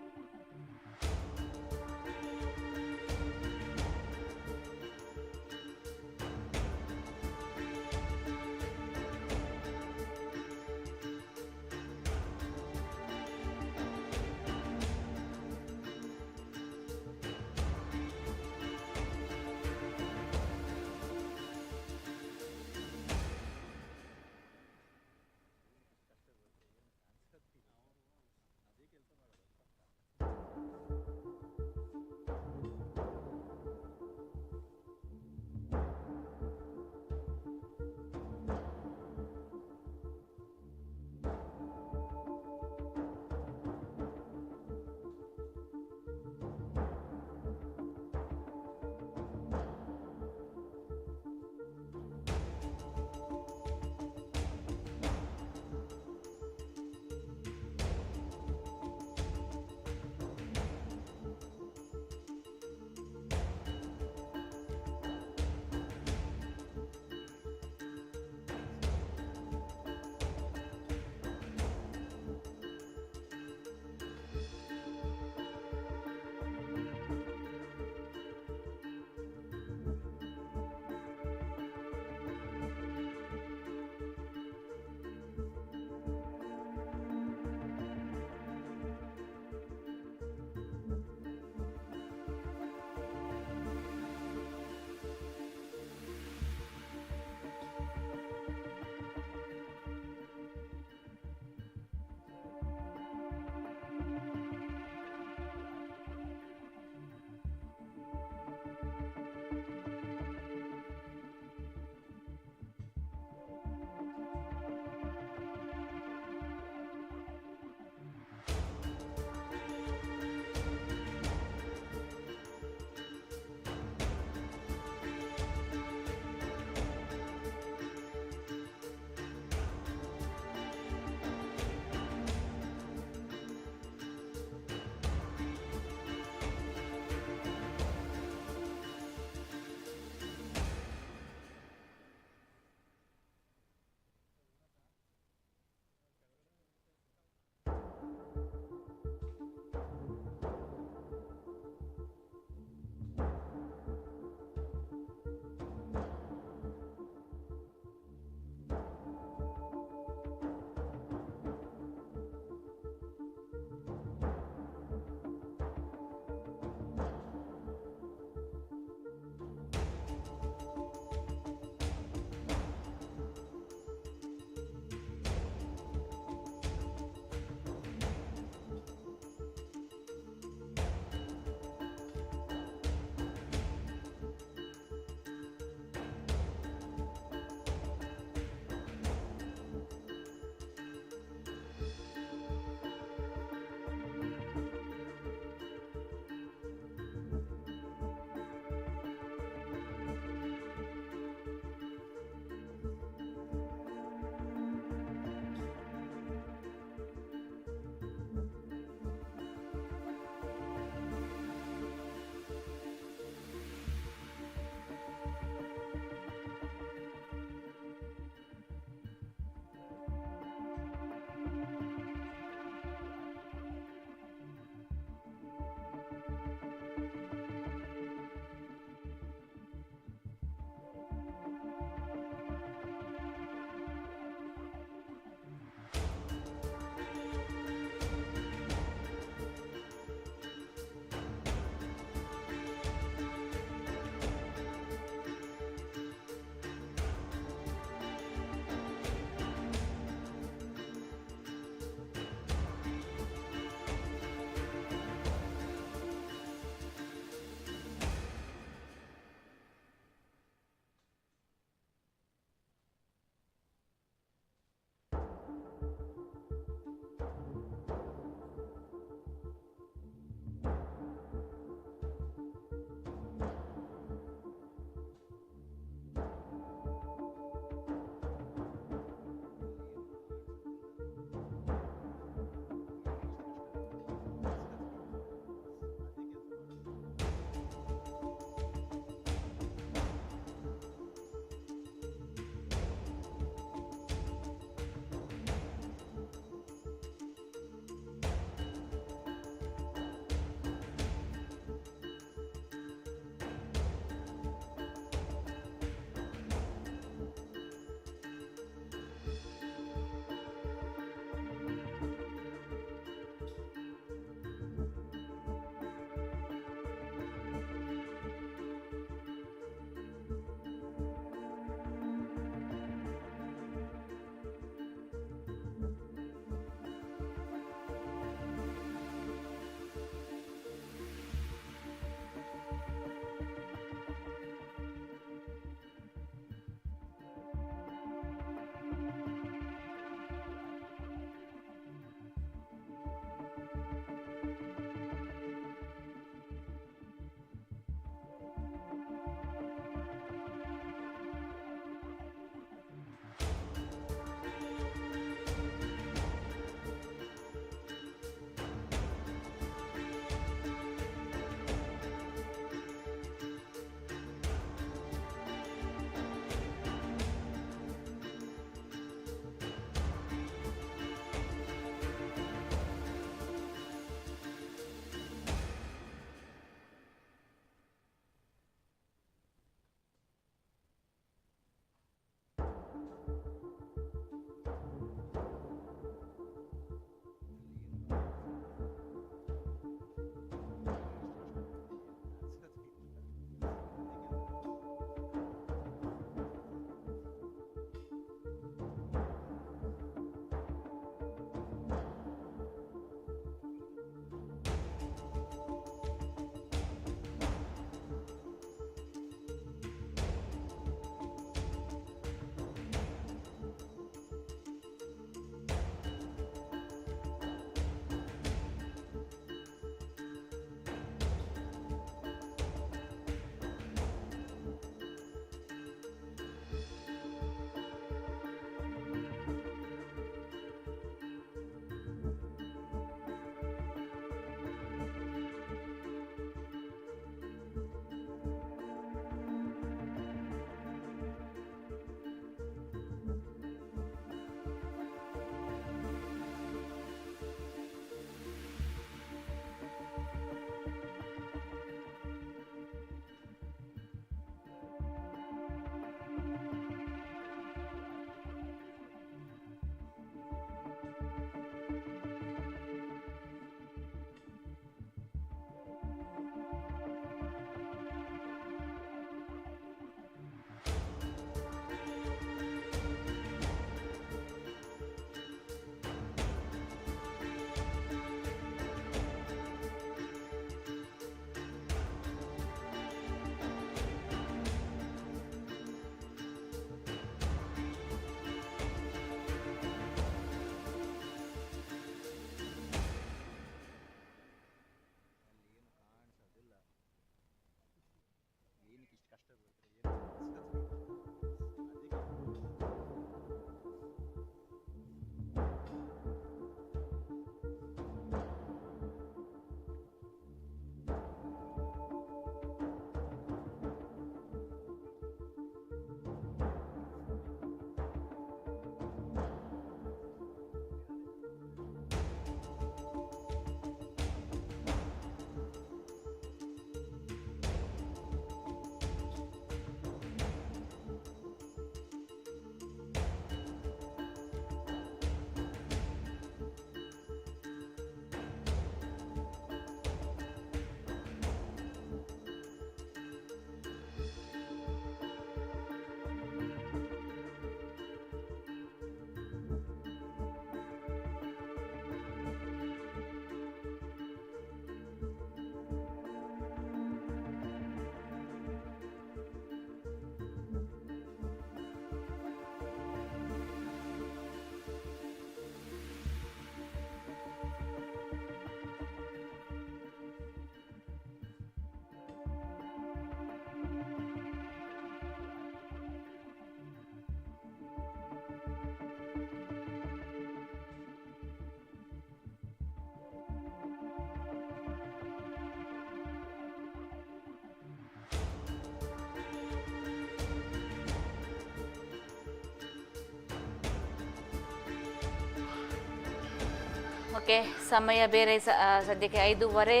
ಓಕೆ, ಸಮಯ ಬೇರೆ ಸದ್ಯಕ್ಕೆ 5:15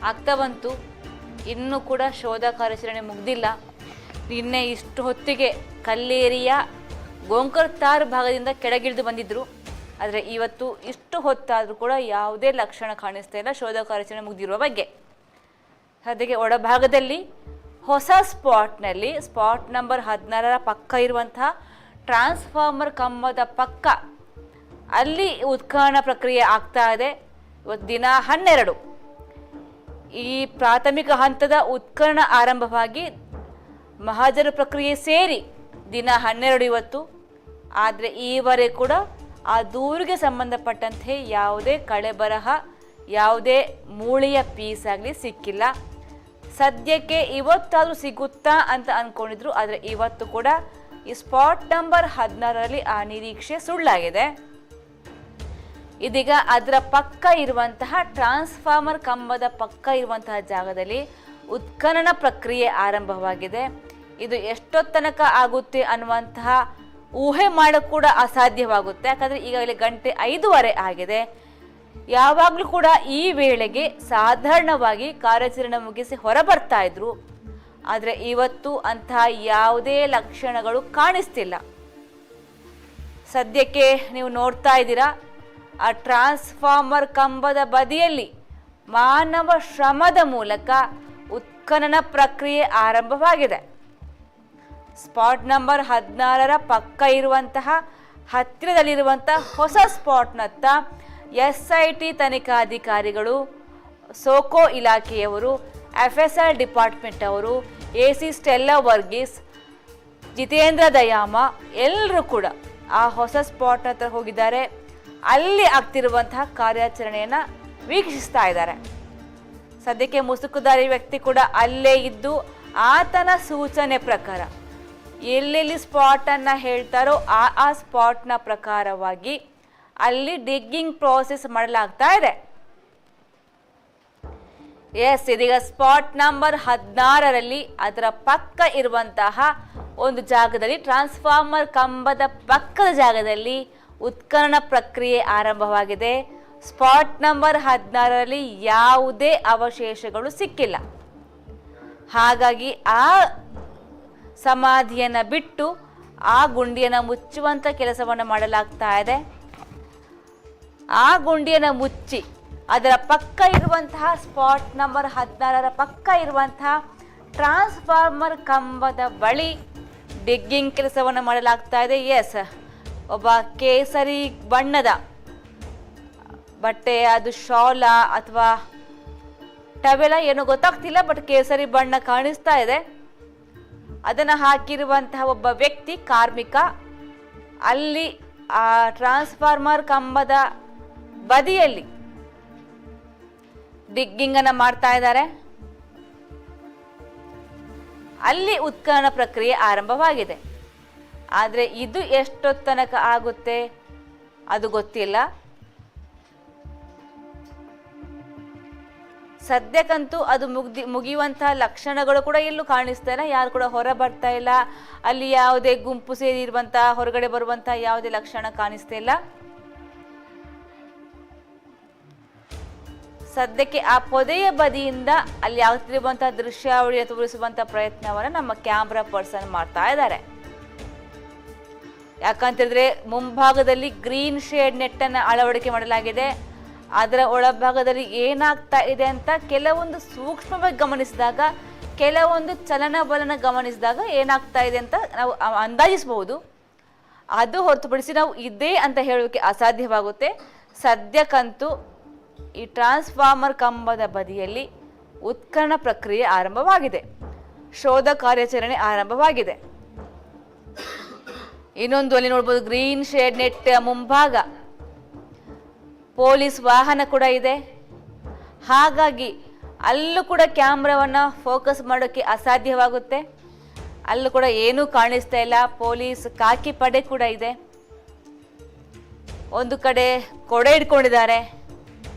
ಆಗ್ತಾ ಬಂತು. ಇನ್ನೂ ಕೂಡ ಶೋಧ ಕಾರ್ಯಾಚರಣೆ ಮುಗ್ದಿಲ್ಲ. ನಿನ್ನೆ ಇಷ್ಟು ಹೊತ್ತಿಗೆ ಕಲ್ಲೇರಿಯ ಗೋಂಕರ್ತಾರ್ ಭಾಗದಿಂದ ಕೆಳಗಿಳಿದು ಬಂದಿದ್ದರು. ಆದರೆ ಇವತ್ತು ಇಷ್ಟು ಹೊತ್ತಾದರೂ ಕೂಡ ಯಾವುದೇ ಲಕ್ಷಣ ಕಾಣಿಸ್ತಾ ಇಲ್ಲ ಶೋಧ ಕಾರ್ಯಾಚರಣೆ ಮುಗ್ದಿರುವ ಬಗ್ಗೆ. ಸದ್ಯಕ್ಕೆ ಒಳಭಾಗದಲ್ಲಿ ಹೊಸ ಸ್ಪಾಟ್ನಲ್ಲಿ ಸ್ಪಾಟ್ ನಂಬರ್ 16 ಪಕ್ಕ ಇರುವಂತಹ ಟ್ರಾನ್ಸ್ಫಾರ್ಮರ್ ಕಂಬದ ಪಕ್ಕ ಅಲ್ಲಿ ಉತ್ಖನನ ಪ್ರಕ್ರಿಯೆ ಆಗ್ತಾ ಇದೆ. ಇವತ್ತು ದಿನ 12. ಈ ಪ್ರಾಥಮಿಕ ಹಂತದ ಉತ್ಖನನ ಆರಂಭವಾಗಿ ಮಹಾಜರು ಪ್ರಕ್ರಿಯೆ ಸೇರಿ ದಿನ 12 ಇವತ್ತು. ಆದರೆ ಈವರೆಗೆ ಕೂಡ ಆ ದೂರಿಗೆ ಸಂಬಂಧಪಟ್ಟಂತೆ ಯಾವುದೇ ಕಳೆಬರಹ, ಯಾವುದೇ ಮೂಳೆಯ ಪೀಸ್ ಆಗಲಿ ಸಿಕ್ಕಿಲ್ಲ. ಸದ್ಯಕ್ಕೆ ಇವತ್ತಾದರೂ ಸಿಗುತ್ತಾ ಅಂತ ಅಂದ್ಕೊಂಡಿದ್ರು. ಆದರೆ ಇವತ್ತು ಕೂಡ ಈ ಸ್ಪಾಟ್ ನಂಬರ್ 16ರಲ್ಲಿ ಆ ನಿರೀಕ್ಷೆ ಸುಳ್ಳಾಗಿದೆ. ಇದೀಗ ಅದರ ಪಕ್ಕ ಇರುವಂತಹ ಟ್ರಾನ್ಸ್ಫಾರ್ಮರ್ ಕಂಬದ ಪಕ್ಕ ಇರುವಂತಹ ಜಾಗದಲ್ಲಿ ಉತ್ಖನನ ಪ್ರಕ್ರಿಯೆ ಆರಂಭವಾಗಿದೆ. ಇದು ಎಷ್ಟೊತ್ತನಕ ಆಗುತ್ತೆ ಅನ್ನುವಂತಹ ಊಹೆ ಮಾಡೋಕ್ಕೆ ಕೂಡ ಅಸಾಧ್ಯವಾಗುತ್ತೆ. ಯಾಕಂದರೆ ಈಗಾಗಲೇ ಗಂಟೆ 5:15 ಆಗಿದೆ. ಯಾವಾಗಲೂ ಕೂಡ ಈ ವೇಳೆಗೆ ಸಾಧಾರಣವಾಗಿ ಕಾರ್ಯಾಚರಣೆ ಮುಗಿಸಿ ಹೊರಬರ್ತಾ ಇದ್ರು. ಆದರೆ ಇವತ್ತು ಅಂತಹ ಯಾವುದೇ ಲಕ್ಷಣಗಳು ಕಾಣಿಸ್ತಿಲ್ಲ. ಸದ್ಯಕ್ಕೆ ನೀವು ನೋಡ್ತಾ ಇದ್ದೀರಾ, ಆ ಟ್ರಾನ್ಸ್ಫಾರ್ಮರ್ ಕಂಬದ ಬದಿಯಲ್ಲಿ ಮಾನವ ಶ್ರಮದ ಮೂಲಕ ಉತ್ಖನನ ಪ್ರಕ್ರಿಯೆ ಆರಂಭವಾಗಿದೆ. ಸ್ಪಾಟ್ ನಂಬರ್ 16ರ ಪಕ್ಕ ಇರುವಂತಹ ಹತ್ತಿರದಲ್ಲಿರುವಂತಹ ಹೊಸ ಸ್ಪಾಟ್ನತ್ತ SIT ತನಿಖಾಧಿಕಾರಿಗಳು, ಸೋಕೋ ಇಲಾಖೆಯವರು, FSR ಡಿಪಾರ್ಟ್ಮೆಂಟ್ ಅವರು, AC ಸ್ಟೆಲ್ಲಾ ವರ್ಗೀಸ್, ಜಿತೇಂದ್ರ ದಯಾಮ ಎಲ್ಲರೂ ಕೂಡ ಆ ಹೊಸ ಸ್ಪಾಟ್ ಹತ್ರ ಹೋಗಿದ್ದಾರೆ. ಅಲ್ಲಿ ಆಗ್ತಿರುವಂತಹ ಕಾರ್ಯಾಚರಣೆಯನ್ನು ವೀಕ್ಷಿಸ್ತಾ ಇದ್ದಾರೆ. ಸದ್ಯಕ್ಕೆ ಮುಸುಕುದಾರಿ ವ್ಯಕ್ತಿ ಕೂಡ ಅಲ್ಲೇ ಇದ್ದು ಆತನ ಸೂಚನೆ ಪ್ರಕಾರ ಎಲ್ಲೆಲ್ಲಿ ಸ್ಪಾಟನ್ನು ಹೇಳ್ತಾರೋ ಆ ಸ್ಪಾಟ್ನ ಪ್ರಕಾರವಾಗಿ ಅಲ್ಲಿ ಡಿಗ್ಗಿಂಗ್ ಪ್ರೋಸೆಸ್ ಮಾಡಲಾಗ್ತಾ ಇದೆ. ಎಸ್, ಇದೀಗ ಸ್ಪಾಟ್ ನಂಬರ್ 16ರಲ್ಲಿ ಅದರ ಪಕ್ಕ ಇರುವಂತಹ ಒಂದು ಜಾಗದಲ್ಲಿ ಟ್ರಾನ್ಸ್ಫಾರ್ಮರ್ ಕಂಬದ ಪಕ್ಕದ ಜಾಗದಲ್ಲಿ ಉತ್ಖನನ ಪ್ರಕ್ರಿಯೆ ಆರಂಭವಾಗಿದೆ. ಸ್ಪಾಟ್ ನಂಬರ್ 16ರಲ್ಲಿ ಯಾವುದೇ ಅವಶೇಷಗಳು ಸಿಕ್ಕಿಲ್ಲ. ಹಾಗಾಗಿ ಆ ಸಮಾಧಿಯನ್ನು ಬಿಟ್ಟು ಆ ಗುಂಡಿಯನ್ನು ಮುಚ್ಚುವಂಥ ಕೆಲಸವನ್ನು ಮಾಡಲಾಗ್ತಾ ಇದೆ. ಆ ಗುಂಡಿಯನ್ನು ಮುಚ್ಚಿ ಅದರ ಪಕ್ಕ ಇರುವಂತಹ ಸ್ಪಾಟ್ ನಂಬರ್ 16ರ ಪಕ್ಕ ಇರುವಂತಹ ಟ್ರಾನ್ಸ್ಫಾರ್ಮರ್ ಕಂಬದ ಬಳಿ ಡಿಗ್ಗಿಂಗ್ ಕೆಲಸವನ್ನು ಮಾಡಲಾಗ್ತಾ ಇದೆ. ಎಸ್, ಒಬ್ಬ ಕೇಸರಿ ಬಣ್ಣದ ಬಟ್ಟೆ, ಅದು ಶಾಲ ಅಥವಾ ಟವೆಲ ಏನೋ ಗೊತ್ತಾಗ್ತಿಲ್ಲ, ಬಟ್ ಕೇಸರಿ ಬಣ್ಣ ಕಾಣಿಸ್ತಾ ಇದೆ. ಅದನ್ನು ಹಾಕಿರುವಂತಹ ಒಬ್ಬ ವ್ಯಕ್ತಿ, ಕಾರ್ಮಿಕ, ಅಲ್ಲಿ ಆ ಟ್ರಾನ್ಸ್ಫಾರ್ಮರ್ ಕಂಬದ ಬದಿಯಲ್ಲಿ ಡಿಗ್ಗಿಂಗ್ ಅನ್ನು ಮಾಡ್ತಾ ಇದ್ದಾರೆ. ಅಲ್ಲಿ ಉತ್ಖನನ ಪ್ರಕ್ರಿಯೆ ಆರಂಭವಾಗಿದೆ. ಆದರೆ ಇದು ಎಷ್ಟೊತ್ತನಕ ಆಗುತ್ತೆ ಅದು ಗೊತ್ತಿಲ್ಲ. ಸದ್ಯಕ್ಕಂತೂ ಅದು ಮುಗಿಯುವಂತಹ ಲಕ್ಷಣಗಳು ಕೂಡ ಎಲ್ಲೂ ಕಾಣಿಸ್ತಾ ಇಲ್ಲ. ಯಾರು ಕೂಡ ಹೊರ ಬರ್ತಾ ಇಲ್ಲ. ಅಲ್ಲಿ ಯಾವುದೇ ಗುಂಪು ಸೇರಿರುವಂತಹ, ಹೊರಗಡೆ ಬರುವಂತಹ ಯಾವುದೇ ಲಕ್ಷಣ ಕಾಣಿಸ್ತಾ ಇಲ್ಲ. ಸದ್ಯಕ್ಕೆ ಆ ಪೊದೆಯ ಬದಿಯಿಂದ ಅಲ್ಲಿ ಆಗ್ತಿರುವಂತಹ ದೃಶ್ಯಾವಳಿಯನ್ನು ತೋರಿಸುವಂತಹ ಪ್ರಯತ್ನವನ್ನು ನಮ್ಮ ಕ್ಯಾಮ್ರಾ ಪರ್ಸನ್ ಮಾಡ್ತಾ ಇದ್ದಾರೆ. ಯಾಕಂತಂದ್ರೆ ಮುಂಭಾಗದಲ್ಲಿ ಗ್ರೀನ್ ಶೇಡ್ ನೆಟ್ಟನ್ನು ಅಳವಡಿಕೆ ಮಾಡಲಾಗಿದೆ. ಅದರ ಒಳಭಾಗದಲ್ಲಿ ಏನಾಗ್ತಾ ಇದೆ ಅಂತ ಕೆಲವೊಂದು ಸೂಕ್ಷ್ಮವಾಗಿ ಗಮನಿಸಿದಾಗ, ಕೆಲವೊಂದು ಚಲನವಲನ ಗಮನಿಸಿದಾಗ ಏನಾಗ್ತಾ ಇದೆ ಅಂತ ನಾವು ಅಂದಾಜಿಸಬಹುದು. ಅದು ಹೊರತುಪಡಿಸಿ ನಾವು ಇದೇ ಅಂತ ಹೇಳೋಕೆ ಅಸಾಧ್ಯವಾಗುತ್ತೆ. ಸದ್ಯಕ್ಕಂತೂ ಈ ಟ್ರಾನ್ಸ್ಫಾರ್ಮರ್ ಕಂಬದ ಬದಿಯಲ್ಲಿ ಉತ್ಖನನ ಪ್ರಕ್ರಿಯೆ ಆರಂಭವಾಗಿದೆ. ಶೋಧ ಕಾರ್ಯಾಚರಣೆ ಆರಂಭವಾಗಿದೆ. ಇನ್ನೊಂದು ಅಲ್ಲಿ ನೋಡ್ಬೋದು, ಗ್ರೀನ್ ಶೇಡ್ ನೆಟ್ ಮುಂಭಾಗ ಪೊಲೀಸ್ ವಾಹನ ಕೂಡ ಇದೆ. ಹಾಗಾಗಿ ಅಲ್ಲೂ ಕೂಡ ಕ್ಯಾಮ್ರಾವನ್ನು ಫೋಕಸ್ ಮಾಡೋಕ್ಕೆ ಅಸಾಧ್ಯವಾಗುತ್ತೆ. ಅಲ್ಲೂ ಕೂಡ ಏನೂ ಕಾಣಿಸ್ತಾ ಇಲ್ಲ. ಪೊಲೀಸ್ ಖಾಕಿ ಪಡೆ ಕೂಡ ಇದೆ. ಒಂದು ಕಡೆ ಕೊಡೆ ಇಟ್ಕೊಂಡಿದ್ದಾರೆ.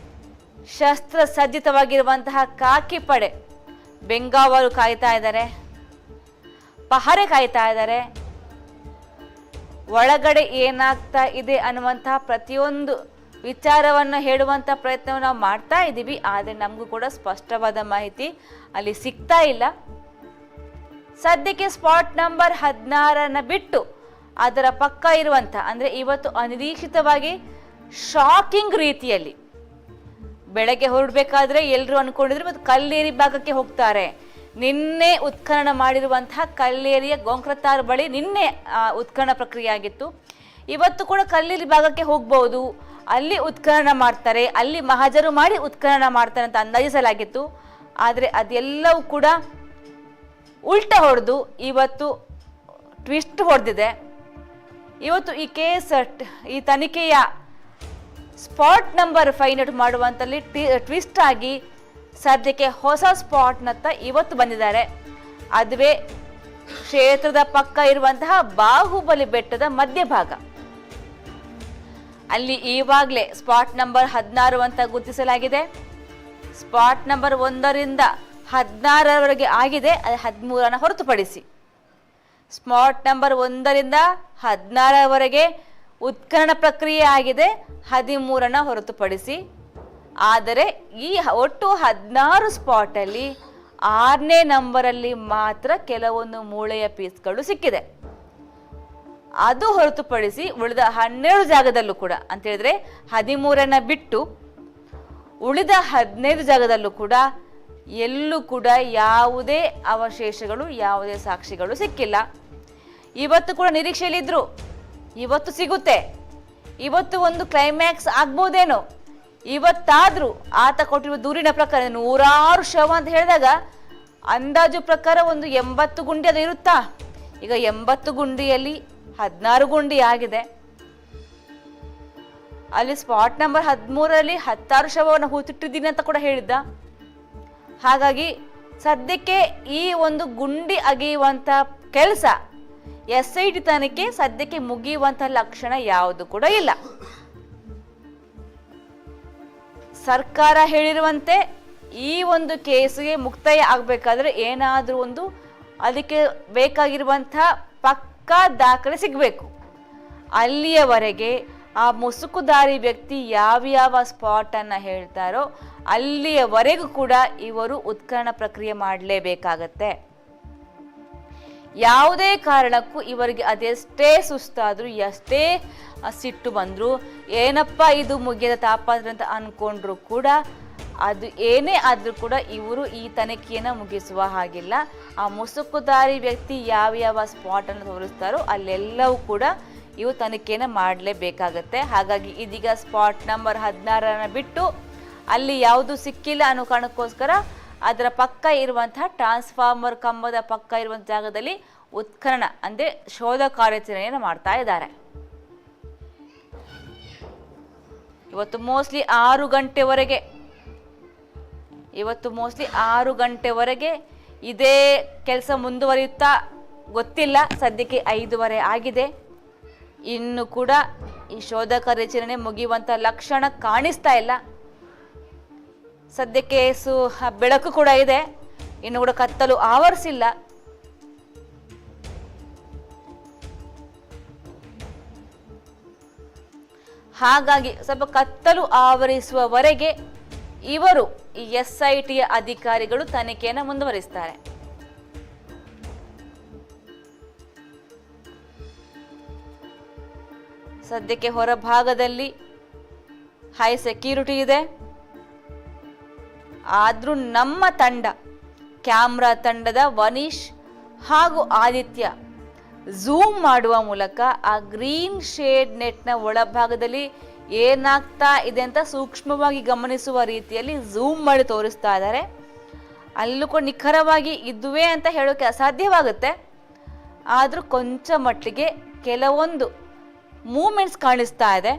ಶಸ್ತ್ರ ಸಜ್ಜಿತವಾಗಿರುವಂತಹ ಖಾಕಿ ಪಡೆ ಬೆಂಗಾವಲು ಕಾಯ್ತಾ ಇದ್ದಾರೆ, ಪಹರೆ ಕಾಯ್ತಾ ಇದ್ದಾರೆ. ಒಳಗಡೆ ಏನಾಗ್ತಾ ಇದೆ ಅನ್ನುವಂತಹ ಪ್ರತಿಯೊಂದು ವಿಚಾರವನ್ನು ಹೇಳುವಂಥ ಪ್ರಯತ್ನವನ್ನು ನಾವು ಮಾಡ್ತಾ ಇದ್ದೀವಿ. ಆದರೆ ನಮಗೂ ಕೂಡ ಸ್ಪಷ್ಟವಾದ ಮಾಹಿತಿ ಅಲ್ಲಿ ಸಿಗ್ತಾ ಇಲ್ಲ. ಸದ್ಯಕ್ಕೆ ಸ್ಪಾಟ್ ನಂಬರ್ 16 ಬಿಟ್ಟು ಅದರ ಪಕ್ಕ ಇರುವಂಥ, ಅಂದರೆ ಇವತ್ತು ಅನಿರೀಕ್ಷಿತವಾಗಿ ಶಾಕಿಂಗ್ ರೀತಿಯಲ್ಲಿ ಬೆಳಗ್ಗೆ ಹೊರಡಬೇಕಾದ್ರೆ ಎಲ್ಲರೂ ಅಂದ್ಕೊಂಡಿದ್ರು ಮತ್ತು ಕಲ್ಲೇರಿ ಭಾಗಕ್ಕೆ ಹೋಗ್ತಾರೆ. ನಿನ್ನೆ ಉತ್ಖನನ ಮಾಡಿರುವಂತಹ ಕಲ್ಲೇರಿಯ ಗೋಂಕ್ರತಾರ್ ಬಳಿ ನಿನ್ನೆ ಉತ್ಖನನ ಪ್ರಕ್ರಿಯೆ ಆಗಿತ್ತು. ಇವತ್ತು ಕೂಡ ಕಲ್ಲೇರಿ ಭಾಗಕ್ಕೆ ಹೋಗ್ಬೋದು, ಅಲ್ಲಿ ಉತ್ಖನನ ಮಾಡ್ತಾರೆ, ಅಲ್ಲಿ ಮಹಾಜರು ಮಾಡಿ ಉತ್ಖನನ ಮಾಡ್ತಾರೆ ಅಂತ ಅಂದಾಜಿಸಲಾಗಿತ್ತು. ಆದರೆ ಅದೆಲ್ಲವೂ ಕೂಡ ಉಲ್ಟ ಹೊಡೆದು ಇವತ್ತು ಟ್ವಿಸ್ಟ್ ಹೊಡೆದಿದೆ. ಇವತ್ತು ಈ ಕೇಸ್, ಈ ತನಿಖೆಯ ಸ್ಪಾಟ್ ನಂಬರ್ ಫೈಂಡ್ ಔಟ್ ಮಾಡುವಂತಲ್ಲಿ ಟ್ವಿಸ್ಟ್ ಆಗಿ ಸದ್ಯಕ್ಕೆ ಹೊಸ ಸ್ಪಾಟ್ನತ್ತ ಇವತ್ತು ಬಂದಿದ್ದಾರೆ. ಅದುವೇ ಕ್ಷೇತ್ರದ ಪಕ್ಕ ಇರುವಂತಹ ಬಾಹುಬಲಿ ಬೆಟ್ಟದ ಮಧ್ಯಭಾಗ. ಅಲ್ಲಿ ಈವಾಗಲೇ ಸ್ಪಾಟ್ ನಂಬರ್ 16 ಅಂತ ಗುರುತಿಸಲಾಗಿದೆ. ಸ್ಪಾಟ್ ನಂಬರ್ 1ರಿಂದ 16ರವರೆಗೆ ಆಗಿದೆ, ಅದು 13ನ ಹೊರತುಪಡಿಸಿ. ಸ್ಪಾಟ್ ನಂಬರ್ 1ರಿಂದ 16ರವರೆಗೆ ಉತ್ಖನನ ಪ್ರಕ್ರಿಯೆ ಆಗಿದೆ, 13ನ ಹೊರತುಪಡಿಸಿ. ಆದರೆ ಈ ಒಟ್ಟು 16 ಸ್ಪಾಟಲ್ಲಿ 6ನೇ ನಂಬರಲ್ಲಿ ಮಾತ್ರ ಕೆಲವೊಂದು ಮೂಳೆಯ ಪೀಸ್ಗಳು ಸಿಕ್ಕಿದೆ. ಅದು ಹೊರತುಪಡಿಸಿ ಉಳಿದ 12 ಜಾಗದಲ್ಲೂ ಕೂಡ ಅಂತ ಹೇಳಿದ್ರೆ 13ನ ಬಿಟ್ಟು ಉಳಿದ 15 ಜಾಗದಲ್ಲೂ ಕೂಡ ಎಲ್ಲೂ ಕೂಡ ಯಾವುದೇ ಅವಶೇಷಗಳು, ಯಾವುದೇ ಸಾಕ್ಷಿಗಳು ಸಿಕ್ಕಿಲ್ಲ. ಇವತ್ತು ಕೂಡ ನಿರೀಕ್ಷೆಯಲ್ಲಿದ್ರು, ಇವತ್ತು ಸಿಗುತ್ತೆ, ಇವತ್ತು ಒಂದು ಕ್ಲೈಮ್ಯಾಕ್ಸ್ ಆಗ್ಬೋದೇನೋ. ಇವತ್ತಾದ್ರೂ ಆತ ಕೊಟ್ಟಿರುವ ದೂರಿನ ಪ್ರಕಾರ 100 ಶವ ಅಂತ ಹೇಳಿದಾಗ ಅಂದಾಜು ಪ್ರಕಾರ ಒಂದು 80 ಗುಂಡಿ ಅದು ಇರುತ್ತಾ? ಈಗ 80 ಗುಂಡಿಯಲ್ಲಿ 16 ಗುಂಡಿ ಆಗಿದೆ. ಅಲ್ಲಿ ಸ್ಪಾಟ್ ನಂಬರ್ 13ರಲ್ಲಿ 16 ಶವವನ್ನು ಹೂತಿಟ್ಟಿದ್ದೀನಿ ಅಂತ ಕೂಡ ಹೇಳಿದ್ದ. ಹಾಗಾಗಿ ಸದ್ಯಕ್ಕೆ ಈ ಒಂದು ಗುಂಡಿ ಅಗೆಯುವಂತ ಕೆಲಸ SIT ತನಿಖೆ ಸದ್ಯಕ್ಕೆ ಮುಗಿಯುವಂತ ಲಕ್ಷಣ ಯಾವುದು ಕೂಡ ಇಲ್ಲ. ಸರ್ಕಾರ ಹೇಳಿರುವಂತೆ ಈ ಒಂದು ಕೇಸ್ಗೆ ಮುಕ್ತಾಯ ಆಗಬೇಕಾದ್ರೆ ಏನಾದರೂ ಒಂದು ಅದಕ್ಕೆ ಬೇಕಾಗಿರುವಂತಹ ಪಕ್ಕಾ ದಾಖಲೆ ಸಿಗಬೇಕು. ಅಲ್ಲಿಯವರೆಗೆ ಆ ಮುಸುಕುದಾರಿ ವ್ಯಕ್ತಿ ಯಾವ್ಯಾವ ಸ್ಪಾಟ್ ಅನ್ನ ಹೇಳ್ತಾರೋ ಅಲ್ಲಿಯವರೆಗೂ ಕೂಡ ಇವರು ಉತ್ಖನನ ಪ್ರಕ್ರಿಯೆ ಮಾಡಲೇಬೇಕಾಗತ್ತೆ. ಯಾವುದೇ ಕಾರಣಕ್ಕೂ ಇವರಿಗೆ ಅದೆಷ್ಟೇ ಸುಸ್ತಾದ್ರು, ಎಷ್ಟೇ ಸಿಟ್ಟು ಬಂದ್ರು, ಏನಪ್ಪ ಇದು ಮುಗಿಯದ ತಾಪಾದ್ರೆ ಅಂತ ಅನ್ಕೊಂಡ್ರು ಕೂಡ, ಅದು ಏನೇ ಆದ್ರೂ ಕೂಡ ಇವರು ಈ ತನಿಖೆಯನ್ನು ಮುಗಿಸುವ ಹಾಗಿಲ್ಲ. ಆ ಮುಸುಕುದಾರಿ ವ್ಯಕ್ತಿ ಯಾವ್ಯಾವ ಸ್ಪಾಟ್ ಅನ್ನು ತೋರಿಸ್ತಾರೋ ಅಲ್ಲೆಲ್ಲವೂ ಕೂಡ ಇವು ತನಿಖೆಯನ್ನು ಮಾಡಲೇಬೇಕಾಗತ್ತೆ. ಹಾಗಾಗಿ ಇದೀಗ ಸ್ಪಾಟ್ ನಂಬರ್ 16ನ ಬಿಟ್ಟು ಅಲ್ಲಿ ಯಾವುದು ಸಿಕ್ಕಿಲ್ಲ ಅನ್ನೋ ಕಾರಣಕ್ಕೋಸ್ಕರ ಅದರ ಪಕ್ಕ ಇರುವಂತಹ ಟ್ರಾನ್ಸ್ಫಾರ್ಮರ್ ಕಂಬದ ಪಕ್ಕ ಇರುವಂಥ ಜಾಗದಲ್ಲಿ ಉತ್ಖನನ ಅಂದರೆ ಶೋಧ ಕಾರ್ಯಾಚರಣೆಯನ್ನು ಮಾಡ್ತಾ ಇದ್ದಾರೆ. ಇವತ್ತು ಮೋಸ್ಟ್ಲಿ 6 ಗಂಟೆವರೆಗೆ ಇದೇ ಕೆಲಸ ಮುಂದುವರಿಯುತ್ತಾ ಗೊತ್ತಿಲ್ಲ. ಸದ್ಯಕ್ಕೆ 5:15 ಆಗಿದೆ. ಇನ್ನು ಕೂಡ ಈ ಶೋಧ ಕಾರ್ಯಾಚರಣೆ ಮುಗಿಯುವಂಥ ಲಕ್ಷಣ ಕಾಣಿಸ್ತಾ ಇಲ್ಲ. ಸದ್ಯಕ್ಕೆ ಬೆಳಕು ಕೂಡ ಇದೆ, ಇನ್ನು ಕೂಡ ಕತ್ತಲು ಆವರಿಸಿಲ್ಲ. ಹಾಗಾಗಿ ಸ್ವಲ್ಪ ಕತ್ತಲು ಆವರಿಸುವವರೆಗೆ ಇವರು ಈ SITಯ ಅಧಿಕಾರಿಗಳು ತನಿಖೆಯನ್ನು ಮುಂದುವರಿಸ್ತಾರೆ. ಸದ್ಯಕ್ಕೆ ಹೊರಭಾಗದಲ್ಲಿ ಹೈ ಸೆಕ್ಯೂರಿಟಿ ಇದೆ. ಆದ್ರೂ ನಮ್ಮ ತಂಡ, ಕ್ಯಾಮ್ರಾ ತಂಡದ ವನೀಶ್ ಹಾಗೂ ಆದಿತ್ಯ ಝೂಮ್ ಮಾಡುವ ಮೂಲಕ ಆ ಗ್ರೀನ್ ಶೇಡ್ ನೆಟ್ನ ಒಳಭಾಗದಲ್ಲಿ ಏನಾಗ್ತಾ ಇದೆ ಅಂತ ಸೂಕ್ಷ್ಮವಾಗಿ ಗಮನಿಸುವ ರೀತಿಯಲ್ಲಿ ಝೂಮ್ ಮಾಡಿ ತೋರಿಸ್ತಾ ಇದ್ದಾರೆ. ಅಲ್ಲೂ ಕೂಡ ನಿಖರವಾಗಿ ಇದುವೇ ಅಂತ ಹೇಳೋಕೆ ಅಸಾಧ್ಯವಾಗುತ್ತೆ. ಆದರೂ ಕೊಂಚ ಮಟ್ಟಿಗೆ ಕೆಲವೊಂದು ಮೂಮೆಂಟ್ಸ್ ಕಾಣಿಸ್ತಾ ಇದೆ.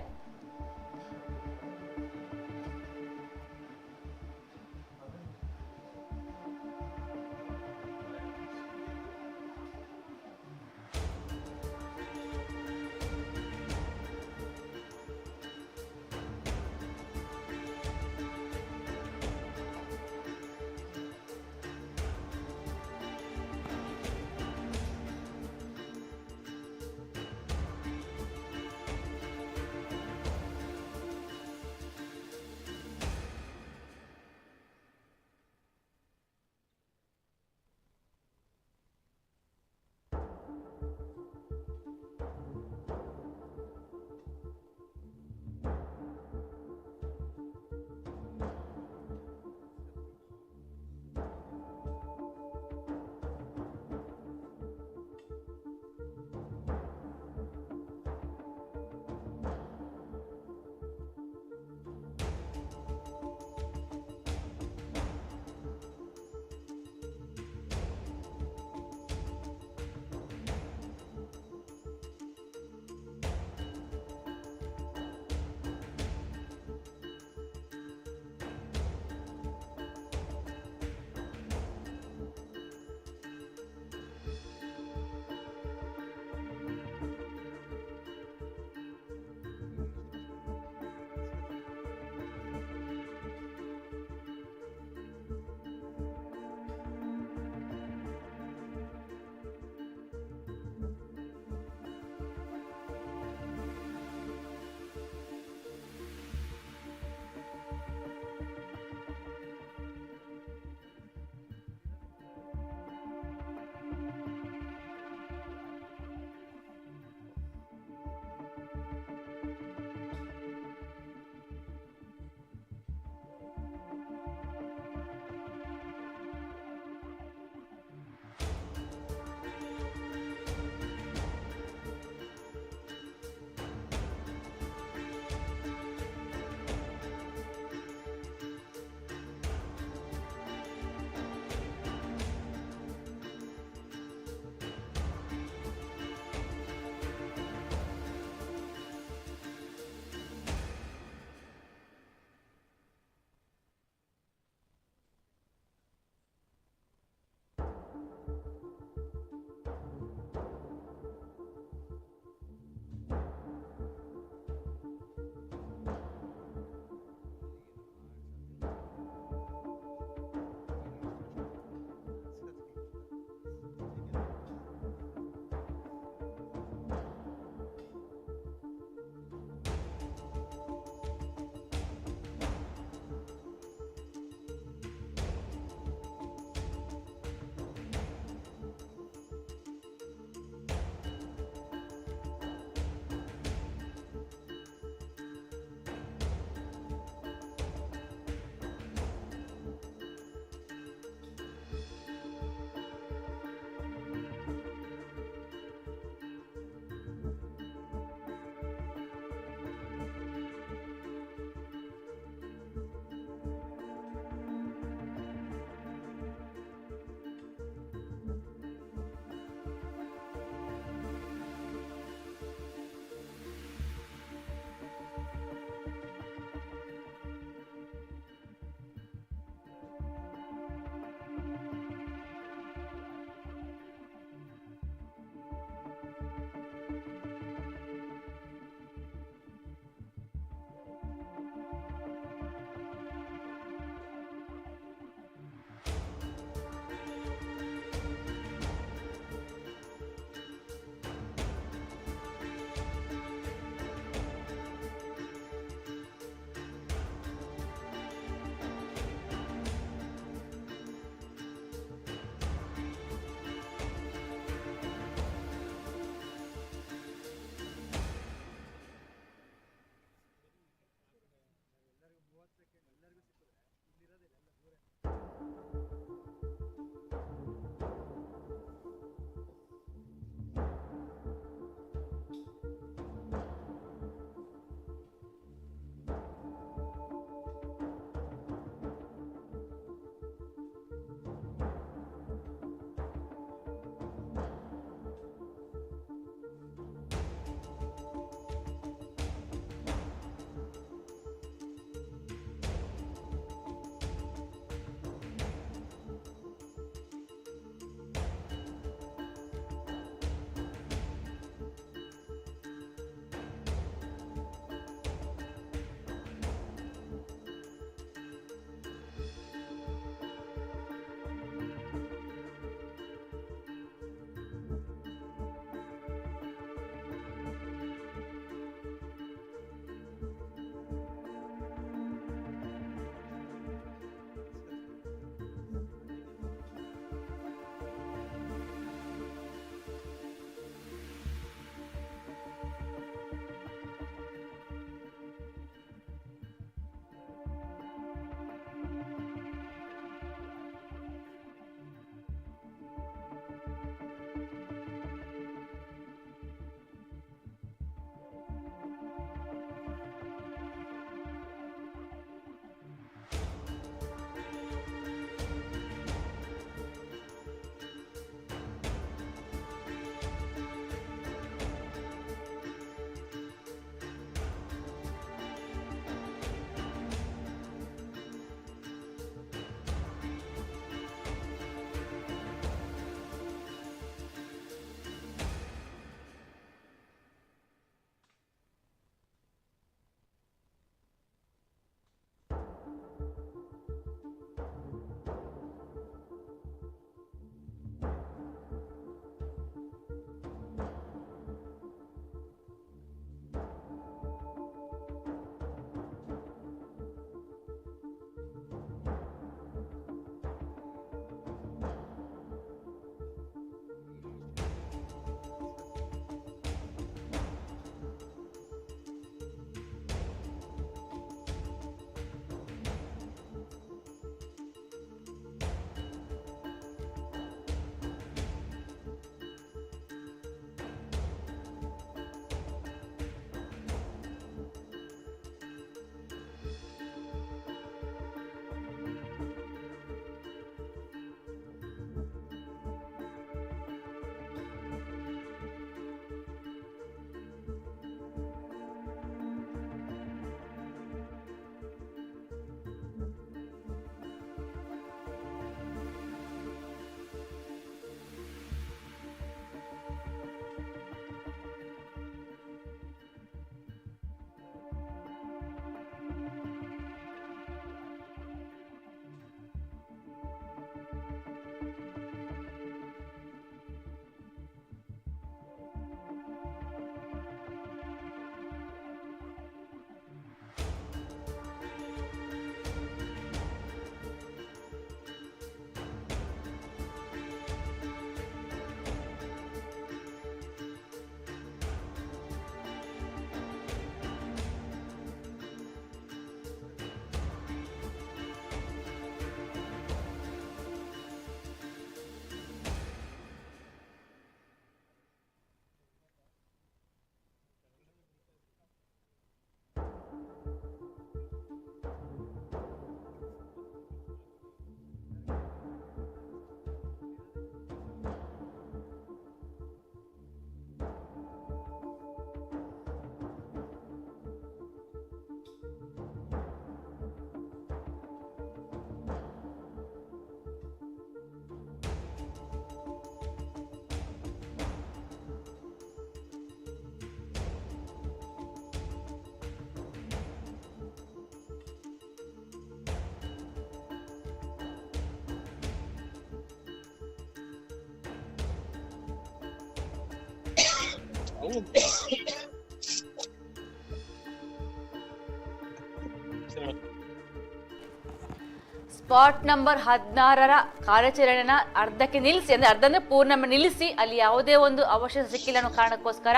ಸ್ಪಾಟ್ ನಂಬರ್ 16ರ ಕಾರ್ಯಾಚರಣೆನ ಅರ್ಧಕ್ಕೆ ನಿಲ್ಲಿಸಿ, ಅಂದ್ರೆ ಅರ್ಧ ಅಂದ್ರೆ ಪೂರ್ಣ ನಿಲ್ಲಿಸಿ, ಅಲ್ಲಿ ಯಾವುದೇ ಒಂದು ಅವಶೇಷ ಸಿಕ್ಕಿಲ್ಲ ಅನ್ನೋ ಕಾರಣಕ್ಕೋಸ್ಕರ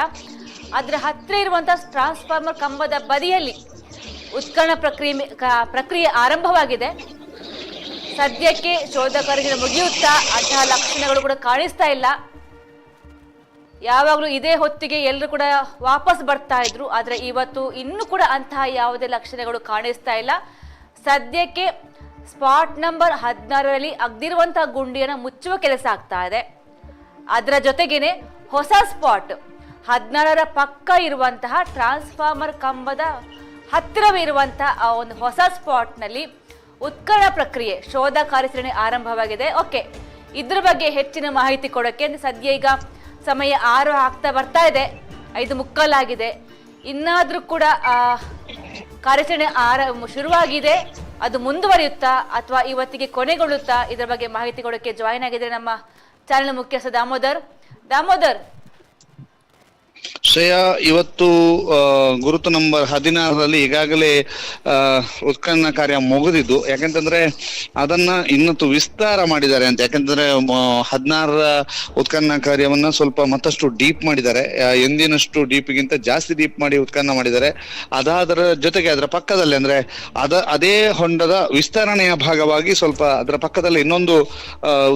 ಅದರ ಹತ್ತಿರ ಇರುವಂತಹ ಟ್ರಾನ್ಸ್ಫಾರ್ಮರ್ ಕಂಬದ ಬದಿಯಲ್ಲಿ ಉತ್ಖನನ ಪ್ರಕ್ರಿಯೆ ಆರಂಭವಾಗಿದೆ. ಸದ್ಯಕ್ಕೆ ಶೋಧ ಕಾರ್ಯ ಮುಗಿಯುತ್ತಾ ಅಂತಹ ಲಕ್ಷಣಗಳು ಕೂಡ ಕಾಣಿಸ್ತಾ ಇಲ್ಲ. ಯಾವಾಗಲೂ ಇದೇ ಹೊತ್ತಿಗೆ ಎಲ್ಲರೂ ಕೂಡ ವಾಪಸ್ ಬರ್ತಾ ಇದ್ರು, ಆದ್ರೆ ಇವತ್ತು ಇನ್ನೂ ಕೂಡ ಅಂತಹ ಯಾವುದೇ ಲಕ್ಷಣಗಳು ಕಾಣಿಸ್ತಾ ಇಲ್ಲ. ಸದ್ಯಕ್ಕೆ ಸ್ಪಾಟ್ ನಂಬರ್ 16ರಲ್ಲಿ ಅಗ್ದಿರುವಂತಹ ಗುಂಡಿಯನ್ನು ಮುಚ್ಚುವ ಕೆಲಸ ಆಗ್ತಾ ಇದೆ. ಅದರ ಜೊತೆಗೇನೆ ಹೊಸ ಸ್ಪಾಟ್ 16ರ ಪಕ್ಕ ಇರುವಂತಹ ಟ್ರಾನ್ಸ್ಫಾರ್ಮರ್ ಕಂಬದ ಹತ್ತಿರವಿರುವಂತಹ ಆ ಒಂದು ಹೊಸ ಸ್ಪಾಟ್ನಲ್ಲಿ ಉತ್ಖನನ ಪ್ರಕ್ರಿಯೆ ಶೋಧ ಕಾರ್ಯಾಚರಣೆ ಆರಂಭವಾಗಿದೆ. ಓಕೆ, ಇದ್ರ ಬಗ್ಗೆ ಹೆಚ್ಚಿನ ಮಾಹಿತಿ ಕೊಡೋಕ್ಕೆ ಸದ್ಯ ಈಗ ಸಮಯ 6 ಆಗ್ತಾ ಬರ್ತಾ ಇದೆ, 5:45 ಆಗಿದೆ. ಇನ್ನಾದ್ರೂ ಕೂಡ ಕಾರ್ಯಾಚರಣೆ ಶುರುವಾಗಿದೆ, ಅದು ಮುಂದುವರಿಯುತ್ತಾ ಅಥವಾ ಇವತ್ತಿಗೆ ಕೊನೆಗೊಳ್ಳುತ್ತಾ, ಇದರ ಬಗ್ಗೆ ಮಾಹಿತಿ ಕೊಡೋಕ್ಕೆ ಜಾಯಿನ್ ಆಗಿದ್ದಾರೆ ನಮ್ಮ ಚಾನೆಲ್ ಮುಖ್ಯಸ್ಥ ದಾಮೋದರ್. ಶ್ರೇಯಾ, ಇವತ್ತು ಗುರುತು ನಂಬರ್ 16ರಲ್ಲಿ ಈಗಾಗಲೇ ಉತ್ಖನನ ಕಾರ್ಯ ಮುಗಿದಿದ್ದು, ಯಾಕೆಂತಂದ್ರೆ ಅದನ್ನ ಇನ್ನೂ ವಿಸ್ತಾರ ಮಾಡಿದ್ದಾರೆ ಅಂತ. ಯಾಕೆಂತಂದ್ರೆ 16ರ ಉತ್ಖನನ ಕಾರ್ಯವನ್ನ ಸ್ವಲ್ಪ ಮತ್ತಷ್ಟು ಡೀಪ್ ಮಾಡಿದ್ದಾರೆ, ಎಂದಿನಷ್ಟು ಡೀಪ್ಗಿಂತ ಜಾಸ್ತಿ ಡೀಪ್ ಮಾಡಿ ಉತ್ಖನನ ಮಾಡಿದ್ದಾರೆ. ಅದಾದರ ಜೊತೆಗೆ ಅದರ ಪಕ್ಕದಲ್ಲಿ ಅಂದ್ರೆ ಅದೇ ಹೊಂಡದ ವಿಸ್ತರಣೆಯ ಭಾಗವಾಗಿ ಸ್ವಲ್ಪ ಅದರ ಪಕ್ಕದಲ್ಲಿ ಇನ್ನೊಂದು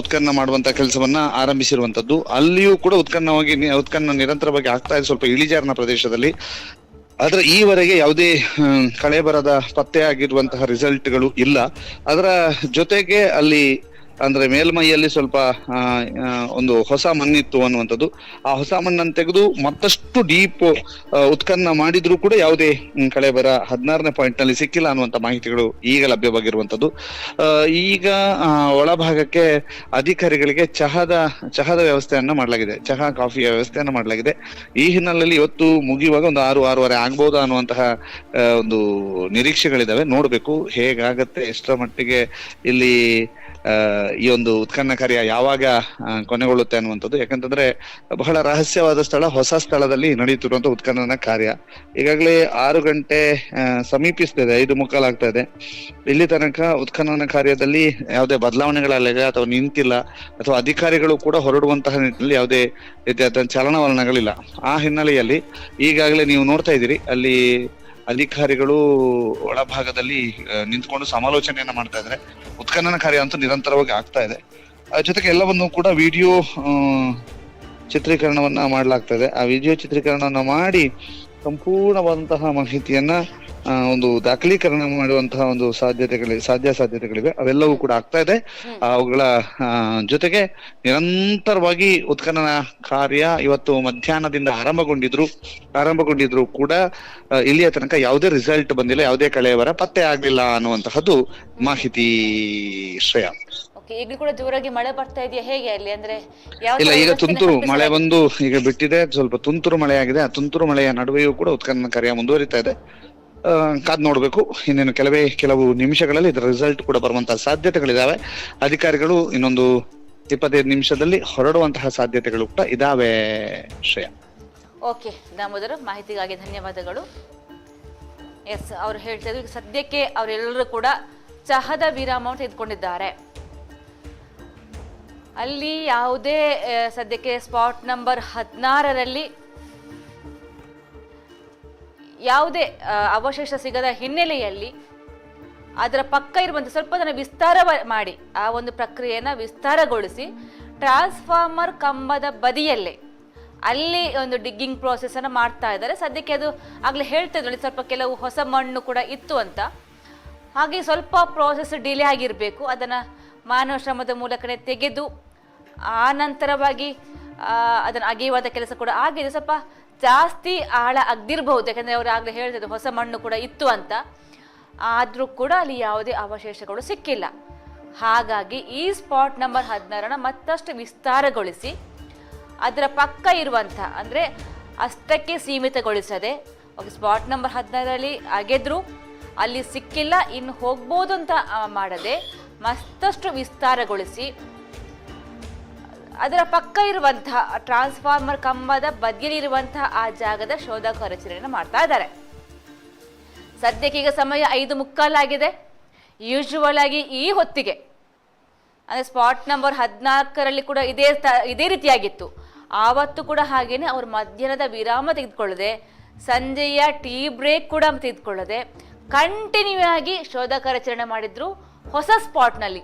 ಉತ್ಖನನ ಮಾಡುವಂತ ಕೆಲಸವನ್ನ ಆರಂಭಿಸಿರುವಂತದ್ದು. ಅಲ್ಲಿಯೂ ಕೂಡ ಉತ್ಖನನ ನಿರಂತರವಾಗಿ ಆಗ್ತಾ ಇದೆ, ಸ್ವಲ್ಪ ಇಳಿಜಾರಿನ ಪ್ರದೇಶದಲ್ಲಿ. ಆದ್ರೆ ಈವರೆಗೆ ಯಾವುದೇ ಕಳೆಬರದ ಪತ್ತೆ ಆಗಿರುವಂತಹ ರಿಸಲ್ಟ್ಗಳು ಇಲ್ಲ. ಅದರ ಜೊತೆಗೆ ಅಲ್ಲಿ ಅಂದ್ರೆ ಮೇಲ್ಮೈಯಲ್ಲಿ ಸ್ವಲ್ಪ ಒಂದು ಹೊಸ ಮಣ್ಣಿತ್ತು ಅನ್ನುವಂಥದ್ದು. ಆ ಹೊಸ ಮಣ್ಣನ್ನು ತೆಗೆದು ಮತ್ತಷ್ಟು ಡೀಪ್ ಉತ್ಖನನ ಮಾಡಿದ್ರು ಕೂಡ ಯಾವುದೇ ಕಳೆಬರ 16ನೇ ಪಾಯಿಂಟ್ ನಲ್ಲಿ ಸಿಕ್ಕಿಲ್ಲ ಅನ್ನುವಂಥ ಮಾಹಿತಿಗಳು ಈಗ ಲಭ್ಯವಾಗಿರುವಂಥದ್ದು. ಈಗ ಒಳಭಾಗಕ್ಕೆ ಅಧಿಕಾರಿಗಳಿಗೆ ಚಹಾದ ವ್ಯವಸ್ಥೆಯನ್ನ ಮಾಡಲಾಗಿದೆ, ಚಹಾ ಕಾಫಿಯ ವ್ಯವಸ್ಥೆಯನ್ನ ಮಾಡಲಾಗಿದೆ. ಈ ಹಿನ್ನೆಲೆಯಲ್ಲಿ ಇವತ್ತು ಮುಗಿಯುವಾಗ ಒಂದು 6-6:30 ಆಗ್ಬಹುದಾ ಅನ್ನುವಂತಹ ಒಂದು ನಿರೀಕ್ಷೆಗಳಿದಾವೆ. ನೋಡ್ಬೇಕು ಹೇಗಾಗತ್ತೆ, ಎಷ್ಟರ ಮಟ್ಟಿಗೆ ಇಲ್ಲಿ ಈ ಒಂದು ಉತ್ಖನನ ಕಾರ್ಯ ಯಾವಾಗ ಕೊನೆಗೊಳ್ಳುತ್ತೆ ಅನ್ನುವಂಥದ್ದು. ಯಾಕಂತಂದ್ರೆ ಬಹಳ ರಹಸ್ಯವಾದ ಸ್ಥಳ, ಹೊಸ ಸ್ಥಳದಲ್ಲಿ ನಡೆಯುತ್ತಿರುವಂತಹ ಉತ್ಖನನ ಕಾರ್ಯ. ಈಗಾಗಲೇ 6 ಗಂಟೆ ಸಮೀಪಿಸ್ತಿದೆ, 5:45 ಆಗ್ತಾ ಇದೆ. ಇಲ್ಲಿ ತನಕ ಉತ್ಖನನ ಕಾರ್ಯದಲ್ಲಿ ಯಾವುದೇ ಬದಲಾವಣೆಗಳಾಗಲಿಲ್ಲ ಅಥವಾ ನಿಂತಿಲ್ಲ, ಅಥವಾ ಅಧಿಕಾರಿಗಳು ಕೂಡ ಹೊರಡುವಂತಹ ನಿಟ್ಟಿನಲ್ಲಿ ಯಾವುದೇ ರೀತಿಯಾದ ಚಲನವಲನಗಳಿಲ್ಲ. ಆ ಹಿನ್ನೆಲೆಯಲ್ಲಿ ಈಗಾಗಲೇ ನೀವು ನೋಡ್ತಾ ಇದ್ದೀರಿ, ಅಲ್ಲಿ ಅಧಿಕಾರಿಗಳು ಒಳಭಾಗದಲ್ಲಿ ನಿಂತ್ಕೊಂಡು ಸಮಾಲೋಚನೆಯನ್ನ ಮಾಡ್ತಾ ಇದ್ದಾರೆ. ಉತ್ಖನನ ಕಾರ್ಯ ಅಂತೂ ನಿರಂತರವಾಗಿ ಆಗ್ತಾ ಇದೆ. ಜೊತೆಗೆ ಎಲ್ಲವನ್ನು ಕೂಡ ವಿಡಿಯೋ ಚಿತ್ರೀಕರಣವನ್ನ ಮಾಡಲಾಗ್ತಾ ಇದೆ. ಆ ವಿಡಿಯೋ ಚಿತ್ರೀಕರಣವನ್ನ ಮಾಡಿ ಸಂಪೂರ್ಣವಾದಂತಹ ಮಾಹಿತಿಯನ್ನ ಒಂದು ದಾಖಲೀಕರಣ ಮಾಡುವಂತಹ ಒಂದು ಸಾಧ್ಯತೆಗಳಿವೆ. ಅವೆಲ್ಲವೂ ಕೂಡ ಆಗ್ತಾ ಇದೆ. ಅವುಗಳ ಜೊತೆಗೆ ನಿರಂತರವಾಗಿ ಉತ್ಖನನ ಕಾರ್ಯ ಇವತ್ತು ಮಧ್ಯಾಹ್ನದಿಂದ ಆರಂಭಗೊಂಡಿದ್ರು ಕೂಡ ಇಲ್ಲಿಯ ತನಕ ಯಾವುದೇ ರಿಸಲ್ಟ್ ಬಂದಿಲ್ಲ, ಯಾವುದೇ ಕಳೆಯವರ ಪತ್ತೆ ಆಗ್ಲಿಲ್ಲ ಅನ್ನುವಂತಹದ್ದು ಮಾಹಿತಿ. ಶ್ರೇಯಾ, ಈಗಲೂ ಕೂಡ ಜೋರಾಗಿ ಮಳೆ ಬರ್ತಾ ಇದೆಯಾ ಹೇಗೆ ಅಲ್ಲಿ? ಅಂದ್ರೆ ಇಲ್ಲ, ಈಗ ತುಂತುರು ಮಳೆ ಬಂದು ಈಗ ಬಿಟ್ಟಿದೆ, ಸ್ವಲ್ಪ ತುಂತುರು ಮಳೆ ಆಗಿದೆ. ಆ ತುಂತುರು ಮಳೆಯ ನಡುವೆಯೂ ಕೂಡ ಉತ್ಖನನ ಕಾರ್ಯ ಮುಂದುವರಿತಾ ಇದೆ. ಕಾದ್ ನೋಡ್ಬೇಕು, ಇನ್ನೇನು ಕೆಲವು ನಿಮಿಷಗಳಲ್ಲಿ ಇದರ ರಿಸಲ್ಟ್ ಕೂಡ ಬರುವಂತಹ ಸಾಧ್ಯತೆಗಳಿದಾವೆ. ಅಧಿಕಾರಿಗಳು ಇನ್ನೊಂದು 25 ನಿಮಿಷದಲ್ಲಿ ಹೊರಡುವಂತಹ ಸಾಧ್ಯತೆಗಳು ಕೂಡ ಇದಾವೆ. ಶ್ರೇಯಾ, ಓಕೆ ದಾಮೋದರ್, ಮಾಹಿತಿಗಾಗಿ ಧನ್ಯವಾದಗಳು. ಎಸ್, ಅವ್ರು ಹೇಳ್ತಾ ಇದ್ರು ಸದ್ಯಕ್ಕೆ ಅವರೆಲ್ಲರೂ ಕೂಡ ಚಹಾದ ವಿರಾಮವನ್ನು ತೆಗೆದುಕೊಂಡಿದ್ದಾರೆ. ಅಲ್ಲಿ ಯಾವುದೇ ಸದ್ಯಕ್ಕೆ ಸ್ಪಾಟ್ ನಂಬರ್ 16ರಲ್ಲಿ ಯಾವುದೇ ಅವಶೇಷ ಸಿಗದ ಹಿನ್ನೆಲೆಯಲ್ಲಿ ಅದರ ಪಕ್ಕ ಇರುವಂಥ ಸ್ವಲ್ಪ ಜನ ವಿಸ್ತಾರ ಮಾಡಿ ಆ ಒಂದು ಪ್ರಕ್ರಿಯೆಯನ್ನು ವಿಸ್ತಾರಗೊಳಿಸಿ ಟ್ರಾನ್ಸ್ಫಾರ್ಮರ್ ಕಂಬದ ಬದಿಯಲ್ಲೇ ಅಲ್ಲಿ ಒಂದು ಡಿಗ್ಗಿಂಗ್ ಪ್ರೋಸೆಸ್ ಅನ್ನು ಮಾಡ್ತಾ ಇದ್ದಾರೆ. ಸದ್ಯಕ್ಕೆ ಅದು ಆಗಲೇ ಹೇಳ್ತಾ ಇದ್ರಲ್ಲಿ ಸ್ವಲ್ಪ ಕೆಲವು ಹೊಸ ಮಣ್ಣು ಕೂಡ ಇತ್ತು ಅಂತ, ಹಾಗೆ ಸ್ವಲ್ಪ ಪ್ರೋಸೆಸ್ ಡಿಲೇ ಆಗಿರಬೇಕು. ಅದನ್ನು ಮಾನವ ಶ್ರಮದ ಮೂಲಕನೇ ತೆಗೆದು ಆ ನಂತರವಾಗಿ ಅದನ್ನು ಅಗೆಯುವಂಥ ಕೆಲಸ ಕೂಡ ಆಗಿದೆ. ಸ್ವಲ್ಪ ಜಾಸ್ತಿ ಆಳ ಅಗ್ದಿರಬಹುದು, ಯಾಕಂದರೆ ಅವರು ಆಗಲೇ ಹೇಳ್ತಿದ್ರು ಹೊಸ ಮಣ್ಣು ಕೂಡ ಇತ್ತು ಅಂತ. ಆದರೂ ಕೂಡ ಅಲ್ಲಿ ಯಾವುದೇ ಅವಶೇಷಗಳು ಸಿಕ್ಕಿಲ್ಲ. ಹಾಗಾಗಿ ಈ ಸ್ಪಾಟ್ ನಂಬರ್ 16ನ ಮತ್ತಷ್ಟು ವಿಸ್ತಾರಗೊಳಿಸಿ ಅದರ ಪಕ್ಕ ಇರುವಂಥ ಅಂದರೆ ಅಷ್ಟಕ್ಕೆ ಸೀಮಿತಗೊಳಿಸದೆ, ಸ್ಪಾಟ್ ನಂಬರ್ 16ರಲ್ಲಿ ಅಗೆದ್ರು ಅಲ್ಲಿ ಸಿಕ್ಕಿಲ್ಲ ಇನ್ನು ಹೋಗ್ಬೋದು ಅಂತ ಮಾಡದೆ ಮತ್ತಷ್ಟು ವಿಸ್ತಾರಗೊಳಿಸಿ ಅದರ ಪಕ್ಕ ಇರುವಂತಹ ಟ್ರಾನ್ಸ್ಫಾರ್ಮರ್ ಕಂಬದ ಬದಿಯಲ್ಲಿರುವಂತಹ ಆ ಜಾಗದ ಶೋಧ ಕಾರ್ಯಾಚರಣೆ ಮಾಡ್ತಾ ಇದ್ದಾರೆ. ಸದ್ಯಕ್ಕೀಗ ಸಮಯ 5:15 ಆಗಿದೆ. ಯೂಶುವಲ್ ಆಗಿ ಈ ಹೊತ್ತಿಗೆ ಅಂದರೆ ಸ್ಪಾಟ್ ನಂಬರ್ 14ರಲ್ಲಿ ಕೂಡ ಇದೇ ರೀತಿಯಾಗಿತ್ತು. ಆವತ್ತು ಕೂಡ ಹಾಗೇನೆ ಅವರು ಮಧ್ಯಾಹ್ನದ ವಿರಾಮ ತೆಗೆದುಕೊಳ್ಳದೆ, ಸಂಜೆಯ ಟೀ ಬ್ರೇಕ್ ಕೂಡ ತೆಗೆದುಕೊಳ್ಳದೆ ಕಂಟಿನ್ಯೂ ಆಗಿ ಶೋಧ ಕಾರ್ಯಾಚರಣೆ ಮಾಡಿದ್ರು ಹೊಸ ಸ್ಪಾಟ್ನಲ್ಲಿ.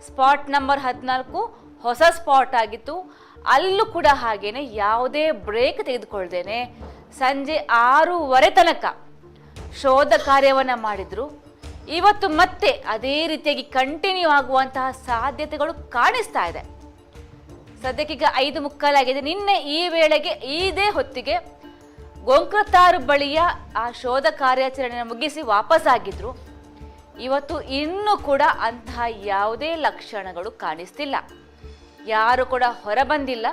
ಸ್ಪಾಟ್ ನಂಬರ್ 14 ಹೊಸ ಸ್ಪಾಟ್ ಆಗಿತ್ತು. ಅಲ್ಲೂ ಕೂಡ ಹಾಗೇನೆ ಯಾವುದೇ ಬ್ರೇಕ್ ತೆಗೆದುಕೊಳ್ದೇನೆ ಸಂಜೆ 6:15 ತನಕ ಶೋಧ ಕಾರ್ಯವನ್ನು ಮಾಡಿದ್ರು. ಇವತ್ತು ಮತ್ತೆ ಅದೇ ರೀತಿಯಾಗಿ ಕಂಟಿನ್ಯೂ ಆಗುವಂತಹ ಸಾಧ್ಯತೆಗಳು ಕಾಣಿಸ್ತಾ ಇದೆ. ಸದ್ಯಕ್ಕೀಗ 5:15 ಆಗಿದೆ. ನಿನ್ನೆ ಈ ವೇಳೆಗೆ ಇದೇ ಹೊತ್ತಿಗೆ ಗೊಂಕ್ರತಾರು ಬಳಿಯ ಆ ಶೋಧ ಕಾರ್ಯಾಚರಣೆಯನ್ನು ಮುಗಿಸಿ ವಾಪಸ್ ಆಗಿದ್ರು. ಇವತ್ತು ಇನ್ನೂ ಕೂಡ ಅಂತಹ ಯಾವುದೇ ಲಕ್ಷಣಗಳು ಕಾಣಿಸ್ತಿಲ್ಲ. ಯಾರು ಕೂಡ ಹೊರ ಬಂದಿಲ್ಲ.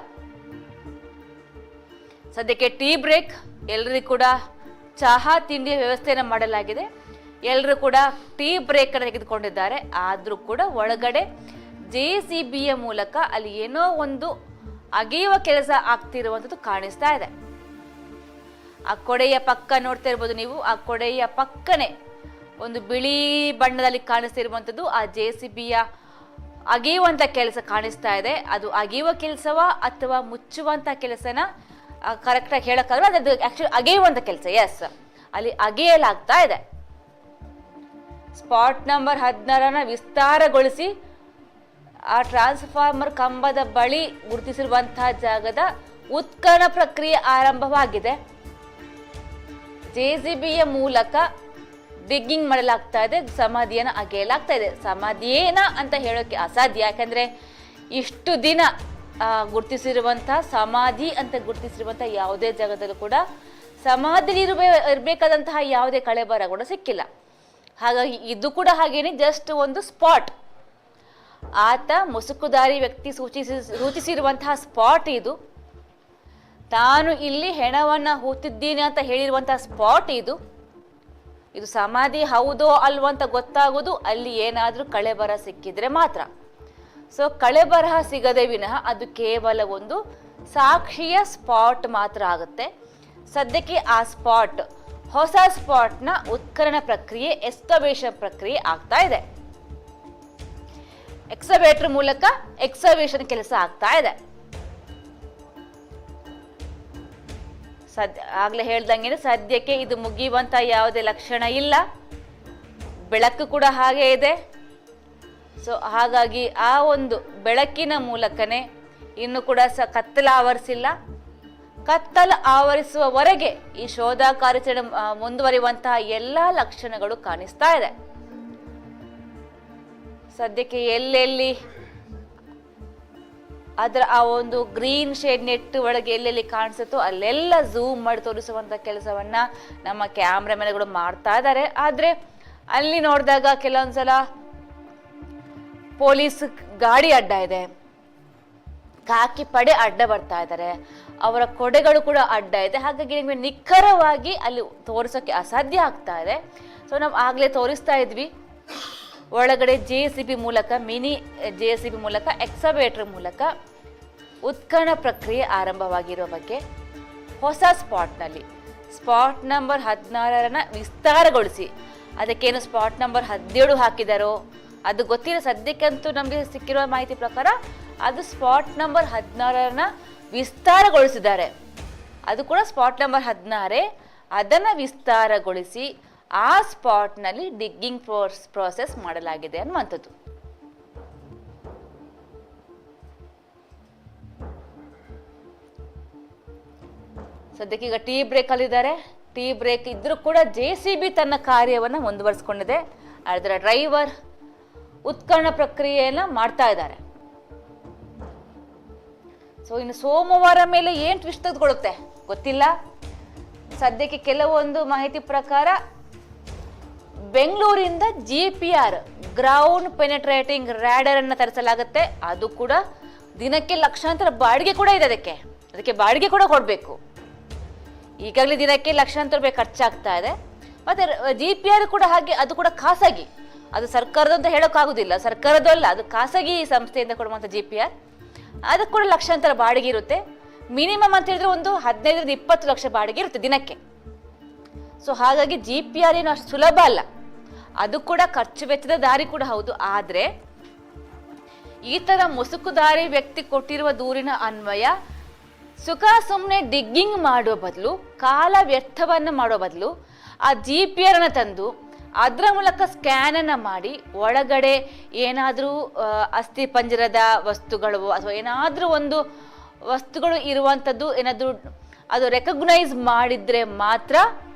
ಸದ್ಯಕ್ಕೆ ಟೀ ಬ್ರೇಕ್, ಎಲ್ಲರಿಗೂ ಕೂಡ ಚಹಾ ತಿಂಡಿಯ ವ್ಯವಸ್ಥೆಯನ್ನು ಮಾಡಲಾಗಿದೆ. ಎಲ್ಲರೂ ಕೂಡ ಟೀ ಬ್ರೇಕ್ ಅನ್ನು ತೆಗೆದುಕೊಂಡಿದ್ದಾರೆ. ಆದರೂ ಕೂಡ ಒಳಗಡೆ JCBಯ ಮೂಲಕ ಅಲ್ಲಿ ಏನೋ ಒಂದು ಅಗೆಯುವ ಕೆಲಸ ಆಗ್ತಿರುವಂಥದ್ದು ಕಾಣಿಸ್ತಾ ಇದೆ. ಆ ಕೊಡೆಯ ಪಕ್ಕ ನೋಡ್ತಾ ಇರ್ಬೋದು ನೀವು. ಆ ಕೊಡೆಯ ಪಕ್ಕನೆ ಒಂದು ಬಿಳಿ ಬಣ್ಣದಲ್ಲಿ ಕಾಣಿಸ್ತಿರುವಂಥದ್ದು ಆ JCBಯ ಅಗೆಯುವಂಥ ಕೆಲಸ ಕಾಣಿಸ್ತಾ ಇದೆ. ಅದು ಅಗೆಯುವ ಕೆಲಸವಾ ಅಥವಾ ಮುಚ್ಚುವಂಥ ಕೆಲಸನ ಕರೆಕ್ಟಾಗಿ ಹೇಳೋಕ್ಕಾಗಲ್ಲ. ಅದು ಆ್ಯಕ್ಚುಲಿ ಅಗೆಯುವಂಥ ಕೆಲಸ. ಎಸ್, ಅಲ್ಲಿ ಅಗೆಯಲಾಗ್ತಾ ಇದೆ. ಸ್ಪಾಟ್ ನಂಬರ್ 16ನ ವಿಸ್ತಾರಗೊಳಿಸಿ ಆ ಟ್ರಾನ್ಸ್ಫಾರ್ಮರ್ ಕಂಬದ ಬಳಿ ಗುರುತಿಸಿರುವಂತಹ ಜಾಗದ ಉತ್ಖನನ ಪ್ರಕ್ರಿಯೆ ಆರಂಭವಾಗಿದೆ. JCBಯ ಮೂಲಕ ಡಿಗ್ಗಿಂಗ್ ಮಾಡಲಾಗ್ತಾ ಇದೆ. ಸಮಾಧಿಯನ್ನು ಅಗೆಯಲಾಗ್ತಾ ಇದೆ. ಸಮಾಧಿಯೇನ ಅಂತ ಹೇಳೋಕೆ ಅಸಾಧ್ಯ. ಯಾಕಂದ್ರೆ ಇಷ್ಟು ದಿನ ಗುರುತಿಸಿರುವಂತಹ ಸಮಾಧಿ ಅಂತ ಗುರುತಿಸಿರುವಂತಹ ಯಾವುದೇ ಜಾಗದಲ್ಲೂ ಕೂಡ ಸಮಾಧಿಲಿ ಇರಬೇಕಾದಂತಹ ಯಾವುದೇ ಕಳೆಬರ ಕೂಡ ಸಿಕ್ಕಿಲ್ಲ. ಹಾಗಾಗಿ ಇದು ಕೂಡ ಹಾಗೇನೆ ಜಸ್ಟ್ ಒಂದು ಸ್ಪಾಟ್. ಆತ ಮುಸುಕುದಾರಿ ವ್ಯಕ್ತಿ ಸೂಚಿಸಿರುವಂತಹ ಸ್ಪಾಟ್ ಇದು. ತಾನು ಇಲ್ಲಿ ಹೆಣವನ್ನ ಹೂತಿದ್ದೀನಿ ಅಂತ ಹೇಳಿರುವಂತಹ ಸ್ಪಾಟ್ ಇದು. ಇದು ಸಮಾಧಿ ಹೌದೋ ಅಲ್ವೋ ಅಂತ ಗೊತ್ತಾಗೋದು ಅಲ್ಲಿ ಏನಾದರೂ ಕಳೆಬರ ಸಿಕ್ಕಿದ್ರೆ ಮಾತ್ರ. ಸೊ ಕಳೆಬರಹ ಸಿಗದೆ ವಿನಃ ಅದು ಕೇವಲ ಒಂದು ಸಾಕ್ಷಿಯ ಸ್ಪಾಟ್ ಮಾತ್ರ ಆಗುತ್ತೆ. ಸದ್ಯಕ್ಕೆ ಆ ಸ್ಪಾಟ್ ಹೊಸ ಸ್ಪಾಟ್ನ ಉತ್ಖನನ ಪ್ರಕ್ರಿಯೆ, ಎಕ್ಸ್ಕವೇಷನ್ ಪ್ರಕ್ರಿಯೆ ಆಗ್ತಾ ಇದೆ. ಎಕ್ಸವೇಟರ್ ಮೂಲಕ ಎಕ್ಸವೇಷನ್ ಕೆಲಸ ಆಗ್ತಾ ಇದೆ. ಆಗ್ಲೇ ಹೇಳ್ದಂಗೆ ಸದ್ಯಕ್ಕೆ ಇದು ಮುಗಿಯುವಂತ ಯಾವುದೇ ಲಕ್ಷಣ ಇಲ್ಲ. ಬೆಳಕು ಕೂಡ ಹಾಗೆ ಇದೆ. ಸೊ ಹಾಗಾಗಿ ಆ ಒಂದು ಬೆಳಕಿನ ಮೂಲಕನೇ ಇನ್ನು ಕೂಡ ಕತ್ತಲ ಆವರಿಸಿಲ್ಲ. ಕತ್ತಲು ಆವರಿಸುವವರೆಗೆ ಈ ಶೋಧ ಕಾರ್ಯಾಚರಣೆ ಮುಂದುವರಿಯುವಂತಹ ಎಲ್ಲ ಲಕ್ಷಣಗಳು ಕಾಣಿಸ್ತಾ ಇದೆ. ಸದ್ಯಕ್ಕೆ ಎಲ್ಲೆಲ್ಲಿ ಅದರ ಆ ಒಂದು ಗ್ರೀನ್ ಶೇಡ್ ನೆಟ್ ಒಳಗೆ ಎಲ್ಲೆಲ್ಲಿ ಕಾಣಿಸುತ್ತೋ ಅಲ್ಲೆಲ್ಲ ಝೂಮ್ ಮಾಡಿ ತೋರಿಸುವಂತ ಕೆಲಸವನ್ನ ನಮ್ಮ ಕ್ಯಾಮ್ರಾಮನ್ಗಳು ಮಾಡ್ತಾ ಇದ್ದಾರೆ. ಆದ್ರೆ ಅಲ್ಲಿ ನೋಡಿದಾಗ ಕೆಲವೊಂದ್ಸಲ ಪೊಲೀಸ್ ಗಾಡಿ ಅಡ್ಡ ಇದೆ, ಖಾಕಿ ಪಡೆ ಅಡ್ಡ ಬರ್ತಾ ಇದ್ದಾರೆ, ಅವರ ಕೊಡೆಗಳು ಕೂಡ ಅಡ್ಡ ಇದೆ. ಹಾಗಾಗಿ ನಿಮಗೆ ನಿಖರವಾಗಿ ಅಲ್ಲಿ ತೋರಿಸೋಕೆ ಅಸಾಧ್ಯ ಆಗ್ತಾ ಇದೆ. ಸೊ ನಾವು ಆಗ್ಲೇ ತೋರಿಸ್ತಾ ಇದ್ವಿ ಒಳಗಡೆ JCB ಮೂಲಕ, ಮಿನಿ JCB ಮೂಲಕ, ಎಕ್ಸವೇಟರ್ ಮೂಲಕ ಉತ್ಖನನ ಪ್ರಕ್ರಿಯೆ ಆರಂಭವಾಗಿರುವ ಬಗ್ಗೆ. ಹೊಸ ಸ್ಪಾಟ್ನಲ್ಲಿ ಸ್ಪಾಟ್ ನಂಬರ್ 16ನ ವಿಸ್ತಾರಗೊಳಿಸಿ ಅದಕ್ಕೇನು ಸ್ಪಾಟ್ ನಂಬರ್ 17 ಹಾಕಿದಾರೋ ಅದು ಗೊತ್ತಿಲ್ಲ. ಸದ್ಯಕ್ಕಂತೂ ನಮಗೆ ಸಿಕ್ಕಿರುವ ಮಾಹಿತಿ ಪ್ರಕಾರ ಅದು ಸ್ಪಾಟ್ ನಂಬರ್ 16ನ ವಿಸ್ತಾರಗೊಳಿಸಿದ್ದಾರೆ. ಅದು ಕೂಡ ಸ್ಪಾಟ್ ನಂಬರ್ 16. ಅದನ್ನು ವಿಸ್ತಾರಗೊಳಿಸಿ ಆ ಸ್ಪಾಟ್ನಲ್ಲಿ ಡಿಗ್ಗಿಂಗ್ ಪ್ರೋಸೆಸ್ ಮಾಡಲಾಗಿದೆ ಅನ್ನುವಂಥದ್ದು. ಸದ್ಯಕ್ಕೆ ಈಗ ಟೀ ಬ್ರೇಕ್ ಅಲ್ಲಿದ್ದಾರೆ. ಟೀ ಬ್ರೇಕ್ ಇದ್ರೂ ಕೂಡ JCB ತನ್ನ ಕಾರ್ಯವನ್ನು ಮುಂದುವರಿಸಿಕೊಂಡಿದೆ. ಅದರ ಡ್ರೈವರ್ ಉತ್ಖನನ ಪ್ರಕ್ರಿಯೆಯನ್ನ ಮಾಡ್ತಾ ಇದ್ದಾರೆ. ಸೊ ಇನ್ನು ಸೋಮವಾರ ಮೇಲೆ ಏನ್ ಟ್ವಿಸ್ಟ್ ತೆಗೆದುಕೊಳ್ಳುತ್ತೆ ಗೊತ್ತಿಲ್ಲ. ಸದ್ಯಕ್ಕೆ ಕೆಲವೊಂದು ಮಾಹಿತಿ ಪ್ರಕಾರ ಬೆಂಗಳೂರಿಂದ GPR ಗ್ರೌಂಡ್ ಪೆನೆಟ್ರೇಟಿಂಗ್ ರ್ಯಾಡರ್ ಅನ್ನು ತರಿಸಲಾಗುತ್ತೆ. ಅದು ಕೂಡ ದಿನಕ್ಕೆ ಲಕ್ಷಾಂತರ ಬಾಡಿಗೆ ಕೂಡ ಇದೆ. ಅದಕ್ಕೆ ಬಾಡಿಗೆ ಕೂಡ ಕೊಡಬೇಕು. ಈಗಾಗಲೇ ದಿನಕ್ಕೆ ಲಕ್ಷಾಂತರ ರೂಪಾಯಿ ಖರ್ಚಾಗ್ತಾ ಇದೆ. ಮತ್ತೆ GPR ಕೂಡ ಹಾಗೆ, ಅದು ಕೂಡ ಖಾಸಗಿ, ಅದು ಸರ್ಕಾರದ ಅಂತ ಹೇಳೋಕ್ಕಾಗೋದಿಲ್ಲ. ಸರ್ಕಾರದ್ದು ಅಲ್ಲ, ಅದು ಖಾಸಗಿ ಸಂಸ್ಥೆಯಿಂದ ಕೊಡುವಂಥ GPR. ಅದಕ್ಕೆ ಕೂಡ ಲಕ್ಷಾಂತರ ಬಾಡಿಗೆ ಇರುತ್ತೆ. ಮಿನಿಮಮ್ ಅಂತ ಹೇಳಿದ್ರೆ ಒಂದು 15-20 ಲಕ್ಷ ಬಾಡಿಗೆ ಇರುತ್ತೆ ದಿನಕ್ಕೆ. ಸೊ ಹಾಗಾಗಿ GPR ಏನು ಅಷ್ಟು ಸುಲಭ ಅಲ್ಲ, ಅದು ಕೂಡ ಖರ್ಚು ವೆಚ್ಚದ ದಾರಿ ಕೂಡ ಹೌದು. ಆದರೆ ಈ ಥರ ಮುಸುಕುದಾರಿ ವ್ಯಕ್ತಿ ಕೊಟ್ಟಿರುವ ದೂರಿನ ಅನ್ವಯ ಸುಖ ಸುಮ್ಮನೆ ಡಿಗ್ಗಿಂಗ್ ಮಾಡೋ ಬದಲು, ಕಾಲ ವ್ಯರ್ಥವನ್ನು ಮಾಡೋ ಬದಲು ಆ GPR ಅನ್ನು ತಂದು ಅದರ ಮೂಲಕ ಸ್ಕ್ಯಾನನ್ನು ಮಾಡಿ ಒಳಗಡೆ ಏನಾದರೂ ಅಸ್ಥಿ ಪಂಜರದ ವಸ್ತುಗಳು ಅಥವಾ ಏನಾದರೂ ಒಂದು ವಸ್ತುಗಳು ಇರುವಂಥದ್ದು ಏನಾದರೂ ಅದು ರೆಕಗ್ನೈಸ್ ಮಾಡಿದರೆ ಮಾತ್ರ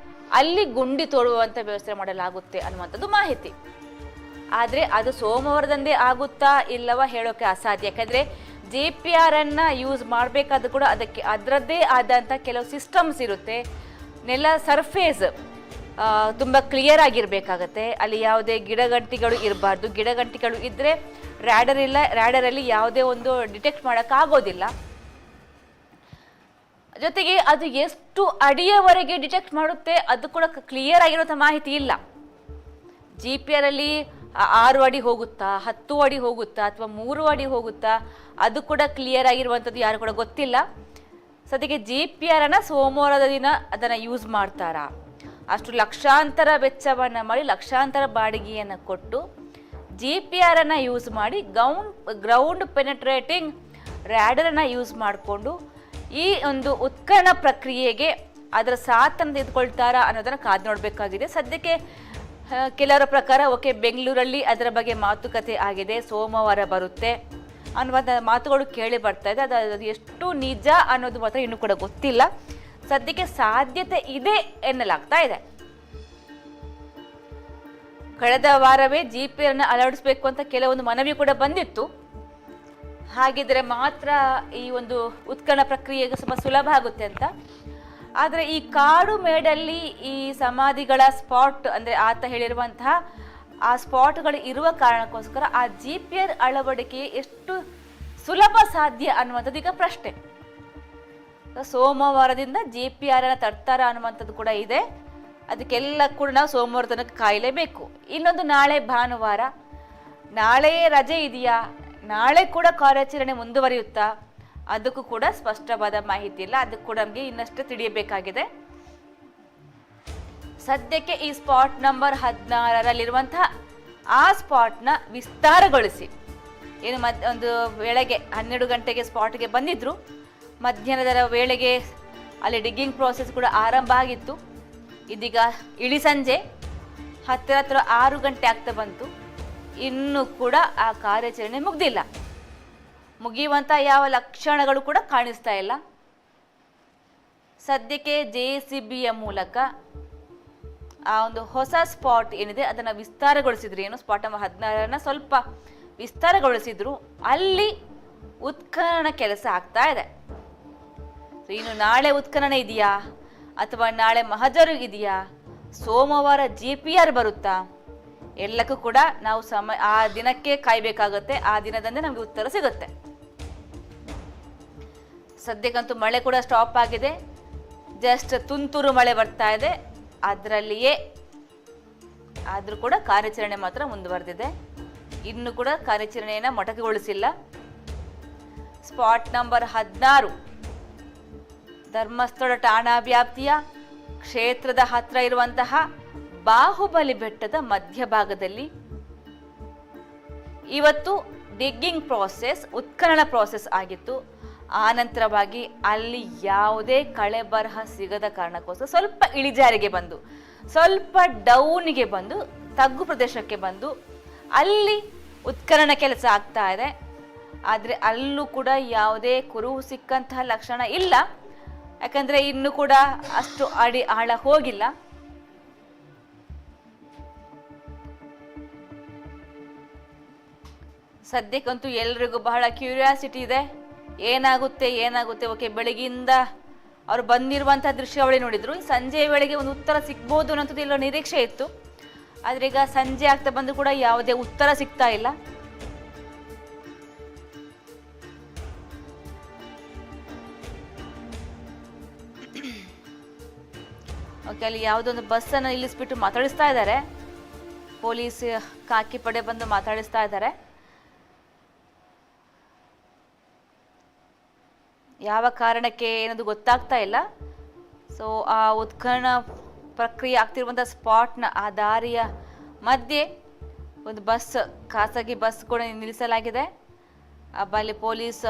ಅಲ್ಲಿ ಗುಂಡಿ ತೋಡುವಂಥ ವ್ಯವಸ್ಥೆ ಮಾಡಲಾಗುತ್ತೆ ಅನ್ನುವಂಥದ್ದು ಮಾಹಿತಿ. ಆದರೆ ಅದು ಸೋಮವಾರದಂದೇ ಆಗುತ್ತಾ ಇಲ್ಲವ ಹೇಳೋಕ್ಕೆ ಅಸಾಧ್ಯ. ಯಾಕಂದರೆ GPR ಅನ್ನು ಯೂಸ್ ಮಾಡಬೇಕಾದ್ರೂ ಕೂಡ ಅದಕ್ಕೆ ಅದರದ್ದೇ ಆದಂಥ ಕೆಲವು ಸಿಸ್ಟಮ್ಸ್ ಇರುತ್ತೆ. ನೆಲ ಸರ್ಫೇಸ್ ತುಂಬ ಕ್ಲಿಯರ್ ಆಗಿರಬೇಕಾಗತ್ತೆ. ಅಲ್ಲಿ ಯಾವುದೇ ಗಿಡಗಂಟಿಗಳು ಇರಬಾರ್ದು. ಗಿಡಗಂಟಿಗಳು ಇದ್ದರೆ ರ್ಯಾಡರಲ್ಲಿ ಯಾವುದೇ ಒಂದು ಡಿಟೆಕ್ಟ್ ಮಾಡೋಕ್ಕಾಗೋದಿಲ್ಲ. ಜೊತೆಗೆ ಅದು ಎಷ್ಟು ಅಡಿಯವರೆಗೆ ಡಿಟೆಕ್ಟ್ ಮಾಡುತ್ತೆ ಅದು ಕೂಡ ಕ್ಲಿಯರ್ ಆಗಿರುವಂಥ ಮಾಹಿತಿ ಇಲ್ಲ. GPR ಅಲ್ಲಿ 6 ಅಡಿ ಹೋಗುತ್ತಾ, 10 ಅಡಿ ಹೋಗುತ್ತಾ, ಅಥವಾ 3 ಅಡಿ ಹೋಗುತ್ತಾ, ಅದು ಕೂಡ ಕ್ಲಿಯರ್ ಆಗಿರುವಂಥದ್ದು ಯಾರು ಕೂಡ ಗೊತ್ತಿಲ್ಲ. ಸದ್ಯಕ್ಕೆ GPR ಅನ್ನು ಸೋಮವಾರದ ದಿನ ಅದನ್ನು ಯೂಸ್ ಮಾಡ್ತಾರಾ? ಅಷ್ಟು ಲಕ್ಷಾಂತರ ವೆಚ್ಚವನ್ನು ಮಾಡಿ ಲಕ್ಷಾಂತರ ಬಾಡಿಗೆಯನ್ನು ಕೊಟ್ಟು GPR ಅನ್ನು ಯೂಸ್ ಮಾಡಿ ಗ್ರೌಂಡ್ ಪೆನೆಟ್ರೇಟಿಂಗ್ ರ್ಯಾಡರನ್ನು ಯೂಸ್ ಮಾಡಿಕೊಂಡು ಈ ಒಂದು ಉತ್ಖನನ ಪ್ರಕ್ರಿಯೆಗೆ ಅದರ ಸಾಥನ್ನು ತೆಗೆದುಕೊಳ್ತಾರಾ ಅನ್ನೋದನ್ನು ಕಾದು ನೋಡಬೇಕಾಗಿದೆ. ಸದ್ಯಕ್ಕೆ ಕೆಲವರ ಪ್ರಕಾರ ಓಕೆ, ಬೆಂಗಳೂರಲ್ಲಿ ಅದರ ಬಗ್ಗೆ ಮಾತುಕತೆ ಆಗಿದೆ, ಸೋಮವಾರ ಬರುತ್ತೆ ಅನ್ನುವಂಥ ಮಾತುಗಳು ಕೇಳಿ ಬರ್ತಾ ಇದೆ. ಅದು ಎಷ್ಟು ನಿಜ ಅನ್ನೋದು ಮಾತ್ರ ಇನ್ನೂ ಕೂಡ ಗೊತ್ತಿಲ್ಲ. ಸದ್ಯಕ್ಕೆ ಸಾಧ್ಯತೆ ಇದೆ ಎನ್ನಲಾಗ್ತಾ ಇದೆ. ಕಳೆದ ವಾರವೇ GPR ಅನ್ನು ಅಳವಡಿಸಬೇಕು ಅಂತ ಕೆಲವೊಂದು ಮನವಿ ಕೂಡ ಬಂದಿತ್ತು. ಹಾಗಿದ್ರೆ ಮಾತ್ರ ಈ ಒಂದು ಉತ್ಖನನ ಪ್ರಕ್ರಿಯೆಗೆ ಸ್ವಲ್ಪ ಸುಲಭ ಆಗುತ್ತೆ ಅಂತ. ಆದರೆ ಈ ಕಾಡು ಮೇಡಲ್ಲಿ ಈ ಸಮಾಧಿಗಳ ಸ್ಪಾಟ್ ಅಂದರೆ ಆತ ಹೇಳಿರುವಂತಹ ಆ ಸ್ಪಾಟ್ಗಳು ಇರುವ ಕಾರಣಕ್ಕೋಸ್ಕರ ಆ GPR ಅಳವಡಿಕೆ ಎಷ್ಟು ಸುಲಭ ಸಾಧ್ಯ ಅನ್ನುವಂಥದ್ದು ಈಗ ಪ್ರಶ್ನೆ. ಸೋಮವಾರದಿಂದ GPR ಅನ್ನು ತರ್ತಾರ ಅನ್ನುವಂಥದ್ದು ಕೂಡ ಇದೆ. ಅದಕ್ಕೆಲ್ಲ ಕೂಡ ನಾವು ಸೋಮವಾರ ತನಕ ಕಾಯಲೇಬೇಕು. ಇನ್ನೊಂದು ನಾಳೆ ಭಾನುವಾರ, ನಾಳೆ ರಜೆ ಇದೆಯಾ, ನಾಳೆ ಕೂಡ ಕಾರ್ಯಾಚರಣೆ ಮುಂದುವರಿಯುತ್ತಾ, ಅದಕ್ಕೂ ಕೂಡ ಸ್ಪಷ್ಟವಾದ ಮಾಹಿತಿ ಇಲ್ಲ. ಅದಕ್ಕೂ ಕೂಡ ನಮಗೆ ಇನ್ನಷ್ಟು ತಿಳಿಯಬೇಕಾಗಿದೆ. ಸದ್ಯಕ್ಕೆ ಈ ಸ್ಪಾಟ್ ನಂಬರ್ 16ರಲ್ಲಿರುವಂತಹ ಆ ಸ್ಪಾಟ್ನ ವಿಸ್ತಾರಗೊಳಿಸಿ ಏನು ಒಂದು ವೇಳೆಗೆ 12 ಗಂಟೆಗೆ ಸ್ಪಾಟ್ಗೆ ಬಂದಿದ್ರು. ಮಧ್ಯಾಹ್ನದ ವೇಳೆಗೆ ಅಲ್ಲಿ ಡಿಗ್ಗಿಂಗ್ ಪ್ರೋಸೆಸ್ ಕೂಡ ಆರಂಭ ಆಗಿತ್ತು. ಇದೀಗ ಇಳಿ ಸಂಜೆ ಹತ್ತಿರ 6 ಗಂಟೆ ಆಗ್ತಾ ಬಂತು. ಇನ್ನೂ ಕೂಡ ಆ ಕಾರ್ಯಾಚರಣೆ ಮುಗ್ದಿಲ್ಲ. ಮುಗಿಯುವಂಥ ಯಾವ ಲಕ್ಷಣಗಳು ಕೂಡ ಕಾಣಿಸ್ತಾ ಇಲ್ಲ. ಸದ್ಯಕ್ಕೆ JCBಯ ಮೂಲಕ ಆ ಒಂದು ಹೊಸ ಸ್ಪಾಟ್ ಏನಿದೆ ಅದನ್ನು ವಿಸ್ತಾರಗೊಳಿಸಿದ್ರು. ಏನು ಸ್ಪಾಟ್ ನಂಬರ್ 16ರನ್ನ ಸ್ವಲ್ಪ ವಿಸ್ತಾರಗೊಳಿಸಿದ್ರು. ಅಲ್ಲಿ ಉತ್ಖನನ ಕೆಲಸ ಆಗ್ತಾ ಇದೆ. ಇನ್ನು ನಾಳೆ ಉತ್ಖನನ ಇದೆಯಾ ಅಥವಾ ನಾಳೆ ಮಹಜರು ಇದೆಯಾ, ಸೋಮವಾರ GPR ಬರುತ್ತಾ, ಎಲ್ಲಕ್ಕೂ ಕೂಡ ನಾವು ಆ ದಿನಕ್ಕೆ ಕಾಯಬೇಕಾಗುತ್ತೆ. ಆ ದಿನದಂದೇ ನಮಗೆ ಉತ್ತರ ಸಿಗುತ್ತೆ. ಸದ್ಯಕ್ಕಂತೂ ಮಳೆ ಕೂಡ ಸ್ಟಾಪ್ ಆಗಿದೆ. ಜಸ್ಟ್ ತುಂತುರು ಮಳೆ ಬರ್ತಾ ಇದೆ. ಅದರಲ್ಲಿಯೇ ಆದರೂ ಕೂಡ ಕಾರ್ಯಾಚರಣೆ ಮಾತ್ರ ಮುಂದುವರೆದಿದೆ. ಇನ್ನು ಕೂಡ ಕಾರ್ಯಾಚರಣೆಯನ್ನು ಮೊಟಕುಗೊಳಿಸಿಲ್ಲ. ಸ್ಪಾಟ್ ನಂಬರ್ 16 ಧರ್ಮಸ್ಥಳ ಠಾಣಾ ವ್ಯಾಪ್ತಿಯ ಕ್ಷೇತ್ರದ ಹತ್ರ ಇರುವಂತಹ ಬಾಹುಬಲಿ ಬೆಟ್ಟದ ಮಧ್ಯಭಾಗದಲ್ಲಿ ಇವತ್ತು ಡಿಗ್ಗಿಂಗ್ ಪ್ರೋಸೆಸ್, ಉತ್ಖನನ ಪ್ರೋಸೆಸ್ ಆಗಿತ್ತು. ಆನಂತರವಾಗಿ ಅಲ್ಲಿ ಯಾವುದೇ ಕಳೆ ಬರಹ ಸಿಗದ ಕಾರಣಕ್ಕೋಸ್ಕರ ಸ್ವಲ್ಪ ಇಳಿಜಾರಿಗೆ ಬಂದು, ಸ್ವಲ್ಪ ಡೌನಿಗೆ ಬಂದು, ತಗ್ಗು ಪ್ರದೇಶಕ್ಕೆ ಬಂದು ಅಲ್ಲಿ ಉತ್ಖನನ ಕೆಲಸ ಆಗ್ತಾ ಇದೆ. ಆದರೆ ಅಲ್ಲೂ ಕೂಡ ಯಾವುದೇ ಕುರುಹು ಸಿಕ್ಕಂತಹ ಲಕ್ಷಣ ಇಲ್ಲ. ಯಾಕಂದರೆ ಇನ್ನೂ ಕೂಡ ಅಷ್ಟು ಅಡಿ ಆಳ ಹೋಗಿಲ್ಲ. ಸದ್ಯಕ್ಕಂತೂ ಎಲ್ರಿಗೂ ಬಹಳ ಕ್ಯೂರಿಯಾಸಿಟಿ ಇದೆ. ಏನಾಗುತ್ತೆ ಓಕೆ, ಬೆಳಗ್ಗಿಂದ ಅವ್ರು ಬಂದಿರುವಂತಹ ದೃಶ್ಯಾವಳಿ ನೋಡಿದ್ರು. ಸಂಜೆ ವೇಳೆಗೆ ಒಂದು ಉತ್ತರ ಸಿಗ್ಬೋದು ಅನ್ನೋಂಥದ್ದು ಎಲ್ಲ ನಿರೀಕ್ಷೆ ಇತ್ತು. ಆದರೆ ಈಗ ಸಂಜೆ ಆಗ್ತಾ ಬಂದು ಕೂಡ ಯಾವುದೇ ಉತ್ತರ ಸಿಗ್ತಾ ಇಲ್ಲ. ಓಕೆ, ಅಲ್ಲಿ ಯಾವುದೊಂದು ಬಸ್ಸನ್ನು ನಿಲ್ಲಿಸ್ಬಿಟ್ಟು ಮಾತಾಡಿಸ್ತಾ ಇದ್ದಾರೆ. ಪೊಲೀಸ್ ಖಾಕಿ ಪಡೆ ಬಂದು ಮಾತಾಡಿಸ್ತಾ ಇದ್ದಾರೆ. ಯಾವ ಕಾರಣಕ್ಕೆ ಏನದು ಗೊತ್ತಾಗ್ತಾ ಇಲ್ಲ. ಸೊ ಆ ಉತ್ಖನನ ಪ್ರಕ್ರಿಯೆ ಆಗ್ತಿರುವಂಥ ಸ್ಪಾಟ್ನ ಆ ದಾರಿಯ ಮಧ್ಯೆ ಒಂದು ಬಸ್, ಖಾಸಗಿ ಬಸ್ ಕೂಡ ನಿಲ್ಲಿಸಲಾಗಿದೆ. ಅಲ್ಲಿ ಪೊಲೀಸ್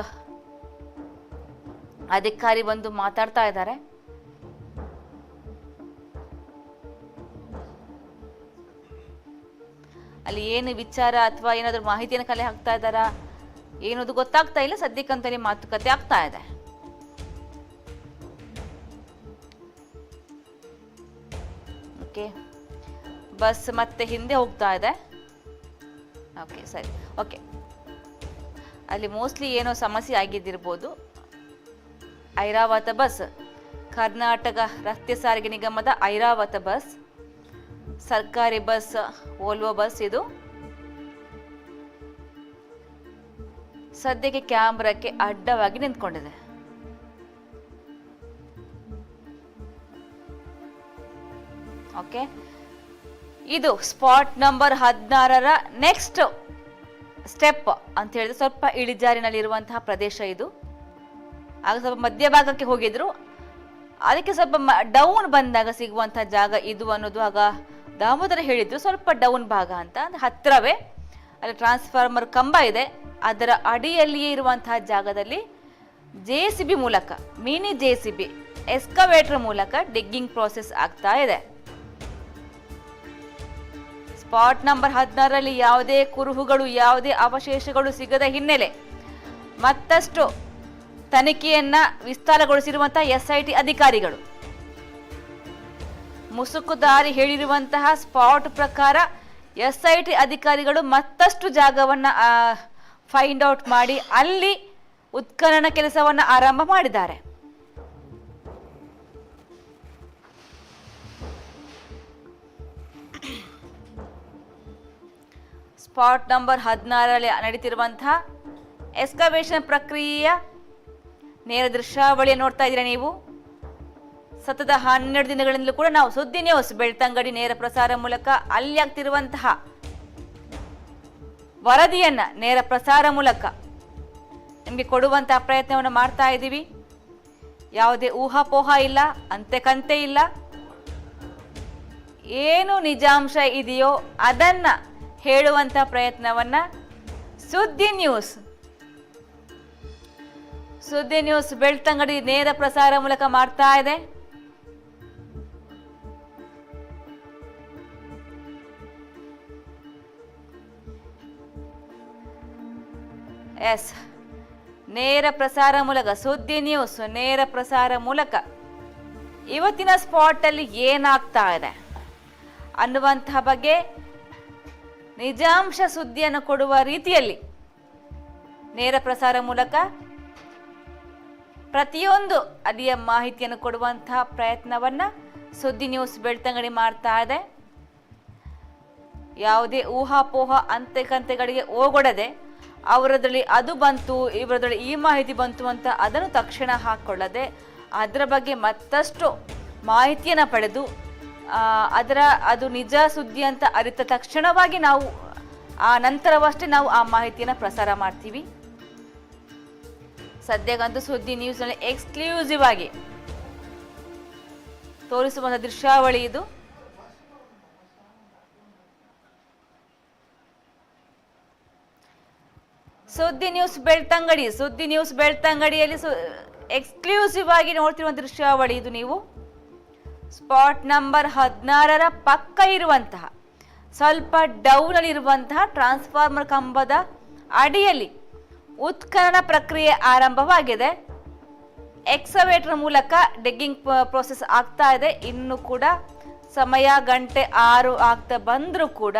ಅಧಿಕಾರಿ ಬಂದು ಮಾತಾಡ್ತಾ ಇದ್ದಾರೆ. ಅಲ್ಲಿ ಏನು ವಿಚಾರ ಅಥವಾ ಏನಾದರೂ ಮಾಹಿತಿಯನ್ನು ಕಲೆ ಹಾಕ್ತಾ ಇದ್ದಾರಾ ಏನದು ಗೊತ್ತಾಗ್ತಾ ಇಲ್ಲ. ಸದ್ಯಕ್ಕಂತಲೇ ಮಾತುಕತೆ ಆಗ್ತಾ ಇದೆ. ಓಕೆ, ಬಸ್ ಮತ್ತೆ ಹಿಂದೆ ಹೋಗ್ತಾ ಇದೆ. ಓಕೆ ಸರಿ, ಓಕೆ. ಅಲ್ಲಿ ಮೋಸ್ಟ್ಲಿ ಏನೋ ಸಮಸ್ಯೆ ಆಗಿದ್ದಿರ್ಬೋದು. ಐರಾವತ ಬಸ್, ಕರ್ನಾಟಕ ರಸ್ತೆ ಸಾರಿಗೆ ನಿಗಮದ ಐರಾವತ ಬಸ್, ಸರ್ಕಾರಿ ಬಸ್, ವೋಲ್ವೋ ಬಸ್ ಇದು. ಸದ್ಯಕ್ಕೆ ಕ್ಯಾಮ್ರಾಕ್ಕೆ ಅಡ್ಡವಾಗಿ ನಿಂತ್ಕೊಂಡಿದೆ. ಓಕೆ, ಇದು ಸ್ಪಾಟ್ ನಂಬರ್ 16ರ ನೆಕ್ಸ್ಟ್ ಸ್ಟೆಪ್ ಅಂತ ಹೇಳಿದ್ರೆ ಸ್ವಲ್ಪ ಇಳಿಜಾರಿನಲ್ಲಿರುವಂತಹ ಪ್ರದೇಶ ಇದು. ಆಗ ಸ್ವಲ್ಪ ಮಧ್ಯಭಾಗಕ್ಕೆ ಹೋಗಿದ್ರು, ಅದಕ್ಕೆ ಸ್ವಲ್ಪ ಡೌನ್ ಬಂದಾಗ ಸಿಗುವಂತಹ ಜಾಗ ಇದು ಅನ್ನೋದು ಆಗ ದಾಮೋದರ ಹೇಳಿದ್ರು. ಸ್ವಲ್ಪ ಡೌನ್ ಭಾಗ ಅಂತ, ಅಂದ್ರೆ ಹತ್ತಿರವೇ ಅಲ್ಲಿ ಟ್ರಾನ್ಸ್ಫಾರ್ಮರ್ ಕಂಬ ಇದೆ, ಅದರ ಅಡಿಯಲ್ಲಿಯೇ ಇರುವಂತಹ ಜಾಗದಲ್ಲಿ JCB ಮೂಲಕ, ಮಿನಿ JCB ಎಸ್ಕವೇಟರ್ ಮೂಲಕ ಡಿಗ್ಗಿಂಗ್ ಪ್ರೋಸೆಸ್ ಆಗ್ತಾ ಇದೆ. ಸ್ಪಾಟ್ ನಂಬರ್ 16ರಲ್ಲಿ ಯಾವುದೇ ಕುರುಹುಗಳು, ಯಾವುದೇ ಅವಶೇಷಗಳು ಸಿಗದ ಹಿನ್ನೆಲೆ ಮತ್ತಷ್ಟು ತನಿಖೆಯನ್ನ ವಿಸ್ತಾರಗೊಳಿಸಿರುವಂತಹ SIT ಅಧಿಕಾರಿಗಳು ಮುಸುಕುದಾರಿ ಹೇಳಿರುವಂತಹ ಸ್ಪಾಟ್ ಪ್ರಕಾರ SIT ಅಧಿಕಾರಿಗಳು ಮತ್ತಷ್ಟು ಜಾಗವನ್ನ ಫೈಂಡ್ ಔಟ್ ಮಾಡಿ ಅಲ್ಲಿ ಉತ್ಖನನ ಕೆಲಸವನ್ನ ಆರಂಭ ಮಾಡಿದ್ದಾರೆ. ಸ್ಪಾಟ್ ನಂಬರ್ 16ರಲ್ಲಿ ನಡೀತಿರುವಂತಹ ಎಕ್ಸ್ಕವೇಷನ್ ಪ್ರಕ್ರಿಯೆಯ ನೇರ ದೃಶ್ಯಾವಳಿಯ ನೋಡ್ತಾ ಇದ್ದೀರಾ ನೀವು. ಸತತ 12 ದಿನಗಳಿಂದಲೂ ಕೂಡ ನಾವು ಸುದ್ದಿ ನ್ಯೂಸ್ ಬೆಳ್ತಂಗಡಿ ನೇರ ಪ್ರಸಾರ ಮೂಲಕ ಅಲ್ಲಿ ಆಗ್ತಿರುವಂತಹ ವರದಿಯನ್ನ ನೇರ ಪ್ರಸಾರ ಮೂಲಕ ನಿಮಗೆ ಕೊಡುವಂತಹ ಪ್ರಯತ್ನವನ್ನು ಮಾಡ್ತಾ ಇದ್ದೀವಿ. ಯಾವುದೇ ಊಹಾಪೋಹ ಇಲ್ಲ, ಅಂತೆ ಕಂತೆ ಇಲ್ಲ. ಏನು ನಿಜಾಂಶ ಇದೆಯೋ ಅದನ್ನ ಹೇಳುವಂತ ಪ್ರಯತ್ನವನ್ನ ಸುದ್ದಿ ನ್ಯೂಸ್ ಬೆಳ್ತಂಗಡಿ ನೇರ ಪ್ರಸಾರ ಮೂಲಕ ಮಾಡ್ತಾ ಇದೆ. ಎಸ್, ನೇರ ಪ್ರಸಾರ ಮೂಲಕ ಸುದ್ದಿ ನ್ಯೂಸ್ ನೇರ ಪ್ರಸಾರ ಮೂಲಕ ಇವತ್ತಿನ ಸ್ಪಾಟ್ ಅಲ್ಲಿ ಏನಾಗ್ತಾ ಇದೆ ಅನ್ನುವಂತಹ ಬಗ್ಗೆ ನಿಜಾಂಶ ಸುದ್ದಿಯನ್ನು ಕೊಡುವ ರೀತಿಯಲ್ಲಿ ನೇರ ಪ್ರಸಾರ ಮೂಲಕ ಪ್ರತಿಯೊಂದು ಅಲ್ಲಿಯ ಮಾಹಿತಿಯನ್ನು ಕೊಡುವಂತಹ ಪ್ರಯತ್ನವನ್ನ ಸುದ್ದಿ ನ್ಯೂಸ್ ಬೆಳ್ತಂಗಡಿ ಮಾಡ್ತಾ ಇದೆ. ಯಾವುದೇ ಊಹಾಪೋಹ ಅಂತೆಕಂತೆಗಳಿಗೆ ಓಗೊಡದೆ ಅವರದ್ರಲ್ಲಿ ಅದು ಬಂತು, ಇವರದ್ರಲ್ಲಿ ಈ ಮಾಹಿತಿ ಬಂತು ಅಂತ ಅದನ್ನು ತಕ್ಷಣ ಹಾಕೊಳ್ಳದೆ ಅದರ ಬಗ್ಗೆ ಮತ್ತಷ್ಟು ಮಾಹಿತಿಯನ್ನು ಪಡೆದು ಅದು ನಿಜ ಸುದ್ದಿ ಅಂತ ಅರಿತ ತಕ್ಷಣವಾಗಿ ನಾವು ಆ ನಂತರವಷ್ಟೇ ನಾವು ಆ ಮಾಹಿತಿಯನ್ನು ಪ್ರಸಾರ ಮಾಡ್ತೀವಿ. ಸದ್ಯಕ್ಕಂತೂ ಸುದ್ದಿ ನ್ಯೂಸ್ನಲ್ಲಿ ಎಕ್ಸ್ಕ್ಲೂಸಿವ್ ಆಗಿ ತೋರಿಸುವಂತಹ ದೃಶ್ಯಾವಳಿ ಇದು. ಸುದ್ದಿ ನ್ಯೂಸ್ ಬೆಳ್ತಂಗಡಿಯಲ್ಲಿ ಎಕ್ಸ್ಕ್ಲೂಸಿವ್ ಆಗಿ ನೋಡ್ತಿರುವ ದೃಶ್ಯಾವಳಿ ಇದು. ನೀವು ಸ್ಪಾಟ್ ನಂಬರ್ 16ರ ಪಕ್ಕ ಇರುವಂತಹ ಸ್ವಲ್ಪ ಡೌನ್ ಅಲ್ಲಿ ಇರುವಂತಹ ಟ್ರಾನ್ಸ್ಫಾರ್ಮರ್ ಕಂಬದ ಅಡಿಯಲ್ಲಿ ಉತ್ಖನನ ಪ್ರಕ್ರಿಯೆ ಆರಂಭವಾಗಿದೆ. ಎಕ್ಸವೇಟರ್ ಮೂಲಕ ಡಿಗ್ಗಿಂಗ್ ಪ್ರೋಸೆಸ್ ಆಗ್ತಾ ಇದೆ. ಇನ್ನು ಕೂಡ ಸಮಯ 6 ಆಗ್ತಾ ಬಂದರೂ ಕೂಡ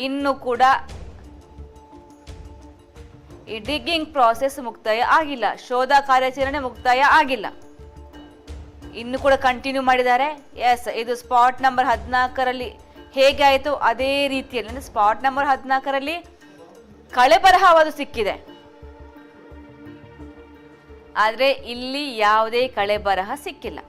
ಇನ್ನು ಕೂಡ ಈ ಡಿಗ್ಗಿಂಗ್ ಪ್ರಾಸೆಸ್ ಮುಕ್ತಾಯ ಆಗಿಲ್ಲ, ಶೋಧ ಕಾರ್ಯಾಚರಣೆ ಮುಕ್ತಾಯ ಆಗಿಲ್ಲ, ಇನ್ನು ಕೂಡ ಕಂಟಿನ್ಯೂ ಮಾಡಿದ್ದಾರೆ. ಎಸ್, ಇದು ಸ್ಪಾಟ್ ನಂಬರ್ 14ರಲ್ಲಿ ಹೇಗೆ ಆಯಿತು ಅದೇ ರೀತಿಯಲ್ಲಿ, ಅಂದರೆ ಸ್ಪಾಟ್ ನಂಬರ್ 14ರಲ್ಲಿ ಕಳೆಬರಹವಾದು ಸಿಕ್ಕಿದೆ, ಆದರೆ ಇಲ್ಲಿ ಯಾವುದೇ ಕಳೆಬರಹ ಸಿಕ್ಕಿಲ್ಲ.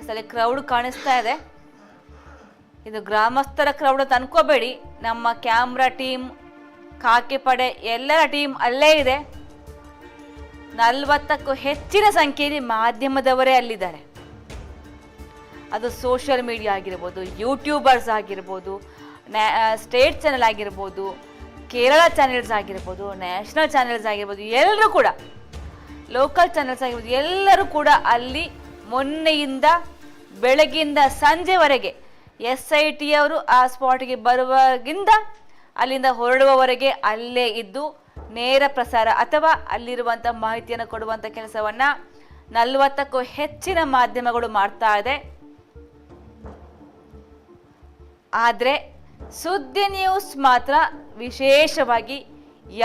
ಎಸ್, ಅಲ್ಲಿ ಕ್ರೌಡ್ ಕಾಣಿಸ್ತಾ ಇದೆ. ಇದು ಗ್ರಾಮಸ್ಥರ ಕ್ರೌಡ್ ಅಂತ ಅನ್ಕೋಬೇಡಿ. ನಮ್ಮ ಕ್ಯಾಮ್ರಾ ಟೀಮ್, ಖಾಕಿ ಪಡೆ ಎಲ್ಲರ ಟೀಮ್ ಅಲ್ಲೇ ಇದೆ. 40ಕ್ಕೂ ಹೆಚ್ಚಿನ ಸಂಖ್ಯೆಯಲ್ಲಿ ಮಾಧ್ಯಮದವರೇ ಅಲ್ಲಿದ್ದಾರೆ. ಅದು ಸೋಷಿಯಲ್ ಮೀಡಿಯಾ ಆಗಿರ್ಬೋದು, ಯೂಟ್ಯೂಬರ್ಸ್ ಆಗಿರ್ಬೋದು, ಸ್ಟೇಟ್ ಚಾನೆಲ್ ಆಗಿರ್ಬೋದು, ಕೇರಳ ಚಾನೆಲ್ಸ್ ಆಗಿರ್ಬೋದು, ನ್ಯಾಷನಲ್ ಚಾನೆಲ್ಸ್ ಆಗಿರ್ಬೋದು, ಎಲ್ಲರೂ ಕೂಡ, ಲೋಕಲ್ ಚಾನೆಲ್ಸ್ ಆಗಿರ್ಬೋದು, ಎಲ್ಲರೂ ಕೂಡ ಅಲ್ಲಿ ಮೊನ್ನೆಯಿಂದ ಬೆಳಗ್ಗಿಂದ ಸಂಜೆವರೆಗೆ SIT ಅವರು ಆ ಸ್ಪಾಟ್ಗೆ ಬರುವಾಗಿಂದ ಅಲ್ಲಿಂದ ಹೊರಡುವವರೆಗೆ ಅಲ್ಲೇ ಇದ್ದು ನೇರ ಪ್ರಸಾರ ಅಥವಾ ಅಲ್ಲಿರುವಂಥ ಮಾಹಿತಿಯನ್ನು ಕೊಡುವಂಥ ಕೆಲಸವನ್ನು 40ಕ್ಕೂ ಹೆಚ್ಚಿನ ಮಾಧ್ಯಮಗಳು ಮಾಡ್ತಾ ಇದೆ. ಆದರೆ ಸುದ್ದಿ ನ್ಯೂಸ್ ಮಾತ್ರ ವಿಶೇಷವಾಗಿ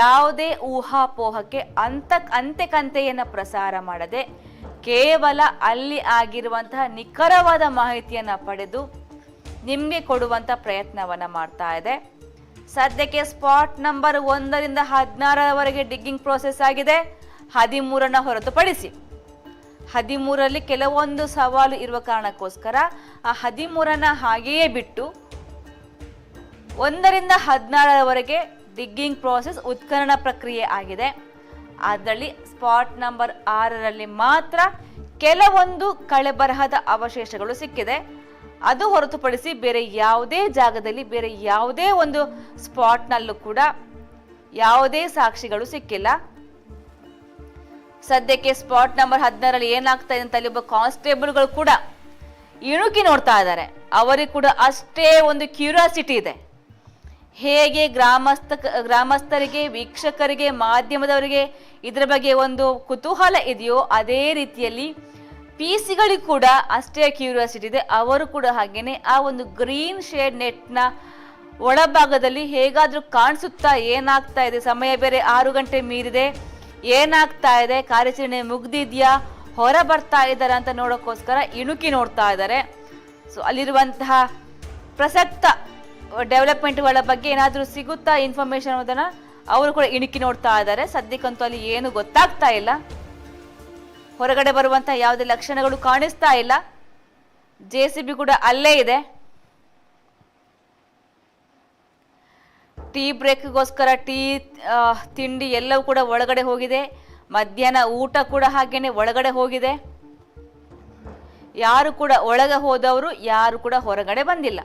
ಯಾವುದೇ ಊಹಾಪೋಹಕ್ಕೆ ಅಂತೆಕಂತೆಯನ್ನು ಪ್ರಸಾರ ಮಾಡದೆ ಕೇವಲ ಅಲ್ಲಿ ಆಗಿರುವಂತಹ ನಿಖರವಾದ ಮಾಹಿತಿಯನ್ನು ಪಡೆದು ನಿಮಗೆ ಕೊಡುವಂಥ ಪ್ರಯತ್ನವನ್ನು ಮಾಡ್ತಾ ಇದೆ. ಸದ್ಯಕ್ಕೆ ಸ್ಪಾಟ್ ನಂಬರ್ 1ರಿಂದ 16ರವರೆಗೆ ಡಿಗ್ಗಿಂಗ್ ಪ್ರೋಸೆಸ್ ಆಗಿದೆ. 13ನ್ನು ಹೊರತುಪಡಿಸಿ 13ರಲ್ಲಿ ಕೆಲವೊಂದು ಸವಾಲು ಇರುವ ಕಾರಣಕ್ಕೋಸ್ಕರ ಆ 13ನ್ನು ಹಾಗೆಯೇ ಬಿಟ್ಟು 1ರಿಂದ 16ರವರೆಗೆ ಡಿಗ್ಗಿಂಗ್ ಪ್ರೋಸೆಸ್ ಉತ್ಖನನ ಪ್ರಕ್ರಿಯೆ ಆಗಿದೆ. ಅದರಲ್ಲಿ ಸ್ಪಾಟ್ ನಂಬರ್ 6ರಲ್ಲಿ ಮಾತ್ರ ಕೆಲವೊಂದು ಕಳೆಬರಹದ ಅವಶೇಷಗಳು ಸಿಕ್ಕಿದೆ. ಅದು ಹೊರತುಪಡಿಸಿ ಬೇರೆ ಯಾವುದೇ ಜಾಗದಲ್ಲಿ, ಬೇರೆ ಯಾವುದೇ ಒಂದು ಸ್ಪಾಟ್ನಲ್ಲೂ ಕೂಡ ಯಾವುದೇ ಸಾಕ್ಷಿಗಳು ಸಿಕ್ಕಿಲ್ಲ. ಸದ್ಯಕ್ಕೆ ಸ್ಪಾಟ್ ನಂಬರ್ 16ರಲ್ಲಿ ಏನಾಗ್ತಾ ಇದೆ ಅಂತ ಅಲ್ಲಿ ಒಬ್ಬ ಕಾನ್ಸ್ಟೇಬಲ್ಗಳು ಕೂಡ ಇಣುಕಿ ನೋಡ್ತಾ ಇದ್ದಾರೆ. ಅವರಿಗೆ ಕೂಡ ಅಷ್ಟೇ ಒಂದು ಕ್ಯೂರಿಯಾಸಿಟಿ ಇದೆ. ಹೇಗೆ ಗ್ರಾಮಸ್ಥರಿಗೆ, ವೀಕ್ಷಕರಿಗೆ, ಮಾಧ್ಯಮದವರಿಗೆ ಇದರ ಬಗ್ಗೆ ಒಂದು ಕುತೂಹಲ ಇದೆಯೋ ಅದೇ ರೀತಿಯಲ್ಲಿ PC-ಗಳಿಗೂ ಕೂಡ ಅಷ್ಟೇ ಕ್ಯೂರಿಯಾಸಿಟಿ ಇದೆ. ಅವರು ಕೂಡ ಹಾಗೇನೆ ಆ ಒಂದು ಗ್ರೀನ್ ಶೇಡ್ ನೆಟ್ನ ಒಳಭಾಗದಲ್ಲಿ ಹೇಗಾದರೂ ಕಾಣಿಸುತ್ತಾ, ಏನಾಗ್ತಾ ಇದೆ, ಸಮಯ ಬೇರೆ 6 ಗಂಟೆ ಮೀರಿದೆ, ಏನಾಗ್ತಾ ಇದೆ, ಕಾರ್ಯಾಚರಣೆ ಮುಗ್ದಿದ್ಯಾ, ಹೊರ ಬರ್ತಾ ಇದ್ದಾರೆ ಅಂತ ನೋಡೋಕ್ಕೋಸ್ಕರ ಇಣುಕಿ ನೋಡ್ತಾ ಇದ್ದಾರೆ. ಸೊ ಅಲ್ಲಿರುವಂತಹ ಪ್ರಸಕ್ತ ಡೆವಲಪ್ಮೆಂಟ್ಗಳ ಬಗ್ಗೆ ಏನಾದರೂ ಸಿಗುತ್ತಾ ಇನ್ಫಾರ್ಮೇಶನ್ ಅನ್ನೋದನ್ನು ಅವರು ಕೂಡ ಇಣುಕಿ ನೋಡ್ತಾ ಇದ್ದಾರೆ. ಸದ್ಯಕ್ಕಂತೂ ಅಲ್ಲಿ ಏನು ಗೊತ್ತಾಗ್ತಾ ಇಲ್ಲ. ಹೊರಗಡೆ ಬರುವಂಥ ಯಾವುದೇ ಲಕ್ಷಣಗಳು ಕಾಣಿಸ್ತಾ ಇಲ್ಲ. JCB ಕೂಡ ಅಲ್ಲೇ ಇದೆ. ಟೀ ಬ್ರೇಕ್ಗೋಸ್ಕರ ತಿಂಡಿ ಎಲ್ಲವೂ ಕೂಡ ಒಳಗಡೆ ಹೋಗಿದೆ. ಮಧ್ಯಾಹ್ನ ಊಟ ಕೂಡ ಹಾಗೇನೆ ಒಳಗಡೆ ಹೋಗಿದೆ. ಯಾರು ಕೂಡ ಒಳಗೆ ಹೋದವರು ಯಾರು ಕೂಡ ಹೊರಗಡೆ ಬಂದಿಲ್ಲ.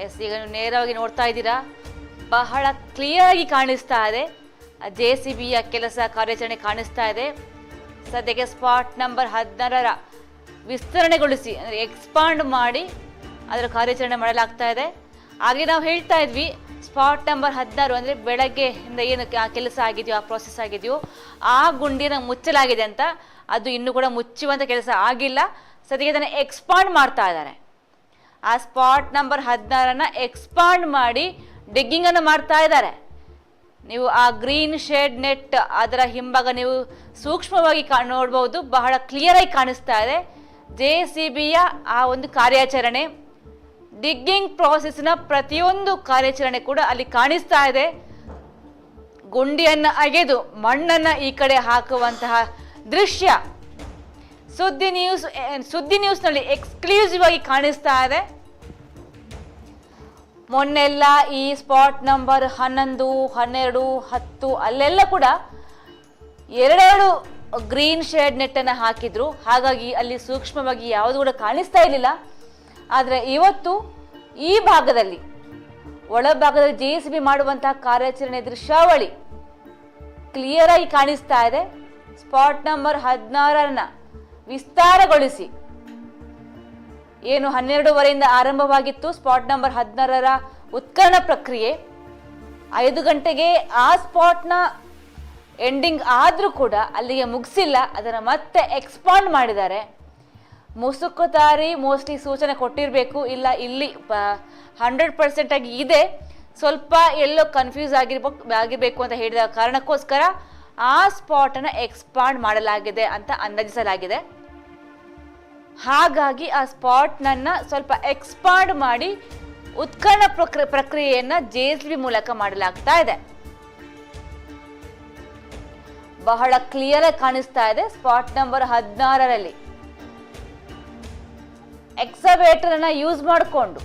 ಎಸ್, ಈಗ ನೀವು ನೇರವಾಗಿ ನೋಡ್ತಾ ಇದ್ದೀರಾ, ಬಹಳ ಕ್ಲಿಯರ್ ಆಗಿ ಕಾಣಿಸ್ತಾ ಇದೆ. JCBಯ ಕೆಲಸ ಕಾರ್ಯಾಚರಣೆ ಕಾಣಿಸ್ತಾ ಇದೆ. ಸದ್ಯಕ್ಕೆ ಸ್ಪಾಟ್ ನಂಬರ್ 16 ವಿಸ್ತರಣೆಗೊಳಿಸಿ ಅಂದರೆ ಎಕ್ಸ್ಪಾಂಡ್ ಮಾಡಿ ಅದರ ಕಾರ್ಯಾಚರಣೆ ಮಾಡಲಾಗ್ತಾ ಇದೆ. ಹಾಗೆ ನಾವು ಹೇಳ್ತಾ ಇದ್ವಿ ಸ್ಪಾಟ್ ನಂಬರ್ 16 ಅಂದರೆ ಬೆಳಗ್ಗೆಯಿಂದ ಏನು ಆ ಕೆಲಸ ಆಗಿದೆಯೋ, ಆ ಪ್ರಾಸೆಸ್ ಆಗಿದೆಯೋ, ಆ ಗುಂಡಿನ ಮುಚ್ಚಲಾಗಿದೆ ಅಂತ. ಅದು ಇನ್ನೂ ಕೂಡ ಮುಚ್ಚುವಂಥ ಕೆಲಸ ಆಗಿಲ್ಲ. ಸದ್ಯಕ್ಕೆ ಅದನ್ನು ಎಕ್ಸ್ಪಾಂಡ್ ಮಾಡ್ತಾ ಇದ್ದಾರೆ. ಆ ಸ್ಪಾಟ್ ನಂಬರ್ 16 ಎಕ್ಸ್ಪಾಂಡ್ ಮಾಡಿ ಡಿಗ್ಗಿಂಗನ್ನು ಮಾಡ್ತಾ ಇದ್ದಾರೆ. ನೀವು ಆ ಗ್ರೀನ್ ಶೇಡ್ ನೆಟ್ ಅದರ ಹಿಂಭಾಗ ನೀವು ಸೂಕ್ಷ್ಮವಾಗಿ ನೋಡ್ಬೋದು, ಬಹಳ ಕ್ಲಿಯರ್ ಆಗಿ ಕಾಣಿಸ್ತಾ ಇದೆ. JCBಯ ಆ ಒಂದು ಕಾರ್ಯಾಚರಣೆ, ಡಿಗ್ಗಿಂಗ್ ಪ್ರಾಸೆಸ್ನ ಪ್ರತಿಯೊಂದು ಕಾರ್ಯಾಚರಣೆ ಕೂಡ ಅಲ್ಲಿ ಕಾಣಿಸ್ತಾ ಇದೆ. ಗುಂಡಿಯನ್ನು ಅಗೆದು ಮಣ್ಣನ್ನು ಈ ಕಡೆ ಹಾಕುವಂತಹ ದೃಶ್ಯ ಸುದ್ದಿ ನ್ಯೂಸ್ನಲ್ಲಿ ಎಕ್ಸ್ಕ್ಲೂಸಿವ್ ಆಗಿ ಕಾಣಿಸ್ತಾ ಇದೆ. ಮೊನ್ನೆಲ್ಲ ಈ ಸ್ಪಾಟ್ ನಂಬರ್ 11, 12, 10 ಅಲ್ಲೆಲ್ಲ ಕೂಡ 2 ಗ್ರೀನ್ ಶೇಡ್ ನೆಟ್ಟನ್ನು ಹಾಕಿದ್ರು. ಹಾಗಾಗಿ ಅಲ್ಲಿ ಸೂಕ್ಷ್ಮವಾಗಿ ಯಾವುದು ಕೂಡ ಕಾಣಿಸ್ತಾ ಇರಲಿಲ್ಲ. ಆದರೆ ಇವತ್ತು ಈ ಭಾಗದಲ್ಲಿ, ಒಳಭಾಗದಲ್ಲಿ JCB ಮಾಡುವಂತಹ ಕಾರ್ಯಾಚರಣೆ ದೃಶ್ಯಾವಳಿ ಕ್ಲಿಯರ್ ಆಗಿ ಕಾಣಿಸ್ತಾ ಇದೆ. ಸ್ಪಾಟ್ ನಂಬರ್ 16 ವಿಸ್ತಾರಗೊಳಿಸಿ, ಏನು 12ವರೆಯಿಂದ ಆರಂಭವಾಗಿತ್ತು ಸ್ಪಾಟ್ ನಂಬರ್ 16 ಉತ್ಖನನ ಪ್ರಕ್ರಿಯೆ, 5 ಗಂಟೆಗೆ ಆ ಸ್ಪಾಟ್ನ ಎಂಡಿಂಗ್ ಆದರೂ ಕೂಡ ಅಲ್ಲಿಗೆ ಮುಗಿಸಿಲ್ಲ. ಅದನ್ನು ಮತ್ತೆ ಎಕ್ಸ್ಪಾಂಡ್ ಮಾಡಿದ್ದಾರೆ. ಮುಸುಕುದಾರಿ ಮೋಸ್ಟ್ಲಿ ಸೂಚನೆ ಕೊಟ್ಟಿರಬೇಕು, ಇಲ್ಲ ಇಲ್ಲಿ 100% ಆಗಿ ಇದೆ, ಸ್ವಲ್ಪ ಎಲ್ಲೋ ಕನ್ಫ್ಯೂಸ್ ಆಗಿರಬೇಕು ಅಂತ ಹೇಳಿದ ಕಾರಣಕ್ಕೋಸ್ಕರ ಆ ಸ್ಪಾಟನ್ನು ಎಕ್ಸ್ಪಾಂಡ್ ಮಾಡಲಾಗಿದೆ ಅಂತ ಅಂದಾಜಿಸಲಾಗಿದೆ. ಹಾಗಾಗಿ ಆ ಸ್ಪಾಟ್ನನ್ನು ಸ್ವಲ್ಪ ಎಕ್ಸ್ಪಾಂಡ್ ಮಾಡಿ ಉತ್ಖನನ ಪ್ರಕ್ರಿಯೆಯನ್ನು JCB ಮೂಲಕ ಮಾಡಲಾಗ್ತಾ ಇದೆ. ಬಹಳ ಕ್ಲಿಯರ್ ಆಗಿ ಕಾಣಿಸ್ತಾ ಇದೆ. ಸ್ಪಾಟ್ ನಂಬರ್ 16ರಲ್ಲಿ ಎಕ್ಸವೇಟರ್ ಅನ್ನ ಯೂಸ್ ಮಾಡಿಕೊಂಡು,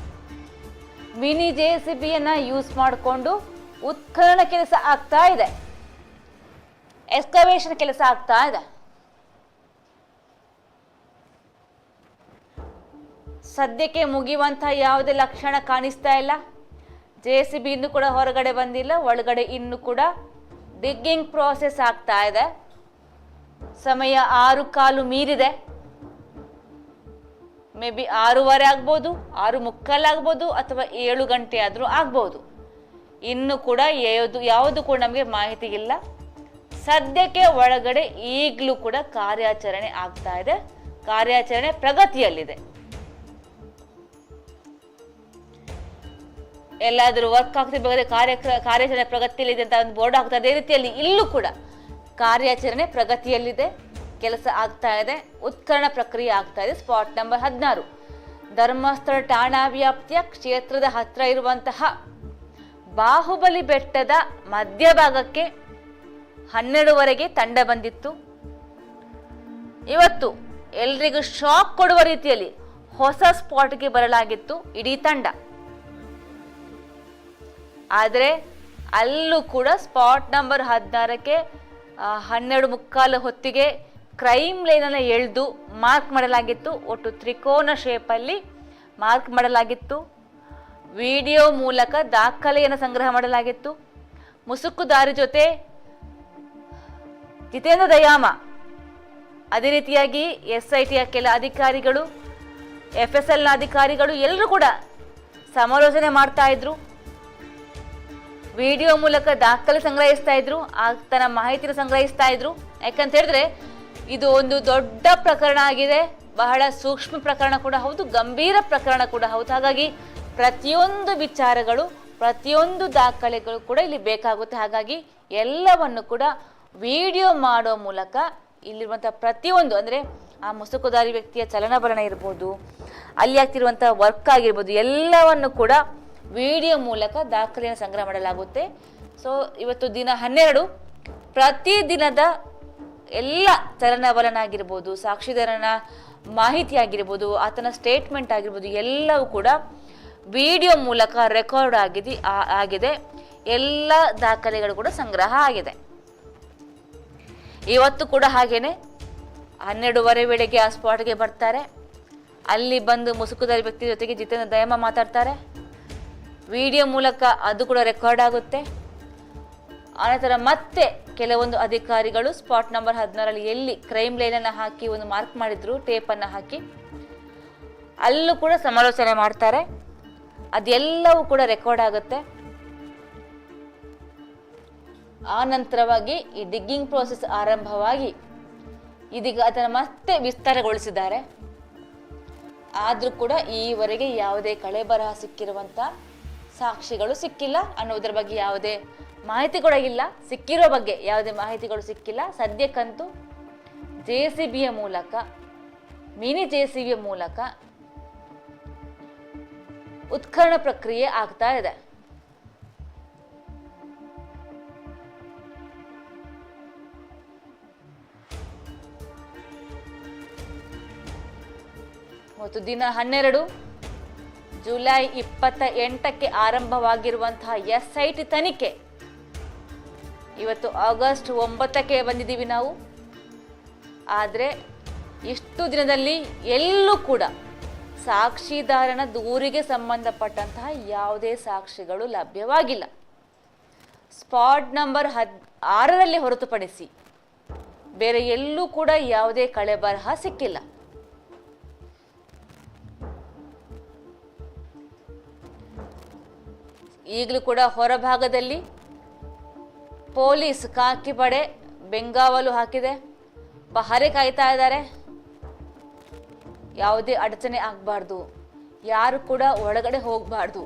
ಮಿನಿ JCBಯನ್ನ ಯೂಸ್ ಮಾಡಿಕೊಂಡು ಉತ್ಖನನ ಕೆಲಸ ಆಗ್ತಾ ಇದೆ, ಎಕ್ಸ್ಕವೇಷನ್ ಕೆಲಸ ಆಗ್ತಾ ಇದೆ. ಸದ್ಯಕ್ಕೆ ಮುಗಿಯುವಂಥ ಯಾವುದೇ ಲಕ್ಷಣ ಕಾಣಿಸ್ತಾ ಇಲ್ಲ. JCB ಇನ್ನೂ ಕೂಡ ಹೊರಗಡೆ ಬಂದಿಲ್ಲ, ಒಳಗಡೆ ಇನ್ನೂ ಕೂಡ ಡಿಗ್ಗಿಂಗ್ ಪ್ರಾಸೆಸ್ ಆಗ್ತಾ ಇದೆ. ಸಮಯ 6:15 ಮೀರಿದೆ. ಮೇ ಬಿ 6:15 ಆಗ್ಬೋದು, 6:45 ಆಗ್ಬೋದು, ಅಥವಾ 7 ಗಂಟೆ ಆದರೂ ಆಗ್ಬೋದು. ಇನ್ನು ಕೂಡ ಯಾವುದು ಕೂಡ ನಮಗೆ ಮಾಹಿತಿ ಇಲ್ಲ. ಸದ್ಯಕ್ಕೆ ಒಳಗಡೆ ಈಗಲೂ ಕೂಡ ಕಾರ್ಯಾಚರಣೆ ಆಗ್ತಾ ಇದೆ, ಕಾರ್ಯಾಚರಣೆ ಪ್ರಗತಿಯಲ್ಲಿದೆ. ಎಲ್ಲಾದರೂ ವರ್ಕ್ ಆಗ್ತಿರ್ಬೇಕಾದ್ರೆ ಕಾರ್ಯಾಚರಣೆ ಪ್ರಗತಿಯಲ್ಲಿದೆ ಅಂತ ಒಂದು ಬೋರ್ಡ್ ಹಾಕ್ತಾರೆ. ಅದೇ ರೀತಿಯಲ್ಲಿ ಇಲ್ಲೂ ಕೂಡ ಕಾರ್ಯಾಚರಣೆ ಪ್ರಗತಿಯಲ್ಲಿದೆ, ಕೆಲಸ ಆಗ್ತಾ ಇದೆ, ಉತ್ಖನನ ಪ್ರಕ್ರಿಯೆ ಆಗ್ತಾ ಇದೆ. ಸ್ಪಾಟ್ ನಂಬರ್ 16 ಧರ್ಮಸ್ಥಳ ಠಾಣಾ ವ್ಯಾಪ್ತಿಯ ಕ್ಷೇತ್ರದ ಹತ್ರ ಇರುವಂತಹ ಬಾಹುಬಲಿ ಬೆಟ್ಟದ ಮಧ್ಯಭಾಗಕ್ಕೆ 12ವರೆಗೆ ತಂಡ ಬಂದಿತ್ತು. ಇವತ್ತು ಎಲ್ರಿಗೂ ಶಾಕ್ ಕೊಡುವ ರೀತಿಯಲ್ಲಿ ಹೊಸ ಸ್ಪಾಟ್ಗೆ ಬರಲಾಗಿತ್ತು ಇಡೀ ತಂಡ. ಆದರೆ ಅಲ್ಲೂ ಕೂಡ ಸ್ಪಾಟ್ ನಂಬರ್ 16ಕ್ಕೆ 12:45 ಹೊತ್ತಿಗೆ ಕ್ರೈಮ್ ಲೈನನ್ನು ಎಳೆದು ಮಾರ್ಕ್ ಮಾಡಲಾಗಿತ್ತು. ಒಟ್ಟು ತ್ರಿಕೋನ ಶೇಪಲ್ಲಿ ಮಾರ್ಕ್ ಮಾಡಲಾಗಿತ್ತು. ವಿಡಿಯೋ ಮೂಲಕ ದಾಖಲೆಯನ್ನು ಸಂಗ್ರಹ ಮಾಡಲಾಗಿತ್ತು. ಮುಸುಕುದಾರಿ ಜೊತೆ ಜಿತೇಂದ್ರ ದಯಾಮ, ಅದೇ ರೀತಿಯಾಗಿ SITಯ ಕೆಲ ಅಧಿಕಾರಿಗಳು, FSLನ ಅಧಿಕಾರಿಗಳು ಎಲ್ಲರೂ ಕೂಡ ಸಮಾಲೋಚನೆ ಮಾಡ್ತಾ ಇದ್ರು. ವಿಡಿಯೋ ಮೂಲಕ ದಾಖಲೆ ಸಂಗ್ರಹಿಸ್ತಾ ಇದ್ರು, ತನ್ನ ಮಾಹಿತಿನ ಸಂಗ್ರಹಿಸ್ತಾ ಇದ್ರು. ಯಾಕಂತ ಹೇಳಿದ್ರೆ ಇದು ಒಂದು ದೊಡ್ಡ ಪ್ರಕರಣ ಆಗಿದೆ, ಬಹಳ ಸೂಕ್ಷ್ಮ ಪ್ರಕರಣ ಕೂಡ ಹೌದು, ಗಂಭೀರ ಪ್ರಕರಣ ಕೂಡ ಹೌದು. ಹಾಗಾಗಿ ಪ್ರತಿಯೊಂದು ವಿಚಾರಗಳು, ಪ್ರತಿಯೊಂದು ದಾಖಲೆಗಳು ಕೂಡ ಇಲ್ಲಿ ಬೇಕಾಗುತ್ತೆ. ಹಾಗಾಗಿ ಎಲ್ಲವನ್ನು ಕೂಡ ವಿಡಿಯೋ ಮಾಡೋ ಮೂಲಕ ಇಲ್ಲಿರುವಂಥ ಪ್ರತಿಯೊಂದು, ಅಂದರೆ ಆ ಮುಸುಕುದಾರಿ ವ್ಯಕ್ತಿಯ ಚಲನವಲನ ಇರ್ಬೋದು, ಅಲ್ಲಿ ಆಗ್ತಿರುವಂಥ ವರ್ಕ್ ಆಗಿರ್ಬೋದು, ಎಲ್ಲವನ್ನು ಕೂಡ ವಿಡಿಯೋ ಮೂಲಕ ದಾಖಲೆಯನ್ನು ಸಂಗ್ರಹ ಮಾಡಲಾಗುತ್ತೆ. ಸೊ ಇವತ್ತು ದಿನ 12, ಪ್ರತಿದಿನದ ಎಲ್ಲ ಚಲನವಲನ ಆಗಿರ್ಬೋದು, ಸಾಕ್ಷಿದಾರನ ಮಾಹಿತಿ ಆಗಿರ್ಬೋದು, ಆತನ ಸ್ಟೇಟ್ಮೆಂಟ್ ಆಗಿರ್ಬೋದು, ಎಲ್ಲವೂ ಕೂಡ ವಿಡಿಯೋ ಮೂಲಕ ರೆಕಾರ್ಡ್ ಆಗಿದೆ. ಎಲ್ಲ ದಾಖಲೆಗಳು ಕೂಡ ಸಂಗ್ರಹ ಆಗಿದೆ. ಇವತ್ತು ಕೂಡ ಹಾಗೇನೆ 12:15 ವೇಳೆಗೆ ಆ ಸ್ಪಾಟ್ಗೆ ಬರ್ತಾರೆ. ಅಲ್ಲಿ ಬಂದು ಮುಸುಕುದಾರಿ ವ್ಯಕ್ತಿ ಜೊತೆಗೆ ಜಿತೇಂದ್ರ ದಯಾಮ ಮಾತಾಡ್ತಾರೆ. ವಿಡಿಯೋ ಮೂಲಕ ಅದು ಕೂಡ ರೆಕಾರ್ಡ್ ಆಗುತ್ತೆ. ಆನಂತರ ಮತ್ತೆ ಕೆಲವೊಂದು ಅಧಿಕಾರಿಗಳು ಸ್ಪಾಟ್ ನಂಬರ್ 16ರಲ್ಲಿ ಎಲ್ಲಿ ಕ್ರೈಮ್ ಲೈನನ್ನು ಹಾಕಿ ಒಂದು ಮಾರ್ಕ್ ಮಾಡಿದ್ರು, ಟೇಪನ್ನು ಹಾಕಿ ಅಲ್ಲೂ ಕೂಡ ಸಮಾಲೋಚನೆ ಮಾಡ್ತಾರೆ. ಅದೆಲ್ಲವೂ ಕೂಡ ರೆಕಾರ್ಡ್ ಆಗುತ್ತೆ. ಆ ನಂತರವಾಗಿ ಈ ಡಿಗ್ಗಿಂಗ್ ಪ್ರೋಸೆಸ್ ಆರಂಭವಾಗಿ ಇದೀಗ ಅದನ್ನು ಮತ್ತೆ ವಿಸ್ತಾರಗೊಳಿಸಿದ್ದಾರೆ. ಆದರೂ ಕೂಡ ಈವರೆಗೆ ಯಾವುದೇ ಕಳೆ ಬರಹ ಸಿಕ್ಕಿರುವಂಥ ಸಾಕ್ಷಿಗಳು ಸಿಕ್ಕಿಲ್ಲ ಅನ್ನೋದ್ರ ಬಗ್ಗೆ ಯಾವುದೇ ಮಾಹಿತಿ ಕೂಡ ಇಲ್ಲ. ಸಿಕ್ಕಿರೋ ಬಗ್ಗೆ ಯಾವುದೇ ಮಾಹಿತಿಗಳು ಸಿಕ್ಕಿಲ್ಲ. ಸದ್ಯಕ್ಕಂತೂ JCBಯ ಮೂಲಕ, ಮಿನಿ JCBಯ ಮೂಲಕ ಉತ್ಖನನ ಪ್ರಕ್ರಿಯೆ ಆಗ್ತಾ ಇದೆ. ಮತ್ತು ದಿನ 12 ಜುಲೈ 28ಕ್ಕೆ ಆರಂಭವಾಗಿರುವಂತಹ SIT ತನಿಖೆ ಇವತ್ತು ಆಗಸ್ಟ್ 9ಕ್ಕೆ ಬಂದಿದ್ದೀವಿ ನಾವು. ಆದರೆ ಇಷ್ಟು ದಿನದಲ್ಲಿ ಎಲ್ಲೂ ಕೂಡ ಸಾಕ್ಷಿದಾರನ ದೂರಿಗೆ ಸಂಬಂಧಪಟ್ಟಂತಹ ಯಾವುದೇ ಸಾಕ್ಷಿಗಳು ಲಭ್ಯವಾಗಿಲ್ಲ. ಸ್ಪಾಟ್ ನಂಬರ್ 6ರಲ್ಲಿ ಹೊರತುಪಡಿಸಿ ಬೇರೆ ಎಲ್ಲೂ ಕೂಡ ಯಾವುದೇ ಕಳೆ ಬರಹ ಸಿಕ್ಕಿಲ್ಲ. ಈಗಲೂ ಕೂಡ ಹೊರಭಾಗದಲ್ಲಿ ಪೊಲೀಸ್ ಖಾಕಿ ಪಡೆ ಬೆಂಗಾವಲು ಹಾಕಿದೆ, ಪಹರೆ ಕಾಯ್ತಾ ಇದ್ದಾರೆ. ಯಾವುದೇ ಅಡಚಣೆ ಆಗಬಾರ್ದು, ಯಾರು ಕೂಡ ಒಳಗಡೆ ಹೋಗಬಾರ್ದು.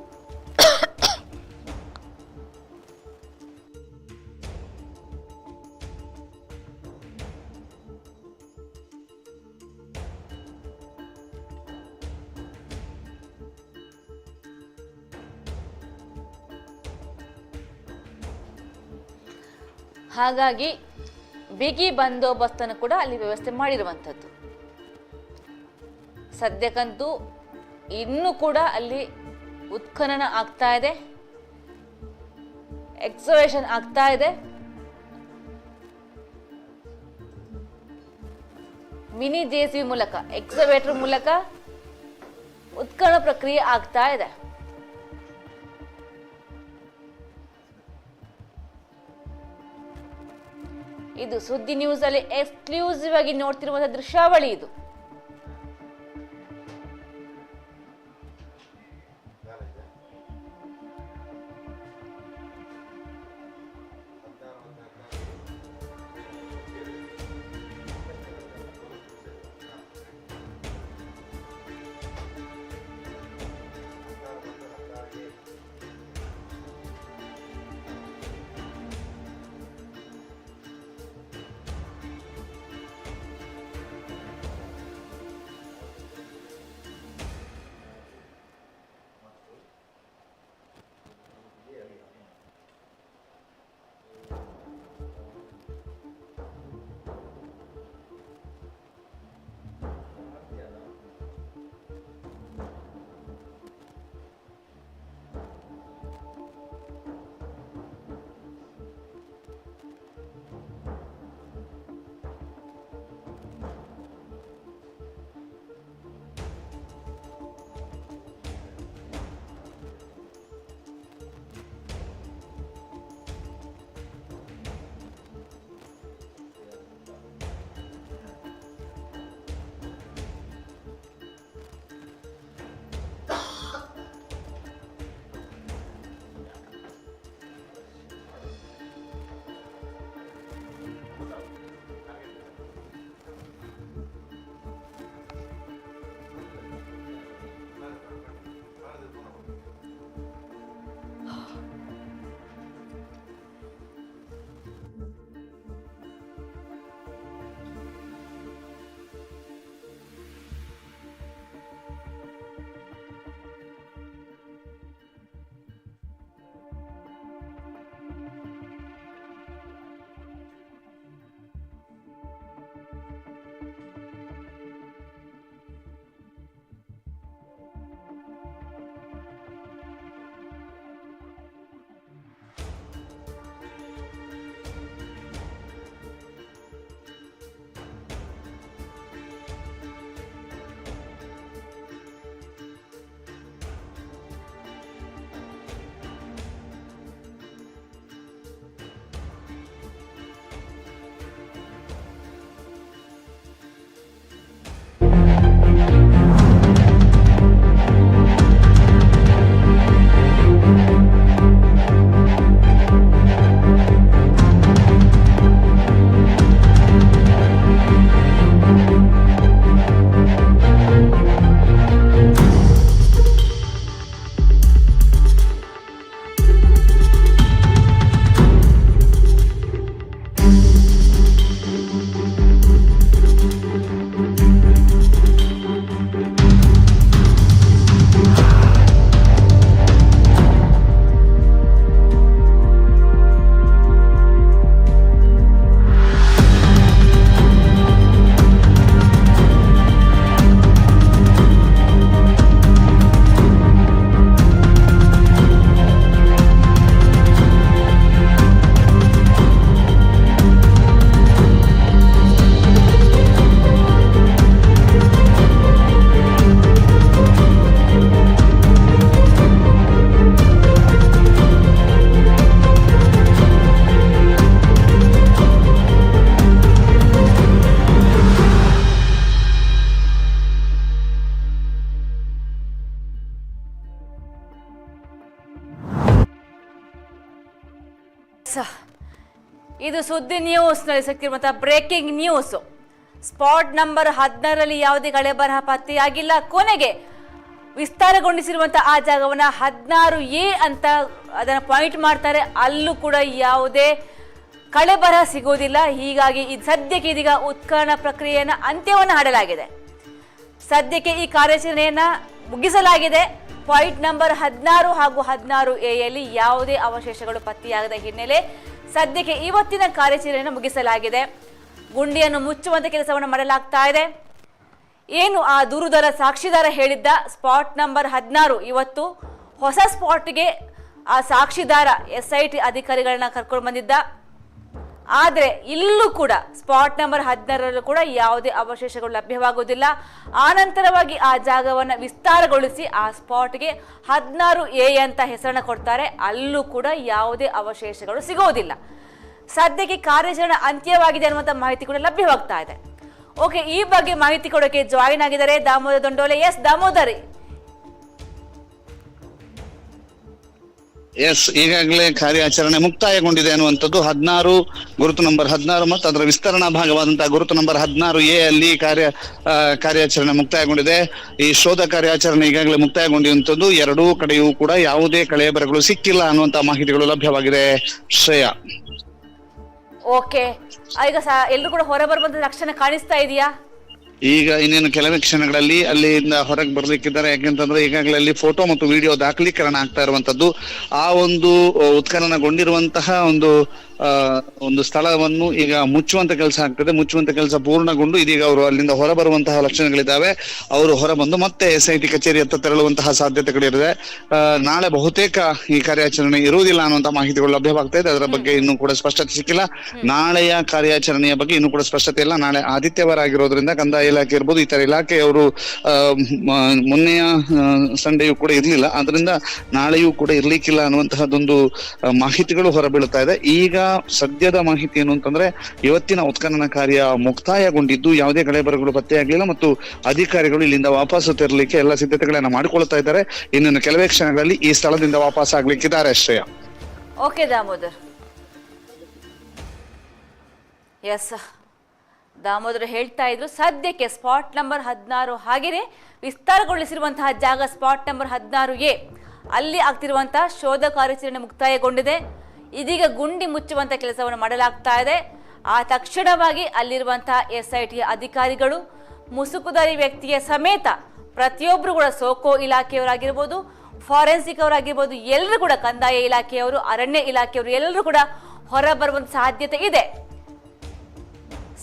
ಹಾಗಾಗಿ ಬಿಗಿ ಬಂದೋಬಸ್ತನ್ನು ಕೂಡ ಅಲ್ಲಿ ವ್ಯವಸ್ಥೆ ಮಾಡಿರುವಂಥದ್ದು. ಸದ್ಯಕ್ಕಂತೂ ಇನ್ನೂ ಕೂಡ ಅಲ್ಲಿ ಉತ್ಖನನ ಆಗ್ತಾ ಇದೆ, ಎಕ್ಸ್ಕವೇಷನ್ ಆಗ್ತಾ ಇದೆ. ಮಿನಿ JCB ಮೂಲಕ, ಎಕ್ಸ್ಕವೇಟರ್ ಮೂಲಕ ಉತ್ಖನನ ಪ್ರಕ್ರಿಯೆ ಆಗ್ತಾ ಇದೆ. ಇದು ಸುದ್ದಿ ನ್ಯೂಸ್ ಅಲ್ಲಿ ಎಕ್ಸ್ಕ್ಲೂಸಿವ್ ಆಗಿ ನೋಡ್ತಿರುವಂತಹ ದೃಶ್ಯಾವಳಿ ಇದು. ಇದು ಸುದ್ದಿ ನ್ಯೂಸ್ನಲ್ಲಿ ಸಿಕ್ಕಿರುವಂತಹ ಬ್ರೇಕಿಂಗ್ ನ್ಯೂಸ್. ಸ್ಪಾಟ್ ನಂಬರ್ 16ರಲ್ಲಿ ಯಾವುದೇ ಕಳೆ ಬರಹ ಪತ್ತೆಯಾಗಿಲ್ಲ. ಕೊನೆಗೆ ವಿಸ್ತಾರಗೊಂಡಿಸಿರುವಂತಹ ಆ ಜಾಗವನ್ನ 16A ಅಂತ ಅದನ್ನ ಪಾಯಿಂಟ್ ಮಾಡ್ತಾರೆ. ಅಲ್ಲೂ ಕೂಡ ಯಾವುದೇ ಕಳೆ ಬರಹ ಸಿಗೋದಿಲ್ಲ. ಹೀಗಾಗಿ ಸದ್ಯಕ್ಕೆ ಇದೀಗ ಉತ್ಖನನ ಪ್ರಕ್ರಿಯೆಯನ್ನ ಅಂತ್ಯವನ್ನು ಹಾಡಲಾಗಿದೆ. ಸದ್ಯಕ್ಕೆ ಈ ಕಾರ್ಯಾಚರಣೆಯನ್ನ ಮುಗಿಸಲಾಗಿದೆ. ಪಾಯಿಂಟ್ ನಂಬರ್ 16 ಹಾಗೂ 16Aಯಲ್ಲಿ ಯಾವುದೇ ಅವಶೇಷಗಳು ಪತ್ತೆಯಾಗದ ಹಿನ್ನೆಲೆ ಸದ್ಯಕ್ಕೆ ಇವತ್ತಿನ ಕಾರ್ಯಾಚರಣೆಯನ್ನು ಮುಗಿಸಲಾಗಿದೆ. ಗುಂಡಿಯನ್ನು ಮುಚ್ಚುವಂತ ಕೆಲಸವನ್ನು ಮಾಡಲಾಗ್ತಾ ಇದೆ. ಏನು ಆ ದೂರುದಾರ ಸಾಕ್ಷಿದಾರ ಹೇಳಿದ್ದ ಸ್ಪಾಟ್ ನಂಬರ್ 16 ಇವತ್ತು ಹೊಸ ಸ್ಪಾಟ್ಗೆ ಆ ಸಾಕ್ಷಿದಾರ SIT ಅಧಿಕಾರಿಗಳನ್ನ ಕರ್ಕೊಂಡು ಬಂದಿದ್ದ. ಆದರೆ ಇಲ್ಲೂ ಕೂಡ ಸ್ಪಾಟ್ ನಂಬರ್ 16ರಲ್ಲೂ ಕೂಡ ಯಾವುದೇ ಅವಶೇಷಗಳು ಲಭ್ಯವಾಗುವುದಿಲ್ಲ. ಆನಂತರವಾಗಿ ಆ ಜಾಗವನ್ನು ವಿಸ್ತಾರಗೊಳಿಸಿ ಆ ಸ್ಪಾಟ್ಗೆ 16A ಅಂತ ಹೆಸರನ್ನು ಕೊಡ್ತಾರೆ. ಅಲ್ಲೂ ಕೂಡ ಯಾವುದೇ ಅವಶೇಷಗಳು ಸಿಗೋದಿಲ್ಲ. ಸದ್ಯಕ್ಕೆ ಕಾರ್ಯಾಚರಣೆ ಅಂತ್ಯವಾಗಿದೆ ಅನ್ನುವಂಥ ಮಾಹಿತಿ ಕೂಡ ಲಭ್ಯವಾಗ್ತಾ ಇದೆ. ಓಕೆ, ಈ ಬಗ್ಗೆ ಮಾಹಿತಿ ಕೊಡೋಕೆ ಜಾಯಿನ್ ಆಗಿದ್ದಾರೆ ದಾಮೋದರ್ ದೊಂಡೋಲೆ. ಎಸ್ ದಾಮೋದರ್, ಈಗಾಗಲೇ ಕಾರ್ಯಾಚರಣೆ ಮುಕ್ತಾಯಗೊಂಡಿದೆ ಅನ್ನುವಂಥದ್ದು 16 ಗುರುತು ನಂಬರ್ 16 ಮತ್ತು ಅದರ ವಿಸ್ತರಣಾ ಭಾಗವಾದಂತಹ ಗುರುತು ನಂಬರ್ 16A ಅಲ್ಲಿ ಕಾರ್ಯಾಚರಣೆ ಮುಕ್ತಾಯಗೊಂಡಿದೆ. ಈ ಶೋಧ ಕಾರ್ಯಾಚರಣೆ ಈಗಾಗಲೇ ಮುಕ್ತಾಯಗೊಂಡಿರುವಂಥದ್ದು. ಎರಡೂ ಕಡೆಯೂ ಕೂಡ ಯಾವುದೇ ಕಳೆಯ ಬರಗಳು ಸಿಕ್ಕಿಲ್ಲ ಅನ್ನುವಂತಹ ಮಾಹಿತಿಗಳು ಲಭ್ಯವಾಗಿದೆ. ಶ್ರೇಯಾ, ಓಕೆ, ಈಗ ಎಲ್ಲರೂ ಕೂಡ ಹೊರ ಬರುವಂತ ಲಕ್ಷಣ ಕಾಣಿಸ್ತಾ ಇದೆಯಾ? ಈಗ ಇನ್ನೇನು ಕೆಲವೇ ಕ್ಷಣಗಳಲ್ಲಿ ಅಲ್ಲಿಂದ ಹೊರಗೆ ಬರ್ಲಿಕ್ಕಿದ್ದಾರೆ. ಯಾಕೆಂತಂದ್ರೆ ಈಗಾಗಲೇ ಅಲ್ಲಿ ಫೋಟೋ ಮತ್ತು ವಿಡಿಯೋ ದಾಖಲೀಕರಣ ಆಗ್ತಾ ಇರುವಂತದ್ದು. ಆ ಒಂದು ಉತ್ಖನನಗೊಂಡಿರುವಂತಹ ಒಂದು ಸ್ಥಳವನ್ನು ಈಗ ಮುಚ್ಚುವಂತ ಕೆಲಸ ಆಗ್ತದೆ. ಮುಚ್ಚುವಂತ ಕೆಲಸ ಪೂರ್ಣಗೊಂಡು ಇದೀಗ ಅವರು ಅಲ್ಲಿಂದ ಹೊರ ಬರುವಂತಹ ಲಕ್ಷಣಗಳಿದ್ದಾವೆ. ಅವರು ಹೊರಬಂದು ಮತ್ತೆ SIT ಕಚೇರಿಯತ್ತ ತೆರಳುವಂತಹ ಸಾಧ್ಯತೆಗಳಿದೆ. ನಾಳೆ ಬಹುತೇಕ ಈ ಕಾರ್ಯಾಚರಣೆ ಇರುವುದಿಲ್ಲ ಅನ್ನುವಂತಹ ಮಾಹಿತಿಗಳು ಲಭ್ಯವಾಗ್ತಾ ಇದೆ. ಅದರ ಬಗ್ಗೆ ಇನ್ನೂ ಕೂಡ ಸ್ಪಷ್ಟತೆ ಸಿಕ್ಕಿಲ್ಲ. ನಾಳೆಯ ಕಾರ್ಯಾಚರಣೆಯ ಬಗ್ಗೆ ಇನ್ನೂ ಕೂಡ ಸ್ಪಷ್ಟತೆ ಇಲ್ಲ. ನಾಳೆ ಆದಿತ್ಯವಾರ ಆಗಿರೋದ್ರಿಂದ ಕಂದಾಯ ಇಲಾಖೆ ಇರ್ಬೋದು, ಇತರ ಇಲಾಖೆಯವರು ಮೊನ್ನೆಯ ಸಂಡೆಯೂ ಕೂಡ ಇರ್ಲಿಲ್ಲ. ಆದ್ರಿಂದ ನಾಳೆಯೂ ಕೂಡ ಇರ್ಲಿಕ್ಕಿಲ್ಲ ಅನ್ನುವಂತಹದೊಂದು ಮಾಹಿತಿಗಳು ಹೊರಬೀಳುತ್ತಾ ಇದೆ. ಈಗ ಸದ್ಯದ ಮಾಹಿತಿ ಏನು ಅಂತಂದ್ರೆ ಇವತ್ತಿನ ಉತ್ಖನನ ಕಾರ್ಯ ಮುಕ್ತಾಯಗೊಂಡಿದ್ದು ಯಾವುದೇ ಕಳೆಬರಗಳು ಪತ್ತೆಯಾಗಲಿಲ್ಲ ಮತ್ತು ಅಧಿಕಾರಿಗಳು ಇಲ್ಲಿಂದ ವಾಪಸ್ಸು ತೆರಲಿಕ್ಕೆ ಎಲ್ಲ ಸಿದ್ಧತೆಗಳನ್ನ ಮಾಡಿಕೊಳ್ತಾ ಇದ್ದಾರೆ. ಇನ್ನೊಂದು ಕೆಲವೇ ಕ್ಷಣಗಳಲ್ಲಿ ಈ ಸ್ಥಳದಿಂದ ವಾಪಸ್ ಆಗ್ಲಿಕ್ಕಿದ್ದಾರೆ. ಶ್ರೇಯ. ಓಕೆ ದಾಮೋದರ್. ಎಸ್, ದಾಮೋದರ್ ಹೇಳ್ತಾ ಇದ್ರು ಸದ್ಯಕ್ಕೆ ಸ್ಪಾಟ್ ನಂಬರ್ 16 ಹಾಗೆಯೇ ವಿಸ್ತಾರಗೊಳಿಸಿರುವಂತಹ ಜಾಗ ಸ್ಪಾಟ್ ನಂಬರ್ 16A ಅಲ್ಲಿ ಆಗ್ತಿರುವಂತಹ ಶೋಧ ಕಾರ್ಯಾಚರಣೆ ಮುಕ್ತಾಯಗೊಂಡಿದೆ. ಇದೀಗ ಗುಂಡಿ ಮುಚ್ಚುವಂತ ಕೆಲಸವನ್ನು ಮಾಡಲಾಗ್ತಾ ಇದೆ. ಆ ತಕ್ಷಣವಾಗಿ ಅಲ್ಲಿರುವಂತಹ SIT ಅಧಿಕಾರಿಗಳು, ಮುಸುಕುದಾರಿ ವ್ಯಕ್ತಿಯ ಸಮೇತ ಪ್ರತಿಯೊಬ್ಬರು ಕೂಡ ಸೋಕೋ ಇಲಾಖೆಯವರಾಗಿರ್ಬೋದು, ಫಾರೆನ್ಸಿಕ್ ಅವರಾಗಿರ್ಬೋದು, ಎಲ್ಲರೂ ಕೂಡ ಕಂದಾಯ ಇಲಾಖೆಯವರು, ಅರಣ್ಯ ಇಲಾಖೆಯವರು ಎಲ್ಲರೂ ಕೂಡ ಹೊರ ಬರುವಂತ ಸಾಧ್ಯತೆ ಇದೆ.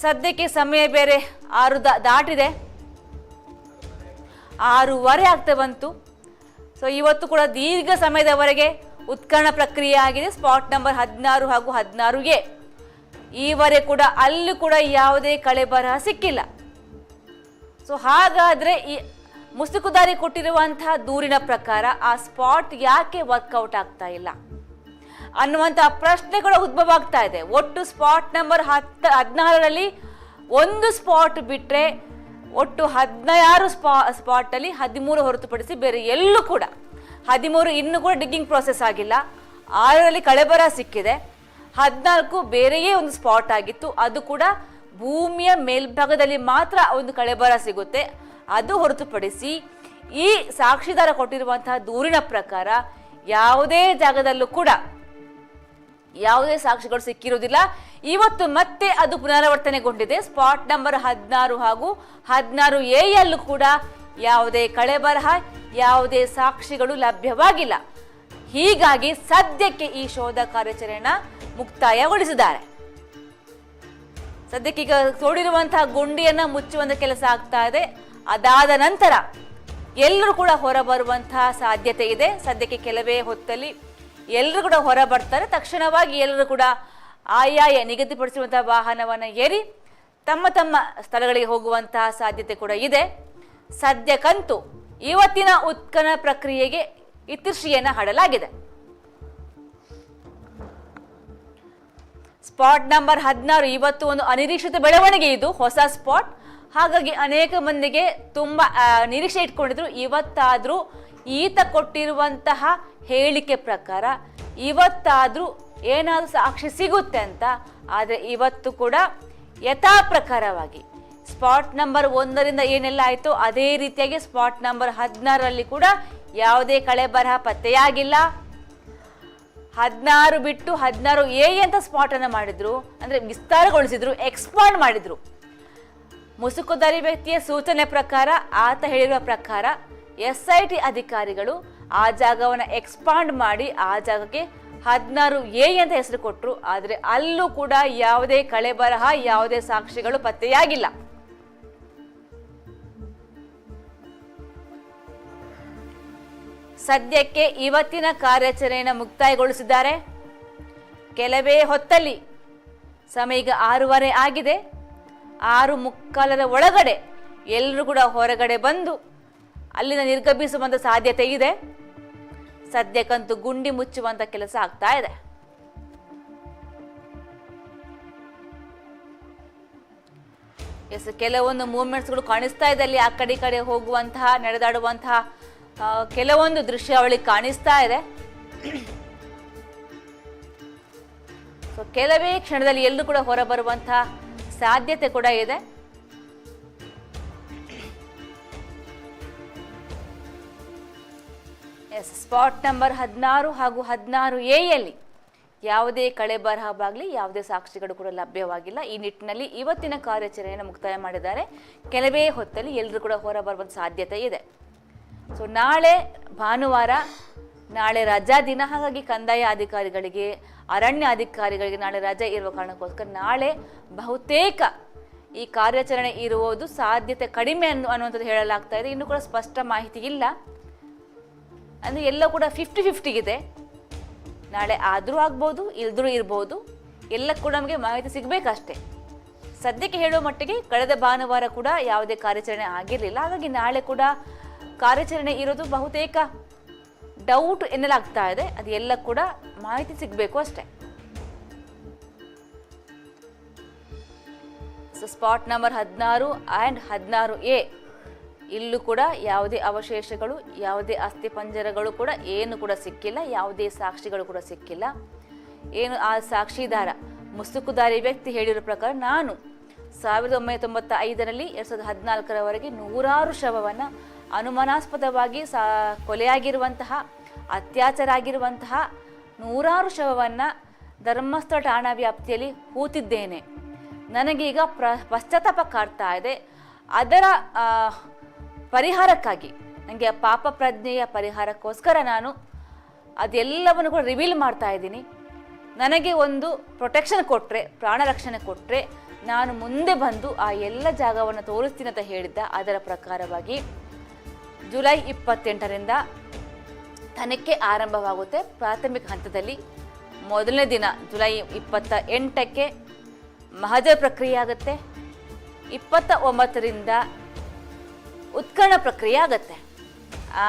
ಸದ್ಯಕ್ಕೆ ಸಮಯ ಬೇರೆ 6 ದಾಟಿದೆ, 6:30 ಆಗ್ತಾ ಬಂತು. ಸೊ ಇವತ್ತು ಕೂಡ ದೀರ್ಘ ಸಮಯದವರೆಗೆ ಉತ್ಖನನ ಪ್ರಕ್ರಿಯೆ ಆಗಿದೆ. ಸ್ಪಾಟ್ ನಂಬರ್ 16 ಹಾಗೂ 16A ಈವರೆಗೆ ಕೂಡ ಅಲ್ಲೂ ಕೂಡ ಯಾವುದೇ ಕಳೆ ಬರಹ ಸಿಕ್ಕಿಲ್ಲ. ಸೊ ಹಾಗಾದ್ರೆ ಈ ಮುಸುಕುದಾರಿ ಕೊಟ್ಟಿರುವಂತಹ ದೂರಿನ ಪ್ರಕಾರ ಆ ಸ್ಪಾಟ್ ಯಾಕೆ ವರ್ಕೌಟ್ ಆಗ್ತಾ ಇಲ್ಲ ಅನ್ನುವಂತಹ ಪ್ರಶ್ನೆಗಳು ಉದ್ಭವ ಆಗ್ತಾ ಇದೆ. ಒಟ್ಟು ಸ್ಪಾಟ್ ನಂಬರ್ 16ರಲ್ಲಿ ಒಂದು ಸ್ಪಾಟ್ ಬಿಟ್ರೆ ಒಟ್ಟು 16 ಸ್ಪಾಟ್ ಅಲ್ಲಿ 13 ಹೊರತುಪಡಿಸಿ ಬೇರೆ ಎಲ್ಲೂ ಕೂಡ 13 ಇನ್ನೂ ಕೂಡ ಡಿಗ್ಗಿಂಗ್ ಪ್ರೋಸೆಸ್ ಆಗಿಲ್ಲ. 6ರಲ್ಲಿ ಕಳೆಬರ ಸಿಕ್ಕಿದೆ. 14 ಬೇರೆಯೇ ಒಂದು ಸ್ಪಾಟ್ ಆಗಿತ್ತು, ಅದು ಕೂಡ ಭೂಮಿಯ ಮೇಲ್ಭಾಗದಲ್ಲಿ ಮಾತ್ರ ಒಂದು ಕಳೆಬರ ಸಿಗುತ್ತೆ. ಅದು ಹೊರತುಪಡಿಸಿ ಈ ಸಾಕ್ಷಿದಾರ ಕೊಟ್ಟಿರುವಂತಹ ದೂರಿನ ಪ್ರಕಾರ ಯಾವುದೇ ಜಾಗದಲ್ಲೂ ಕೂಡ ಯಾವುದೇ ಸಾಕ್ಷಿಗಳು ಸಿಕ್ಕಿರುವುದಿಲ್ಲ. ಇವತ್ತು ಮತ್ತೆ ಅದು ಪುನರಾವರ್ತನೆಗೊಂಡಿದೆ. ಸ್ಪಾಟ್ ನಂಬರ್ 16 ಹಾಗೂ 16Aಯಲ್ಲೂ ಕೂಡ ಯಾವುದೇ ಕಳೆ ಬರಹ, ಯಾವುದೇ ಸಾಕ್ಷಿಗಳು ಲಭ್ಯವಾಗಿಲ್ಲ. ಹೀಗಾಗಿ ಸದ್ಯಕ್ಕೆ ಈ ಶೋಧ ಕಾರ್ಯಾಚರಣೆಯನ್ನ ಮುಕ್ತಾಯಗೊಳಿಸಿದ್ದಾರೆ. ಸದ್ಯಕ್ಕೆ ಈಗ ತೋಡಿರುವಂತಹ ಗುಂಡಿಯನ್ನ ಮುಚ್ಚುವಂತ ಕೆಲಸ ಆಗ್ತಾ ಇದೆ. ಅದಾದ ನಂತರ ಎಲ್ಲರೂ ಕೂಡ ಹೊರ ಬರುವಂತಹ ಸಾಧ್ಯತೆ ಇದೆ. ಸದ್ಯಕ್ಕೆ ಕೆಲವೇ ಹೊತ್ತಲ್ಲಿ ಎಲ್ಲರೂ ಕೂಡ ಹೊರ ಬರ್ತಾರೆ. ತಕ್ಷಣವಾಗಿ ಎಲ್ಲರೂ ಕೂಡ ಆಯಾಯ ನಿಗದಿಪಡಿಸಿರುವಂತಹ ವಾಹನವನ್ನು ಏರಿ ತಮ್ಮ ತಮ್ಮ ಸ್ಥಳಗಳಿಗೆ ಹೋಗುವಂತಹ ಸಾಧ್ಯತೆ ಕೂಡ ಇದೆ. ಸದ್ಯಕ್ಕಂತೂ ಇವತ್ತಿನ ಉತ್ಖನನ ಪ್ರಕ್ರಿಯೆಗೆ ಇತಿಶ್ರೀಯನ್ನ ಹಾಡಲಾಗಿದೆ. ಸ್ಪಾಟ್ ನಂಬರ್ 16 ಇವತ್ತು ಒಂದು ಅನಿರೀಕ್ಷಿತ ಬೆಳವಣಿಗೆ. ಇದು ಹೊಸ ಸ್ಪಾಟ್, ಹಾಗಾಗಿ ಅನೇಕ ಮಂದಿಗೆ ತುಂಬಾ ನಿರೀಕ್ಷೆ ಇಟ್ಕೊಂಡಿದ್ರು. ಇವತ್ತಾದ್ರೂ ಈತ ಕೊಟ್ಟಿರುವಂತಹ ಹೇಳಿಕೆ ಪ್ರಕಾರ ಇವತ್ತಾದ್ರೂ ಏನಾದ್ರೂ ಸಾಕ್ಷಿ ಸಿಗುತ್ತೆ ಅಂತ ಆದರೆ ಇವತ್ತು ಕೂಡ ಯಥಾ ಪ್ರಕಾರವಾಗಿ ಸ್ಪಾಟ್ ನಂಬರ್ 1ರಿಂದ ಏನೆಲ್ಲ ಆಯಿತು ಅದೇ ರೀತಿಯಾಗಿ ಸ್ಪಾಟ್ ನಂಬರ್ 16ರಲ್ಲಿ ಕೂಡ ಯಾವುದೇ ಕಳೆ ಬರಹ ಪತ್ತೆಯಾಗಿಲ್ಲ. 16 ಬಿಟ್ಟು 16A ಅಂತ ಸ್ಪಾಟ್ ಅನ್ನು ಮಾಡಿದ್ರು, ಅಂದ್ರೆ ವಿಸ್ತಾರಗೊಳಿಸಿದ್ರು, ಎಕ್ಸ್ಪಾಂಡ್ ಮಾಡಿದ್ರು. ಮುಸುಕುದಾರಿ ವ್ಯಕ್ತಿಯ ಸೂಚನೆ ಪ್ರಕಾರ, ಆತ ಹೇಳಿರುವ ಪ್ರಕಾರ SIT ಅಧಿಕಾರಿಗಳು ಆ ಜಾಗವನ್ನು ಎಕ್ಸ್ಪಾಂಡ್ ಮಾಡಿ ಆ ಜಾಗಕ್ಕೆ 16A ಅಂತ ಹೆಸರು ಕೊಟ್ಟರು. ಆದರೆ ಅಲ್ಲೂ ಕೂಡ ಯಾವುದೇ ಕಳೆ ಬರಹ, ಯಾವುದೇ ಸಾಕ್ಷಿಗಳು ಪತ್ತೆಯಾಗಿಲ್ಲ. ಸದ್ಯಕ್ಕೆ ಇವತ್ತಿನ ಕಾರ್ಯಾಚರಣೆಯನ್ನು ಮುಕ್ತಾಯಗೊಳಿಸಿದ್ದಾರೆ. ಕೆಲವೇ ಹೊತ್ತಲ್ಲಿ, ಸಮಯ ಈಗ 6:15 ಆಗಿದೆ, 6:45 ಒಳಗಡೆ ಎಲ್ಲರೂ ಕೂಡ ಹೊರಗಡೆ ಬಂದು ಅಲ್ಲಿಂದ ನಿರ್ಗಮಿಸುವಂತ ಸಾಧ್ಯತೆ ಇದೆ. ಸದ್ಯಕ್ಕಂತೂ ಗುಂಡಿ ಮುಚ್ಚುವಂತ ಕೆಲಸ ಆಗ್ತಾ ಇದೆ. ಕೆಲವೊಂದು ಮೂವ್ಮೆಂಟ್ಸ್ಗಳು ಕಾಣಿಸ್ತಾ ಇದೆ. ಅಲ್ಲಿ ಆ ಕಡೆ ಕಡೆ ಹೋಗುವಂತಹ, ನಡೆದಾಡುವಂತಹ ಕೆಲವೊಂದು ದೃಶ್ಯಾವಳಿ ಕಾಣಿಸ್ತಾ ಇದೆ. ಸೊ ಕೆಲವೇ ಕ್ಷಣದಲ್ಲಿ ಎಲ್ಲರೂ ಕೂಡ ಹೊರಬರುವಂತಹ ಸಾಧ್ಯತೆ ಕೂಡ ಇದೆ. ಸ್ಪಾಟ್ ನಂಬರ್ 16 ಹಾಗೂ 16A ಯಾವುದೇ ಕಳೆ ಬರಹವಾಗಲಿ, ಯಾವುದೇ ಸಾಕ್ಷಿಗಳು ಕೂಡ ಲಭ್ಯವಾಗಿಲ್ಲ. ಈ ನಿಟ್ಟಿನಲ್ಲಿ ಇವತ್ತಿನ ಕಾರ್ಯಾಚರಣೆಯನ್ನು ಮುಕ್ತಾಯ ಮಾಡಿದ್ದಾರೆ. ಕೆಲವೇ ಹೊತ್ತಲ್ಲಿ ಎಲ್ಲರೂ ಕೂಡ ಹೊರಬರುವ ಸಾಧ್ಯತೆ ಇದೆ. ಸೊ ನಾಳೆ ಭಾನುವಾರ, ನಾಳೆ ರಜಾ ದಿನ, ಹಾಗಾಗಿ ಕಂದಾಯ ಅಧಿಕಾರಿಗಳಿಗೆ, ಅರಣ್ಯ ಅಧಿಕಾರಿಗಳಿಗೆ ನಾಳೆ ರಜೆ ಇರುವ ಕಾರಣಕ್ಕೋಸ್ಕರ ನಾಳೆ ಬಹುತೇಕ ಈ ಕಾರ್ಯಾಚರಣೆ ಇರುವುದು ಸಾಧ್ಯತೆ ಕಡಿಮೆ ಅನ್ನುವಂಥದ್ದು ಹೇಳಲಾಗ್ತಾ ಇದೆ. ಇನ್ನೂ ಕೂಡ ಸ್ಪಷ್ಟ ಮಾಹಿತಿ ಇಲ್ಲ. ಅಂದರೆ ಎಲ್ಲ ಕೂಡ 50-50 ಇದೆ. ನಾಳೆ ಆದರೂ ಆಗ್ಬೋದು, ಇಲ್ದರೂ ಇರ್ಬೋದು. ಎಲ್ಲ ಕೂಡ ನಮಗೆ ಮಾಹಿತಿ ಸಿಗಬೇಕಷ್ಟೇ. ಸದ್ಯಕ್ಕೆ ಹೇಳುವ ಮಟ್ಟಿಗೆ ಕಳೆದ ಭಾನುವಾರ ಕೂಡ ಯಾವುದೇ ಕಾರ್ಯಾಚರಣೆ ಆಗಿರಲಿಲ್ಲ. ಹಾಗಾಗಿ ನಾಳೆ ಕೂಡ ಕಾರ್ಯಾಚರಣೆ ಇರೋದು ಬಹುತೇಕ ಡೌಟ್ ಎನ್ನಲಾಗ್ತಾ ಇದೆ. ಅದು ಎಲ್ಲ ಕೂಡ ಮಾಹಿತಿ ಸಿಗಬೇಕು ಅಷ್ಟೇ. ಸ್ಪಾಟ್ ನಂಬರ್ 16 ಆ್ಯಂಡ್ 16A ಇಲ್ಲೂ ಕೂಡ ಯಾವುದೇ ಅವಶೇಷಗಳು, ಯಾವುದೇ ಅಸ್ಥಿ ಪಂಜರಗಳು ಕೂಡ ಏನು ಕೂಡ ಸಿಕ್ಕಿಲ್ಲ. ಯಾವುದೇ ಸಾಕ್ಷಿಗಳು ಕೂಡ ಸಿಕ್ಕಿಲ್ಲ. ಏನು ಆ ಸಾಕ್ಷಿದಾರ ಮುಸುಕುದಾರಿ ವ್ಯಕ್ತಿ ಹೇಳಿರೋ ಪ್ರಕಾರ, ನಾನು 1995ರಲ್ಲಿ 2014ರವರೆಗೆ 100 ಶವವನ್ನು ಅನುಮಾನಾಸ್ಪದವಾಗಿ ಕೊಲೆಯಾಗಿರುವಂತಹ, ಅತ್ಯಾಚಾರ ಆಗಿರುವಂತಹ 100 ಶವವನ್ನು ಧರ್ಮಸ್ಥಳ ಠಾಣಾ ವ್ಯಾಪ್ತಿಯಲ್ಲಿ ಹೂತಿದ್ದೇನೆ. ನನಗೀಗ ಪಶ್ಚಾತ್ತಾಪ ಕಾಡ್ತಾ ಇದೆ. ಅದರ ಪರಿಹಾರಕ್ಕಾಗಿ, ನನಗೆ ಪಾಪ ಪ್ರಜ್ಞೆಯ ಪರಿಹಾರಕ್ಕೋಸ್ಕರ ನಾನು ಅದೆಲ್ಲವನ್ನು ಕೂಡ ರಿವೀಲ್ ಮಾಡ್ತಾ ಇದ್ದೀನಿ. ನನಗೆ ಒಂದು ಪ್ರೊಟೆಕ್ಷನ್ ಕೊಟ್ಟರೆ, ಪ್ರಾಣ ರಕ್ಷಣೆ ಕೊಟ್ಟರೆ ನಾನು ಮುಂದೆ ಬಂದು ಆ ಎಲ್ಲ ಜಾಗವನ್ನು ತೋರಿಸ್ತೀನಿ ಅಂತ ಹೇಳಿದ್ದ. ಅದರ ಪ್ರಕಾರವಾಗಿ ಜುಲೈ 28ರಿಂದ ತನಿಖೆ ಆರಂಭವಾಗುತ್ತೆ. ಪ್ರಾಥಮಿಕ ಹಂತದಲ್ಲಿ ಮೊದಲನೇ ದಿನ ಜುಲೈ 28ಕ್ಕೆ ಮಹಜರ್ ಪ್ರಕ್ರಿಯೆ ಆಗುತ್ತೆ. 29ರಿಂದ ಉತ್ಖನನ ಪ್ರಕ್ರಿಯೆ ಆಗುತ್ತೆ. ಆ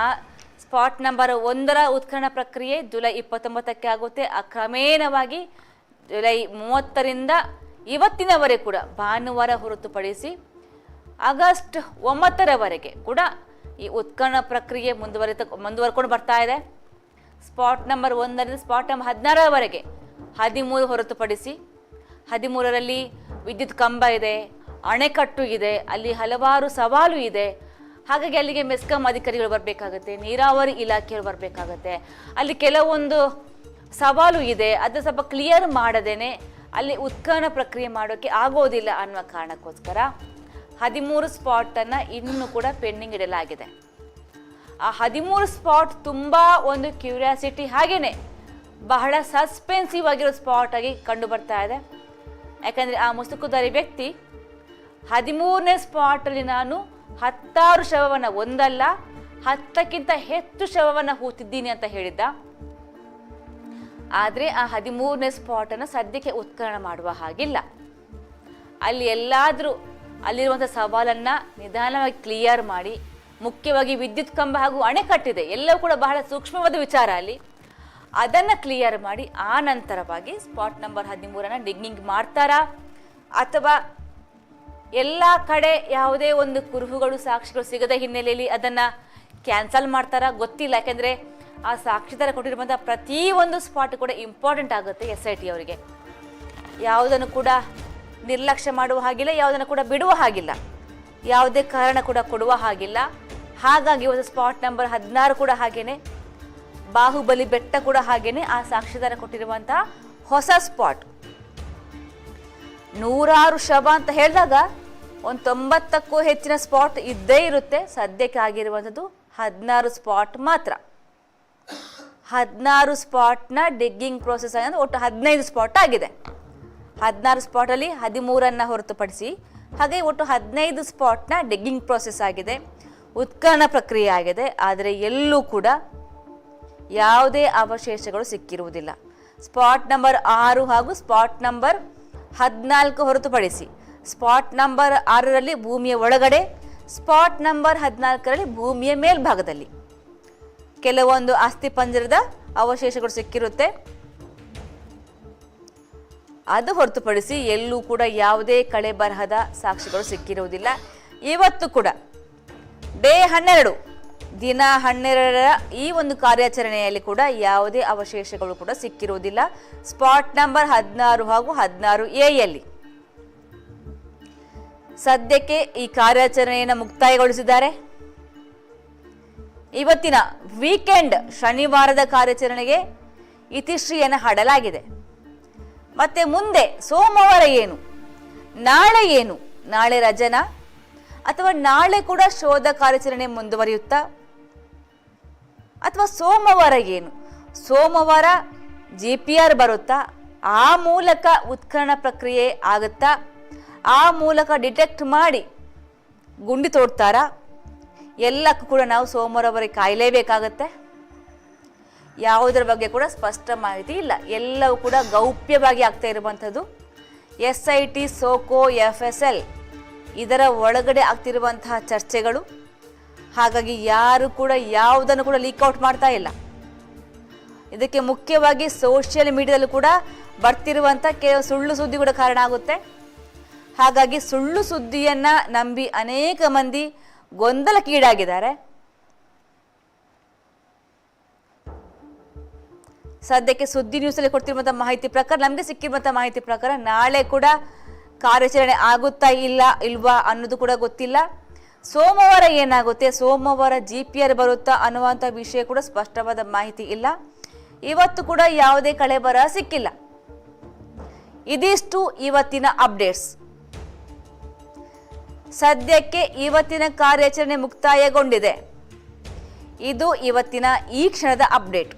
ಸ್ಪಾಟ್ ನಂಬರ್ 1ರ ಉತ್ಖನನ ಪ್ರಕ್ರಿಯೆ ಜುಲೈ 29ಕ್ಕೆ ಆಗುತ್ತೆ. ಕ್ರಮೇಣವಾಗಿ ಜುಲೈ 30ರಿಂದ ಇವತ್ತಿನವರೆಗೆ ಕೂಡ, ಭಾನುವಾರ ಹೊರತುಪಡಿಸಿ ಆಗಸ್ಟ್ 9ರವರೆಗೆ ಕೂಡ ಈ ಉತ್ಖನನ ಪ್ರಕ್ರಿಯೆ ಮುಂದುವರ್ಕೊಂಡು ಬರ್ತಾ ಇದೆ. ಸ್ಪಾಟ್ ನಂಬರ್ 1ರಿಂದ ಸ್ಪಾಟ್ ನಂಬರ್ 16ರವರೆಗೆ 13 ಹೊರತುಪಡಿಸಿ 13ರಲ್ಲಿ ವಿದ್ಯುತ್ ಕಂಬ ಇದೆ, ಅಣೆಕಟ್ಟು ಇದೆ, ಅಲ್ಲಿ ಹಲವಾರು ಸವಾಲು ಇದೆ. ಹಾಗಾಗಿ ಅಲ್ಲಿಗೆ ಮೆಸ್ಕಾಂ ಅಧಿಕಾರಿಗಳು ಬರಬೇಕಾಗತ್ತೆ, ನೀರಾವರಿ ಇಲಾಖೆಯವರು ಬರಬೇಕಾಗತ್ತೆ. ಅಲ್ಲಿ ಕೆಲವೊಂದು ಸವಾಲು ಇದೆ. ಅದು ಸ್ವಲ್ಪ ಕ್ಲಿಯರ್ ಮಾಡದೇನೆ ಅಲ್ಲಿ ಉತ್ಖನನ ಪ್ರಕ್ರಿಯೆ ಮಾಡೋಕ್ಕೆ ಆಗೋದಿಲ್ಲ ಅನ್ನುವ ಕಾರಣಕ್ಕೋಸ್ಕರ 13 ಸ್ಪಾಟನ್ನು ಇನ್ನೂ ಕೂಡ ಪೆಂಡಿಂಗ್ ಇಡಲಾಗಿದೆ. ಆ 13 ಸ್ಪಾಟ್ ತುಂಬ ಒಂದು ಕ್ಯೂರಿಯಾಸಿಟಿ, ಹಾಗೇನೆ ಬಹಳ ಸಸ್ಪೆನ್ಸಿವ್ ಆಗಿರೋ ಸ್ಪಾಟ್ ಆಗಿ ಕಂಡು ಬರ್ತಾ ಇದೆ. ಯಾಕಂದರೆ ಆ ಮುಸುಕುದಾರಿ ವ್ಯಕ್ತಿ 13ನೇ ಸ್ಪಾಟಲ್ಲಿ ನಾನು 16 ಶವವನ್ನು, ಒಂದಲ್ಲ 10ಕ್ಕಿಂತ ಹೆಚ್ಚು ಶವವನ್ನು ಹೂತಿದ್ದೀನಿ ಅಂತ ಹೇಳಿದ್ದ. ಆದರೆ ಆ 13ನೇ ಸ್ಪಾಟನ್ನು ಸದ್ಯಕ್ಕೆ ಉತ್ಖನನ ಮಾಡುವ ಹಾಗಿಲ್ಲ. ಅಲ್ಲಿ ಎಲ್ಲಾದರೂ ಅಲ್ಲಿರುವಂಥ ಸವಾಲನ್ನು ನಿಧಾನವಾಗಿ ಕ್ಲಿಯರ್ ಮಾಡಿ, ಮುಖ್ಯವಾಗಿ ವಿದ್ಯುತ್ ಕಂಬ ಹಾಗೂ ಅಣೆಕಟ್ಟಿದೆ, ಎಲ್ಲವೂ ಕೂಡ ಬಹಳ ಸೂಕ್ಷ್ಮವಾದ ವಿಚಾರ ಅಲ್ಲಿ. ಅದನ್ನು ಕ್ಲಿಯರ್ ಮಾಡಿ ಆ ನಂತರವಾಗಿ ಸ್ಪಾಟ್ ನಂಬರ್ 13ನ್ನು ಡಿಗ್ನಿಂಗ್ ಮಾಡ್ತಾರಾ, ಅಥವಾ ಎಲ್ಲ ಕಡೆ ಯಾವುದೇ ಒಂದು ಕುರುಹುಗಳು, ಸಾಕ್ಷಿಗಳು ಸಿಗದ ಹಿನ್ನೆಲೆಯಲ್ಲಿ ಅದನ್ನು ಕ್ಯಾನ್ಸಲ್ ಮಾಡ್ತಾರಾ ಗೊತ್ತಿಲ್ಲ. ಯಾಕೆಂದರೆ ಆ ಸಾಕ್ಷಿದಾರ ಕೊಟ್ಟಿರುವಂಥ ಪ್ರತಿಯೊಂದು ಸ್ಪಾಟ್ ಕೂಡ ಇಂಪಾರ್ಟೆಂಟ್ ಆಗುತ್ತೆ SIT ಅವರಿಗೆ. ಯಾವುದನ್ನು ಕೂಡ ನಿರ್ಲಕ್ಷ್ಯ ಮಾಡುವ ಹಾಗಿಲ್ಲ, ಯಾವುದನ್ನು ಕೂಡ ಬಿಡುವ ಹಾಗಿಲ್ಲ, ಯಾವುದೇ ಕಾರಣ ಕೂಡ ಕೊಡುವ ಹಾಗಿಲ್ಲ. ಹಾಗಾಗಿ ಇವತ್ತು ಸ್ಪಾಟ್ ನಂಬರ್ 16 ಕೂಡ ಹಾಗೇನೆ, ಬಾಹುಬಲಿ ಬೆಟ್ಟ ಕೂಡ ಹಾಗೇನೆ ಆ ಸಾಕ್ಷಿದಾರ ಕೊಟ್ಟಿರುವಂತಹ ಹೊಸ ಸ್ಪಾಟ್. 100 ಶವ ಅಂತ ಹೇಳಿದಾಗ ಒಂದು 90ಕ್ಕೂ ಹೆಚ್ಚಿನ ಸ್ಪಾಟ್ ಇದ್ದೇ ಇರುತ್ತೆ. ಸದ್ಯಕ್ಕೆ ಆಗಿರುವಂಥದ್ದು 16 ಸ್ಪಾಟ್ ಮಾತ್ರ. 16 ಸ್ಪಾಟ್ನ ಡಿಗ್ಗಿಂಗ್ ಪ್ರೋಸೆಸ್ ಅಂದರೆ ಒಟ್ಟು 15 ಸ್ಪಾಟ್ ಆಗಿದೆ. 16 ಸ್ಪಾಟಲ್ಲಿ 13 ಹೊರತುಪಡಿಸಿ ಹಾಗೆ ಒಟ್ಟು 15 ಸ್ಪಾಟ್ನ ಡಿಗ್ಗಿಂಗ್ ಪ್ರೋಸೆಸ್ ಆಗಿದೆ, ಉತ್ಖನನ ಪ್ರಕ್ರಿಯೆ ಆಗಿದೆ. ಆದರೆ ಎಲ್ಲೂ ಕೂಡ ಯಾವುದೇ ಅವಶೇಷಗಳು ಸಿಕ್ಕಿರುವುದಿಲ್ಲ. ಸ್ಪಾಟ್ ನಂಬರ್ 6 ಹಾಗೂ ಸ್ಪಾಟ್ ನಂಬರ್ 14 ಹೊರತುಪಡಿಸಿ ಸ್ಪಾಟ್ ನಂಬರ್ 6ರಲ್ಲಿ ಭೂಮಿಯ ಒಳಗಡೆ, ಸ್ಪಾಟ್ ನಂಬರ್ 14ರಲ್ಲಿ ಭೂಮಿಯ ಮೇಲ್ಭಾಗದಲ್ಲಿ ಕೆಲವೊಂದು ಅಸ್ಥಿಪಂಜರದ ಅವಶೇಷಗಳು ಸಿಕ್ಕಿರುತ್ತೆ. ಅದು ಹೊರತುಪಡಿಸಿ ಎಲ್ಲೂ ಕೂಡ ಯಾವುದೇ ಕಳೆ ಬರಹದ ಸಾಕ್ಷಿಗಳು ಸಿಕ್ಕಿರುವುದಿಲ್ಲ. ಇವತ್ತು ಕೂಡ ಡೇ 12 ದಿನ 12ರ ಈ ಒಂದು ಕಾರ್ಯಾಚರಣೆಯಲ್ಲಿ ಕೂಡ ಯಾವುದೇ ಅವಶೇಷಗಳು ಕೂಡ ಸಿಕ್ಕಿರುವುದಿಲ್ಲ. ಸ್ಪಾಟ್ ನಂಬರ್ 16 ಹಾಗೂ 16A ಸದ್ಯಕ್ಕೆ ಈ ಕಾರ್ಯಾಚರಣೆಯನ್ನು ಮುಕ್ತಾಯಗೊಳಿಸಿದ್ದಾರೆ. ಇವತ್ತಿನ ವೀಕೆಂಡ್ ಶನಿವಾರದ ಕಾರ್ಯಾಚರಣೆಗೆ ಇತಿಶ್ರೀಯನ್ನು ಹಾಡಲಾಗಿದೆ. ಮತ್ತೆ ಮುಂದೆ ಸೋಮವಾರ ಏನು, ನಾಳೆ ಏನು, ನಾಳೆ ರಜನ ಅಥವಾ ನಾಳೆ ಕೂಡ ಶೋಧ ಕಾರ್ಯಾಚರಣೆ ಮುಂದುವರಿಯುತ್ತಾ, ಅಥವಾ ಸೋಮವಾರ ಏನು, ಸೋಮವಾರ GPR ಬರುತ್ತಾ, ಆ ಮೂಲಕ ಉತ್ಖನನ ಪ್ರಕ್ರಿಯೆ ಆಗುತ್ತಾ, ಆ ಮೂಲಕ ಡಿಟೆಕ್ಟ್ ಮಾಡಿ ಗುಂಡಿ ತೋಡ್ತಾರಾ, ಎಲ್ಲಕ್ಕೂ ಕೂಡ ನಾವು ಸೋಮವಾರವರೆಗೆ ಕಾಯಲೇಬೇಕಾಗತ್ತೆ. ಯಾವುದರ ಬಗ್ಗೆ ಕೂಡ ಸ್ಪಷ್ಟ ಮಾಹಿತಿ ಇಲ್ಲ, ಎಲ್ಲವೂ ಕೂಡ ಗೌಪ್ಯವಾಗಿ ಆಗ್ತಾ ಇರುವಂಥದ್ದು. SIT, SOCO, FSL ಇದರ ಒಳಗಡೆ ಆಗ್ತಿರುವಂತಹ ಚರ್ಚೆಗಳು. ಹಾಗಾಗಿ ಯಾರು ಕೂಡ ಯಾವುದನ್ನು ಕೂಡ ಲೀಕ್ಔಟ್ ಮಾಡ್ತಾ ಇಲ್ಲ. ಇದಕ್ಕೆ ಮುಖ್ಯವಾಗಿ ಸೋಷಿಯಲ್ ಮೀಡಿಯಾದಲ್ಲೂ ಕೂಡ ಬರ್ತಿರುವಂಥ ಕೆಲವು ಸುಳ್ಳು ಸುದ್ದಿ ಕೂಡ ಕಾರಣ ಆಗುತ್ತೆ. ಹಾಗಾಗಿ ಸುಳ್ಳು ಸುದ್ದಿಯನ್ನು ನಂಬಿ ಅನೇಕ ಮಂದಿ ಗೊಂದಲಕ್ಕೀಡಾಗಿದ್ದಾರೆ. ಸದ್ಯಕ್ಕೆ ಸುದ್ದಿ ನ್ಯೂಸಲ್ಲಿ ಕೊಡ್ತಿರುವಂಥ ಮಾಹಿತಿ ಪ್ರಕಾರ, ನಮಗೆ ಸಿಕ್ಕಿರುವಂಥ ಮಾಹಿತಿ ಪ್ರಕಾರ ನಾಳೆ ಕೂಡ ಕಾರ್ಯಾಚರಣೆ ಆಗುತ್ತಾ ಇಲ್ವಾ ಅನ್ನೋದು ಕೂಡ ಗೊತ್ತಿಲ್ಲ. ಸೋಮವಾರ ಏನಾಗುತ್ತೆ, ಸೋಮವಾರ GPR ಬರುತ್ತಾ ಅನ್ನುವಂಥ ವಿಷಯ ಕೂಡ ಸ್ಪಷ್ಟವಾದ ಮಾಹಿತಿ ಇಲ್ಲ. ಇವತ್ತು ಕೂಡ ಯಾವುದೇ ಕಳೆ ಬರಹ ಸಿಕ್ಕಿಲ್ಲ. ಇದಿಷ್ಟು ಇವತ್ತಿನ ಅಪ್ಡೇಟ್ಸ್. ಸದ್ಯಕ್ಕೆ ಇವತ್ತಿನ ಕಾರ್ಯಾಚರಣೆ ಮುಕ್ತಾಯಗೊಂಡಿದೆ. ಇದು ಇವತ್ತಿನ ಈ ಕ್ಷಣದ ಅಪ್ಡೇಟ್.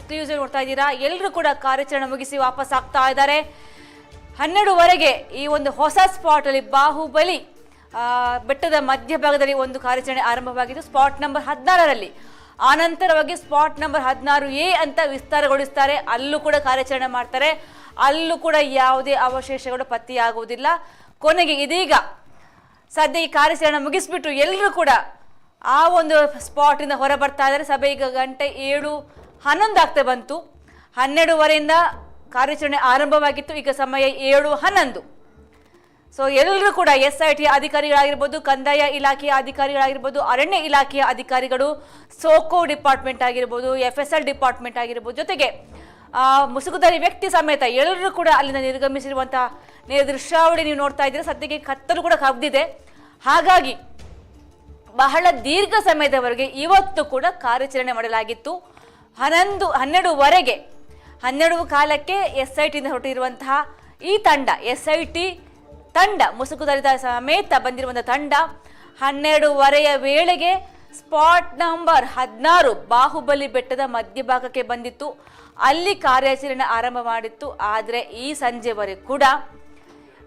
ಎಕ್ಸ್ಕ್ಲೂಸಿವ್ ನೋಡ್ತಾ ಇದ್ದೀರಾ. ಎಲ್ಲರೂ ಕೂಡ ಕಾರ್ಯಾಚರಣೆ ಮುಗಿಸಿ ವಾಪಸ್ ಆಗ್ತಾ ಇದ್ದಾರೆ. 12ವರೆಗೆ ಈ ಒಂದು ಹೊಸ ಸ್ಪಾಟ್ ಅಲ್ಲಿ ಬಾಹುಬಲಿ ಬೆಟ್ಟದ ಮಧ್ಯಭಾಗದಲ್ಲಿ ಒಂದು ಕಾರ್ಯಾಚರಣೆ ಆರಂಭವಾಗಿದ್ದು ಸ್ಪಾಟ್ ನಂಬರ್ 16ರಲ್ಲಿ. ಆನಂತರವಾಗಿ ಸ್ಪಾಟ್ ನಂಬರ್ 16A ಅಂತ ವಿಸ್ತಾರಗೊಳಿಸ್ತಾರೆ. ಅಲ್ಲೂ ಕೂಡ ಕಾರ್ಯಾಚರಣೆ ಮಾಡ್ತಾರೆ. ಅಲ್ಲೂ ಕೂಡ ಯಾವುದೇ ಅವಶೇಷಗಳು ಪತ್ತೆಯಾಗುವುದಿಲ್ಲ. ಕೊನೆಗೆ ಇದೀಗ ಸದ್ಯ ಈ ಕಾರ್ಯಾಚರಣೆ ಮುಗಿಸ್ಬಿಟ್ಟು ಎಲ್ಲರೂ ಕೂಡ ಆ ಒಂದು ಸ್ಪಾಟಿಂದ ಹೊರ ಬರ್ತಾ ಇದ್ದಾರೆ. ಸಭೆ ಈಗ ಗಂಟೆ 7:11 ಆಗ್ತಾ ಬಂತು. 12ವರೆಯಿಂದ ಕಾರ್ಯಾಚರಣೆ ಆರಂಭವಾಗಿತ್ತು. ಈಗ ಸಮಯ 7:11. ಸೊ ಎಲ್ಲರೂ ಕೂಡ SIT ಅಧಿಕಾರಿಗಳಾಗಿರ್ಬೋದು, ಕಂದಾಯ ಇಲಾಖೆಯ ಅಧಿಕಾರಿಗಳಾಗಿರ್ಬೋದು, ಅರಣ್ಯ ಇಲಾಖೆಯ ಅಧಿಕಾರಿಗಳು, ಸೋಕೋ ಡಿಪಾರ್ಟ್ಮೆಂಟ್ ಆಗಿರ್ಬೋದು, FSL ಡಿಪಾರ್ಟ್ಮೆಂಟ್ ಆಗಿರ್ಬೋದು, ಜೊತೆಗೆ ಮುಸುಕುಧಾರಿ ವ್ಯಕ್ತಿ ಸಮೇತ ಎಲ್ಲರೂ ಕೂಡ ಅಲ್ಲಿಂದ ನಿರ್ಗಮಿಸಿರುವಂತಹ ದೃಶ್ಯಾವಳಿ ನೀವು ನೋಡ್ತಾ ಇದ್ದೀರಾ. ಸದ್ಯಕ್ಕೆ ಕತ್ತಲು ಕೂಡ ಕಬ್ಬಿದೆ. ಹಾಗಾಗಿ ಬಹಳ ದೀರ್ಘ ಸಮಯದವರೆಗೆ ಇವತ್ತು ಕೂಡ ಕಾರ್ಯಾಚರಣೆ ಮಾಡಲಾಗಿತ್ತು. 12ವರೆಗೆ 12 SITಯಿಂದ ಹೊರಟಿರುವಂತಹ ಈ ತಂಡ, SIT ತಂಡ, ಮುಸುಕುಧಾರಿತ ಸಮೇತ ಬಂದಿರುವಂತಹ ತಂಡ 12ವರೆಯ ವೇಳೆಗೆ ಸ್ಪಾಟ್ ನಂಬರ್ 16 ಬಾಹುಬಲಿ ಬೆಟ್ಟದ ಮಧ್ಯಭಾಗಕ್ಕೆ ಬಂದಿತ್ತು. ಅಲ್ಲಿ ಕಾರ್ಯಾಚರಣೆ ಆರಂಭ ಮಾಡಿತ್ತು. ಆದರೆ ಈ ಸಂಜೆವರೆಗೂ ಕೂಡ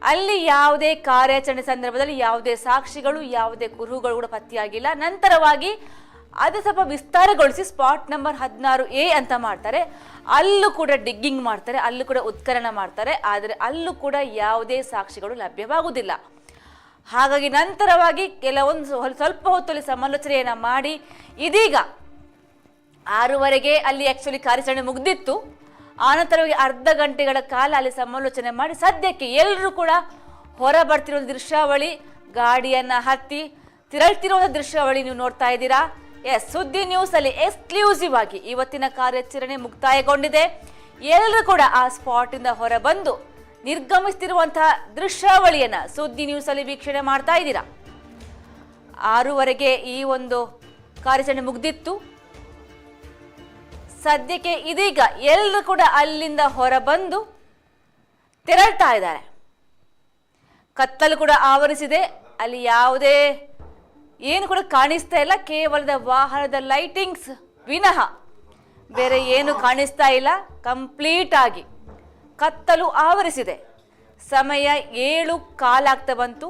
ಅಲ್ಲಿ ಯಾವುದೇ ಕಾರ್ಯಾಚರಣೆ ಸಂದರ್ಭದಲ್ಲಿ ಯಾವುದೇ ಸಾಕ್ಷಿಗಳು, ಯಾವುದೇ ಕುರುಹುಗಳು ಕೂಡ ಪತ್ತೆಯಾಗಿಲ್ಲ. ನಂತರವಾಗಿ ಅದು ಸ್ವಲ್ಪ ವಿಸ್ತಾರಗೊಳಿಸಿ ಸ್ಪಾಟ್ ನಂಬರ್ 16A ಅಂತ ಮಾಡ್ತಾರೆ. ಅಲ್ಲೂ ಕೂಡ ಡಿಗ್ಗಿಂಗ್ ಮಾಡ್ತಾರೆ, ಅಲ್ಲೂ ಕೂಡ ಉತ್ಖನನ ಮಾಡ್ತಾರೆ. ಆದರೆ ಅಲ್ಲೂ ಕೂಡ ಯಾವುದೇ ಸಾಕ್ಷಿಗಳು ಲಭ್ಯವಾಗುವುದಿಲ್ಲ. ಹಾಗಾಗಿ ನಂತರವಾಗಿ ಸ್ವಲ್ಪ ಹೊತ್ತಲ್ಲಿ ಸಮಾಲೋಚನೆಯನ್ನು ಮಾಡಿ ಇದೀಗ 6ವರೆಗೆ ಅಲ್ಲಿ ಆಕ್ಚುಲಿ ಕಾರ್ಯಾಚರಣೆ ಮುಗ್ದಿತ್ತು. ಆನಂತರವಾಗಿ ಅರ್ಧ ಗಂಟೆಗಳ ಕಾಲ ಅಲ್ಲಿ ಸಮಾಲೋಚನೆ ಮಾಡಿ ಸದ್ಯಕ್ಕೆ ಎಲ್ಲರೂ ಕೂಡ ಹೊರ ಬರ್ತಿರೋ ದೃಶ್ಯಾವಳಿ, ಗಾಡಿಯನ್ನ ಹತ್ತಿ ತಿರಳ್ತಿರುವ ದೃಶ್ಯಾವಳಿ ನೀವು ನೋಡ್ತಾ ಇದ್ದೀರಾ. ಸುದ್ದಿ ನ್ಯೂಸ್ ಅಲ್ಲಿ ಎಕ್ಸ್ಕ್ಲೂಸಿವ್ ಆಗಿ ಇವತ್ತಿನ ಕಾರ್ಯಾಚರಣೆ ಮುಕ್ತಾಯಗೊಂಡಿದೆ. ಎಲ್ಲರೂ ಕೂಡ ಆ ಸ್ಪಾಟ್ ಇಂದ ಹೊರ ಬಂದು ನಿರ್ಗಮಿಸುತ್ತಿರುವಂತಹ ದೃಶ್ಯಾವಳಿಯನ್ನ ಸುದ್ದಿ ನ್ಯೂಸ್ ಅಲ್ಲಿ ವೀಕ್ಷಣೆ ಮಾಡ್ತಾ ಇದ್ದೀರಾ. 6ವರೆಗೆ ಈ ಒಂದು ಕಾರ್ಯಾಚರಣೆ ಮುಗ್ದಿತ್ತು. ಸದ್ಯಕ್ಕೆ ಇದೀಗ ಎಲ್ಲರೂ ಕೂಡ ಅಲ್ಲಿಂದ ಹೊರ ಬಂದು ತೆರಳ್ತಾ ಇದ್ದಾರೆ. ಕತ್ತಲು ಕೂಡ ಆವರಿಸಿದೆ. ಅಲ್ಲಿ ಯಾವುದೇ ಏನು ಕೂಡ ಕಾಣಿಸ್ತಾ ಇಲ್ಲ. ಕೇವಲದ ವಾಹನದ ಲೈಟಿಂಗ್ಸ್ ವಿನಃ ಬೇರೆ ಏನು ಕಾಣಿಸ್ತಾ ಇಲ್ಲ. ಕಂಪ್ಲೀಟ್ ಆಗಿ ಕತ್ತಲು ಆವರಿಸಿದೆ. ಸಮಯ 7:15 ಆಗ್ತಾ ಬಂತು.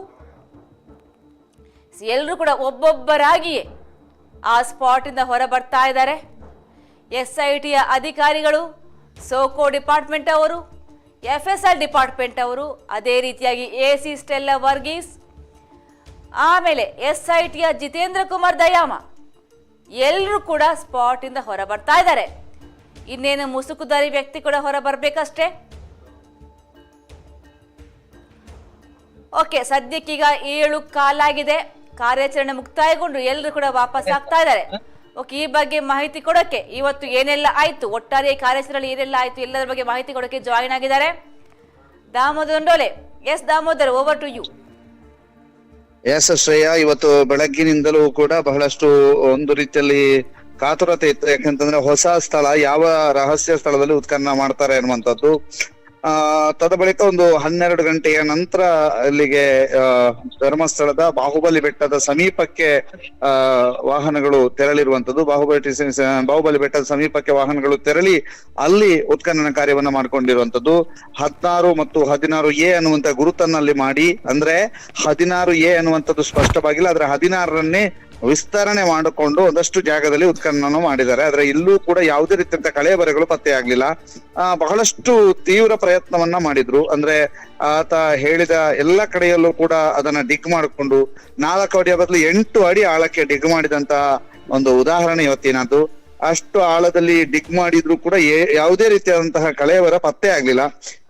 ಎಲ್ಲರೂ ಕೂಡ ಒಬ್ಬೊಬ್ಬರಾಗಿಯೇ ಆ ಸ್ಪಾಟಿಂದ ಹೊರ ಬರ್ತಾ ಇದ್ದಾರೆ. SITಯ ಅಧಿಕಾರಿಗಳು, ಸೋಕೋ ಡಿಪಾರ್ಟ್ಮೆಂಟ್ ಅವರು, FSL ಡಿಪಾರ್ಟ್ಮೆಂಟ್ ಅವರು, ಅದೇ ರೀತಿಯಾಗಿ AC ಸ್ಟೆಲ್ಲಾ ವರ್ಗೀಸ್, ಆಮೇಲೆ SITಯ ಜಿತೇಂದ್ರ ಕುಮಾರ್ ದಯಾಮ ಎಲ್ಲರೂ ಕೂಡ ಸ್ಪಾಟ್ ಇಂದ ಹೊರ ಬರ್ತಾ ಇದ್ದಾರೆ. ಇನ್ನೇನು ಮುಸುಕುಧಾರಿ ವ್ಯಕ್ತಿ ಕೂಡ ಹೊರ ಬರಬೇಕಷ್ಟೇ. ಓಕೆ, ಸದ್ಯಕ್ಕೀಗ 7:15 ಆಗಿದೆ. ಕಾರ್ಯಾಚರಣೆ ಮುಕ್ತಾಯಗೊಂಡು ಎಲ್ಲರೂ ಕೂಡ ವಾಪಸ್ ಆಗ್ತಾ ಇದ್ದಾರೆ. ಓಕೆ, ಈ ಬಗ್ಗೆ ಮಾಹಿತಿ ಕೊಡೋಕೆ ಇವತ್ತು ಏನೆಲ್ಲ ಆಯ್ತು, ಒಟ್ಟಾರೆ ಕಾರ್ಯಾಚರಣೆ ಏನೆಲ್ಲ ಆಯ್ತು, ಎಲ್ಲರ ಬಗ್ಗೆ ಮಾಹಿತಿ ಕೊಡೋಕೆ ಜಾಯಿನ್ ಆಗಿದ್ದಾರೆ Damodar Dole. Yes Damodar, over to you. Yes Shreya, ಇವತ್ತು ಬೆಳಗ್ಗಿನಿಂದಲೂ ಕೂಡ ಬಹಳಷ್ಟು ಒಂದು ರೀತಿಯಲ್ಲಿ ಕಾತುರತೆ ಇತ್ತು. ಯಾಕಂತಂದ್ರೆ ಹೊಸ ಸ್ಥಳ, ಯಾವ ರಹಸ್ಯ ಸ್ಥಳದಲ್ಲಿ ಉತ್ಖನನ ಮಾಡ್ತಾರೆ ಅನ್ನುವಂಥದ್ದು. ತದ ಬಳಿಕ ಒಂದು 12 ಗಂಟೆಯ ನಂತರ ಅಲ್ಲಿಗೆ ಧರ್ಮಸ್ಥಳದ ಬಾಹುಬಲಿ ಬೆಟ್ಟದ ಸಮೀಪಕ್ಕೆ ವಾಹನಗಳು ತೆರಳಿರುವಂತದ್ದು. ಬಾಹುಬಲಿ ಬೆಟ್ಟದ ಸಮೀಪಕ್ಕೆ ವಾಹನಗಳು ತೆರಳಿ ಅಲ್ಲಿ ಉತ್ಖನನ ಕಾರ್ಯವನ್ನ ಮಾಡ್ಕೊಂಡಿರುವಂತದ್ದು. 16 ಮತ್ತು 16A ಅನ್ನುವಂತ ಗುರುತನ್ನಲ್ಲಿ ಮಾಡಿ, ಅಂದ್ರೆ 16A ಅನ್ನುವಂಥದ್ದು ಸ್ಪಷ್ಟವಾಗಿಲ್ಲ, ಆದ್ರೆ 16ರನ್ನೇ ವಿಸ್ತರಣೆ ಮಾಡಿಕೊಂಡು ಒಂದಷ್ಟು ಜಾಗದಲ್ಲಿ ಉತ್ಖನನ ಮಾಡಿದ್ದಾರೆ. ಆದ್ರೆ ಇಲ್ಲೂ ಕೂಡ ಯಾವುದೇ ರೀತಿಯಂತ ಕಳೆಬರಗಳು ಪತ್ತೆ ಆಗ್ಲಿಲ್ಲ. ಬಹಳಷ್ಟು ತೀವ್ರ ಪ್ರಯತ್ನವನ್ನ ಮಾಡಿದ್ರು. ಅಂದ್ರೆ ಆತ ಹೇಳಿದ ಎಲ್ಲ ಕಡೆಯಲ್ಲೂ ಕೂಡ ಅದನ್ನ ಡಿಗ್ ಮಾಡಿಕೊಂಡು 4 ಅಡಿಯ ಬದಲು 8 ಅಡಿ ಆಳಕ್ಕೆ ಡಿಗ್ ಮಾಡಿದಂತ ಒಂದು ಉದಾಹರಣೆ ಇವತ್ತಿನದ್ದು. ಅಷ್ಟು ಆಳದಲ್ಲಿ ಡಿಗ್ ಮಾಡಿದ್ರು ಕೂಡ ಯಾವುದೇ ರೀತಿಯಾದಂತಹ ಕಳೆಬರ ಪತ್ತೆ ಆಗ್ಲಿಲ್ಲ.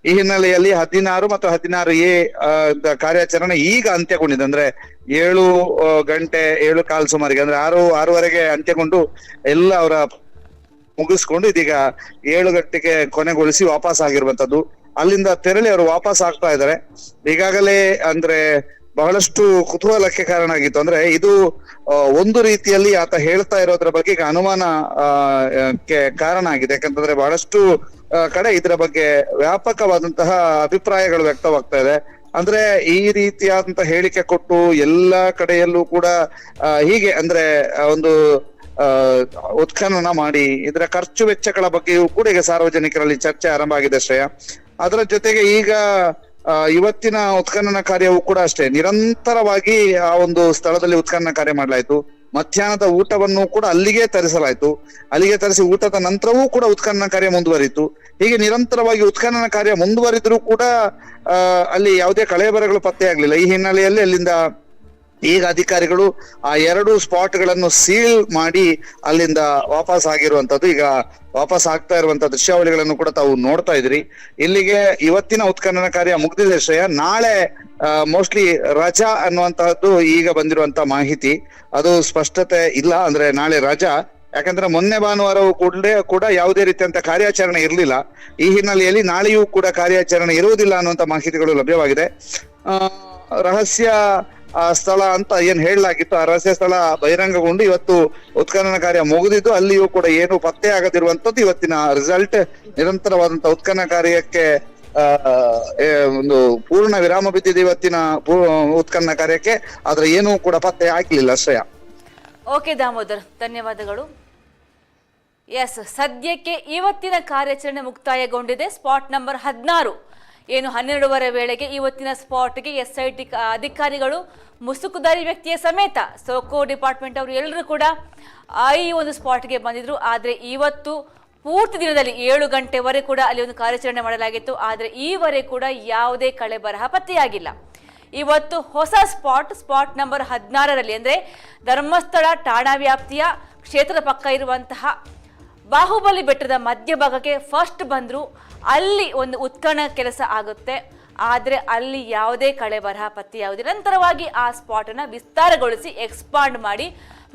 ಈ ಹಿನ್ನೆಲೆಯಲ್ಲಿ 16 ಮತ್ತು 16A ಕಾರ್ಯಾಚರಣೆ ಈಗ ಅಂತ್ಯಗೊಂಡಿದೆ. ಅಂದ್ರೆ 7 ಗಂಟೆ 7:15 ಸುಮಾರಿಗೆ, ಅಂದ್ರೆ 6:06ವರೆಗೆ ಅಂತ್ಯಗೊಂಡು ಎಲ್ಲ ಅವರ ಮುಗಿಸ್ಕೊಂಡು ಇದೀಗ 7 ಗಂಟೆಗೆ ಕೊನೆಗೊಳಿಸಿ ವಾಪಸ್ ಆಗಿರುವಂತದ್ದು. ಅಲ್ಲಿಂದ ತೆರಳಿ ಅವರು ವಾಪಸ್ ಆಗ್ತಾ ಇದ್ದಾರೆ. ಈಗಾಗಲೇ ಅಂದ್ರೆ ಬಹಳಷ್ಟು ಕುತೂಹಲಕ್ಕೆ ಕಾರಣ ಆಗಿತ್ತು. ಅಂದ್ರೆ ಇದು ಒಂದು ರೀತಿಯಲ್ಲಿ ಆತ ಹೇಳ್ತಾ ಇರೋದ್ರ ಬಗ್ಗೆ ಈಗ ಅನುಮಾನ ಕಾರಣ ಆಗಿದೆ. ಯಾಕಂತಂದ್ರೆ ಬಹಳಷ್ಟು ಕಡೆ ಇದರ ಬಗ್ಗೆ ವ್ಯಾಪಕವಾದಂತಹ ಅಭಿಪ್ರಾಯಗಳು ವ್ಯಕ್ತವಾಗ್ತಾ ಇದೆ. ಅಂದ್ರೆ ಈ ರೀತಿಯಾದಂತಹ ಹೇಳಿಕೆ ಕೊಟ್ಟು ಎಲ್ಲಾ ಕಡೆಯಲ್ಲೂ ಕೂಡ ಹೀಗೆ ಅಂದ್ರೆ ಒಂದು ಉತ್ಖನನ ಮಾಡಿ ಇದರ ಖರ್ಚು ವೆಚ್ಚಗಳ ಬಗ್ಗೆಯೂ ಕೂಡ ಈಗ ಸಾರ್ವಜನಿಕರಲ್ಲಿ ಚರ್ಚೆ ಆರಂಭ ಆಗಿದೆ ಶ್ರೇಯ. ಅದರ ಜೊತೆಗೆ ಈಗ ಇವತ್ತಿನ ಉತ್ಖನನ ಕಾರ್ಯವೂ ಕೂಡ ಅಷ್ಟೇ, ನಿರಂತರವಾಗಿ ಆ ಒಂದು ಸ್ಥಳದಲ್ಲಿ ಉತ್ಖನನ ಕಾರ್ಯ ಮಾಡಲಾಯಿತು. ಮಧ್ಯಾಹ್ನದ ಊಟವನ್ನು ಕೂಡ ಅಲ್ಲಿಗೆ ತರಿಸಲಾಯಿತು. ಅಲ್ಲಿಗೆ ತರಿಸಿ ಊಟದ ನಂತರವೂ ಕೂಡ ಉತ್ಖನನ ಕಾರ್ಯ ಮುಂದುವರಿಯಿತು. ಹೀಗೆ ನಿರಂತರವಾಗಿ ಉತ್ಖನನ ಕಾರ್ಯ ಮುಂದುವರಿದ್ರೂ ಕೂಡ ಅಲ್ಲಿ ಯಾವುದೇ ಕಳೆಬರಗಳು ಪತ್ತೆ ಆಗ್ಲಿಲ್ಲ. ಈ ಹಿನ್ನೆಲೆಯಲ್ಲಿ ಅಲ್ಲಿಂದ ಈಗ ಅಧಿಕಾರಿಗಳು ಆ 2 ಸ್ಪಾಟ್ಗಳನ್ನು ಸೀಲ್ ಮಾಡಿ ಅಲ್ಲಿಂದ ವಾಪಸ್ ಆಗಿರುವಂತದ್ದು, ಈಗ ವಾಪಸ್ ಆಗ್ತಾ ಇರುವಂತ ದೃಶ್ಯಾವಳಿಗಳನ್ನು ಕೂಡ ತಾವು ನೋಡ್ತಾ ಇದ್ರಿ. ಇಲ್ಲಿಗೆ ಇವತ್ತಿನ ಉತ್ಖನನ ಕಾರ್ಯ ಮುಗ್ದಿದೆ ಶ್ರೇಯ. ನಾಳೆ ಮೋಸ್ಟ್ಲಿ ರಜಾ ಅನ್ನುವಂತಹದ್ದು ಈಗ ಬಂದಿರುವಂತ ಮಾಹಿತಿ, ಅದು ಸ್ಪಷ್ಟತೆ ಇಲ್ಲ. ಅಂದ್ರೆ ನಾಳೆ ರಜಾ, ಯಾಕಂದ್ರೆ ಮೊನ್ನೆ ಭಾನುವಾರವೂ ಕೂಡ ಯಾವುದೇ ರೀತಿಯಂತ ಕಾರ್ಯಾಚರಣೆ ಇರಲಿಲ್ಲ. ಈ ಹಿನ್ನೆಲೆಯಲ್ಲಿ ನಾಳೆಯೂ ಕೂಡ ಕಾರ್ಯಾಚರಣೆ ಇರುವುದಿಲ್ಲ ಅನ್ನುವಂತ ಮಾಹಿತಿಗಳು ಲಭ್ಯವಾಗಿದೆ. ರಹಸ್ಯ ಸ್ಥಳ ಅಂತ ಏನ್ ಹೇಳಲಾಗಿತ್ತು, ಆ ರಹಸ್ಯ ಸ್ಥಳ ಬಹಿರಂಗಗೊಂಡು ಇವತ್ತು ಉತ್ಖನನ ಕಾರ್ಯ ಮುಗಿದಿದ್ದು, ಅಲ್ಲಿಯೂ ಕೂಡ ಏನು ಪತ್ತೆ ಆಗದಿರುವಂತದ್ದು ಇವತ್ತಿನ ರಿಸಲ್ಟ್. ನಿರಂತರವಾದಂತಹ ಉತ್ಖನನ ಕಾರ್ಯಕ್ಕೆ ಒಂದು ಪೂರ್ಣ ವಿರಾಮ ಬಿದ್ದಿದೆ ಇವತ್ತಿನ ಉತ್ಖನನ ಕಾರ್ಯಕ್ಕೆ, ಆದ್ರೆ ಏನೂ ಕೂಡ ಪತ್ತೆ ಆಗ್ಲಿಲ್ಲ ಶ್ರೇಯ. ಓಕೆ ದಾಮೋದರ್, ಧನ್ಯವಾದಗಳು. ಎಸ್, ಸದ್ಯಕ್ಕೆ ಇವತ್ತಿನ ಕಾರ್ಯಾಚರಣೆ ಮುಕ್ತಾಯಗೊಂಡಿದೆ. ಸ್ಪಾಟ್ ನಂಬರ್ 16 ಏನು 12:30 ವೇಳೆಗೆ ಇವತ್ತಿನ ಸ್ಪಾಟ್ಗೆ SIT ಅಧಿಕಾರಿಗಳು ಮುಸುಕುದಾರಿ ವ್ಯಕ್ತಿಯ ಸಮೇತ ಸೋಕೋ ಡಿಪಾರ್ಟ್ಮೆಂಟ್ ಅವರು ಎಲ್ಲರೂ ಕೂಡ ಈ ಒಂದು ಸ್ಪಾಟ್ಗೆ ಬಂದಿದ್ರು. ಆದರೆ ಇವತ್ತು ಪೂರ್ತಿ ದಿನದಲ್ಲಿ 7 ಗಂಟೆವರೆಗೆ ಕೂಡ ಅಲ್ಲಿ ಒಂದು ಕಾರ್ಯಾಚರಣೆ ಮಾಡಲಾಗಿತ್ತು. ಆದರೆ ಈವರೆಗೆ ಕೂಡ ಯಾವುದೇ ಕಳೆ ಬರಹ ಪತ್ತೆಯಾಗಿಲ್ಲ. ಇವತ್ತು ಹೊಸ ಸ್ಪಾಟ್ ನಂಬರ್ 16ರಲ್ಲಿ ಅಂದರೆ ಧರ್ಮಸ್ಥಳ ಠಾಣಾ ವ್ಯಾಪ್ತಿಯ ಕ್ಷೇತ್ರದ ಪಕ್ಕ ಇರುವಂತಹ ಬಾಹುಬಲಿ ಬೆಟ್ಟದ ಮಧ್ಯಭಾಗಕ್ಕೆ ಫಸ್ಟ್ ಬಂದ್ರು. ಅಲ್ಲಿ ಒಂದು ಉತ್ಖನನ ಕೆಲಸ ಆಗುತ್ತೆ, ಆದರೆ ಅಲ್ಲಿ ಯಾವುದೇ ಕಳೆ ಬರಹ ಪತ್ತೆಯಾಗುವುದಿಲ್ಲ. ನಂತರವಾಗಿ ಆ ಸ್ಪಾಟನ್ನು ವಿಸ್ತಾರಗೊಳಿಸಿ ಎಕ್ಸ್ಪಾಂಡ್ ಮಾಡಿ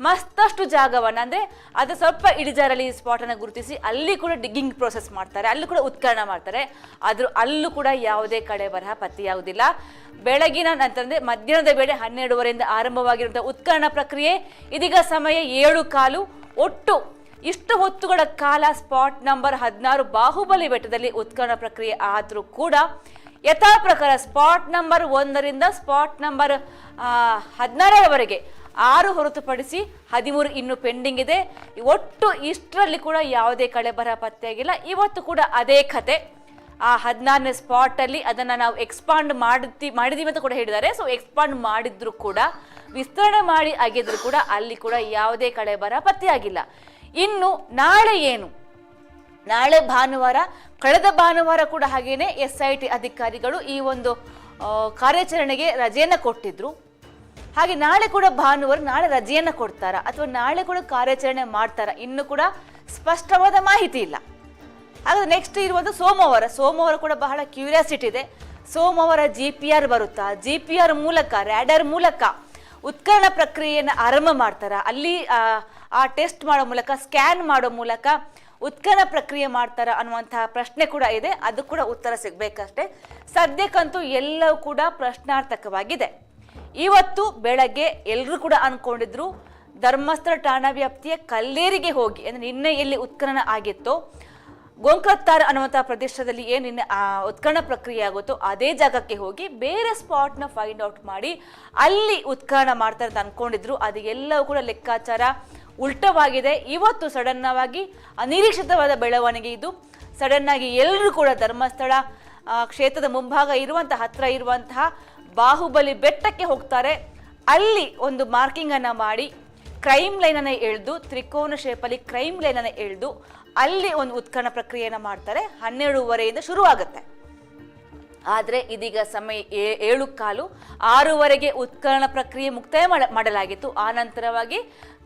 ಮತ್ತಷ್ಟು ಜಾಗವನ್ನು, ಅಂದರೆ ಅದು ಸ್ವಲ್ಪ ಇಳಿಜಾರಲ್ಲಿ ಸ್ಪಾಟನ್ನು ಗುರುತಿಸಿ ಅಲ್ಲಿ ಕೂಡ ಡಿಗ್ಗಿಂಗ್ ಪ್ರೋಸೆಸ್ ಮಾಡ್ತಾರೆ, ಅಲ್ಲಿ ಕೂಡ ಉತ್ಖನನ ಮಾಡ್ತಾರೆ. ಆದರೂ ಅಲ್ಲೂ ಕೂಡ ಯಾವುದೇ ಕಳೆ ಬರಹ ಪತ್ತೆಯಾಗುವುದಿಲ್ಲ. ಬೆಳಗಿನ ನಂತರ ಅಂದರೆ ಮಧ್ಯಾಹ್ನದ ವೇಳೆ 12:30ರಿಂದ ಆರಂಭವಾಗಿರುವಂಥ ಉತ್ಖನನ ಪ್ರಕ್ರಿಯೆ ಇದೀಗ ಸಮಯ 7:15. ಒಟ್ಟು ಇಷ್ಟು ಹೊತ್ತುಗಳ ಕಾಲ ಸ್ಪಾಟ್ ನಂಬರ್ 16 ಬಾಹುಬಲಿ ಬೆಟ್ಟದಲ್ಲಿ ಉತ್ಖನನ ಪ್ರಕ್ರಿಯೆ ಆದರೂ ಕೂಡ ಯಥಾ ಪ್ರಕಾರ ಸ್ಪಾಟ್ ನಂಬರ್ 1ರಿಂದ ಸ್ಪಾಟ್ ನಂಬರ್ 16ರವರೆಗೆ 6 ಹೊರತುಪಡಿಸಿ 13 ಇನ್ನು ಪೆಂಡಿಂಗ್ ಇದೆ. ಒಟ್ಟು ಇಷ್ಟರಲ್ಲಿ ಕೂಡ ಯಾವುದೇ ಕಳೆ ಬರಹ ಪತ್ತೆಯಾಗಿಲ್ಲ. ಇವತ್ತು ಕೂಡ ಅದೇ ಕತೆ. ಆ 16ನೇ ಸ್ಪಾಟಲ್ಲಿ ಅದನ್ನು ನಾವು ಎಕ್ಸ್ಪಾಂಡ್ ಮಾಡಿದೀವಿ ಅಂತ ಕೂಡ ಹೇಳಿದ್ದಾರೆ. ಸೊ ಎಕ್ಸ್ಪಾಂಡ್ ಮಾಡಿದ್ರು ಕೂಡ, ವಿಸ್ತರಣೆ ಮಾಡಿ ಆಗಿದ್ರು ಕೂಡ ಅಲ್ಲಿ ಕೂಡ ಯಾವುದೇ ಕಳೆ ಬರಹ ಪತ್ತೆಯಾಗಿಲ್ಲ. ಇನ್ನು ನಾಳೆ ಏನು, ನಾಳೆ ಭಾನುವಾರ, ಕಳೆದ ಭಾನುವಾರ ಕೂಡ ಹಾಗೇನೆ SIT ಅಧಿಕಾರಿಗಳು ಈ ಒಂದು ಕಾರ್ಯಾಚರಣೆಗೆ ರಜೆಯನ್ನು ಕೊಟ್ಟಿದ್ರು. ಹಾಗೆ ನಾಳೆ ಕೂಡ ಭಾನುವಾರ, ನಾಳೆ ರಜೆಯನ್ನು ಕೊಡ್ತಾರಾ ಅಥವಾ ನಾಳೆ ಕೂಡ ಕಾರ್ಯಾಚರಣೆ ಮಾಡ್ತಾರಾ ಇನ್ನು ಕೂಡ ಸ್ಪಷ್ಟವಾದ ಮಾಹಿತಿ ಇಲ್ಲ. ಹಾಗಾದ್ರೆ ನೆಕ್ಸ್ಟ್ ಇರುವುದು ಸೋಮವಾರ ಕೂಡ ಬಹಳ ಕ್ಯೂರಿಯಾಸಿಟಿ ಇದೆ. ಸೋಮವಾರ GPR ಬರುತ್ತಾ, GPR ಮೂಲಕ, ರ್ಯಾಡರ್ ಮೂಲಕ ಉತ್ಖನನ ಪ್ರಕ್ರಿಯೆಯನ್ನು ಆರಂಭ ಮಾಡ್ತಾರಾ, ಅಲ್ಲಿ ಆ ಟೆಸ್ಟ್ ಮಾಡೋ ಮೂಲಕ, ಸ್ಕ್ಯಾನ್ ಮಾಡೋ ಮೂಲಕ ಉತ್ಖನನ ಪ್ರಕ್ರಿಯೆ ಮಾಡ್ತಾರ ಅನ್ನುವಂತಹ ಪ್ರಶ್ನೆ ಕೂಡ ಇದೆ. ಅದು ಕೂಡ ಉತ್ತರ ಸಿಗಬೇಕಷ್ಟೇ. ಸದ್ಯಕ್ಕಂತೂ ಎಲ್ಲವೂ ಕೂಡ ಪ್ರಶ್ನಾರ್ಥಕವಾಗಿದೆ. ಇವತ್ತು ಬೆಳಗ್ಗೆ ಎಲ್ಲರೂ ಕೂಡ ಅನ್ಕೊಂಡಿದ್ರು ಧರ್ಮಸ್ಥಳ ಠಾಣಾ ವ್ಯಾಪ್ತಿಯ ಕಲ್ಲೇರಿಗೆ ಹೋಗಿ, ಅಂದರೆ ನಿನ್ನೆ ಎಲ್ಲಿ ಉತ್ಖನನ ಆಗಿತ್ತೋ ಗೋಂಕತ್ತಾರ್ ಅನ್ನುವಂತಹ ಪ್ರದೇಶದಲ್ಲಿ ಏನು ನಿನ್ನೆ ಉತ್ಖನನ ಪ್ರಕ್ರಿಯೆ ಆಗುತ್ತೋ ಅದೇ ಜಾಗಕ್ಕೆ ಹೋಗಿ ಬೇರೆ ಸ್ಪಾಟ್ನ ಫೈಂಡ್ ಔಟ್ ಮಾಡಿ ಅಲ್ಲಿ ಉತ್ಖನನ ಮಾಡ್ತಾರೆ ಅಂತ ಅನ್ಕೊಂಡಿದ್ರು. ಅದು ಎಲ್ಲವೂ ಕೂಡ ಲೆಕ್ಕಾಚಾರ ಉಲ್ಟವಾಗಿದೆ. ಇವತ್ತು ಸಡನ್ ಆಗಿ ಅನಿರೀಕ್ಷಿತವಾದ ಬೆಳವಣಿಗೆ ಇದು. ಸಡನ್ ಆಗಿ ಎಲ್ಲರೂ ಕೂಡ ಧರ್ಮಸ್ಥಳ ಕ್ಷೇತ್ರದ ಮುಂಭಾಗ ಇರುವಂತಹ, ಹತ್ರ ಇರುವಂತಹ ಬಾಹುಬಲಿ ಬೆಟ್ಟಕ್ಕೆ ಹೋಗ್ತಾರೆ. ಅಲ್ಲಿ ಒಂದು ಮಾರ್ಕಿಂಗ್ ಅನ್ನ ಮಾಡಿ ಕ್ರೈಮ್ ಲೈನ್ ಅನ್ನು ಎಳೆದು, ತ್ರಿಕೋನ ಶೇಪಲ್ಲಿ ಕ್ರೈಮ್ ಲೈನ್ ಅನ್ನು ಎಳೆದು ಅಲ್ಲಿ ಒಂದು ಉತ್ಖನನ ಪ್ರಕ್ರಿಯೆಯನ್ನು ಮಾಡ್ತಾರೆ. 12:30ಯಿಂದ ಶುರುವಾಗುತ್ತೆ. ಆದರೆ ಇದೀಗ ಸಮಯ 7:15, 6:00ವರೆಗೆ ಉತ್ಖನನ ಪ್ರಕ್ರಿಯೆ ಮುಕ್ತಾಯ ಮಾಡಲಾಗಿತ್ತು. ಆ ನಂತರವಾಗಿ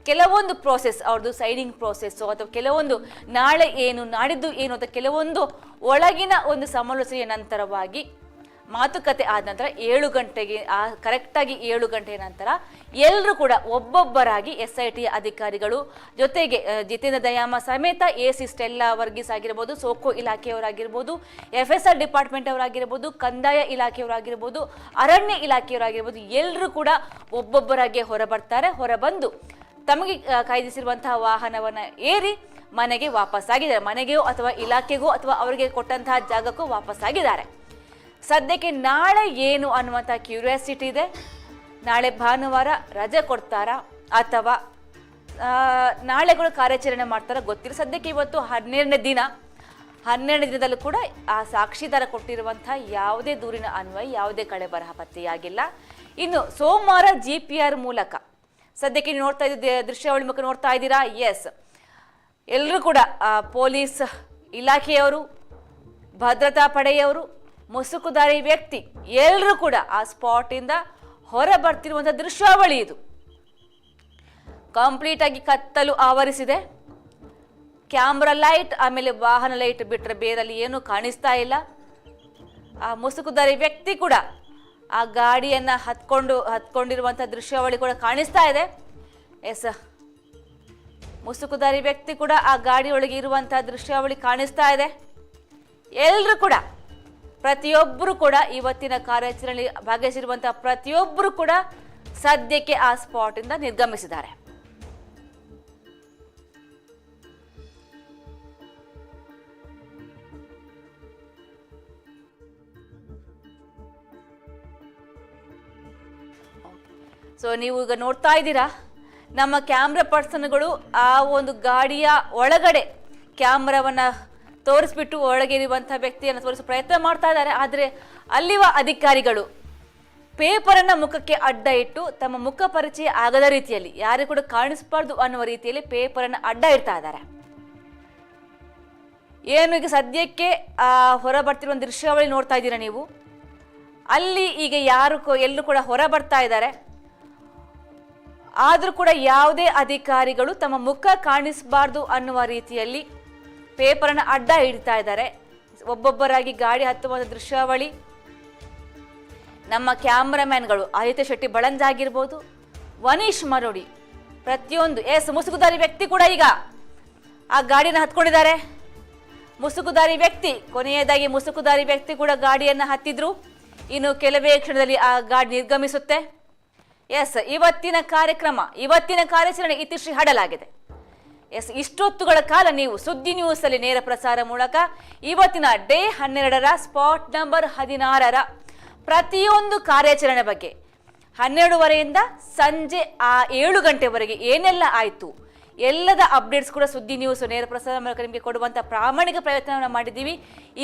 ಕೆಲವೊಂದು ಪ್ರೋಸೆಸ್, ಅವ್ರದ್ದು ಸೈನಿಂಗ್ ಪ್ರೋಸೆಸ್ಸು ಅಥವಾ ಕೆಲವೊಂದು ನಾಳೆ ಏನು ನಾಡಿದ್ದು ಏನು ಅಂತ ಕೆಲವೊಂದು ಒಳಗಿನ ಒಂದು ಸಮಾಲೋಚನೆಯ ನಂತರವಾಗಿ ಮಾತುಕತೆ ಆದ ನಂತರ 7 ಗಂಟೆಗೆ ಕರೆಕ್ಟಾಗಿ 7 ಗಂಟೆಯ ನಂತರ ಎಲ್ಲರೂ ಕೂಡ ಒಬ್ಬೊಬ್ಬರಾಗಿ SIT ಅಧಿಕಾರಿಗಳು ಜೊತೆಗೆ ಜಿತೇಂದ್ರ ದಯಾಮ ಸಮೇತ AC ಸ್ಟೆಲ್ಲಾ ವರ್ಗೀಸ್ ಆಗಿರ್ಬೋದು, ಸೋಕೋ ಇಲಾಖೆಯವರಾಗಿರ್ಬೋದು, FSR ಡಿಪಾರ್ಟ್ಮೆಂಟ್ ಅವರಾಗಿರ್ಬೋದು, ಕಂದಾಯ ಇಲಾಖೆಯವರಾಗಿರ್ಬೋದು, ಅರಣ್ಯ ಇಲಾಖೆಯವರಾಗಿರ್ಬೋದು, ಎಲ್ಲರೂ ಕೂಡ ಒಬ್ಬೊಬ್ಬರಾಗಿ ಹೊರಬಂದು ತಮಗೆ ಕಾಯ್ದಿರಿಸಿರುವಂತಹ ವಾಹನವನ್ನು ಏರಿ ಮನೆಗೆ ವಾಪಸ್ಸಾಗಿದ್ದಾರೆ. ಮನೆಗೆಯೋ ಅಥವಾ ಇಲಾಖೆಗೋ ಅಥವಾ ಅವರಿಗೆ ಕೊಟ್ಟಂತಹ ಜಾಗಕ್ಕೂ ವಾಪಸ್ಸಾಗಿದ್ದಾರೆ. ಸದ್ಯಕ್ಕೆ ನಾಳೆ ಏನು ಅನ್ನುವಂಥ ಕ್ಯೂರಿಯಾಸಿಟಿ ಇದೆ. ನಾಳೆ ಭಾನುವಾರ ರಜೆ ಕೊಡ್ತಾರಾ ಅಥವಾ ನಾಳೆ ಕೂಡ ಕಾರ್ಯಾಚರಣೆ ಮಾಡ್ತಾರ ಗೊತ್ತಿಲ್ಲ. ಸದ್ಯಕ್ಕೆ ಇವತ್ತು 12ನೇ ದಿನ. 12ನೇ ದಿನದಲ್ಲೂ ಕೂಡ ಆ ಸಾಕ್ಷಿದಾರ ಕೊಟ್ಟಿರುವಂತಹ ಯಾವುದೇ ದೂರಿನ ಅನ್ವಯ ಯಾವುದೇ ಕಳೆ ಬರಹ ಪತ್ತೆಯಾಗಿಲ್ಲ. ಇನ್ನು ಸೋಮವಾರ GPR ಮೂಲಕ ಸದ್ಯಕ್ಕೆ ನೀವು ನೋಡ್ತಾ ಇದ್ದ ದೃಶ್ಯಾವಳಿ ಮೂಲಕ ನೋಡ್ತಾ ಇದ್ದೀರಾ. ಎಸ್, ಎಲ್ಲರೂ ಕೂಡ ಪೊಲೀಸ್ ಇಲಾಖೆಯವರು, ಭದ್ರತಾ ಪಡೆಯವರು, ಮುಸುಕುದಾರಿ ವ್ಯಕ್ತಿ ಎಲ್ಲರೂ ಕೂಡ ಆ ಸ್ಪಾಟಿಂದ ಹೊರ ಬರ್ತಿರುವಂಥ ದೃಶ್ಯಾವಳಿ ಇದು. ಕಂಪ್ಲೀಟ್ ಆಗಿ ಕತ್ತಲು ಆವರಿಸಿದೆ. ಕ್ಯಾಮ್ರಾ ಲೈಟ್ ಆಮೇಲೆ ವಾಹನ ಲೈಟ್ ಬಿಟ್ಟರೆ ಬೇರಲ್ಲಿ ಏನೂ ಕಾಣಿಸ್ತಾ ಇಲ್ಲ. ಆ ಮುಸುಕುದಾರಿ ವ್ಯಕ್ತಿ ಕೂಡ ಆ ಗಾಡಿಯನ್ನು ಹತ್ಕೊಂಡಿರುವಂಥ ದೃಶ್ಯಾವಳಿ ಕೂಡ ಕಾಣಿಸ್ತಾ ಇದೆ. ಎಸ್, ಮುಸುಕುದಾರಿ ವ್ಯಕ್ತಿ ಕೂಡ ಆ ಗಾಡಿಯೊಳಗೆ ಇರುವಂಥ ದೃಶ್ಯಾವಳಿ ಕಾಣಿಸ್ತಾ ಇದೆ. ಎಲ್ಲರೂ ಕೂಡ ಪ್ರತಿಯೊಬ್ಬರು ಕೂಡ ಇವತ್ತಿನ ಕಾರ್ಯಾಚರಣೆ ಭಾಗವಹಿಸಿರುವಂತಹ ಪ್ರತಿಯೊಬ್ಬರು ಕೂಡ ಸದ್ಯಕ್ಕೆ ಆ ಸ್ಪಾಟ್ ಇಂದ ನಿರ್ಗಮಿಸಿದ್ದಾರೆ. ಸೊ ನೀವು ಈಗ ನೋಡ್ತಾ ಇದ್ದೀರಾ, ನಮ್ಮ ಕ್ಯಾಮ್ರಾ ಪರ್ಸನ್ಗಳು ಆ ಒಂದು ಗಾಡಿಯ ಒಳಗಡೆ ಕ್ಯಾಮ್ರಾವನ್ನ ತೋರಿಸ್ಬಿಟ್ಟು ಒಳಗೆ ಇರುವಂಥ ವ್ಯಕ್ತಿಯನ್ನು ತೋರಿಸೋ ಪ್ರಯತ್ನ ಮಾಡ್ತಾ ಇದ್ದಾರೆ. ಆದರೆ ಅಲ್ಲಿವ ಅಧಿಕಾರಿಗಳು ಪೇಪರನ್ನು ಮುಖಕ್ಕೆ ಅಡ್ಡ ಇಟ್ಟು ತಮ್ಮ ಮುಖ ಪರಿಚಯ ಆಗದ ರೀತಿಯಲ್ಲಿ, ಯಾರಿಗೂ ಕೂಡ ಕಾಣಿಸ್ಬಾರ್ದು ಅನ್ನುವ ರೀತಿಯಲ್ಲಿ ಪೇಪರನ್ನು ಅಡ್ಡ ಇಡ್ತಾ ಇದ್ದಾರೆ. ಏನು ಈಗ ಸದ್ಯಕ್ಕೆ ಹೊರ ಬರ್ತಿರುವ ದೃಶ್ಯಾವಳಿ ನೋಡ್ತಾ ಇದ್ದೀರಾ ನೀವು. ಅಲ್ಲಿ ಈಗ ಎಲ್ಲರೂ ಕೂಡ ಹೊರ ಬರ್ತಾ ಇದ್ದಾರೆ. ಆದರೂ ಕೂಡ ಯಾವುದೇ ಅಧಿಕಾರಿಗಳು ತಮ್ಮ ಮುಖ ಕಾಣಿಸಬಾರ್ದು ಅನ್ನುವ ರೀತಿಯಲ್ಲಿ ಪೇಪರನ್ನು ಅಡ್ಡ ಹಿಡಿತಾ ಇದ್ದಾರೆ. ಒಬ್ಬೊಬ್ಬರಾಗಿ ಗಾಡಿ ಹತ್ತುವ ದೃಶ್ಯಾವಳಿ. ನಮ್ಮ ಕ್ಯಾಮ್ರಾಮ್ಯಾನ್ಗಳು ಆದಿತ್ಯ ಶೆಟ್ಟಿ ಬಳಂಜ ಆಗಿರ್ಬೋದು, ವನೀಶ್ ಮರೋಡಿ, ಪ್ರತಿಯೊಂದು ಮುಸುಕುದಾರಿ ವ್ಯಕ್ತಿ ಕೂಡ ಈಗ ಆ ಗಾಡಿಯನ್ನು ಹತ್ಕೊಂಡಿದ್ದಾರೆ. ಮುಸುಕುದಾರಿ ವ್ಯಕ್ತಿ ಕೊನೆಯದಾಗಿ ಮುಸುಕುದಾರಿ ವ್ಯಕ್ತಿ ಕೂಡ ಗಾಡಿಯನ್ನು ಹತ್ತಿದ್ರು. ಇನ್ನು ಕೆಲವೇ ಕ್ಷಣದಲ್ಲಿ ಆ ಗಾಡಿ ನಿರ್ಗಮಿಸುತ್ತೆ. ಇವತ್ತಿನ ಕಾರ್ಯಾಚರಣೆ ಇತಿಶ್ರೀ ಹಾಡಲಾಗಿದೆ. ಇಷ್ಟೊತ್ತುಗಳ ಕಾಲ ನೀವು ಸುದ್ದಿ ನ್ಯೂಸ್ ಅಲ್ಲಿ ನೇರ ಪ್ರಸಾರ ಮೂಲಕ ಇವತ್ತಿನ ಡೇ 12ರ ಸ್ಪಾಟ್ ನಂಬರ್ 16ರ ಪ್ರತಿಯೊಂದು ಕಾರ್ಯಾಚರಣೆ ಬಗ್ಗೆ 12ವರೆಯಿಂದ ಸಂಜೆ 7 ಗಂಟೆವರೆಗೆ ಏನೆಲ್ಲ ಆಯಿತು ಎಲ್ಲದ ಅಪ್ಡೇಟ್ಸ್ ಕೂಡ ಸುದ್ದಿ ನ್ಯೂಸ್ ನೇರ ಪ್ರಸಾರ ಮೂಲಕ ನಿಮಗೆ ಕೊಡುವಂಥ ಪ್ರಾಮಾಣಿಕ ಪ್ರಯತ್ನವನ್ನು ಮಾಡಿದ್ದೀವಿ.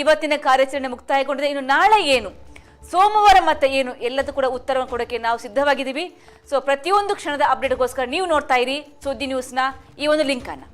ಇವತ್ತಿನ ಕಾರ್ಯಾಚರಣೆ ಮುಕ್ತಾಯಗೊಂಡಿದೆ. ಇನ್ನು ನಾಳೆ ಏನು, ಸೋಮವಾರ ಮತ್ತೆ ಏನು, ಎಲ್ಲದೂ ಕೂಡ ಉತ್ತರವನ್ನು ಕೊಡೋಕ್ಕೆ ನಾವು ಸಿದ್ಧವಾಗಿದ್ದೀವಿ. ಸೊ ಪ್ರತಿಯೊಂದು ಕ್ಷಣದ ಅಪ್ಡೇಟ್ಗೋಸ್ಕರ ನೀವು ನೋಡ್ತಾ ಇರಿ ಸುದ್ದಿ ನ್ಯೂಸ್ನ ಈ ಒಂದು ಲಿಂಕನ್ನು.